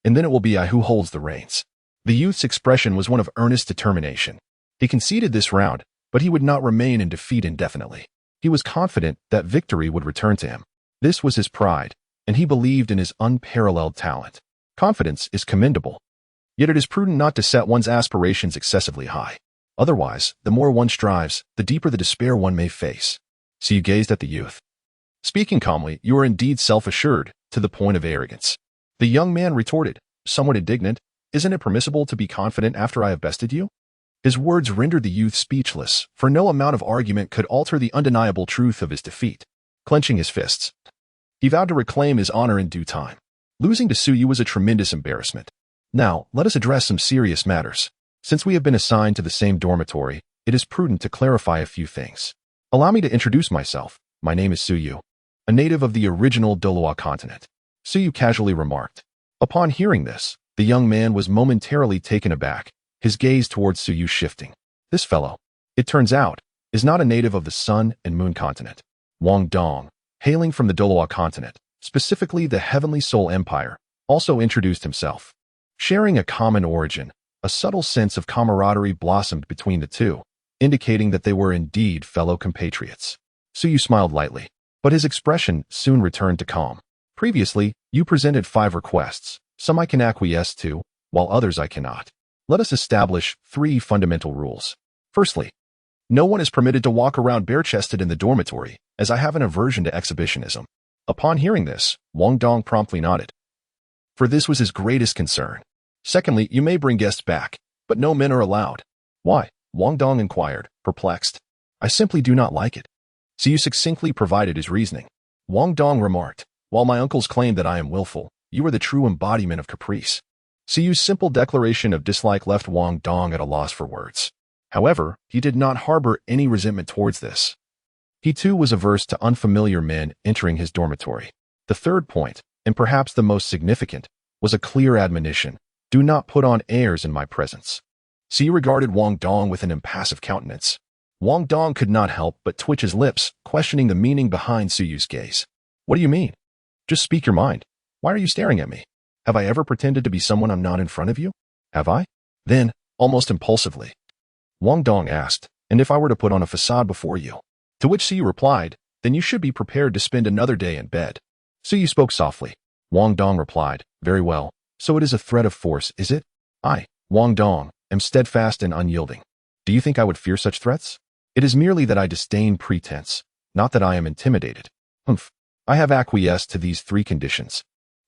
And then it will be I who holds the reins. The youth's expression was one of earnest determination. He conceded this round, but he would not remain in defeat indefinitely. He was confident that victory would return to him. This was his pride, and he believed in his unparalleled talent. Confidence is commendable. Yet it is prudent not to set one's aspirations excessively high. Otherwise, the more one strives, the deeper the despair one may face. So you gazed at the youth. Speaking calmly, you are indeed self-assured, to the point of arrogance. The young man retorted, somewhat indignant, isn't it permissible to be confident after I have bested you? His words rendered the youth speechless, for no amount of argument could alter the undeniable truth of his defeat. Clenching his fists, he vowed to reclaim his honor in due time. Losing to Suyu was a tremendous embarrassment. Now, let us address some serious matters. Since we have been assigned to the same dormitory, it is prudent to clarify a few things. Allow me to introduce myself. My name is Suyu, a native of the original Doloa continent. Suyu casually remarked. Upon hearing this, the young man was momentarily taken aback, his gaze towards Suyu shifting. This fellow, it turns out, is not a native of the Sun and Moon continent. Wong Dong, hailing from the Doloa continent, specifically the Heavenly Soul Empire, also introduced himself. Sharing a common origin, a subtle sense of camaraderie blossomed between the two, indicating that they were indeed fellow compatriots. Suyu smiled lightly, but his expression soon returned to calm. Previously, you presented 5 requests. Some I can acquiesce to, while others I cannot. Let us establish 3 fundamental rules. Firstly, no one is permitted to walk around bare-chested in the dormitory, as I have an aversion to exhibitionism. Upon hearing this, Wong Dong promptly nodded, for this was his greatest concern. Secondly, you may bring guests back, but no men are allowed. Why? Wong Dong inquired, perplexed. I simply do not like it. So you succinctly provided his reasoning. Wong Dong remarked, while my uncles claim that I am willful, you are the true embodiment of caprice. Suyu's simple declaration of dislike left Wong Dong at a loss for words. However, he did not harbor any resentment towards this. He too was averse to unfamiliar men entering his dormitory. The third point, and perhaps the most significant, was a clear admonition. Do not put on airs in my presence. Suyu regarded Wong Dong with an impassive countenance. Wong Dong could not help but twitch his lips, questioning the meaning behind Suyu's gaze. What do you mean? Just speak your mind. Why are you staring at me? Have I ever pretended to be someone I'm not in front of you? Have I? Then, almost impulsively, Wong Dong asked, and if I were to put on a facade before you? To which Siyu replied, then you should be prepared to spend another day in bed. Siyu spoke softly. Wong Dong replied, very well. So it is a threat of force, is it? I, Wong Dong, am steadfast and unyielding. Do you think I would fear such threats? It is merely that I disdain pretense, not that I am intimidated. Humph. I have acquiesced to these 3 conditions.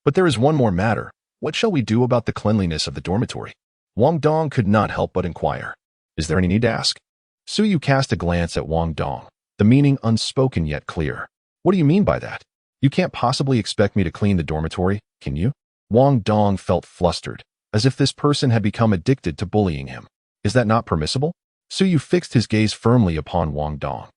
But there is one more matter. What shall we do about the cleanliness of the dormitory? Wong Dong could not help but inquire. Is there any need to ask? Siyu cast a glance at Wong Dong, the meaning unspoken yet clear. What do you mean by that? You can't possibly expect me to clean the dormitory, can you? Wong Dong felt flustered, as if this person had become addicted to bullying him. Is that not permissible? Siyu fixed his gaze firmly upon Wong Dong,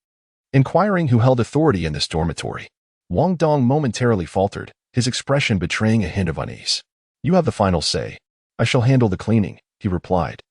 inquiring who held authority in this dormitory. Wong Dong momentarily faltered, his expression betraying a hint of unease. You have the final say. I shall handle the cleaning, he replied.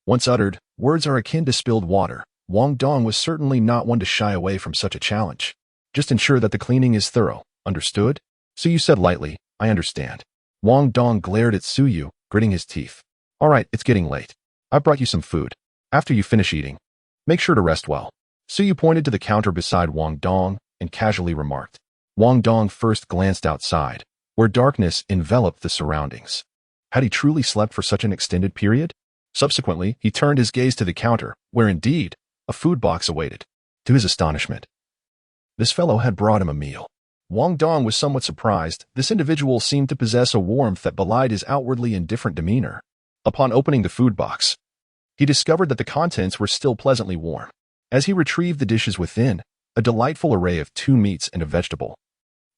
Once uttered, words are akin to spilled water. Wong Dong was certainly not one to shy away from such a challenge. Just ensure that the cleaning is thorough. Understood? Siyu said lightly, I understand. Wong Dong glared at Siyu, gritting his teeth. All right, it's getting late. I brought you some food. After you finish eating, make sure to rest well. Siyu pointed to the counter beside Wong Dong and casually remarked. Wong Dong first glanced outside, where darkness enveloped the surroundings. Had he truly slept for such an extended period? Subsequently, he turned his gaze to the counter, where indeed, a food box awaited. To his astonishment, this fellow had brought him a meal. Wong Dong was somewhat surprised. This individual seemed to possess a warmth that belied his outwardly indifferent demeanor. Upon opening the food box, he discovered that the contents were still pleasantly warm. As he retrieved the dishes within, a delightful array of 2 meats and a vegetable,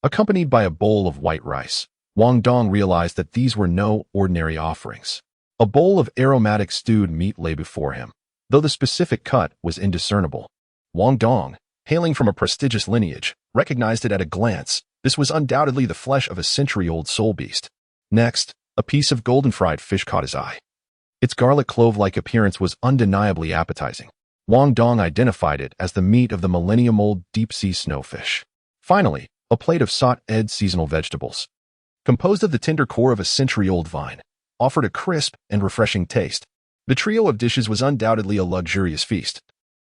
accompanied by a bowl of white rice, Wong Dong realized that these were no ordinary offerings. A bowl of aromatic stewed meat lay before him, though the specific cut was indiscernible. Wong Dong, hailing from a prestigious lineage, recognized it at a glance. This was undoubtedly the flesh of a century-old soul beast. Next, a piece of golden fried fish caught his eye. Its garlic clove-like appearance was undeniably appetizing. Wong Dong identified it as the meat of the millennium-old deep-sea snowfish. Finally, a plate of sauteed seasonal vegetables, composed of the tender core of a century-old vine, offered a crisp and refreshing taste. The trio of dishes was undoubtedly a luxurious feast,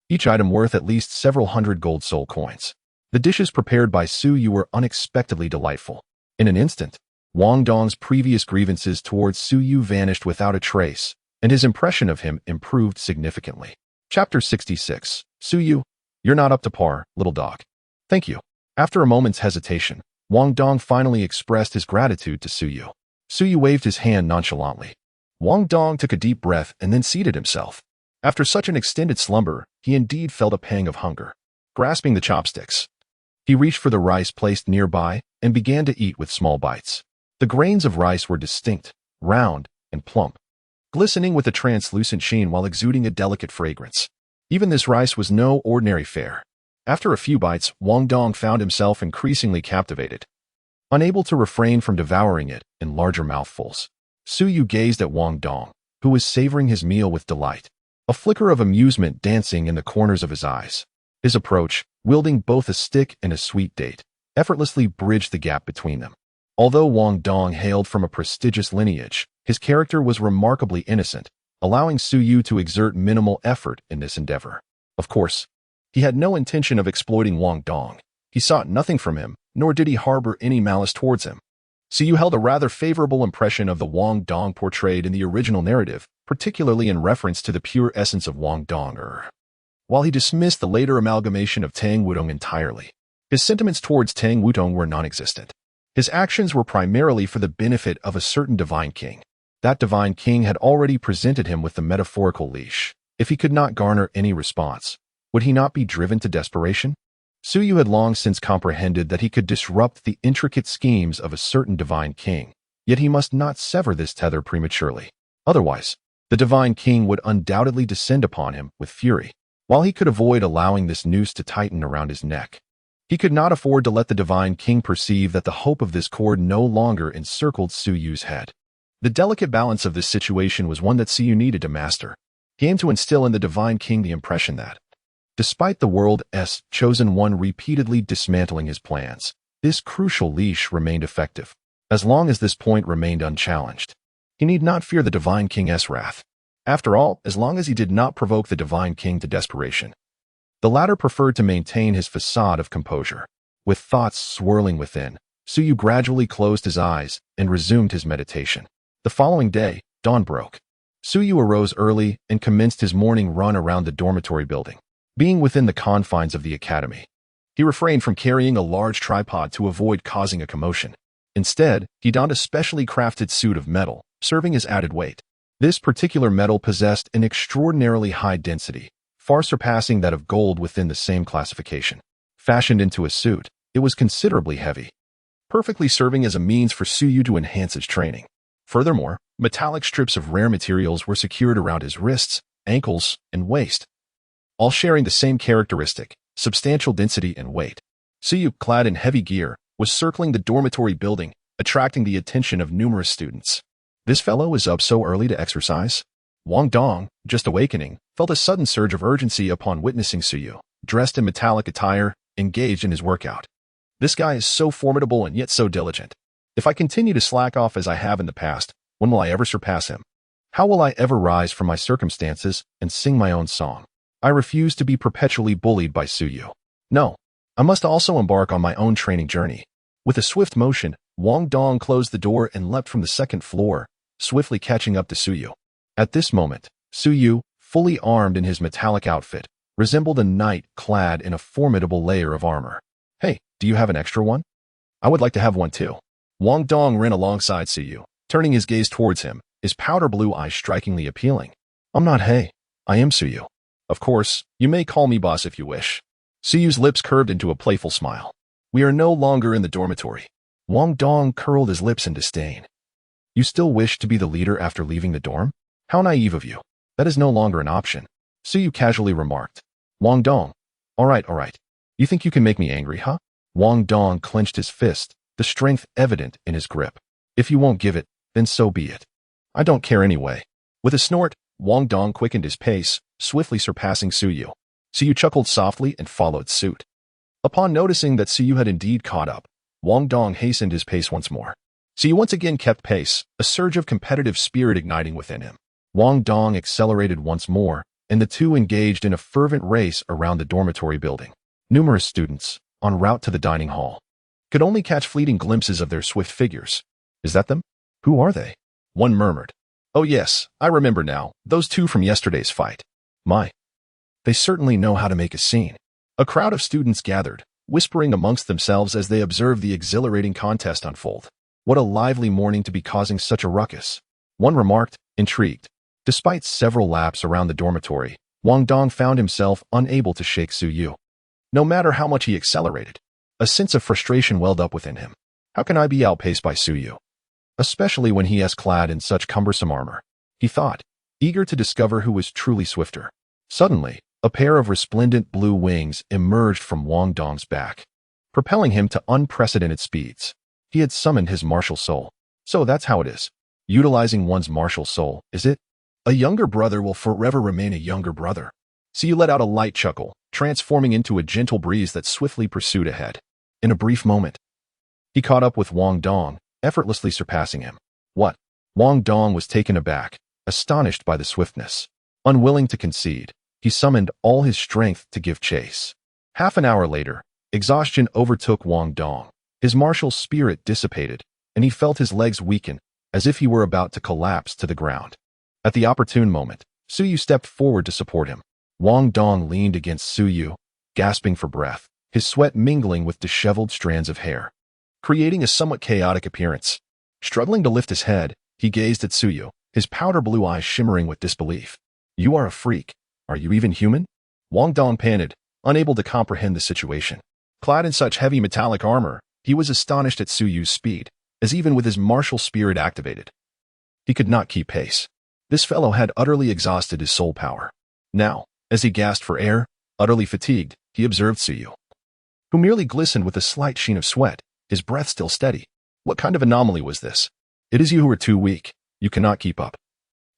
each item worth at least several hundred gold soul coins. The dishes prepared by Siyu were unexpectedly delightful. In an instant, Wong Dong's previous grievances towards Siyu vanished without a trace, and his impression of him improved significantly. Chapter 66. Siyu, you're not up to par, little dog. Thank you. After a moment's hesitation, Wong Dong finally expressed his gratitude to Siyu. Siyu waved his hand nonchalantly. Wong Dong took a deep breath and then seated himself. After such an extended slumber, he indeed felt a pang of hunger. Grasping the chopsticks, he reached for the rice placed nearby and began to eat with small bites. The grains of rice were distinct, round, and plump, glistening with a translucent sheen while exuding a delicate fragrance. Even this rice was no ordinary fare. After a few bites, Wong Dong found himself increasingly captivated, unable to refrain from devouring it in larger mouthfuls. Siyu gazed at Wong Dong, who was savoring his meal with delight, a flicker of amusement dancing in the corners of his eyes. His approach, wielding both a stick and a sweet date, effortlessly bridged the gap between them. Although Wong Dong hailed from a prestigious lineage, his character was remarkably innocent, allowing Siyu to exert minimal effort in this endeavor. Of course, he had no intention of exploiting Wong Dong. He sought nothing from him, nor did he harbor any malice towards him. Siyu held a rather favorable impression of the Wong Dong portrayed in the original narrative, particularly in reference to the pure essence of Wong Dong. While he dismissed the later amalgamation of Tang Wudong entirely, his sentiments towards Tang Wudong were non-existent. His actions were primarily for the benefit of a certain divine king. That divine king had already presented him with the metaphorical leash. If he could not garner any response, would he not be driven to desperation? Siyu had long since comprehended that he could disrupt the intricate schemes of a certain divine king, yet he must not sever this tether prematurely. Otherwise, the divine king would undoubtedly descend upon him with fury. While he could avoid allowing this noose to tighten around his neck, he could not afford to let the divine king perceive that the hope of this cord no longer encircled Suyu's head. The delicate balance of this situation was one that Siyu needed to master. He aimed to instill in the divine king the impression that, despite the world's chosen one repeatedly dismantling his plans, This crucial leash remained effective, as long as this point remained unchallenged. He need not fear the Divine King's wrath. After all, as long as he did not provoke the Divine King to desperation. The latter preferred to maintain his facade of composure. With thoughts swirling within, Suyu gradually closed his eyes and resumed his meditation. The following day, dawn broke. Suyu arose early and commenced his morning run around the dormitory building. Being within the confines of the academy, he refrained from carrying a large tripod to avoid causing a commotion. Instead, he donned a specially crafted suit of metal, serving as added weight. This particular metal possessed an extraordinarily high density, far surpassing that of gold within the same classification. Fashioned into a suit, it was considerably heavy, perfectly serving as a means for Suyu to enhance his training. Furthermore, metallic strips of rare materials were secured around his wrists, ankles, and waist, all sharing the same characteristic, substantial density and weight. Suyu, clad in heavy gear, was circling the dormitory building, attracting the attention of numerous students. This fellow is up so early to exercise? Wong Dong, just awakening, felt a sudden surge of urgency upon witnessing Suyu, dressed in metallic attire, engaged in his workout. This guy is so formidable and yet so diligent. If I continue to slack off as I have in the past, when will I ever surpass him? How will I ever rise from my circumstances and sing my own song? I refuse to be perpetually bullied by Suyu. No, I must also embark on my own training journey. With a swift motion, Wong Dong closed the door and leapt from the second floor, swiftly catching up to Suyu. At this moment, Suyu, fully armed in his metallic outfit, resembled a knight clad in a formidable layer of armor. Hey, do you have an extra one? I would like to have one too. Wong Dong ran alongside Suyu, turning his gaze towards him, his powder blue eyes strikingly appealing. I'm not Hey, I am Suyu. Of course, you may call me boss if you wish. Suyu's lips curved into a playful smile. We are no longer in the dormitory. Wong Dong curled his lips in disdain. You still wish to be the leader after leaving the dorm? How naive of you. That is no longer an option. Suyu casually remarked. Wong Dong. All right. You think you can make me angry, huh? Wong Dong clenched his fist, the strength evident in his grip. If you won't give it, then so be it. I don't care anyway. With a snort, Wong Dong quickened his pace, swiftly surpassing Suyu. Suyu chuckled softly and followed suit. Upon noticing that Suyu had indeed caught up, Wong Dong hastened his pace once more. Suyu once again kept pace, a surge of competitive spirit igniting within him. Wong Dong accelerated once more, and the two engaged in a fervent race around the dormitory building. Numerous students, en route to the dining hall, could only catch fleeting glimpses of their swift figures. Is that them? Who are they? One murmured. Oh yes, I remember now, those two from yesterday's fight. My. They certainly know how to make a scene. A crowd of students gathered, whispering amongst themselves as they observed the exhilarating contest unfold. What a lively morning to be causing such a ruckus. One remarked, intrigued. Despite several laps around the dormitory, Wong Dong found himself unable to shake Suyu. No matter how much he accelerated, a sense of frustration welled up within him. How can I be outpaced by Suyu? Especially when he is clad in such cumbersome armor, he thought, eager to discover who was truly swifter. Suddenly, a pair of resplendent blue wings emerged from Wong Dong's back, propelling him to unprecedented speeds. He had summoned his martial soul. So that's how it is. Utilizing one's martial soul, is it? A younger brother will forever remain a younger brother. Suyu let out a light chuckle, transforming into a gentle breeze that swiftly pursued ahead. In a brief moment, he caught up with Wong Dong, effortlessly surpassing him. What? Wong Dong was taken aback, astonished by the swiftness. Unwilling to concede, he summoned all his strength to give chase. Half an hour later, exhaustion overtook Wong Dong. His martial spirit dissipated, and he felt his legs weaken, as if he were about to collapse to the ground. At the opportune moment, Suyu stepped forward to support him. Wong Dong leaned against Suyu, gasping for breath, his sweat mingling with disheveled strands of hair, creating a somewhat chaotic appearance. Struggling to lift his head, he gazed at Suyu, his powder blue eyes shimmering with disbelief. You are a freak. Are you even human? Wong Dong panted, unable to comprehend the situation. Clad in such heavy metallic armor, he was astonished at Suyu's speed, as even with his martial spirit activated, he could not keep pace. This fellow had utterly exhausted his soul power. Now, as he gasped for air, utterly fatigued, he observed Suyu, who merely glistened with a slight sheen of sweat, his breath still steady. What kind of anomaly was this? It is you who are too weak. You cannot keep up.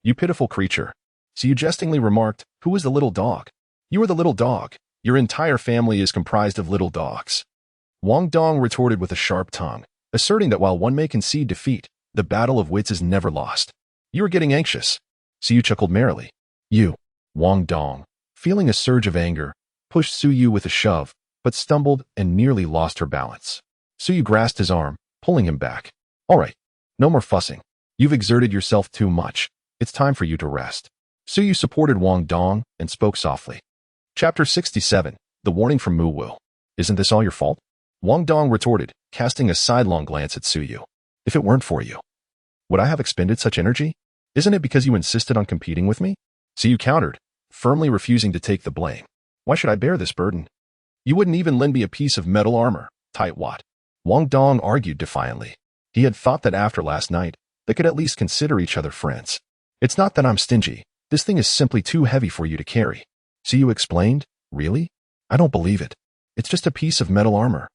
You pitiful creature. Suyu jestingly remarked, who is the little dog? You are the little dog. Your entire family is comprised of little dogs. Wong Dong retorted with a sharp tongue, asserting that while one may concede defeat, the battle of wits is never lost. You are getting anxious. Su Yu chuckled merrily. You, Wong Dong, feeling a surge of anger, pushed Su Yu with a shove, but stumbled and nearly lost her balance. Su Yu grasped his arm, pulling him back. All right, no more fussing. You've exerted yourself too much. It's time for you to rest. Su Yu supported Wong Dong and spoke softly. Chapter 67, The Warning from Mu Wu. Isn't this all your fault? Wong Dong retorted, casting a sidelong glance at Su Yu. If it weren't for you, would I have expended such energy? Isn't it because you insisted on competing with me? Su Yu countered, firmly refusing to take the blame. Why should I bear this burden? You wouldn't even lend me a piece of metal armor, tightwad. Wong Dong argued defiantly. He had thought that after last night, they could at least consider each other friends. It's not that I'm stingy. This thing is simply too heavy for you to carry. Su Yu explained. Really? I don't believe it. It's just a piece of metal armor.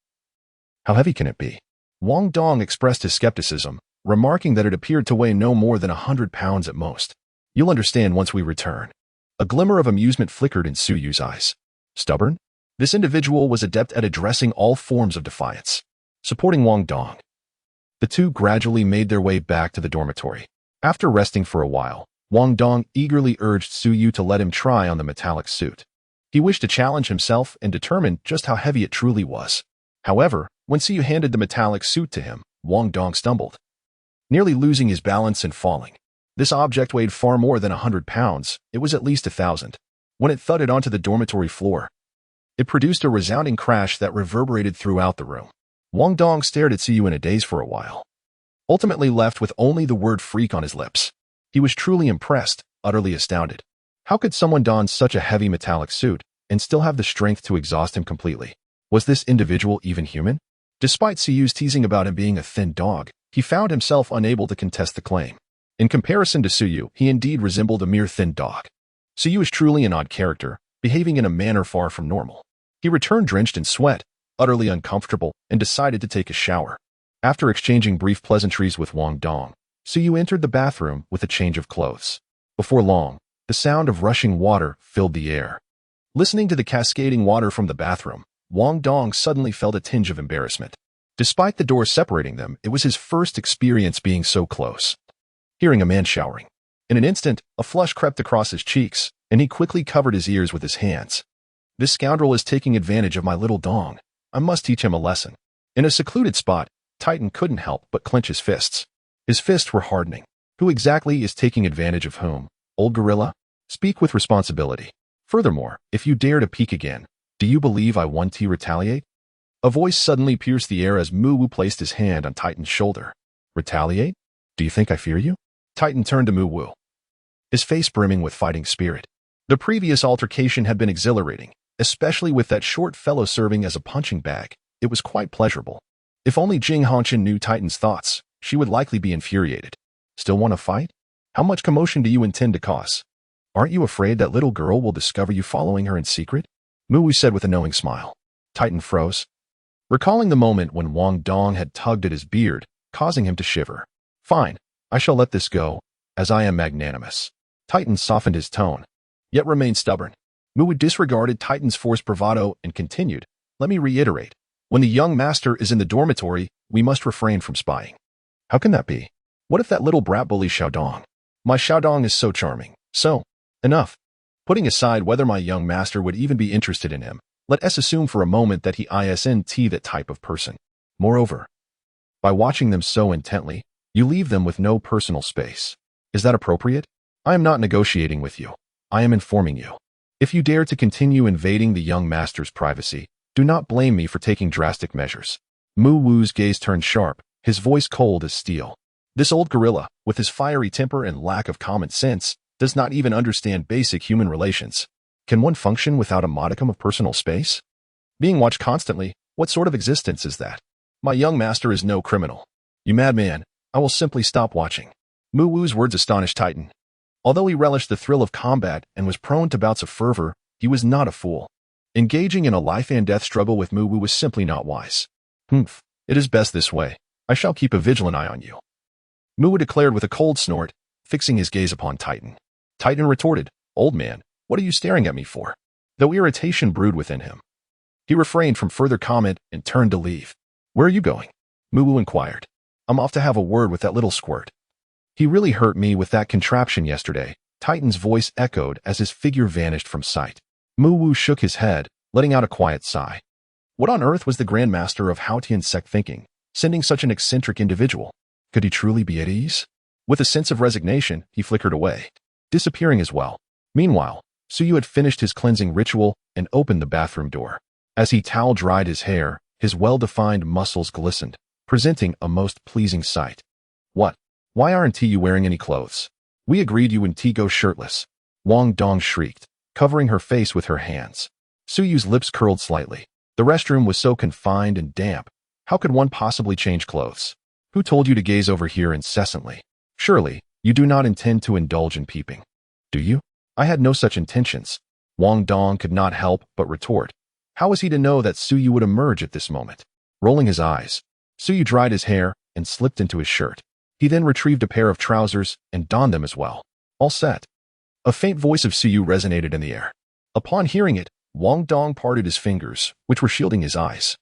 How heavy can it be? Wong Dong expressed his skepticism, remarking that it appeared to weigh no more than 100 pounds at most. You'll understand once we return. A glimmer of amusement flickered in Su Yu's eyes. Stubborn? This individual was adept at addressing all forms of defiance. Supporting Wong Dong, the two gradually made their way back to the dormitory. After resting for a while, Wong Dong eagerly urged Su Yu to let him try on the metallic suit. He wished to challenge himself and determine just how heavy it truly was. However, when Su Yu handed the metallic suit to him, Wong Dong stumbled, nearly losing his balance and falling. This object weighed far more than 100 pounds. It was at least 1,000. When it thudded onto the dormitory floor, it produced a resounding crash that reverberated throughout the room. Wong Dong stared at Su Yu in a daze for a while, ultimately left with only the word freak on his lips. He was truly impressed, utterly astounded. How could someone don such a heavy metallic suit and still have the strength to exhaust him completely? Was this individual even human? Despite Su Yu's teasing about him being a thin dog, he found himself unable to contest the claim. In comparison to Su Yu, he indeed resembled a mere thin dog. Su Yu was truly an odd character, behaving in a manner far from normal. He returned drenched in sweat, utterly uncomfortable, and decided to take a shower. After exchanging brief pleasantries with Wong Dong, Su Yu entered the bathroom with a change of clothes. Before long, the sound of rushing water filled the air. Listening to the cascading water from the bathroom, Wong Dong suddenly felt a tinge of embarrassment. Despite the door separating them, it was his first experience being so close. Hearing a man showering. In an instant, a flush crept across his cheeks, and he quickly covered his ears with his hands. This scoundrel is taking advantage of my little Dong. I must teach him a lesson. In a secluded spot, Titan couldn't help but clench his fists. His fists were hardening. Who exactly is taking advantage of whom? Old gorilla? Speak with responsibility. Furthermore, if you dare to peek again, do you believe I want to retaliate? A voice suddenly pierced the air as Mu Wu placed his hand on Titan's shoulder. Retaliate? Do you think I fear you? Titan turned to Mu Wu, his face brimming with fighting spirit. The previous altercation had been exhilarating, especially with that short fellow serving as a punching bag. It was quite pleasurable. If only Jing Hongqian knew Titan's thoughts, she would likely be infuriated. Still want to fight? How much commotion do you intend to cause? Aren't you afraid that little girl will discover you following her in secret? Mu Wu said with a knowing smile. Titan froze, recalling the moment when Wong Dong had tugged at his beard, causing him to shiver. Fine, I shall let this go, as I am magnanimous. Titan softened his tone, yet remained stubborn. Mu Wu disregarded Titan's forced bravado and continued. Let me reiterate. When the young master is in the dormitory, we must refrain from spying. How can that be? What if that little brat bullies Xiaodong? My Xiaodong is so charming. So, enough. Putting aside whether my young master would even be interested in him, let us assume for a moment that he isn't that type of person. Moreover, by watching them so intently, you leave them with no personal space. Is that appropriate? I am not negotiating with you. I am informing you. If you dare to continue invading the young master's privacy, do not blame me for taking drastic measures. Mu Wu's gaze turned sharp, his voice cold as steel. This old gorilla, with his fiery temper and lack of common sense, does not even understand basic human relations. Can one function without a modicum of personal space? Being watched constantly, what sort of existence is that? My young master is no criminal. You madman, I will simply stop watching. Mu Wu's words astonished Titan. Although he relished the thrill of combat and was prone to bouts of fervor, he was not a fool. Engaging in a life-and-death struggle with Mu Wu was simply not wise. It is best this way. I shall keep a vigilant eye on you. Mu Wu declared with a cold snort, fixing his gaze upon Titan. Titan retorted, Old man, what are you staring at me for? Though irritation brewed within him, He refrained from further comment and turned to leave. Where are you going? Moo inquired. I'm off to have a word with that little squirt. He really hurt me with that contraption yesterday, Titan's voice echoed as his figure vanished from sight. Moo shook his head, letting out a quiet sigh. What on earth was the Grand Master of Haotian sect thinking, sending such an eccentric individual? Could he truly be at ease? With a sense of resignation, he flickered away, disappearing as well. Meanwhile, Suyu had finished his cleansing ritual and opened the bathroom door. As he towel-dried his hair, his well-defined muscles glistened, presenting a most pleasing sight. What? Why aren't you wearing any clothes? We agreed you and go shirtless. Wong Dong shrieked, covering her face with her hands. Suyu's lips curled slightly. The restroom was so confined and damp. How could one possibly change clothes? Who told you to gaze over here incessantly? Surely, you do not intend to indulge in peeping. Do you? I had no such intentions. Wong Dong could not help but retort. How was he to know that Suyu would emerge at this moment? Rolling his eyes, Suyu dried his hair and slipped into his shirt. He then retrieved a pair of trousers and donned them as well. All set. A faint voice of Suyu resonated in the air. Upon hearing it, Wong Dong parted his fingers, which were shielding his eyes,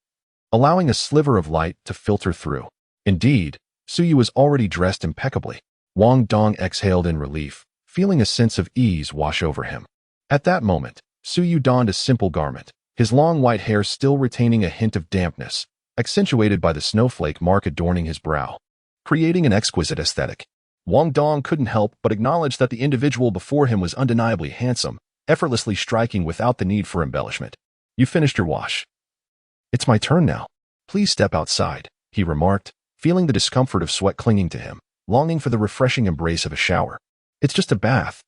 allowing a sliver of light to filter through. Indeed, Suyu was already dressed impeccably. Wong Dong exhaled in relief, feeling a sense of ease wash over him. At that moment, Suyu donned a simple garment, his long white hair still retaining a hint of dampness, accentuated by the snowflake mark adorning his brow, creating an exquisite aesthetic. Wong Dong couldn't help but acknowledge that the individual before him was undeniably handsome, effortlessly striking without the need for embellishment. You finished your wash. It's my turn now. Please step outside, he remarked, feeling the discomfort of sweat clinging to him, longing for the refreshing embrace of a shower. It's just a bath.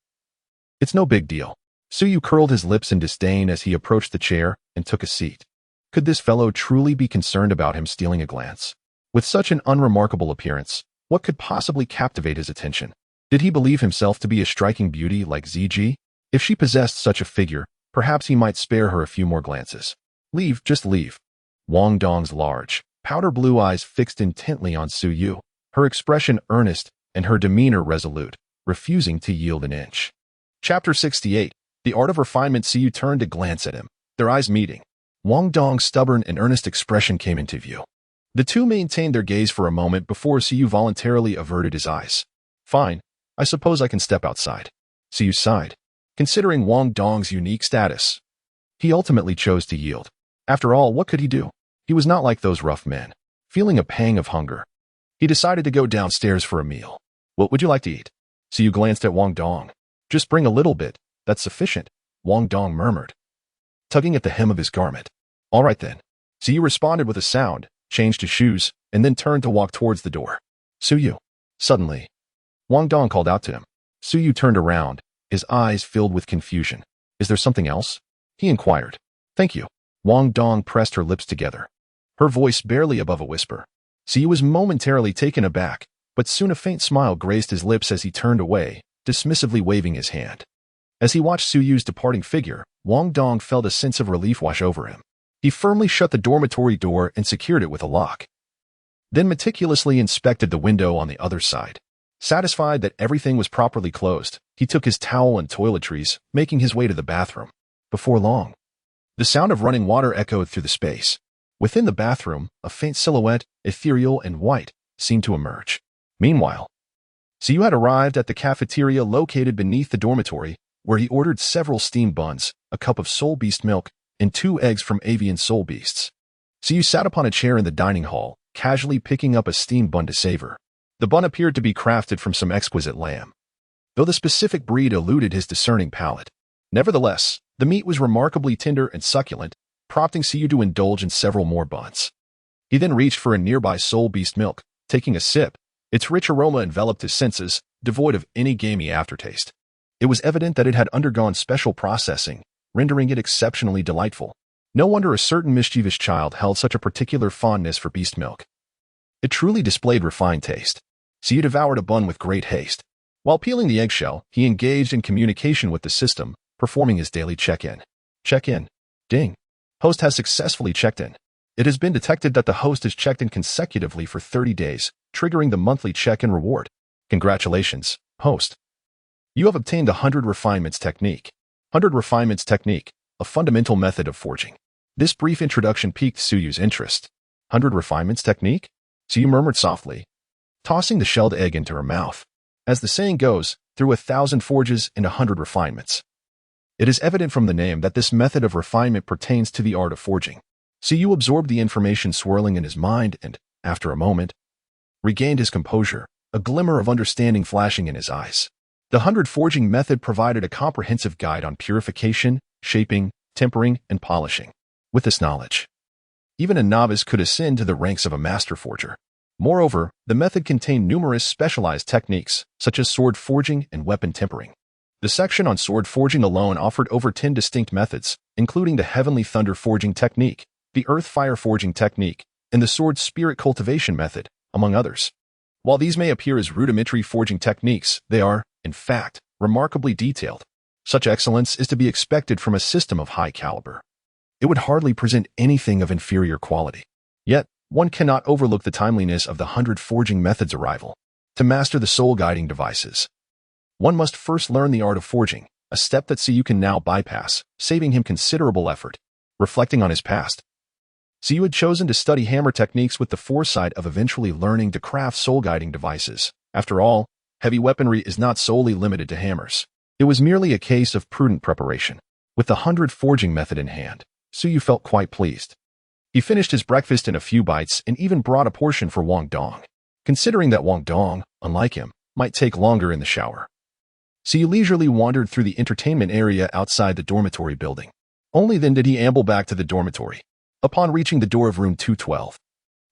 It's no big deal. Suyu curled his lips in disdain as he approached the chair and took a seat. Could this fellow truly be concerned about him stealing a glance? With such an unremarkable appearance, what could possibly captivate his attention? Did he believe himself to be a striking beauty like ZG? If she possessed such a figure, perhaps he might spare her a few more glances. Leave, just leave. Wong Dong's large, powder blue eyes fixed intently on Suyu, her expression earnest and her demeanor resolute, refusing to yield an inch. Chapter 68. The Art of Refinement. Suyu turned to glance at him, their eyes meeting. Wong Dong's stubborn and earnest expression came into view. The two maintained their gaze for a moment before Suyu voluntarily averted his eyes. Fine, I suppose I can step outside. Suyu sighed, considering Wong Dong's unique status. He ultimately chose to yield. After all, what could he do? He was not like those rough men. Feeling a pang of hunger, he decided to go downstairs for a meal. What would you like to eat? Suyu glanced at Wong Dong. Just bring a little bit, that's sufficient, Wong Dong murmured, tugging at the hem of his garment. All right then. Suyu responded with a sound, changed his shoes, and then turned to walk towards the door. Suyu. Suddenly, Wong Dong called out to him. Suyu turned around, his eyes filled with confusion. Is there something else? He inquired. Thank you. Wong Dong pressed her lips together, her voice barely above a whisper. Suyu was momentarily taken aback, but soon a faint smile graced his lips as he turned away, dismissively waving his hand. As he watched Suyu's departing figure, Wong Dong felt a sense of relief wash over him. He firmly shut the dormitory door and secured it with a lock, then meticulously inspected the window on the other side. Satisfied that everything was properly closed, he took his towel and toiletries, making his way to the bathroom. Before long, the sound of running water echoed through the space. Within the bathroom, a faint silhouette, ethereal and white, seemed to emerge. Meanwhile, Suyu had arrived at the cafeteria located beneath the dormitory, where he ordered several steamed buns, a cup of soul beast milk, and 2 eggs from avian soul beasts. Suyu sat upon a chair in the dining hall, casually picking up a steamed bun to savor. The bun appeared to be crafted from some exquisite lamb, though the specific breed eluded his discerning palate. Nevertheless, the meat was remarkably tender and succulent, prompting Suyu to indulge in several more buns. He then reached for a nearby soul beast milk, taking a sip. Its rich aroma enveloped his senses, devoid of any gamey aftertaste. It was evident that it had undergone special processing, rendering it exceptionally delightful. No wonder a certain mischievous child held such a particular fondness for beast milk. It truly displayed refined taste. Suyu devoured a bun with great haste. While peeling the eggshell, he engaged in communication with the system, performing his daily check-in. Check-in. Ding. Host has successfully checked in. It has been detected that the host has checked in consecutively for 30 days, triggering the monthly check-in reward. Congratulations, host. You have obtained the 100 Refinements Technique. 100 Refinements Technique, a fundamental method of forging This brief introduction piqued Suyu's interest. 100 refinements technique? Suyu murmured softly, tossing the shelled egg into her mouth. As the saying goes, through 1,000 forges and 100 refinements. It is evident from the name that this method of refinement pertains to the art of forging. Suyu absorbed the information swirling in his mind and, after a moment, regained his composure, a glimmer of understanding flashing in his eyes. The 100 forging method provided a comprehensive guide on purification, shaping, tempering, and polishing. With this knowledge, even a novice could ascend to the ranks of a master forger. Moreover, the method contained numerous specialized techniques, such as sword forging and weapon tempering. The section on sword forging alone offered over 10 distinct methods, including the heavenly thunder forging technique, the earth fire forging technique, and the sword spirit cultivation method, among others. While these may appear as rudimentary forging techniques, they are, in fact, remarkably detailed. Such excellence is to be expected from a system of high caliber. It would hardly present anything of inferior quality. Yet, one cannot overlook the timeliness of the 100 forging method's arrival. To master the soul-guiding devices, one must first learn the art of forging, a step that Suyu can now bypass, saving him considerable effort. Reflecting on his past, Suyu had chosen to study hammer techniques with the foresight of eventually learning to craft soul-guiding devices. After all, heavy weaponry is not solely limited to hammers. It was merely a case of prudent preparation. With the 100 forging method in hand, Suyu felt quite pleased. He finished his breakfast in a few bites and even brought a portion for Wong Dong, considering that Wong Dong, unlike him, might take longer in the shower. Suyu leisurely wandered through the entertainment area outside the dormitory building. Only then did he amble back to the dormitory. Upon reaching the door of room 212,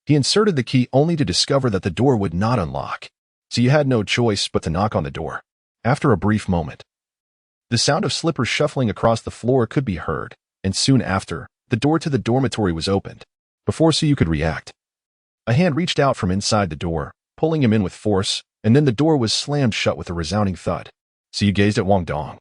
he inserted the key only to discover that the door would not unlock. Suyu had no choice but to knock on the door. After a brief moment, the sound of slippers shuffling across the floor could be heard, and soon after, the door to the dormitory was opened. Before Suyu could react, a hand reached out from inside the door, pulling him in with force, and then the door was slammed shut with a resounding thud. Suyu gazed at Wong Dong,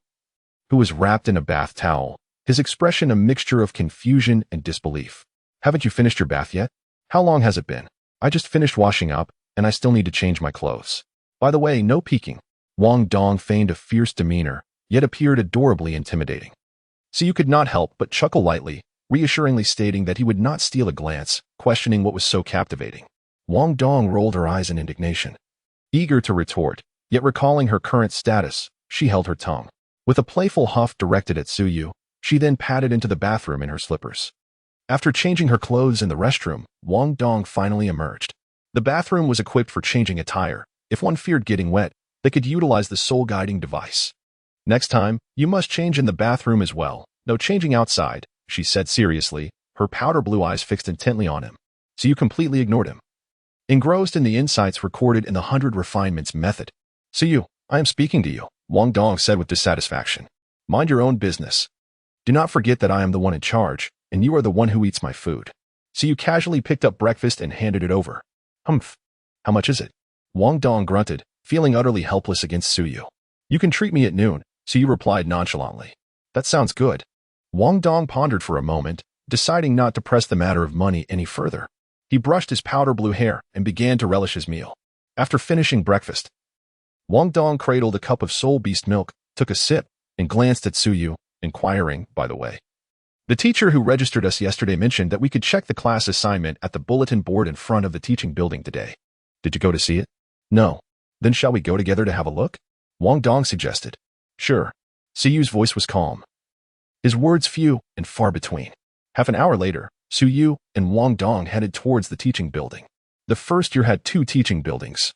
who was wrapped in a bath towel, his expression a mixture of confusion and disbelief. Haven't you finished your bath yet? How long has it been? I just finished washing up, and I still need to change my clothes. By the way, no peeking. Wong Dong feigned a fierce demeanor, yet appeared adorably intimidating. Suyu could not help but chuckle lightly, reassuringly stating that he would not steal a glance, questioning what was so captivating. Wong Dong rolled her eyes in indignation. Eager to retort, yet recalling her current status, she held her tongue. With a playful huff directed at Suyu, she then padded into the bathroom in her slippers. After changing her clothes in the restroom, Wong Dong finally emerged. The bathroom was equipped for changing attire. If one feared getting wet, they could utilize the soul-guiding device. Next time, you must change in the bathroom as well. No changing outside, she said seriously, her powder blue eyes fixed intently on him. Suyu completely ignored him, engrossed in the insights recorded in the 100 refinements method. Suyu, I am speaking to you, Wong Dong said with dissatisfaction. Mind your own business. Do not forget that I am the one in charge, and you are the one who eats my food. Suyu casually picked up breakfast and handed it over. Humph. How much is it? Wong Dong grunted, feeling utterly helpless against Suyu. You can treat me at noon, Suyu replied nonchalantly. That sounds good. Wong Dong pondered for a moment, deciding not to press the matter of money any further. He brushed his powder blue hair and began to relish his meal. After finishing breakfast, Wong Dong cradled a cup of soul beast milk, took a sip, and glanced at Suyu, inquiring, by the way. The teacher who registered us yesterday mentioned that we could check the class assignment at the bulletin board in front of the teaching building today. Did you go to see it? No. Then shall we go together to have a look? Wong Dong suggested. Sure. Suyu's voice was calm, his words few and far between. Half an hour later, Suyu and Wong Dong headed towards the teaching building. The first year had 2 teaching buildings,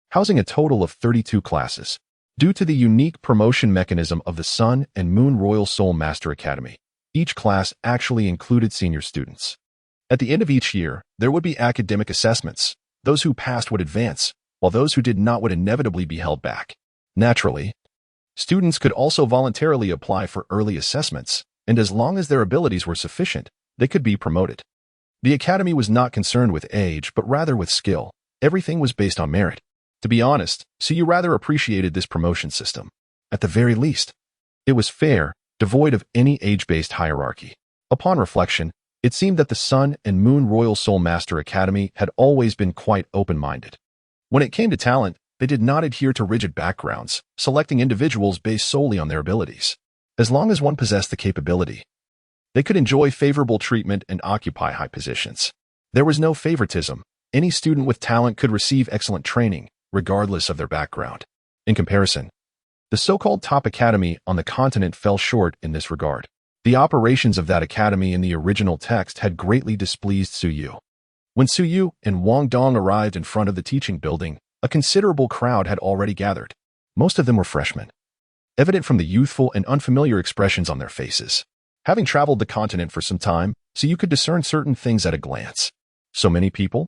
housing a total of 32 classes. Due to the unique promotion mechanism of the Sun and Moon Royal Soul Master Academy, each class actually included senior students. At the end of each year, there would be academic assessments. Those who passed would advance, while those who did not would inevitably be held back. Naturally, students could also voluntarily apply for early assessments, and as long as their abilities were sufficient, they could be promoted. The academy was not concerned with age, but rather with skill. Everything was based on merit. To be honest, Suyu rather appreciated this promotion system. At the very least, it was fair, devoid of any age-based hierarchy. Upon reflection, it seemed that the Sun and Moon Royal Soul Master Academy had always been quite open-minded. When it came to talent, they did not adhere to rigid backgrounds, selecting individuals based solely on their abilities. As long as one possessed the capability, They could enjoy favorable treatment and occupy high positions. There was no favoritism. Any student with talent could receive excellent training, regardless of their background. In comparison, the so-called top academy on the continent fell short in this regard. The operations of that academy in the original text had greatly displeased Su Yu. When Su Yu and Wong Dong arrived in front of the teaching building, a considerable crowd had already gathered. Most of them were freshmen, evident from the youthful and unfamiliar expressions on their faces. Having traveled the continent for some time, Su Yu could discern certain things at a glance. So many people?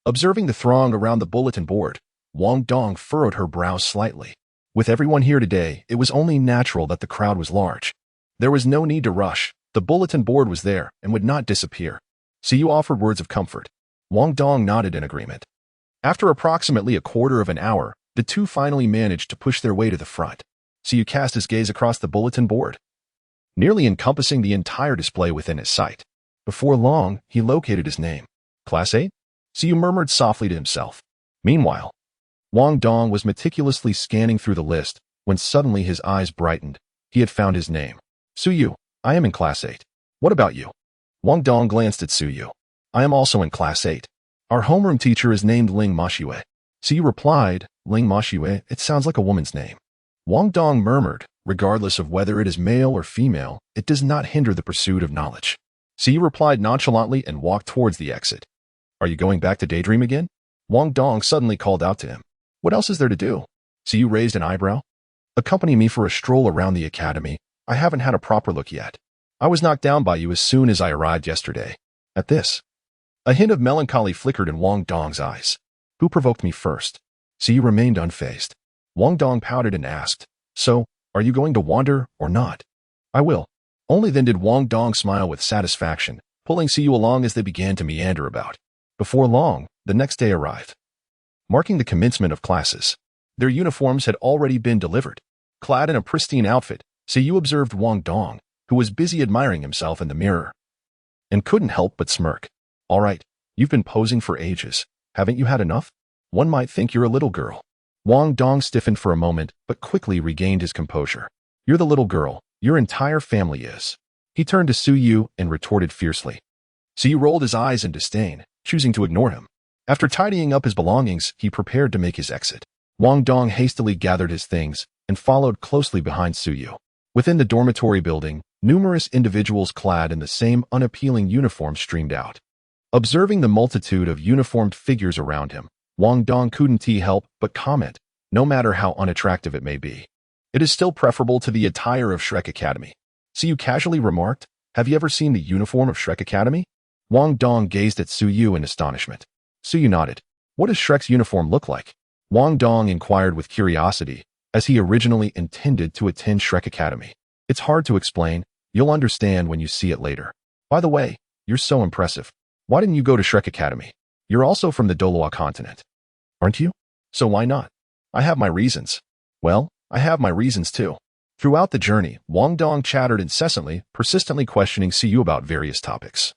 Observing the throng around the bulletin board, Wong Dong furrowed her brows slightly. With everyone here today, it was only natural that the crowd was large. There was no need to rush. The bulletin board was there and would not disappear. Su Yu offered words of comfort. Wong Dong nodded in agreement. After approximately a quarter of an hour, the two finally managed to push their way to the front. Su Yu cast his gaze across the bulletin board, nearly encompassing the entire display within his sight. Before long, he located his name. Class 8? Su Yu murmured softly to himself. Meanwhile, Wong Dong was meticulously scanning through the list when suddenly his eyes brightened. He had found his name. Su Yu, I am in Class 8. What about you? Wong Dong glanced at Su Yu. I am also in Class 8. Our homeroom teacher is named Ling Mashiwei. Su Yu replied, Ling Mashiwei, it sounds like a woman's name. Wong Dong murmured, regardless of whether it is male or female, it does not hinder the pursuit of knowledge. Su Yu replied nonchalantly and walked towards the exit. Are you going back to daydream again? Wong Dong suddenly called out to him. What else is there to do? Su Yu raised an eyebrow. Accompany me for a stroll around the academy. I haven't had a proper look yet. I was knocked down by you as soon as I arrived yesterday. At this, a hint of melancholy flickered in Wong Dong's eyes. Who provoked me first? Su Yu remained unfazed. Wong Dong pouted and asked, So, are you going to wander or not? I will. Only then did Wong Dong smile with satisfaction, pulling Su Yu along as they began to meander about. Before long, the next day arrived, marking the commencement of classes. Their uniforms had already been delivered. Clad in a pristine outfit, Su Yu observed Wong Dong, who was busy admiring himself in the mirror, and couldn't help but smirk. All right, you've been posing for ages. Haven't you had enough? One might think you're a little girl. Wong Dong stiffened for a moment, but quickly regained his composure. You're the little girl. Your entire family is. He turned to Su Yu and retorted fiercely. Su Yu rolled his eyes in disdain, choosing to ignore him. After tidying up his belongings, he prepared to make his exit. Wong Dong hastily gathered his things and followed closely behind Su Yu. Within the dormitory building, numerous individuals clad in the same unappealing uniform streamed out. Observing the multitude of uniformed figures around him, Wong Dong couldn't help but comment, no matter how unattractive it may be. It is still preferable to the attire of Shrek Academy. Su Yu casually remarked, Have you ever seen the uniform of Shrek Academy? Wong Dong gazed at Su Yu in astonishment. Su Yu nodded. What does Shrek's uniform look like? Wong Dong inquired with curiosity, as he originally intended to attend Shrek Academy. It's hard to explain. You'll understand when you see it later. By the way, you're so impressive. Why didn't you go to Shrek Academy? You're also from the Doloa continent, aren't you? So why not? I have my reasons. Well, I have my reasons too. Throughout the journey, Wong Dong chattered incessantly, persistently questioning Su Yu about various topics,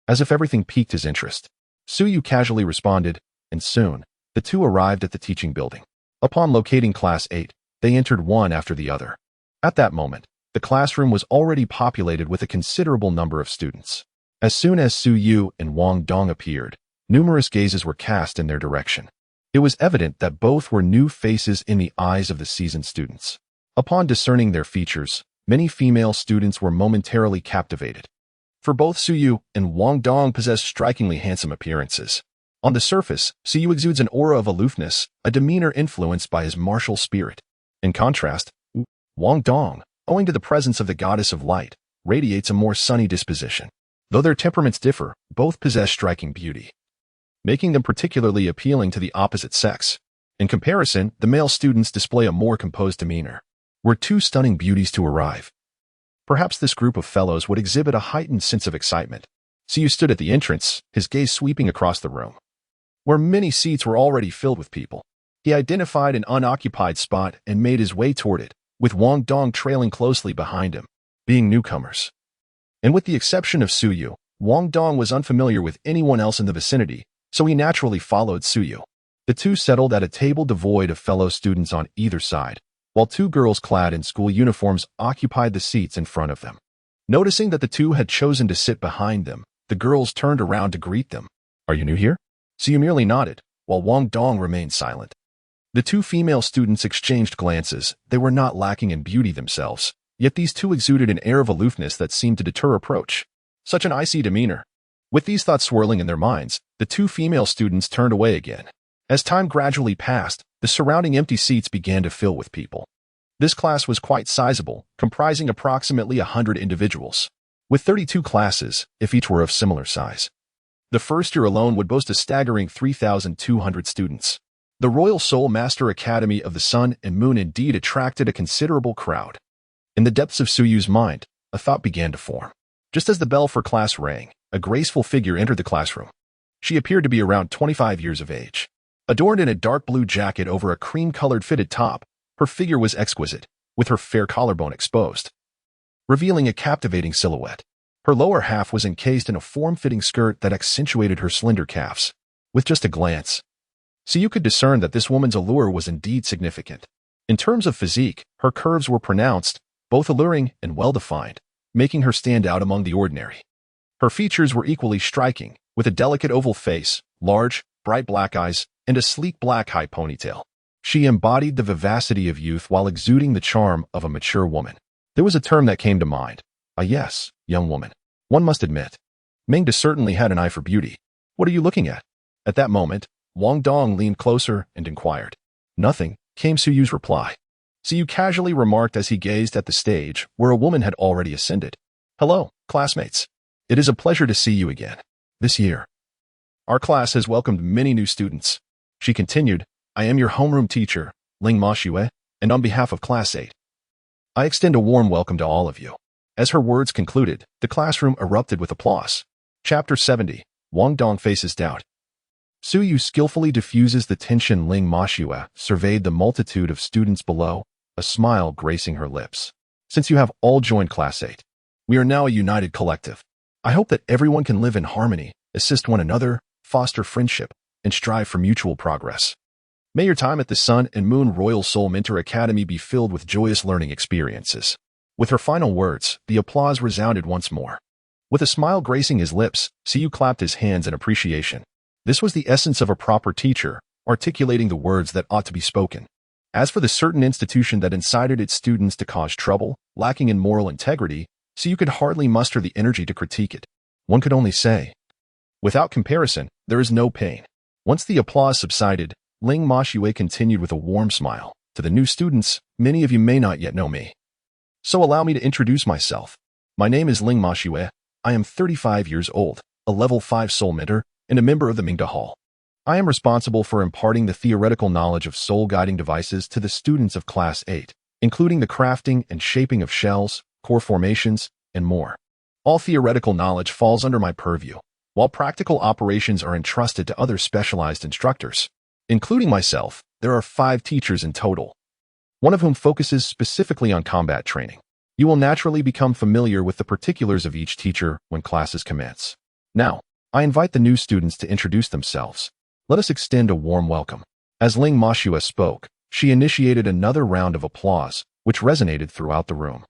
as if everything piqued his interest. Su Yu casually responded, and soon, the two arrived at the teaching building. Upon locating Class 8, they entered one after the other. At that moment, the classroom was already populated with a considerable number of students. As soon as Su Yu and Wong Dong appeared, numerous gazes were cast in their direction. It was evident that both were new faces in the eyes of the seasoned students. Upon discerning their features, many female students were momentarily captivated. For both Su Yu and Wong Dong possessed strikingly handsome appearances. On the surface, Su Yu exudes an aura of aloofness, a demeanor influenced by his martial spirit. In contrast, Wong Dong, owing to the presence of the goddess of light, radiates a more sunny disposition. Though their temperaments differ, both possess striking beauty, making them particularly appealing to the opposite sex. In comparison, the male students display a more composed demeanor. Were two stunning beauties to arrive, perhaps this group of fellows would exhibit a heightened sense of excitement. Su Yu stood at the entrance, his gaze sweeping across the room, where many seats were already filled with people. He identified an unoccupied spot and made his way toward it, with Wong Dong trailing closely behind him, being newcomers. And with the exception of Su Yu, Wong Dong was unfamiliar with anyone else in the vicinity, so he naturally followed Su Yu. The two settled at a table devoid of fellow students on either side, while two girls clad in school uniforms occupied the seats in front of them. Noticing that the two had chosen to sit behind them, the girls turned around to greet them. Are you new here? Suyu merely nodded, while Wong Dong remained silent. The two female students exchanged glances. They were not lacking in beauty themselves, yet these two exuded an air of aloofness that seemed to deter approach. Such an icy demeanor. With these thoughts swirling in their minds, the two female students turned away again. As time gradually passed, the surrounding empty seats began to fill with people. This class was quite sizable, comprising approximately 100 individuals, with 32 classes, if each were of similar size. The first year alone would boast a staggering 3,200 students. The Royal Soul Master Academy of the Sun and Moon indeed attracted a considerable crowd. In the depths of Suyu's mind, a thought began to form. Just as the bell for class rang, a graceful figure entered the classroom. She appeared to be around 25 years of age. Adorned in a dark blue jacket over a cream-colored fitted top, her figure was exquisite, with her fair collarbone exposed, revealing a captivating silhouette. Her lower half was encased in a form-fitting skirt that accentuated her slender calves. With just a glance, Suyu could discern that this woman's allure was indeed significant. In terms of physique, her curves were pronounced, both alluring and well-defined, making her stand out among the ordinary. Her features were equally striking, with a delicate oval face, large, bright black eyes, and a sleek black high ponytail. She embodied the vivacity of youth while exuding the charm of a mature woman. There was a term that came to mind. Yes, young woman. One must admit, Mingda certainly had an eye for beauty. What are you looking at? At that moment, Wong Dong leaned closer and inquired. Nothing, came Suyu's reply. Suyu casually remarked as he gazed at the stage where a woman had already ascended. Hello, classmates. It is a pleasure to see you again. This year, our class has welcomed many new students. She continued, I am your homeroom teacher, Ling Ma Xue, and on behalf of Class 8, I extend a warm welcome to all of you. As her words concluded, the classroom erupted with applause. Chapter 70, Wong Dong Faces Doubt. Suyu skillfully diffuses the tension. Ling Ma Xue surveyed the multitude of students below, a smile gracing her lips. Since you have all joined Class 8, we are now a united collective. I hope that everyone can live in harmony, assist one another, foster friendship, and strive for mutual progress. May your time at the Sun and Moon Royal Soul Mentor Academy be filled with joyous learning experiences. With her final words, the applause resounded once more. With a smile gracing his lips, Suyu clapped his hands in appreciation. This was the essence of a proper teacher, articulating the words that ought to be spoken. As for the certain institution that incited its students to cause trouble, lacking in moral integrity, Suyu could hardly muster the energy to critique it. One could only say, without comparison, there is no pain. Once the applause subsided, Ling Ma Xue continued with a warm smile. To the new students, many of you may not yet know me. So allow me to introduce myself. My name is Ling Ma Xue. I am 35 years old, a level 5 soul mentor, and a member of the Mingda Hall. I am responsible for imparting the theoretical knowledge of soul guiding devices to the students of Class 8, including the crafting and shaping of shells, core formations, and more. All theoretical knowledge falls under my purview, while practical operations are entrusted to other specialized instructors. Including myself, there are 5 teachers in total, one of whom focuses specifically on combat training. You will naturally become familiar with the particulars of each teacher when classes commence. Now, I invite the new students to introduce themselves. Let us extend a warm welcome. As Ling Ma Xue spoke, she initiated another round of applause, which resonated throughout the room.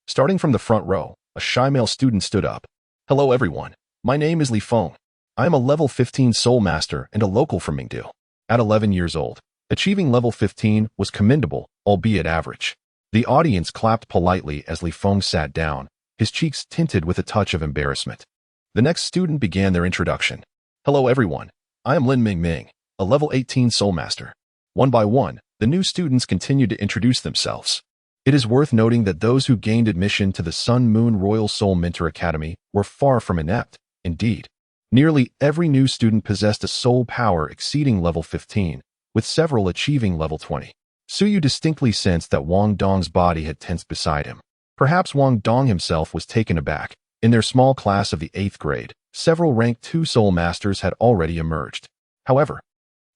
Starting from the front row, a shy male student stood up. Hello everyone, my name is Li Feng. I am a level 15 soul master and a local from Mingdu. At 11 years old, achieving level 15 was commendable, albeit average. The audience clapped politely as Li Feng sat down, his cheeks tinted with a touch of embarrassment. The next student began their introduction. Hello everyone, I am Lin Ming Ming, a level 18 soul master. One by one, the new students continued to introduce themselves. It is worth noting that those who gained admission to the Sun Moon Royal Soul Mentor Academy were far from inept. Indeed, nearly every new student possessed a soul power exceeding level 15, with several achieving level 20. Suyu distinctly sensed that Wong Dong's body had tensed beside him. Perhaps Wong Dong himself was taken aback. In their small class of the 8th grade, several rank 2 soul masters had already emerged. However,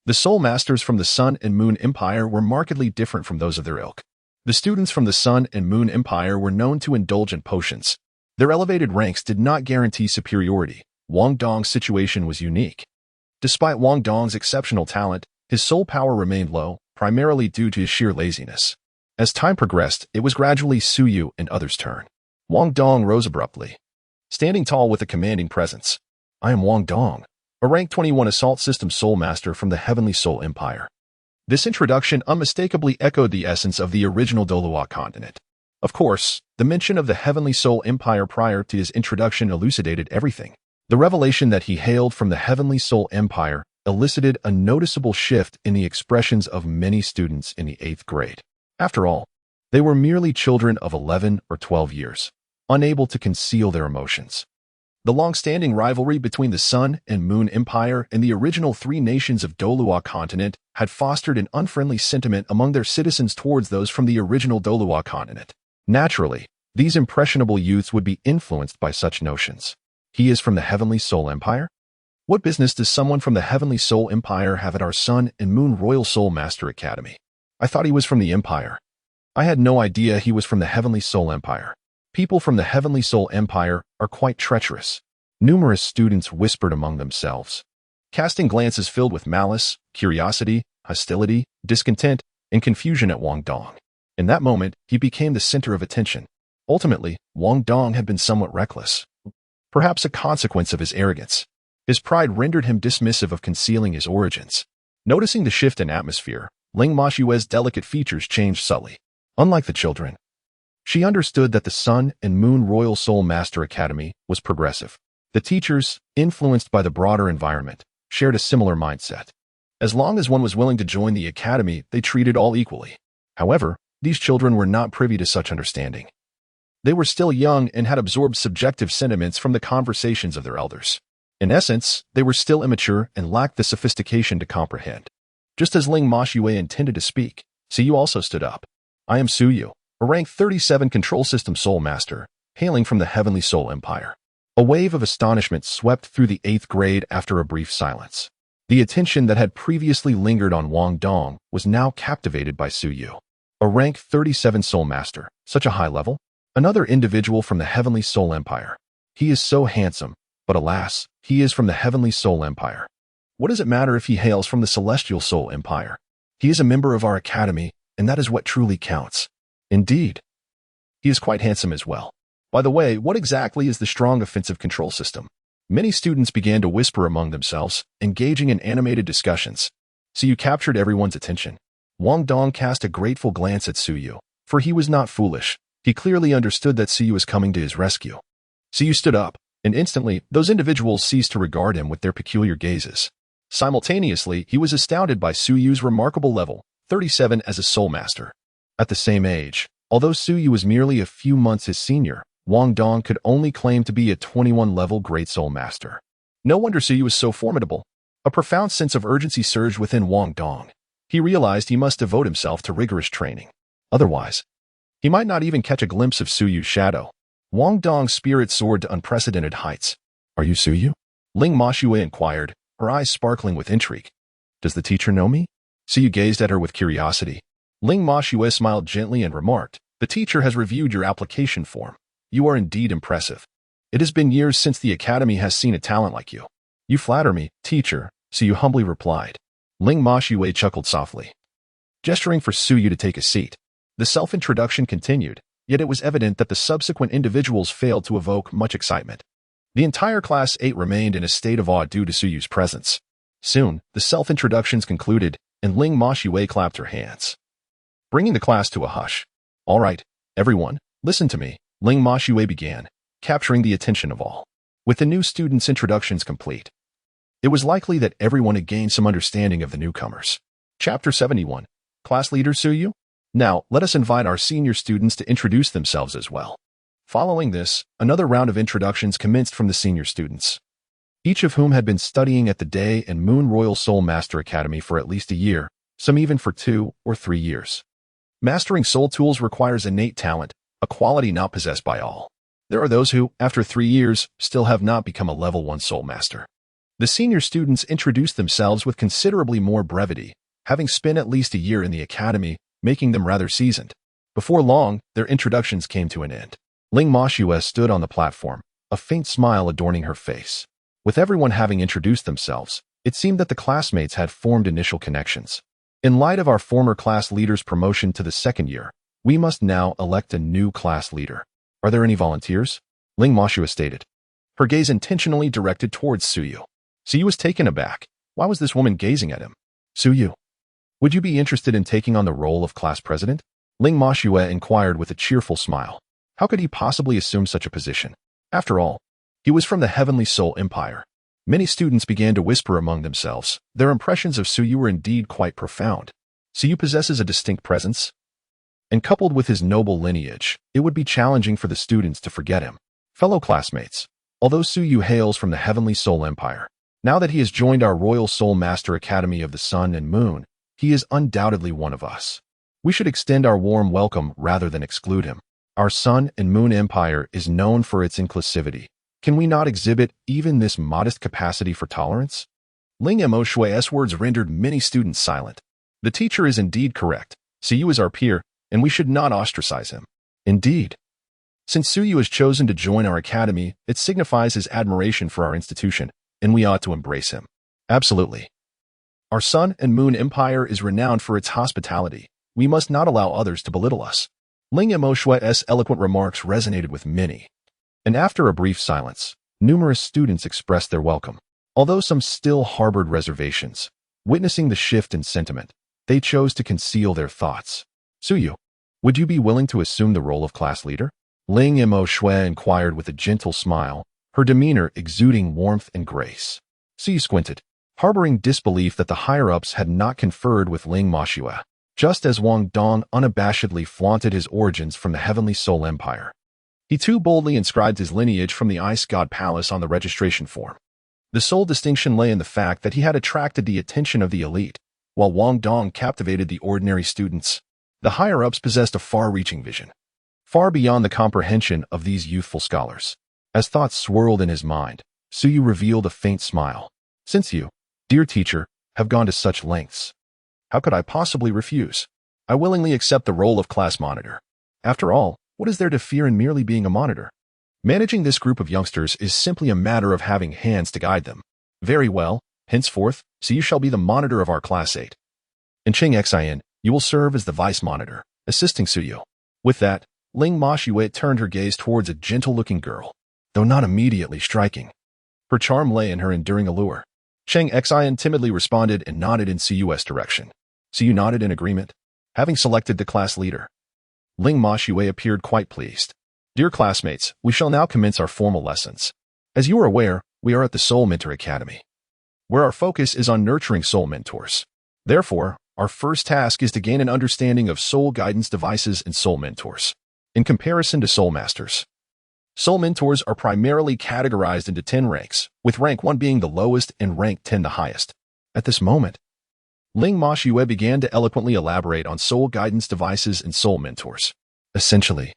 the soul masters from the Sun and Moon Empire were markedly different from those of their ilk. The students from the Sun and Moon Empire were known to indulge in potions. Their elevated ranks did not guarantee superiority. Wong Dong's situation was unique. Despite Wong Dong's exceptional talent, his soul power remained low, primarily due to his sheer laziness. As time progressed, it was gradually Suyu and others' turn. Wong Dong rose abruptly, standing tall with a commanding presence. I am Wong Dong, a rank 21 assault system soul master from the Heavenly Soul Empire. This introduction unmistakably echoed the essence of the original Dou continent. Of course, the mention of the Heavenly Soul Empire prior to his introduction elucidated everything. The revelation that he hailed from the Heavenly Soul Empire elicited a noticeable shift in the expressions of many students in the 8th grade. After all, they were merely children of 11 or 12 years, unable to conceal their emotions. The long-standing rivalry between the Sun and Moon Empire and the original 3 nations of Dou continent had fostered an unfriendly sentiment among their citizens towards those from the original Dou continent. Naturally, these impressionable youths would be influenced by such notions. He is from the Heavenly Soul Empire? What business does someone from the Heavenly Soul Empire have at our Sun and Moon Royal Soul Master Academy? I thought he was from the Empire. I had no idea he was from the Heavenly Soul Empire. People from the Heavenly Soul Empire are quite treacherous. Numerous students whispered among themselves, casting glances filled with malice, curiosity, hostility, discontent, and confusion at Wong Dong. In that moment, he became the center of attention. Ultimately, Wong Dong had been somewhat reckless, perhaps a consequence of his arrogance. His pride rendered him dismissive of concealing his origins. Noticing the shift in atmosphere, Ling Mashue's delicate features changed subtly. Unlike the children, she understood that the Sun and Moon Royal Soul Master Academy was progressive. The teachers, influenced by the broader environment, shared a similar mindset. As long as one was willing to join the academy, they treated all equally. However, these children were not privy to such understanding. They were still young and had absorbed subjective sentiments from the conversations of their elders. In essence, they were still immature and lacked the sophistication to comprehend. Just as Ling Mashue intended to speak, Suyu also stood up. I am Suyu, a rank 37 control system soul master, hailing from the Heavenly Soul Empire. A wave of astonishment swept through the 8th grade after a brief silence. The attention that had previously lingered on Wong Dong was now captivated by Suyu. A rank 37 soul master, such a high level? Another individual from the Heavenly Soul Empire. He is so handsome, but alas, he is from the Heavenly Soul Empire. What does it matter if he hails from the Celestial Soul Empire? He is a member of our academy, and that is what truly counts. Indeed. He is quite handsome as well. By the way, what exactly is the strong offensive control system? Many students began to whisper among themselves, engaging in animated discussions. Suyu captured everyone's attention. Wong Dong cast a grateful glance at Suyu, for he was not foolish. He clearly understood that Suyu was coming to his rescue. Suyu stood up, and instantly, those individuals ceased to regard him with their peculiar gazes. Simultaneously, he was astounded by Suyu's remarkable level, 37 as a soul master. At the same age, although Suyu was merely a few months his senior, Wong Dong could only claim to be a 21-level Great Soul Master. No wonder Suyu was so formidable. A profound sense of urgency surged within Wong Dong. He realized he must devote himself to rigorous training. Otherwise, he might not even catch a glimpse of Suyu's shadow. Wong Dong's spirit soared to unprecedented heights. Are you Suyu? Ling Mashue inquired, her eyes sparkling with intrigue. Does the teacher know me? Suyu gazed at her with curiosity. Ling Mashue smiled gently and remarked, the teacher has reviewed your application form. You are indeed impressive. It has been years since the academy has seen a talent like you. You flatter me, teacher, Suyu humbly replied. Ling Mashue chuckled softly, gesturing for Suyu to take a seat. The self-introduction continued, yet it was evident that the subsequent individuals failed to evoke much excitement. The entire Class 8 remained in a state of awe due to Suyu's presence. Soon, the self-introductions concluded, and Ling Mashue clapped her hands, bringing the class to a hush. All right, everyone, listen to me, Ling Mashue began, capturing the attention of all. With the new students' introductions complete, it was likely that everyone had gained some understanding of the newcomers. Chapter 71. Class Leader Suyu? Now, let us invite our senior students to introduce themselves as well. Following this, another round of introductions commenced from the senior students, each of whom had been studying at the Day and Moon Royal Soul Master Academy for at least a year, some even for 2 or 3 years. Mastering soul tools requires innate talent, a quality not possessed by all. There are those who, after 3 years, still have not become a level 1 soul master. The senior students introduced themselves with considerably more brevity, having spent at least a year in the academy, making them rather seasoned. Before long, their introductions came to an end. Ling Mashue stood on the platform, a faint smile adorning her face. With everyone having introduced themselves, it seemed that the classmates had formed initial connections. In light of our former class leader's promotion to the 2nd year, we must now elect a new class leader. Are there any volunteers? Ling Moshua stated, her gaze intentionally directed towards Suyu. Suyu was taken aback. Why was this woman gazing at him? Suyu, would you be interested in taking on the role of class president? Ling Moshua inquired with a cheerful smile. How could he possibly assume such a position? After all, he was from the Heavenly Soul Empire. Many students began to whisper among themselves. Their impressions of Suyu were indeed quite profound. Suyu possesses a distinct presence, and coupled with his noble lineage, it would be challenging for the students to forget him. Fellow classmates, although Suyu hails from the Heavenly Soul Empire, now that he has joined our Royal Soul Master Academy of the Sun and Moon, he is undoubtedly one of us. We should extend our warm welcome rather than exclude him. Our Sun and Moon Empire is known for its inclusivity. Can we not exhibit even this modest capacity for tolerance? Ling Moshue's words rendered many students silent. The teacher is indeed correct. Suyu is our peer, and we should not ostracize him. Indeed. Since Suyu has chosen to join our academy, it signifies his admiration for our institution, and we ought to embrace him. Absolutely. Our Sun and Moon Empire is renowned for its hospitality. We must not allow others to belittle us. Ling Moshue's eloquent remarks resonated with many, and after a brief silence, numerous students expressed their welcome. Although some still harbored reservations, witnessing the shift in sentiment, they chose to conceal their thoughts. Suyu, would you be willing to assume the role of class leader? Ling Moshue inquired with a gentle smile, her demeanor exuding warmth and grace. Suyu squinted, harboring disbelief that the higher-ups had not conferred with Ling Moshue, just as Wong Dong unabashedly flaunted his origins from the Heavenly Soul Empire. He too boldly inscribed his lineage from the Ice God Palace on the registration form. The sole distinction lay in the fact that he had attracted the attention of the elite, while Wong Dong captivated the ordinary students. The higher-ups possessed a far-reaching vision, far beyond the comprehension of these youthful scholars. As thoughts swirled in his mind, Suyu revealed a faint smile. Since you, dear teacher, have gone to such lengths, how could I possibly refuse? I willingly accept the role of class monitor. After all, what is there to fear in merely being a monitor? Managing this group of youngsters is simply a matter of having hands to guide them. Very well, henceforth, Suyu shall be the monitor of our class 8. And Cheng Xian, you will serve as the vice monitor, assisting Suyu. With that, Ling Moshue turned her gaze towards a gentle-looking girl, though not immediately striking. Her charm lay in her enduring allure. Cheng Xian timidly responded and nodded in Suyu's direction. Suyu nodded in agreement, having selected the class leader. Ling Moshue appeared quite pleased. Dear classmates, we shall now commence our formal lessons. As you are aware, we are at the Soul Mentor Academy, where our focus is on nurturing soul mentors. Therefore, our first task is to gain an understanding of soul guidance devices and soul mentors. In comparison to soul masters, soul mentors are primarily categorized into 10 ranks, with rank 1 being the lowest and rank 10 the highest. At this moment, Ling Moshue began to eloquently elaborate on soul guidance devices and soul mentors. Essentially,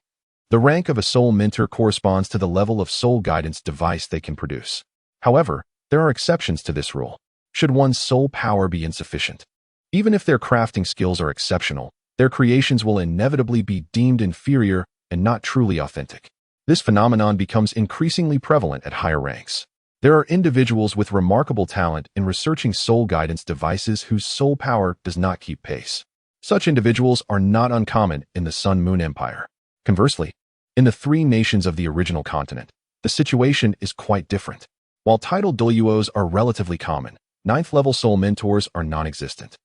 the rank of a soul mentor corresponds to the level of soul guidance device they can produce. However, there are exceptions to this rule. Should one's soul power be insufficient, even if their crafting skills are exceptional, their creations will inevitably be deemed inferior and not truly authentic. This phenomenon becomes increasingly prevalent at higher ranks. There are individuals with remarkable talent in researching soul guidance devices whose soul power does not keep pace. Such individuals are not uncommon in the Sun-Moon Empire. Conversely, in the 3 nations of the original continent, the situation is quite different. While titled Duels are relatively common, 9th-level soul mentors are non-existent.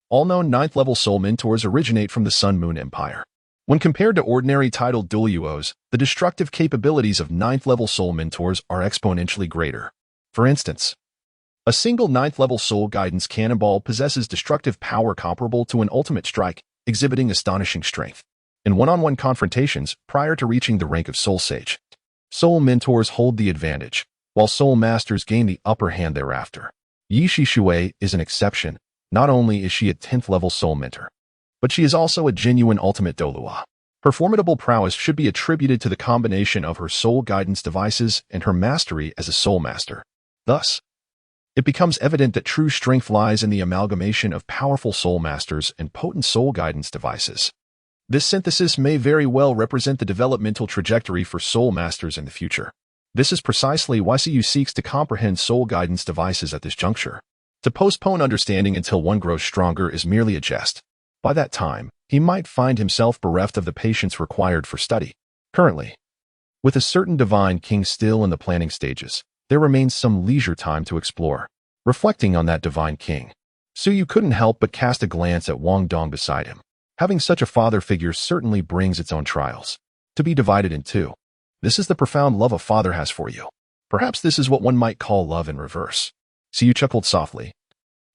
All known 9th-level soul mentors originate from the Sun-Moon Empire. When compared to ordinary titled duels, the destructive capabilities of 9th-level soul mentors are exponentially greater. For instance, a single 9th-level soul guidance cannonball possesses destructive power comparable to an ultimate strike, exhibiting astonishing strength. In one-on-one confrontations, prior to reaching the rank of soul sage, soul mentors hold the advantage, while soul masters gain the upper hand thereafter. Yi Shui is an exception. Not only is she a 10th-level soul mentor, but she is also a genuine ultimate Dolua. Her formidable prowess should be attributed to the combination of her soul guidance devices and her mastery as a soul master. Thus, it becomes evident that true strength lies in the amalgamation of powerful soul masters and potent soul guidance devices. This synthesis may very well represent the developmental trajectory for soul masters in the future. This is precisely why CU seeks to comprehend soul guidance devices at this juncture. To postpone understanding until one grows stronger is merely a jest. By that time, he might find himself bereft of the patience required for study. Currently, With a certain divine king still in the planning stages, there remains some leisure time to explore. Reflecting on that divine king, Suyu couldn't help but cast a glance at Wong Dong beside him. Having such a father figure certainly brings its own trials. To be divided in two. This is the profound love a father has for you. Perhaps this is what one might call love in reverse. Suyu chuckled softly,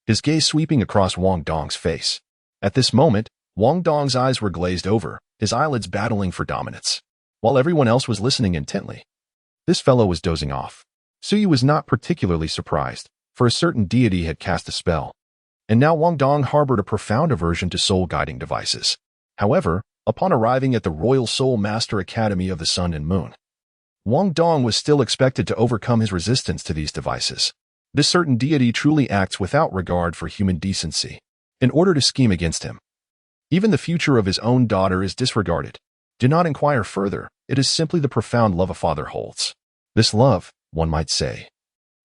his gaze sweeping across Wong Dong's face. At this moment, Wong Dong's eyes were glazed over, his eyelids battling for dominance, while everyone else was listening intently. This fellow was dozing off. Suyu was not particularly surprised, for a certain deity had cast a spell. And now Wong Dong harbored a profound aversion to soul-guiding devices. However, upon arriving at the Royal Soul Master Academy of the Sun and Moon, Wong Dong was still expected to overcome his resistance to these devices. This certain deity truly acts without regard for human decency, in order to scheme against him. Even the future of his own daughter is disregarded. Do not inquire further, it is simply the profound love a father holds. This love, one might say,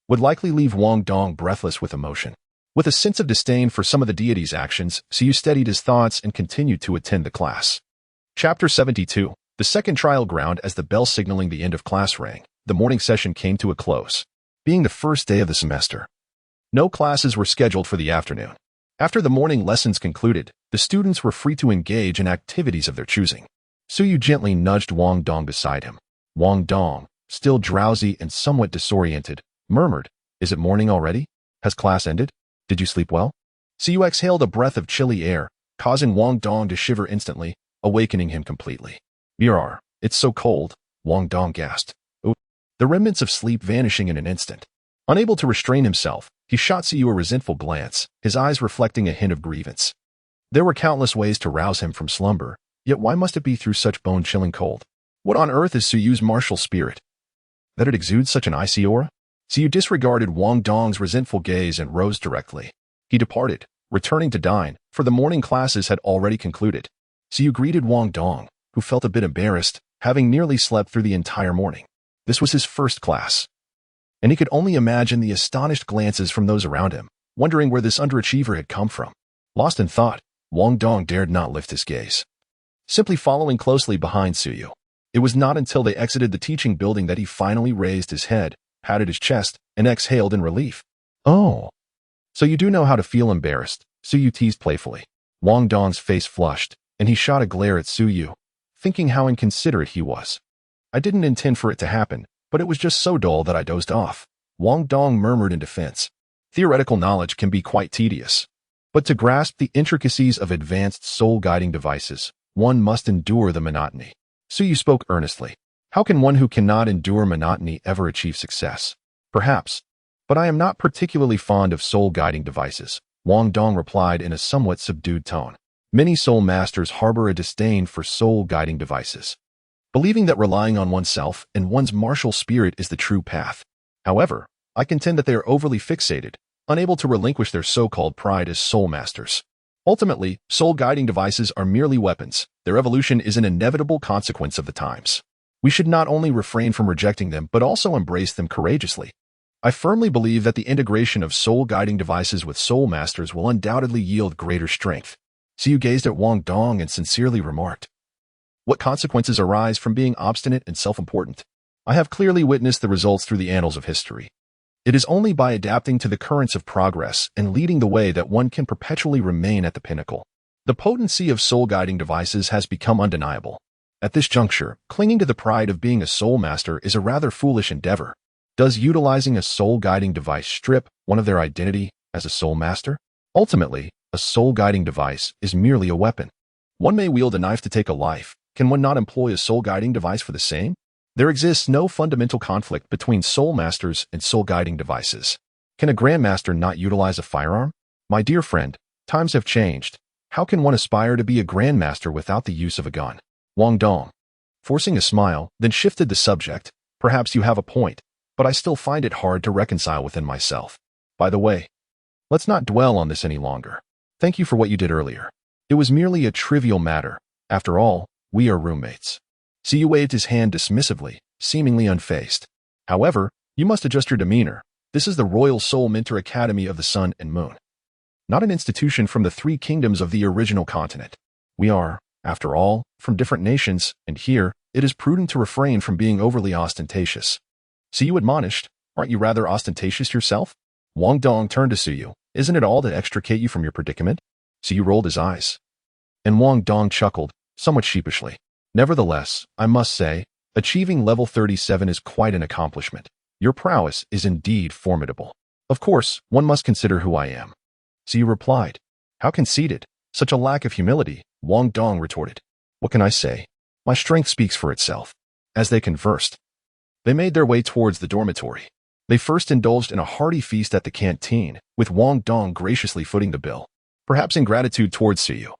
would likely leave Wong Dong breathless with emotion. With a sense of disdain for some of the deity's actions, Suyu steadied his thoughts and continued to attend the class. Chapter 72. The second trial ground. As the bell signaling the end of class rang, the morning session came to a close. Being the first day of the semester, no classes were scheduled for the afternoon. After the morning lessons concluded, the students were free to engage in activities of their choosing. Suyu gently nudged Wong Dong beside him. Wong Dong, still drowsy and somewhat disoriented, murmured, "Is it morning already? Has class ended? Did you sleep well?" Suyu exhaled a breath of chilly air, causing Wong Dong to shiver instantly, awakening him completely. "Mirar, it's so cold," Wong Dong gasped. "Ooh." The remnants of sleep vanishing in an instant. Unable to restrain himself, he shot Suyu a resentful glance, his eyes reflecting a hint of grievance. There were countless ways to rouse him from slumber, yet why must it be through such bone-chilling cold? What on earth is Suyu's martial spirit, that it exudes such an icy aura? Suyu disregarded Wong Dong's resentful gaze and rose directly. He departed, returning to dine, for the morning classes had already concluded. Suyu greeted Wong Dong, who felt a bit embarrassed, having nearly slept through the entire morning. This was his first class, and he could only imagine the astonished glances from those around him, wondering where this underachiever had come from. Lost in thought, Wong Dong dared not lift his gaze, simply following closely behind Suyu. It was not until they exited the teaching building that he finally raised his head, patted his chest, and exhaled in relief. "Oh, so you do know how to feel embarrassed," Suyu teased playfully. Wong Dong's face flushed, and he shot a glare at Suyu, thinking how inconsiderate he was. "I didn't intend for it to happen, but it was just so dull that I dozed off," Wong Dong murmured in defense. Theoretical knowledge can be quite tedious, but to grasp the intricacies of advanced soul-guiding devices, one must endure the monotony. Suyu spoke earnestly. "How can one who cannot endure monotony ever achieve success?" "Perhaps, but I am not particularly fond of soul-guiding devices," Wong Dong replied in a somewhat subdued tone. Many soul masters harbor a disdain for soul-guiding devices, believing that relying on oneself and one's martial spirit is the true path. However, I contend that they are overly fixated, unable to relinquish their so-called pride as soul masters. Ultimately, soul-guiding devices are merely weapons. Their evolution is an inevitable consequence of the times. We should not only refrain from rejecting them, but also embrace them courageously. I firmly believe that the integration of soul-guiding devices with soul masters will undoubtedly yield greater strength. Suyu gazed at Wong Dong and sincerely remarked, "What consequences arise from being obstinate and self-important? I have clearly witnessed the results through the annals of history. It is only by adapting to the currents of progress and leading the way that one can perpetually remain at the pinnacle." The potency of soul-guiding devices has become undeniable. At this juncture, clinging to the pride of being a soul master is a rather foolish endeavor. Does utilizing a soul-guiding device strip one of their identity as a soul master? Ultimately, a soul-guiding device is merely a weapon. One may wield a knife to take a life. Can one not employ a soul-guiding device for the same? There exists no fundamental conflict between soul masters and soul-guiding devices. Can a grandmaster not utilize a firearm? My dear friend, times have changed. How can one aspire to be a grandmaster without the use of a gun? Wong Dong, forcing a smile, then shifted the subject. Perhaps you have a point, but I still find it hard to reconcile within myself. By the way, let's not dwell on this any longer. Thank you for what you did earlier. It was merely a trivial matter. After all, we are roommates. Suyu waved his hand dismissively, seemingly unfazed. However, you must adjust your demeanor. This is the Royal Soul Mentor Academy of the Sun and Moon, not an institution from the three kingdoms of the original continent. We are, after all, from different nations, and here, it is prudent to refrain from being overly ostentatious. Suyu admonished, aren't you rather ostentatious yourself? Wong Dong turned to Suyu. Isn't it all to extricate you from your predicament? Suyu rolled his eyes. And Wong Dong chuckled, somewhat sheepishly. Nevertheless, I must say, achieving level 37 is quite an accomplishment. Your prowess is indeed formidable. Of course, one must consider who I am. Suyu replied. How conceited. Such a lack of humility, Wong Dong retorted. What can I say? My strength speaks for itself. As they conversed, they made their way towards the dormitory. They first indulged in a hearty feast at the canteen, with Wong Dong graciously footing the bill, perhaps in gratitude towards Suyu.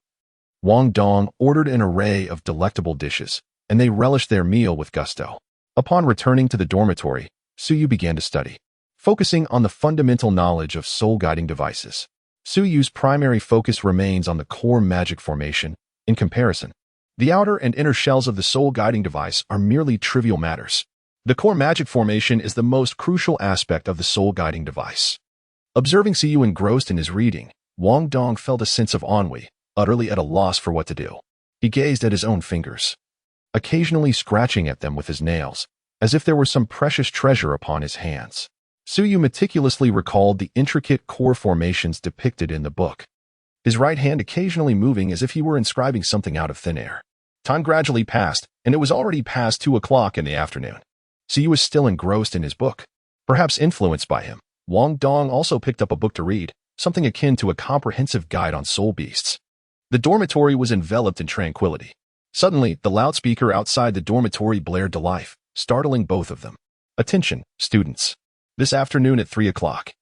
Wong Dong ordered an array of delectable dishes, and they relished their meal with gusto. Upon returning to the dormitory, Suyu began to study, focusing on the fundamental knowledge of soul-guiding devices. Suyu's primary focus remains on the core magic formation. In comparison, the outer and inner shells of the soul-guiding device are merely trivial matters. The core magic formation is the most crucial aspect of the soul-guiding device. Observing Suyu engrossed in his reading, Wong Dong felt a sense of ennui, utterly at a loss for what to do. He gazed at his own fingers, occasionally scratching at them with his nails, as if there were some precious treasure upon his hands. Suyu meticulously recalled the intricate core formations depicted in the book, his right hand occasionally moving as if he were inscribing something out of thin air. Time gradually passed, and it was already past 2 o'clock in the afternoon. Suyu was still engrossed in his book. Perhaps influenced by him, Wong Dong also picked up a book to read, something akin to a comprehensive guide on soul beasts. The dormitory was enveloped in tranquility. Suddenly, the loudspeaker outside the dormitory blared to life, startling both of them. Attention, students. This afternoon at 3 o'clock,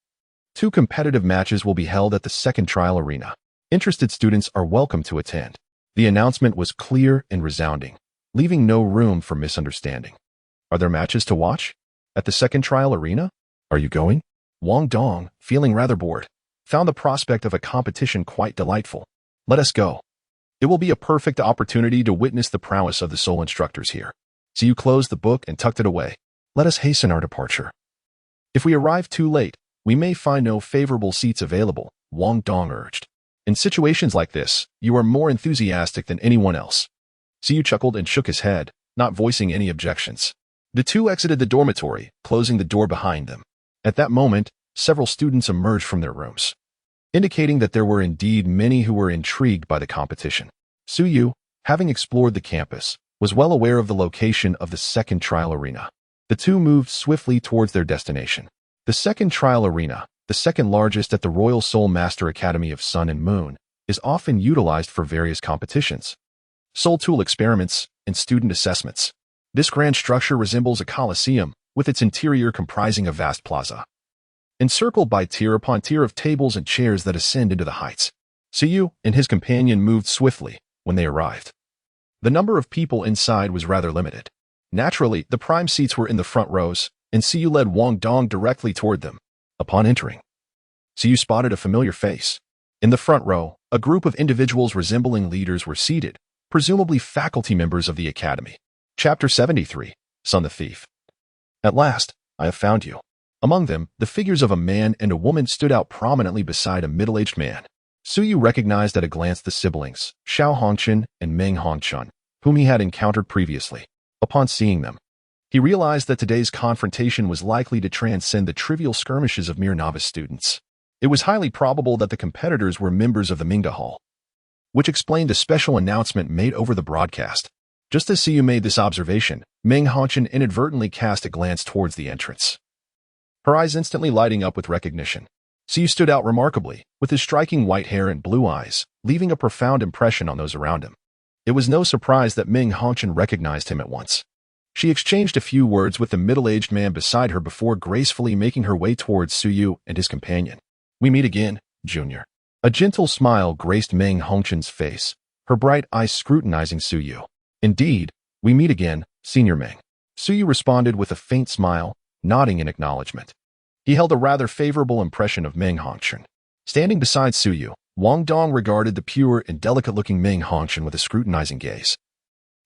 2 competitive matches will be held at the second trial arena. Interested students are welcome to attend. The announcement was clear and resounding, leaving no room for misunderstanding. Are there matches to watch? At the second trial arena? Are you going? Wong Dong, feeling rather bored, found the prospect of a competition quite delightful. Let us go. It will be a perfect opportunity to witness the prowess of the soul instructors here. Suyu closed the book and tucked it away. Let us hasten our departure. If we arrive too late, we may find no favorable seats available, Wong Dong urged. In situations like this, you are more enthusiastic than anyone else. Suyu chuckled and shook his head, not voicing any objections. The two exited the dormitory, closing the door behind them. At that moment, several students emerged from their rooms, indicating that there were indeed many who were intrigued by the competition. Suyu, having explored the campus, was well aware of the location of the second trial arena. The two moved swiftly towards their destination. The second trial arena, the second largest at the Royal Soul Master Academy of Sun and Moon, is often utilized for various competitions, soul tool experiments, and student assessments. This grand structure resembles a coliseum, with its interior comprising a vast plaza, encircled by tier upon tier of tables and chairs that ascend into the heights. Suyu and his companion moved swiftly when they arrived. The number of people inside was rather limited. Naturally, the prime seats were in the front rows, and Suyu led Wong Dong directly toward them. Upon entering, Suyu spotted a familiar face. In the front row, a group of individuals resembling leaders were seated, presumably faculty members of the academy. Chapter 73, Son the Thief. At last, I have found you. Among them, the figures of a man and a woman stood out prominently beside a middle-aged man. Suyu recognized at a glance the siblings, Xiao Hongchen and Meng Hongchun, whom he had encountered previously. Upon seeing them, he realized that today's confrontation was likely to transcend the trivial skirmishes of mere novice students. It was highly probable that the competitors were members of the Mingda Hall, which explained the special announcement made over the broadcast. Just as Suyu made this observation, Meng Hongchen inadvertently cast a glance towards the entrance, her eyes instantly lighting up with recognition. Suyu stood out remarkably, with his striking white hair and blue eyes, leaving a profound impression on those around him. It was no surprise that Meng Hongchen recognized him at once. She exchanged a few words with the middle-aged man beside her before gracefully making her way towards Suyu and his companion. We meet again, Junior. A gentle smile graced Meng Hongchen's face, her bright eyes scrutinizing Suyu. Indeed, we meet again, Senior Meng. Suyu responded with a faint smile, nodding in acknowledgement. He held a rather favorable impression of Meng Hongchen. Standing beside Suyu, Wong Dong regarded the pure and delicate-looking Meng Hongchen with a scrutinizing gaze,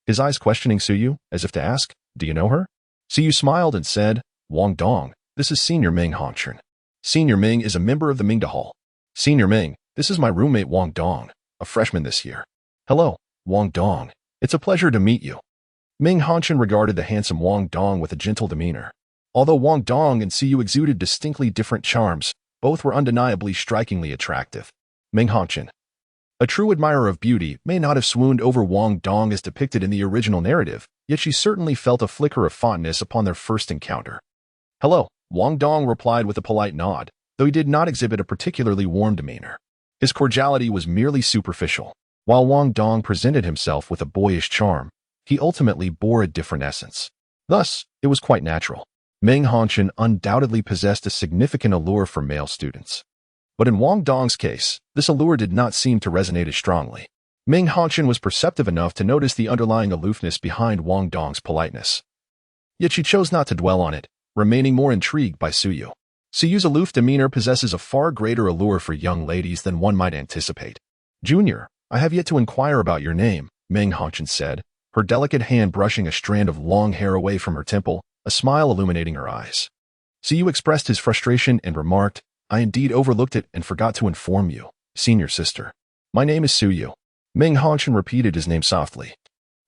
his eyes questioning Suyu, as if to ask, do you know her? Suyu smiled and said, Wong Dong, this is Senior Meng Hongchen. Senior Meng is a member of the Mingda Hall. Senior Meng, this is my roommate Wong Dong, a freshman this year. Hello, Wong Dong. It's a pleasure to meet you. Ming Hongchen regarded the handsome Wong Dong with a gentle demeanor. Although Wong Dong and Siyu exuded distinctly different charms, both were undeniably strikingly attractive. Ming Hongchen, a true admirer of beauty, may not have swooned over Wong Dong as depicted in the original narrative, yet she certainly felt a flicker of fondness upon their first encounter. "Hello," Wong Dong replied with a polite nod, though he did not exhibit a particularly warm demeanor. His cordiality was merely superficial. While Wong Dong presented himself with a boyish charm, he ultimately bore a different essence. Thus, it was quite natural. Ming Hongchen undoubtedly possessed a significant allure for male students. But in Wong Dong's case, this allure did not seem to resonate as strongly. Ming Hongchen was perceptive enough to notice the underlying aloofness behind Wong Dong's politeness. Yet she chose not to dwell on it, remaining more intrigued by Suyu. Suyu's aloof demeanor possesses a far greater allure for young ladies than one might anticipate. "Junior, I have yet to inquire about your name," Ming Hongchen said, her delicate hand brushing a strand of long hair away from her temple, a smile illuminating her eyes. Suyu expressed his frustration and remarked, "I indeed overlooked it and forgot to inform you, senior sister. My name is Suyu." Ming Hongchen repeated his name softly,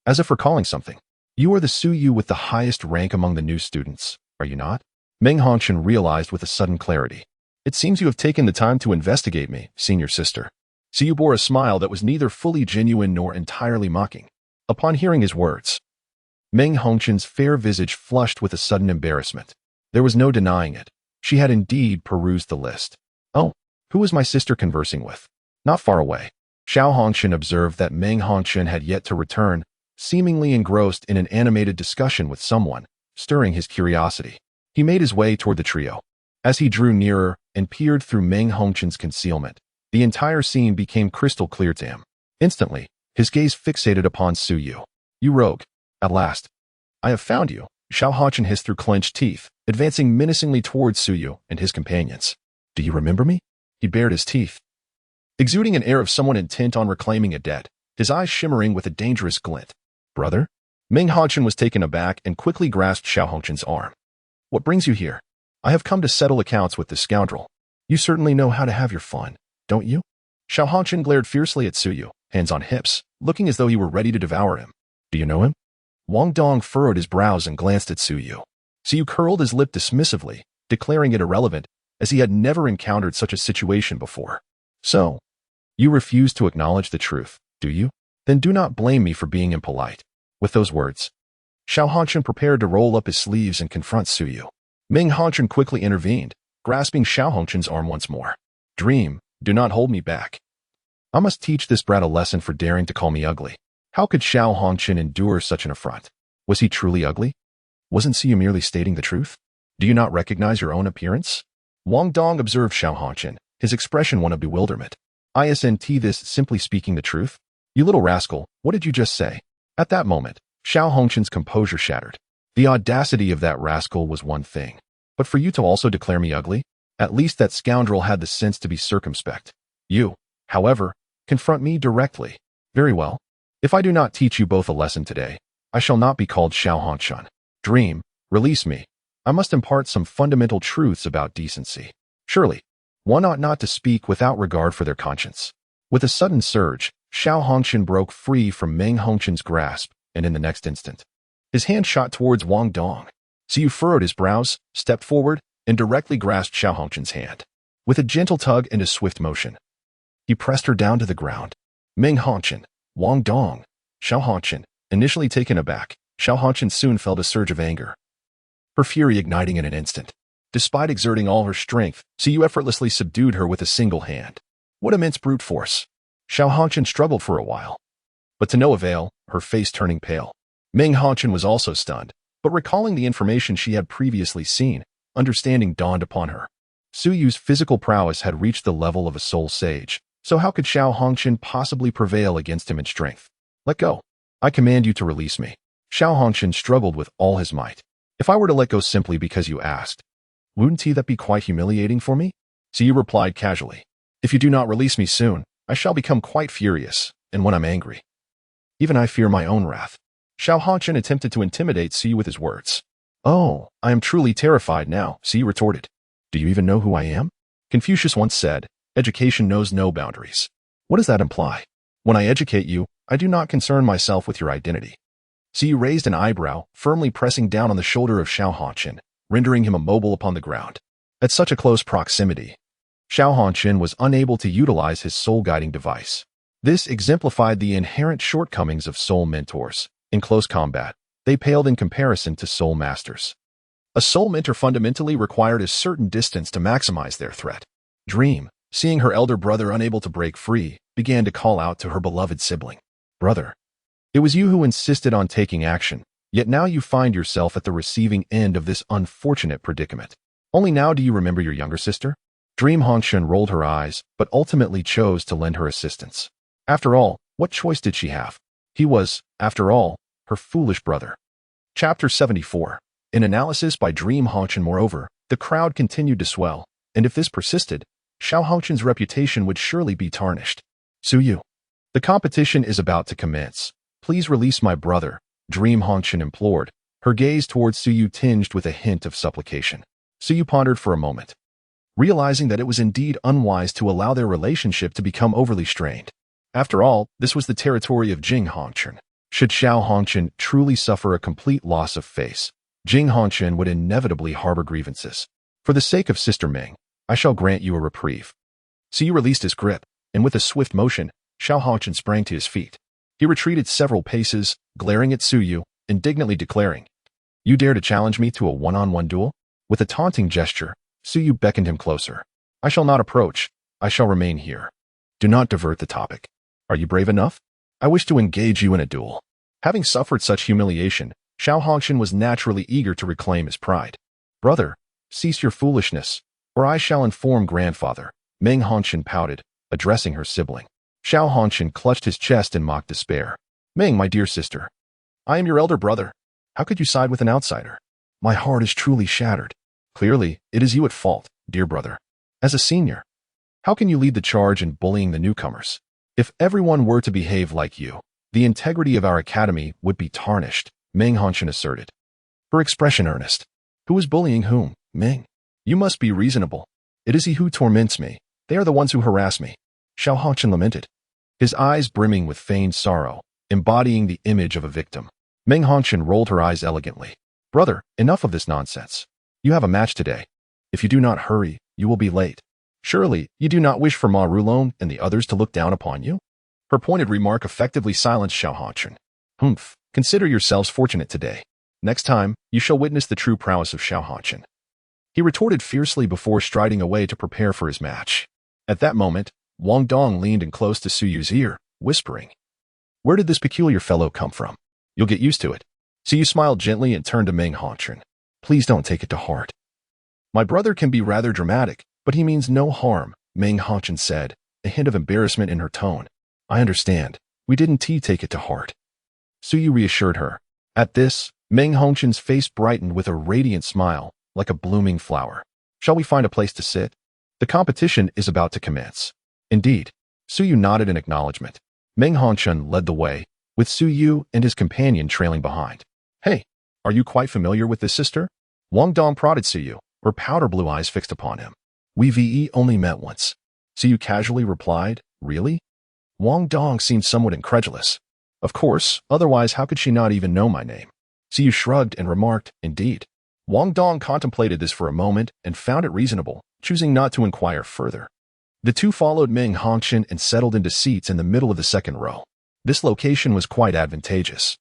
as if recalling something. "You are the Suyu with the highest rank among the new students, are you not?" Ming Hongchen realized with a sudden clarity. "It seems you have taken the time to investigate me, senior sister." Suyu bore a smile that was neither fully genuine nor entirely mocking. Upon hearing his words, Ming Hongchen's fair visage flushed with a sudden embarrassment. There was no denying it. She had indeed perused the list. "Oh, who was my sister conversing with?" "Not far away." Xiao Hongchen observed that Ming Hongchen had yet to return, seemingly engrossed in an animated discussion with someone, stirring his curiosity. He made his way toward the trio. As he drew nearer and peered through Ming Hongchen's concealment, the entire scene became crystal clear to him. Instantly, his gaze fixated upon Suyu. "You rogue. At last. I have found you," Xiao Hongchen hissed through clenched teeth, advancing menacingly towards Suyu and his companions. "Do you remember me?" He bared his teeth, exuding an air of someone intent on reclaiming a debt, his eyes shimmering with a dangerous glint. "Brother?" Ming Hongchen was taken aback and quickly grasped Xiao Hongchen's arm. "What brings you here?" "I have come to settle accounts with this scoundrel." "You certainly know how to have your fun, don't you?" Xiao Hongchen glared fiercely at Suyu, hands on hips, looking as though he were ready to devour him. "Do you know him?" Wong Dong furrowed his brows and glanced at Suyu. Suyu curled his lip dismissively, declaring it irrelevant, as he had never encountered such a situation before. "So, you refuse to acknowledge the truth, do you? Then do not blame me for being impolite." With those words, Xiao Hongchen prepared to roll up his sleeves and confront Suyu. Ming Hongchen quickly intervened, grasping Xiao Hongchen's arm once more. "Dream, do not hold me back. I must teach this brat a lesson for daring to call me ugly." How could Xiao Hongchen endure such an affront? Was he truly ugly? Wasn't Suyu merely stating the truth? "Do you not recognize your own appearance?" Wong Dong observed Xiao Hongchen, his expression one of bewilderment. "Isn't this simply speaking the truth?" "You little rascal, what did you just say?" At that moment, Xiao Hongchen's composure shattered. The audacity of that rascal was one thing. But for you to also declare me ugly? At least that scoundrel had the sense to be circumspect. You, however, confront me directly. Very well. If I do not teach you both a lesson today, I shall not be called Xiao Hongchen. Dream, release me. I must impart some fundamental truths about decency. Surely, one ought not to speak without regard for their conscience. With a sudden surge, Xiao Hongchen broke free from Ming Hongchen's grasp, and in the next instant, his hand shot towards Wong Dong. Siyu furrowed his brows, stepped forward, and directly grasped Xiao Hongchen's hand. With a gentle tug and a swift motion, he pressed her down to the ground. Ming Hongchen, Wong Dong, Xiao Hongchen, initially taken aback, Xiao Hongchen soon felt a surge of anger, her fury igniting in an instant. Despite exerting all her strength, Siyu effortlessly subdued her with a single hand. What immense brute force! Xiao Hongchen struggled for a while, but to no avail, her face turning pale. Ming Hongchen was also stunned, but recalling the information she had previously seen, understanding dawned upon her. Suyu's physical prowess had reached the level of a soul sage, so how could Xiao Hongchen possibly prevail against him in strength? "Let go. I command you to release me." Xiao Hongchen struggled with all his might. "If I were to let go simply because you asked, wouldn't that be quite humiliating for me?" Siyu replied casually. "If you do not release me soon, I shall become quite furious, and when I'm angry, even I fear my own wrath." Xiao Hongchen attempted to intimidate Siyu with his words. "Oh, I am truly terrified now," Siyu retorted. "Do you even know who I am?" Confucius once said, "Education knows no boundaries." What does that imply? When I educate you, I do not concern myself with your identity. Siyu raised an eyebrow, firmly pressing down on the shoulder of Xiao Hongqin, rendering him immobile upon the ground. At such a close proximity, Xiao Hongqin was unable to utilize his soul-guiding device. This exemplified the inherent shortcomings of soul mentors. In close combat, they paled in comparison to soul masters. A soul mentor fundamentally required a certain distance to maximize their threat. Dream, seeing her elder brother unable to break free, began to call out to her beloved sibling. Brother, it was you who insisted on taking action, yet now you find yourself at the receiving end of this unfortunate predicament. Only now do you remember your younger sister? Dream Hongqin rolled her eyes, but ultimately chose to lend her assistance. After all, what choice did she have? He was, after all, her foolish brother. Chapter 74. In analysis by Dream Hongqin. Moreover, the crowd continued to swell, and if this persisted, Xiao Hongqin's reputation would surely be tarnished. Suyu, the competition is about to commence. Please release my brother, Dream Hongqin implored, her gaze towards Suyu tinged with a hint of supplication. Suyu pondered for a moment, realizing that it was indeed unwise to allow their relationship to become overly strained. After all, this was the territory of Jing Hongqin. Should Xiao Hongqin truly suffer a complete loss of face, Jing Hongqin would inevitably harbor grievances. For the sake of Sister Ming, I shall grant you a reprieve. Siyu released his grip, and with a swift motion, Xiao Hongqin sprang to his feet. He retreated several paces, glaring at Suyu, indignantly declaring, "You dare to challenge me to a one-on-one duel?" With a taunting gesture, Suyu beckoned him closer. "I shall not approach. I shall remain here. Do not divert the topic. Are you brave enough? I wish to engage you in a duel." Having suffered such humiliation, Xiao Hongqin was naturally eager to reclaim his pride. "Brother, cease your foolishness, or I shall inform grandfather," Meng Hongqin pouted, addressing her sibling. Xiao Hongqin clutched his chest in mock despair. "Meng, my dear sister, I am your elder brother. How could you side with an outsider? My heart is truly shattered. Clearly, it is you at fault, dear brother. As a senior, how can you lead the charge in bullying the newcomers? If everyone were to behave like you, the integrity of our academy would be tarnished," Meng Hongqin asserted, her expression earnest. "Who is bullying whom, Meng? You must be reasonable. It is he who torments me. They are the ones who harass me," Xiao Hongqin lamented, his eyes brimming with feigned sorrow, embodying the image of a victim. Meng Hongqin rolled her eyes elegantly. "Brother, enough of this nonsense. You have a match today. If you do not hurry, you will be late. Surely, you do not wish for Ma Rulong and the others to look down upon you?" Her pointed remark effectively silenced Xiao Hongqin. "Humph, consider yourselves fortunate today. Next time, you shall witness the true prowess of Xiao Hongqin," he retorted fiercely before striding away to prepare for his match. At that moment, Wong Dong leaned in close to Suyu's ear, whispering, "Where did this peculiar fellow come from? You'll get used to it." Suyu smiled gently and turned to Meng Hongqin. "Please don't take it to heart. My brother can be rather dramatic, but he means no harm," Meng Hongqin said, a hint of embarrassment in her tone. "I understand. We didn't take it to heart," Suyu reassured her. At this, Meng Hongqin's face brightened with a radiant smile, like a blooming flower. "Shall we find a place to sit? The competition is about to commence." "Indeed." Suyu nodded in acknowledgement. Meng Hongqin led the way, with Suyu and his companion trailing behind. "Hey, are you quite familiar with this sister?" Wong Dong prodded Suyu, her powder blue eyes fixed upon him. "We've only met once," Suyu casually replied. "Really?" Wong Dong seemed somewhat incredulous. "Of course, otherwise how could she not even know my name?" Suyu shrugged and remarked, "Indeed." Wong Dong contemplated this for a moment and found it reasonable, choosing not to inquire further. The two followed Meng Hongqin and settled into seats in the middle of the second row. This location was quite advantageous,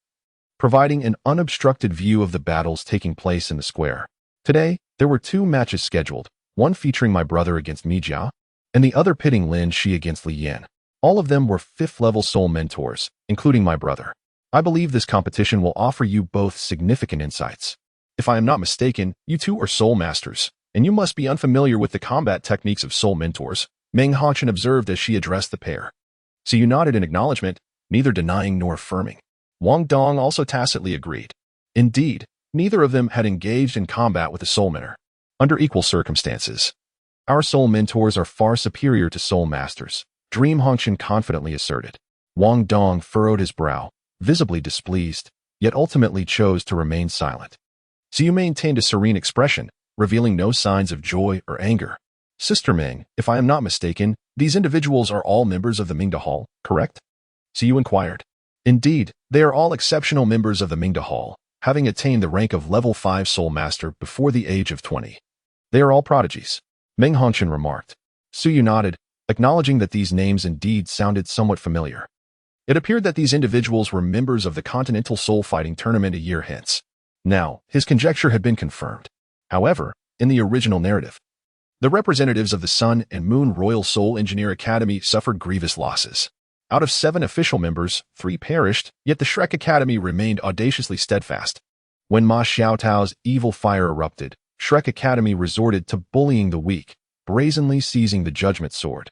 providing an unobstructed view of the battles taking place in the square. Today, there were two matches scheduled, one featuring my brother against Mi Jia, and the other pitting Lin Shi against Li Yan. All of them were 5th-level soul mentors, including my brother. I believe this competition will offer you both significant insights. If I am not mistaken, you two are soul masters, and you must be unfamiliar with the combat techniques of soul mentors, Meng Hongqin observed as she addressed the pair. Suyu nodded in acknowledgement, neither denying nor affirming. Wong Dong also tacitly agreed. Indeed, neither of them had engaged in combat with a soul mentor. Under equal circumstances, our soul mentors are far superior to soul masters, Dream Hongqin confidently asserted. Wong Dong furrowed his brow, visibly displeased, yet ultimately chose to remain silent. Suyu maintained a serene expression, revealing no signs of joy or anger. "Sister Ming, if I am not mistaken, these individuals are all members of the Mingda Hall, correct?" Suyu inquired. Indeed, they are all exceptional members of the Mingda Hall, having attained the rank of level 5 Soul Master before the age of 20. They are all prodigies, Meng Hongqian remarked. Suyu nodded, acknowledging that these names indeed sounded somewhat familiar. It appeared that these individuals were members of the Continental Soul Fighting Tournament a year hence. Now, his conjecture had been confirmed. However, in the original narrative, the representatives of the Sun and Moon Royal Soul Engineer Academy suffered grievous losses. Out of 7 official members, 3 perished, yet the Shrek Academy remained audaciously steadfast. When Ma Xiaotao's evil fire erupted, Shrek Academy resorted to bullying the weak, brazenly seizing the Judgment Sword.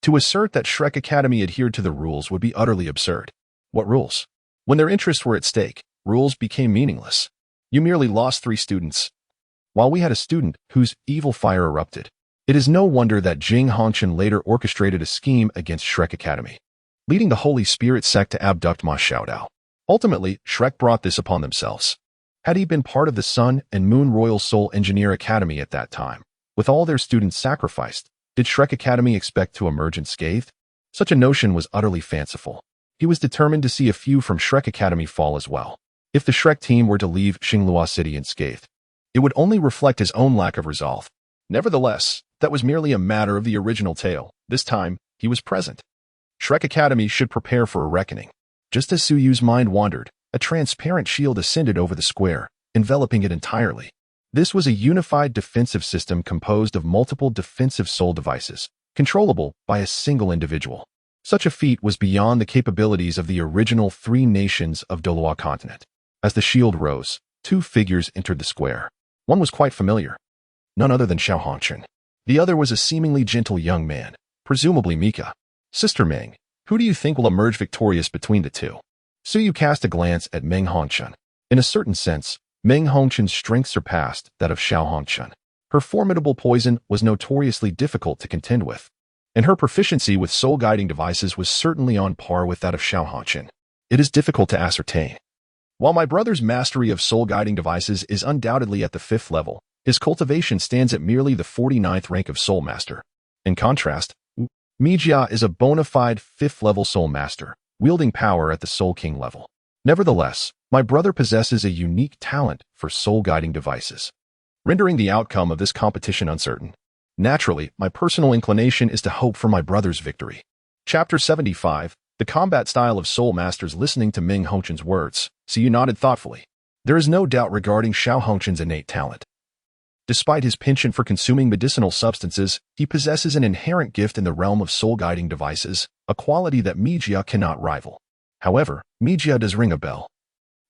To assert that Shrek Academy adhered to the rules would be utterly absurd. What rules? When their interests were at stake, rules became meaningless. You merely lost 3 students, while we had a student whose evil fire erupted. It is no wonder that Jing Hongqian later orchestrated a scheme against Shrek Academy, leading the Holy Spirit sect to abduct Ma Xiaodao. Ultimately, Shrek brought this upon themselves. Had he been part of the Sun and Moon Royal Soul Engineer Academy at that time, with all their students sacrificed, did Shrek Academy expect to emerge unscathed? Such a notion was utterly fanciful. He was determined to see a few from Shrek Academy fall as well. If the Shrek team were to leave Xinglua City unscathed, it would only reflect his own lack of resolve. Nevertheless, that was merely a matter of the original tale. This time, he was present. Shrek Academy should prepare for a reckoning. Just as Suyu's mind wandered, a transparent shield ascended over the square, enveloping it entirely. This was a unified defensive system composed of multiple defensive soul devices, controllable by a single individual. Such a feat was beyond the capabilities of the original 3 nations of Dolua continent. As the shield rose, 2 figures entered the square. One was quite familiar. None other than Xiao Hongqian. The other was a seemingly gentle young man, presumably Mika. Sister Meng, who do you think will emerge victorious between the 2? Suyu cast a glance at Meng Hongqian. In a certain sense, Meng Hongqian's strength surpassed that of Xiao Hongqian. Her formidable poison was notoriously difficult to contend with, and her proficiency with soul-guiding devices was certainly on par with that of Xiao Hongqian. It is difficult to ascertain. While my brother's mastery of soul-guiding devices is undoubtedly at the 5th level, his cultivation stands at merely the 49th rank of Soul Master. In contrast, Mijia is a bona fide 5th-level Soul Master, wielding power at the Soul King level. Nevertheless, my brother possesses a unique talent for soul-guiding devices, rendering the outcome of this competition uncertain. Naturally, my personal inclination is to hope for my brother's victory. Chapter 75, The Combat Style of Soul Masters. Listening to Meng Hongqian's words, Suyu nodded thoughtfully. There is no doubt regarding Xiao Hongqian's innate talent. Despite his penchant for consuming medicinal substances, he possesses an inherent gift in the realm of soul-guiding devices, a quality that Mijia cannot rival. However, Mijia does ring a bell.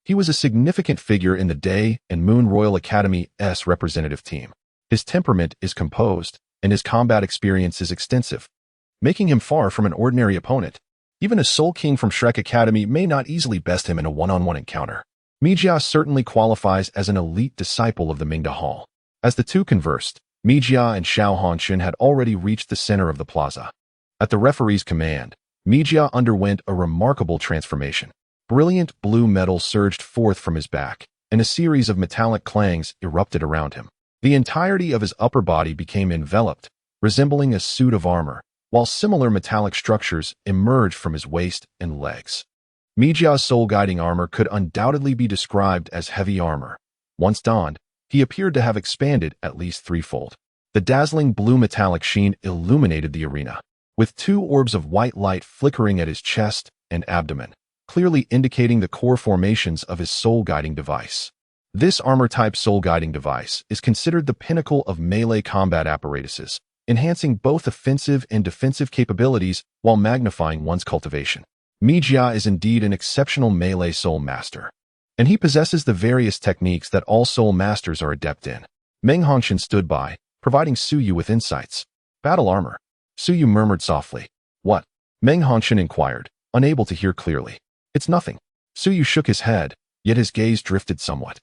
He was a significant figure in the Day and Moon Royal Academy's representative team. His temperament is composed, and his combat experience is extensive, making him far from an ordinary opponent. Even a Soul King from Shrek Academy may not easily best him in a one-on-one encounter. Mijia certainly qualifies as an elite disciple of the Mingda Hall. As the 2 conversed, Mijia and Xiao Hongqian had already reached the center of the plaza. At the referee's command, Mijia underwent a remarkable transformation. Brilliant blue metal surged forth from his back, and a series of metallic clangs erupted around him. The entirety of his upper body became enveloped, resembling a suit of armor, while similar metallic structures emerged from his waist and legs. Mijia's soul-guiding armor could undoubtedly be described as heavy armor. Once donned, he appeared to have expanded at least threefold. The dazzling blue metallic sheen illuminated the arena, with 2 orbs of white light flickering at his chest and abdomen, clearly indicating the core formations of his soul-guiding device. This armor-type soul-guiding device is considered the pinnacle of melee combat apparatuses, enhancing both offensive and defensive capabilities while magnifying one's cultivation. Mijia is indeed an exceptional melee soul master, and he possesses the various techniques that all soul masters are adept in. Meng Hongqian stood by, providing Suyu with insights. Battle armor. Suyu murmured softly. What? Meng Hongqian inquired, unable to hear clearly. It's nothing. Suyu shook his head, yet his gaze drifted somewhat.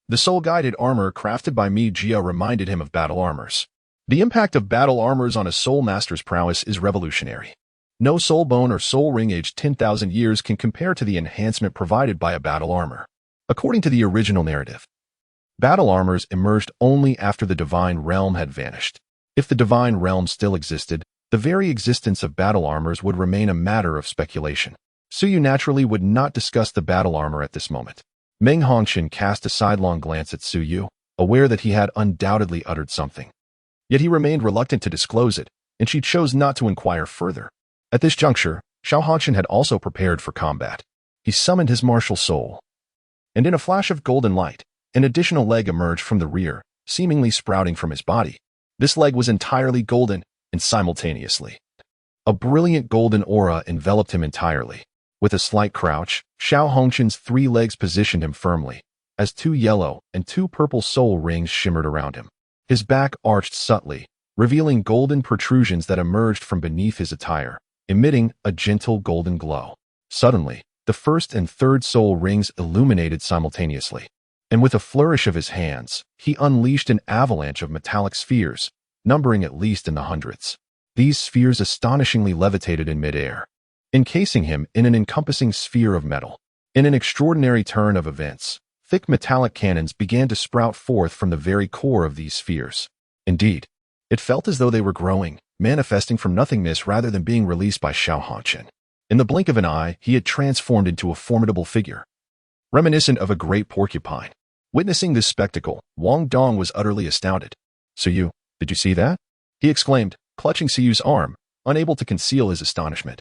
The soul-guided armor crafted by Mijia reminded him of battle armors. The impact of battle armors on a soul master's prowess is revolutionary. No soul bone or soul ring aged 10,000 years can compare to the enhancement provided by a battle armor. According to the original narrative, battle armors emerged only after the divine realm had vanished. If the divine realm still existed, the very existence of battle armors would remain a matter of speculation. Suyu naturally would not discuss the battle armor at this moment. Meng Hongqian cast a sidelong glance at Suyu, aware that he had undoubtedly uttered something. Yet he remained reluctant to disclose it, and she chose not to inquire further. At this juncture, Xiao Hongqian had also prepared for combat. He summoned his martial soul. And in a flash of golden light, an additional leg emerged from the rear, seemingly sprouting from his body. This leg was entirely golden, and simultaneously, a brilliant golden aura enveloped him entirely. With a slight crouch, Xiao Hongqian's 3 legs positioned him firmly, as 2 yellow and 2 purple soul rings shimmered around him. His back arched subtly, revealing golden protrusions that emerged from beneath his attire, emitting a gentle golden glow. Suddenly, the 1st and 3rd soul rings illuminated simultaneously, and with a flourish of his hands, he unleashed an avalanche of metallic spheres, numbering at least in the hundreds. These spheres astonishingly levitated in midair, encasing him in an encompassing sphere of metal. In an extraordinary turn of events, thick metallic cannons began to sprout forth from the very core of these spheres. Indeed, it felt as though they were growing, manifesting from nothingness rather than being released by Xiao Hongqian. In the blink of an eye, he had transformed into a formidable figure, reminiscent of a great porcupine. Witnessing this spectacle, Wong Dong was utterly astounded. "Suyu, did you see that?" he exclaimed, clutching Suyu's arm, unable to conceal his astonishment.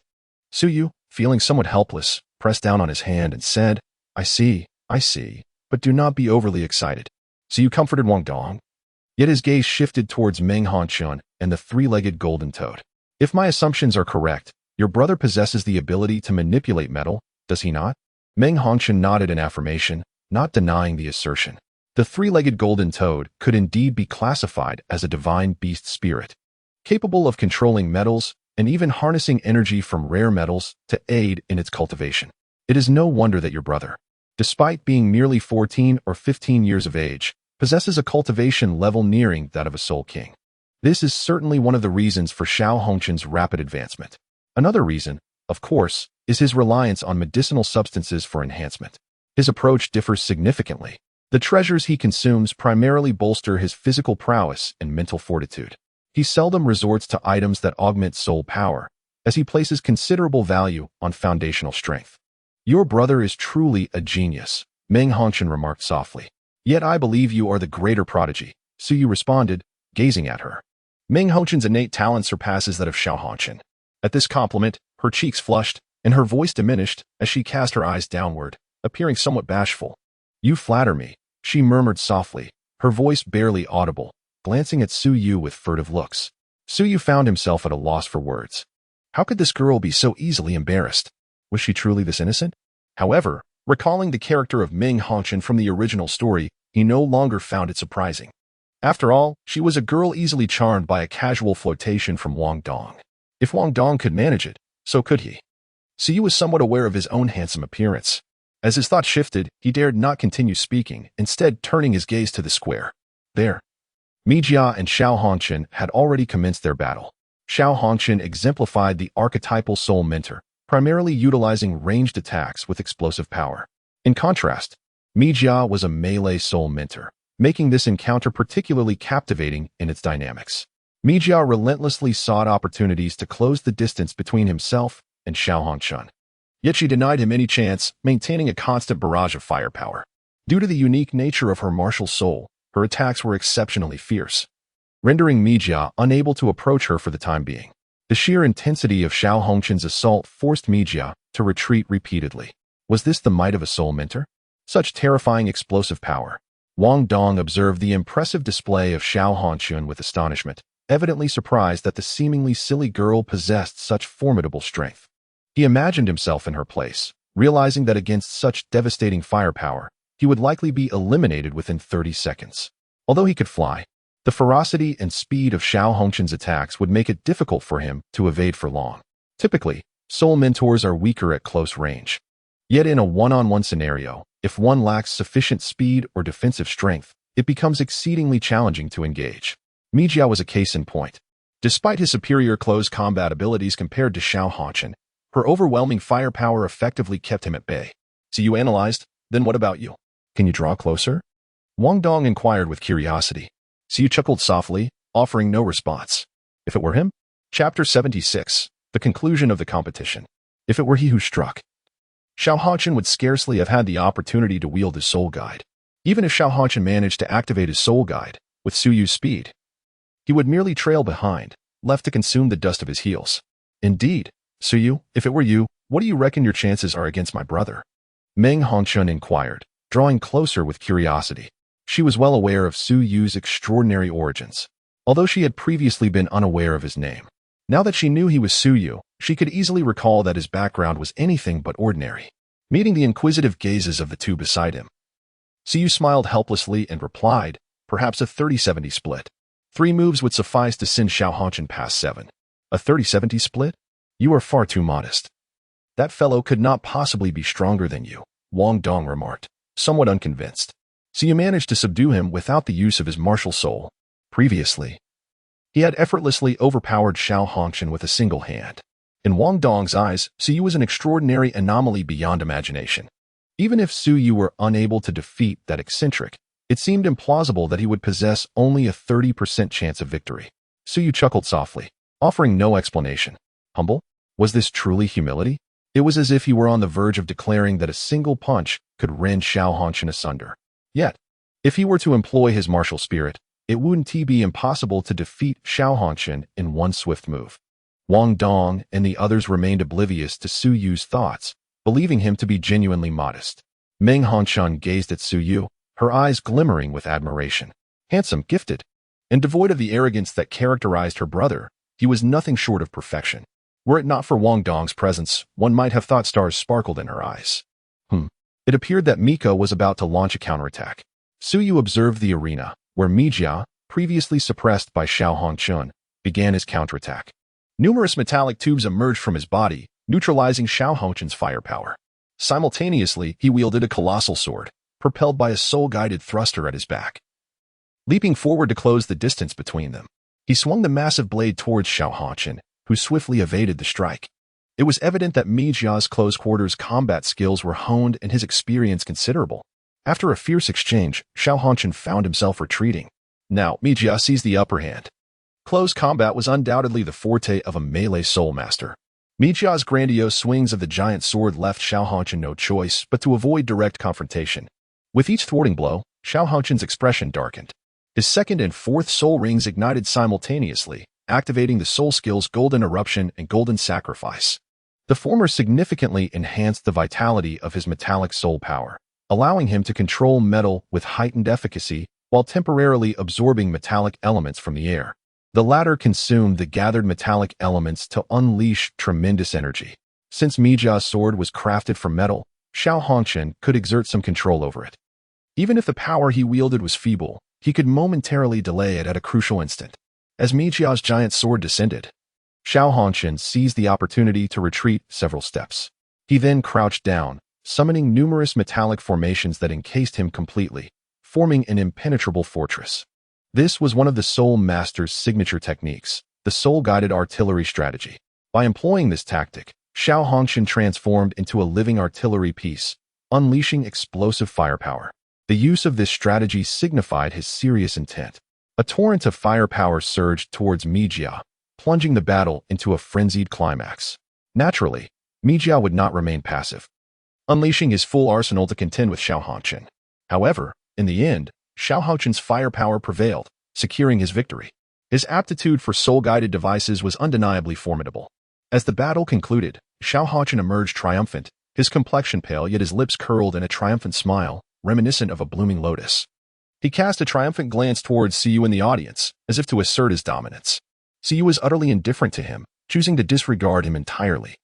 Suyu, feeling somewhat helpless, pressed down on his hand and said, I see, but do not be overly excited." Suyu comforted Wong Dong. Yet his gaze shifted towards Meng Hongqian and the 3-legged golden toad. "If my assumptions are correct, your brother possesses the ability to manipulate metal, does he not?" Meng Hongqian nodded in affirmation, not denying the assertion. The 3-legged golden toad could indeed be classified as a divine beast spirit, capable of controlling metals and even harnessing energy from rare metals to aid in its cultivation. It is no wonder that your brother, despite being merely 14 or 15 years of age, possesses a cultivation level nearing that of a Soul King. This is certainly one of the reasons for Xiao Hongqian's rapid advancement. Another reason, of course, is his reliance on medicinal substances for enhancement. His approach differs significantly. The treasures he consumes primarily bolster his physical prowess and mental fortitude. He seldom resorts to items that augment soul power, as he places considerable value on foundational strength. "Your brother is truly a genius," Meng Hongqian remarked softly. "Yet I believe you are the greater prodigy," Suyu responded, gazing at her. Meng Hongqian's innate talent surpasses that of Xiao Hongqian. At this compliment, her cheeks flushed, and her voice diminished as she cast her eyes downward, appearing somewhat bashful. "You flatter me," she murmured softly, her voice barely audible, glancing at Suyu with furtive looks. Suyu found himself at a loss for words. How could this girl be so easily embarrassed? Was she truly this innocent? However, recalling the character of Meng Hongqian from the original story, he no longer found it surprising. After all, she was a girl easily charmed by a casual flirtation from Wong Dong. If Wong Dong could manage it, so could he. Suyu was somewhat aware of his own handsome appearance. As his thoughts shifted, he dared not continue speaking, instead turning his gaze to the square. There, Mijia and Xiao Hongqian had already commenced their battle. Xiao Hongqian exemplified the archetypal soul mentor, primarily utilizing ranged attacks with explosive power. In contrast, Mijia was a melee soul mentor, making this encounter particularly captivating in its dynamics. Mijia relentlessly sought opportunities to close the distance between himself and Xiao Hongqian. Yet she denied him any chance, maintaining a constant barrage of firepower. Due to the unique nature of her martial soul, her attacks were exceptionally fierce, rendering Mijia unable to approach her for the time being. The sheer intensity of Xiao Hongqian's assault forced Mijia to retreat repeatedly. Was this the might of a soul mentor? Such terrifying explosive power. Wong Dong observed the impressive display of Xiao Hongqian with astonishment, evidently surprised that the seemingly silly girl possessed such formidable strength. He imagined himself in her place, realizing that against such devastating firepower, he would likely be eliminated within 30 seconds. Although he could fly, the ferocity and speed of Xiao Hongqian's attacks would make it difficult for him to evade for long. Typically, soul mentors are weaker at close range. Yet in a one-on-one scenario, if one lacks sufficient speed or defensive strength, it becomes exceedingly challenging to engage. Mijia was a case in point. Despite his superior close combat abilities compared to Xiao Hongqian, her overwhelming firepower effectively kept him at bay. "So you analyzed? Then what about you? Can you draw closer?" Wong Dong inquired with curiosity. Siyu chuckled softly, offering no response. If it were him? Chapter 76. The conclusion of the competition. If it were he who struck. Xiao Hanchen would scarcely have had the opportunity to wield his soul guide. Even if Xiao Hanchen managed to activate his soul guide, with Su Yu's speed, he would merely trail behind, left to consume the dust of his heels. Indeed, Su Yu, if it were you, what do you reckon your chances are against my brother? Meng Hongshun inquired, drawing closer with curiosity. She was well aware of Su Yu's extraordinary origins, although she had previously been unaware of his name. Now that she knew he was Su Yu, she could easily recall that his background was anything but ordinary. Meeting the inquisitive gazes of the two beside him, Su Yu smiled helplessly and replied, perhaps a 30-70 split. 3 moves would suffice to send Xiao Hanchen past 7. A 30-70 split? You are far too modest. That fellow could not possibly be stronger than you, Wong Dong remarked, somewhat unconvinced. So you managed to subdue him without the use of his martial soul. Previously, he had effortlessly overpowered Xiao Hanchen with a single hand. In Wong Dong's eyes, Su Yu was an extraordinary anomaly beyond imagination. Even if Su Yu were unable to defeat that eccentric, it seemed implausible that he would possess only a 30% chance of victory. Su Yu chuckled softly, offering no explanation. Humble? Was this truly humility? It was as if he were on the verge of declaring that a single punch could rend Xiao Hanchen asunder. Yet, if he were to employ his martial spirit, it wouldn't be impossible to defeat Xiao Hanchen in one swift move. Wong Dong and the others remained oblivious to Su Yu's thoughts, believing him to be genuinely modest. Meng Hongshun gazed at Su Yu, her eyes glimmering with admiration. Handsome, gifted, and devoid of the arrogance that characterized her brother, he was nothing short of perfection. Were it not for Wong Dong's presence, one might have thought stars sparkled in her eyes. It appeared that Mika was about to launch a counterattack. Su Yu observed the arena, where Mijia, previously suppressed by Xiao Hanchen, began his counterattack. Numerous metallic tubes emerged from his body, neutralizing Xiao Hanchen's firepower. Simultaneously, he wielded a colossal sword, propelled by a soul-guided thruster at his back. Leaping forward to close the distance between them, he swung the massive blade towards Xiao Hanchen, who swiftly evaded the strike. It was evident that Mijia's close-quarters combat skills were honed and his experience considerable. After a fierce exchange, Xiao Hanchen found himself retreating. Now, Mijia seized the upper hand. Close combat was undoubtedly the forte of a melee soul master. Mijia's grandiose swings of the giant sword left Xiao Hanchen no choice but to avoid direct confrontation. With each thwarting blow, Xiao Hanchen's expression darkened. His second and fourth soul rings ignited simultaneously, activating the soul skills Golden Eruption and Golden Sacrifice. The former significantly enhanced the vitality of his metallic soul power, allowing him to control metal with heightened efficacy while temporarily absorbing metallic elements from the air. The latter consumed the gathered metallic elements to unleash tremendous energy. Since Mijia's sword was crafted from metal, Xiao Hanchen could exert some control over it. Even if the power he wielded was feeble, he could momentarily delay it at a crucial instant. As Mijia's giant sword descended, Xiao Hanchen seized the opportunity to retreat several steps. He then crouched down, summoning numerous metallic formations that encased him completely, forming an impenetrable fortress. This was one of the Soul Master's signature techniques, the soul-guided artillery strategy. By employing this tactic, Xiao Hanchen transformed into a living artillery piece, unleashing explosive firepower. The use of this strategy signified his serious intent. A torrent of firepower surged towards Mijia, plunging the battle into a frenzied climax. Naturally, Mijia would not remain passive, unleashing his full arsenal to contend with Xiao Hanchen. However, in the end, Xiao Hanchen's firepower prevailed, securing his victory. His aptitude for soul-guided devices was undeniably formidable. As the battle concluded, Xiao Hanchen emerged triumphant, his complexion pale yet his lips curled in a triumphant smile, reminiscent of a blooming lotus. He cast a triumphant glance towards Su Yu in the audience, as if to assert his dominance. Su Yu was utterly indifferent to him, choosing to disregard him entirely.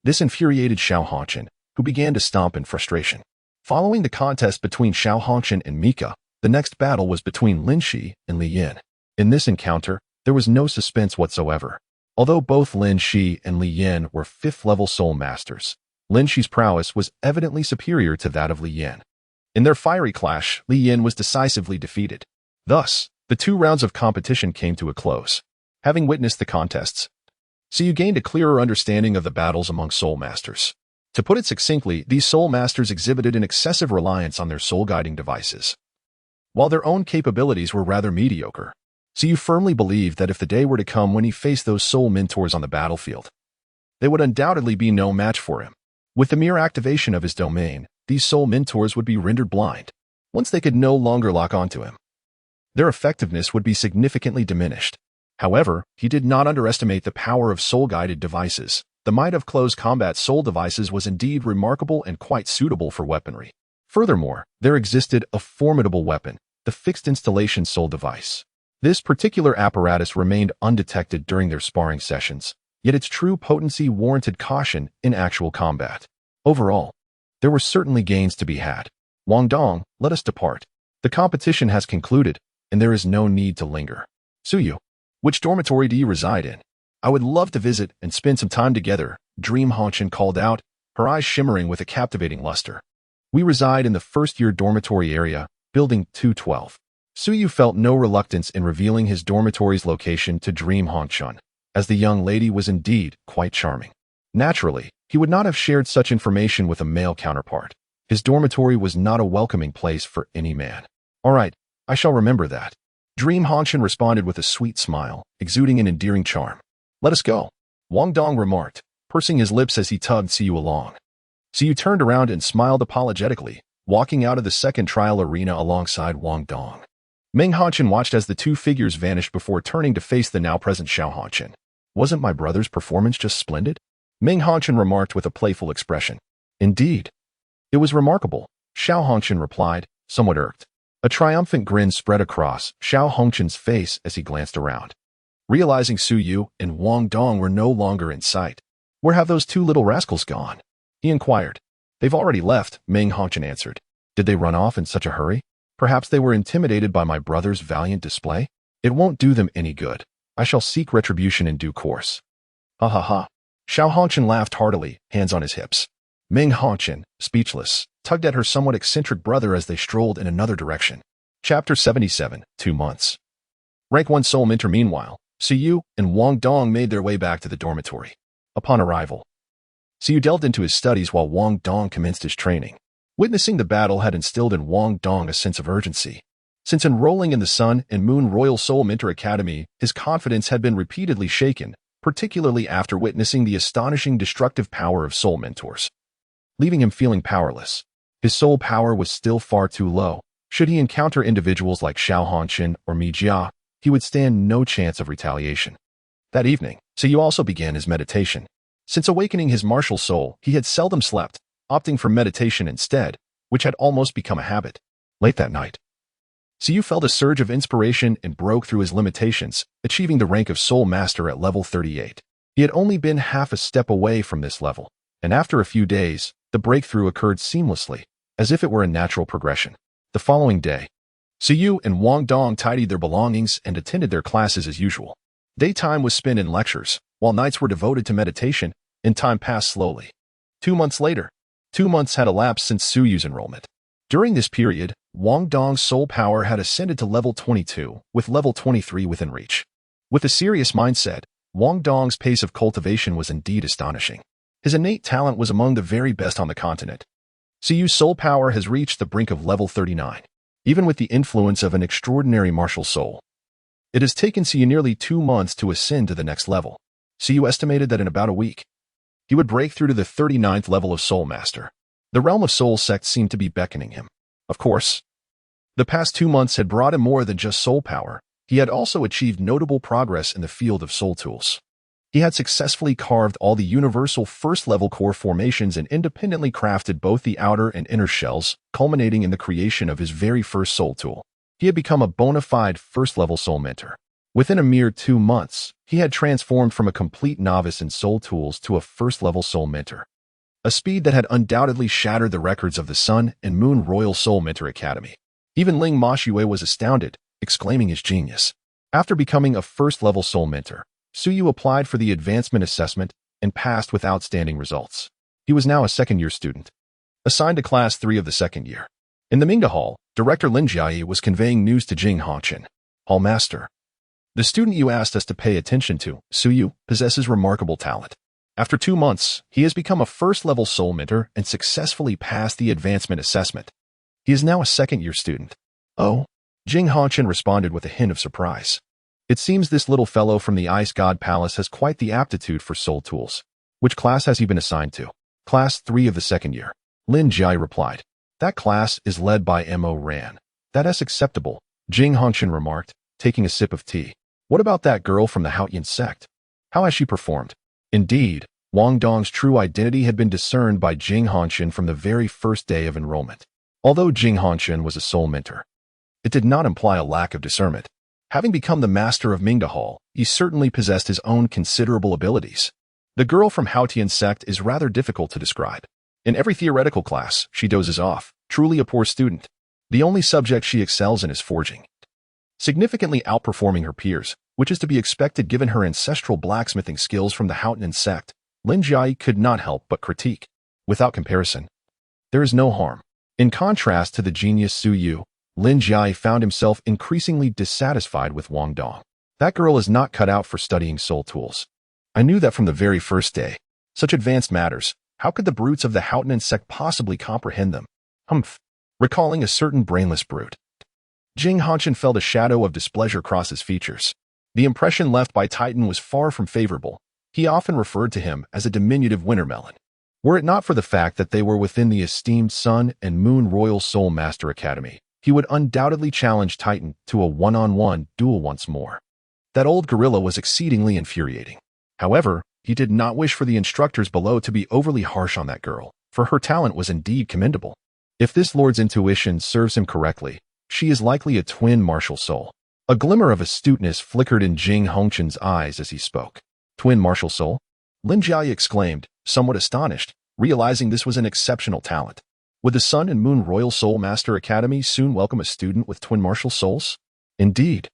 This infuriated Xiao Hanchen, who began to stomp in frustration. Following the contest between Xiao Hanchen and Mika, the next battle was between Lin Shi and Li Yin. In this encounter, there was no suspense whatsoever. Although both Lin Shi and Li Yin were 5th-level soul masters, Lin Shi's prowess was evidently superior to that of Li Yin. In their fiery clash, Li Yin was decisively defeated. Thus, the 2 rounds of competition came to a close. Having witnessed the contests, Su Yu gained a clearer understanding of the battles among soul masters. To put it succinctly, these soul masters exhibited an excessive reliance on their soul-guiding devices. While their own capabilities were rather mediocre, Su Yu firmly believed that if the day were to come when he faced those soul mentors on the battlefield, they would undoubtedly be no match for him. With the mere activation of his domain, these soul mentors would be rendered blind. Once they could no longer lock onto him, their effectiveness would be significantly diminished. However, he did not underestimate the power of soul-guided devices. The might of close combat soul devices was indeed remarkable and quite suitable for weaponry. Furthermore, there existed a formidable weapon, the fixed installation soul device. This particular apparatus remained undetected during their sparring sessions, yet its true potency warranted caution in actual combat. Overall, there were certainly gains to be had. Wong Dong, let us depart. The competition has concluded, and there is no need to linger. Suyu, which dormitory do you reside in? I would love to visit and spend some time together, Dream Hanshin called out, her eyes shimmering with a captivating luster. We reside in the first-year dormitory area, building 212. Suyu felt no reluctance in revealing his dormitory's location to Dream Hanshin, as the young lady was indeed quite charming. Naturally, he would not have shared such information with a male counterpart. His dormitory was not a welcoming place for any man. All right, I shall remember that. Dream Hanshin responded with a sweet smile, exuding an endearing charm. Let us go, Wong Dong remarked, pursing his lips as he tugged Suyu along. Suyu turned around and smiled apologetically, walking out of the second trial arena alongside Wong Dong. Meng Hanshin watched as the two figures vanished before turning to face the now-present Xiao Hanshin. Wasn't my brother's performance just splendid? Meng Hanshin remarked with a playful expression. Indeed. It was remarkable, Xiao Hanshin replied, somewhat irked. A triumphant grin spread across Xiao Hanshin's face as he glanced around. Realizing Suyu and Wong Dong were no longer in sight. Where have those two little rascals gone? He inquired. They've already left, Meng Hanshin answered. Did they run off in such a hurry? Perhaps they were intimidated by my brother's valiant display? It won't do them any good. I shall seek retribution in due course. Ha ha ha. Xiao Hanshin laughed heartily, hands on his hips. Meng Hanshin, speechless, tugged at her somewhat eccentric brother as they strolled in another direction. Chapter 77, 2 months. Rank 1 Soul Mentor. Meanwhile, Suyu and Wong Dong made their way back to the dormitory. Upon arrival, Suyu delved into his studies while Wong Dong commenced his training. Witnessing the battle had instilled in Wong Dong a sense of urgency. Since enrolling in the Sun and Moon Royal Soul Mentor Academy, his confidence had been repeatedly shaken, particularly after witnessing the astonishing destructive power of soul mentors, leaving him feeling powerless. His soul power was still far too low. Should he encounter individuals like Xiao Hanshin or Mi Jia, he would stand no chance of retaliation. That evening, Suyu also began his meditation. Since awakening his martial soul, he had seldom slept, opting for meditation instead, which had almost become a habit. Late that night, Suyu felt a surge of inspiration and broke through his limitations, achieving the rank of Soul Master at level 38. He had only been half a step away from this level, and after a few days, the breakthrough occurred seamlessly, as if it were a natural progression. The following day, Suyu and Wong Dong tidied their belongings and attended their classes as usual. Daytime was spent in lectures, while nights were devoted to meditation, and time passed slowly. 2 months later, 2 months had elapsed since Suyu's enrollment. During this period, Wong Dong's soul power had ascended to level 22, with level 23 within reach. With a serious mindset, Wong Dong's pace of cultivation was indeed astonishing. His innate talent was among the very best on the continent. Suyu's soul power has reached the brink of level 39, even with the influence of an extraordinary martial soul. It has taken Suyu nearly 2 months to ascend to the next level. Suyu estimated that in about a week, he would break through to the 39th level of Soul Master. The realm of Soul Sect seemed to be beckoning him. Of course, the past 2 months had brought him more than just soul power. He had also achieved notable progress in the field of soul tools. He had successfully carved all the universal first-level core formations and independently crafted both the outer and inner shells, culminating in the creation of his very first soul tool. He had become a bona fide first-level soul mentor. Within a mere 2 months, he had transformed from a complete novice in soul tools to a first-level soul mentor, a speed that had undoubtedly shattered the records of the Sun and Moon Royal Soul Mentor Academy. Even Ling Mashue was astounded, exclaiming his genius. After becoming a first-level soul mentor, Suyu applied for the advancement assessment and passed with outstanding results. He was now a second-year student, assigned to Class 3 of the second year. In the Mingda Hall, Director Lin Jiayi was conveying news to Jing Hanshin. Hall Master, the student you asked us to pay attention to, Suyu, possesses remarkable talent. After 2 months, he has become a first-level soul mentor and successfully passed the advancement assessment. He is now a second-year student. Oh, Jing Hanshin responded with a hint of surprise. It seems this little fellow from the Ice God Palace has quite the aptitude for soul tools. Which class has he been assigned to? Class 3 of the second year. Lin Jiai replied. That class is led by Mo Ran. That's acceptable, Jing Hongshan remarked, taking a sip of tea. What about that girl from the Haotian sect? How has she performed? Indeed, Wong Dong's true identity had been discerned by Jing Hongshan from the very first day of enrollment. Although Jing Hongshan was a soul mentor, it did not imply a lack of discernment. Having become the master of Mingda Hall, he certainly possessed his own considerable abilities. The girl from Haotian sect is rather difficult to describe. In every theoretical class, she dozes off, truly a poor student. The only subject she excels in is forging, significantly outperforming her peers, which is to be expected given her ancestral blacksmithing skills from the Haotian sect. Lin Jiai could not help but critique. Without comparison, there is no harm. In contrast to the genius Su Yu, Lin Jiai found himself increasingly dissatisfied with Wong Dong. That girl is not cut out for studying soul tools. I knew that from the very first day. Such advanced matters, how could the brutes of the Haotian sect possibly comprehend them? Humph. Recalling a certain brainless brute, Jing Hongshan felt a shadow of displeasure cross his features. The impression left by Titan was far from favorable. He often referred to him as a diminutive wintermelon. Were it not for the fact that they were within the esteemed Sun and Moon Royal Soul Master Academy, he would undoubtedly challenge Titan to a one-on-one duel once more. That old gorilla was exceedingly infuriating. However, he did not wish for the instructors below to be overly harsh on that girl, for her talent was indeed commendable. If this lord's intuition serves him correctly, she is likely a twin martial soul. A glimmer of astuteness flickered in Jing Hongshan's eyes as he spoke. Twin martial soul? Lin Jiai exclaimed, somewhat astonished, realizing this was an exceptional talent. Would the Sun and Moon Royal Soul Master Academy soon welcome a student with twin martial souls? Indeed.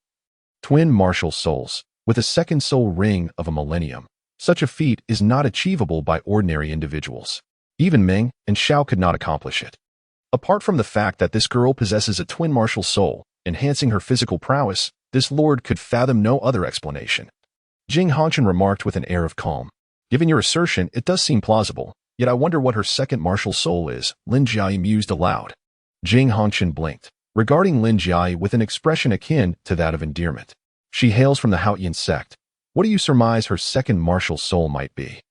Twin martial souls, with a second soul ring of a millennium. Such a feat is not achievable by ordinary individuals. Even Meng and Xiao could not accomplish it. Apart from the fact that this girl possesses a twin martial soul, enhancing her physical prowess, this lord could fathom no other explanation. Jing Hongshan remarked with an air of calm. Given your assertion, it does seem plausible, yet I wonder what her second martial soul is, Lin Jiai mused aloud. Jing Hongshan blinked, regarding Lin Jiai with an expression akin to that of endearment. She hails from the Haotian sect. What do you surmise her second martial soul might be?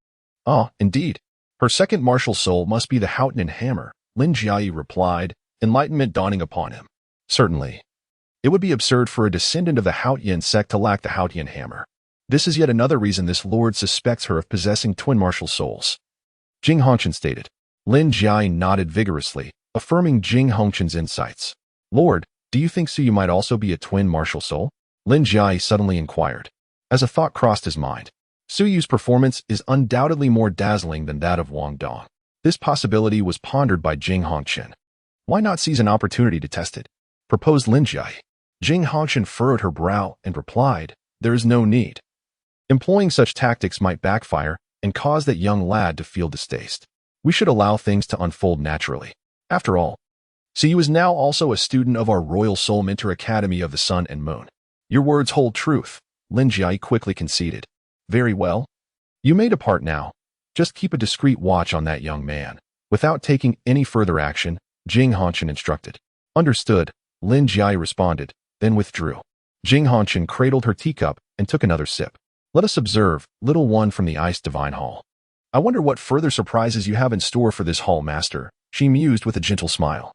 Ah, indeed. Her second martial soul must be the Haotian hammer, Lin Jiai replied, enlightenment dawning upon him. Certainly. It would be absurd for a descendant of the Haotian sect to lack the Haotian hammer. This is yet another reason this lord suspects her of possessing twin martial souls. Jing Hongshan stated. Lin Jiai nodded vigorously, affirming Jing Hongshan's insights. Lord, do you think Su Yu might also be a twin martial soul? Lin Jiai suddenly inquired. As a thought crossed his mind, Su Yu's performance is undoubtedly more dazzling than that of Wong Dong. This possibility was pondered by Jing Hongshan. Why not seize an opportunity to test it? Proposed Lin Jiai. Jing Hongshan furrowed her brow and replied, there is no need. Employing such tactics might backfire and cause that young lad to feel distaste. We should allow things to unfold naturally. After all, Su Yu is now also a student of our Royal Soul Mentor Academy of the Sun and Moon. Your words hold truth, Lin Jiai quickly conceded. Very well. You may depart now. Just keep a discreet watch on that young man. Without taking any further action, Jing Hongshan instructed. Understood, Lin Jiai responded, then withdrew. Jing Hongshan cradled her teacup and took another sip. Let us observe, little one from the Ice Divine Hall. I wonder what further surprises you have in store for this hall master, she mused with a gentle smile.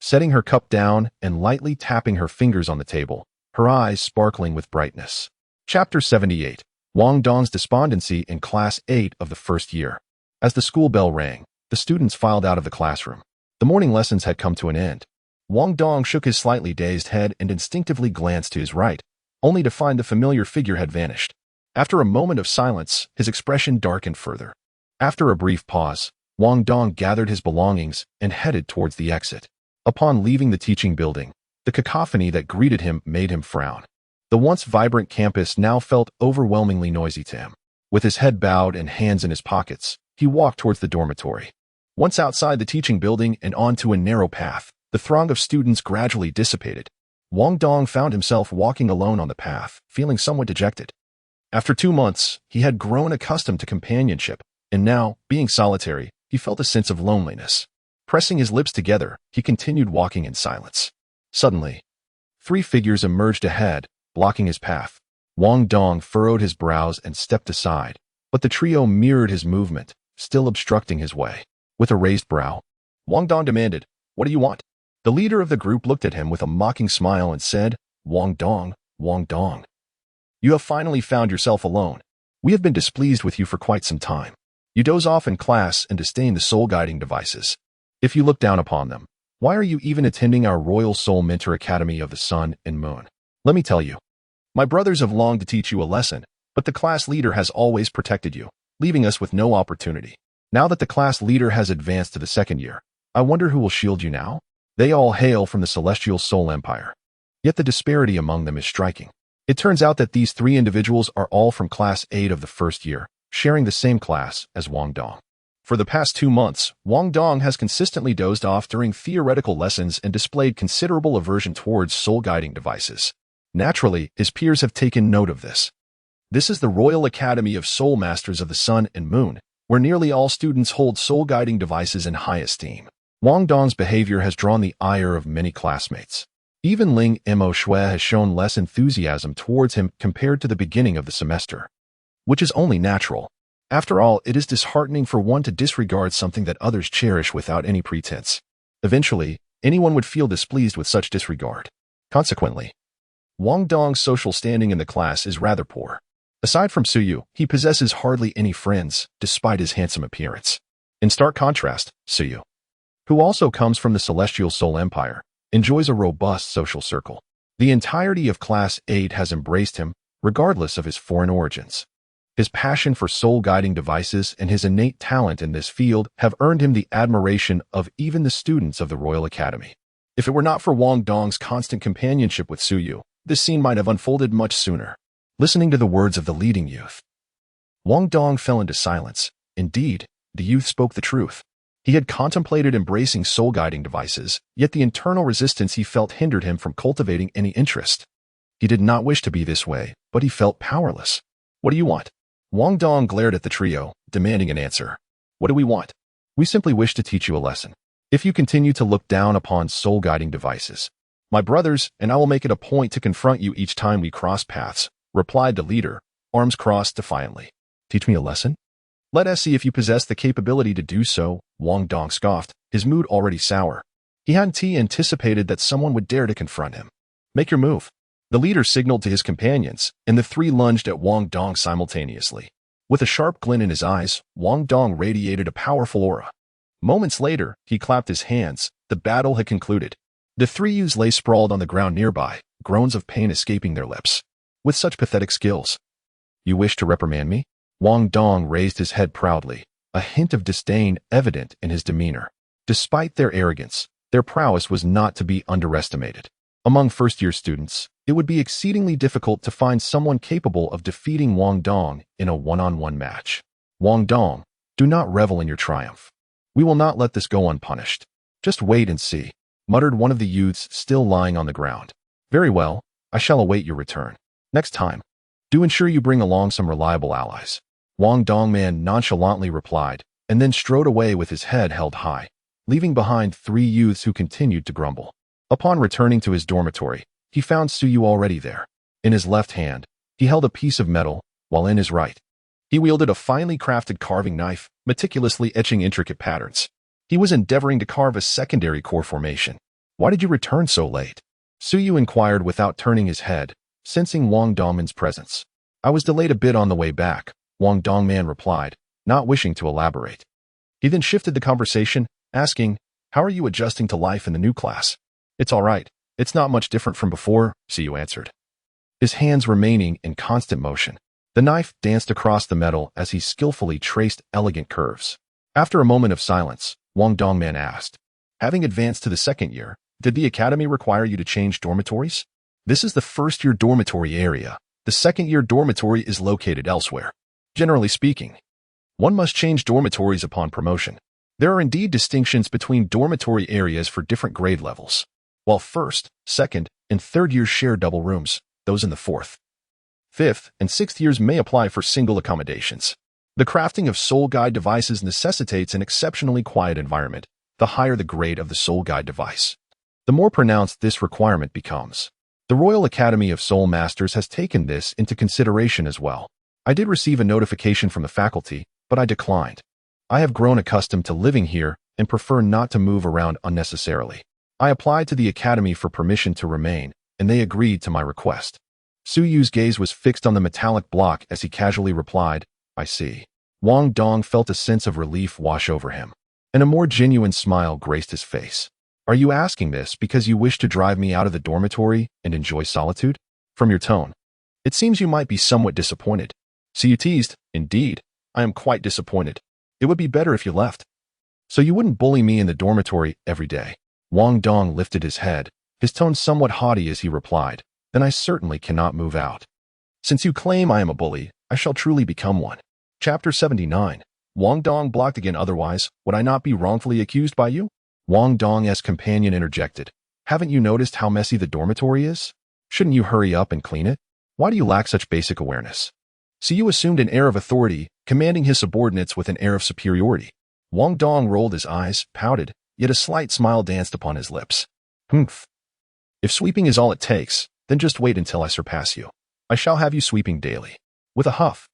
Setting her cup down and lightly tapping her fingers on the table, her eyes sparkling with brightness. Chapter 78. Wong Dong's despondency in Class 8 of the first year. As the school bell rang, the students filed out of the classroom. The morning lessons had come to an end. Wong Dong shook his slightly dazed head and instinctively glanced to his right, only to find the familiar figure had vanished. After a moment of silence, his expression darkened further. After a brief pause, Wong Dong gathered his belongings and headed towards the exit. Upon leaving the teaching building, the cacophony that greeted him made him frown. The once vibrant campus now felt overwhelmingly noisy to him. With his head bowed and hands in his pockets, he walked towards the dormitory. Once outside the teaching building and onto a narrow path, the throng of students gradually dissipated. Wong Dong found himself walking alone on the path, feeling somewhat dejected. After 2 months, he had grown accustomed to companionship, and now, being solitary, he felt a sense of loneliness. Pressing his lips together, he continued walking in silence. Suddenly, 3 figures emerged ahead, blocking his path. Wong Dong furrowed his brows and stepped aside, but the trio mirrored his movement, still obstructing his way. With a raised brow, Wong Dong demanded, "What do you want?" The leader of the group looked at him with a mocking smile and said, Wong Dong, you have finally found yourself alone. We have been displeased with you for quite some time. You doze off in class and disdain the soul-guiding devices. If you look down upon them, why are you even attending our Royal Soul Mentor Academy of the Sun and Moon? Let me tell you. My brothers have longed to teach you a lesson, but the class leader has always protected you, leaving us with no opportunity. Now that the class leader has advanced to the second year, I wonder who will shield you now? They all hail from the Celestial Soul Empire. Yet the disparity among them is striking. It turns out that these three individuals are all from Class 8 of the first year, sharing the same class as Wong Dong. For the past 2 months, Wong Dong has consistently dozed off during theoretical lessons and displayed considerable aversion towards soul-guiding devices. Naturally, his peers have taken note of this. This is the Royal Academy of Soul Masters of the Sun and Moon, where nearly all students hold soul-guiding devices in high esteem. Wong Dong's behavior has drawn the ire of many classmates. Even Ling Mo Shui has shown less enthusiasm towards him compared to the beginning of the semester, which is only natural. After all, it is disheartening for one to disregard something that others cherish without any pretense. Eventually, anyone would feel displeased with such disregard. Consequently, Wong Dong's social standing in the class is rather poor. Aside from Suyu, he possesses hardly any friends, despite his handsome appearance. In stark contrast, Suyu, who also comes from the Celestial Soul Empire, enjoys a robust social circle. The entirety of Class 8 has embraced him, regardless of his foreign origins. His passion for soul-guiding devices and his innate talent in this field have earned him the admiration of even the students of the Royal Academy. If it were not for Wong Dong's constant companionship with Suyu, this scene might have unfolded much sooner. Listening to the words of the leading youth, Wong Dong fell into silence. Indeed, the youth spoke the truth. He had contemplated embracing soul-guiding devices, yet the internal resistance he felt hindered him from cultivating any interest. He did not wish to be this way, but he felt powerless. What do you want? Wong Dong glared at the trio, demanding an answer. What do we want? We simply wish to teach you a lesson. If you continue to look down upon soul-guiding devices, my brothers and I will make it a point to confront you each time we cross paths, replied the leader, arms crossed defiantly. Teach me a lesson? Let us see if you possess the capability to do so, Wong Dong scoffed, his mood already sour. He hadn't anticipated that someone would dare to confront him. Make your move. The leader signaled to his companions, and the three lunged at Wong Dong simultaneously. With a sharp glint in his eyes, Wong Dong radiated a powerful aura. Moments later, he clapped his hands. The battle had concluded. The three youths lay sprawled on the ground nearby, groans of pain escaping their lips. With such pathetic skills. You wish to reprimand me? Wong Dong raised his head proudly, a hint of disdain evident in his demeanor. Despite their arrogance, their prowess was not to be underestimated. Among first-year students, it would be exceedingly difficult to find someone capable of defeating Wong Dong in a one-on-one match. Wong Dong, do not revel in your triumph. We will not let this go unpunished. Just wait and see, muttered one of the youths still lying on the ground. Very well, I shall await your return. Next time, do ensure you bring along some reliable allies. Wong Dongman nonchalantly replied, and then strode away with his head held high, leaving behind three youths who continued to grumble. Upon returning to his dormitory, he found Suyu already there. In his left hand, he held a piece of metal, while in his right, he wielded a finely crafted carving knife, meticulously etching intricate patterns. He was endeavoring to carve a secondary core formation. Why did you return so late? Suyu inquired without turning his head, sensing Wong Dongman's presence. I was delayed a bit on the way back, Wong Dongman replied, not wishing to elaborate. He then shifted the conversation, asking, how are you adjusting to life in the new class? It's all right. It's not much different from before, Suyu answered. His hands remaining in constant motion. The knife danced across the metal as he skillfully traced elegant curves. After a moment of silence, Wong Dongman asked, having advanced to the second year, did the academy require you to change dormitories? This is the first-year dormitory area. The second-year dormitory is located elsewhere. Generally speaking, one must change dormitories upon promotion. There are indeed distinctions between dormitory areas for different grade levels. While first, second, and third years share double rooms, those in the fourth, fifth, and sixth years may apply for single accommodations. The crafting of soul guide devices necessitates an exceptionally quiet environment. The higher the grade of the soul guide device, the more pronounced this requirement becomes. The Royal Academy of Soul Masters has taken this into consideration as well. I did receive a notification from the faculty, but I declined. I have grown accustomed to living here and prefer not to move around unnecessarily. I applied to the academy for permission to remain, and they agreed to my request. Su Yu's gaze was fixed on the metallic block as he casually replied, I see. Wong Dong felt a sense of relief wash over him, and a more genuine smile graced his face. Are you asking this because you wish to drive me out of the dormitory and enjoy solitude? From your tone, it seems you might be somewhat disappointed. So you teased, indeed, I am quite disappointed. It would be better if you left. So you wouldn't bully me in the dormitory every day. Wong Dong lifted his head, his tone somewhat haughty as he replied, then I certainly cannot move out. Since you claim I am a bully, I shall truly become one. Chapter 79. Wong Dong blocked again. Otherwise, would I not be wrongfully accused by you? Wong Dong's companion interjected. Haven't you noticed how messy the dormitory is? Shouldn't you hurry up and clean it? Why do you lack such basic awareness? So you assumed an air of authority, commanding his subordinates with an air of superiority. Wong Dong rolled his eyes, pouted, yet a slight smile danced upon his lips. Humph. If sweeping is all it takes, then just wait until I surpass you. I shall have you sweeping daily. With a huff,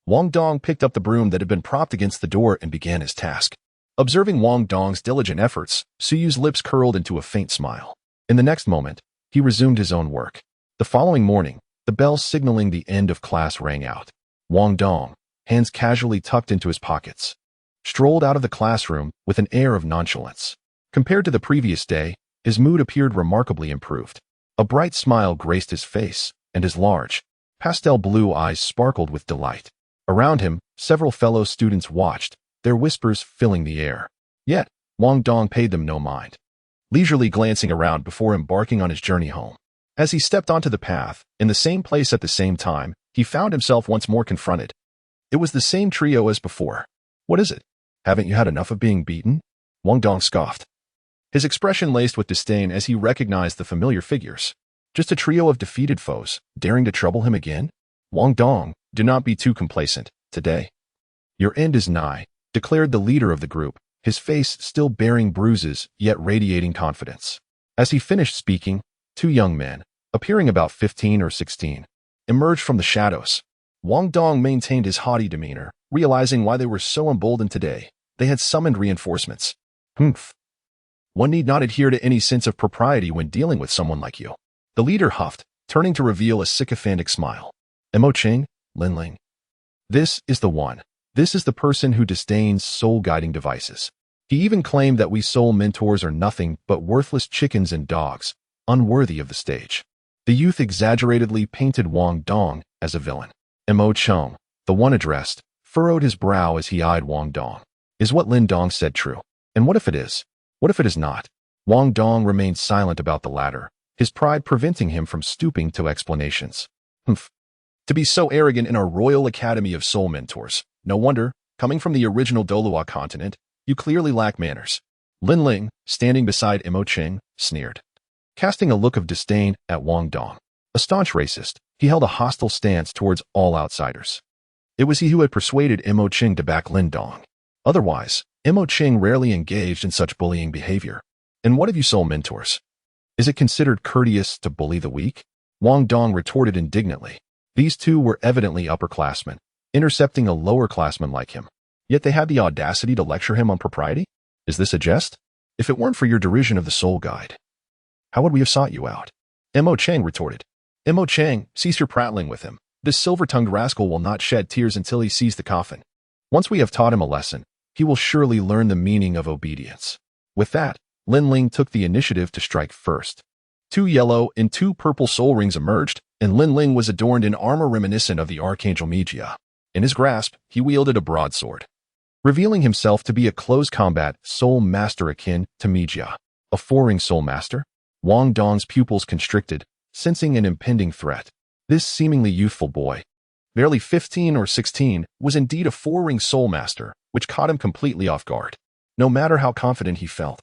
Wong Dong picked up the broom that had been propped against the door and began his task. Observing Wong Dong's diligent efforts, Su Yu's lips curled into a faint smile. In the next moment, he resumed his own work. The following morning, the bell signaling the end of class rang out. Wong Dong, hands casually tucked into his pockets, strolled out of the classroom with an air of nonchalance. Compared to the previous day, his mood appeared remarkably improved. A bright smile graced his face, and his large, pastel blue eyes sparkled with delight. Around him, several fellow students watched, their whispers filling the air. Yet, Wong Dong paid them no mind, leisurely glancing around before embarking on his journey home. As he stepped onto the path, in the same place at the same time, he found himself once more confronted. It was the same trio as before. What is it? Haven't you had enough of being beaten? Wong Dong scoffed, his expression laced with disdain as he recognized the familiar figures. Just a trio of defeated foes, daring to trouble him again? Wong Dong, do not be too complacent, today. Your end is nigh, declared the leader of the group, his face still bearing bruises, yet radiating confidence. As he finished speaking, two young men, appearing about 15 or 16, emerged from the shadows. Wong Dong maintained his haughty demeanor, realizing why they were so emboldened today. They had summoned reinforcements. Humph. One need not adhere to any sense of propriety when dealing with someone like you. The leader huffed, turning to reveal a sycophantic smile. Mo Ching, Lin Ling. This is the one. This is the person who disdains soul-guiding devices. He even claimed that we soul mentors are nothing but worthless chickens and dogs, unworthy of the stage. The youth exaggeratedly painted Wong Dong as a villain. Mo Chong, the one addressed, furrowed his brow as he eyed Wong Dong. Is what Lin Dong said true? And what if it is? What if it is not? Wong Dong remained silent about the latter, his pride preventing him from stooping to explanations. Humph. To be so arrogant in our Royal Academy of Soul Mentors. No wonder, coming from the original Dolua continent, you clearly lack manners. Lin Ling, standing beside Mo Ching, sneered, casting a look of disdain at Wong Dong. A staunch racist, he held a hostile stance towards all outsiders. It was he who had persuaded Mo Ching to back Lin Dong. Otherwise, Mo Ching rarely engaged in such bullying behavior. And what of you soul mentors? Is it considered courteous to bully the weak? Wong Dong retorted indignantly. These two were evidently upperclassmen, intercepting a lowerclassman like him. Yet they had the audacity to lecture him on propriety? Is this a jest? If it weren't for your derision of the soul guide, how would we have sought you out? Mo Chang retorted. Mo Chang, cease your prattling with him. This silver-tongued rascal will not shed tears until he sees the coffin. Once we have taught him a lesson, he will surely learn the meaning of obedience. With that, Lin Ling took the initiative to strike first. 2 yellow and 2 purple soul rings emerged, and Lin Ling was adorned in armor reminiscent of the Archangel Mijia. In his grasp, he wielded a broadsword, revealing himself to be a close combat soul master akin to Mijia. A 4-ring soul master? Wong Dong's pupils constricted, sensing an impending threat. This seemingly youthful boy, barely 15 or 16, was indeed a 4-ring soul master, which caught him completely off guard. No matter how confident he felt,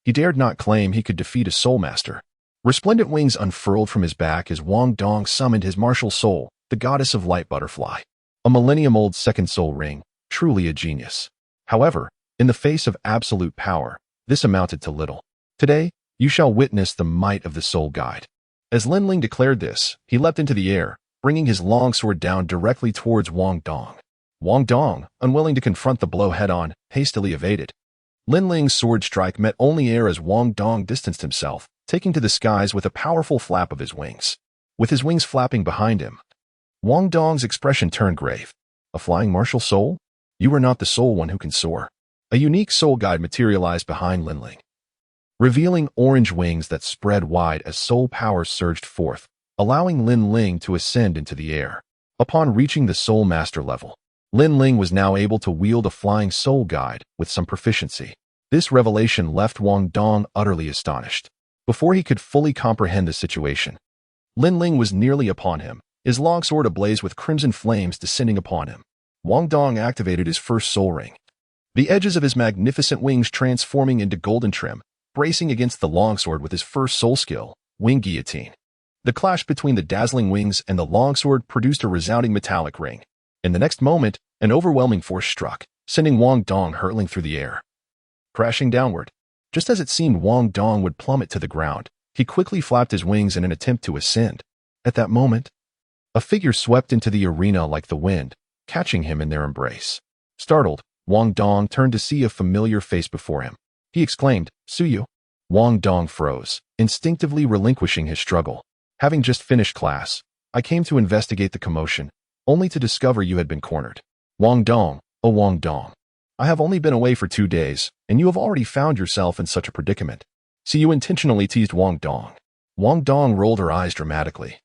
he dared not claim he could defeat a soul master. Resplendent wings unfurled from his back as Wong Dong summoned his martial soul, the goddess of light butterfly. A millennium-old second soul ring, truly a genius. However, in the face of absolute power, this amounted to little. Today, you shall witness the might of the soul guide. As Lin Ling declared this, he leapt into the air, bringing his long sword down directly towards Wong Dong. Wong Dong, unwilling to confront the blow head-on, hastily evaded. Lin Ling's sword strike met only air as Wong Dong distanced himself, taking to the skies with a powerful flap of his wings. With his wings flapping behind him, Wong Dong's expression turned grave. A flying martial soul? You are not the sole one who can soar. A unique soul guide materialized behind Lin Ling, revealing orange wings that spread wide as soul power surged forth, allowing Lin Ling to ascend into the air. Upon reaching the soul master level, Lin Ling was now able to wield a flying soul guide with some proficiency. This revelation left Wong Dong utterly astonished. Before he could fully comprehend the situation, Lin Ling was nearly upon him, his longsword ablaze with crimson flames descending upon him. Wong Dong activated his first soul ring, the edges of his magnificent wings transforming into golden trim, bracing against the longsword with his first soul skill, Wing Guillotine. The clash between the dazzling wings and the longsword produced a resounding metallic ring. In the next moment, an overwhelming force struck, sending Wong Dong hurtling through the air, crashing downward. Just as it seemed Wong Dong would plummet to the ground, he quickly flapped his wings in an attempt to ascend. At that moment, a figure swept into the arena like the wind, catching him in their embrace. Startled, Wong Dong turned to see a familiar face before him. He exclaimed, "Suyu." Wong Dong froze, instinctively relinquishing his struggle. "Having just finished class, I came to investigate the commotion, only to discover you had been cornered. Wong Dong, oh Wong Dong. I have only been away for 2 days, and you have already found yourself in such a predicament." Suyu intentionally teased Wong Dong. Wong Dong rolled her eyes dramatically,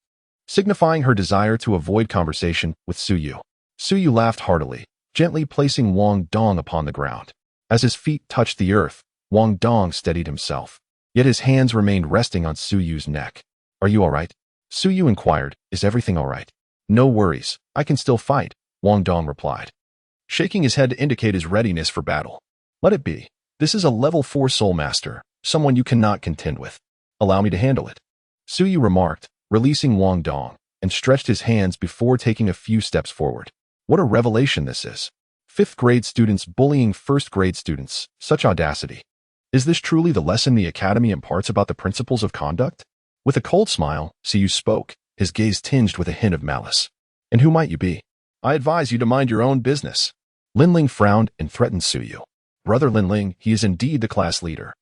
signifying her desire to avoid conversation with Suyu. Suyu laughed heartily, gently placing Wong Dong upon the ground. As his feet touched the earth, Wong Dong steadied himself, yet his hands remained resting on Suyu's neck. "Are you all right?" Suyu inquired. "Is everything all right?" "No worries, I can still fight," Wong Dong replied, shaking his head to indicate his readiness for battle. "Let it be. This is a level 4 soul master, someone you cannot contend with. Allow me to handle it," Suyu remarked, releasing Wong Dong, and stretched his hands before taking a few steps forward. What a revelation this is. 5th grade students bullying 1st grade students, such audacity. Is this truly the lesson the academy imparts about the principles of conduct? With a cold smile, Suyu spoke, his gaze tinged with a hint of malice. "And who might you be? I advise you to mind your own business." Lin Ling frowned and threatened Suyu. "Brother Lin Ling, he is indeed the class leader."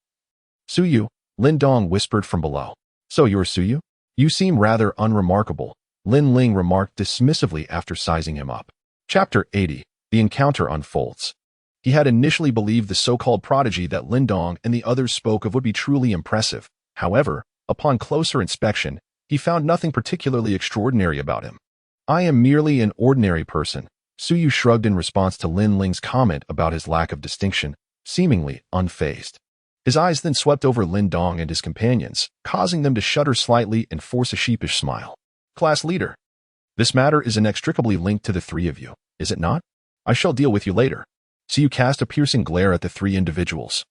"Suyu," Lin Dong whispered from below. "So you're Suyu? You seem rather unremarkable," Lin Ling remarked dismissively after sizing him up. Chapter 80. The encounter unfolds. He had initially believed the so-called prodigy that Lin Dong and the others spoke of would be truly impressive. However, upon closer inspection, he found nothing particularly extraordinary about him. "I am merely an ordinary person," Suyu shrugged in response to Lin Ling's comment about his lack of distinction, seemingly unfazed. His eyes then swept over Lin Dong and his companions, causing them to shudder slightly and force a sheepish smile. "Class leader. This matter is inextricably linked to the 3 of you, is it not? I shall deal with you later." Suyu cast a piercing glare at the 3 individuals,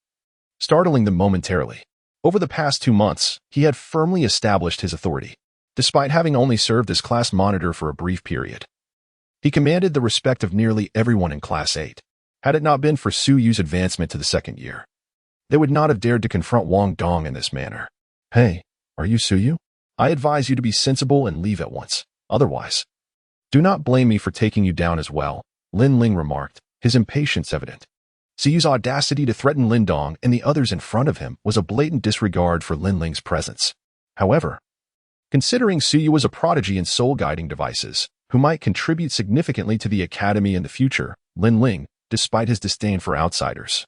startling them momentarily. Over the past 2 months, he had firmly established his authority, despite having only served as class monitor for a brief period. He commanded the respect of nearly everyone in Class 8. Had it not been for Suyu's advancement to the 2nd year, they would not have dared to confront Wong Dong in this manner. "Hey, are you Suyu? I advise you to be sensible and leave at once. Otherwise, do not blame me for taking you down as well," Lin Ling remarked, his impatience evident. Suyu's audacity to threaten Lin Dong and the others in front of him was a blatant disregard for Lin Ling's presence. However, considering Suyu was a prodigy in soul-guiding devices, who might contribute significantly to the academy in the future, Lin Ling, despite his disdain for outsiders,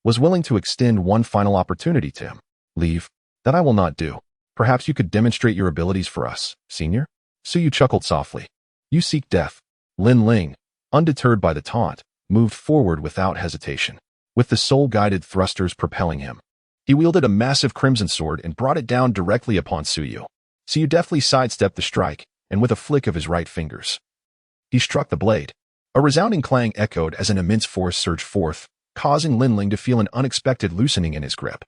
was willing to extend one final opportunity to him. "Leave? That I will not do. Perhaps you could demonstrate your abilities for us, senior?" Suyu chuckled softly. "You seek death." Lin Ling, undeterred by the taunt, moved forward without hesitation, with the soul-guided thrusters propelling him. He wielded a massive crimson sword and brought it down directly upon Suyu. Suyu deftly sidestepped the strike, and with a flick of his right fingers, he struck the blade. A resounding clang echoed as an immense force surged forth, causing Lin Ling to feel an unexpected loosening in his grip.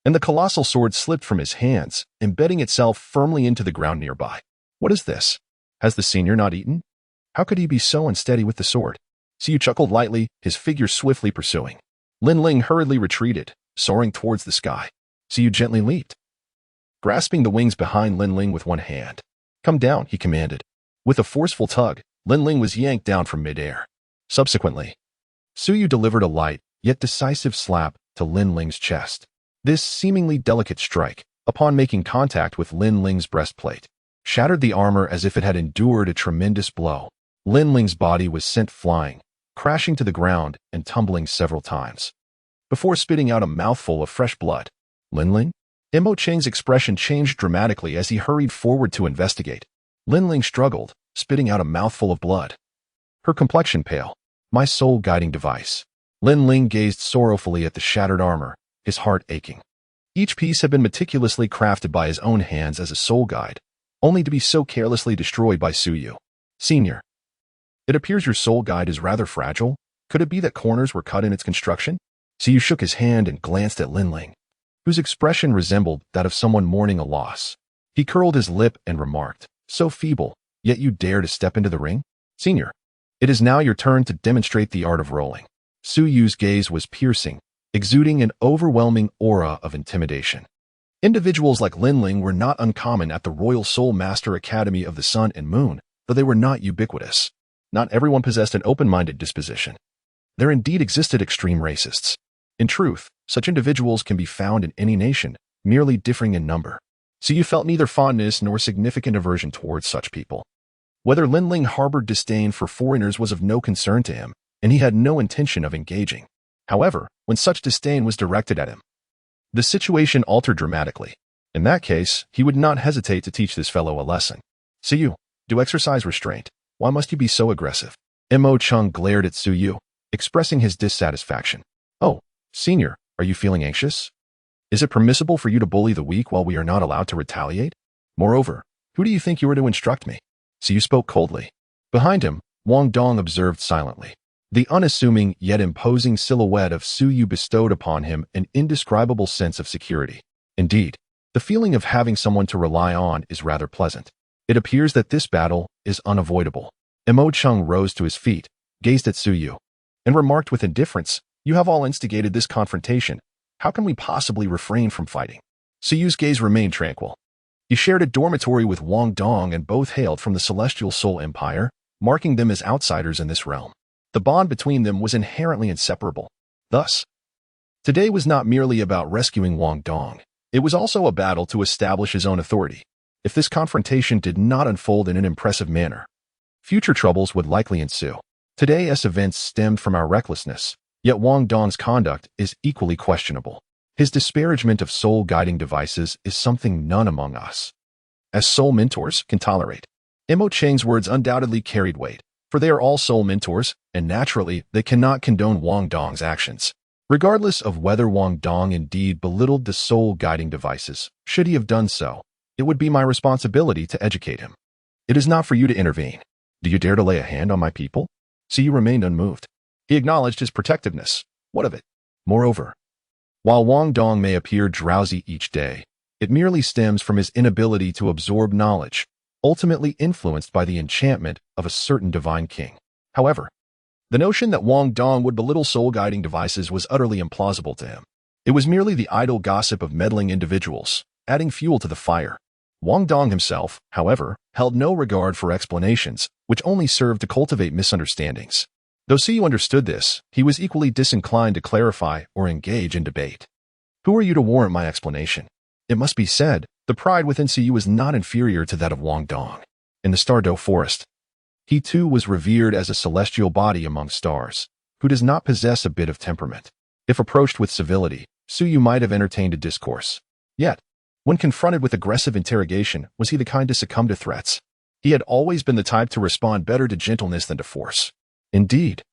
And the colossal sword slipped from his hands, embedding itself firmly into the ground nearby. "What is this? Has the senior not eaten? How could he be so unsteady with the sword?" Suyu chuckled lightly, his figure swiftly pursuing. Lin Ling hurriedly retreated, soaring towards the sky. Suyu gently leaped, grasping the wings behind Lin Ling with one hand. "Come down," he commanded. With a forceful tug, Lin Ling was yanked down from midair. Subsequently, Suyu delivered a light, yet decisive slap to Lin Ling's chest. This seemingly delicate strike, upon making contact with Lin Ling's breastplate, shattered the armor as if it had endured a tremendous blow. Lin Ling's body was sent flying, crashing to the ground and tumbling several times, before spitting out a mouthful of fresh blood. Lin Ling? Mo Cheng's expression changed dramatically as he hurried forward to investigate. Lin Ling struggled, spitting out a mouthful of blood. Her complexion pale. My soul guiding device. Lin Ling gazed sorrowfully at the shattered armor, his heart aching. Each piece had been meticulously crafted by his own hands as a soul guide, only to be so carelessly destroyed by Suyu. Senior, it appears your soul guide is rather fragile. Could it be that corners were cut in its construction? Suyu shook his hand and glanced at Lin Ling, whose expression resembled that of someone mourning a loss. He curled his lip and remarked, so feeble, yet you dare to step into the ring? Senior, it is now your turn to demonstrate the art of rolling. Suyu's gaze was piercing, exuding an overwhelming aura of intimidation. Individuals like Lin Ling were not uncommon at the Royal Soul Master Academy of the Sun and Moon, though they were not ubiquitous. Not everyone possessed an open-minded disposition. There indeed existed extreme racists. In truth, such individuals can be found in any nation, merely differing in number. Suyu felt neither fondness nor significant aversion towards such people. Whether Lin Ling harbored disdain for foreigners was of no concern to him, and he had no intention of engaging. However, when such disdain was directed at him, the situation altered dramatically. In that case, he would not hesitate to teach this fellow a lesson. Suyu, do exercise restraint. Why must you be so aggressive? Mo Chung glared at Suyu, expressing his dissatisfaction. Oh, senior, are you feeling anxious? Is it permissible for you to bully the weak while we are not allowed to retaliate? Moreover, who do you think you are to instruct me? Suyu spoke coldly. Behind him, Wong Dong observed silently. The unassuming yet imposing silhouette of Suyu bestowed upon him an indescribable sense of security. Indeed, the feeling of having someone to rely on is rather pleasant. It appears that this battle is unavoidable. Mo Chung rose to his feet, gazed at Suyu, and remarked with indifference, you have all instigated this confrontation. How can we possibly refrain from fighting? Suyu's gaze remained tranquil. He shared a dormitory with Wong Dong and both hailed from the Celestial Soul Empire, marking them as outsiders in this realm. The bond between them was inherently inseparable. Thus, today was not merely about rescuing Wong Dong. It was also a battle to establish his own authority. If this confrontation did not unfold in an impressive manner, future troubles would likely ensue. Today's events stemmed from our recklessness, yet Wong Dong's conduct is equally questionable. His disparagement of soul guiding devices is something none among us, as soul mentors, can tolerate. Mo Cheng's words undoubtedly carried weight, for they are all soul mentors, and naturally, they cannot condone Wong Dong's actions. Regardless of whether Wong Dong indeed belittled the soul guiding devices, should he have done so, it would be my responsibility to educate him. It is not for you to intervene. Do you dare to lay a hand on my people? Suyu remained unmoved. He acknowledged his protectiveness. What of it? Moreover, while Wong Dong may appear drowsy each day, it merely stems from his inability to absorb knowledge, ultimately influenced by the enchantment of a certain divine king. However, the notion that Wong Dong would belittle soul-guiding devices was utterly implausible to him. It was merely the idle gossip of meddling individuals, adding fuel to the fire. Wong Dong himself, however, held no regard for explanations, which only served to cultivate misunderstandings. Though Suyu understood this, he was equally disinclined to clarify or engage in debate. Who are you to warrant my explanation? It must be said, the pride within Suyu was not inferior to that of Wong Dong. In the Star Dou forest, he too was revered as a celestial body among stars, who does not possess a bit of temperament. If approached with civility, Suyu might have entertained a discourse. Yet, when confronted with aggressive interrogation, was he the kind to succumb to threats? He had always been the type to respond better to gentleness than to force. Indeed,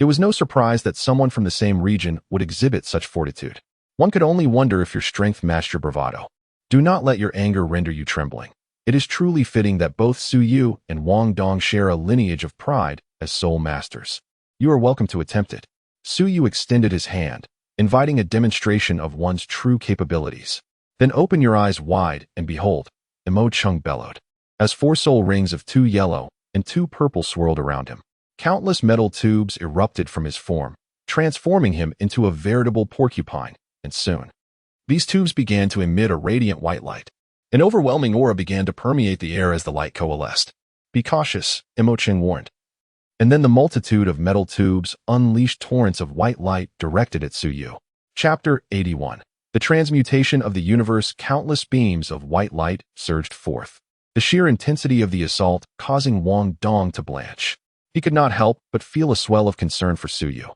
it was no surprise that someone from the same region would exhibit such fortitude. One could only wonder if your strength matched your bravado. Do not let your anger render you trembling. It is truly fitting that both Suyu and Wong Dong share a lineage of pride as soul masters. You are welcome to attempt it. Suyu extended his hand, inviting a demonstration of one's true capabilities. Then open your eyes wide and behold, Mo Chung bellowed, as 4 soul rings of 2 yellow and 2 purple swirled around him. Countless metal tubes erupted from his form, transforming him into a veritable porcupine, and soon, these tubes began to emit a radiant white light. An overwhelming aura began to permeate the air as the light coalesced. Be cautious, Mo Cheng warned. And then the multitude of metal tubes unleashed torrents of white light directed at Su Yu. Chapter 81. The transmutation of the universe. Countless beams of white light surged forth, the sheer intensity of the assault causing Wong Dong to blanch. He could not help but feel a swell of concern for Su Yu.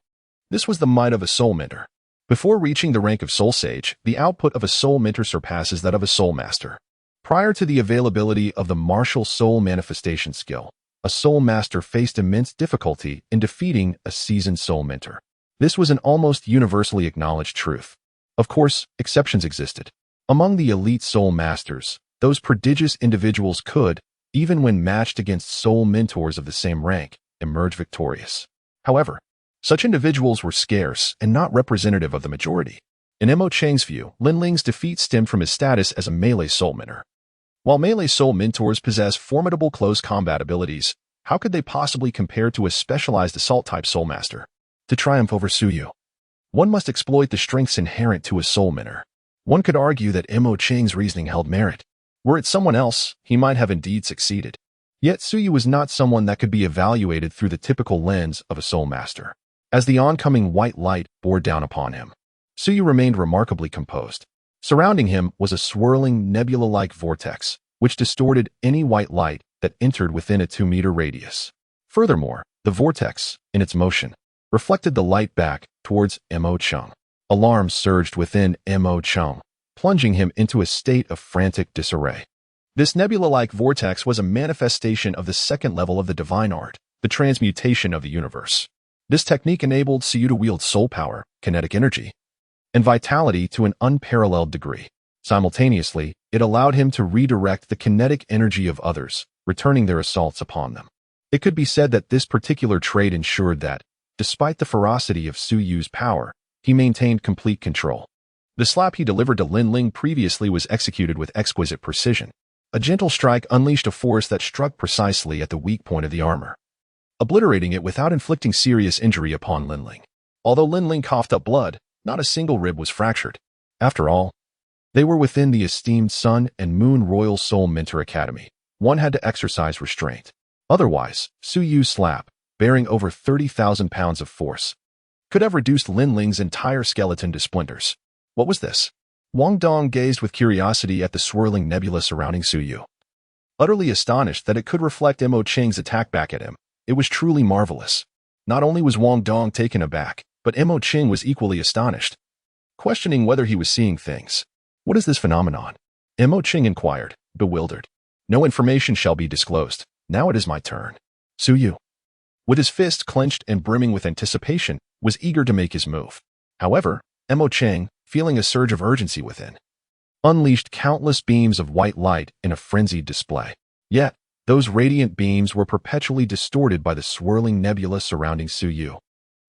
This was the might of a soul mentor. Before reaching the rank of soul sage, the output of a soul mentor surpasses that of a soul master. Prior to the availability of the martial soul manifestation skill, a soul master faced immense difficulty in defeating a seasoned soul mentor. This was an almost universally acknowledged truth. Of course, exceptions existed. Among the elite soul masters, those prodigious individuals could, even when matched against soul mentors of the same rank, emerge victorious. However, such individuals were scarce and not representative of the majority. In Mo Chang's view, Lin Ling's defeat stemmed from his status as a melee soul mentor. While melee soul mentors possess formidable close combat abilities, how could they possibly compare to a specialized assault-type soul master? To triumph over Su Yu, one must exploit the strengths inherent to a soul mentor. One could argue that Mo Chang's reasoning held merit. Were it someone else, he might have indeed succeeded. Yet Su Yu was not someone that could be evaluated through the typical lens of a soul master. As the oncoming white light bore down upon him, Su Yu remained remarkably composed. Surrounding him was a swirling nebula-like vortex, which distorted any white light that entered within a 2-meter radius. Furthermore, the vortex, in its motion, reflected the light back towards Mo Chang. Alarm surged within Mo Chang, plunging him into a state of frantic disarray. This nebula-like vortex was a manifestation of the second level of the divine art, the transmutation of the universe. This technique enabled Su Yu to wield soul power, kinetic energy, and vitality to an unparalleled degree. Simultaneously, it allowed him to redirect the kinetic energy of others, returning their assaults upon them. It could be said that this particular trait ensured that, despite the ferocity of Su Yu's power, he maintained complete control. The slap he delivered to Lin Ling previously was executed with exquisite precision. A gentle strike unleashed a force that struck precisely at the weak point of the armor, obliterating it without inflicting serious injury upon Lin Ling. Although Lin Ling coughed up blood, not a single rib was fractured. After all, they were within the esteemed Sun and Moon Royal Soul Mentor Academy. One had to exercise restraint. Otherwise, Su Yu's slap, bearing over 30,000 pounds of force, could have reduced Lin Ling's entire skeleton to splinters. What was this? Wong Dong gazed with curiosity at the swirling nebula surrounding Su Yu. Utterly astonished that it could reflect Mo Chang's attack back at him, it was truly marvelous. Not only was Wong Dong taken aback, but Mo Chang was equally astonished, questioning whether he was seeing things. What is this phenomenon? Mo Chang inquired, bewildered. No information shall be disclosed. Now it is my turn. Su Yu, with his fists clenched and brimming with anticipation, was eager to make his move. However, Mo Chang, feeling a surge of urgency within, unleashed countless beams of white light in a frenzied display. Yet, those radiant beams were perpetually distorted by the swirling nebula surrounding Su Yu,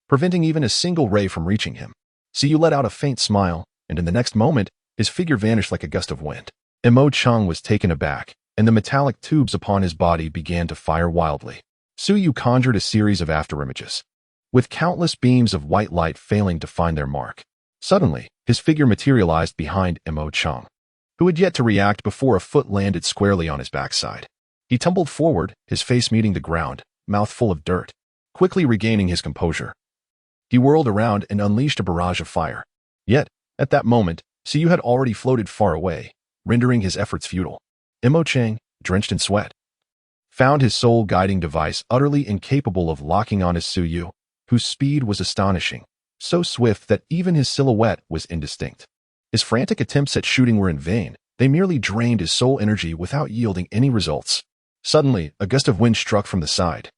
preventing even a single ray from reaching him. Su Yu let out a faint smile, and in the next moment, his figure vanished like a gust of wind. Mo Chang was taken aback, and the metallic tubes upon his body began to fire wildly. Su Yu conjured a series of afterimages, with countless beams of white light failing to find their mark. Suddenly, his figure materialized behind Mo Chang, who had yet to react before a foot landed squarely on his backside. He tumbled forward, his face meeting the ground, mouth full of dirt. Quickly regaining his composure, he whirled around and unleashed a barrage of fire. Yet, at that moment, Su Yu had already floated far away, rendering his efforts futile. Mo Chang, drenched in sweat, found his sole guiding device utterly incapable of locking on his Su Yu, whose speed was astonishing, so swift that even his silhouette was indistinct. His frantic attempts at shooting were in vain. They merely drained his soul energy without yielding any results. Suddenly, a gust of wind struck from the side,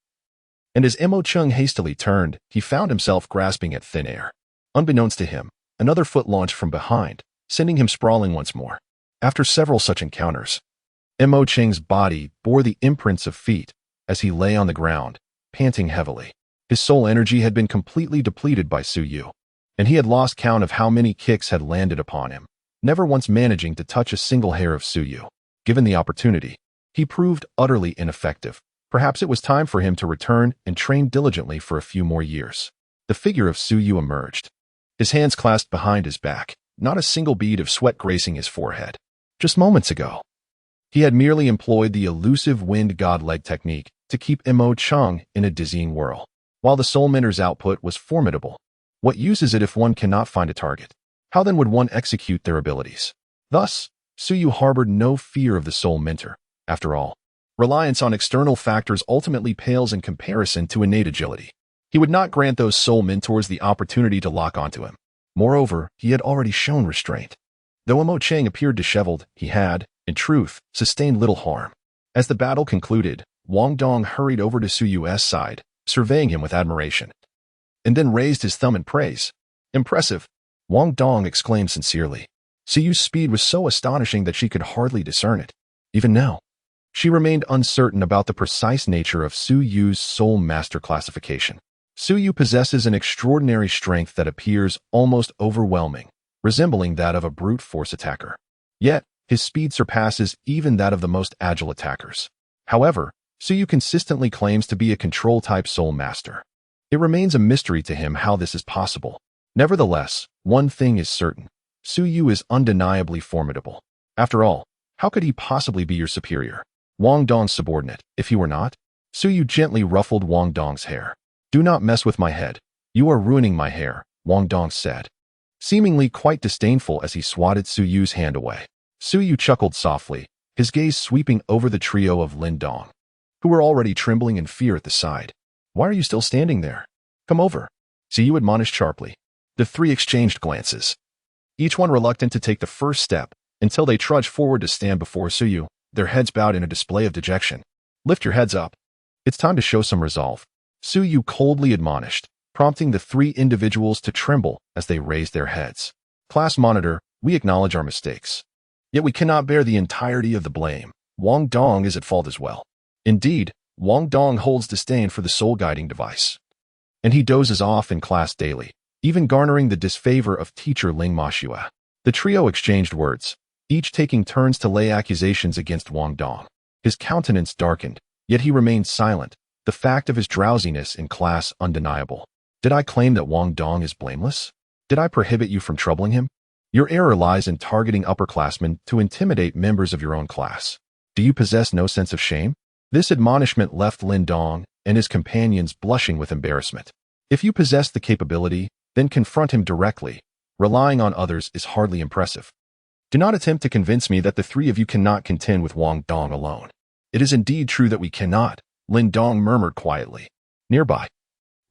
and as Mo Chang hastily turned, he found himself grasping at thin air. Unbeknownst to him, another foot launched from behind, sending him sprawling once more. After several such encounters, Mo Chang's body bore the imprints of feet as he lay on the ground, panting heavily. His soul energy had been completely depleted by Su Yu, and he had lost count of how many kicks had landed upon him, never once managing to touch a single hair of Su Yu. Given the opportunity, he proved utterly ineffective. Perhaps it was time for him to return and train diligently for a few more years. The figure of Su Yu emerged, his hands clasped behind his back, not a single bead of sweat gracing his forehead. Just moments ago, he had merely employed the elusive wind god leg technique to keep Mo Chung in a dizzying whirl. While the Soul Mentor's output was formidable, what use is it if one cannot find a target? How then would one execute their abilities? Thus, Suyu harbored no fear of the Soul Mentor. After all, reliance on external factors ultimately pales in comparison to innate agility. He would not grant those Soul Mentors the opportunity to lock onto him. Moreover, he had already shown restraint. Though Mo Chang appeared disheveled, he had, in truth, sustained little harm. As the battle concluded, Wong Dong hurried over to Suyu's side, surveying him with admiration, and then raised his thumb in praise. "Impressive," Wong Dong exclaimed sincerely. Suyu's speed was so astonishing that she could hardly discern it. Even now, she remained uncertain about the precise nature of Suyu's Soul Master classification. Suyu possesses an extraordinary strength that appears almost overwhelming, resembling that of a brute force attacker. Yet, his speed surpasses even that of the most agile attackers. However, Suyu consistently claims to be a control-type Soul Master. It remains a mystery to him how this is possible. Nevertheless, one thing is certain. Suyu is undeniably formidable. After all, how could he possibly be your superior? Wong Dong's subordinate, if he were not? Suyu gently ruffled Wong Dong's hair. "Do not mess with my head. You are ruining my hair," Wong Dong said, seemingly quite disdainful as he swatted Suyu's hand away. Suyu chuckled softly, his gaze sweeping over the trio of Lin Dong, who were already trembling in fear at the side. "Why are you still standing there? Come over," Suyu admonished sharply. The three exchanged glances, each one reluctant to take the first step, until they trudged forward to stand before Suyu, their heads bowed in a display of dejection. "Lift your heads up. It's time to show some resolve," Suyu coldly admonished, prompting the three individuals to tremble as they raised their heads. "Class monitor, we acknowledge our mistakes. Yet we cannot bear the entirety of the blame. Wong Dong is at fault as well. Indeed, Wong Dong holds disdain for the soul guiding device, and he dozes off in class daily, even garnering the disfavor of teacher Ling Mashua." The trio exchanged words, each taking turns to lay accusations against Wong Dong. His countenance darkened, yet he remained silent, the fact of his drowsiness in class undeniable. "Did I claim that Wong Dong is blameless? Did I prohibit you from troubling him? Your error lies in targeting upperclassmen to intimidate members of your own class. Do you possess no sense of shame?" This admonishment left Lin Dong and his companions blushing with embarrassment. If you possess the capability, then confront him directly. Relying on others is hardly impressive. Do not attempt to convince me that the three of you cannot contend with Wong Dong alone. It is indeed true that we cannot, Lin Dong murmured quietly. Nearby,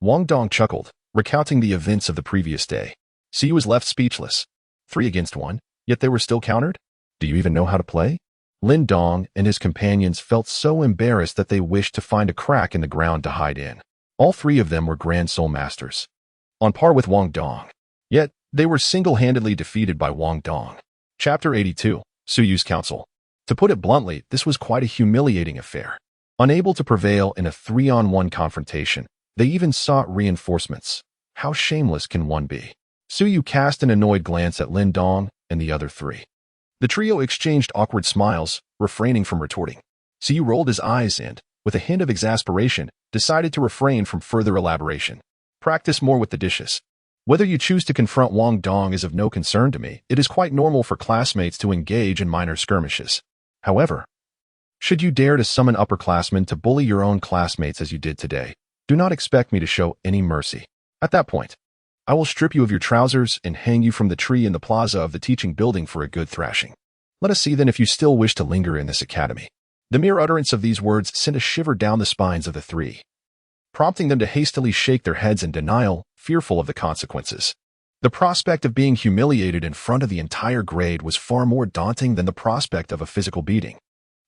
Wong Dong chuckled, recounting the events of the previous day. Siyu was left speechless. 3 against 1, yet they were still countered? Do you even know how to play? Lin Dong and his companions felt so embarrassed that they wished to find a crack in the ground to hide in. All 3 of them were Grand Soul Masters, on par with Wong Dong. Yet, they were single-handedly defeated by Wong Dong. Chapter 82, Suyu's Council. To put it bluntly, this was quite a humiliating affair. Unable to prevail in a 3-on-1 confrontation, they even sought reinforcements. How shameless can one be? Suyu cast an annoyed glance at Lin Dong and the other 3. The trio exchanged awkward smiles, refraining from retorting. Suyu rolled his eyes and, with a hint of exasperation, decided to refrain from further elaboration. Practice more with the dishes. Whether you choose to confront Wong Dong is of no concern to me. It is quite normal for classmates to engage in minor skirmishes. However, should you dare to summon upperclassmen to bully your own classmates as you did today, do not expect me to show any mercy. At that point, I will strip you of your trousers and hang you from the tree in the plaza of the teaching building for a good thrashing. Let us see then if you still wish to linger in this academy. The mere utterance of these words sent a shiver down the spines of the 3, prompting them to hastily shake their heads in denial, fearful of the consequences. The prospect of being humiliated in front of the entire grade was far more daunting than the prospect of a physical beating.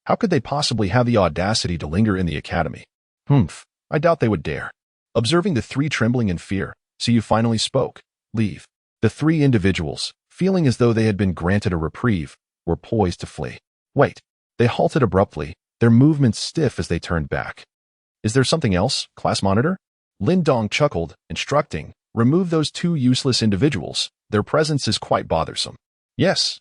How could they possibly have the audacity to linger in the academy? I doubt they would dare. Observing the 3 trembling in fear, Siyu finally spoke. Leave. The 3 individuals, feeling as though they had been granted a reprieve, were poised to flee. Wait. They halted abruptly, their movements stiff as they turned back. Is there something else, class monitor? Lin Dong chuckled, instructing, remove those 2 useless individuals. Their presence is quite bothersome. Yes,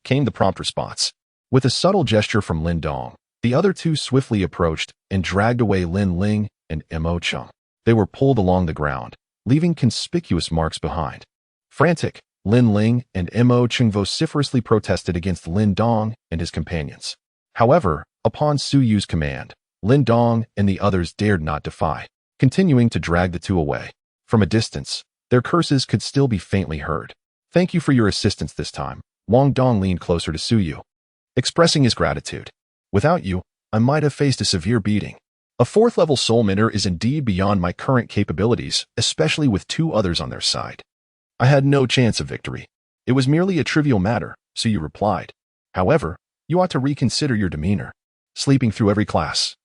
came the prompt response. With a subtle gesture from Lin Dong, the other 2 swiftly approached and dragged away Lin Ling and Mo Chung. They were pulled along the ground, leaving conspicuous marks behind. Frantic, Lin Ling and Mo Chung vociferously protested against Lin Dong and his companions. However, upon Suyu's command, Lin Dong and the others dared not defy, continuing to drag the two away. From a distance, their curses could still be faintly heard. Thank you for your assistance this time. Wong Dong leaned closer to Suyu, expressing his gratitude. Without you, I might have faced a severe beating. A fourth-level soul minter is indeed beyond my current capabilities, especially with two others on their side. I had no chance of victory. It was merely a trivial matter, Suyu replied. However, you ought to reconsider your demeanor. Sleeping through every class.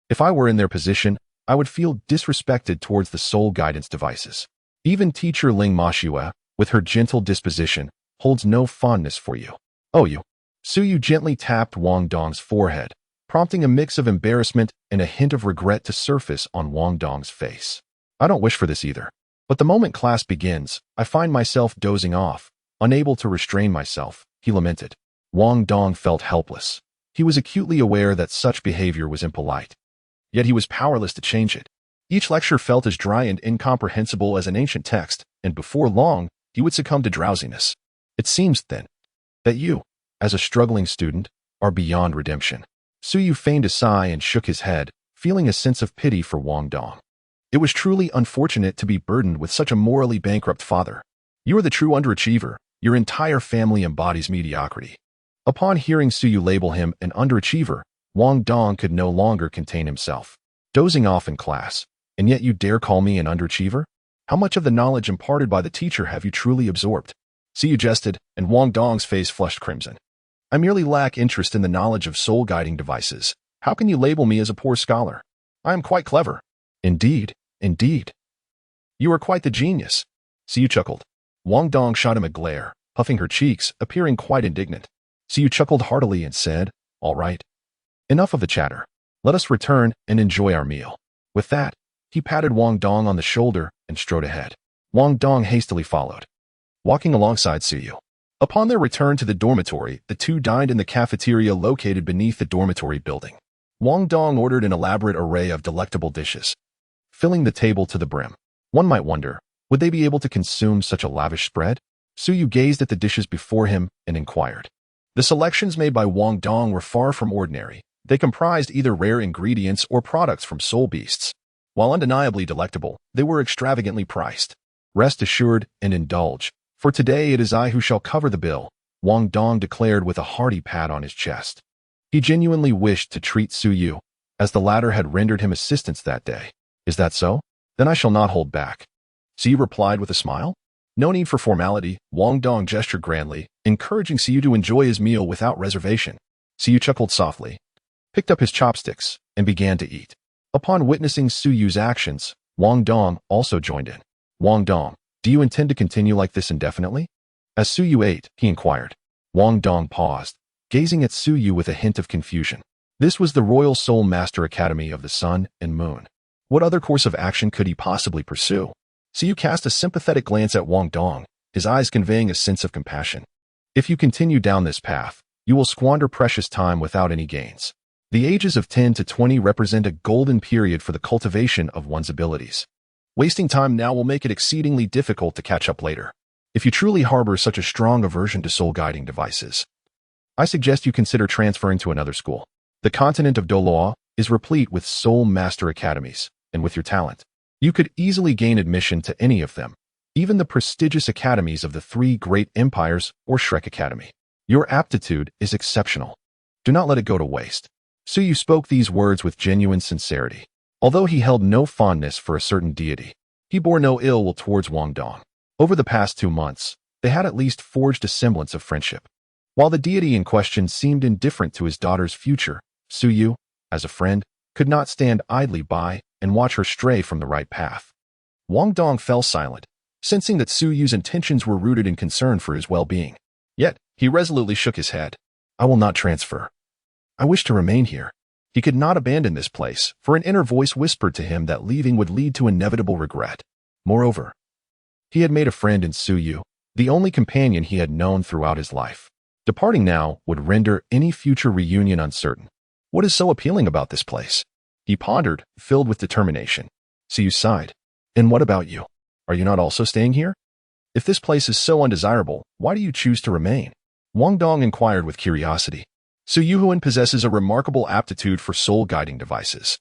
If I were in their position, I would feel disrespected towards the soul guidance devices. Even teacher Ling Mashua, with her gentle disposition, holds no fondness for you. Oh, you. Suyu gently tapped Wong Dong's forehead, prompting a mix of embarrassment and a hint of regret to surface on Wong Dong's face. I don't wish for this either. But the moment class begins, I find myself dozing off, unable to restrain myself, he lamented. Wong Dong felt helpless. He was acutely aware that such behavior was impolite. Yet he was powerless to change it. Each lecture felt as dry and incomprehensible as an ancient text, and before long, he would succumb to drowsiness. It seems, then, that you, as a struggling student, are beyond redemption. Suyu feigned a sigh and shook his head, feeling a sense of pity for Wong Dong. It was truly unfortunate to be burdened with such a morally bankrupt father. You are the true underachiever. Your entire family embodies mediocrity. Upon hearing Suyu label him an underachiever, Wong Dong could no longer contain himself. Dozing off in class, and yet you dare call me an underachiever? How much of the knowledge imparted by the teacher have you truly absorbed? Suyu jested, and Wong Dong's face flushed crimson. I merely lack interest in the knowledge of soul-guiding devices. How can you label me as a poor scholar? I am quite clever. Indeed, indeed. You are quite the genius. Suyu chuckled. Wong Dong shot him a glare, puffing her cheeks, appearing quite indignant. Suyu chuckled heartily and said, All right. Enough of the chatter. Let us return and enjoy our meal. With that, he patted Wong Dong on the shoulder and strode ahead. Wong Dong hastily followed, walking alongside Suyu. Upon their return to the dormitory, the two dined in the cafeteria located beneath the dormitory building. Wong Dong ordered an elaborate array of delectable dishes, filling the table to the brim. One might wonder, would they be able to consume such a lavish spread? Suyu gazed at the dishes before him and inquired. The selections made by Wong Dong were far from ordinary. They comprised either rare ingredients or products from soul beasts. While undeniably delectable, they were extravagantly priced. Rest assured and indulge, for today it is I who shall cover the bill, Wong Dong declared with a hearty pat on his chest. He genuinely wished to treat Suyu, as the latter had rendered him assistance that day. Is that so? Then I shall not hold back. Suyu replied with a smile. No need for formality, Wong Dong gestured grandly, encouraging Suyu to enjoy his meal without reservation. Suyu chuckled softly, picked up his chopsticks, and began to eat. Upon witnessing Suyu's actions, Wong Dong also joined in. Wong Dong, do you intend to continue like this indefinitely? As Suyu ate, he inquired. Wong Dong paused, gazing at Suyu with a hint of confusion. This was the Royal Soul Master Academy of the Sun and Moon. What other course of action could he possibly pursue? Suyu cast a sympathetic glance at Wong Dong, his eyes conveying a sense of compassion. If you continue down this path, you will squander precious time without any gains. The ages of 10 to 20 represent a golden period for the cultivation of one's abilities. Wasting time now will make it exceedingly difficult to catch up later. If you truly harbor such a strong aversion to soul-guiding devices, I suggest you consider transferring to another school. The continent of Doloa is replete with soul master academies, and with your talent, you could easily gain admission to any of them, even the prestigious academies of the three great empires or Shrek Academy. Your aptitude is exceptional. Do not let it go to waste. Suyu spoke these words with genuine sincerity. Although he held no fondness for a certain deity, he bore no ill will towards Wong Dong. Over the past 2 months, they had at least forged a semblance of friendship. While the deity in question seemed indifferent to his daughter's future, Suyu, as a friend, could not stand idly by and watch her stray from the right path. Wong Dong fell silent, sensing that Suyu's intentions were rooted in concern for his well-being. Yet, he resolutely shook his head. I will not transfer. I wish to remain here. He could not abandon this place, for an inner voice whispered to him that leaving would lead to inevitable regret. Moreover, he had made a friend in Suyu, the only companion he had known throughout his life. Departing now would render any future reunion uncertain. What is so appealing about this place? He pondered, filled with determination. Suyu sighed. And what about you? Are you not also staying here? If this place is so undesirable, why do you choose to remain? Wong Dong inquired with curiosity. Su Yuhuan possesses a remarkable aptitude for soul-guiding devices.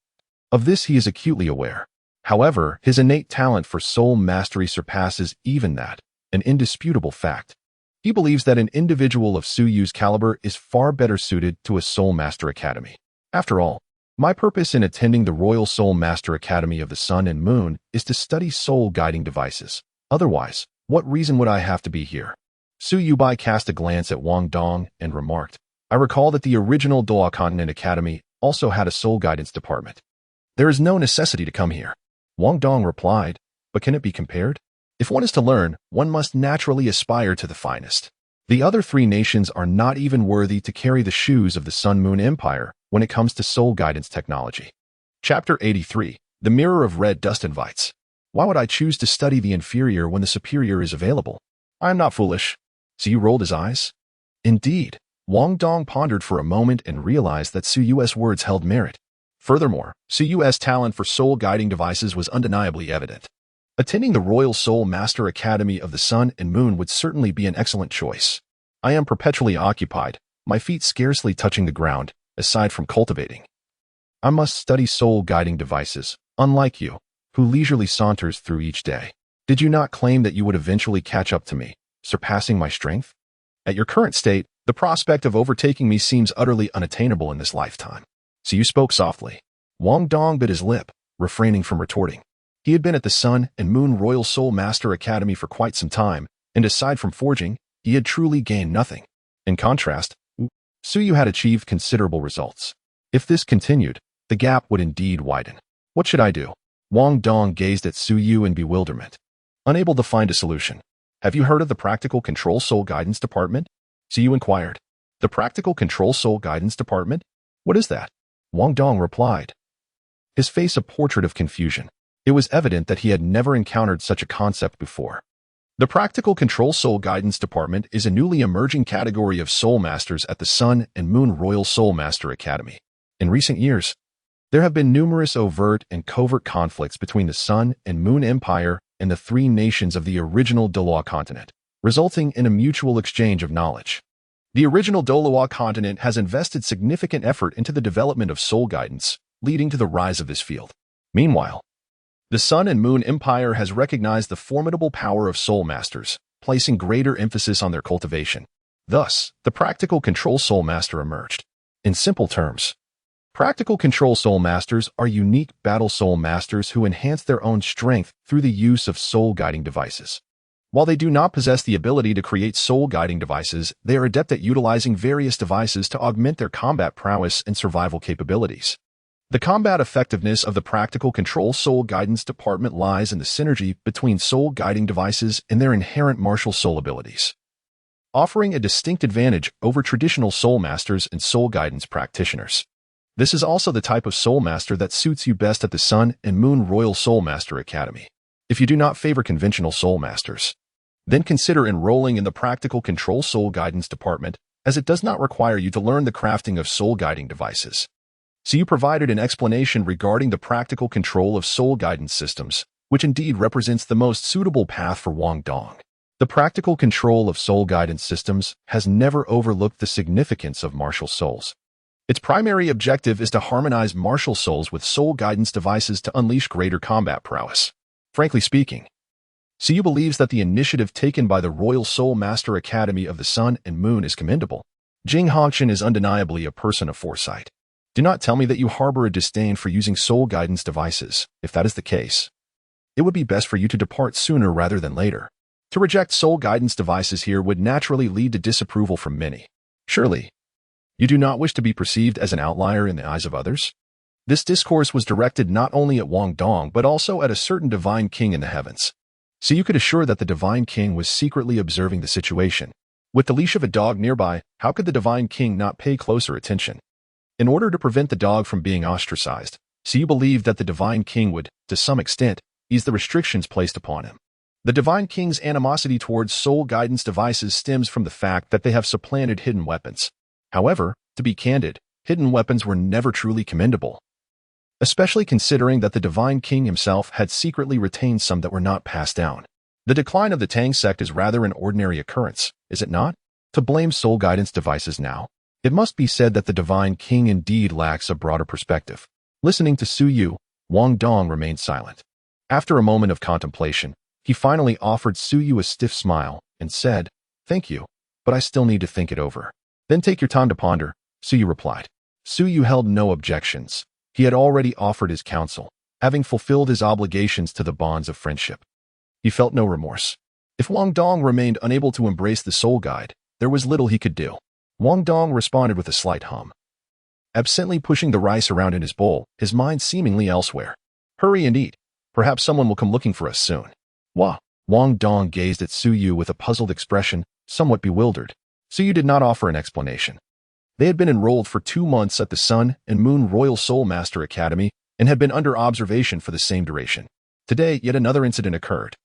Of this he is acutely aware. However, his innate talent for soul mastery surpasses even that, an indisputable fact. He believes that an individual of Su Yu's caliber is far better suited to a Soul Master Academy. After all, my purpose in attending the Royal Soul Master Academy of the Sun and Moon is to study soul-guiding devices. Otherwise, what reason would I have to be here? Su Yubai cast a glance at Wong Dong and remarked, I recall that the original Dou Continent Academy also had a soul guidance department. There is no necessity to come here. Wong Dong replied, but can it be compared? If one is to learn, one must naturally aspire to the finest. The other three nations are not even worthy to carry the shoes of the Sun-Moon Empire when it comes to soul guidance technology. Chapter 83, The Mirror of Red Dust Invites. Why would I choose to study the inferior when the superior is available? I am not foolish. So you rolled his eyes? Indeed. Wong Dong pondered for a moment and realized that Su Yu's words held merit. Furthermore, Su Yu's talent for soul-guiding devices was undeniably evident. Attending the Royal Soul Master Academy of the Sun and Moon would certainly be an excellent choice. I am perpetually occupied, my feet scarcely touching the ground, aside from cultivating. I must study soul-guiding devices, unlike you, who leisurely saunters through each day. Did you not claim that you would eventually catch up to me, surpassing my strength? At your current state, the prospect of overtaking me seems utterly unattainable in this lifetime. So you spoke softly. Wong Dong bit his lip, refraining from retorting. He had been at the Sun and Moon Royal Soul Master Academy for quite some time, and aside from forging, he had truly gained nothing. In contrast, Su Yu had achieved considerable results. If this continued, the gap would indeed widen. What should I do? Wong Dong gazed at Su Yu in bewilderment, unable to find a solution. Have you heard of the Practical Control Soul Guidance Department? Su Yu inquired. The Practical Control Soul Guidance Department? What is that? Wong Dong replied, his face a portrait of confusion. It was evident that he had never encountered such a concept before. The Practical Control Soul Guidance Department is a newly emerging category of soul masters at the Sun and Moon Royal Soul Master Academy. In recent years, there have been numerous overt and covert conflicts between the Sun and Moon Empire and the three nations of the original Dou continent, resulting in a mutual exchange of knowledge. The original Dou continent has invested significant effort into the development of soul guidance, leading to the rise of this field. Meanwhile, the Sun and Moon Empire has recognized the formidable power of soul masters, placing greater emphasis on their cultivation. Thus, the Practical Control Soul Master emerged. In simple terms, Practical Control Soul Masters are unique battle soul masters who enhance their own strength through the use of soul-guiding devices. While they do not possess the ability to create soul-guiding devices, they are adept at utilizing various devices to augment their combat prowess and survival capabilities. The combat effectiveness of the Practical Control Soul Guidance Department lies in the synergy between soul-guiding devices and their inherent martial soul abilities, offering a distinct advantage over traditional soul masters and soul guidance practitioners. This is also the type of soul master that suits you best at the Sun and Moon Royal Soul Master Academy. If you do not favor conventional soul masters, then consider enrolling in the Practical Control Soul Guidance Department, as it does not require you to learn the crafting of soul-guiding devices. So you provided an explanation regarding the practical control of soul guidance systems, which indeed represents the most suitable path for Wong Dong. The practical control of soul guidance systems has never overlooked the significance of martial souls. Its primary objective is to harmonize martial souls with soul guidance devices to unleash greater combat prowess. Frankly speaking, Su believes that the initiative taken by the Royal Soul Master Academy of the Sun and Moon is commendable. Jing Hongshan is undeniably a person of foresight. Do not tell me that you harbor a disdain for using soul guidance devices. If that is the case, it would be best for you to depart sooner rather than later. To reject soul guidance devices here would naturally lead to disapproval from many. Surely, you do not wish to be perceived as an outlier in the eyes of others? This discourse was directed not only at Wong Dong but also at a certain divine king in the heavens. So you could assure that the divine king was secretly observing the situation. With the leash of a dog nearby, how could the divine king not pay closer attention? In order to prevent the dog from being ostracized, Su believed that the divine king would, to some extent, ease the restrictions placed upon him. The divine king's animosity towards soul guidance devices stems from the fact that they have supplanted hidden weapons. However, to be candid, hidden weapons were never truly commendable, especially considering that the divine king himself had secretly retained some that were not passed down. The decline of the Tang sect is rather an ordinary occurrence, is it not? To blame soul guidance devices now, It must be said that the divine king indeed lacks a broader perspective. Listening to Su Yu, Wong Dong remained silent. After a moment of contemplation, he finally offered Su Yu a stiff smile and said, "Thank you, but I still need to think it over." "Then take your time to ponder," Su Yu replied. Su Yu held no objections. He had already offered his counsel, having fulfilled his obligations to the bonds of friendship. He felt no remorse. If Wong Dong remained unable to embrace the soul guide, there was little he could do. Wong Dong responded with a slight hum, absently pushing the rice around in his bowl, his mind seemingly elsewhere. "Hurry and eat. Perhaps someone will come looking for us soon." "Wah." Wong Dong gazed at Su Yu with a puzzled expression, somewhat bewildered. Su Yu did not offer an explanation. They had been enrolled for 2 months at the Sun and Moon Royal Soul Master Academy and had been under observation for the same duration. Today, yet another incident occurred,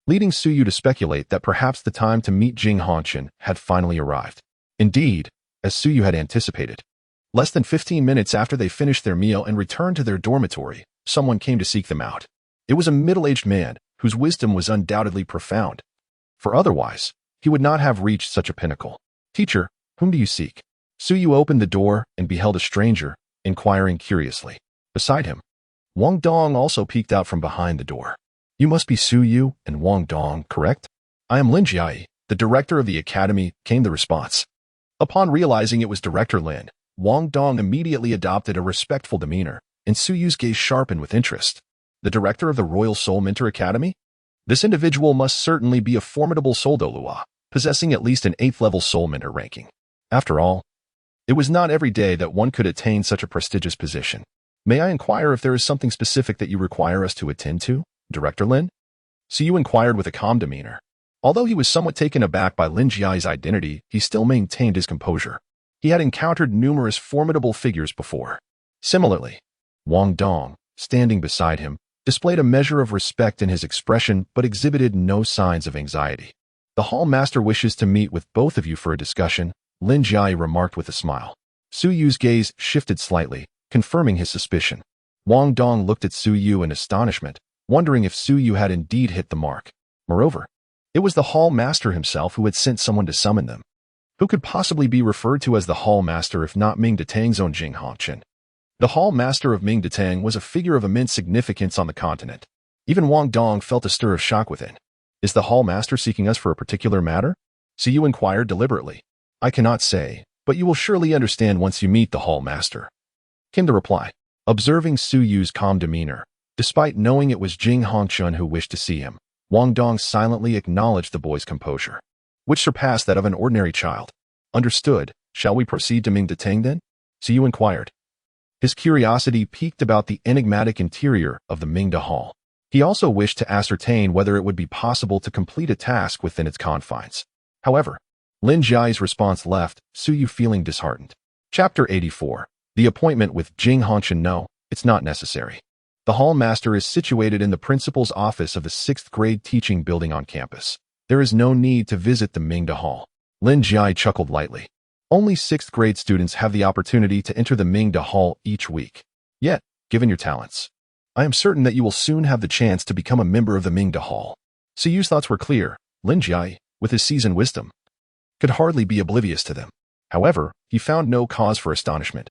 leading Su Yu to speculate that perhaps the time to meet Jing Hongchen had finally arrived. Indeed, as Su Yu had anticipated, less than 15 minutes after they finished their meal and returned to their dormitory, someone came to seek them out. It was a middle-aged man whose wisdom was undoubtedly profound, for otherwise, he would not have reached such a pinnacle. "Teacher, whom do you seek?" Su Yu opened the door and beheld a stranger, inquiring curiously. Beside him, Wong Dong also peeked out from behind the door. "You must be Su Yu and Wong Dong, correct?" "I am Lin Jiai, the director of the academy," came the response. Upon realizing it was Director Lin, Wong Dong immediately adopted a respectful demeanor, and Su Yu's gaze sharpened with interest. The director of the Royal Soul Mentor Academy? This individual must certainly be a formidable Soul Dou, possessing at least an 8th-level Soul Mentor ranking. After all, it was not every day that one could attain such a prestigious position. "May I inquire if there is something specific that you require us to attend to, Director Lin?" Su Yu inquired with a calm demeanor. Although he was somewhat taken aback by Lin Jiai's identity, he still maintained his composure. He had encountered numerous formidable figures before. Similarly, Wong Dong, standing beside him, displayed a measure of respect in his expression but exhibited no signs of anxiety. "The Hall Master wishes to meet with both of you for a discussion," Lin Jiai remarked with a smile. Su Yu's gaze shifted slightly, confirming his suspicion. Wong Dong looked at Su Yu in astonishment, wondering if Su Yu had indeed hit the mark. Moreover, it was the Hall Master himself who had sent someone to summon them. Who could possibly be referred to as the Hall Master if not Ming Detang's own Jing Hongchen? The Hall Master of Ming Detang was a figure of immense significance on the continent. Even Wong Dong felt a stir of shock within. "Is the Hall Master seeking us for a particular matter?" Su Yu inquired deliberately. "I cannot say, but you will surely understand once you meet the Hall Master," came the reply. Observing Su Yu's calm demeanor, despite knowing it was Jing Hongchen who wished to see him, Wong Dong silently acknowledged the boy's composure, which surpassed that of an ordinary child. "Understood. Shall we proceed to Ming Detang then?" Su Yu inquired. His curiosity piqued about the enigmatic interior of the Mingda Hall. He also wished to ascertain whether it would be possible to complete a task within its confines. However, Lin Jiai's response left Su Yu feeling disheartened. Chapter 84. The appointment with Jing Hongchen. "No, it's not necessary. The Hall Master is situated in the principal's office of the 6th grade teaching building on campus. There is no need to visit the Mingda Hall." Lin Jiai chuckled lightly. Only 6th grade students have the opportunity to enter the Mingda Hall each week. Yet, given your talents, I am certain that you will soon have the chance to become a member of the Mingda Hall. Su Yu's thoughts were clear. Lin Jiai, with his seasoned wisdom, could hardly be oblivious to them. However, he found no cause for astonishment,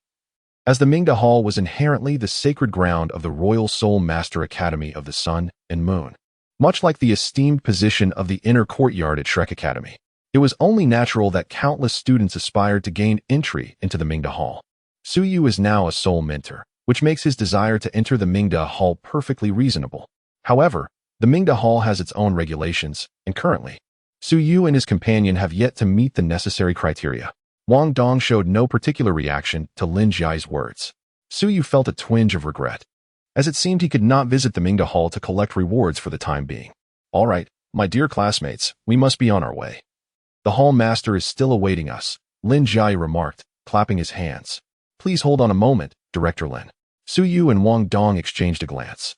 as the Mingda Hall was inherently the sacred ground of the Royal Soul Master Academy of the Sun and Moon, much like the esteemed position of the inner courtyard at Shrek Academy. It was only natural that countless students aspired to gain entry into the Mingda Hall. Su Yu is now a soul mentor, which makes his desire to enter the Mingda Hall perfectly reasonable. However, the Mingda Hall has its own regulations, and currently, Su Yu and his companion have yet to meet the necessary criteria. Wong Dong showed no particular reaction to Lin Jiai's words. Su Yu felt a twinge of regret, as it seemed he could not visit the Mingda Hall to collect rewards for the time being. "All right, my dear classmates, we must be on our way. The Hall Master is still awaiting us," Lin Jiai remarked, clapping his hands. "Please hold on a moment, Director Lin." Su Yu and Wong Dong exchanged a glance.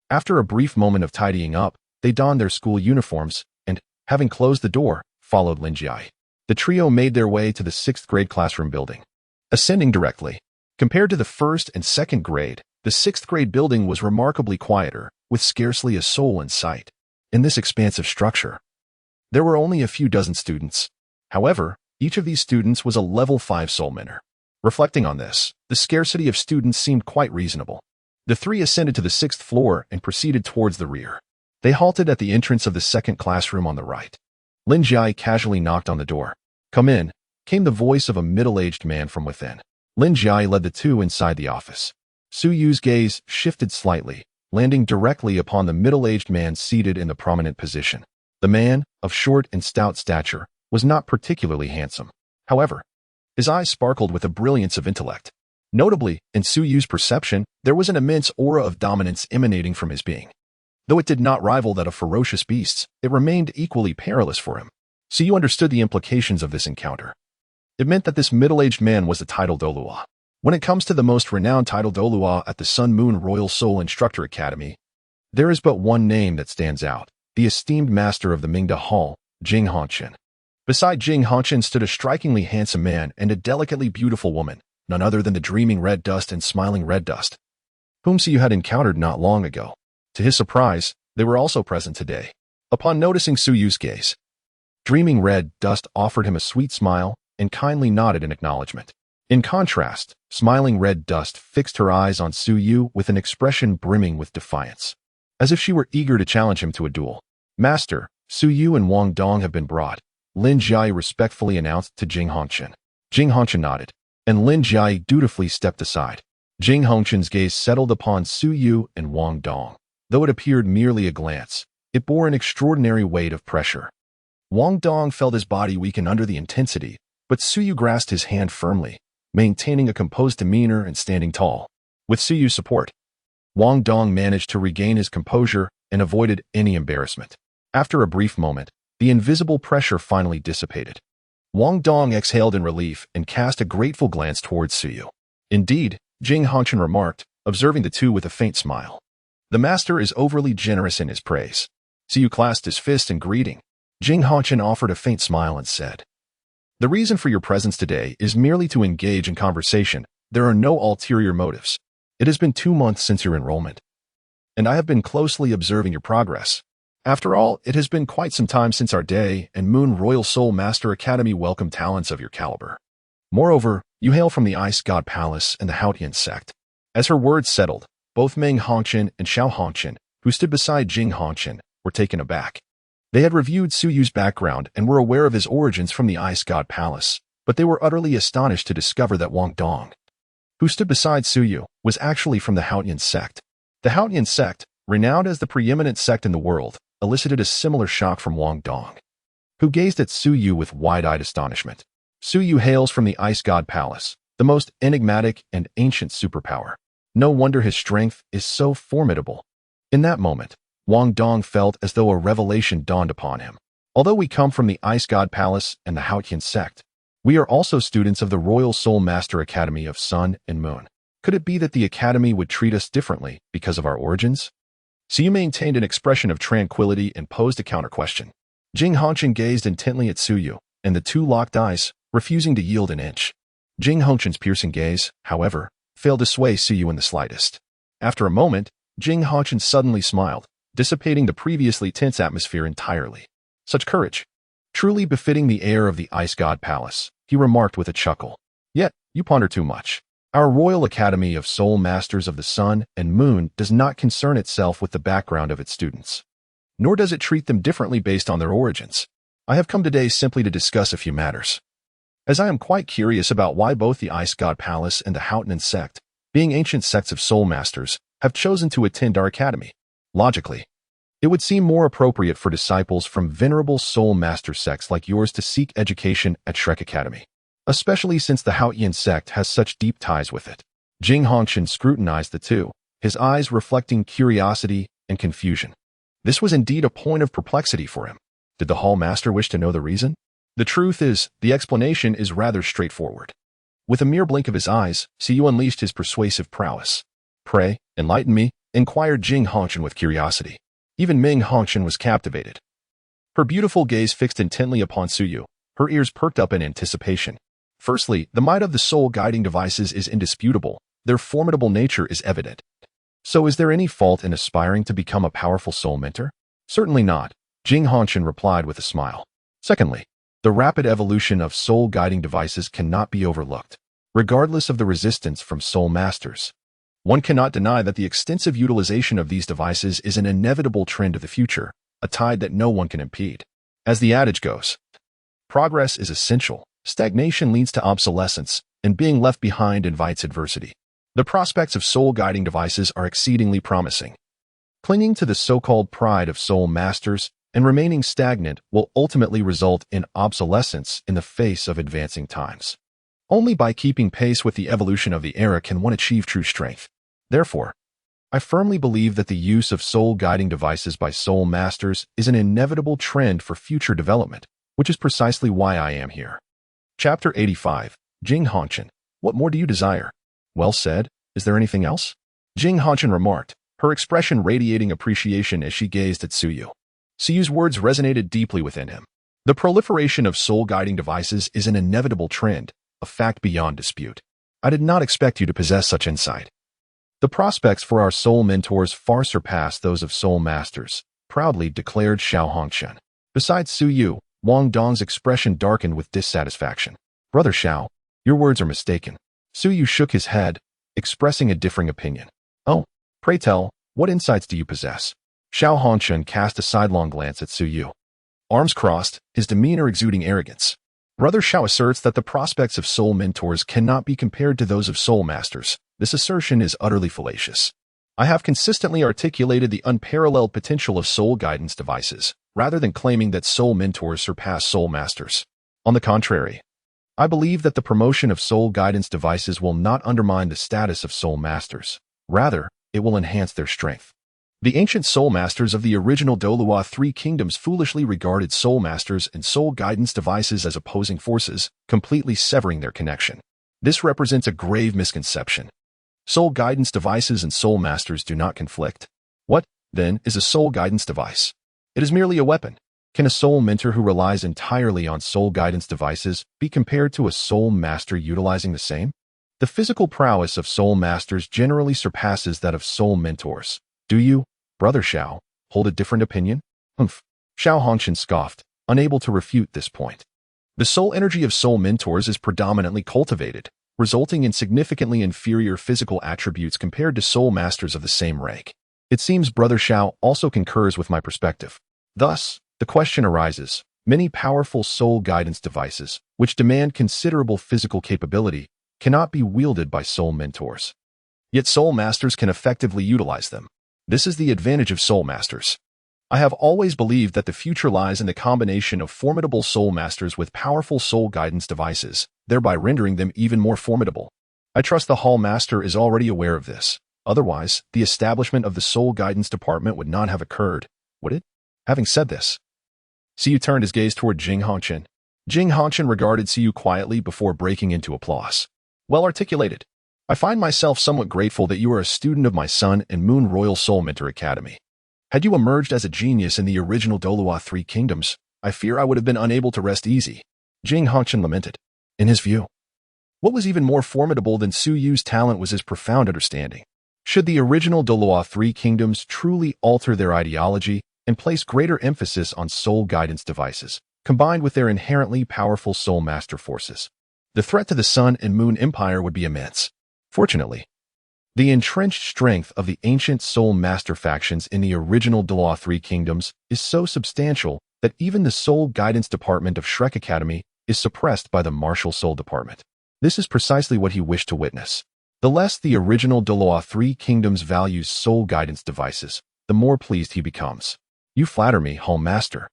After a brief moment of tidying up, they donned their school uniforms and, having closed the door, followed Lin Jiai. The trio made their way to the 6th grade classroom building, ascending directly. Compared to the 1st and 2nd grade, the 6th grade building was remarkably quieter, with scarcely a soul in sight. In this expansive structure, there were only a few dozen students. However, Each of these students was a level 5 soul mentor. Reflecting on this, the scarcity of students seemed quite reasonable. The three ascended to the 6th floor and proceeded towards the rear. They halted at the entrance of the second classroom on the right. Lin Jiai casually knocked on the door. "Come in," came the voice of a middle-aged man from within. Lin Jiai led the two inside the office. Su Yu's gaze shifted slightly, landing directly upon the middle-aged man seated in the prominent position. The man, of short and stout stature, was not particularly handsome. However, his eyes sparkled with a brilliance of intellect. Notably, in Su Yu's perception, there was an immense aura of dominance emanating from his being. Though it did not rival that of ferocious beasts, it remained equally perilous for him. Su Yu understood the implications of this encounter. It meant that this middle-aged man was the title Dolua. When it comes to the most renowned title Dolua at the Sun Moon Royal Soul Instructor Academy, there is but one name that stands out, the esteemed master of the Mingda Hall, Jing Hongqian. Beside Jing Hongqian stood a strikingly handsome man and a delicately beautiful woman, none other than the dreaming red dust and smiling red dust, whom Su Yu had encountered not long ago. To his surprise, they were also present today. Upon noticing Su Yu's gaze, dreaming red dust offered him a sweet smile and kindly nodded in acknowledgement. In contrast, smiling red dust fixed her eyes on Su Yu with an expression brimming with defiance, as if she were eager to challenge him to a duel. "Master, Su Yu and Wong Dong have been brought," Lin Jiai respectfully announced to Jing Hongqian. Jing Hongqian nodded, and Lin Jiai dutifully stepped aside. Jing Hongqian's gaze settled upon Su Yu and Wong Dong. Though it appeared merely a glance, it bore an extraordinary weight of pressure. Wong Dong felt his body weaken under the intensity, but Su Yu grasped his hand firmly, maintaining a composed demeanor and standing tall. With Su Yu's support, Wong Dong managed to regain his composure and avoided any embarrassment. After a brief moment, the invisible pressure finally dissipated. Wong Dong exhaled in relief and cast a grateful glance towards Su Yu. "Indeed," Jing Hongqian remarked, observing the two with a faint smile. "The master is overly generous in his praise." Su Yu clasped his fist in greeting. Jing Hongqian offered a faint smile and said, "The reason for your presence today is merely to engage in conversation. There are no ulterior motives. It has been 2 months since your enrollment, and I have been closely observing your progress. After all, it has been quite some time since our Day and Moon Royal Soul Master Academy welcomed talents of your caliber. Moreover, you hail from the Ice God Palace and the Haotian sect." As her words settled, both Meng Hongqian and Xiao Hongqian, who stood beside Jing Hongqian, were taken aback. They had reviewed Su Yu's background and were aware of his origins from the Ice God Palace, but they were utterly astonished to discover that Wong Dong, who stood beside Su Yu, was actually from the Haotian sect. The Haotian sect, renowned as the preeminent sect in the world, elicited a similar shock from Wong Dong, who gazed at Su Yu with wide-eyed astonishment. Su Yu hails from the Ice God Palace, the most enigmatic and ancient superpower. No wonder his strength is so formidable. In that moment, Wong Dong felt as though a revelation dawned upon him. Although we come from the Ice God Palace and the Haotian sect, we are also students of the Royal Soul Master Academy of Sun and Moon. Could it be that the Academy would treat us differently because of our origins? Su Yu maintained an expression of tranquility and posed a counter-question. Jing Hongqian gazed intently at Su Yu, and the two locked eyes, refusing to yield an inch. Jing Hongqian's piercing gaze, however, failed to sway Su Yu in the slightest. After a moment, Jing Hongqian suddenly smiled, dissipating the previously tense atmosphere entirely. "Such courage, truly befitting the air of the Ice God Palace," he remarked with a chuckle. "Yet, you ponder too much. Our Royal Academy of Soul Masters of the Sun and Moon does not concern itself with the background of its students, nor does it treat them differently based on their origins. I have come today simply to discuss a few matters, as I am quite curious about why both the Ice God Palace and the Haotian sect, being ancient sects of soul masters, have chosen to attend our academy. Logically, it would seem more appropriate for disciples from venerable soul master sects like yours to seek education at Shrek Academy, especially since the Haotian sect has such deep ties with it." Jing Hongqian scrutinized the two, his eyes reflecting curiosity and confusion. This was indeed a point of perplexity for him. Did the Hall Master wish to know the reason? The truth is, the explanation is rather straightforward. With a mere blink of his eyes, Su Yu unleashed his persuasive prowess. "Pray, enlighten me," inquired Jing Hongqian with curiosity. Even Meng Hongqian was captivated. Her beautiful gaze fixed intently upon Su Yu, her ears perked up in anticipation. Firstly, the might of the soul guiding devices is indisputable. Their formidable nature is evident. So is there any fault in aspiring to become a powerful soul mentor? Certainly not, Jing Hongqian replied with a smile. Secondly, The rapid evolution of soul-guiding devices cannot be overlooked, regardless of the resistance from soul masters. One cannot deny that the extensive utilization of these devices is an inevitable trend of the future, a tide that no one can impede. As the adage goes, progress is essential, stagnation leads to obsolescence, and being left behind invites adversity. The prospects of soul-guiding devices are exceedingly promising. Clinging to the so-called pride of soul masters and remaining stagnant will ultimately result in obsolescence in the face of advancing times. Only by keeping pace with the evolution of the era can one achieve true strength. Therefore, I firmly believe that the use of soul-guiding devices by soul masters is an inevitable trend for future development, which is precisely why I am here. Chapter 85. Jing Hanchen. What more do you desire? Well said. Is there anything else? Jing Hanchen remarked, her expression radiating appreciation as she gazed at Suyu. Suyu's words resonated deeply within him. The proliferation of soul-guiding devices is an inevitable trend, a fact beyond dispute. I did not expect you to possess such insight. The prospects for our soul mentors far surpass those of soul masters, proudly declared Xiao Hongchen. Besides Suyu, Wong Dong's expression darkened with dissatisfaction. Brother Xiao, your words are mistaken. Suyu shook his head, expressing a differing opinion. Oh, pray tell, what insights do you possess? Xiao Hongchen cast a sidelong glance at Suyu. Arms crossed, his demeanor exuding arrogance. Brother Xiao asserts that the prospects of soul mentors cannot be compared to those of soul masters. This assertion is utterly fallacious. I have consistently articulated the unparalleled potential of soul guidance devices, rather than claiming that soul mentors surpass soul masters. On the contrary, I believe that the promotion of soul guidance devices will not undermine the status of soul masters. Rather, it will enhance their strength. The ancient soul masters of the original Dou Three Kingdoms foolishly regarded soul masters and soul guidance devices as opposing forces, completely severing their connection. This represents a grave misconception. Soul guidance devices and soul masters do not conflict. What, then, is a soul guidance device? It is merely a weapon. Can a soul mentor who relies entirely on soul guidance devices be compared to a soul master utilizing the same? The physical prowess of soul masters generally surpasses that of soul mentors. Do you, Brother Xiao, hold a different opinion? Humph. Xiao Hongchen scoffed, unable to refute this point. The soul energy of soul mentors is predominantly cultivated, resulting in significantly inferior physical attributes compared to soul masters of the same rank. It seems Brother Xiao also concurs with my perspective. Thus, the question arises, many powerful soul guidance devices, which demand considerable physical capability, cannot be wielded by soul mentors. Yet soul masters can effectively utilize them. This is the advantage of soul masters. I have always believed that the future lies in the combination of formidable soul masters with powerful soul guidance devices, thereby rendering them even more formidable. I trust the Hall Master is already aware of this. Otherwise, the establishment of the Soul Guidance Department would not have occurred, would it? Having said this, Siyu turned his gaze toward Jing Hanchen. Jing Hanchen regarded Siyu quietly before breaking into applause. Well articulated. I find myself somewhat grateful that you are a student of my Sun and Moon Royal Soul Mentor Academy. Had you emerged as a genius in the original Dou Three Kingdoms, I fear I would have been unable to rest easy. Jing Hanchen lamented. In his view, what was even more formidable than Su Yu's talent was his profound understanding. Should the original Dou Three Kingdoms truly alter their ideology and place greater emphasis on soul guidance devices, combined with their inherently powerful soul master forces, the threat to the Sun and Moon Empire would be immense. Fortunately, the entrenched strength of the ancient soul master factions in the original Dou Three Kingdoms is so substantial that even the Soul Guidance Department of Shrek Academy is suppressed by the Martial Soul Department. This is precisely what he wished to witness. The less the original Dou Three Kingdoms values soul guidance devices, the more pleased he becomes. You flatter me, Hall Master.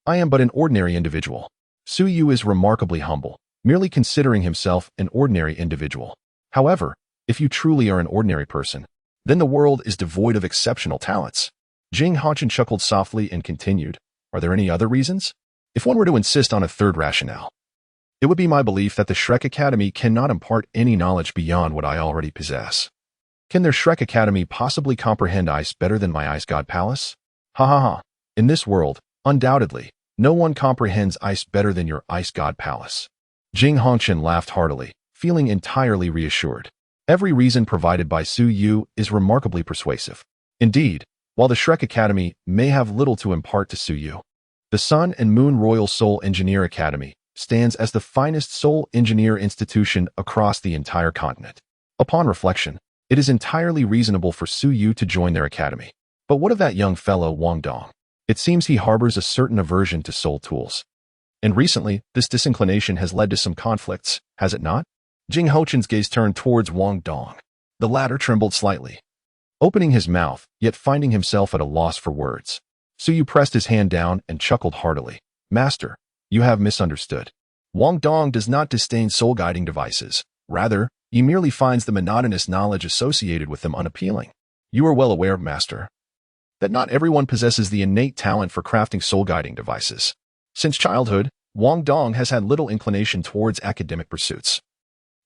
I am but an ordinary individual. Su Yu is remarkably humble, merely considering himself an ordinary individual. However, if you truly are an ordinary person, then the world is devoid of exceptional talents. Jing Hanchen chuckled softly and continued, are there any other reasons? If one were to insist on a third rationale, it would be my belief that the Shrek Academy cannot impart any knowledge beyond what I already possess. Can their Shrek Academy possibly comprehend ice better than my Ice God Palace? Ha ha ha. In this world, undoubtedly, no one comprehends ice better than your Ice God Palace. Jing Hanchen laughed heartily, feeling entirely reassured. Every reason provided by Su Yu is remarkably persuasive. Indeed, while the Shrek Academy may have little to impart to Su Yu, the Sun and Moon Royal Soul Engineer Academy stands as the finest soul engineer institution across the entire continent. Upon reflection, it is entirely reasonable for Su Yu to join their academy. But what of that young fellow Wong Dong? It seems he harbors a certain aversion to soul tools. And recently, this disinclination has led to some conflicts, has it not? Jing Hochen's gaze turned towards Wong Dong. The latter trembled slightly, opening his mouth, yet finding himself at a loss for words. Su Yu pressed his hand down and chuckled heartily. Master, you have misunderstood. Wong Dong does not disdain soul-guiding devices. Rather, he merely finds the monotonous knowledge associated with them unappealing. You are well aware, Master, that not everyone possesses the innate talent for crafting soul-guiding devices. Since childhood, Wong Dong has had little inclination towards academic pursuits.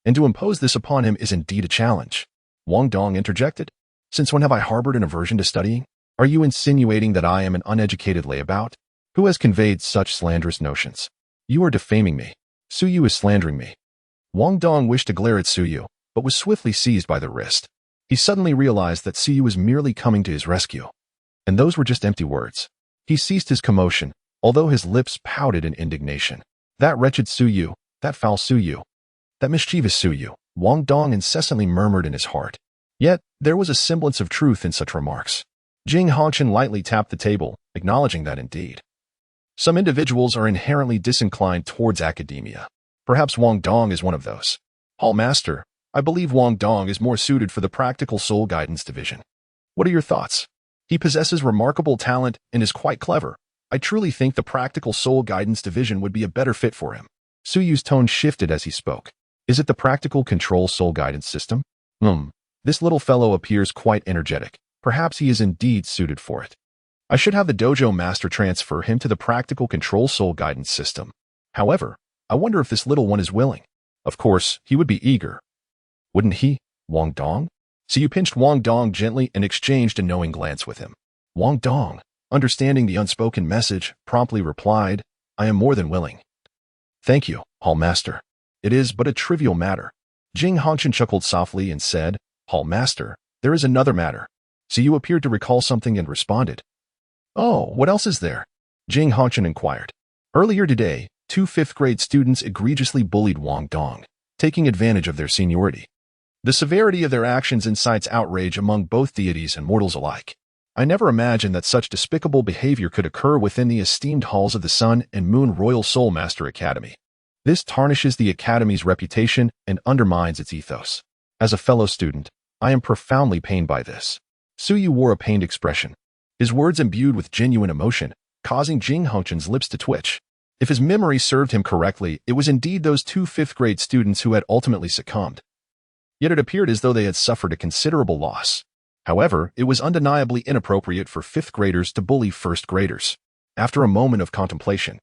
And to impose this upon him is indeed a challenge. Wong Dong interjected. Since when have I harbored an aversion to studying? Are you insinuating that I am an uneducated layabout? Who has conveyed such slanderous notions? You are defaming me. Su Yu is slandering me. Wong Dong wished to glare at Su Yu, but was swiftly seized by the wrist. He suddenly realized that Su Yu was merely coming to his rescue. And those were just empty words. He ceased his commotion, although his lips pouted in indignation. That wretched Su Yu, that foul Su Yu, that mischievous Su Yu, Wong Dong incessantly murmured in his heart. Yet, there was a semblance of truth in such remarks. Jing Hongchen lightly tapped the table, acknowledging that indeed some individuals are inherently disinclined towards academia. Perhaps Wong Dong is one of those. Hall Master, I believe Wong Dong is more suited for the practical soul guidance division. What are your thoughts? He possesses remarkable talent and is quite clever. I truly think the practical soul guidance division would be a better fit for him. Su Yu's tone shifted as he spoke. Is it the practical control soul guidance system? This little fellow appears quite energetic. Perhaps he is indeed suited for it. I should have the dojo master transfer him to the practical control soul guidance system. However, I wonder if this little one is willing. Of course, he would be eager. Wouldn't he, Wong Dong? Su Yu pinched Wong Dong gently and exchanged a knowing glance with him. Wong Dong, understanding the unspoken message, promptly replied, I am more than willing. Thank you, Hall Master. It is but a trivial matter. Jing Hongchen chuckled softly and said, Hall Master, there is another matter. Su Yu appeared to recall something and responded. Oh, what else is there? Jing Hongchen inquired. Earlier today, 2 fifth-grade students egregiously bullied Wong Dong, taking advantage of their seniority. The severity of their actions incites outrage among both deities and mortals alike. I never imagined that such despicable behavior could occur within the esteemed halls of the Sun and Moon Royal Soul Master Academy. This tarnishes the Academy's reputation and undermines its ethos. As a fellow student, I am profoundly pained by this. Su Yu wore a pained expression, his words imbued with genuine emotion, causing Jing Hongchen's lips to twitch. If his memory served him correctly, it was indeed those 2 fifth-grade students who had ultimately succumbed. Yet it appeared as though they had suffered a considerable loss. However, it was undeniably inappropriate for 5th graders to bully 1st graders. After a moment of contemplation,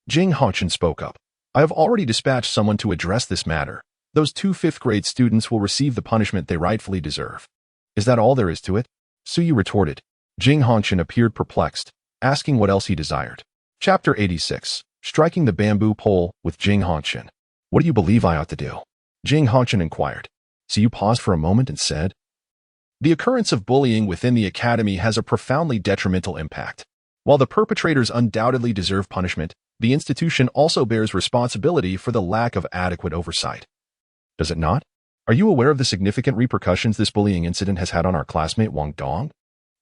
Jing Hongchen spoke up. I have already dispatched someone to address this matter. Those 2 fifth-grade students will receive the punishment they rightfully deserve. Is that all there is to it? Su Yu retorted. Jing Hongchen appeared perplexed, asking what else he desired. Chapter 86. Striking the bamboo pole with Jing Hongchen. What do you believe I ought to do? Jing Hongchen inquired. Su Yu paused for a moment and said, The occurrence of bullying within the academy has a profoundly detrimental impact. While the perpetrators undoubtedly deserve punishment, the institution also bears responsibility for the lack of adequate oversight. Does it not? Are you aware of the significant repercussions this bullying incident has had on our classmate Wong Dong?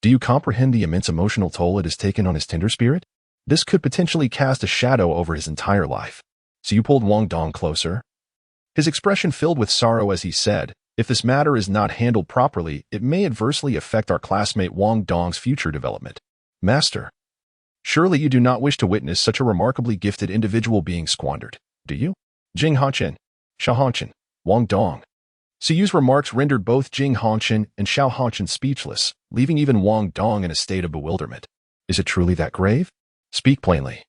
Do you comprehend the immense emotional toll it has taken on his tender spirit? This could potentially cast a shadow over his entire life. So you pulled Wong Dong closer? His expression filled with sorrow as he said, If this matter is not handled properly, it may adversely affect our classmate Wong Dong's future development. Master, surely you do not wish to witness such a remarkably gifted individual being squandered, do you? Jing Hongchen, Xiao Hongchen, Wong Dong. Su Yu's remarks rendered both Jing Hongchen and Xiao Hongchen speechless, leaving even Wong Dong in a state of bewilderment. Is it truly that grave? Speak plainly.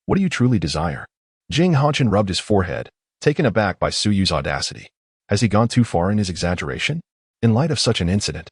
What do you truly desire? Jing Hongchen rubbed his forehead, taken aback by Su Yu's audacity. Has he gone too far in his exaggeration? In light of such an incident,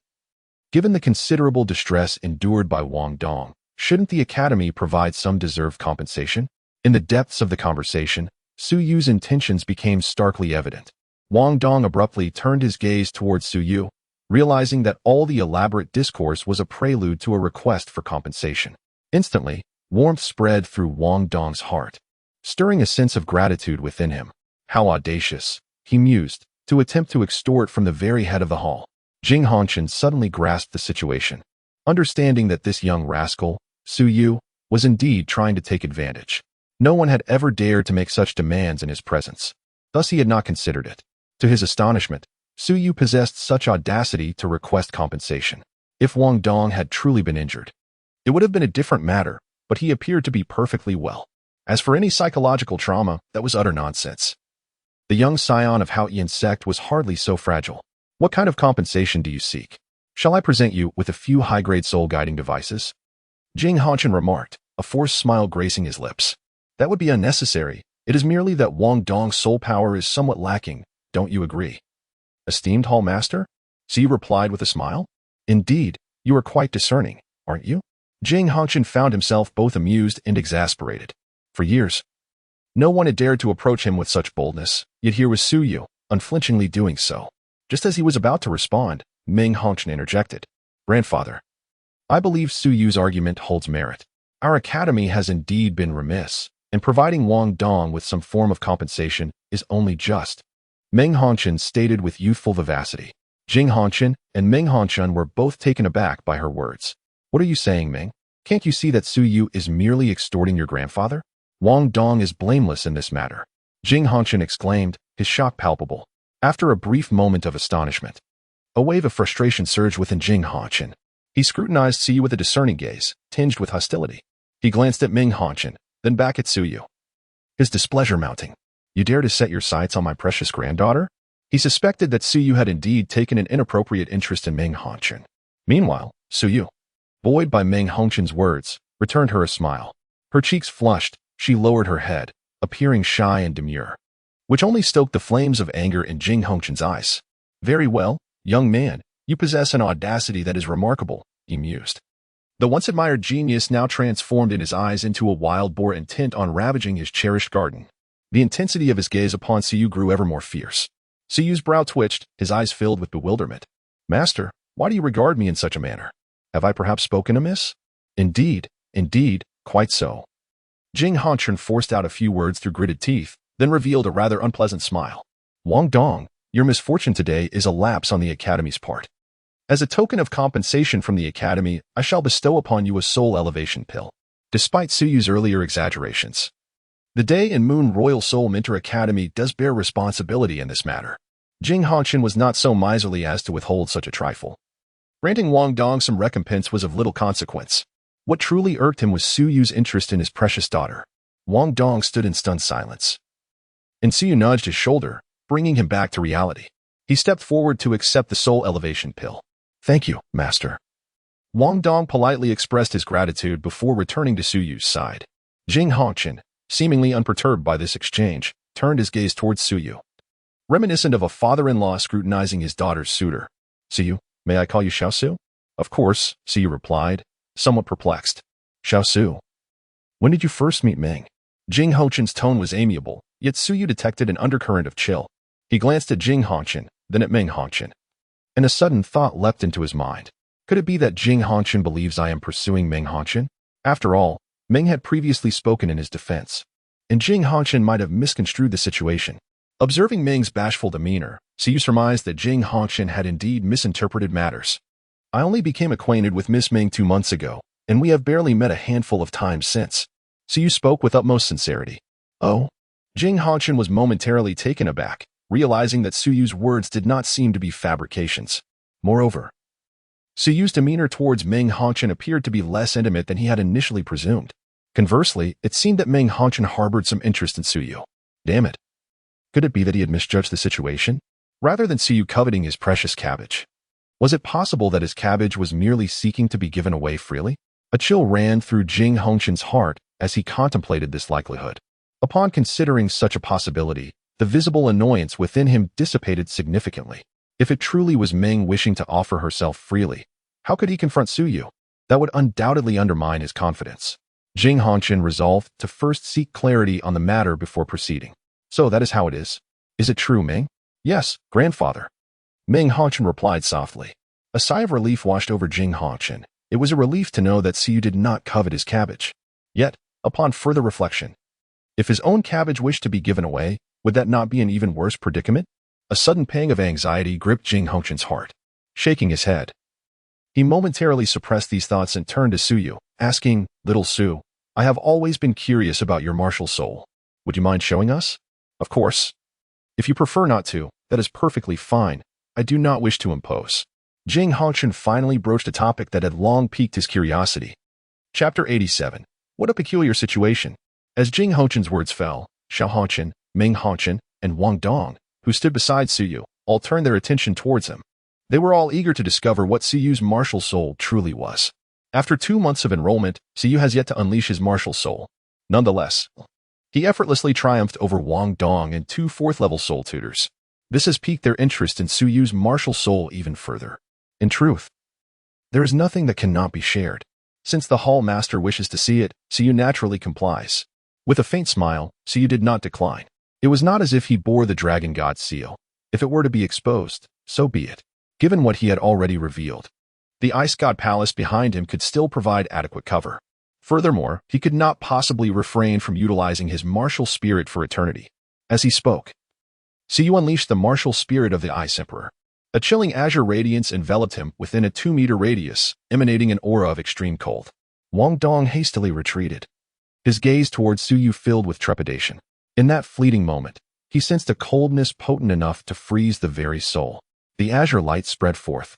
given the considerable distress endured by Wong Dong, shouldn't the Academy provide some deserved compensation? In the depths of the conversation, Su Yu's intentions became starkly evident. Wong Dong abruptly turned his gaze towards Su Yu, realizing that all the elaborate discourse was a prelude to a request for compensation. Instantly, warmth spread through Wong Dong's heart. stirring a sense of gratitude within him. How audacious, he mused, to attempt to extort from the very head of the hall. Jing Hongqian suddenly grasped the situation, understanding that this young rascal, Su Yu, was indeed trying to take advantage. No one had ever dared to make such demands in his presence. Thus he had not considered it. To his astonishment, Su Yu possessed such audacity to request compensation. If Wong Dong had truly been injured, it would have been a different matter, but he appeared to be perfectly well. As for any psychological trauma, that was utter nonsense. The young scion of Haotian's sect was hardly so fragile. What kind of compensation do you seek? Shall I present you with a few high-grade soul-guiding devices? Jing Hongqian remarked, a forced smile gracing his lips. That would be unnecessary. It is merely that Wong Dong's soul power is somewhat lacking, don't you agree? Esteemed Hall Master? Xi replied with a smile. Indeed, you are quite discerning, aren't you? Jing Hongqian found himself both amused and exasperated. For years, no one had dared to approach him with such boldness, yet here was Su Yu, unflinchingly doing so. Just as he was about to respond, Ming Hongqian interjected. Grandfather, I believe Su Yu's argument holds merit. Our academy has indeed been remiss, and providing Wong Dong with some form of compensation is only just. Ming Hongqian stated with youthful vivacity. Jing Hongqian and Ming Hongqian were both taken aback by her words. What are you saying, Ming? Can't you see that Su Yu is merely extorting your grandfather? Wong Dong is blameless in this matter. Jing Hongqian exclaimed, his shock palpable. After a brief moment of astonishment, a wave of frustration surged within Jing Hongqian. He scrutinized Su Yu with a discerning gaze, tinged with hostility. He glanced at Ming Hongqian, then back at Su Yu. His displeasure mounting. You dare to set your sights on my precious granddaughter? He suspected that Su Yu had indeed taken an inappropriate interest in Ming Hongqian. Meanwhile, Su Yu, buoyed by Ming Hongqian's words, returned her a smile. Her cheeks flushed, she lowered her head, appearing shy and demure, which only stoked the flames of anger in Jing Hongqian's eyes. Very well, young man, you possess an audacity that is remarkable, he mused. The once-admired genius now transformed in his eyes into a wild boar intent on ravaging his cherished garden. The intensity of his gaze upon Su Yu grew ever more fierce. Su Yu's brow twitched, his eyes filled with bewilderment. Master, why do you regard me in such a manner? Have I perhaps spoken amiss? Indeed, quite so. Jing Hongqian forced out a few words through gritted teeth, then revealed a rather unpleasant smile. Wong Dong, your misfortune today is a lapse on the Academy's part. As a token of compensation from the Academy, I shall bestow upon you a soul elevation pill. Despite Su Yu's earlier exaggerations, the Day and Moon Royal Soul Mentor Academy does bear responsibility in this matter. Jing Hongqian was not so miserly as to withhold such a trifle. Granting Wong Dong some recompense was of little consequence. What truly irked him was Su Yu's interest in his precious daughter. Wong Dong stood in stunned silence, and Su Yu nudged his shoulder, bringing him back to reality. He stepped forward to accept the soul elevation pill. Thank you, Master. Wong Dong politely expressed his gratitude before returning to Su Yu's side. Jing Hongqian, seemingly unperturbed by this exchange, turned his gaze towards Su Yu, reminiscent of a father-in-law scrutinizing his daughter's suitor. Su Yu, may I call you Xiao Su? Of course, Su Yu replied, somewhat perplexed. Xiao Su. When did you first meet Ming? Jing Hongqian's tone was amiable, yet Su Yu detected an undercurrent of chill. He glanced at Jing Hongqian, then at Ming Hongqian, and a sudden thought leapt into his mind. Could it be that Jing Hongqian believes I am pursuing Ming Hongqian? After all, Ming had previously spoken in his defense, and Jing Hongqian might have misconstrued the situation. Observing Ming's bashful demeanor, Su Yu surmised that Jing Hongqian had indeed misinterpreted matters. I only became acquainted with Miss Ming 2 months ago, and we have barely met a handful of times since. Su Yu spoke with utmost sincerity. Oh? Jing Hongqian was momentarily taken aback, realizing that Su Yu's words did not seem to be fabrications. Moreover, Su Yu's demeanor towards Ming Hongqian appeared to be less intimate than he had initially presumed. Conversely, it seemed that Ming Hongqian harbored some interest in Su Yu. Damn it. Could it be that he had misjudged the situation? Rather than Su Yu coveting his precious cabbage, was it possible that his cabbage was merely seeking to be given away freely? A chill ran through Jing Hongqian's heart as he contemplated this likelihood. Upon considering such a possibility, the visible annoyance within him dissipated significantly. If it truly was Ming wishing to offer herself freely, how could he confront Su Yu? That would undoubtedly undermine his confidence. Jing Hongqian resolved to first seek clarity on the matter before proceeding. So that is how it is. Is it true, Ming? Yes, grandfather. Ming Hongqian replied softly. A sigh of relief washed over Jing Hongqian. It was a relief to know that Su Yu did not covet his cabbage. Yet, upon further reflection, If his own cabbage wished to be given away, would that not be an even worse predicament? A sudden pang of anxiety gripped Jing Hongchen's heart, shaking his head. He momentarily suppressed these thoughts and turned to Suyu, asking, "Little Su, I have always been curious about your martial soul. Would you mind showing us?" "Of course. If you prefer not to, that is perfectly fine. I do not wish to impose." Jing Hongchen finally broached a topic that had long piqued his curiosity. Chapter 87. What a peculiar situation. As Jing Hongchen's words fell, Xiao Hongchen, Ming Hongchen, and Wong Dong, who stood beside Suyu, all turned their attention towards him. They were all eager to discover what Suyu's martial soul truly was. After 2 months of enrollment, Suyu has yet to unleash his martial soul. Nonetheless, he effortlessly triumphed over Wong Dong and 2 4th-level soul tutors. This has piqued their interest in Suyu's martial soul even further. In truth, there is nothing that cannot be shared. Since the Hall Master wishes to see it, Suyu naturally complies. With a faint smile, Suyu did not decline. It was not as if he bore the Dragon God's seal. If it were to be exposed, so be it. Given what he had already revealed, the Ice God Palace behind him could still provide adequate cover. Furthermore, he could not possibly refrain from utilizing his martial spirit for eternity. As he spoke, Suyu unleashed the martial spirit of the Ice Emperor. A chilling azure radiance enveloped him within a 2-meter radius, emanating an aura of extreme cold. Wong Dong hastily retreated, his gaze towards Suyu filled with trepidation. In that fleeting moment, he sensed a coldness potent enough to freeze the very soul. The azure light spread forth,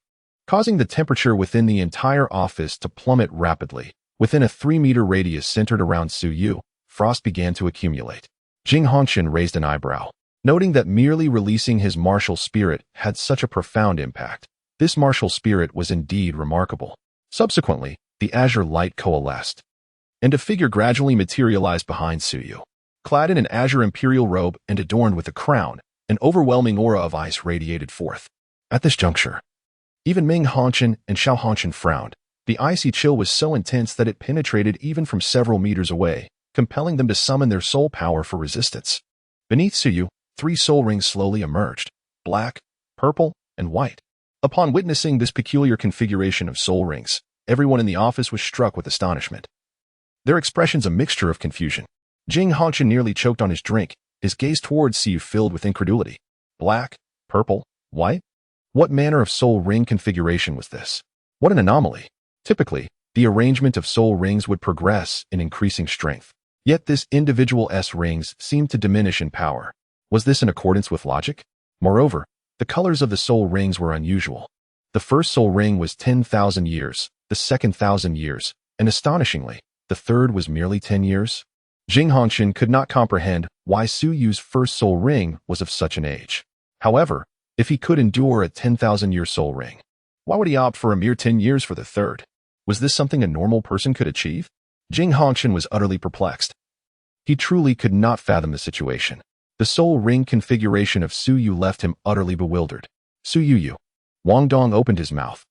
causing the temperature within the entire office to plummet rapidly. Within a 3-meter radius centered around Suyu, frost began to accumulate. Jing Hongchen raised an eyebrow, noting that merely releasing his martial spirit had such a profound impact. This martial spirit was indeed remarkable. Subsequently, the azure light coalesced, and a figure gradually materialized behind Suyu. Clad in an azure imperial robe and adorned with a crown, an overwhelming aura of ice radiated forth. At this juncture, even Ming Hongchen and Xiao Hongchen frowned. The icy chill was so intense that it penetrated even from several meters away, compelling them to summon their soul power for resistance. Beneath Suyu, 3 soul rings slowly emerged, black, purple, and white. Upon witnessing this peculiar configuration of soul rings, everyone in the office was struck with astonishment. Their expressions a mixture of confusion. Jing Hongchen nearly choked on his drink, his gaze towards Suyu filled with incredulity. Black, purple, white? What manner of soul ring configuration was this? What an anomaly! Typically, the arrangement of soul rings would progress in increasing strength. Yet this individual S-rings seemed to diminish in power. Was this in accordance with logic? Moreover, the colors of the soul rings were unusual. The first soul ring was 10,000 years, the second 1,000 years, and astonishingly, the third was merely 10 years. Jing Hongchen could not comprehend why Suyu's first soul ring was of such an age. However, if he could endure a 10,000-year soul ring, why would he opt for a mere 10 years for the third? Was this something a normal person could achieve? Jing Hongchen was utterly perplexed. He truly could not fathom the situation. The soul ring configuration of Suyu left him utterly bewildered. Suyu. Wong Dong opened his mouth,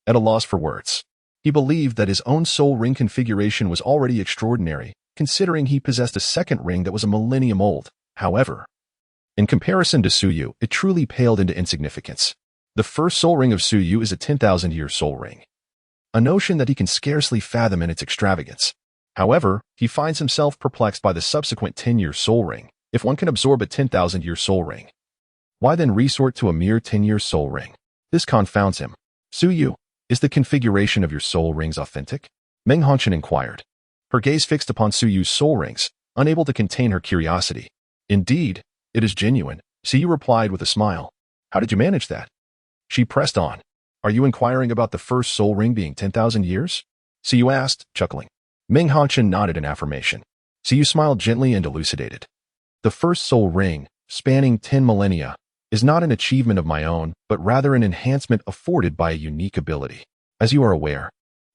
at a loss for words. He believed that his own soul ring configuration was already extraordinary, considering he possessed a second ring that was a millennium old. However, in comparison to Suyu, it truly paled into insignificance. The first soul ring of Suyu is a 10,000-year soul ring, a notion that he can scarcely fathom in its extravagance. However, he finds himself perplexed by the subsequent 10-year soul ring. If one can absorb a 10,000-year soul ring, why then resort to a mere 10-year soul ring? This confounds him. Suyu, is the configuration of your soul rings authentic? Ming Hongchen inquired, her gaze fixed upon Suyu's soul rings, unable to contain her curiosity. Indeed, it is genuine, Suyu replied with a smile. How did you manage that? She pressed on. Are you inquiring about the first soul ring being 10,000 years? Suyu asked, chuckling. Ming Hongchen nodded in affirmation. Suyu smiled gently and elucidated. The first soul ring, spanning 10 millennia, is not an achievement of my own, but rather an enhancement afforded by a unique ability. As you are aware,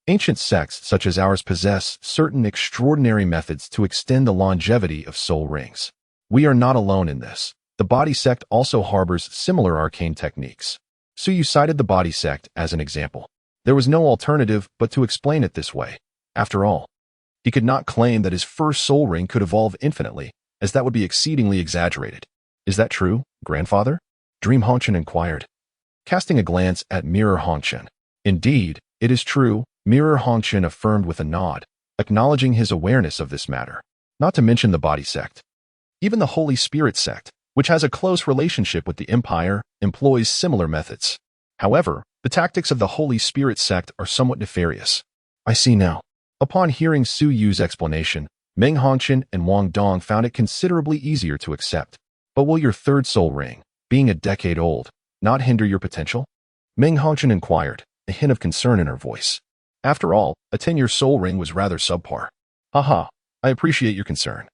ancient sects such as ours possess certain extraordinary methods to extend the longevity of soul rings. We are not alone in this. The body sect also harbors similar arcane techniques. Suyu cited the body sect as an example. There was no alternative but to explain it this way. After all, he could not claim that his first soul ring could evolve infinitely, as that would be exceedingly exaggerated. Is that true, grandfather? Dream Hongchen inquired, casting a glance at Mirror Hongchen. Indeed, it is true, Mirror Hongchen affirmed with a nod, acknowledging his awareness of this matter. not to mention the body sect. Even the Holy Spirit sect, which has a close relationship with the Empire, employs similar methods. However, the tactics of the Holy Spirit sect are somewhat nefarious. I see now. Upon hearing Su Yu's explanation, Meng Hongqian and Wong Dong found it considerably easier to accept. But will your third soul ring, being a decade old, not hinder your potential? Meng Hongqian inquired, a hint of concern in her voice. After all, a 10-year soul ring was rather subpar. Haha, I appreciate your concern.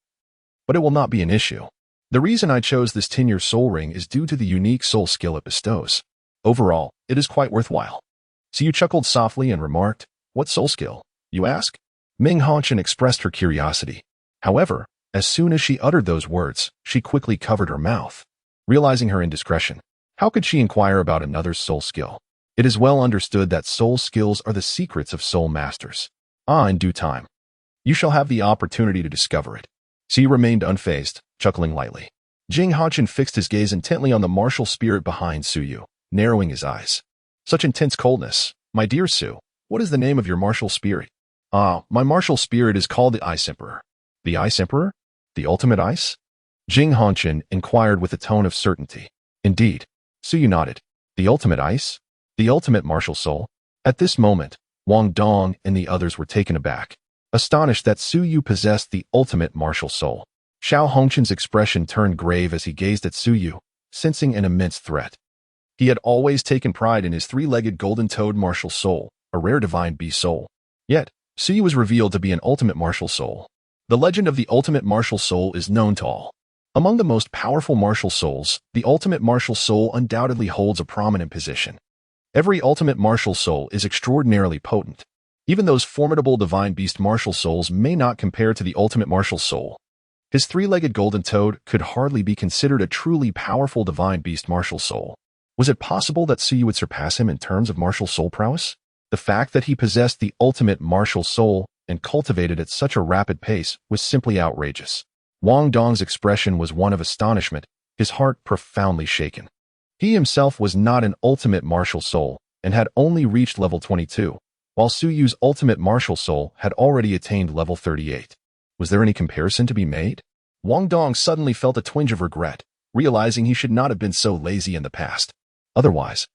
But it will not be an issue. The reason I chose this 10-year soul ring is due to the unique soul skill it bestows. Overall, it is quite worthwhile. So you chuckled softly and remarked, "What soul skill, you ask?" Meng Hongqian expressed her curiosity. However, as soon as she uttered those words, she quickly covered her mouth. Realizing her indiscretion, how could she inquire about another's soul skill? It is well understood that soul skills are the secrets of soul masters. In due time, you shall have the opportunity to discover it. So he remained unfazed, chuckling lightly. Jing Hongqian fixed his gaze intently on the martial spirit behind Su Yu, narrowing his eyes. Such intense coldness. My dear Su, what is the name of your martial spirit? My martial spirit is called the Ice Emperor. The Ice Emperor? The ultimate ice? Jing Hongqian inquired with a tone of certainty. Indeed. Su Yu nodded. The ultimate ice? The ultimate martial soul? At this moment, Wong Dong and the others were taken aback, astonished that Su Yu possessed the ultimate martial soul. Xiao Hongqian's expression turned grave as he gazed at Su Yu, sensing an immense threat. He had always taken pride in his three-legged golden-toed martial soul, a rare divine beast soul. Yet, Su Yu was revealed to be an ultimate martial soul. The legend of the ultimate martial soul is known to all. Among the most powerful martial souls, the ultimate martial soul undoubtedly holds a prominent position. Every ultimate martial soul is extraordinarily potent. Even those formidable divine beast martial souls may not compare to the ultimate martial soul. His three-legged golden toad could hardly be considered a truly powerful divine beast martial soul. Was it possible that Su Yu would surpass him in terms of martial soul prowess? The fact that he possessed the ultimate martial soul and cultivated at such a rapid pace was simply outrageous. Wong Dong's expression was one of astonishment, his heart profoundly shaken. He himself was not an ultimate martial soul and had only reached level 22, while Su Yu's ultimate martial soul had already attained level 38. Was there any comparison to be made? Wong Dong suddenly felt a twinge of regret, realizing he should not have been so lazy in the past. Otherwise,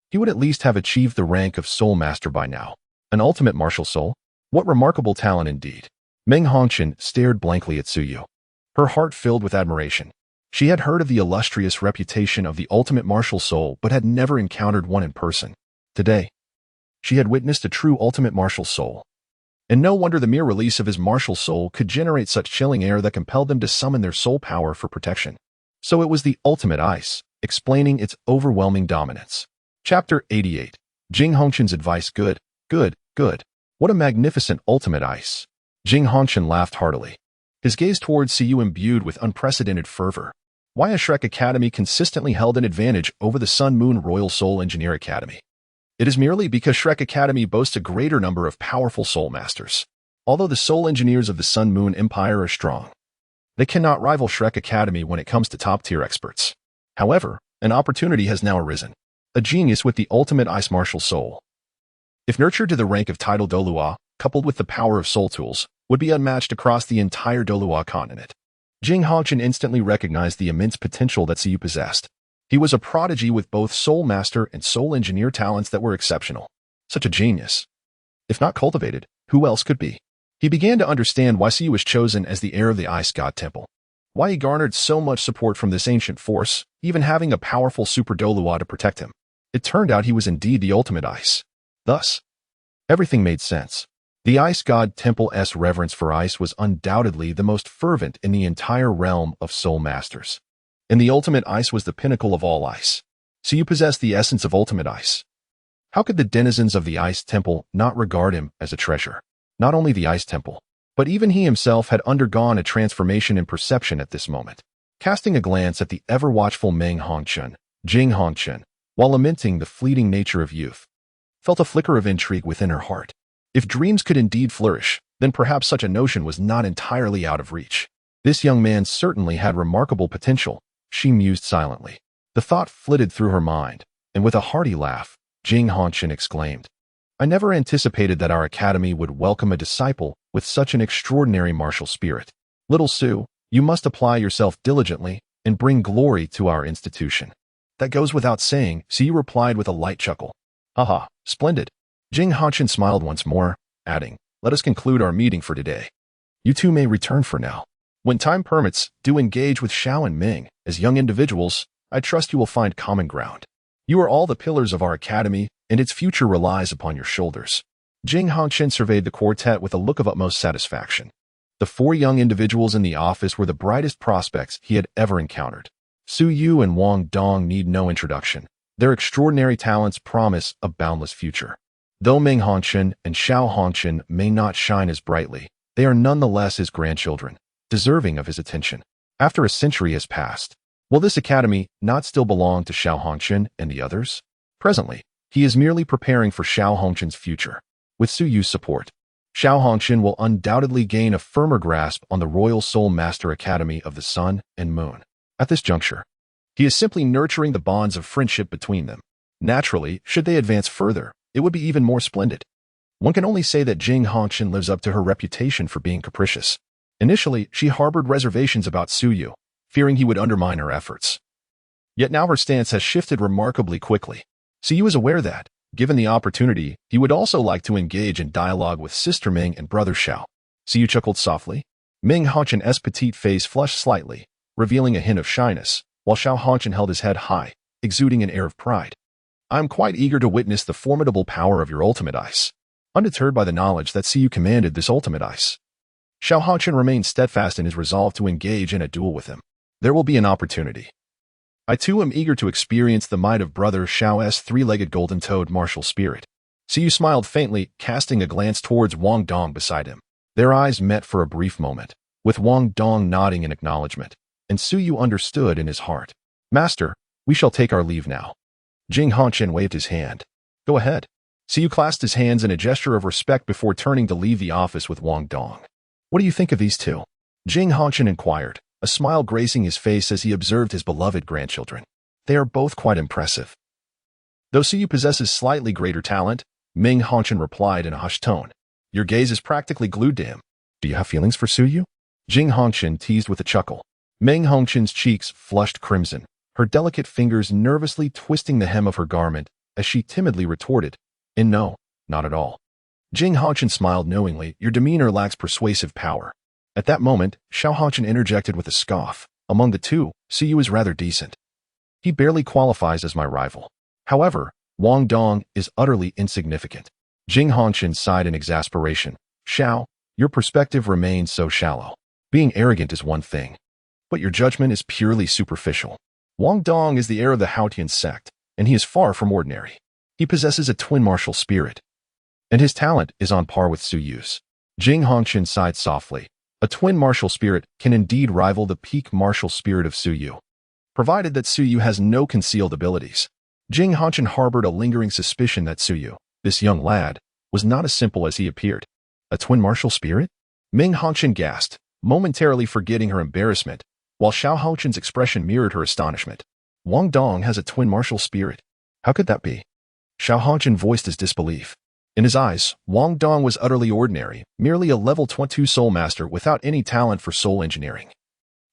he would at least have achieved the rank of Soul Master by now. An ultimate martial soul? What remarkable talent indeed. Meng Hongqian stared blankly at Su Yu. Her heart filled with admiration. She had heard of the illustrious reputation of the ultimate martial soul but had never encountered one in person. Today, she had witnessed a true ultimate martial soul. And no wonder the mere release of his martial soul could generate such chilling air that compelled them to summon their soul power for protection. So it was the ultimate ice, explaining its overwhelming dominance. Chapter 88. Jing Hongqian's advice. Good. What a magnificent ultimate ice. Jing Hongqian laughed heartily, his gaze towards Su Yu imbued with unprecedented fervor. Why has Shrek Academy consistently held an advantage over the Sun Moon Royal Soul Engineer Academy? It is merely because Shrek Academy boasts a greater number of powerful soul masters. Although the soul engineers of the Sun Moon Empire are strong, they cannot rival Shrek Academy when it comes to top-tier experts. However, an opportunity has now arisen. A genius with the ultimate ice martial soul, if nurtured to the rank of Tidal Dolua, coupled with the power of soul tools, would be unmatched across the entire Dolua continent. Jing Hongqian instantly recognized the immense potential that Su Yu possessed. He was a prodigy with both Soul Master and Soul Engineer talents that were exceptional. Such a genius. If not cultivated, who else could be? He began to understand why Su Yu was chosen as the heir of the Ice God Temple. Why he garnered so much support from this ancient force, even having a powerful Super Dolua to protect him. It turned out he was indeed the ultimate ice. Thus, everything made sense. The Ice God Temple's reverence for ice was undoubtedly the most fervent in the entire realm of Soul Masters. And the ultimate ice was the pinnacle of all ice. So you possess the essence of ultimate ice. How could the denizens of the Ice Temple not regard him as a treasure? Not only the Ice Temple, but even he himself had undergone a transformation in perception at this moment. Casting a glance at the ever-watchful Meng Hongqian, Jing Hongqian, while lamenting the fleeting nature of youth, felt a flicker of intrigue within her heart. If dreams could indeed flourish, then perhaps such a notion was not entirely out of reach. This young man certainly had remarkable potential, she mused silently. The thought flitted through her mind, and with a hearty laugh, Jing Hongqian exclaimed, I never anticipated that our academy would welcome a disciple with such an extraordinary martial spirit. Little Su, you must apply yourself diligently and bring glory to our institution. That goes without saying, Su replied with a light chuckle. Haha, splendid. Jing Hanshin smiled once more, adding, let us conclude our meeting for today. You two may return for now. When time permits, do engage with Xiao and Ming. As young individuals, I trust you will find common ground. You are all the pillars of our academy, and its future relies upon your shoulders. Jing Hanshin surveyed the quartet with a look of utmost satisfaction. The four young individuals in the office were the brightest prospects he had ever encountered. Su Yu and Wong Dong need no introduction. Their extraordinary talents promise a boundless future. Though Ming Hanshin and Xiao Hanshin may not shine as brightly, they are nonetheless his grandchildren, deserving of his attention. After a century has passed, will this academy not still belong to Xiao Hanshin and the others? Presently, he is merely preparing for Xiao Hanshin's future. With Su Yu's support, Xiao Hanshin will undoubtedly gain a firmer grasp on the Royal Soul Master Academy of the Sun and Moon. At this juncture, he is simply nurturing the bonds of friendship between them. Naturally, should they advance further, it would be even more splendid. One can only say that Jing Hanshin lives up to her reputation for being capricious. Initially, she harbored reservations about Su Yu, fearing he would undermine her efforts. Yet now her stance has shifted remarkably quickly. Su Yu is aware that, given the opportunity, he would also like to engage in dialogue with Sister Ming and Brother Xiao. Su Yu chuckled softly. Ming Hanshin's petite face flushed slightly, revealing a hint of shyness, while Xiao Hanshin held his head high, exuding an air of pride. I am quite eager to witness the formidable power of your ultimate ice. Undeterred by the knowledge that Su Yu commanded this ultimate ice, Xiao Hanshin remained steadfast in his resolve to engage in a duel with him. There will be an opportunity. I too am eager to experience the might of Brother Xiao's three-legged golden-toed martial spirit. Su Yu smiled faintly, casting a glance towards Wong Dong beside him. Their eyes met for a brief moment, with Wong Dong nodding in acknowledgement, and Su Yu understood in his heart. Master, we shall take our leave now. Jing Hanshin waved his hand. Go ahead. Su Yu clasped his hands in a gesture of respect before turning to leave the office with Wong Dong. What do you think of these two? Jing Hanshin inquired, a smile gracing his face as he observed his beloved grandchildren. They are both quite impressive. Though Su Yu possesses slightly greater talent, Ming Hanshin replied in a hushed tone. Your gaze is practically glued to him. Do you have feelings for Su Yu? Jing Hanshin teased with a chuckle. Ming Hanshin's cheeks flushed crimson, her delicate fingers nervously twisting the hem of her garment as she timidly retorted, and no, not at all. Jing Hanshin smiled knowingly. Your demeanor lacks persuasive power. At that moment, Xiao Hanshin interjected with a scoff. Among the two, Su Yu is rather decent. He barely qualifies as my rival. However, Wong Dong is utterly insignificant. Jing Hanshin sighed in exasperation. Xiao, your perspective remains so shallow. Being arrogant is one thing, but your judgment is purely superficial. Wong Dong is the heir of the Haotian sect, and he is far from ordinary. He possesses a twin martial spirit, and his talent is on par with Su Yu's. Jing Hanshin sighed softly. A twin martial spirit can indeed rival the peak martial spirit of Su Yu, provided that Su Yu has no concealed abilities. Jing Hanshin harbored a lingering suspicion that Su Yu, this young lad, was not as simple as he appeared. A twin martial spirit? Ming Hanshin gasped, momentarily forgetting her embarrassment, while Xiao Hanshin's expression mirrored her astonishment. Wong Dong has a twin martial spirit. How could that be? Xiao Hanshin voiced his disbelief. In his eyes, Wong Dong was utterly ordinary, merely a level 22 soul master without any talent for soul engineering.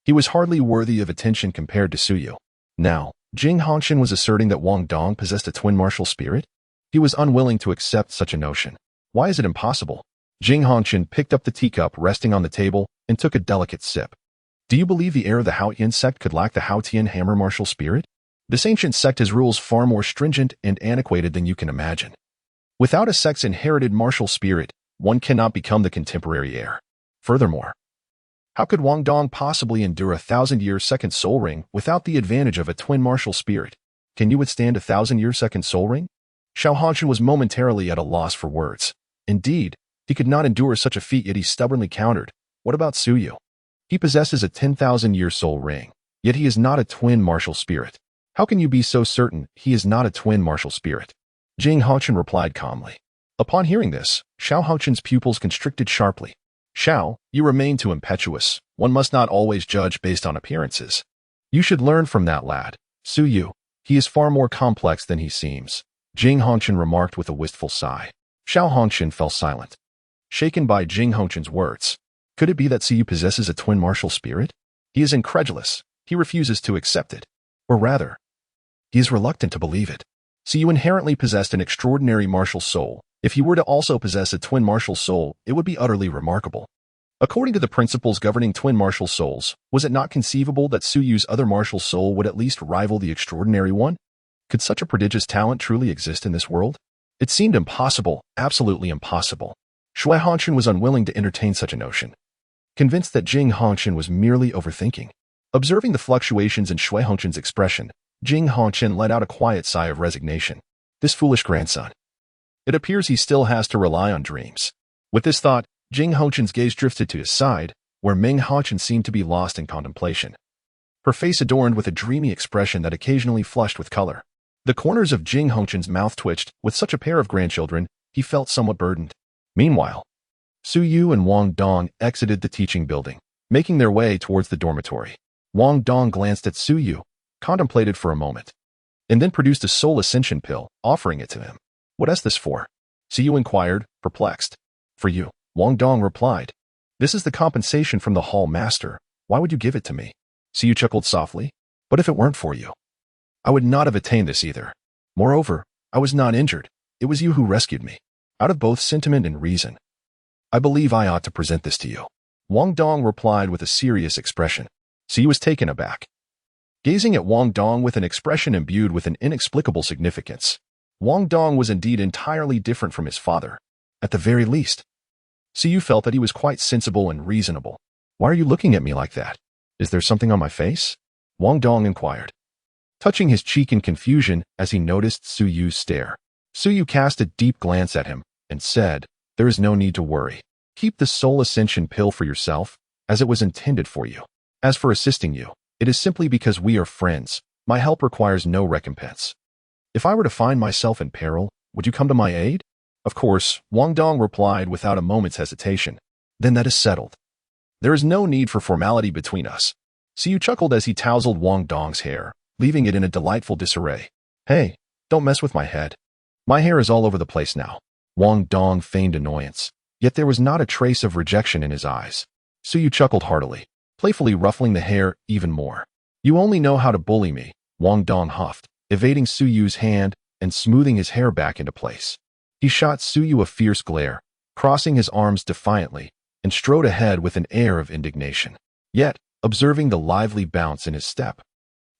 He was hardly worthy of attention compared to Su Yu. Now, Jing Hanshin was asserting that Wong Dong possessed a twin martial spirit? He was unwilling to accept such a notion. Why is it impossible? Jing Hanshin picked up the teacup resting on the table and took a delicate sip. Do you believe the heir of the Haotian sect could lack the Haotian hammer martial spirit? This ancient sect has rules far more stringent and antiquated than you can imagine. Without a sect's inherited martial spirit, one cannot become the contemporary heir. Furthermore, how could Wong Dong possibly endure 1,000-year second soul ring without the advantage of a twin martial spirit? Can you withstand 1,000-year second soul ring? Xiao Hanshin was momentarily at a loss for words. Indeed, he could not endure such a feat, yet he stubbornly countered. What about Su Yu? He possesses a 10,000-year soul ring, yet he is not a twin martial spirit. How can you be so certain he is not a twin martial spirit? Jing Hanshin replied calmly. Upon hearing this, Xiao Hanshin's pupils constricted sharply. Xiao, you remain too impetuous. One must not always judge based on appearances. You should learn from that lad. Su Yu, he is far more complex than he seems. Jing Hanshin remarked with a wistful sigh. Xiao Hanshin fell silent, shaken by Jing Hanshin's words. Could it be that Siyu possesses a twin martial spirit? He is incredulous. He refuses to accept it. Or rather, he is reluctant to believe it. Siyu inherently possessed an extraordinary martial soul. If he were to also possess a twin martial soul, it would be utterly remarkable. According to the principles governing twin martial souls, was it not conceivable that Suyu's other martial soul would at least rival the extraordinary one? Could such a prodigious talent truly exist in this world? It seemed impossible, absolutely impossible. Shui Hongqian was unwilling to entertain such a notion, convinced that Jing Hongqian was merely overthinking. Observing the fluctuations in Shui Hongqian's expression, Jing Hongqian let out a quiet sigh of resignation. This foolish grandson. It appears he still has to rely on dreams. With this thought, Jing Hongqian's gaze drifted to his side, where Ming Hongqian seemed to be lost in contemplation. Her face adorned with a dreamy expression that occasionally flushed with color. The corners of Jing Hongqian's mouth twitched. With such a pair of grandchildren, he felt somewhat burdened. Meanwhile, Suyu and Wong Dong exited the teaching building, making their way towards the dormitory. Wong Dong glanced at Suyu, contemplated for a moment, and then produced a soul ascension pill, offering it to him. What is this for? Suyu inquired, perplexed. For you, Wong Dong replied. This is the compensation from the hall master. Why would you give it to me? Suyu chuckled softly. But if it weren't for you, I would not have attained this either. Moreover, I was not injured. It was you who rescued me. Out of both sentiment and reason, I believe I ought to present this to you. Wong Dong replied with a serious expression. Suyu was taken aback, gazing at Wong Dong with an expression imbued with an inexplicable significance. Wong Dong was indeed entirely different from his father. At the very least, Suyu felt that he was quite sensible and reasonable. Why are you looking at me like that? Is there something on my face? Wong Dong inquired, touching his cheek in confusion as he noticed Suyu's stare. Suyu cast a deep glance at him and said, There is no need to worry. Keep the soul ascension pill for yourself, as it was intended for you. As for assisting you, it is simply because we are friends. My help requires no recompense. If I were to find myself in peril, would you come to my aid? Of course, Wong Dong replied without a moment's hesitation. Then that is settled. There is no need for formality between us. Suyu chuckled as he tousled Wong Dong's hair, leaving it in a delightful disarray. Hey, don't mess with my head. My hair is all over the place now. Wong Dong feigned annoyance, yet there was not a trace of rejection in his eyes. Suyu chuckled heartily, playfully ruffling the hair even more. You only know how to bully me, Wong Dong huffed, evading Suyu's hand and smoothing his hair back into place. He shot Suyu a fierce glare, crossing his arms defiantly, and strode ahead with an air of indignation. Yet, observing the lively bounce in his step,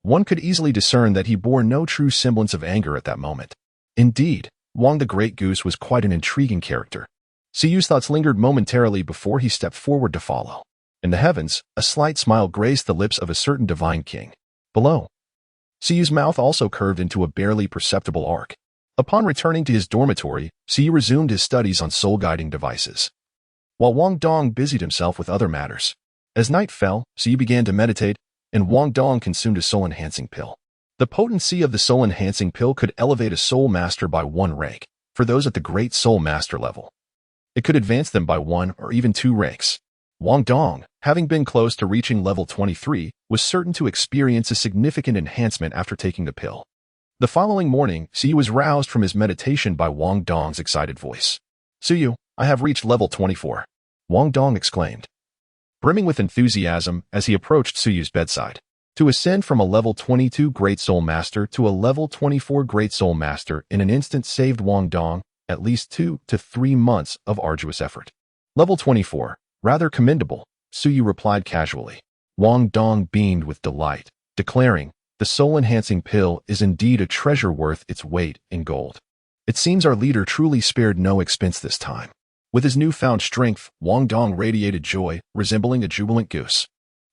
one could easily discern that he bore no true semblance of anger at that moment. Indeed, Wong the Great Goose was quite an intriguing character. Suyu's thoughts lingered momentarily before he stepped forward to follow. In the heavens, a slight smile graced the lips of a certain divine king. Below, Suyu's mouth also curved into a barely perceptible arc. Upon returning to his dormitory, Suyu resumed his studies on soul-guiding devices, while Wong Dong busied himself with other matters. As night fell, Suyu began to meditate, and Wong Dong consumed a soul-enhancing pill. The potency of the soul-enhancing pill could elevate a soul master by 1 rank, for those at the great soul master level. It could advance them by 1 or even 2 ranks. Wong Dong, having been close to reaching level 23, was certain to experience a significant enhancement after taking the pill. The following morning, Suyu was roused from his meditation by Wong Dong's excited voice. Suyu, I have reached level 24. Wong Dong exclaimed, brimming with enthusiasm as he approached Suyu's bedside. To ascend from a level 22 Great Soul Master to a level 24 Great Soul Master in an instant saved Wong Dong at least 2 to 3 months of arduous effort. Level 24, rather commendable, Suyu replied casually. Wong Dong beamed with delight, declaring, the soul-enhancing pill is indeed a treasure worth its weight in gold. It seems our leader truly spared no expense this time. With his newfound strength, Wong Dong radiated joy, resembling a jubilant goose.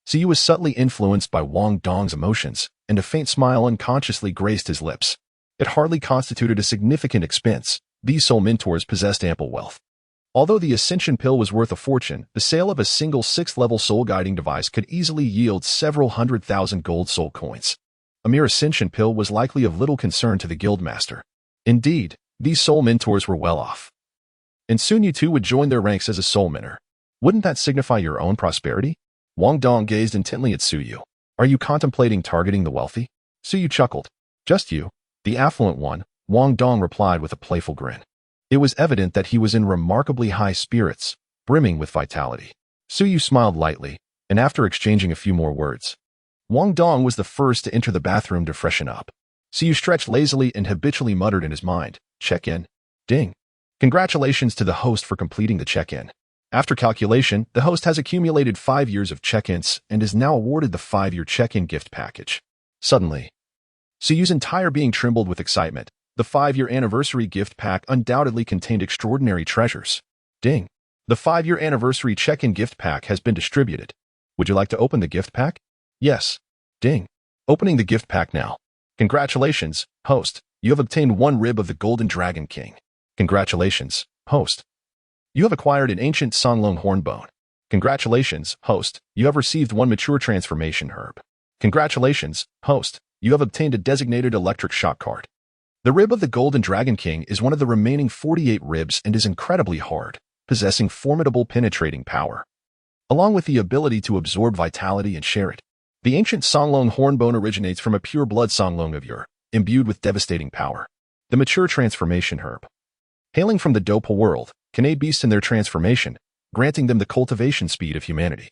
Suyu was subtly influenced by Wong Dong's emotions, and a faint smile unconsciously graced his lips. It hardly constituted a significant expense. These soul mentors possessed ample wealth. Although the Ascension pill was worth a fortune, the sale of a single 6th-level soul-guiding device could easily yield several 100,000 gold soul coins. A mere Ascension pill was likely of little concern to the guildmaster. Indeed, these soul mentors were well off. And soon you too would join their ranks as a soul mentor. Wouldn't that signify your own prosperity? Wong Dong gazed intently at Suyu. Are you contemplating targeting the wealthy? Suyu chuckled. Just you, the affluent one, Wong Dong replied with a playful grin. It was evident that he was in remarkably high spirits, brimming with vitality. Suyu smiled lightly, and after exchanging a few more words, Wong Dong was the first to enter the bathroom to freshen up. Suyu stretched lazily and habitually muttered in his mind, "Check-in. Ding. Congratulations to the host for completing the check-in." After calculation, the host has accumulated 5 years of check-ins and is now awarded the 5-year check-in gift package. Suddenly, Suyu's entire being trembled with excitement. The 5-year anniversary gift pack undoubtedly contained extraordinary treasures. Ding. The 5-year anniversary check-in gift pack has been distributed. Would you like to open the gift pack? Yes. Ding. Opening the gift pack now. Congratulations, host. You have obtained 1 rib of the Golden Dragon King. Congratulations, host. You have acquired an ancient Songlong hornbone. Congratulations, host. You have received 1 mature transformation herb. Congratulations, host. You have obtained a designated electric shock card. The rib of the Golden Dragon King is one of the remaining 48 ribs and is incredibly hard, possessing formidable penetrating power, along with the ability to absorb vitality and share it. The ancient Songlong hornbone originates from a pure blood Songlong of Ur, imbued with devastating power. The mature transformation herb. Hailing from the Dou world, can aid beasts in their transformation, granting them the cultivation speed of humanity.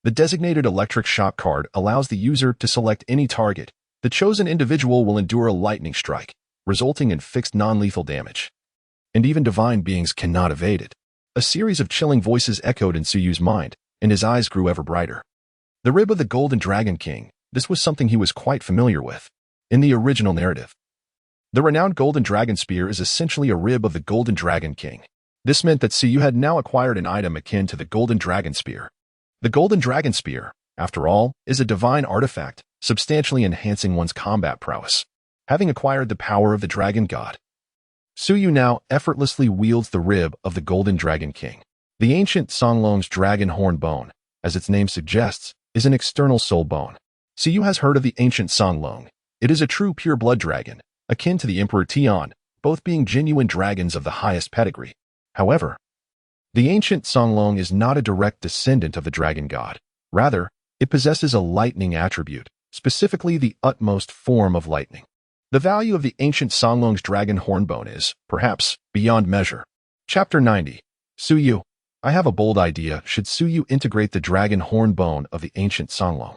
The designated electric shock card allows the user to select any target. The chosen individual will endure a lightning strike, resulting in fixed non-lethal damage. And even divine beings cannot evade it. A series of chilling voices echoed in Suyu's mind, and his eyes grew ever brighter. The rib of the Golden Dragon King, this was something he was quite familiar with. In the original narrative, the renowned Golden Dragon Spear is essentially a rib of the Golden Dragon King. This meant that Suyu had now acquired an item akin to the Golden Dragon Spear. The Golden Dragon Spear, after all, is a divine artifact, substantially enhancing one's combat prowess. Having acquired the power of the Dragon God, Suyu now effortlessly wields the rib of the Golden Dragon King. The ancient Songlong's dragon horn bone, as its name suggests, is an external soul bone. Suyu has heard of the ancient Songlong. It is a true pure blood dragon, akin to the Emperor Tian, both being genuine dragons of the highest pedigree. However, the ancient Songlong is not a direct descendant of the dragon god. Rather, it possesses a lightning attribute, specifically the utmost form of lightning. The value of the ancient Songlong's dragon hornbone is, perhaps, beyond measure. Chapter 90. Suyu. I have a bold idea. Should Suyu integrate the dragon hornbone of the ancient Songlong,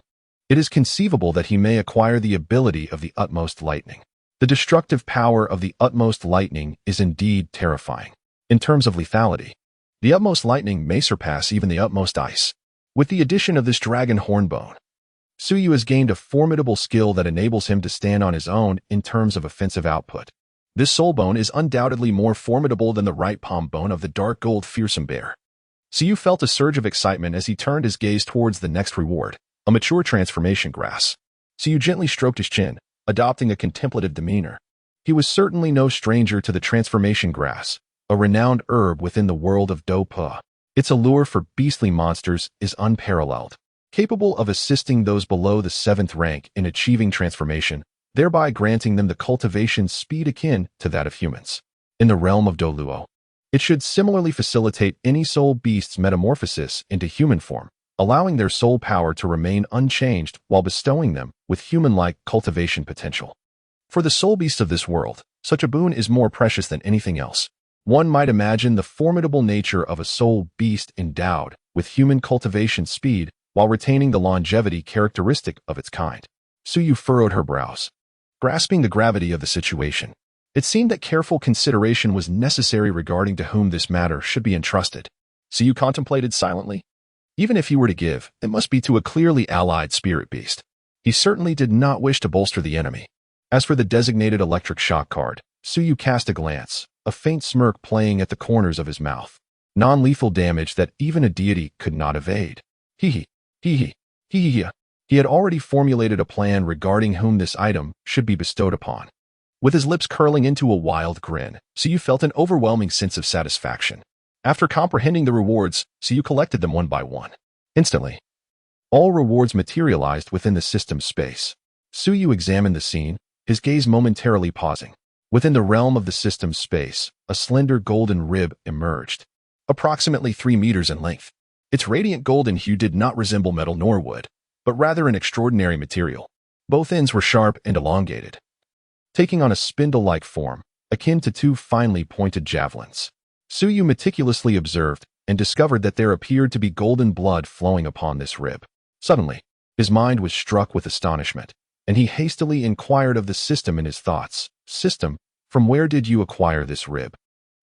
it is conceivable that he may acquire the ability of the utmost lightning. The destructive power of the utmost lightning is indeed terrifying. In terms of lethality, the utmost lightning may surpass even the utmost ice. With the addition of this dragon hornbone, Suyu has gained a formidable skill that enables him to stand on his own in terms of offensive output. This soul bone is undoubtedly more formidable than the right palm bone of the dark gold fearsome bear. Suyu felt a surge of excitement as he turned his gaze towards the next reward, a mature transformation grass. Suyu gently stroked his chin, adopting a contemplative demeanor. He was certainly no stranger to the transformation grass, a renowned herb within the world of Dou. Its allure for beastly monsters is unparalleled, capable of assisting those below the 7th rank in achieving transformation, thereby granting them the cultivation speed akin to that of humans. In the realm of Dou, it should similarly facilitate any soul beast's metamorphosis into human form, allowing their soul power to remain unchanged while bestowing them with human-like cultivation potential. For the soul beasts of this world, such a boon is more precious than anything else. One might imagine the formidable nature of a soul beast endowed with human cultivation speed while retaining the longevity characteristic of its kind. Suyu furrowed her brows, grasping the gravity of the situation. It seemed that careful consideration was necessary regarding to whom this matter should be entrusted. Suyu contemplated silently. Even if he were to give, it must be to a clearly allied spirit beast. He certainly did not wish to bolster the enemy. As for the designated electric shock card, Suyu cast a glance, a faint smirk playing at the corners of his mouth. Non-lethal damage that even a deity could not evade. He had already formulated a plan regarding whom this item should be bestowed upon. With his lips curling into a wild grin, Suyu felt an overwhelming sense of satisfaction. After comprehending the rewards, Suyu collected them one by one. Instantly, all rewards materialized within the system's space. Suyu examined the scene, his gaze momentarily pausing. Within the realm of the system's space, a slender golden rib emerged, approximately 3 meters in length. Its radiant golden hue did not resemble metal nor wood, but rather an extraordinary material. Both ends were sharp and elongated, taking on a spindle-like form, akin to 2 finely pointed javelins. Suyu meticulously observed and discovered that there appeared to be golden blood flowing upon this rib. Suddenly, his mind was struck with astonishment, and he hastily inquired of the system in his thoughts, "System, from where did you acquire this rib?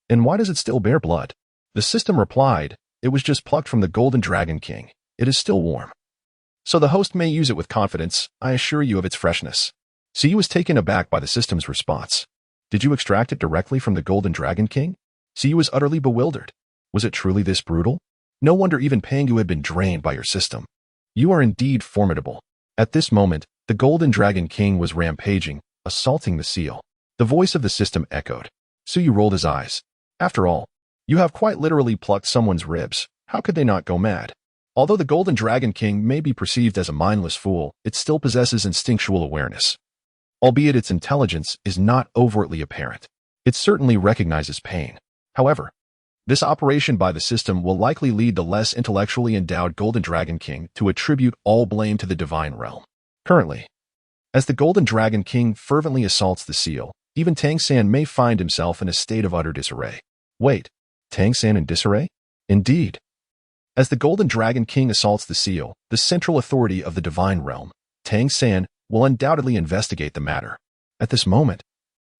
And why does it still bear blood?" The system replied, "It was just plucked from the Golden Dragon King. It is still warm. So the host may use it with confidence. I assure you of its freshness." Siyu was taken aback by the system's response. "Did you extract it directly from the Golden Dragon King?" Siyu was utterly bewildered. Was it truly this brutal? No wonder even Pangu had been drained by your system. You are indeed formidable. At this moment, the Golden Dragon King was rampaging, assaulting the seal. The voice of the system echoed. Siyu rolled his eyes. After all, you have quite literally plucked someone's ribs. How could they not go mad? Although the Golden Dragon King may be perceived as a mindless fool, it still possesses instinctual awareness. Albeit its intelligence is not overtly apparent, it certainly recognizes pain. However, this operation by the system will likely lead the less intellectually endowed Golden Dragon King to attribute all blame to the divine realm. Currently, as the Golden Dragon King fervently assaults the seal, even Tang San may find himself in a state of utter disarray. Wait, Tang San in disarray? Indeed. As the Golden Dragon King assaults the seal, the central authority of the divine realm, Tang San will undoubtedly investigate the matter. At this moment,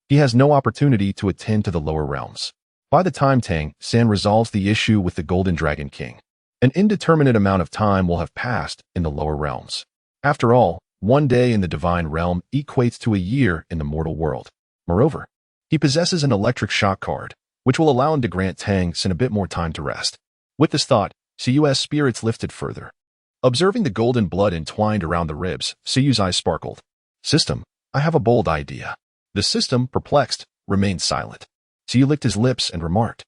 he has no opportunity to attend to the lower realms. By the time Tang San resolves the issue with the Golden Dragon King, an indeterminate amount of time will have passed in the lower realms. After all, one day in the divine realm equates to a year in the mortal world. Moreover, he possesses an electric shock card, which will allow him to grant Tang San a bit more time to rest. With this thought, Siyu's spirits lifted further. Observing the golden blood entwined around the ribs, Siyu's eyes sparkled. "System, I have a bold idea." The system, perplexed, remained silent. Siyu licked his lips and remarked,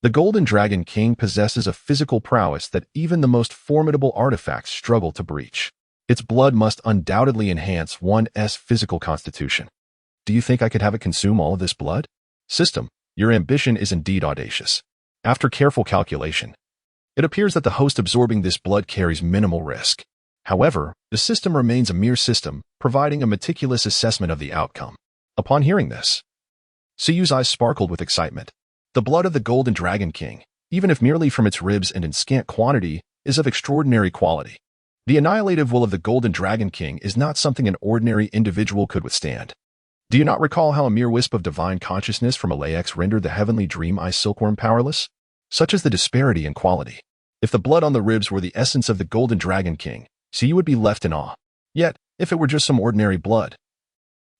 "The Golden Dragon King possesses a physical prowess that even the most formidable artifacts struggle to breach. Its blood must undoubtedly enhance one's physical constitution. Do you think I could have it consume all of this blood? System, your ambition is indeed audacious. After careful calculation, it appears that the host absorbing this blood carries minimal risk. However, the system remains a mere system, providing a meticulous assessment of the outcome." Upon hearing this, Siyu's eyes sparkled with excitement. The blood of the Golden Dragon King, even if merely from its ribs and in scant quantity, is of extraordinary quality. The annihilative will of the Golden Dragon King is not something an ordinary individual could withstand. Do you not recall how a mere wisp of divine consciousness from a lax rendered the heavenly dream eye silkworm powerless? Such is the disparity in quality. If the blood on the ribs were the essence of the Golden Dragon King, Siyu would be left in awe. Yet, if it were just some ordinary blood,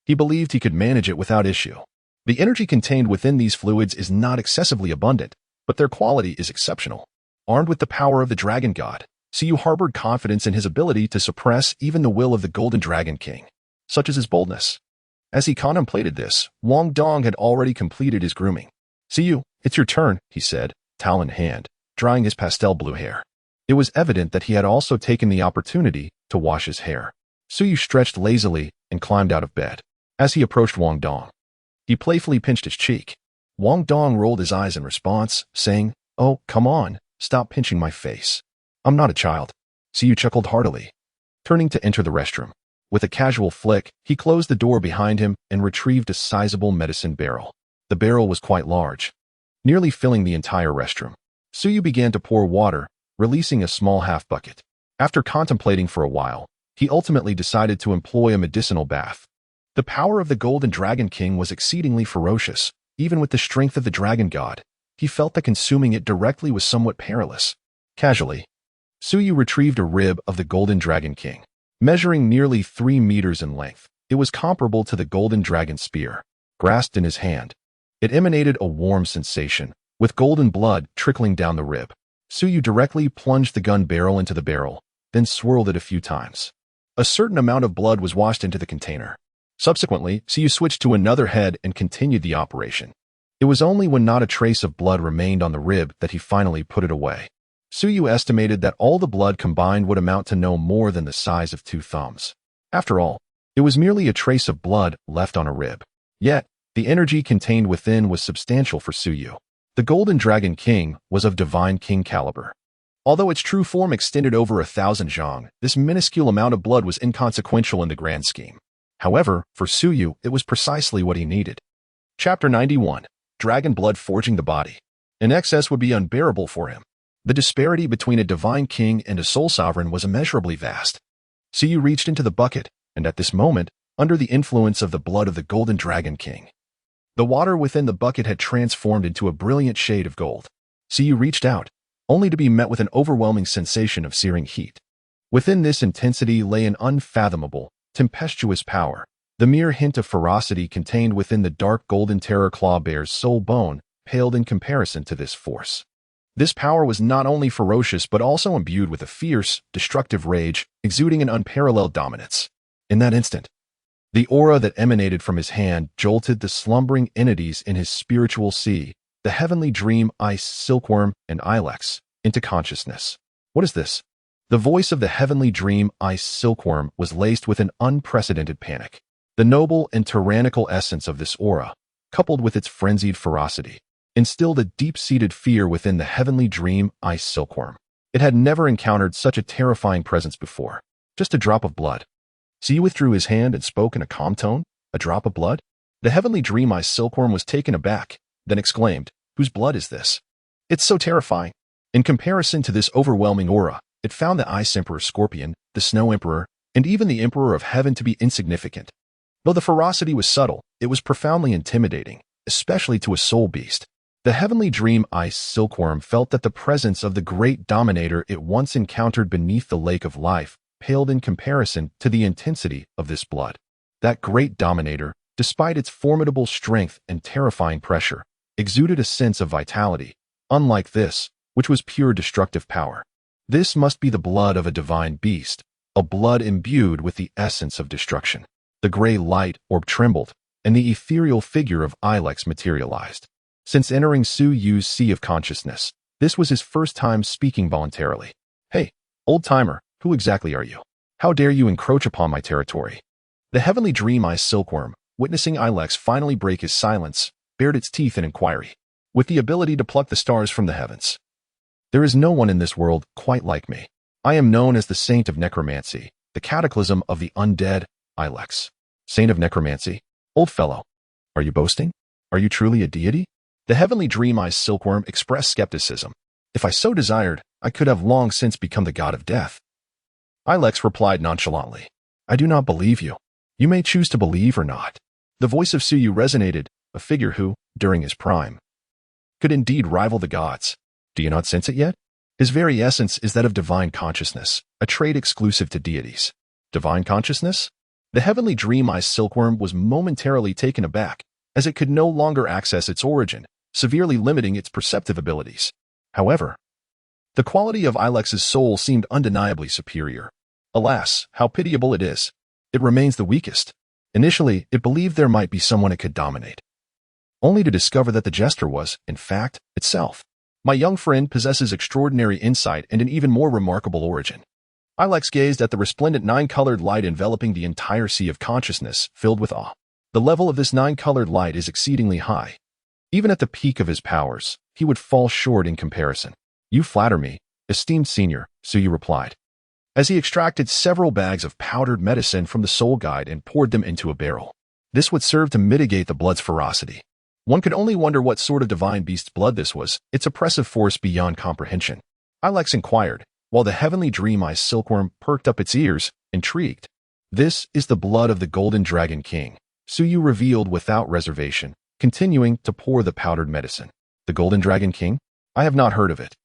he believed he could manage it without issue. The energy contained within these fluids is not excessively abundant, but their quality is exceptional. Armed with the power of the Dragon God, Siyu harbored confidence in his ability to suppress even the will of the Golden Dragon King. Such is his boldness. As he contemplated this, Wong Dong had already completed his grooming. "Siyu, it's your turn," he said, towel in hand, drying his pastel blue hair. It was evident that he had also taken the opportunity to wash his hair. Siyu stretched lazily and climbed out of bed. As he approached Wong Dong, he playfully pinched his cheek. Wong Dong rolled his eyes in response, saying, "Oh, come on, stop pinching my face. I'm not a child." Siyu chuckled heartily, turning to enter the restroom. With a casual flick, he closed the door behind him and retrieved a sizable medicine barrel. The barrel was quite large, nearly filling the entire restroom. Siyu began to pour water, releasing a small half bucket. After contemplating for a while, he ultimately decided to employ a medicinal bath. The power of the Golden Dragon King was exceedingly ferocious. Even with the strength of the Dragon God, he felt that consuming it directly was somewhat perilous. Casually, Siyu retrieved a rib of the Golden Dragon King. Measuring nearly 3 meters in length, it was comparable to the Golden Dragon Spear. Grasped in his hand, it emanated a warm sensation, with golden blood trickling down the rib. Siyu directly plunged the gun barrel into the barrel, then swirled it a few times. A certain amount of blood was washed into the container. Subsequently, Siyu switched to another head and continued the operation. It was only when not a trace of blood remained on the rib that he finally put it away. Siyu estimated that all the blood combined would amount to no more than the size of 2 thumbs. After all, it was merely a trace of blood left on a rib. Yet, the energy contained within was substantial for Siyu. The Golden Dragon King was of divine king caliber. Although its true form extended over 1,000 zhang, this minuscule amount of blood was inconsequential in the grand scheme. However, for Siyu, it was precisely what he needed. Chapter 91. Dragon Blood Forging the Body. In excess would be unbearable for him. The disparity between a divine king and a soul sovereign was immeasurably vast. Suyu reached into the bucket, and at this moment, under the influence of the blood of the golden dragon king, the water within the bucket had transformed into a brilliant shade of gold. Suyu reached out, only to be met with an overwhelming sensation of searing heat. Within this intensity lay an unfathomable, tempestuous power. The mere hint of ferocity contained within the dark golden terror claw bear's soul bone paled in comparison to this force. This power was not only ferocious but also imbued with a fierce, destructive rage, exuding an unparalleled dominance. In that instant, the aura that emanated from his hand jolted the slumbering entities in his spiritual sea, the heavenly dream ice silkworm and ilex, into consciousness. What is this? The voice of the heavenly dream ice silkworm was laced with an unprecedented panic. The noble and tyrannical essence of this aura, coupled with its frenzied ferocity, instilled a deep-seated fear within the heavenly dream ice silkworm. It had never encountered such a terrifying presence before. Just a drop of blood. Suyu withdrew his hand and spoke in a calm tone. A drop of blood? The heavenly dream ice silkworm was taken aback, then exclaimed, "Whose blood is this? It's so terrifying." In comparison to this overwhelming aura, it found the Ice Emperor Scorpion, the Snow Emperor, and even the Emperor of Heaven to be insignificant. Though the ferocity was subtle, it was profoundly intimidating, especially to a soul beast. The heavenly dream ice silkworm felt that the presence of the great dominator it once encountered beneath the lake of life paled in comparison to the intensity of this blood. That great dominator, despite its formidable strength and terrifying pressure, exuded a sense of vitality, unlike this, which was pure destructive power. This must be the blood of a divine beast, a blood imbued with the essence of destruction. The gray light orb trembled, and the ethereal figure of Ilex materialized. Since entering Suyu's sea of consciousness, this was his first time speaking voluntarily. "Hey, old-timer, who exactly are you? How dare you encroach upon my territory?" The heavenly dream ice silkworm, witnessing Ilex finally break his silence, bared its teeth in inquiry. With the ability to pluck the stars from the heavens, "There is no one in this world quite like me. I am known as the Saint of Necromancy, the cataclysm of the undead, Ilex." "Saint of Necromancy? Old fellow, are you boasting? Are you truly a deity?" The heavenly dream ice silkworm expressed skepticism. "If I so desired, I could have long since become the god of death." Ilex replied nonchalantly, "I do not believe you. You may choose to believe or not." The voice of Suyu resonated, a figure who, during his prime, could indeed rival the gods. Do you not sense it yet? His very essence is that of divine consciousness, a trait exclusive to deities. Divine consciousness? The heavenly dream ice silkworm was momentarily taken aback, as it could no longer access its origin, severely limiting its perceptive abilities. However, the quality of Ilex's soul seemed undeniably superior. Alas, how pitiable it is. It remains the weakest. Initially, it believed there might be someone it could dominate, only to discover that the jester was, in fact, itself. My young friend possesses extraordinary insight and an even more remarkable origin. Ilex gazed at the resplendent nine-colored light enveloping the entire sea of consciousness, filled with awe. The level of this nine-colored light is exceedingly high. Even at the peak of his powers, he would fall short in comparison. "You flatter me, esteemed senior," Suyu replied, as he extracted several bags of powdered medicine from the soul guide and poured them into a barrel. This would serve to mitigate the blood's ferocity. One could only wonder what sort of divine beast's blood this was, its oppressive force beyond comprehension. Ilex inquired, while the heavenly dream ice silkworm perked up its ears, intrigued. "This is the blood of the golden dragon king," Suyu revealed without reservation, continuing to pour the powdered medicine. "The golden dragon king? I have not heard of it.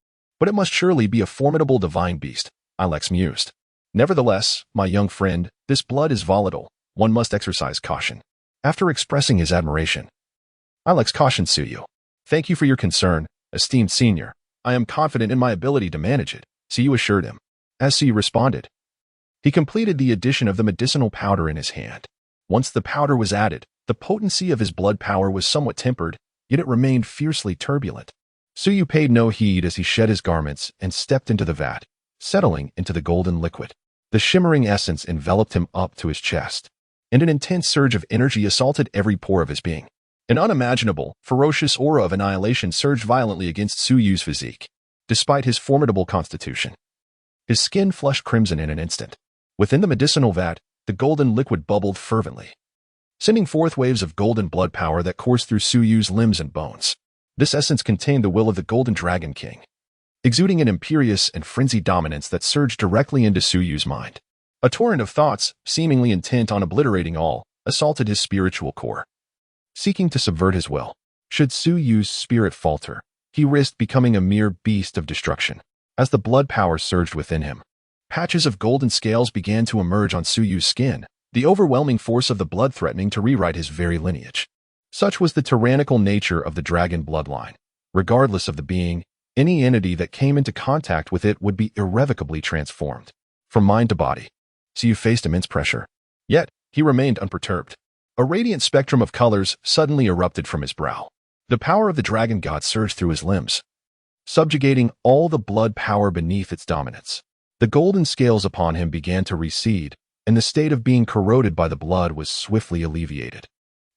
But it must surely be a formidable divine beast," Ilex mused. "Nevertheless, my young friend, this blood is volatile. One must exercise caution." After expressing his admiration, Ilex cautioned Suyu. "Thank you for your concern, esteemed senior. I am confident in my ability to manage it," Suyu assured him. As Suyu responded, he completed the addition of the medicinal powder in his hand. Once the powder was added, the potency of his blood power was somewhat tempered, yet it remained fiercely turbulent. Suyu paid no heed as he shed his garments and stepped into the vat, settling into the golden liquid. The shimmering essence enveloped him up to his chest, and an intense surge of energy assaulted every pore of his being. An unimaginable, ferocious aura of annihilation surged violently against Suyu's physique. Despite his formidable constitution, his skin flushed crimson in an instant. Within the medicinal vat, the golden liquid bubbled fervently, sending forth waves of golden blood power that coursed through Suyu's limbs and bones. This essence contained the will of the golden dragon king. exuding an imperious and frenzied dominance that surged directly into Su Yu's mind. A torrent of thoughts, seemingly intent on obliterating all, assaulted his spiritual core, seeking to subvert his will. Should Su Yu's spirit falter, he risked becoming a mere beast of destruction. As the blood power surged within him, patches of golden scales began to emerge on Su Yu's skin, the overwhelming force of the blood threatening to rewrite his very lineage. Such was the tyrannical nature of the dragon bloodline. Regardless of the being, any entity that came into contact with it would be irrevocably transformed. From mind to body, Su Yu faced immense pressure. Yet, he remained unperturbed. A radiant spectrum of colors suddenly erupted from his brow. The power of the dragon god surged through his limbs, subjugating all the blood power beneath its dominance. The golden scales upon him began to recede, and the state of being corroded by the blood was swiftly alleviated.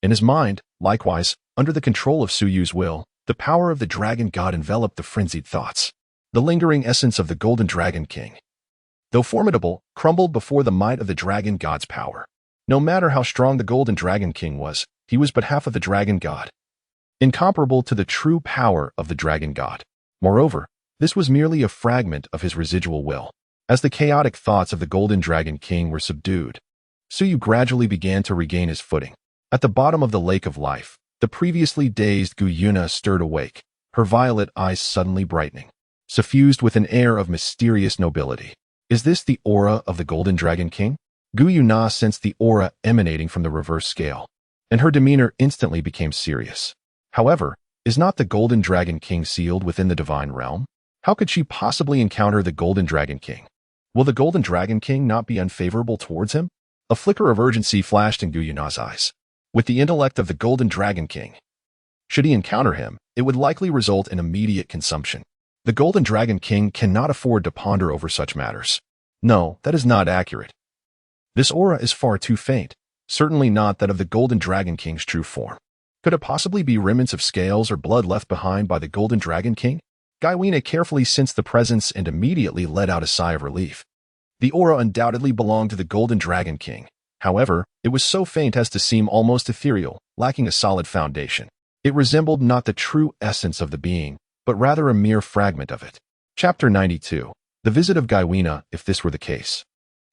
In his mind, likewise, under the control of Su Yu's will, the power of the dragon god enveloped the frenzied thoughts. The lingering essence of the golden dragon king, though formidable, crumbled before the might of the dragon god's power. No matter how strong the golden dragon king was, he was but half of the dragon god, incomparable to the true power of the dragon god. Moreover, this was merely a fragment of his residual will. As the chaotic thoughts of the golden dragon king were subdued, Su Yu gradually began to regain his footing. At the bottom of the lake of life, the previously dazed Guyuna stirred awake, her violet eyes suddenly brightening, suffused with an air of mysterious nobility. Is this the aura of the golden dragon king? Guyuna sensed the aura emanating from the reverse scale, and her demeanor instantly became serious. However, is not the golden dragon king sealed within the divine realm? How could she possibly encounter the golden dragon king? Will the golden dragon king not be unfavorable towards him? A flicker of urgency flashed in Guyuna's eyes. With the intellect of the golden dragon king, should he encounter him, it would likely result in immediate consumption. The golden dragon king cannot afford to ponder over such matters. No, that is not accurate. This aura is far too faint, certainly not that of the golden dragon king's true form. Could it possibly be remnants of scales or blood left behind by the golden dragon king? Guyuna carefully sensed the presence and immediately let out a sigh of relief. The aura undoubtedly belonged to the golden dragon king. However, it was so faint as to seem almost ethereal, lacking a solid foundation. It resembled not the true essence of the being, but rather a mere fragment of it. Chapter 92. The visit of Guyuna, if this were the case.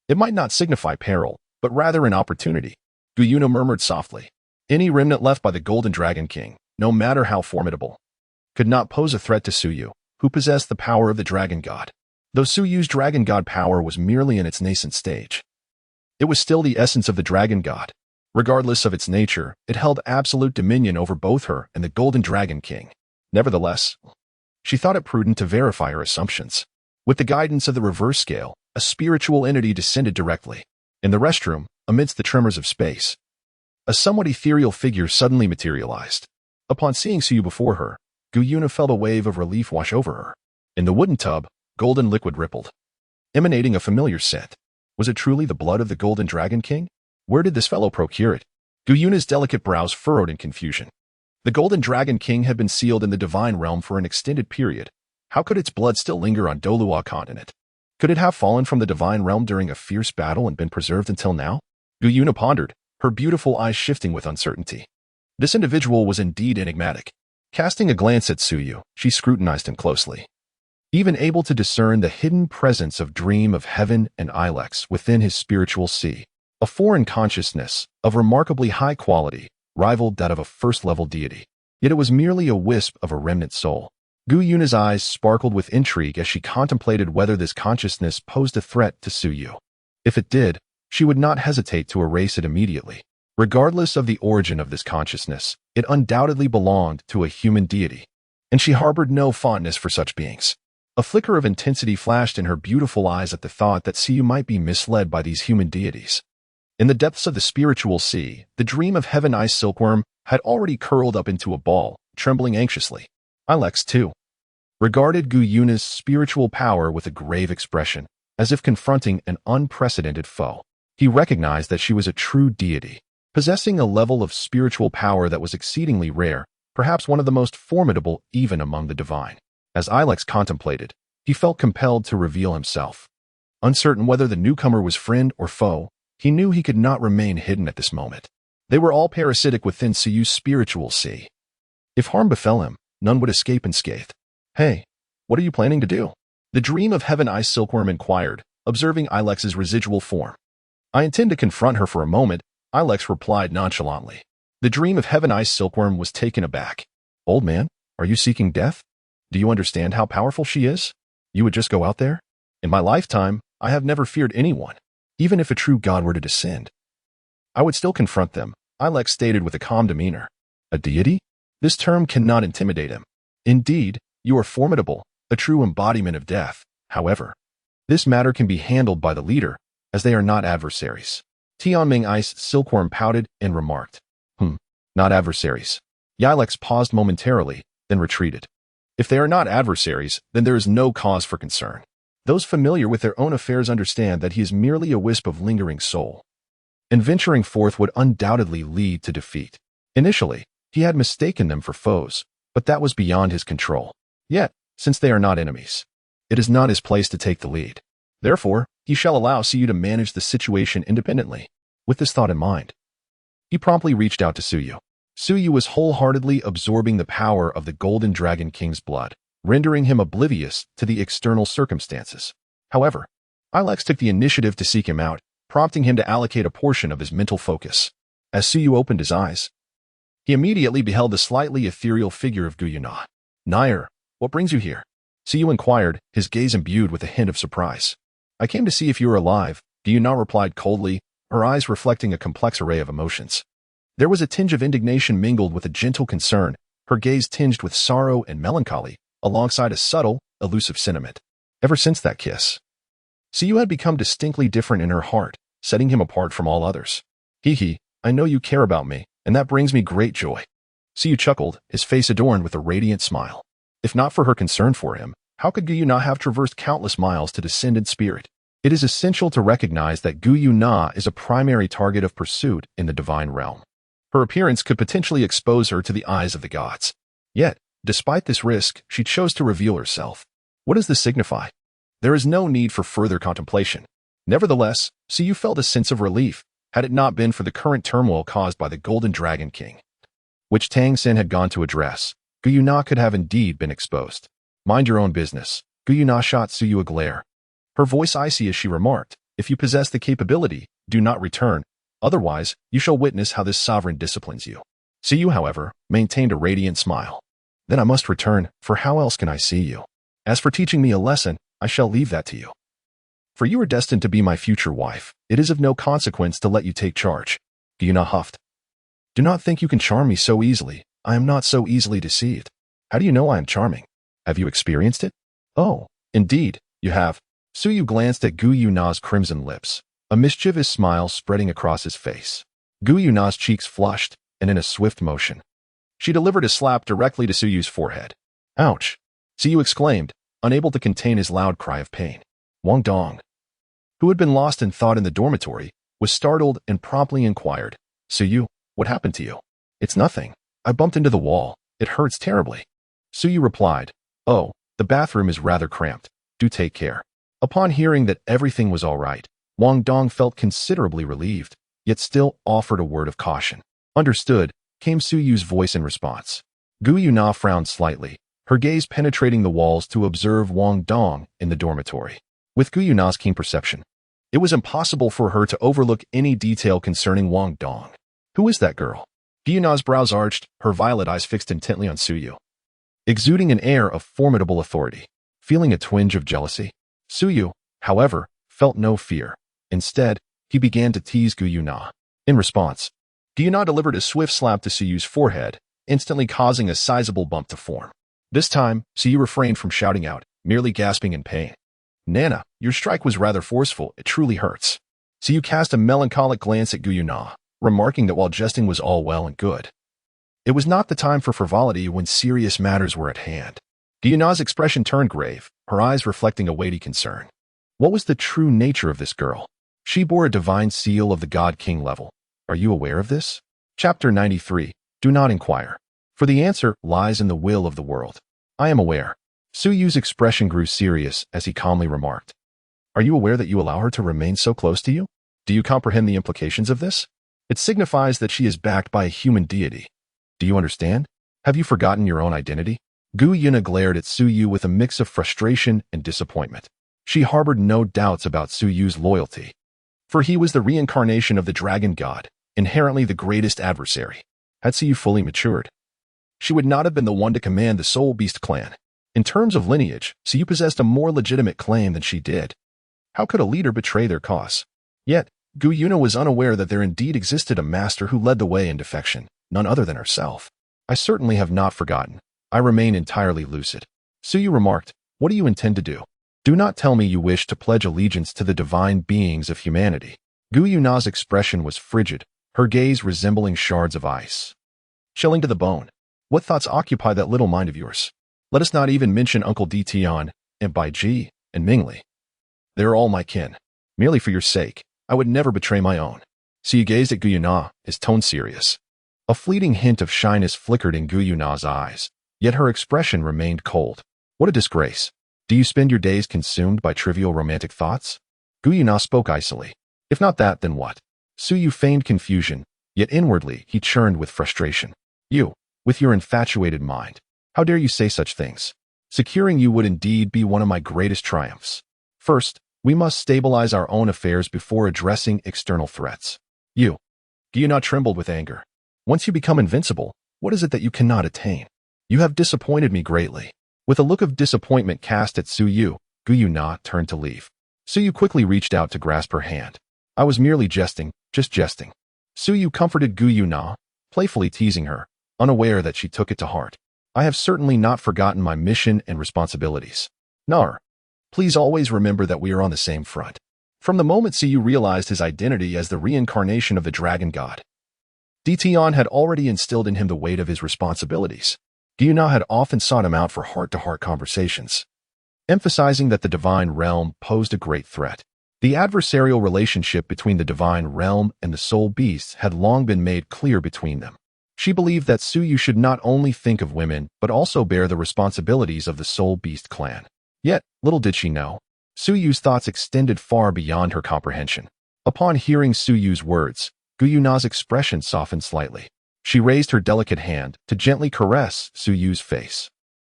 It might not signify peril, but rather an opportunity. Guyuna murmured softly. Any remnant left by the golden dragon king, no matter how formidable, could not pose a threat to Su Yu, who possessed the power of the dragon god. Though Su Yu's dragon god power was merely in its nascent stage, it was still the essence of the dragon god. Regardless of its nature, it held absolute dominion over both her and the golden dragon king. Nevertheless, she thought it prudent to verify her assumptions. With the guidance of the reverse scale, a spiritual entity descended directly. In the restroom, amidst the tremors of space, a somewhat ethereal figure suddenly materialized. Upon seeing Su Yu before her, Guyuna felt a wave of relief wash over her. In the wooden tub, golden liquid rippled, emanating a familiar scent. Was it truly the blood of the golden dragon king? Where did this fellow procure it? Guyuna's delicate brows furrowed in confusion. The golden dragon king had been sealed in the divine realm for an extended period. How could its blood still linger on Dolua continent? Could it have fallen from the divine realm during a fierce battle and been preserved until now? Guyuna pondered, her beautiful eyes shifting with uncertainty. This individual was indeed enigmatic. Casting a glance at Su Yu, she scrutinized him closely, even able to discern the hidden presence of Dream of Heaven and Ilex within his spiritual sea. A foreign consciousness, of remarkably high quality, rivaled that of a first-level deity. Yet it was merely a wisp of a remnant soul. Guyuna's eyes sparkled with intrigue as she contemplated whether this consciousness posed a threat to Su Yu. If it did, she would not hesitate to erase it immediately. Regardless of the origin of this consciousness, it undoubtedly belonged to a human deity, and she harbored no fondness for such beings. A flicker of intensity flashed in her beautiful eyes at the thought that Su Yu might be misled by these human deities. In the depths of the spiritual sea, the Dream of Heaven Ice silkworm had already curled up into a ball, trembling anxiously. Ilex, too, regarded Guyuna's spiritual power with a grave expression, as if confronting an unprecedented foe. He recognized that she was a true deity, possessing a level of spiritual power that was exceedingly rare, perhaps one of the most formidable even among the divine. As Ilex contemplated, he felt compelled to reveal himself. Uncertain whether the newcomer was friend or foe, he knew he could not remain hidden at this moment. They were all parasitic within Su Yu's spiritual sea. If harm befell him, none would escape unscathed. Hey, What are you planning to do? The dream of heaven ice silkworm inquired, observing Ilex's residual form. I intend to confront her for a moment, Ilex replied nonchalantly. The dream of heaven ice silkworm was taken aback. Old man, are you seeking death? Do you understand how powerful she is? You would just go out there? In my lifetime, I have never feared anyone. Even if a true god were to descend, I would still confront them, Ilex stated with a calm demeanor. A deity? This term cannot intimidate him. Indeed, you are formidable, a true embodiment of death. However, this matter can be handled by the leader, as they are not adversaries. Tianming Ice Silkworm pouted and remarked. Not adversaries. Ilex paused momentarily, then retreated. If they are not adversaries, then there is no cause for concern. Those familiar with their own affairs understand that he is merely a wisp of lingering soul, and venturing forth would undoubtedly lead to defeat. Initially, he had mistaken them for foes, but that was beyond his control. Yet, since they are not enemies, it is not his place to take the lead. Therefore, he shall allow Suyu to manage the situation independently. With this thought in mind, he promptly reached out to Suyu. Suyu was wholeheartedly absorbing the power of the Golden Dragon King's blood, rendering him oblivious to the external circumstances. However, Ilex took the initiative to seek him out, prompting him to allocate a portion of his mental focus. As Suyu opened his eyes, he immediately beheld the slightly ethereal figure of Guyuna. Nair, what brings you here? Suyu inquired, his gaze imbued with a hint of surprise. I came to see if you were alive, Guyuna replied coldly, her eyes reflecting a complex array of emotions. There was a tinge of indignation mingled with a gentle concern, her gaze tinged with sorrow and melancholy, alongside a subtle, elusive sentiment. Ever since that kiss, Suyu had become distinctly different in her heart, setting him apart from all others. Hee, I know you care about me, and that brings me great joy. Suyu chuckled, his face adorned with a radiant smile. If not for her concern for him, how could Guyuna have traversed countless miles to descend in spirit? It is essential to recognize that Guyuna is a primary target of pursuit in the divine realm. Her appearance could potentially expose her to the eyes of the gods. Yet, despite this risk, she chose to reveal herself. What does this signify? There is no need for further contemplation. Nevertheless, Suyu felt a sense of relief, had it not been for the current turmoil caused by the Golden Dragon King, which Tang Sen had gone to address. Guyuna could have indeed been exposed. Mind your own business. Guyuna shot Suyu a glare, her voice icy as she remarked, if you possess the capability, do not return. Otherwise, you shall witness how this sovereign disciplines you. Suyu, however, maintained a radiant smile. Then I must return, for how else can I see you? As for teaching me a lesson, I shall leave that to you. For you are destined to be my future wife. It is of no consequence to let you take charge. Guyuna huffed. Do not think you can charm me so easily. I am not so easily deceived. How do you know I am charming? Have you experienced it? Oh, indeed, you have. Suyu glanced at Guyuna's crimson lips, a mischievous smile spreading across his face. Guyuna's cheeks flushed, and in a swift motion, she delivered a slap directly to Suyu's forehead. Ouch! Suyu exclaimed, unable to contain his loud cry of pain. Wong Dong, who had been lost in thought in the dormitory, was startled and promptly inquired, Suyu, what happened to you? It's nothing. I bumped into the wall. It hurts terribly. Suyu replied, Oh, the bathroom is rather cramped. Do take care. Upon hearing that everything was all right, Wong Dong felt considerably relieved, yet still offered a word of caution. Understood, came Suyu's voice in response. Guyuna frowned slightly, her gaze penetrating the walls to observe Wong Dong in the dormitory. With Guyuna's keen perception, it was impossible for her to overlook any detail concerning Wong Dong. Who is that girl? Guyuna's brows arched, her violet eyes fixed intently on Suyu, exuding an air of formidable authority. Feeling a twinge of jealousy, Suyu, however, felt no fear. Instead, he began to tease Guyuna. In response, Guyuna delivered a swift slap to Suyu's forehead, instantly causing a sizable bump to form. This time, Suyu refrained from shouting out, merely gasping in pain. Nana, your strike was rather forceful, it truly hurts. Suyu cast a melancholic glance at Guyuna, remarking that while jesting was all well and good, it was not the time for frivolity when serious matters were at hand. Guyuna's expression turned grave, her eyes reflecting a weighty concern. What was the true nature of this girl? She bore a divine seal of the God-King level. Are you aware of this? Chapter 93. Do not inquire, for the answer lies in the will of the world. I am aware. Suyu's expression grew serious as he calmly remarked. Are you aware that you allow her to remain so close to you? Do you comprehend the implications of this? It signifies that she is backed by a human deity. Do you understand? Have you forgotten your own identity? Guyuna glared at Su Yu with a mix of frustration and disappointment. She harbored no doubts about Su Yu's loyalty, for he was the reincarnation of the dragon god, inherently the greatest adversary. Had Su Yu fully matured, she would not have been the one to command the Soul Beast clan. In terms of lineage, Su Yu possessed a more legitimate claim than she did. How could a leader betray their cause? Yet, Guyuna was unaware that there indeed existed a master who led the way in defection, none other than herself. I certainly have not forgotten. I remain entirely lucid. Su Yu remarked, what do you intend to do? Do not tell me you wish to pledge allegiance to the divine beings of humanity. Guyuna's expression was frigid, her gaze resembling shards of ice. Chilling to the bone. What thoughts occupy that little mind of yours? Let us not even mention Uncle Ditian, and Bai Ji, and Mingli. They are all my kin. Merely for your sake, I would never betray my own. Su Yu gazed at Guyuna, his tone serious. A fleeting hint of shyness flickered in Guyuna's eyes, yet her expression remained cold. What a disgrace. Do you spend your days consumed by trivial romantic thoughts? Guyuna spoke icily. If not that, then what? Su Yu feigned confusion, yet inwardly he churned with frustration. You, with your infatuated mind. How dare you say such things? Securing you would indeed be one of my greatest triumphs. First, we must stabilize our own affairs before addressing external threats. You. Guyuna trembled with anger. Once you become invincible, what is it that you cannot attain? You have disappointed me greatly. With a look of disappointment cast at Su Yu, Guyuna turned to leave. Su Yu quickly reached out to grasp her hand. I was merely jesting, just jesting. Su Yu comforted Guyuna, playfully teasing her, unaware that she took it to heart. I have certainly not forgotten my mission and responsibilities. Nar, please always remember that we are on the same front. From the moment Su Yu realized his identity as the reincarnation of the dragon god, Ditian had already instilled in him the weight of his responsibilities. Guyuna had often sought him out for heart-to-heart conversations, emphasizing that the divine realm posed a great threat. The adversarial relationship between the divine realm and the soul beasts had long been made clear between them. She believed that Su Yu should not only think of women, but also bear the responsibilities of the soul beast clan. Yet, little did she know, Su Yu's thoughts extended far beyond her comprehension. Upon hearing Su Yu's words, Guyuna's expression softened slightly. She raised her delicate hand to gently caress Su Yu's face.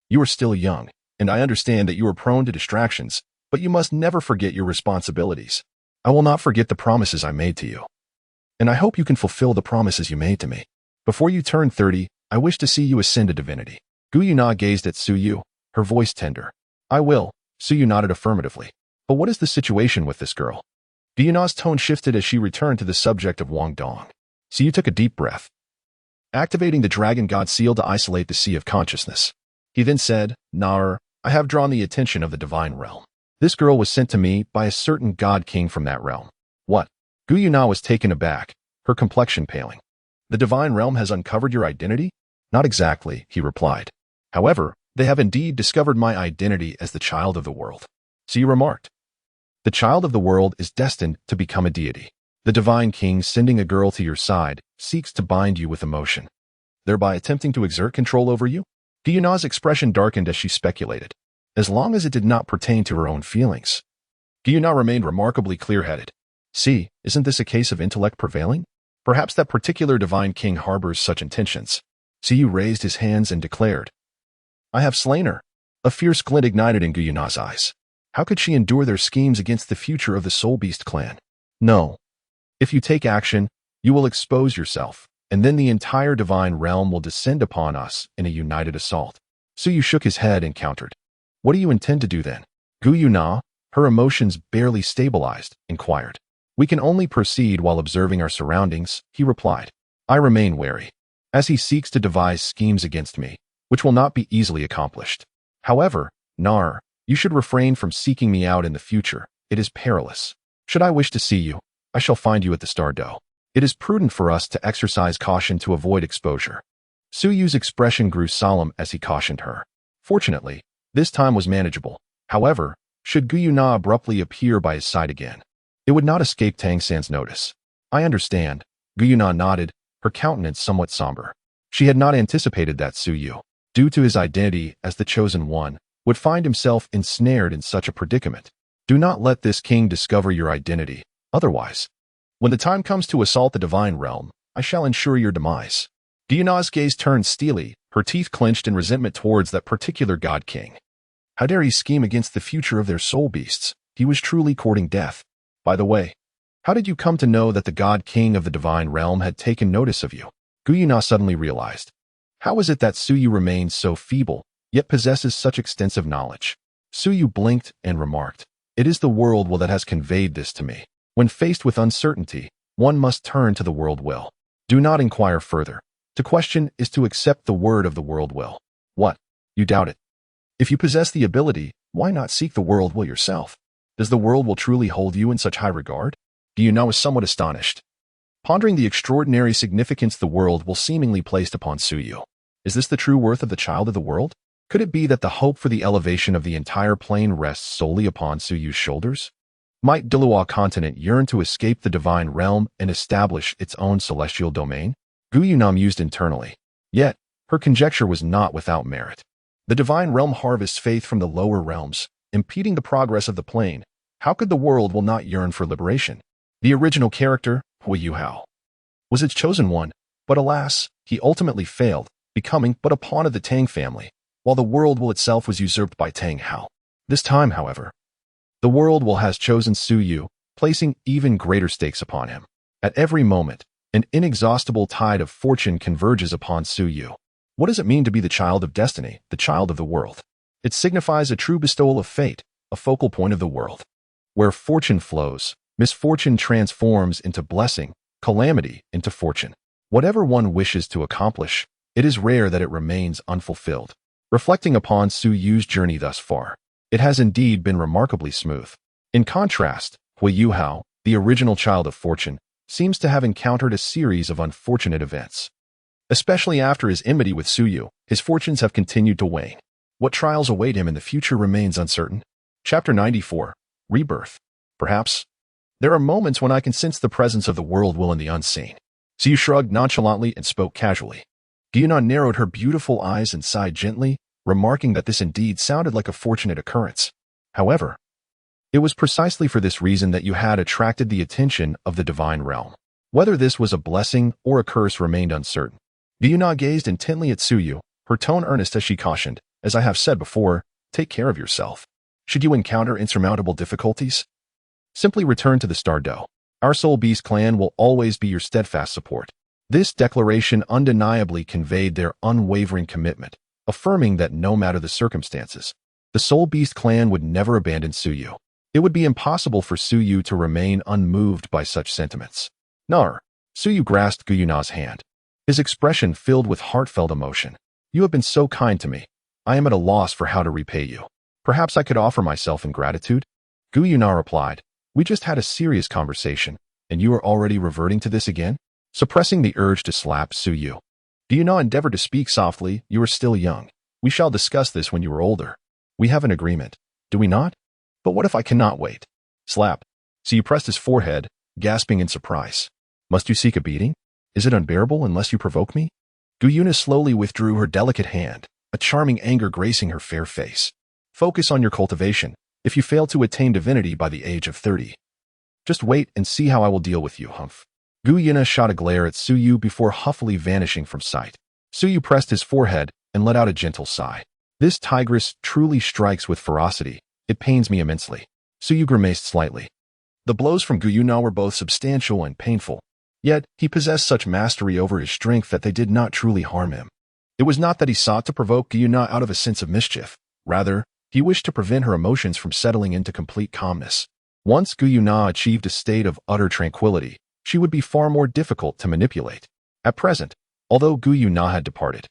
You are still young, and I understand that you are prone to distractions, but you must never forget your responsibilities. I will not forget the promises I made to you. And I hope you can fulfill the promises you made to me. Before you turn 30, I wish to see you ascend to divinity. Guyuna gazed at Su Yu, her voice tender. I will. Su Yu nodded affirmatively. But what is the situation with this girl? Guyuna's tone shifted as she returned to the subject of Wong Dong. Su Yu took a deep breath, activating the dragon god seal to isolate the sea of consciousness. He then said, Nar, I have drawn the attention of the divine realm. This girl was sent to me by a certain god king from that realm. What? Guyuna was taken aback, her complexion paling. The divine realm has uncovered your identity? Not exactly, he replied. However, they have indeed discovered my identity as the child of the world. Su Yu remarked. The child of the world is destined to become a deity. The divine king sending a girl to your side seeks to bind you with emotion, thereby attempting to exert control over you? Guyuna's expression darkened as she speculated, as long as it did not pertain to her own feelings. Guyuna remained remarkably clear-headed. See, isn't this a case of intellect prevailing? Perhaps that particular divine king harbors such intentions. Su Yu raised his hands and declared, I have slain her. A fierce glint ignited in Guyuna's eyes. How could she endure their schemes against the future of the Soul Beast clan? No. If you take action, you will expose yourself, and then the entire divine realm will descend upon us in a united assault. Su Yu shook his head and countered. What do you intend to do then? Guyuna, her emotions barely stabilized, inquired. We can only proceed while observing our surroundings, he replied. I remain wary, as he seeks to devise schemes against me, which will not be easily accomplished. However, Nar, you should refrain from seeking me out in the future. It is perilous. Should I wish to see you, I shall find you at the Star Dou. It is prudent for us to exercise caution to avoid exposure. Su Yu's expression grew solemn as he cautioned her. Fortunately, this time was manageable. However, should Guyuna abruptly appear by his side again, it would not escape Tang San's notice. I understand. Guyuna nodded, her countenance somewhat somber. She had not anticipated that Su Yu, due to his identity as the chosen one, would find himself ensnared in such a predicament. Do not let this king discover your identity. Otherwise, when the time comes to assault the divine realm, I shall ensure your demise. Guyuna's gaze turned steely, her teeth clenched in resentment towards that particular god king. How dare he scheme against the future of their soul beasts? He was truly courting death. By the way, how did you come to know that the god king of the divine realm had taken notice of you? Guyuna suddenly realized. How is it that Suyu remains so feeble, yet possesses such extensive knowledge? Suyu blinked and remarked, "It is the world will that has conveyed this to me. When faced with uncertainty, one must turn to the world will. Do not inquire further. To question is to accept the word of the world will. What? You doubt it? If you possess the ability, why not seek the world will yourself? Does the world will truly hold you in such high regard?" Guyuna was somewhat astonished, pondering the extraordinary significance the world will seemingly placed upon Suyu. Is this the true worth of the child of the world? Could it be that the hope for the elevation of the entire plane rests solely upon Suyu's shoulders? Might Dulua continent yearn to escape the divine realm and establish its own celestial domain? Guyuna mused internally. Yet, her conjecture was not without merit. The divine realm harvests faith from the lower realms, impeding the progress of the plane. How could the world will not yearn for liberation? The original character, Hui Yuhao, was its chosen one, but alas, he ultimately failed, becoming but a pawn of the Tang family, while the world will itself was usurped by Tang Hao. This time, however, the world will has chosen Suyu, placing even greater stakes upon him. At every moment, an inexhaustible tide of fortune converges upon Suyu. What does it mean to be the child of destiny, the child of the world? It signifies a true bestowal of fate, a focal point of the world. Where fortune flows, misfortune transforms into blessing, calamity into fortune. Whatever one wishes to accomplish, it is rare that it remains unfulfilled. Reflecting upon Suyu's journey thus far, it has indeed been remarkably smooth. In contrast, Hui Yuhao, the original child of fortune, seems to have encountered a series of unfortunate events. Especially after his enmity with Suyu, his fortunes have continued to wane. What trials await him in the future remains uncertain. Chapter 94, Rebirth. Perhaps there are moments when I can sense the presence of the world will in the unseen. Suyu shrugged nonchalantly and spoke casually. Guyuna narrowed her beautiful eyes and sighed gently, remarking that this indeed sounded like a fortunate occurrence. However, it was precisely for this reason that you had attracted the attention of the divine realm. Whether this was a blessing or a curse remained uncertain. Guyuna gazed intently at Suyu, her tone earnest as she cautioned, "As I have said before, take care of yourself. Should you encounter insurmountable difficulties, simply return to the Star Dou. Our Soul Beast clan will always be your steadfast support." This declaration undeniably conveyed their unwavering commitment, affirming that no matter the circumstances, the Soul Beast clan would never abandon Suyu. It would be impossible for Suyu to remain unmoved by such sentiments. Nar, Suyu grasped Guyuna's hand, his expression filled with heartfelt emotion. "You have been so kind to me. I am at a loss for how to repay you. Perhaps I could offer myself in gratitude?" Guyuna replied, "We just had a serious conversation, and you are already reverting to this again?" Suppressing the urge to slap Suyu, Guyuna endeavored to speak softly. "You are still young. We shall discuss this when you are older. We have an agreement, do we not? But what if I cannot wait?" Slap. Suyu pressed his forehead, gasping in surprise. "Must you seek a beating? Is it unbearable unless you provoke me?" Guyuna slowly withdrew her delicate hand, a charming anger gracing her fair face. "Focus on your cultivation. If you fail to attain divinity by the age of 30, just wait and see how I will deal with you, humph." Guyuna shot a glare at Suyu before huffily vanishing from sight. Suyu pressed his forehead and let out a gentle sigh. "This tigress truly strikes with ferocity. It pains me immensely." Suyu grimaced slightly. The blows from Guyuna were both substantial and painful, yet he possessed such mastery over his strength that they did not truly harm him. It was not that he sought to provoke Guyuna out of a sense of mischief. Rather, he wished to prevent her emotions from settling into complete calmness. Once Guyuna achieved a state of utter tranquility, she would be far more difficult to manipulate. At present, although Guyuna had departed,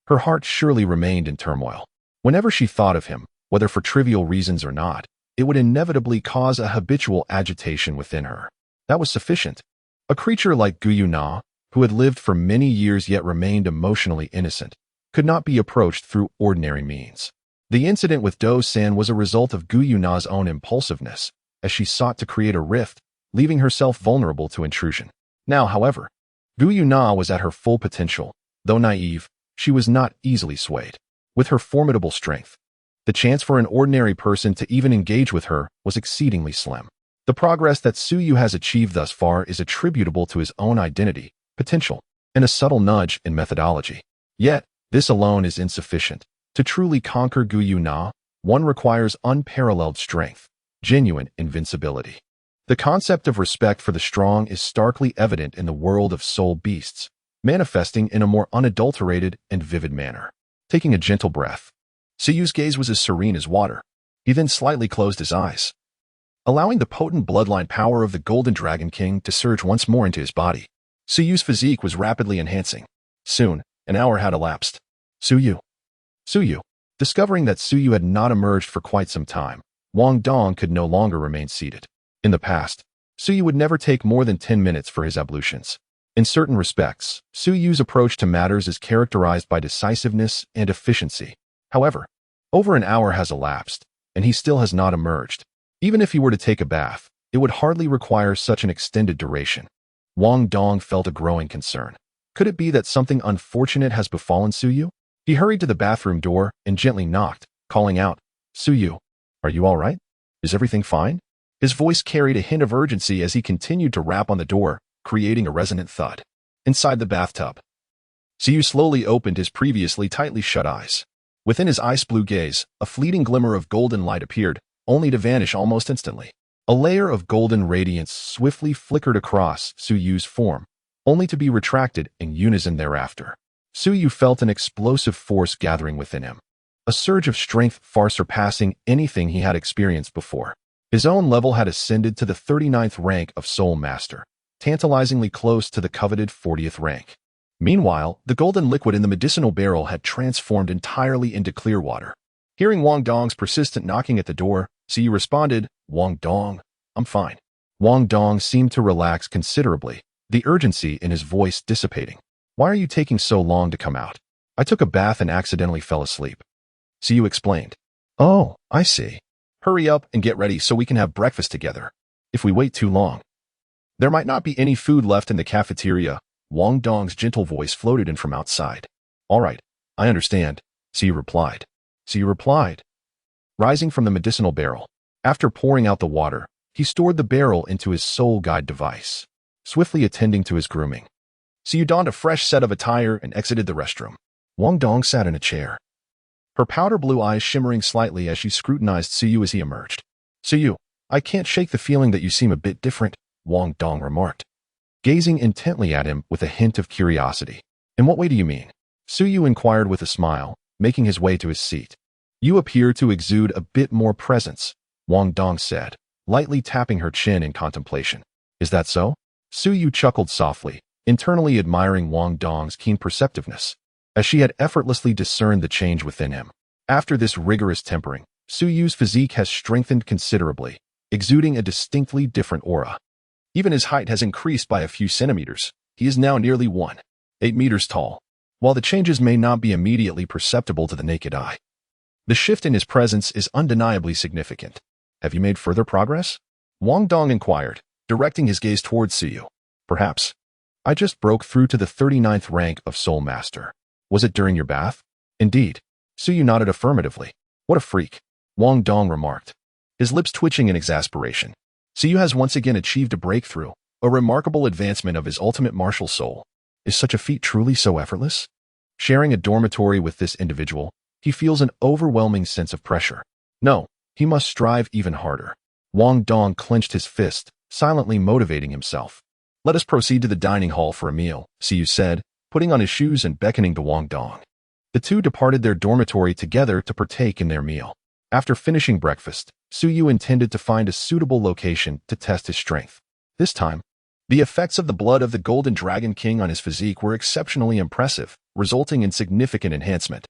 her heart surely remained in turmoil. Whenever she thought of him, whether for trivial reasons or not, it would inevitably cause a habitual agitation within her. That was sufficient. A creature like Guyuna, who had lived for many years yet remained emotionally innocent, could not be approached through ordinary means. The incident with Do-san was a result of Guyuna's own impulsiveness, as she sought to create a rift, leaving herself vulnerable to intrusion. Now, however, Guyuna was at her full potential. Though naive, she was not easily swayed. With her formidable strength, the chance for an ordinary person to even engage with her was exceedingly slim. The progress that Suyu has achieved thus far is attributable to his own identity, potential, and a subtle nudge in methodology. Yet, This alone is insufficient. To truly conquer Guyuna, one requires unparalleled strength, genuine invincibility. The concept of respect for the strong is starkly evident in the world of soul beasts, manifesting in a more unadulterated and vivid manner. Taking a gentle breath, Suyu's gaze was as serene as water. He then slightly closed his eyes, allowing the potent bloodline power of the Golden Dragon King to surge once more into his body. Suyu's physique was rapidly enhancing. Soon, an hour had elapsed. Suyu. Discovering that Suyu had not emerged for quite some time, Wong Dong could no longer remain seated. In the past, Suyu would never take more than 10 minutes for his ablutions. In certain respects, Suyu's approach to matters is characterized by decisiveness and efficiency. However, over an hour has elapsed, and he still has not emerged. Even if he were to take a bath, it would hardly require such an extended duration. Wong Dong felt a growing concern. Could it be that something unfortunate has befallen Suyu? He hurried to the bathroom door and gently knocked, calling out, "Suyu, are you all right? Is everything fine?" His voice carried a hint of urgency as he continued to rap on the door, creating a resonant thud. Inside the bathtub, Suyu slowly opened his previously tightly shut eyes. Within his ice-blue gaze, a fleeting glimmer of golden light appeared, only to vanish almost instantly. A layer of golden radiance swiftly flickered across Suyu's form, only to be retracted in unison thereafter. Suyu felt an explosive force gathering within him, a surge of strength far surpassing anything he had experienced before. His own level had ascended to the 39th rank of Soul Master, tantalizingly close to the coveted 40th rank. Meanwhile, the golden liquid in the medicinal barrel had transformed entirely into clear water. Hearing Wong Dong's persistent knocking at the door, Suyu responded, "Wong Dong, I'm fine." Wong Dong seemed to relax considerably, the urgency in his voice dissipating. "Why are you taking so long to come out?" "I took a bath and accidentally fell asleep," Suyu explained. "Oh, I see. Hurry up and get ready so we can have breakfast together. If we wait too long, there might not be any food left in the cafeteria." Wong Dong's gentle voice floated in from outside. "All right, I understand," Suyu replied. Rising from the medicinal barrel, after pouring out the water, he stored the barrel into his soul guide device, swiftly attending to his grooming. Suyu donned a fresh set of attire and exited the restroom. Wong Dong sat in a chair, her powder blue eyes shimmering slightly as she scrutinized Suyu as he emerged. "Suyu, I can't shake the feeling that you seem a bit different," Wong Dong remarked, gazing intently at him with a hint of curiosity. "In what way do you mean?" Suyu inquired with a smile, making his way to his seat. "You appear to exude a bit more presence," Wong Dong said, lightly tapping her chin in contemplation. "Is that so?" Suyu chuckled softly, internally admiring Wong Dong's keen perceptiveness, as she had effortlessly discerned the change within him. After this rigorous tempering, Suyu's physique has strengthened considerably, exuding a distinctly different aura. Even his height has increased by a few centimeters. He is now nearly 1.8 meters tall. While the changes may not be immediately perceptible to the naked eye, the shift in his presence is undeniably significant. "Have you made further progress?" Wong Dong inquired, directing his gaze towards Suyu. "Perhaps. I just broke through to the 39th rank of Soul Master. Was it during your bath?" "Indeed." Suyu nodded affirmatively. "What a freak," Wong Dong remarked, his lips twitching in exasperation. Suyu has once again achieved a breakthrough, a remarkable advancement of his ultimate martial soul. Is such a feat truly so effortless? Sharing a dormitory with this individual, he feels an overwhelming sense of pressure. No, he must strive even harder. Wong Dong clenched his fist, silently motivating himself. "Let us proceed to the dining hall for a meal," Suyu said, putting on his shoes and beckoning to Wong Dong. The two departed their dormitory together to partake in their meal. After finishing breakfast, Suyu intended to find a suitable location to test his strength. This time, the effects of the blood of the Golden Dragon King on his physique were exceptionally impressive, resulting in significant enhancement.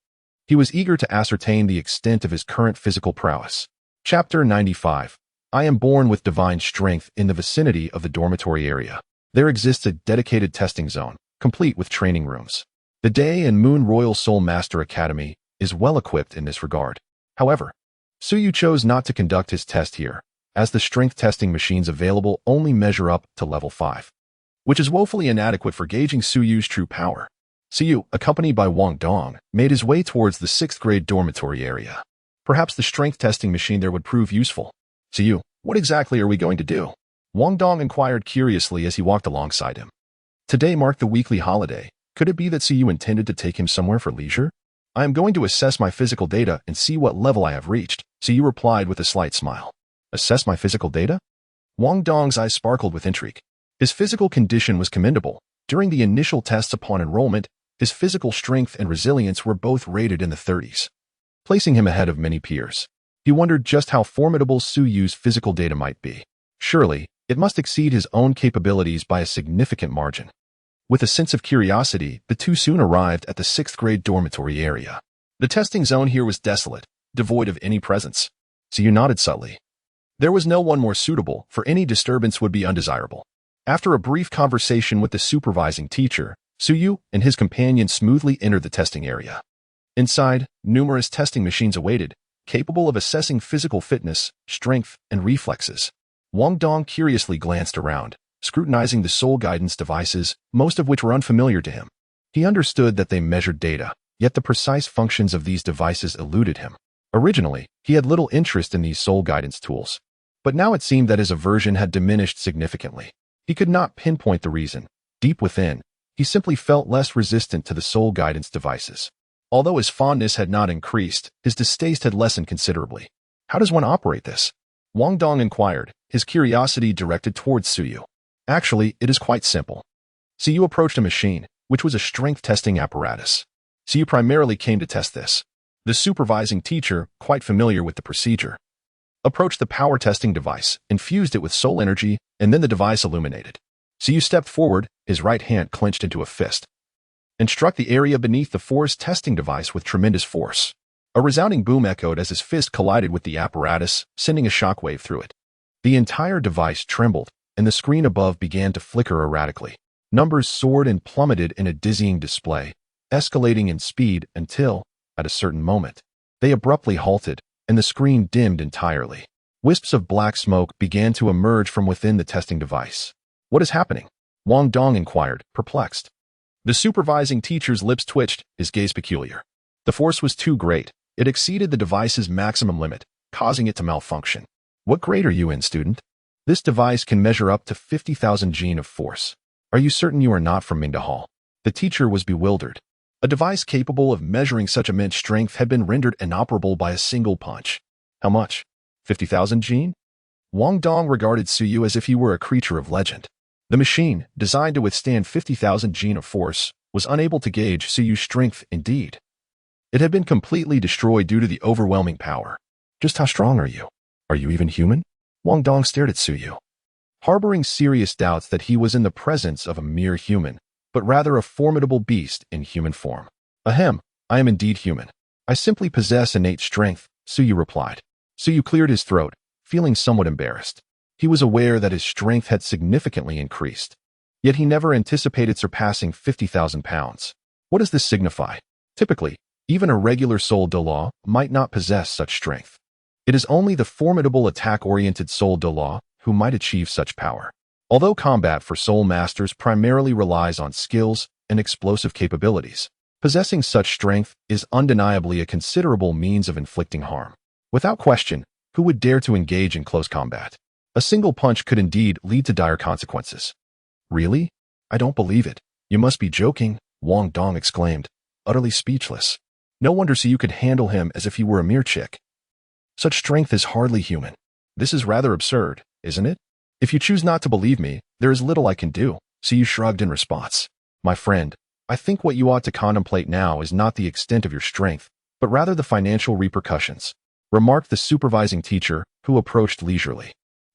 He was eager to ascertain the extent of his current physical prowess. Chapter 95. I am born with divine strength. In the vicinity of the dormitory area, there exists a dedicated testing zone, complete with training rooms. The Day and Moon Royal Soul Master Academy is well equipped in this regard. However, Suyu chose not to conduct his test here, as the strength testing machines available only measure up to level 5, which is woefully inadequate for gauging Suyu's true power. Suyu, accompanied by Wong Dong, made his way towards the 6th grade dormitory area. Perhaps the strength testing machine there would prove useful. "Suyu, what exactly are we going to do?" Wong Dong inquired curiously as he walked alongside him. Today marked the weekly holiday, Could it be that Siyu intended to take him somewhere for leisure? I am going to assess my physical data and see what level I have reached, Siyu replied with a slight smile. Assess my physical data? Wong Dong's eyes sparkled with intrigue. His physical condition was commendable. During the initial tests upon enrollment, his physical strength and resilience were both rated in the 30s, placing him ahead of many peers. He wondered just how formidable Suyu's physical data might be. Surely, it must exceed his own capabilities by a significant margin. With a sense of curiosity, the two soon arrived at the 6th grade dormitory area. The testing zone here was desolate, devoid of any presence. Siyu nodded subtly. There was no one more suitable, for any disturbance would be undesirable. After a brief conversation with the supervising teacher, Siyu and his companion smoothly entered the testing area. Inside, numerous testing machines awaited, capable of assessing physical fitness, strength, and reflexes. Wong Dong curiously glanced around, scrutinizing the soul guidance devices, most of which were unfamiliar to him. He understood that they measured data, yet the precise functions of these devices eluded him. Originally, he had little interest in these soul guidance tools, but now it seemed that his aversion had diminished significantly. He could not pinpoint the reason. Deep within, he simply felt less resistant to the soul guidance devices. Although his fondness had not increased, his distaste had lessened considerably. How does one operate this? Wong Dong inquired, his curiosity directed towards Siyu. Actually, it is quite simple. Siyu approached a machine, which was a strength testing apparatus. Siyu primarily came to test this. The supervising teacher, quite familiar with the procedure, approached the power testing device, infused it with soul energy, and then the device illuminated. Siyu stepped forward, his right hand clenched into a fist, and struck the area beneath the force testing device with tremendous force. A resounding boom echoed as his fist collided with the apparatus, sending a shockwave through it. The entire device trembled, and the screen above began to flicker erratically. Numbers soared and plummeted in a dizzying display, escalating in speed until, at a certain moment, they abruptly halted, and the screen dimmed entirely. Wisps of black smoke began to emerge from within the testing device. What is happening? Wong Dong inquired, perplexed. The supervising teacher's lips twitched, his gaze peculiar. The force was too great. It exceeded the device's maximum limit, causing it to malfunction. What grade are you in, student? This device can measure up to 50,000 Jin of force. Are you certain you are not from Mingda Hall? The teacher was bewildered. A device capable of measuring such immense strength had been rendered inoperable by a single punch. How much? 50,000 Jin? Wong Dong regarded Siyu as if he were a creature of legend. The machine, designed to withstand 50,000 Jin of force, was unable to gauge Siyu's strength indeed. It had been completely destroyed due to the overwhelming power. Just how strong are you? Are you even human? Wong Dong stared at Siyu, harboring serious doubts that he was in the presence of a mere human, but rather a formidable beast in human form. Ahem, I am indeed human. I simply possess innate strength, Siyu replied. Siyu cleared his throat, feeling somewhat embarrassed. He was aware that his strength had significantly increased, yet he never anticipated surpassing 50,000 pounds. What does this signify? Typically, even a regular Soul Dou might not possess such strength. It is only the formidable attack-oriented Soul Dou who might achieve such power. Although combat for Soul Masters primarily relies on skills and explosive capabilities, possessing such strength is undeniably a considerable means of inflicting harm. Without question, who would dare to engage in close combat? A single punch could indeed lead to dire consequences. Really? I don't believe it. You must be joking, Wong Dong exclaimed, utterly speechless. No wonder Siyu could handle him as if he were a mere chick. Such strength is hardly human. This is rather absurd, isn't it? If you choose not to believe me, there is little I can do, Siyu shrugged in response. My friend, I think what you ought to contemplate now is not the extent of your strength, but rather the financial repercussions, remarked the supervising teacher, who approached leisurely.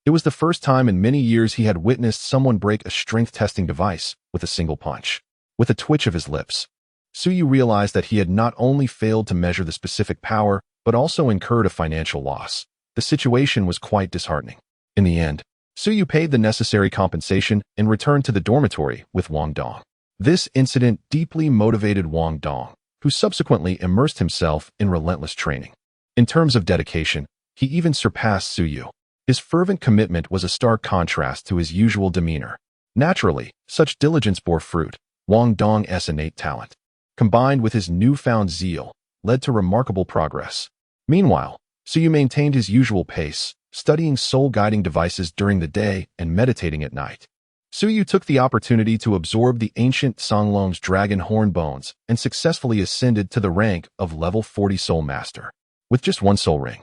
It was the first time in many years he had witnessed someone break a strength testing device with a single punch. With a twitch of his lips, Siyu realized that he had not only failed to measure the specific power, but also incurred a financial loss. The situation was quite disheartening. In the end, Siyu paid the necessary compensation and returned to the dormitory with Wong Dong. This incident deeply motivated Wong Dong, who subsequently immersed himself in relentless training. In terms of dedication, he even surpassed Siyu. His fervent commitment was a stark contrast to his usual demeanor. Naturally, such diligence bore fruit. Wong Dong's innate talent, combined with his newfound zeal, led to remarkable progress. Meanwhile, Siyu maintained his usual pace, studying soul-guiding devices during the day and meditating at night. Suyu took the opportunity to absorb the ancient Songlong's dragon horn bones and successfully ascended to the rank of level 40 Soul Master. With just one soul ring,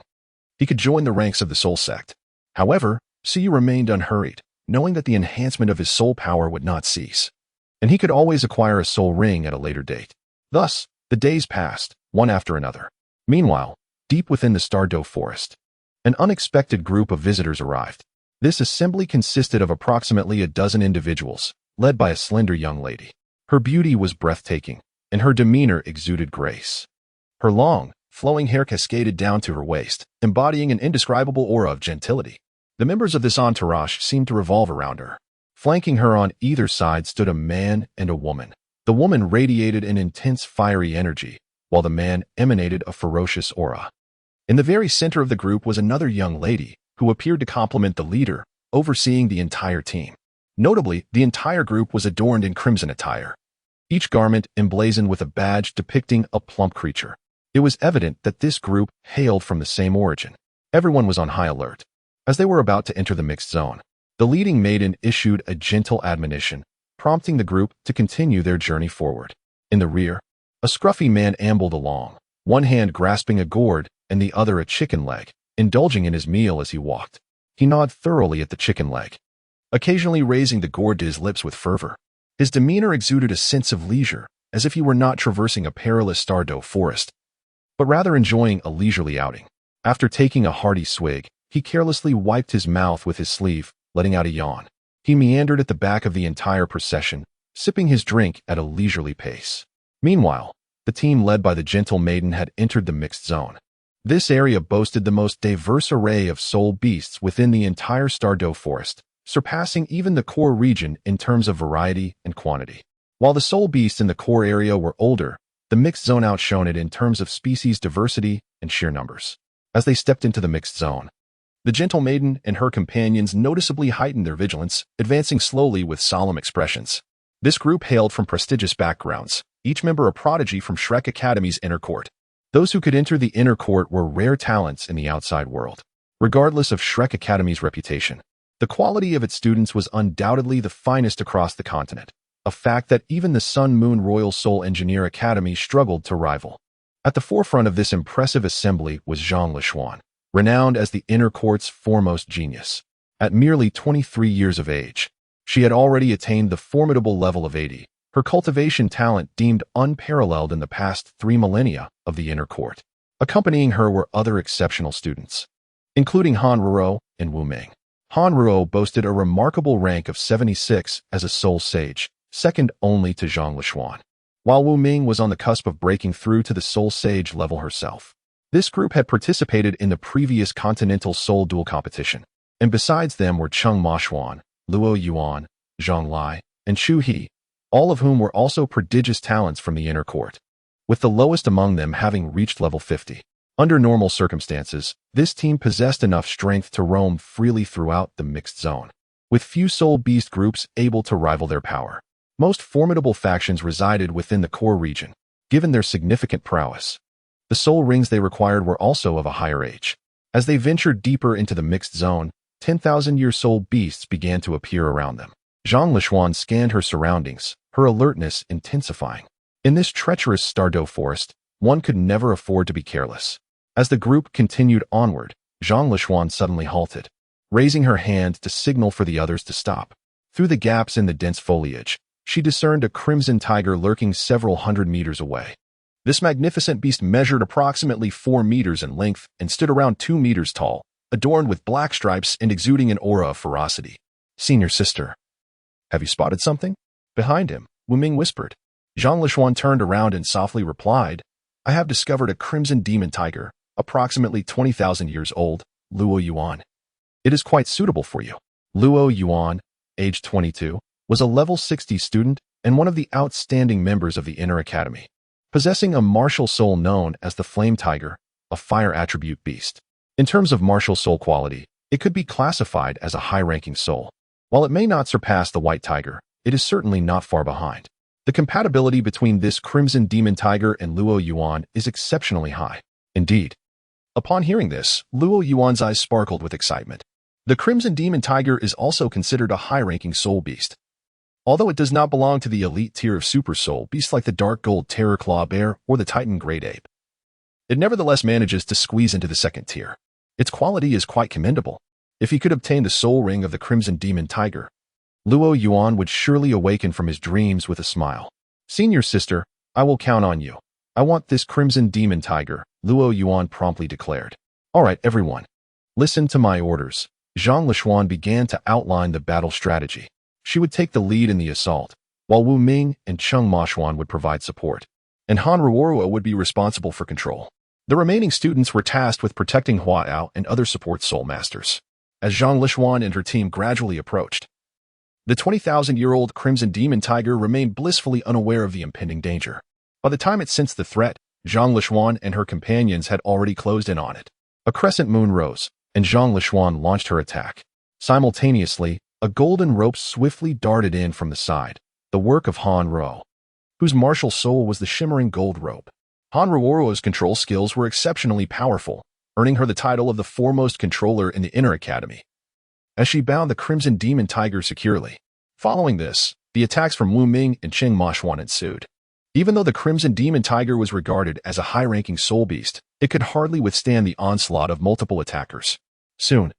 he could join the ranks of the Soul Sect. However, Suyu remained unhurried, knowing that the enhancement of his soul power would not cease, and he could always acquire a soul ring at a later date. Thus, the days passed, one after another. Meanwhile, deep within the Star Dou forest, an unexpected group of visitors arrived. This assembly consisted of approximately a dozen individuals, led by a slender young lady. Her beauty was breathtaking, and her demeanor exuded grace. Her long, flowing hair cascaded down to her waist, embodying an indescribable aura of gentility. The members of this entourage seemed to revolve around her. Flanking her on either side stood a man and a woman. The woman radiated an intense fiery energy, while the man emanated a ferocious aura. In the very center of the group was another young lady, who appeared to complement the leader, overseeing the entire team. Notably, the entire group was adorned in crimson attire, each garment emblazoned with a badge depicting a plump creature. It was evident that this group hailed from the same origin. Everyone was on high alert. As they were about to enter the mixed zone, the leading maiden issued a gentle admonition, prompting the group to continue their journey forward. In the rear, a scruffy man ambled along, one hand grasping a gourd and the other a chicken leg, indulging in his meal as he walked. He gnawed thoroughly at the chicken leg, occasionally raising the gourd to his lips with fervor. His demeanor exuded a sense of leisure, as if he were not traversing a perilous Star Dou forest, but rather enjoying a leisurely outing. After taking a hearty swig, he carelessly wiped his mouth with his sleeve, letting out a yawn. He meandered at the back of the entire procession, sipping his drink at a leisurely pace. Meanwhile, the team led by the gentle maiden had entered the mixed zone. This area boasted the most diverse array of soul beasts within the entire Star Dou forest, surpassing even the core region in terms of variety and quantity. While the soul beasts in the core area were older, the mixed zone outshone it in terms of species diversity and sheer numbers. As they stepped into the mixed zone, the gentle maiden and her companions noticeably heightened their vigilance, advancing slowly with solemn expressions. This group hailed from prestigious backgrounds, each member a prodigy from Shrek Academy's inner court. Those who could enter the inner court were rare talents in the outside world. Regardless of Shrek Academy's reputation, the quality of its students was undoubtedly the finest across the continent, a fact that even the Sun Moon Royal Soul Engineer Academy struggled to rival. At the forefront of this impressive assembly was Zhang Lishuan, renowned as the inner court's foremost genius. At merely 23 years of age, she had already attained the formidable level of 80, her cultivation talent deemed unparalleled in the past 3 millennia of the inner court. Accompanying her were other exceptional students, including Han Ruo and Wu Ming. Han Ruo boasted a remarkable rank of 76 as a soul sage, second only to Zhang Lishuan, while Wu Ming was on the cusp of breaking through to the soul sage level herself. This group had participated in the previous continental soul duel competition, and besides them were Cheng Mashuan, Luo Yuan, Zhang Lai, and Chu He, all of whom were also prodigious talents from the inner court, with the lowest among them having reached level 50. Under normal circumstances, this team possessed enough strength to roam freely throughout the mixed zone, with few soul beast groups able to rival their power. Most formidable factions resided within the core region, given their significant prowess. The soul rings they required were also of a higher age. As they ventured deeper into the mixed zone, 10,000-year soul beasts began to appear around them. Zhang Lishuan scanned her surroundings, her alertness intensifying. In this treacherous Star Dou forest, one could never afford to be careless. As the group continued onward, Zhang Lishuan suddenly halted, raising her hand to signal for the others to stop. Through the gaps in the dense foliage, she discerned a crimson tiger lurking several hundred meters away. This magnificent beast measured approximately 4 meters in length and stood around 2 meters tall, adorned with black stripes and exuding an aura of ferocity. "Senior sister, have you spotted something?" Behind him, Wu Ming whispered. Zhang Lishuan turned around and softly replied, "I have discovered a crimson demon tiger, approximately 20,000 years old, Luo Yuan. It is quite suitable for you." Luo Yuan, age 22, was a level 60 student and one of the outstanding members of the Inner Academy, possessing a martial soul known as the Flame Tiger, a fire attribute beast. In terms of martial soul quality, it could be classified as a high-ranking soul. While it may not surpass the White Tiger, it is certainly not far behind. The compatibility between this Crimson Demon Tiger and Luo Yuan is exceptionally high. Indeed. Upon hearing this, Luo Yuan's eyes sparkled with excitement. The Crimson Demon Tiger is also considered a high-ranking soul beast, Although it does not belong to the elite tier of super soul beasts like the dark gold terror claw bear or the titan great ape, it nevertheless manages to squeeze into the second tier. Its quality is quite commendable. If he could obtain the soul ring of the crimson demon tiger, Luo Yuan would surely awaken from his dreams with a smile. Senior sister, I will count on you. I want this crimson demon tiger, Luo Yuan promptly declared. All right, everyone. Listen to my orders. Zhang Lishuan began to outline the battle strategy. She would take the lead in the assault, while Wu Ming and Cheng Mashuan would provide support, and Han Ruorua would be responsible for control. The remaining students were tasked with protecting Hua Ao and other support soul masters. As Zhang Lishuan and her team gradually approached, the 20,000-year-old Crimson Demon Tiger remained blissfully unaware of the impending danger. By the time it sensed the threat, Zhang Lishuan and her companions had already closed in on it. A crescent moon rose, and Zhang Lishuan launched her attack. Simultaneously, a golden rope swiftly darted in from the side, the work of Han Ruo, whose martial soul was the shimmering gold rope. Han Ruo's control skills were exceptionally powerful, earning her the title of the foremost controller in the Inner Academy, as she bound the Crimson Demon Tiger securely. Following this, the attacks from Wu Ming and Cheng Mashuan ensued. Even though the Crimson Demon Tiger was regarded as a high-ranking soul beast, it could hardly withstand the onslaught of multiple attackers. Soon,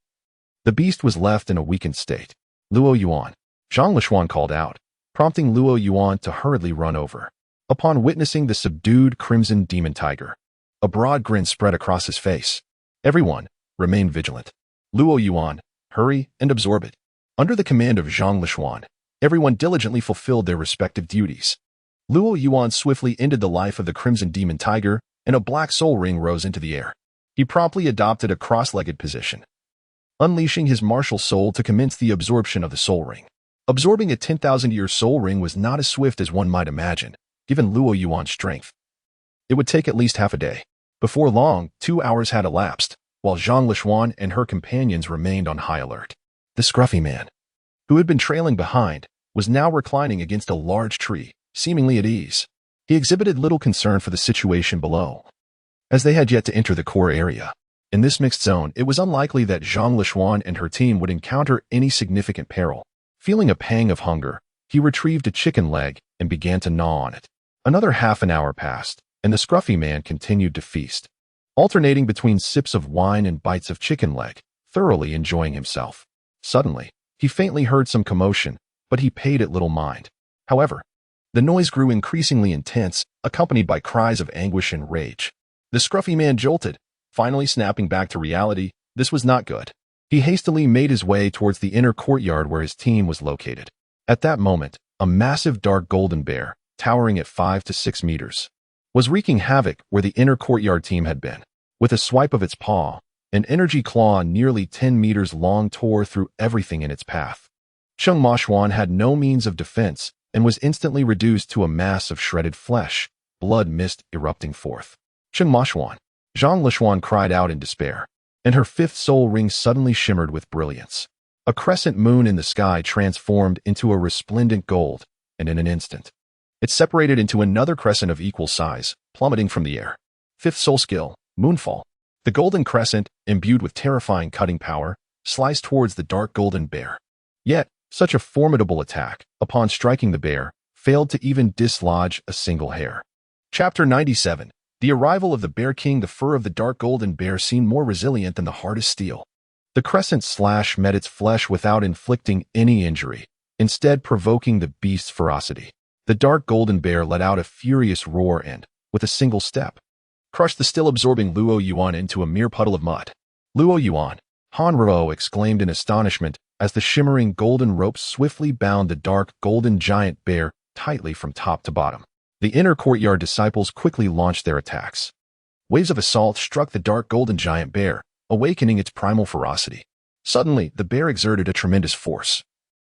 the beast was left in a weakened state. Luo Yuan, Zhang Lishuan called out, prompting Luo Yuan to hurriedly run over. Upon witnessing the subdued Crimson Demon Tiger, a broad grin spread across his face. Everyone, remain vigilant. Luo Yuan, hurry and absorb it. Under the command of Zhang Lishuan, everyone diligently fulfilled their respective duties. Luo Yuan swiftly ended the life of the Crimson Demon Tiger, and a black soul ring rose into the air. He promptly adopted a cross-legged position, unleashing his martial soul to commence the absorption of the soul ring. Absorbing a 10,000-year soul ring was not as swift as one might imagine, given Luo Yuan's strength. It would take at least half a day. Before long, 2 hours had elapsed, while Zhang Lishuan and her companions remained on high alert. The scruffy man, who had been trailing behind, was now reclining against a large tree, seemingly at ease. He exhibited little concern for the situation below, as they had yet to enter the core area. In this mixed zone, it was unlikely that Zhang Lishuan and her team would encounter any significant peril. Feeling a pang of hunger, he retrieved a chicken leg and began to gnaw on it. Another half an hour passed, and the scruffy man continued to feast, alternating between sips of wine and bites of chicken leg, thoroughly enjoying himself. Suddenly, he faintly heard some commotion, but he paid it little mind. However, the noise grew increasingly intense, accompanied by cries of anguish and rage. The scruffy man jolted, finally snapping back to reality. This was not good. He hastily made his way towards the inner courtyard where his team was located. At that moment, a massive dark golden bear, towering at 5 to 6 meters, was wreaking havoc where the inner courtyard team had been. With a swipe of its paw, an energy claw nearly 10 meters long tore through everything in its path. Cheng Mashuan had no means of defense and was instantly reduced to a mass of shredded flesh, blood mist erupting forth. Cheng Mashuan, Zhang Lishuan cried out in despair, and her fifth soul ring suddenly shimmered with brilliance. A crescent moon in the sky transformed into a resplendent gold, and in an instant, it separated into another crescent of equal size, plummeting from the air. Fifth soul skill, Moonfall. The golden crescent, imbued with terrifying cutting power, sliced towards the dark golden bear. Yet, such a formidable attack, upon striking the bear, failed to even dislodge a single hair. Chapter 97. The arrival of the Bear King. The fur of the dark golden bear seemed more resilient than the hardest steel. The crescent slash met its flesh without inflicting any injury, instead provoking the beast's ferocity. The dark golden bear let out a furious roar and, with a single step, crushed the still-absorbing Luo Yuan into a mere puddle of mud. Luo Yuan, Han Ruo exclaimed in astonishment as the shimmering golden rope swiftly bound the dark golden giant bear tightly from top to bottom. The inner courtyard disciples quickly launched their attacks. Waves of assault struck the dark golden giant bear, awakening its primal ferocity. Suddenly, the bear exerted a tremendous force,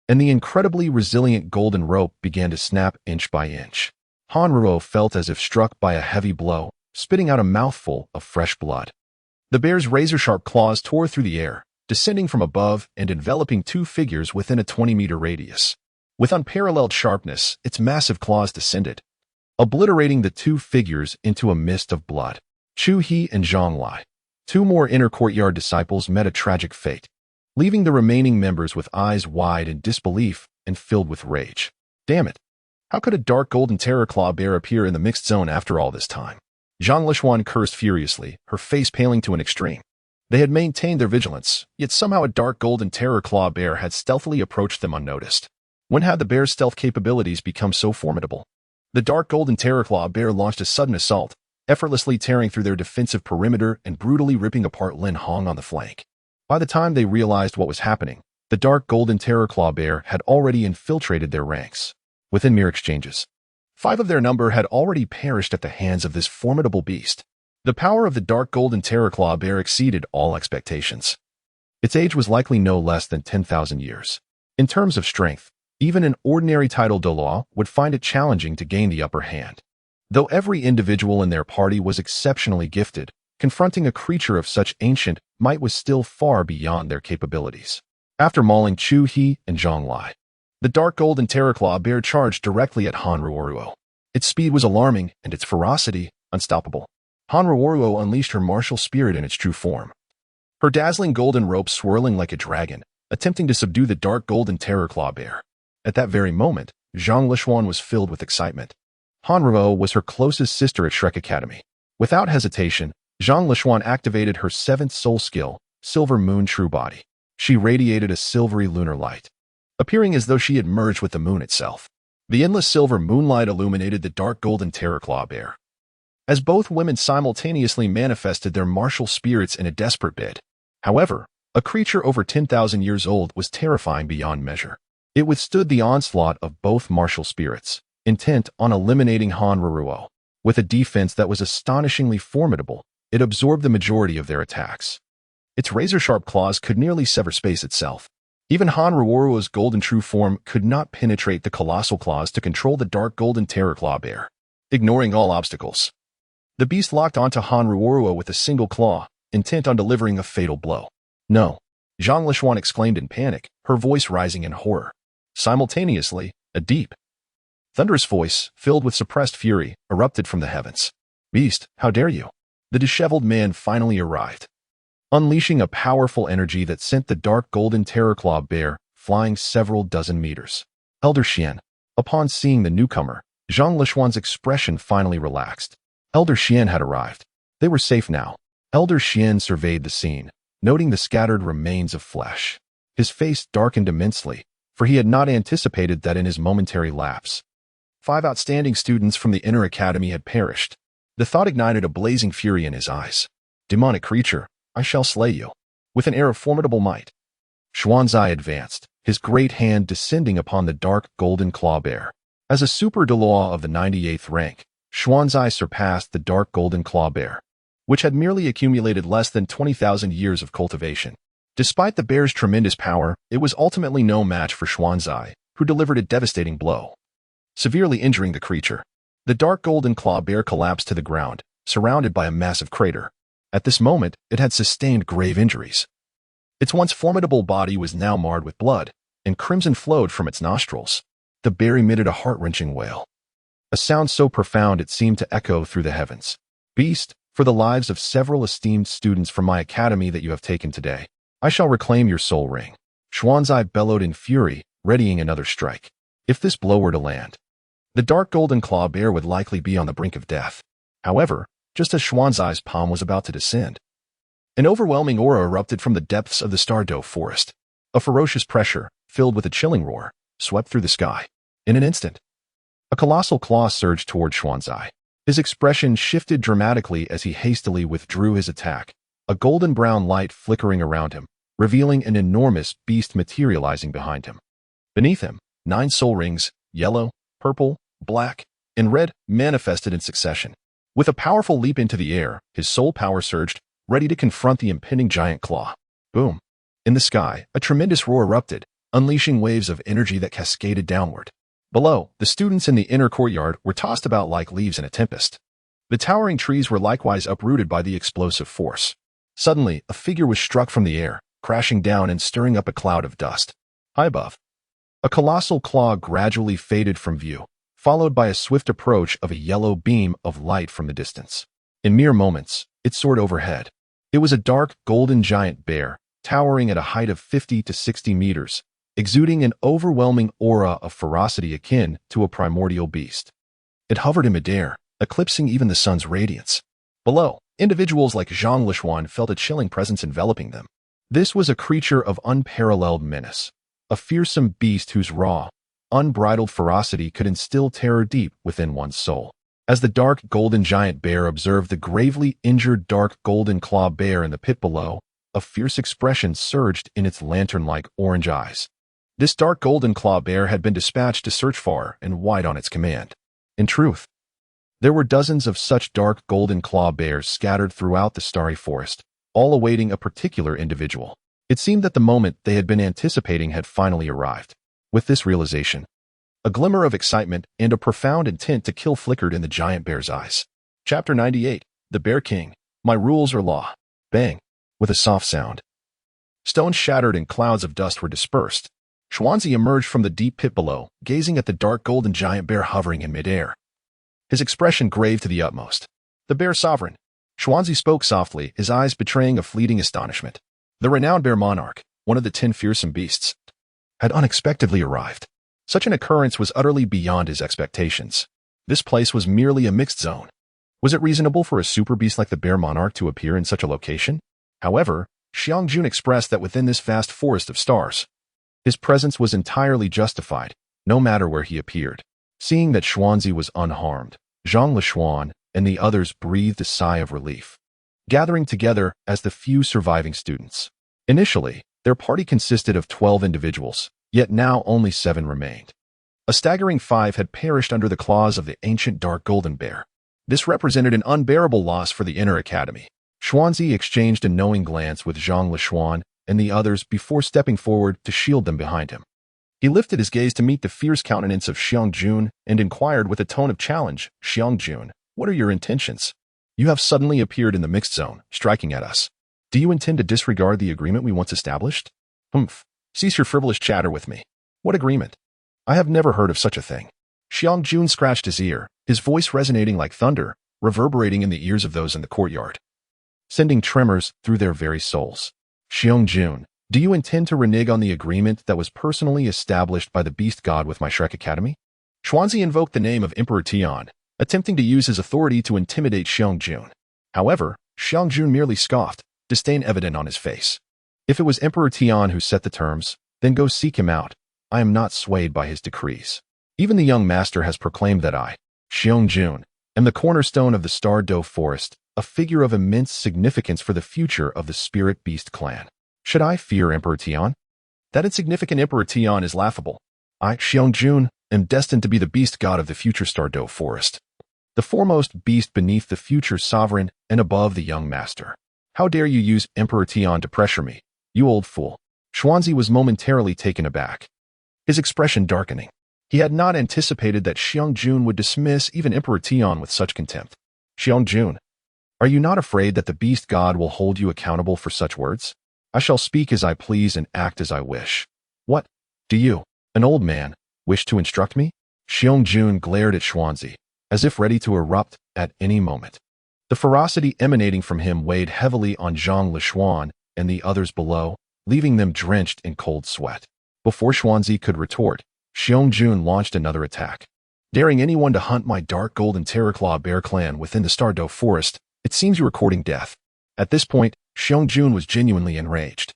and the incredibly resilient golden rope began to snap inch by inch. Han Ruo felt as if struck by a heavy blow, spitting out a mouthful of fresh blood. The bear's razor-sharp claws tore through the air, descending from above and enveloping two figures within a 20-meter radius. With unparalleled sharpness, its massive claws descended, obliterating the two figures into a mist of blood. Chu He and Zhang Lai, two more inner courtyard disciples, met a tragic fate, leaving the remaining members with eyes wide in disbelief and filled with rage. Damn it. How could a dark golden terror claw bear appear in the mixed zone after all this time? Zhang Lishuan cursed furiously, her face paling to an extreme. They had maintained their vigilance, yet somehow a dark golden terror claw bear had stealthily approached them unnoticed. When had the bear's stealth capabilities become so formidable? The dark golden terror claw bear launched a sudden assault, effortlessly tearing through their defensive perimeter and brutally ripping apart Lin Hong on the flank. By the time they realized what was happening, the dark golden terror claw bear had already infiltrated their ranks. Within mere exchanges, 5 of their number had already perished at the hands of this formidable beast. The power of the dark golden terror claw bear exceeded all expectations. Its age was likely no less than 10,000 years. In terms of strength, even an ordinary title Dou would find it challenging to gain the upper hand. Though every individual in their party was exceptionally gifted, confronting a creature of such ancient might was still far beyond their capabilities. After mauling Chu He and Zhang Lai, the dark golden terror claw bear charged directly at Han Ruoruo. Its speed was alarming and its ferocity unstoppable. Han Ruoruo unleashed her martial spirit in its true form, her dazzling golden robe swirling like a dragon, attempting to subdue the dark golden terror claw bear. At that very moment, Zhang Lishuan was filled with excitement. Han Ruo was her closest sister at Shrek Academy. Without hesitation, Zhang Lishuan activated her 7th soul skill, Silver Moon True Body. She radiated a silvery lunar light, appearing as though she had merged with the moon itself. The endless silver moonlight illuminated the dark golden terror claw bear, as both women simultaneously manifested their martial spirits in a desperate bid. However, a creature over 10,000 years old was terrifying beyond measure. It withstood the onslaught of both martial spirits, intent on eliminating Han Ruoruo. With a defense that was astonishingly formidable, it absorbed the majority of their attacks. Its razor-sharp claws could nearly sever space itself. Even Han Ruoruo's golden true form could not penetrate the colossal claws to control the dark golden terror claw bear. Ignoring all obstacles, the beast locked onto Han Ruoruo with a single claw, intent on delivering a fatal blow. No! Zhang Lishuan exclaimed in panic, her voice rising in horror. Simultaneously, a deep, thunderous voice, filled with suppressed fury, erupted from the heavens. Beast, how dare you? The disheveled man finally arrived, unleashing a powerful energy that sent the dark golden terror claw bear flying several dozen meters. Elder Xian. Upon seeing the newcomer, Zhang Lishuan's expression finally relaxed. Elder Xian had arrived. They were safe now. Elder Xian surveyed the scene, noting the scattered remains of flesh. His face darkened immensely, for he had not anticipated that in his momentary lapse, 5 outstanding students from the inner academy had perished. The thought ignited a blazing fury in his eyes. Demonic creature, I shall slay you. With an air of formidable might, Xuanzai advanced, his great hand descending upon the dark golden claw bear. As a super Dou of the 98th rank, Xuanzai surpassed the dark golden claw bear, which had merely accumulated less than 20,000 years of cultivation. Despite the bear's tremendous power, it was ultimately no match for Xuanzai, who delivered a devastating blow, severely injuring the creature. The dark golden claw bear collapsed to the ground, surrounded by a massive crater. At this moment, it had sustained grave injuries. Its once formidable body was now marred with blood, and crimson flowed from its nostrils. The bear emitted a heart-wrenching wail, a sound so profound it seemed to echo through the heavens. Beast, for the lives of several esteemed students from my academy that you have taken today, I shall reclaim your soul ring. Xuanzai bellowed in fury, readying another strike. If this blow were to land, the dark golden claw bear would likely be on the brink of death. However, just as Xuanzai's palm was about to descend, an overwhelming aura erupted from the depths of the Star Dou forest. A ferocious pressure, filled with a chilling roar, swept through the sky. In an instant, a colossal claw surged toward Xuanzai. His expression shifted dramatically as he hastily withdrew his attack, a golden-brown light flickering around him, revealing an enormous beast materializing behind him. Beneath him, 9 soul rings, yellow, purple, black, and red, manifested in succession. With a powerful leap into the air, his soul power surged, ready to confront the impending giant claw. Boom! In the sky, a tremendous roar erupted, unleashing waves of energy that cascaded downward. Below, the students in the inner courtyard were tossed about like leaves in a tempest. The towering trees were likewise uprooted by the explosive force. Suddenly, a figure was struck from the air, crashing down and stirring up a cloud of dust. High above, a colossal claw gradually faded from view, followed by a swift approach of a yellow beam of light from the distance. In mere moments, it soared overhead. It was a dark, golden giant bear, towering at a height of 50 to 60 meters, exuding an overwhelming aura of ferocity akin to a primordial beast. It hovered in midair, eclipsing even the sun's radiance. Below, individuals like Zhang Lishuan felt a chilling presence enveloping them. This was a creature of unparalleled menace, a fearsome beast whose raw, unbridled ferocity could instill terror deep within one's soul. As the dark golden giant bear observed the gravely injured dark golden claw bear in the pit below, a fierce expression surged in its lantern-like orange eyes. This dark golden claw bear had been dispatched to search far and wide on its command. In truth, there were dozens of such dark golden claw bears scattered throughout the starry forest, all awaiting a particular individual. It seemed that the moment they had been anticipating had finally arrived. With this realization, a glimmer of excitement and a profound intent to kill flickered in the giant bear's eyes. Chapter 98, The Bear King, My Rules Are Law. Bang! With a soft sound, stones shattered and clouds of dust were dispersed. Xuanzi emerged from the deep pit below, gazing at the dark golden giant bear hovering in midair. His expression grave to the utmost. The bear sovereign. Xuanzi spoke softly, his eyes betraying a fleeting astonishment. The renowned bear monarch, one of the 10 fearsome beasts, had unexpectedly arrived. Such an occurrence was utterly beyond his expectations. This place was merely a mixed zone. Was it reasonable for a super beast like the bear monarch to appear in such a location? However, Xiangjun expressed that within this vast forest of stars, his presence was entirely justified, no matter where he appeared. Seeing that Xuanzi was unharmed, Zhang Lishuan and the others breathed a sigh of relief, gathering together as the few surviving students. Initially, their party consisted of 12 individuals, yet now only 7 remained. A staggering 5 had perished under the claws of the ancient dark golden bear. This represented an unbearable loss for the inner academy. Xuanzi exchanged a knowing glance with Zhang Lishuan and the others before stepping forward to shield them behind him. He lifted his gaze to meet the fierce countenance of Xiangjun and inquired with a tone of challenge, "Xiangjun, what are your intentions? You have suddenly appeared in the mixed zone, striking at us. Do you intend to disregard the agreement we once established?" "Humph. Cease your frivolous chatter with me. What agreement? I have never heard of such a thing." Xiangjun scratched his ear, his voice resonating like thunder, reverberating in the ears of those in the courtyard, sending tremors through their very souls. "Xiangjun, do you intend to renege on the agreement that was personally established by the beast god with my Shrek Academy?" Xuanzi invoked the name of Emperor Tian, attempting to use his authority to intimidate Xiangjun. However, Xiangjun merely scoffed, disdain evident on his face. "If it was Emperor Tian who set the terms, then go seek him out. I am not swayed by his decrees. Even the young master has proclaimed that I, Xiangjun, am the cornerstone of the Star Dou forest, a figure of immense significance for the future of the Spirit Beast clan. Should I fear Emperor Tian? That insignificant Emperor Tian is laughable. I, Xiangjun, am destined to be the beast god of the future Star Dou forest, the foremost beast beneath the future sovereign and above the young master. How dare you use Emperor Tian to pressure me, you old fool?" Xuanzi was momentarily taken aback, his expression darkening. He had not anticipated that Xiangjun would dismiss even Emperor Tian with such contempt. "Xiangjun, are you not afraid that the beast god will hold you accountable for such words? I shall speak as I please and act as I wish. What? Do you, an old man, wish to instruct me?" Xiangjun glared at Xuanzi, as if ready to erupt at any moment. The ferocity emanating from him weighed heavily on Zhang Lishuan and the others below, leaving them drenched in cold sweat. Before Xuanzi could retort, Xiangjun launched another attack. "Daring anyone to hunt my dark golden terrorclaw bear clan within the Star Dou forest, it seems you are courting death." At this point, Xiangjun was genuinely enraged,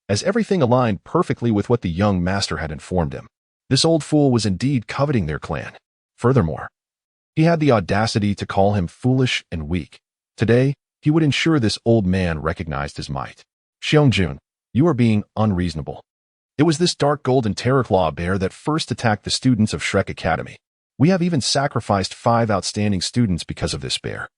as everything aligned perfectly with what the young master had informed him. This old fool was indeed coveting their clan. Furthermore, he had the audacity to call him foolish and weak. Today, he would ensure this old man recognized his might. "Xiangjun, you are being unreasonable. It was this dark golden terrorclaw bear that first attacked the students of Shrek Academy. We have even sacrificed 5 outstanding students because of this bear.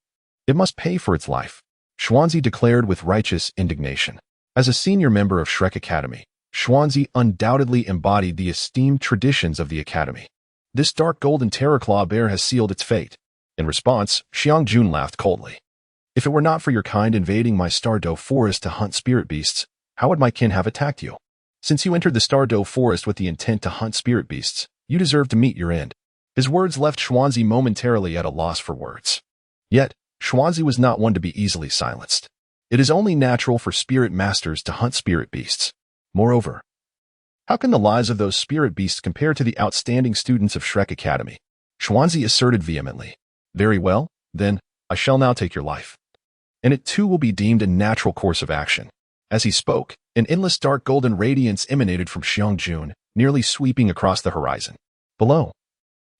It must pay for its life," Xuanzi declared with righteous indignation. As a senior member of Shrek Academy, Xuanzi undoubtedly embodied the esteemed traditions of the academy. This dark golden terrorclaw bear has sealed its fate. In response, Xiangjun laughed coldly. "If it were not for your kind invading my Star Dou forest to hunt spirit beasts, how would my kin have attacked you? Since you entered the Star Dou forest with the intent to hunt spirit beasts, you deserve to meet your end." His words left Xuanzi momentarily at a loss for words. Yet, Xuanzi was not one to be easily silenced. It is only natural for spirit masters to hunt spirit beasts. Moreover, How can the lives of those spirit beasts compare to the outstanding students of Shrek Academy? Xuanzi asserted vehemently. Very well, then, I shall now take your life. And it too will be deemed a natural course of action. As he spoke, an endless dark golden radiance emanated from Xiangjun, nearly sweeping across the horizon. Below,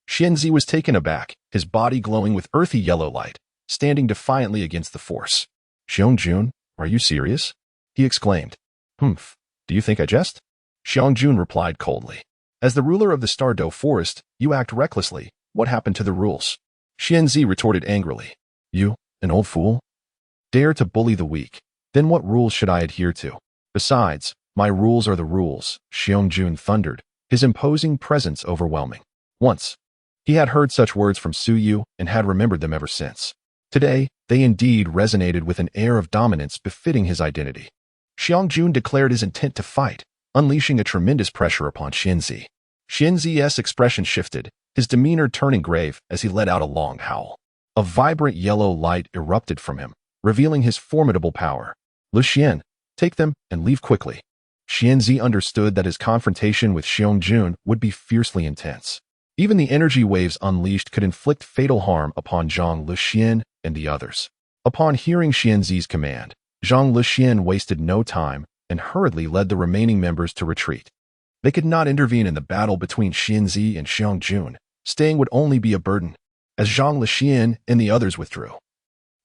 Xianzi was taken aback, his body glowing with earthy yellow light, standing defiantly against the force. Xiangjun, are you serious? He exclaimed. Humph, do you think I jest? Xiangjun replied coldly. As the ruler of the Star Dou forest, you act recklessly. What happened to the rules? Xianzi retorted angrily. You, an old fool? Dare to bully the weak. Then what rules should I adhere to? Besides, my rules are the rules, Xiangjun thundered, his imposing presence overwhelming. Once, he had heard such words from Su Yu and had remembered them ever since. Today, they indeed resonated with an air of dominance befitting his identity. Xiangjun declared his intent to fight, unleashing a tremendous pressure upon Xianzi. Xianzi's expression shifted, his demeanor turning grave as he let out a long howl. A vibrant yellow light erupted from him, revealing his formidable power. Lu Xian, take them and leave quickly. Xianzi understood that his confrontation with Xiangjun would be fiercely intense. Even the energy waves unleashed could inflict fatal harm upon Zhang Luxian and the others. Upon hearing Xianzi's command, Zhang Luxian wasted no time and hurriedly led the remaining members to retreat. They could not intervene in the battle between Xianzi and Xiangjun. Staying would only be a burden. As Zhang Luxian and the others withdrew,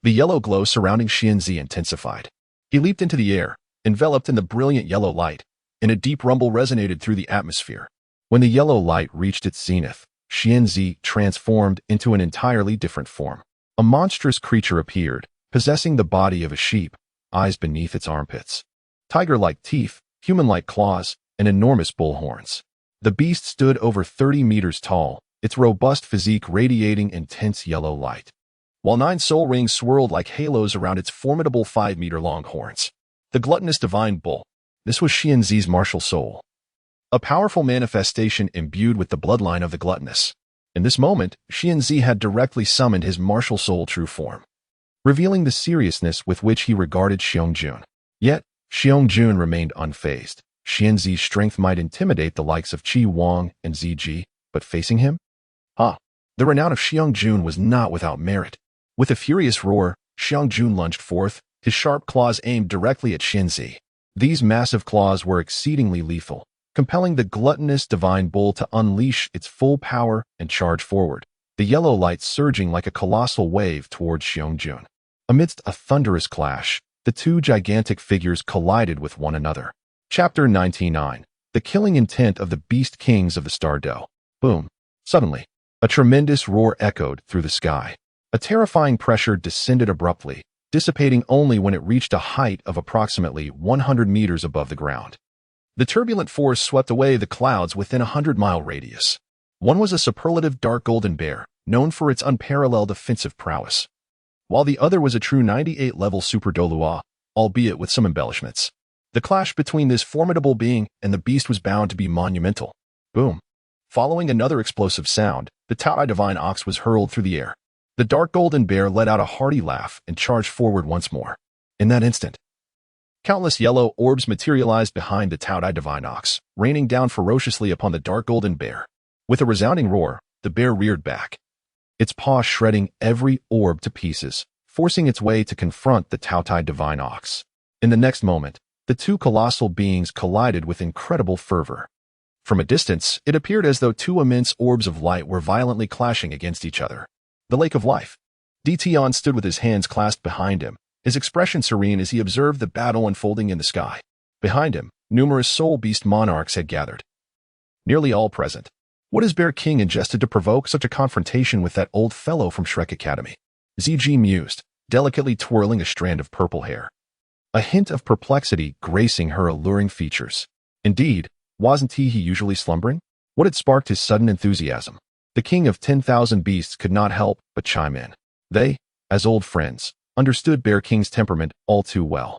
the yellow glow surrounding Xianzi intensified. He leaped into the air, enveloped in the brilliant yellow light, and a deep rumble resonated through the atmosphere. When the yellow light reached its zenith, Xianzi transformed into an entirely different form. A monstrous creature appeared, possessing the body of a sheep, eyes beneath its armpits, tiger-like teeth, human-like claws, and enormous bull horns. The beast stood over 30 meters tall, its robust physique radiating intense yellow light, while 9 soul rings swirled like halos around its formidable 5-meter-long horns. The gluttonous divine bull. This was Xianzi's martial soul, a powerful manifestation imbued with the bloodline of the gluttonous. In this moment, Xianzi had directly summoned his martial soul true form, revealing the seriousness with which he regarded Xiangjun. Yet, Xiangjun remained unfazed. Xianzi's strength might intimidate the likes of Qi Wang and Ziji, but facing him? The renown of Xiangjun was not without merit. With a furious roar, Xiangjun lunged forth, his sharp claws aimed directly at Xianzi. These massive claws were exceedingly lethal, compelling the gluttonous divine bull to unleash its full power and charge forward, the yellow light surging like a colossal wave towards Xiangjun. Amidst a thunderous clash, the two gigantic figures collided with one another. Chapter 99. The Killing Intent of the Beast Kings of the Star Dou. Boom. Suddenly, a tremendous roar echoed through the sky. A terrifying pressure descended abruptly, dissipating only when it reached a height of approximately 100 meters above the ground. The turbulent force swept away the clouds within a 100-mile radius. One was a superlative dark golden bear, known for its unparalleled offensive prowess, while the other was a true 98-level Super Dolua, albeit with some embellishments. The clash between this formidable being and the beast was bound to be monumental. Boom. Following another explosive sound, the Taotai Divine Ox was hurled through the air. The dark golden bear let out a hearty laugh and charged forward once more. In that instant, countless yellow orbs materialized behind the Taotai Divine Ox, raining down ferociously upon the dark golden bear. With a resounding roar, the bear reared back, its paw shredding every orb to pieces, forcing its way to confront the Taotai Divine Ox. In the next moment, the two colossal beings collided with incredible fervor. From a distance, it appeared as though two immense orbs of light were violently clashing against each other. The Lake of Life. Dition stood with his hands clasped behind him, his expression serene as he observed the battle unfolding in the sky. Behind him, numerous soul beast monarchs had gathered, nearly all present. What has Bear King ingested to provoke such a confrontation with that old fellow from Shrek Academy? Ziji mused, delicately twirling a strand of purple hair, a hint of perplexity gracing her alluring features. Indeed, wasn't he usually slumbering? What had sparked his sudden enthusiasm? The king of 10,000 beasts could not help but chime in. They, as old friends, understood Bear King's temperament all too well.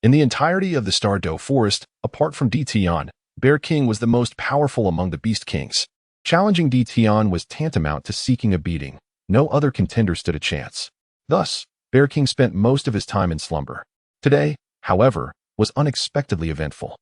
In the entirety of the Star Dou forest, apart from Dition, Bear King was the most powerful among the beast kings. Challenging Dition was tantamount to seeking a beating. No other contender stood a chance. Thus, Bear King spent most of his time in slumber. Today, however, was unexpectedly eventful.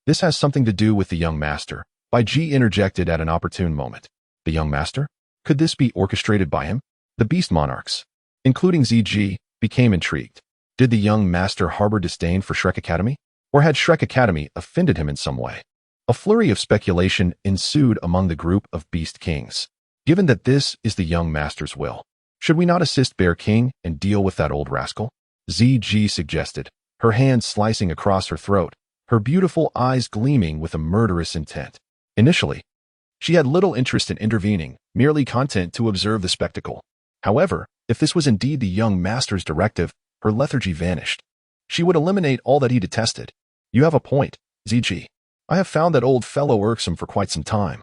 This has something to do with the young master. Bai Ji interjected at an opportune moment. The young master? Could this be orchestrated by him? The beast monarchs, including ZG, became intrigued. Did the young master harbor disdain for Shrek Academy? Or had Shrek Academy offended him in some way? A flurry of speculation ensued among the group of beast kings. Given that this is the young master's will, should we not assist Bear King and deal with that old rascal? ZG suggested, her hand slicing across her throat, her beautiful eyes gleaming with a murderous intent. Initially, she had little interest in intervening, merely content to observe the spectacle. However, if this was indeed the young master's directive, her lethargy vanished. She would eliminate all that he detested. You have a point, ZG. I have found that old fellow irksome for quite some time.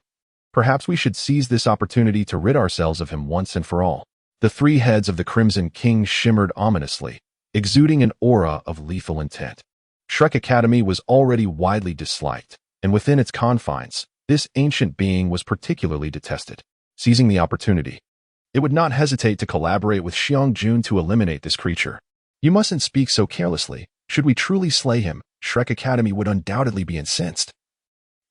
Perhaps we should seize this opportunity to rid ourselves of him once and for all. The three heads of the Crimson King shimmered ominously, exuding an aura of lethal intent. Shrek Academy was already widely disliked, and within its confines, this ancient being was particularly detested. Seizing the opportunity, it would not hesitate to collaborate with Xiangjun to eliminate this creature. You mustn't speak so carelessly. Should we truly slay him, Shrek Academy would undoubtedly be incensed.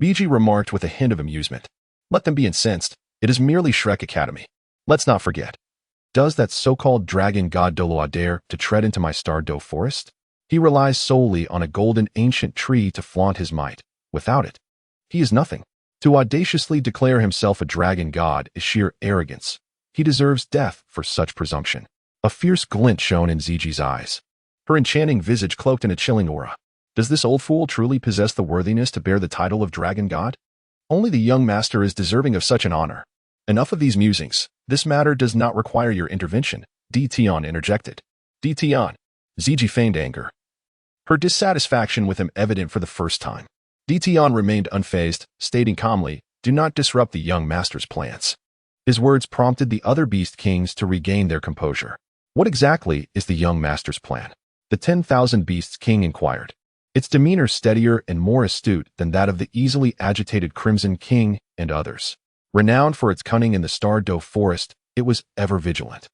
BG remarked with a hint of amusement. Let them be incensed. It is merely Shrek Academy. Let's not forget. Does that so-called dragon god Doloa dare to tread into my Star Dou forest? He relies solely on a golden ancient tree to flaunt his might. Without it, he is nothing. To audaciously declare himself a dragon god is sheer arrogance. He deserves death for such presumption. A fierce glint shone in ZG's eyes, her enchanting visage cloaked in a chilling aura. Does this old fool truly possess the worthiness to bear the title of dragon god? Only the young master is deserving of such an honor. Enough of these musings. This matter does not require your intervention, Tion interjected. Tion. ZG feigned anger, her dissatisfaction with him evident for the first time. Tion remained unfazed, stating calmly, do not disrupt the young master's plans. His words prompted the other beast kings to regain their composure. What exactly is the young master's plan? The 10,000 Beasts King inquired, its demeanor steadier and more astute than that of the easily agitated Crimson King and others. Renowned for its cunning in the Star Dou forest, it was ever vigilant.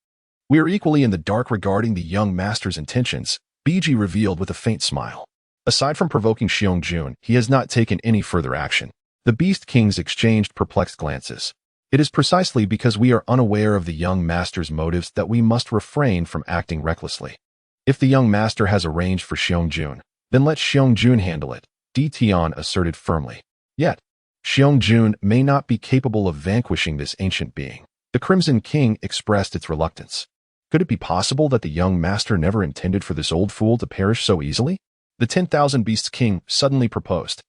We are equally in the dark regarding the young master's intentions, BG revealed with a faint smile. Aside from provoking Xiangjun, he has not taken any further action. The Beast Kings exchanged perplexed glances. It is precisely because we are unaware of the young master's motives that we must refrain from acting recklessly. If the young master has arranged for Xiangjun, then let Xiangjun handle it, Tion asserted firmly. Yet, Xiangjun may not be capable of vanquishing this ancient being. The Crimson King expressed its reluctance. Could it be possible that the young master never intended for this old fool to perish so easily? The 10,000 Beasts King suddenly proposed.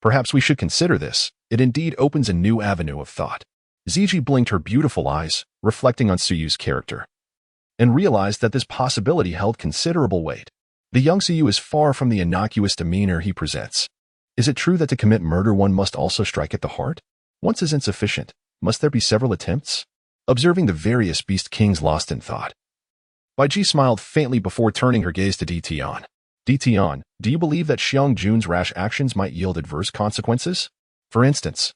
Perhaps we should consider this. It indeed opens a new avenue of thought. ZG blinked her beautiful eyes, reflecting on Suyu's character, and realized that this possibility held considerable weight. The young Suyu is far from the innocuous demeanor he presents. Is it true that to commit murder one must also strike at the heart? Once is insufficient. Must there be several attempts? Observing the various beast kings lost in thought, Bai Ji smiled faintly before turning her gaze to Tion. Tion, do you believe that Xiangjun's rash actions might yield adverse consequences? For instance,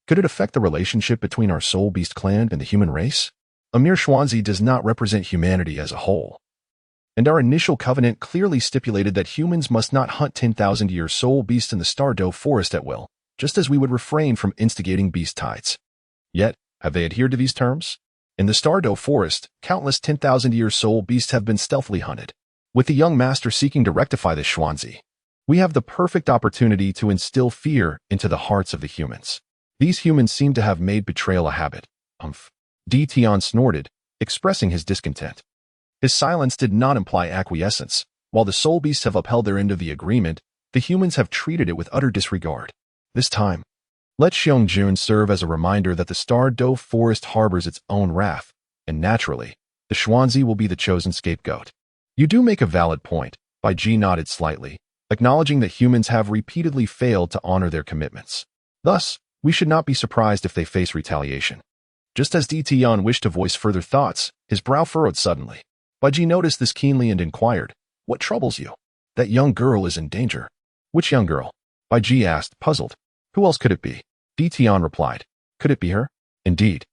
could it affect the relationship between our soul beast clan and the human race? A mere Xuanzi does not represent humanity as a whole. And our initial covenant clearly stipulated that humans must not hunt 10,000-year soul beasts in the Star Dou forest at will, just as we would refrain from instigating beast tides. Yet, have they adhered to these terms? In the Star Dou forest, countless 10,000-year soul beasts have been stealthily hunted. With the young master seeking to rectify this Xuanzi, we have the perfect opportunity to instill fear into the hearts of the humans. These humans seem to have made betrayal a habit. Tion snorted, expressing his discontent. His silence did not imply acquiescence. While the soul beasts have upheld their end of the agreement, the humans have treated it with utter disregard. This time, let Xiangjun serve as a reminder that the Star Dou forest harbors its own wrath, and naturally, the Xuanzi will be the chosen scapegoat. You do make a valid point, Bai Ji nodded slightly, acknowledging that humans have repeatedly failed to honor their commitments. Thus, we should not be surprised if they face retaliation. Just as Tion wished to voice further thoughts, his brow furrowed suddenly. Bai Ji noticed this keenly and inquired, what troubles you? That young girl is in danger. Which young girl? Bai Ji asked, puzzled. Who else could it be? Tion replied. Could it be her? Indeed.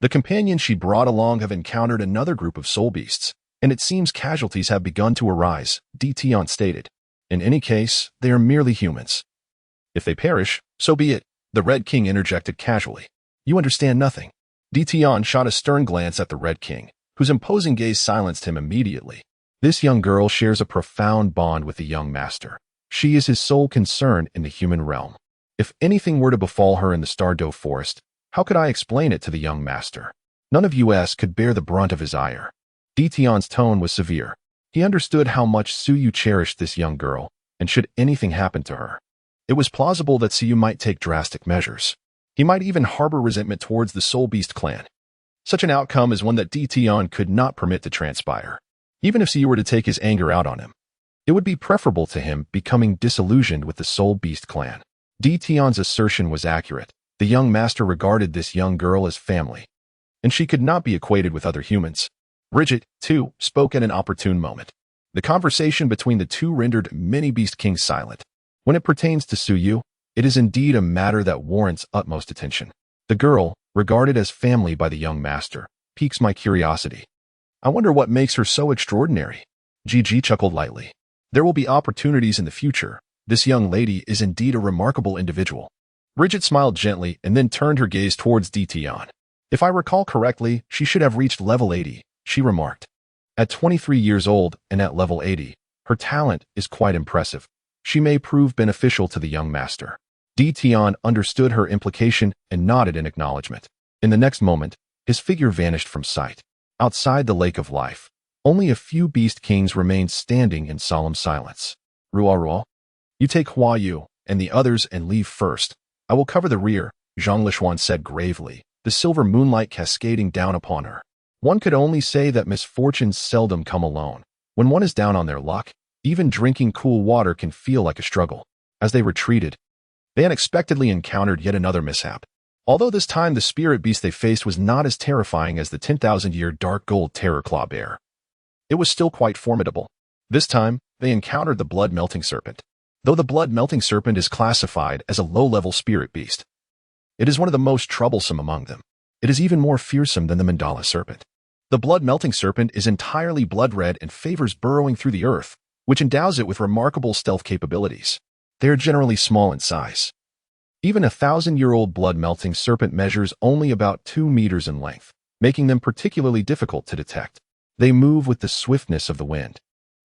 The companions she brought along have encountered another group of soul beasts, and it seems casualties have begun to arise, Tion stated. In any case, they are merely humans. If they perish, so be it, the Red King interjected casually. You understand nothing. Dition shot a stern glance at the Red King, whose imposing gaze silenced him immediately. This young girl shares a profound bond with the young master. She is his sole concern in the human realm. If anything were to befall her in the Star Dou forest, how could I explain it to the young master? None of us could bear the brunt of his ire. Dition's tone was severe. He understood how much Suyu cherished this young girl, and should anything happen to her, it was plausible that Suyu might take drastic measures. He might even harbor resentment towards the Soul Beast clan. Such an outcome is one that Dition could not permit to transpire. Even if Suyu were to take his anger out on him, it would be preferable to him becoming disillusioned with the Soul Beast clan. Dition's assertion was accurate. The young master regarded this young girl as family, and she could not be equated with other humans. Frigid, too, spoke at an opportune moment. The conversation between the two rendered many Beast Kings silent. When it pertains to Suyu, it is indeed a matter that warrants utmost attention. The girl, regarded as family by the young master, piques my curiosity. I wonder what makes her so extraordinary. Gigi chuckled lightly. There will be opportunities in the future. This young lady is indeed a remarkable individual. Frigid smiled gently and then turned her gaze towards Dition. If I recall correctly, she should have reached level 80, she remarked. At 23 years old and at level 80, her talent is quite impressive. She may prove beneficial to the young master. Dition understood her implication and nodded in acknowledgement. In the next moment, his figure vanished from sight. Outside the Lake of Life, only a few Beast Kings remained standing in solemn silence. Ruo, you take Hua Yu and the others and leave first. I will cover the rear, Zhang Lishuan said gravely, the silver moonlight cascading down upon her. One could only say that misfortunes seldom come alone. When one is down on their luck, even drinking cool water can feel like a struggle. As they retreated, they unexpectedly encountered yet another mishap. Although this time the spirit beast they faced was not as terrifying as the 10,000-year dark gold terror claw bear, it was still quite formidable. This time, they encountered the blood-melting serpent. Though the blood-melting serpent is classified as a low-level spirit beast, it is one of the most troublesome among them. It is even more fearsome than the mandala serpent. The blood-melting serpent is entirely blood-red and favors burrowing through the earth, which endows it with remarkable stealth capabilities. They are generally small in size. Even a 1,000-year-old blood-melting serpent measures only about 2 meters in length, making them particularly difficult to detect. They move with the swiftness of the wind.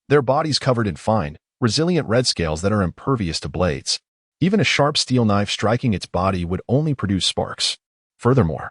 Their bodies covered in fine, resilient red scales that are impervious to blades. Even a sharp steel knife striking its body would only produce sparks. Furthermore,